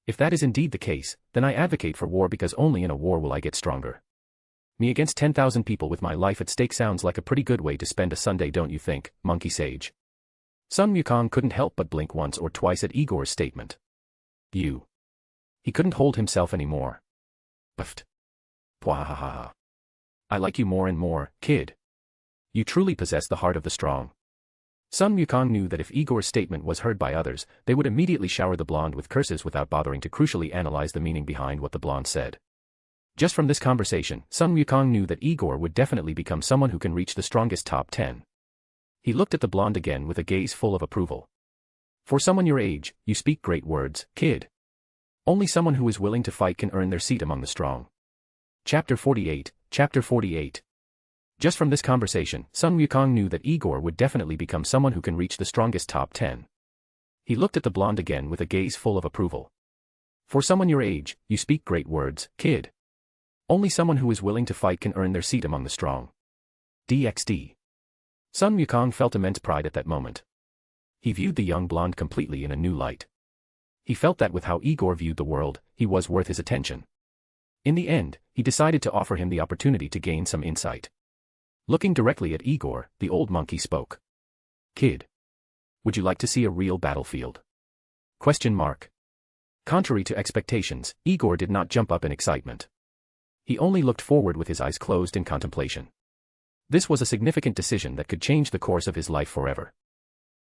If that is indeed the case, then I advocate for war because only in a war will I get stronger. Me against 10,000 people with my life at stake sounds like a pretty good way to spend a Sunday, don't you think, Monkey Sage? Sun Wukong couldn't help but blink once or twice at Igor's statement. You. He couldn't hold himself anymore. Puffed. Pwahahaha. I like you more and more, kid. You truly possess the heart of the strong. Sun Wukong knew that if Igor's statement was heard by others, they would immediately shower the blonde with curses without bothering to crucially analyze the meaning behind what the blonde said. Just from this conversation, Sun Wukong knew that Igor would definitely become someone who can reach the strongest top 10. He looked at the blonde again with a gaze full of approval. For someone your age, you speak great words, kid. Only someone who is willing to fight can earn their seat among the strong. Chapter 48. Chapter 48. Just from this conversation, Sun Wukong knew that Igor would definitely become someone who can reach the strongest top 10. He looked at the blonde again with a gaze full of approval. For someone your age, you speak great words, kid. Only someone who is willing to fight can earn their seat among the strong. DxD. Sun Wukong felt immense pride at that moment. He viewed the young blonde completely in a new light. He felt that with how Igor viewed the world, he was worth his attention. In the end, he decided to offer him the opportunity to gain some insight. Looking directly at Igor, the old monkey spoke. Kid. Would you like to see a real battlefield? ? Contrary to expectations, Igor did not jump up in excitement. He only looked forward with his eyes closed in contemplation. This was a significant decision that could change the course of his life forever.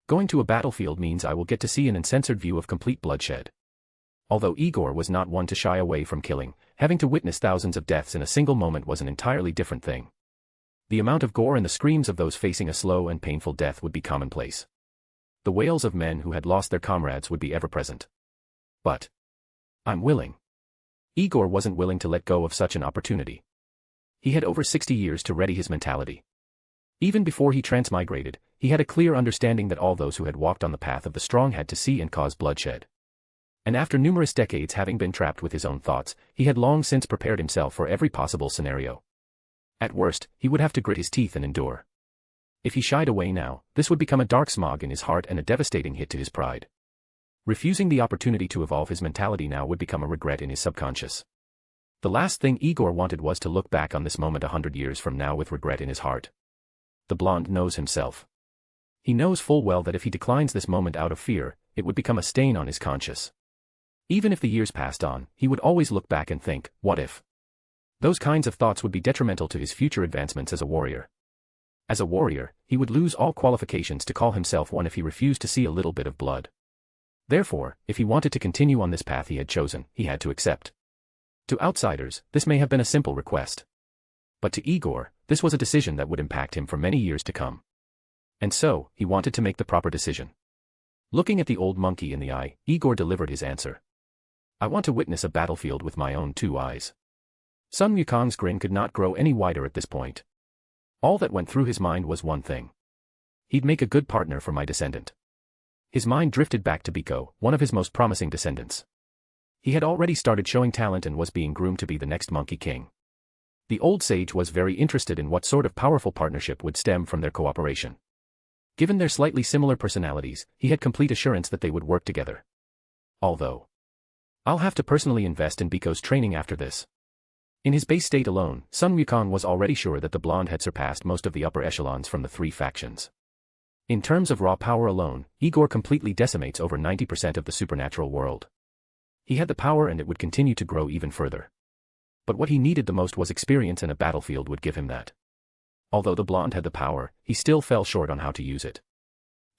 Going to a battlefield means I will get to see an uncensored view of complete bloodshed. Although Igor was not one to shy away from killing, having to witness thousands of deaths in a single moment was an entirely different thing. The amount of gore and the screams of those facing a slow and painful death would be commonplace. The wails of men who had lost their comrades would be ever present. But I'm willing. Igor wasn't willing to let go of such an opportunity. He had over 60 years to ready his mentality. Even before he transmigrated, he had a clear understanding that all those who had walked on the path of the strong had to see and cause bloodshed. And after numerous decades having been trapped with his own thoughts, he had long since prepared himself for every possible scenario. At worst, he would have to grit his teeth and endure. If he shied away now, this would become a dark smog in his heart and a devastating hit to his pride. Refusing the opportunity to evolve his mentality now would become a regret in his subconscious. The last thing Igor wanted was to look back on this moment 100 years from now with regret in his heart. The blonde knows himself. He knows full well that if he declines this moment out of fear, it would become a stain on his conscience. Even if the years passed on, he would always look back and think, what if? Those kinds of thoughts would be detrimental to his future advancements as a warrior. As a warrior, he would lose all qualifications to call himself one if he refused to see a little bit of blood. Therefore, if he wanted to continue on this path he had chosen, he had to accept. To outsiders, this may have been a simple request. But to Igor, this was a decision that would impact him for many years to come. And so, he wanted to make the proper decision. Looking at the old monkey in the eye, Igor delivered his answer. I want to witness a battlefield with my own 2 eyes. Sun Wukong's grin could not grow any wider at this point. All that went through his mind was one thing. He'd make a good partner for my descendant. His mind drifted back to Biko, one of his most promising descendants. He had already started showing talent and was being groomed to be the next Monkey King. The old sage was very interested in what sort of powerful partnership would stem from their cooperation. Given their slightly similar personalities, he had complete assurance that they would work together. Although, I'll have to personally invest in Biko's training after this. In his base state alone, Sun Wukong was already sure that the blonde had surpassed most of the upper echelons from the 3 factions. In terms of raw power alone, Igor completely decimates over 90% of the supernatural world. He had the power and it would continue to grow even further. But what he needed the most was experience, and a battlefield would give him that. Although the blonde had the power, he still fell short on how to use it.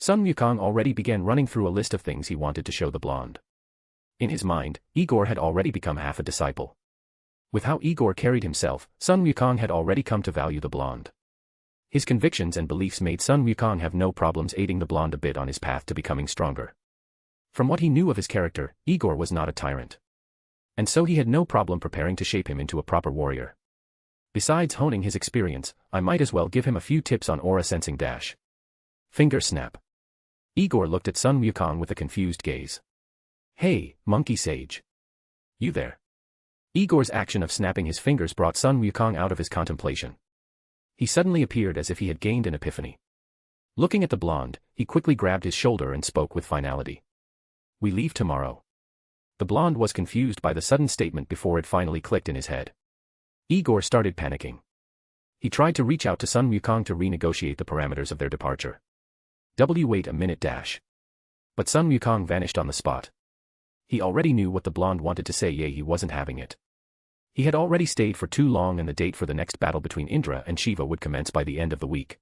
Sun Wukong already began running through a list of things he wanted to show the blonde. In his mind, Igor had already become half a disciple. With how Igor carried himself, Sun Wukong had already come to value the blonde. His convictions and beliefs made Sun Wukong have no problems aiding the blonde a bit on his path to becoming stronger. From what he knew of his character, Igor was not a tyrant. And so he had no problem preparing to shape him into a proper warrior. Besides honing his experience, I might as well give him a few tips on aura sensing dash. Finger snap. Igor looked at Sun Wukong with a confused gaze. Hey, monkey sage. You there? Igor's action of snapping his fingers brought Sun Wukong out of his contemplation. He suddenly appeared as if he had gained an epiphany. Looking at the blonde, he quickly grabbed his shoulder and spoke with finality. We leave tomorrow. The blonde was confused by the sudden statement before it finally clicked in his head. Igor started panicking. He tried to reach out to Sun Wukong to renegotiate the parameters of their departure. Wait a minute dash. But Sun Wukong vanished on the spot. He already knew what the blonde wanted to say, yet he wasn't having it. He had already stayed for too long, and the date for the next battle between Indra and Shiva would commence by the end of the week.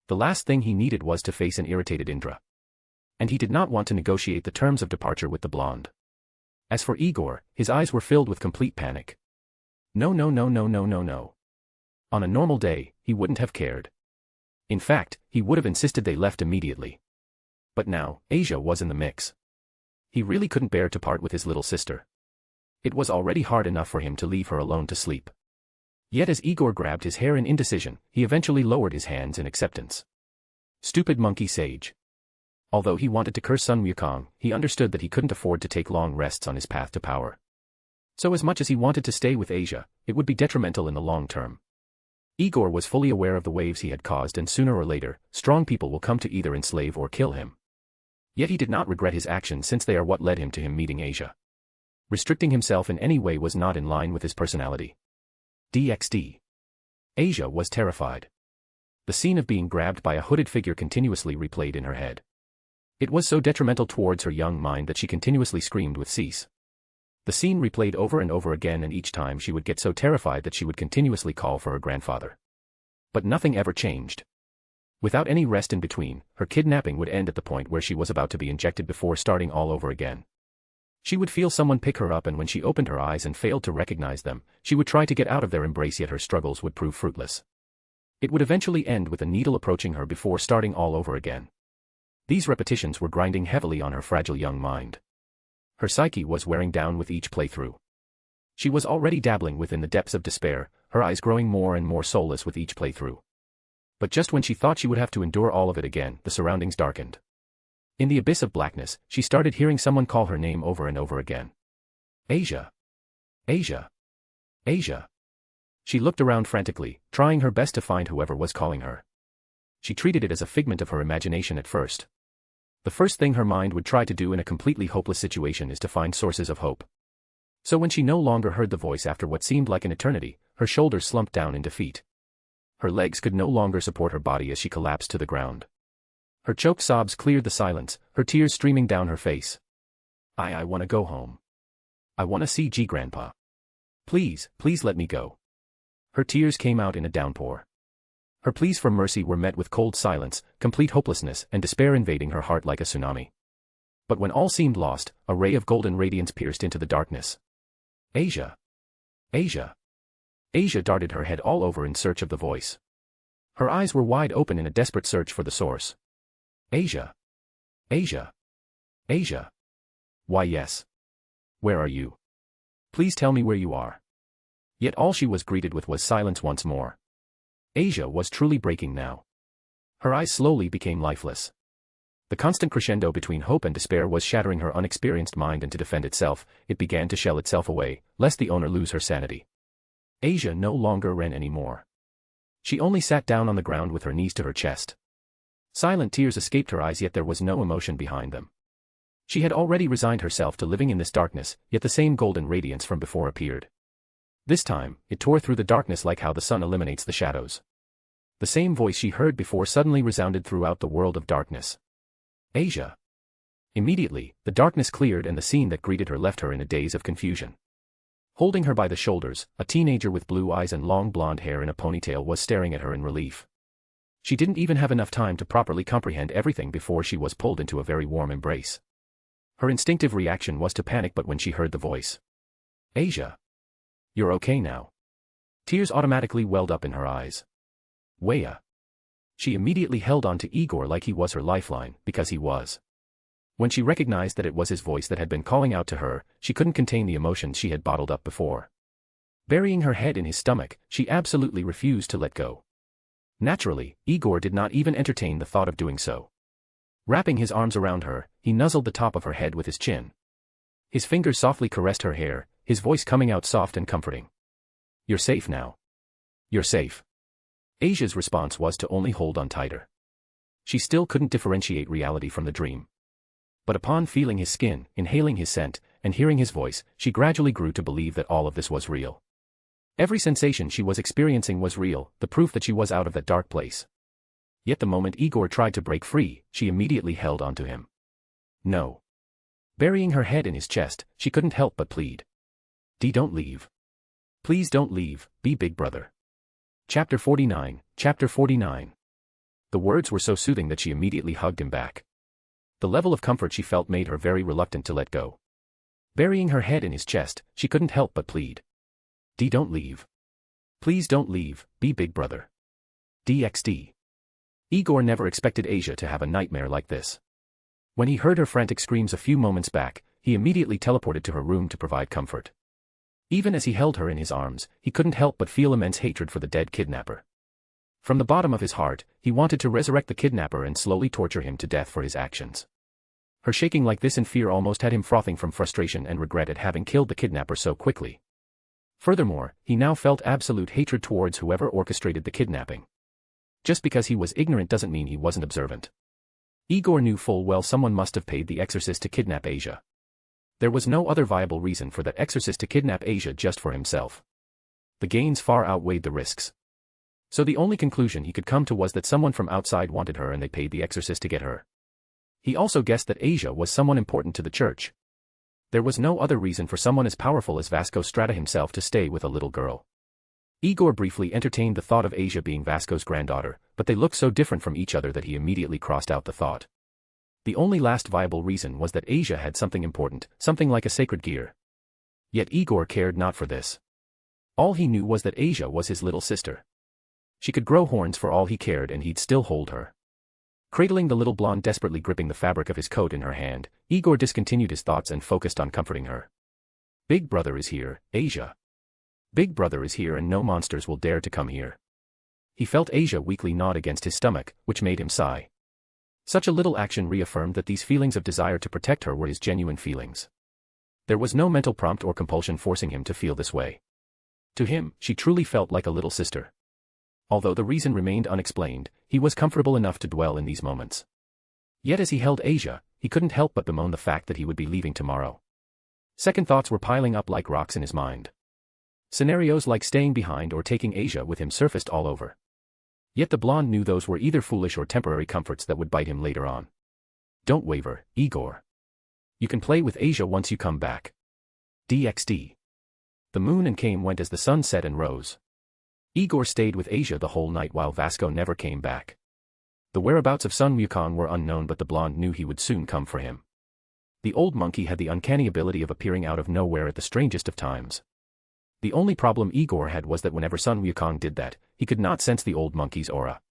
The last thing he needed was to face an irritated Indra. And he did not want to negotiate the terms of departure with the blonde. As for Igor, his eyes were filled with complete panic. No. On a normal day, he wouldn't have cared. In fact, he would have insisted they left immediately. But now, Asia was in the mix. He really couldn't bear to part with his little sister. It was already hard enough for him to leave her alone to sleep. Yet as Igor grabbed his hair in indecision, he eventually lowered his hands in acceptance. Stupid monkey sage. Although he wanted to curse Sun Wukong, he understood that he couldn't afford to take long rests on his path to power. So as much as he wanted to stay with Asia, it would be detrimental in the long term. Igor was fully aware of the waves he had caused, and sooner or later, strong people will come to either enslave or kill him. Yet he did not regret his actions, since they are what led him to him meeting Asia. Restricting himself in any way was not in line with his personality. DxD. Asia was terrified. The scene of being grabbed by a hooded figure continuously replayed in her head. It was so detrimental towards her young mind that she continuously screamed with cease. The scene replayed over and over again, and each time she would get so terrified that she would continuously call for her grandfather. But nothing ever changed. Without any rest in between, her kidnapping would end at the point where she was about to be injected before starting all over again. She would feel someone pick her up, and when she opened her eyes and failed to recognize them, she would try to get out of their embrace, yet her struggles would prove fruitless. It would eventually end with a needle approaching her before starting all over again. These repetitions were grinding heavily on her fragile young mind. Her psyche was wearing down with each playthrough. She was already dabbling within the depths of despair, her eyes growing more and more soulless with each playthrough. But just when she thought she would have to endure all of it again, the surroundings darkened. In the abyss of blackness, she started hearing someone call her name over and over again. Asia. Asia. Asia. She looked around frantically, trying her best to find whoever was calling her. She treated it as a figment of her imagination at first. The first thing her mind would try to do in a completely hopeless situation is to find sources of hope. So when she no longer heard the voice after what seemed like an eternity, her shoulders slumped down in defeat. Her legs could no longer support her body as she collapsed to the ground. Her choked sobs cleared the silence, her tears streaming down her face. I want to go home. I want to see Grandpa. Please let me go. Her tears came out in a downpour. Her pleas for mercy were met with cold silence, complete hopelessness and despair invading her heart like a tsunami. But when all seemed lost, a ray of golden radiance pierced into the darkness. Asia! Asia! Asia darted her head all over in search of the voice. Her eyes were wide open in a desperate search for the source. Asia! Asia! Asia! Why yes. Where are you? Please tell me where you are. Yet all she was greeted with was silence once more. Asia was truly breaking now. Her eyes slowly became lifeless. The constant crescendo between hope and despair was shattering her unexperienced mind, and to defend itself, it began to shell itself away, lest the owner lose her sanity. Asia no longer ran anymore. She only sat down on the ground with her knees to her chest. Silent tears escaped her eyes, yet there was no emotion behind them. She had already resigned herself to living in this darkness, yet the same golden radiance from before appeared. This time, it tore through the darkness like how the sun eliminates the shadows. The same voice she heard before suddenly resounded throughout the world of darkness. Asia! Immediately, the darkness cleared and the scene that greeted her left her in a daze of confusion. Holding her by the shoulders, a teenager with blue eyes and long blonde hair in a ponytail was staring at her in relief. She didn't even have enough time to properly comprehend everything before she was pulled into a very warm embrace. Her instinctive reaction was to panic, but when she heard the voice, Asia! You're okay now? Tears automatically welled up in her eyes. Weya! She immediately held on to Igor like he was her lifeline, because he was. When she recognized that it was his voice that had been calling out to her, she couldn't contain the emotions she had bottled up before. Burying her head in his stomach, she absolutely refused to let go. Naturally, Igor did not even entertain the thought of doing so. Wrapping his arms around her, he nuzzled the top of her head with his chin. His fingers softly caressed her hair, his voice coming out soft and comforting. You're safe now. You're safe. Asia's response was to only hold on tighter. She still couldn't differentiate reality from the dream. But upon feeling his skin, inhaling his scent, and hearing his voice, she gradually grew to believe that all of this was real. Every sensation she was experiencing was real, the proof that she was out of that dark place. Yet the moment Igor tried to break free, she immediately held onto him. No. Burying her head in his chest, she couldn't help but plead. Don't leave. Please don't leave, be big brother. Chapter 49, Chapter 49. The words were so soothing that she immediately hugged him back. The level of comfort she felt made her very reluctant to let go. Burying her head in his chest, she couldn't help but plead. Don't leave. Please don't leave, be big brother. DxD. Igor never expected Asia to have a nightmare like this. When he heard her frantic screams a few moments back, he immediately teleported to her room to provide comfort. Even as he held her in his arms, he couldn't help but feel immense hatred for the dead kidnapper. From the bottom of his heart, he wanted to resurrect the kidnapper and slowly torture him to death for his actions. Her shaking like this in fear almost had him frothing from frustration and regret at having killed the kidnapper so quickly. Furthermore, he now felt absolute hatred towards whoever orchestrated the kidnapping. Just because he was ignorant doesn't mean he wasn't observant. Igor knew full well someone must have paid the exorcist to kidnap Asia. There was no other viable reason for that exorcist to kidnap Asia just for himself. The gains far outweighed the risks. So the only conclusion he could come to was that someone from outside wanted her and they paid the exorcist to get her. He also guessed that Asia was someone important to the church. There was no other reason for someone as powerful as Vasco Strata himself to stay with a little girl. Igor briefly entertained the thought of Asia being Vasco's granddaughter, but they looked so different from each other that he immediately crossed out the thought. The only last viable reason was that Asia had something important, something like a sacred gear. Yet Igor cared not for this. All he knew was that Asia was his little sister. She could grow horns for all he cared and he'd still hold her. Cradling the little blonde desperately gripping the fabric of his coat in her hand, Igor discontinued his thoughts and focused on comforting her. Big brother is here, Asia. Big brother is here and no monsters will dare to come here. He felt Asia weakly nod against his stomach, which made him sigh. Such a little action reaffirmed that these feelings of desire to protect her were his genuine feelings. There was no mental prompt or compulsion forcing him to feel this way. To him, she truly felt like a little sister. Although the reason remained unexplained, he was comfortable enough to dwell in these moments. Yet as he held Asia, he couldn't help but bemoan the fact that he would be leaving tomorrow. Second thoughts were piling up like rocks in his mind. Scenarios like staying behind or taking Asia with him surfaced all over. Yet the blonde knew those were either foolish or temporary comforts that would bite him later on. Don't waver, Igor. You can play with Asia once you come back. DxD. The moon and came went as the sun set and rose. Igor stayed with Asia the whole night while Vasco never came back. The whereabouts of Sun Wukong were unknown, but the blonde knew he would soon come for him. The old monkey had the uncanny ability of appearing out of nowhere at the strangest of times. The only problem Igor had was that whenever Sun Wukong did that, he could not sense the old monkey's aura.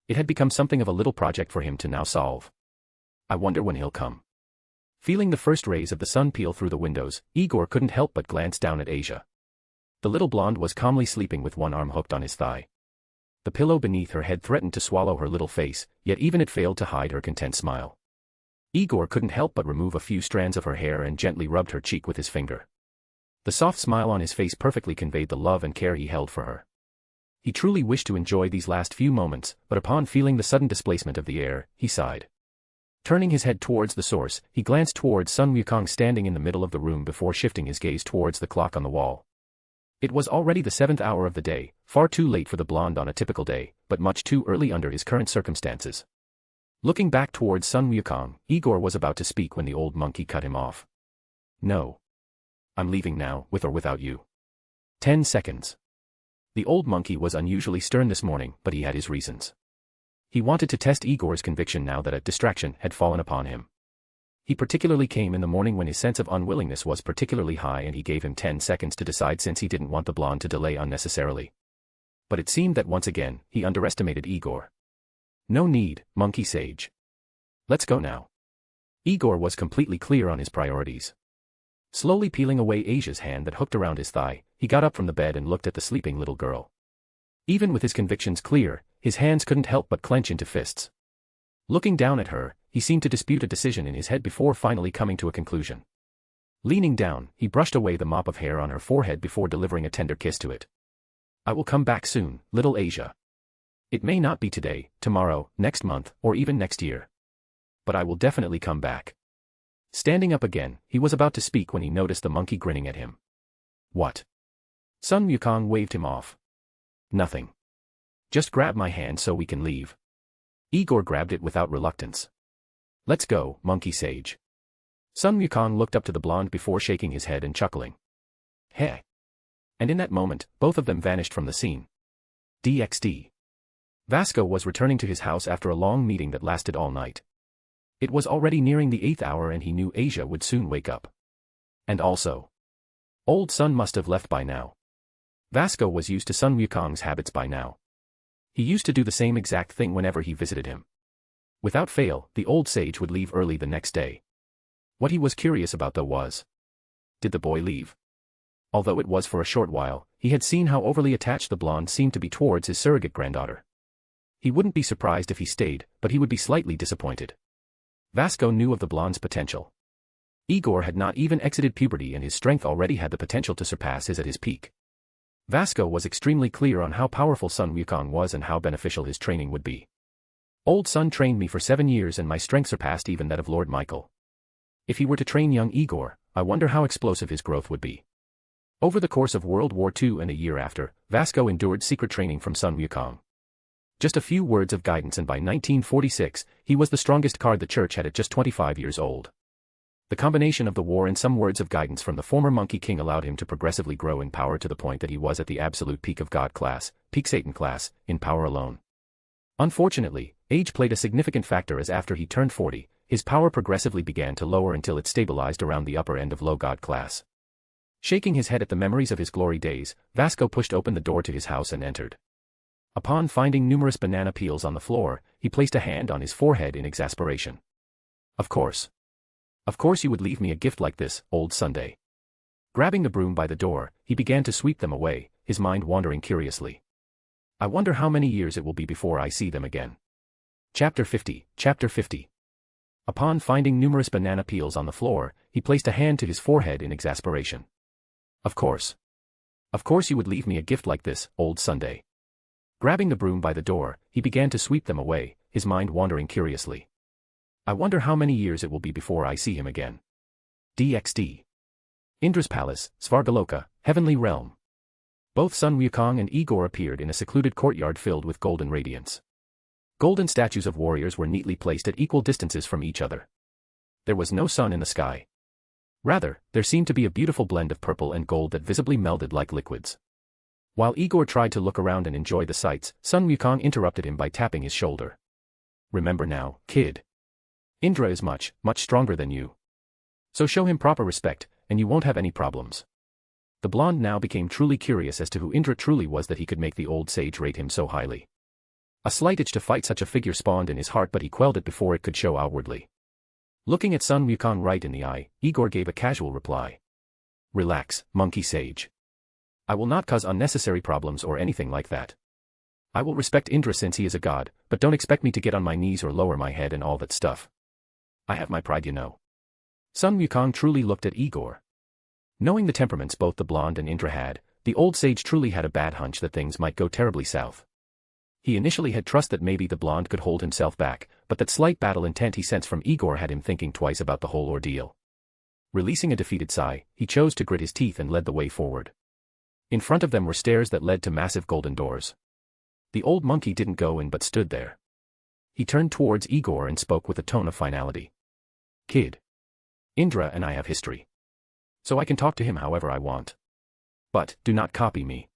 It had become something of a little project for him to now solve. I wonder when he'll come. Feeling the first rays of the sun peel through the windows, Igor couldn't help but glance down at Asia. The little blonde was calmly sleeping with one arm hooked on his thigh. The pillow beneath her head threatened to swallow her little face, yet even it failed to hide her content smile. Igor couldn't help but remove a few strands of her hair and gently rubbed her cheek with his finger. The soft smile on his face perfectly conveyed the love and care he held for her. He truly wished to enjoy these last few moments, but upon feeling the sudden displacement of the air, he sighed. Turning his head towards the source, he glanced towards Sun Wukong standing in the middle of the room before shifting his gaze towards the clock on the wall. It was already the 7th hour of the day, far too late for the blonde on a typical day, but much too early under his current circumstances. Looking back towards Sun Wukong, Igor was about to speak when the old monkey cut him off. No. I'm leaving now, with or without you. 10 seconds. The old monkey was unusually stern this morning, but he had his reasons. He wanted to test Igor's conviction now that a distraction had fallen upon him. He particularly came in the morning when his sense of unwillingness was particularly high, and he gave him 10 seconds to decide since he didn't want the blonde to delay unnecessarily. But it seemed that once again, he underestimated Igor. No need, monkey sage. Let's go now. Igor was completely clear on his priorities. Slowly peeling away Asia's hand that hooked around his thigh, he got up from the bed and looked at the sleeping little girl. Even with his convictions clear, his hands couldn't help but clench into fists. Looking down at her, he seemed to dispute a decision in his head before finally coming to a conclusion. Leaning down, he brushed away the mop of hair on her forehead before delivering a tender kiss to it. I will come back soon, little Asia. It may not be today, tomorrow, next month, or even next year. But I will definitely come back. Standing up again, he was about to speak when he noticed the monkey grinning at him. What? Sun Wukong waved him off. Nothing. Just grab my hand so we can leave. Igor grabbed it without reluctance. Let's go, monkey sage. Sun Wukong looked up to the blonde before shaking his head and chuckling. Hey. And in that moment, both of them vanished from the scene. DxD. Vasco was returning to his house after a long meeting that lasted all night. It was already nearing the 8th hour and he knew Asia would soon wake up. And also, old Sun must have left by now. Vasco was used to Sun Wukong's habits by now. He used to do the same exact thing whenever he visited him. Without fail, the old sage would leave early the next day. What he was curious about though was, did the boy leave? Although it was for a short while, he had seen how overly attached the blonde seemed to be towards his surrogate granddaughter. He wouldn't be surprised if he stayed, but he would be slightly disappointed. Vasco knew of the blonde's potential. Igor had not even exited puberty and his strength already had the potential to surpass his at his peak. Vasco was extremely clear on how powerful Sun Wukong was and how beneficial his training would be. Old Sun trained me for 7 years and my strength surpassed even that of Lord Michael. If he were to train young Igor, I wonder how explosive his growth would be. Over the course of World War II and a year after, Vasco endured secret training from Sun Wukong. Just a few words of guidance and by 1946, he was the strongest card the church had at just 25 years old. The combination of the war and some words of guidance from the former Monkey King allowed him to progressively grow in power to the point that he was at the absolute peak of God class, peak Satan class, in power alone. Unfortunately, age played a significant factor as after he turned 40, his power progressively began to lower until it stabilized around the upper end of low God class. Shaking his head at the memories of his glory days, Vasco pushed open the door to his house and entered. Upon finding numerous banana peels on the floor, he placed a hand on his forehead in exasperation. Of course you would leave me a gift like this, old Sunday. Grabbing the broom by the door, he began to sweep them away, his mind wandering curiously. I wonder how many years it will be before I see them again. Chapter 50. Upon finding numerous banana peels on the floor, he placed a hand to his forehead in exasperation. Of course you would leave me a gift like this, old Sunday. Grabbing the broom by the door, he began to sweep them away, his mind wandering curiously. I wonder how many years it will be before I see him again. DxD. Indra's Palace, Svargaloka, Heavenly Realm. Both Sun Wukong and Igor appeared in a secluded courtyard filled with golden radiance. Golden statues of warriors were neatly placed at equal distances from each other. There was no sun in the sky. Rather, there seemed to be a beautiful blend of purple and gold that visibly melded like liquids. While Igor tried to look around and enjoy the sights, Sun Wukong interrupted him by tapping his shoulder. Remember now, kid. Indra is much, much stronger than you. So show him proper respect, and you won't have any problems. The blonde now became truly curious as to who Indra truly was that he could make the old sage rate him so highly. A slight itch to fight such a figure spawned in his heart, but he quelled it before it could show outwardly. Looking at Sun Wukong right in the eye, Igor gave a casual reply. Relax, monkey sage. I will not cause unnecessary problems or anything like that. I will respect Indra since he is a god, but don't expect me to get on my knees or lower my head and all that stuff. I have my pride, you know. Sun Wukong truly looked at Igor. Knowing the temperaments both the blonde and Indra had, the old sage truly had a bad hunch that things might go terribly south. He initially had trust that maybe the blonde could hold himself back, but that slight battle intent he sensed from Igor had him thinking twice about the whole ordeal. Releasing a defeated sigh, he chose to grit his teeth and led the way forward. In front of them were stairs that led to massive golden doors. The old monkey didn't go in but stood there. He turned towards Igor and spoke with a tone of finality. Kid. Indra and I have history. So I can talk to him however I want. But, do not copy me.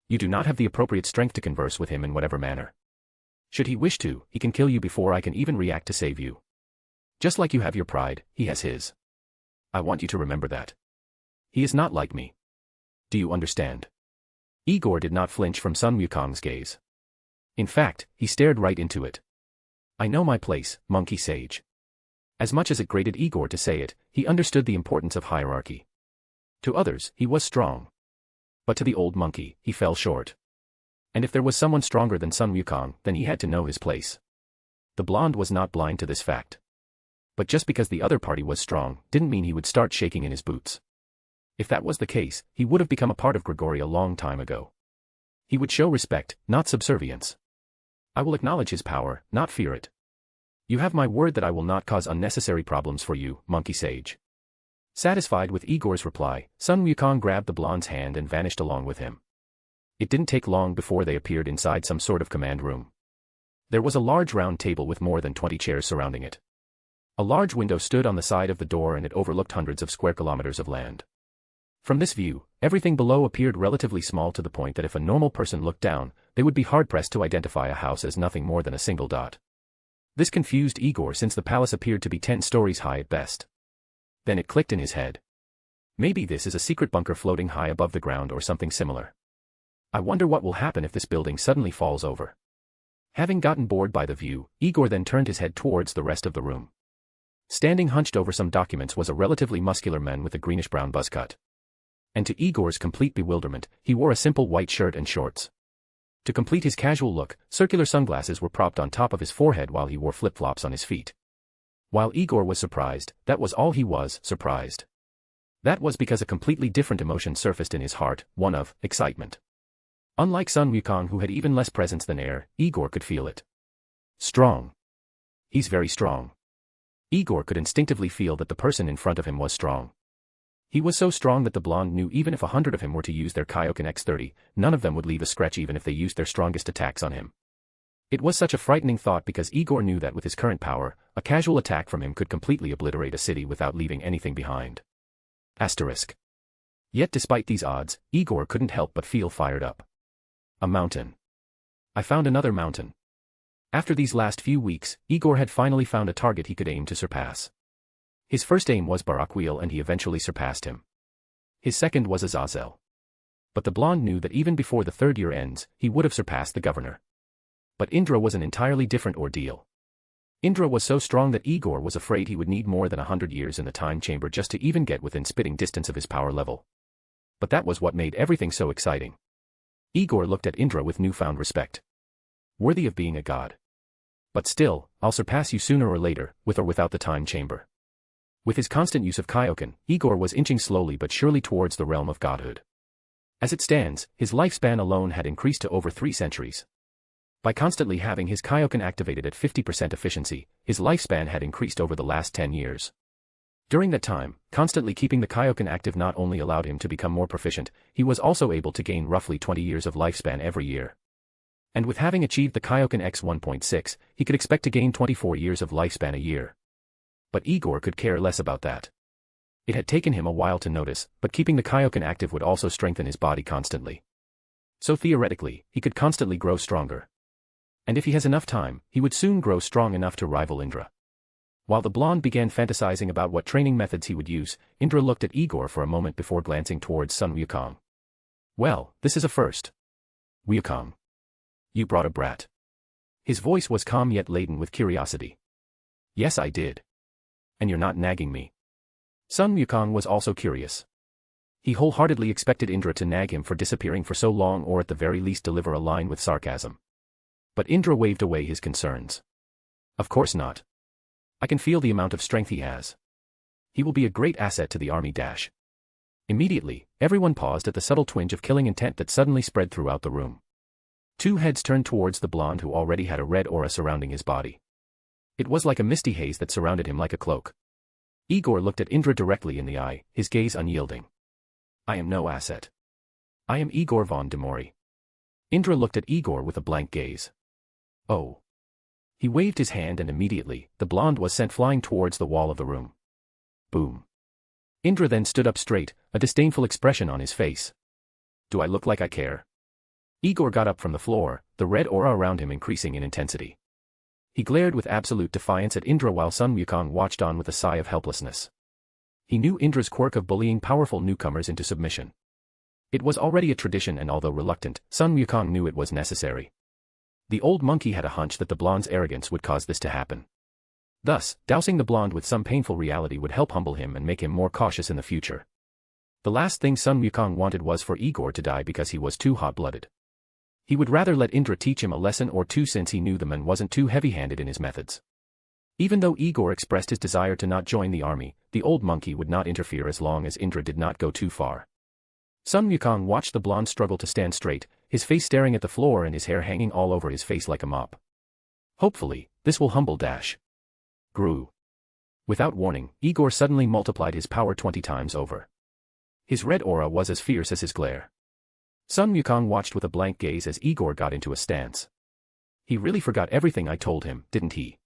You do not have the appropriate strength to converse with him in whatever manner. Should he wish to, he can kill you before I can even react to save you. Just like you have your pride, he has his. I want you to remember that. He is not like me. Do you understand? Igor did not flinch from Sun Wukong's gaze. In fact, he stared right into it. I know my place, monkey sage. As much as it grated Igor to say it, he understood the importance of hierarchy. To others, he was strong. But to the old monkey, he fell short. And if there was someone stronger than Sun Wukong, then he had to know his place. The blonde was not blind to this fact. But just because the other party was strong, didn't mean he would start shaking in his boots. If that was the case, he would have become a part of Grigori a long time ago. He would show respect, not subservience. I will acknowledge his power, not fear it. You have my word that I will not cause unnecessary problems for you, monkey sage. Satisfied with Igor's reply, Sun Wukong grabbed the blonde's hand and vanished along with him. It didn't take long before they appeared inside some sort of command room. There was a large round table with more than 20 chairs surrounding it. A large window stood on the side of the door and it overlooked hundreds of square kilometers of land. From this view, everything below appeared relatively small to the point that if a normal person looked down, they would be hard-pressed to identify a house as nothing more than a single dot. This confused Igor since the palace appeared to be 10 stories high at best. Then it clicked in his head. Maybe this is a secret bunker floating high above the ground or something similar. I wonder what will happen if this building suddenly falls over. Having gotten bored by the view, Igor then turned his head towards the rest of the room. Standing hunched over some documents was a relatively muscular man with a greenish-brown buzz cut. And to Igor's complete bewilderment, he wore a simple white shirt and shorts. To complete his casual look, circular sunglasses were propped on top of his forehead while he wore flip-flops on his feet. While Igor was surprised, that was all he was, surprised. That was because a completely different emotion surfaced in his heart, one of excitement. Unlike Sun Wukong, who had even less presence than air, Igor could feel it. Strong. He's very strong. Igor could instinctively feel that the person in front of him was strong. He was so strong that the blonde knew even if 100 of him were to use their Kaioken X30, none of them would leave a scratch even if they used their strongest attacks on him. It was such a frightening thought because Igor knew that with his current power, a casual attack from him could completely obliterate a city without leaving anything behind. Asterisk. Yet despite these odds, Igor couldn't help but feel fired up. A mountain. I found another mountain. After these last few weeks, Igor had finally found a target he could aim to surpass. His first aim was Barakiel and he eventually surpassed him. His second was Aazel. But the blonde knew that even before the third year ends, he would have surpassed the governor. But Indra was an entirely different ordeal. Indra was so strong that Igor was afraid he would need more than 100 years in the time chamber just to even get within spitting distance of his power level. But that was what made everything so exciting. Igor looked at Indra with newfound respect. Worthy of being a god. But still, I'll surpass you sooner or later, with or without the time chamber. With his constant use of Kaioken, Igor was inching slowly but surely towards the realm of godhood. As it stands, his lifespan alone had increased to over 3 centuries. By constantly having his Kaioken activated at 50% efficiency, his lifespan had increased over the last 10 years. During that time, constantly keeping the Kaioken active not only allowed him to become more proficient, he was also able to gain roughly 20 years of lifespan every year. And with having achieved the Kaioken X 1.6, he could expect to gain 24 years of lifespan a year. But Igor could care less about that. It had taken him a while to notice, but keeping the Kaioken active would also strengthen his body constantly. So theoretically, he could constantly grow stronger. And if he has enough time, he would soon grow strong enough to rival Indra. While the blonde began fantasizing about what training methods he would use, Indra looked at Igor for a moment before glancing towards Sun Wukong. Well, this is a first. Wukong. You brought a brat. His voice was calm yet laden with curiosity. Yes, I did. And you're not nagging me. Sun Wukong was also curious. He wholeheartedly expected Indra to nag him for disappearing for so long or at the very least deliver a line with sarcasm. But Indra waved away his concerns. Of course not. I can feel the amount of strength he has. He will be a great asset to the army. Immediately, everyone paused at the subtle twinge of killing intent that suddenly spread throughout the room. Two heads turned towards the blonde who already had a red aura surrounding his body. It was like a misty haze that surrounded him like a cloak. Igor looked at Indra directly in the eye, his gaze unyielding. I am no asset. I am Igor von Demori. Indra looked at Igor with a blank gaze. Oh. He waved his hand and immediately, the blonde was sent flying towards the wall of the room. Boom. Indra then stood up straight, a disdainful expression on his face. Do I look like I care? Igor got up from the floor, the red aura around him increasing in intensity. He glared with absolute defiance at Indra while Sun Wukong watched on with a sigh of helplessness. He knew Indra's quirk of bullying powerful newcomers into submission. It was already a tradition and although reluctant, Sun Wukong knew it was necessary. The old monkey had a hunch that the blonde's arrogance would cause this to happen. Thus, dousing the blonde with some painful reality would help humble him and make him more cautious in the future. The last thing Sun Wukong wanted was for Igor to die because he was too hot-blooded. He would rather let Indra teach him a lesson or two since he knew the man wasn't too heavy-handed in his methods. Even though Igor expressed his desire to not join the army, the old monkey would not interfere as long as Indra did not go too far. Sun Wukong watched the blonde struggle to stand straight, his face staring at the floor and his hair hanging all over his face like a mop. Hopefully, this will humble Grew. Without warning, Igor suddenly multiplied his power 20 times over. His red aura was as fierce as his glare. Sun Wukong watched with a blank gaze as Igor got into a stance. He really forgot everything I told him, didn't he?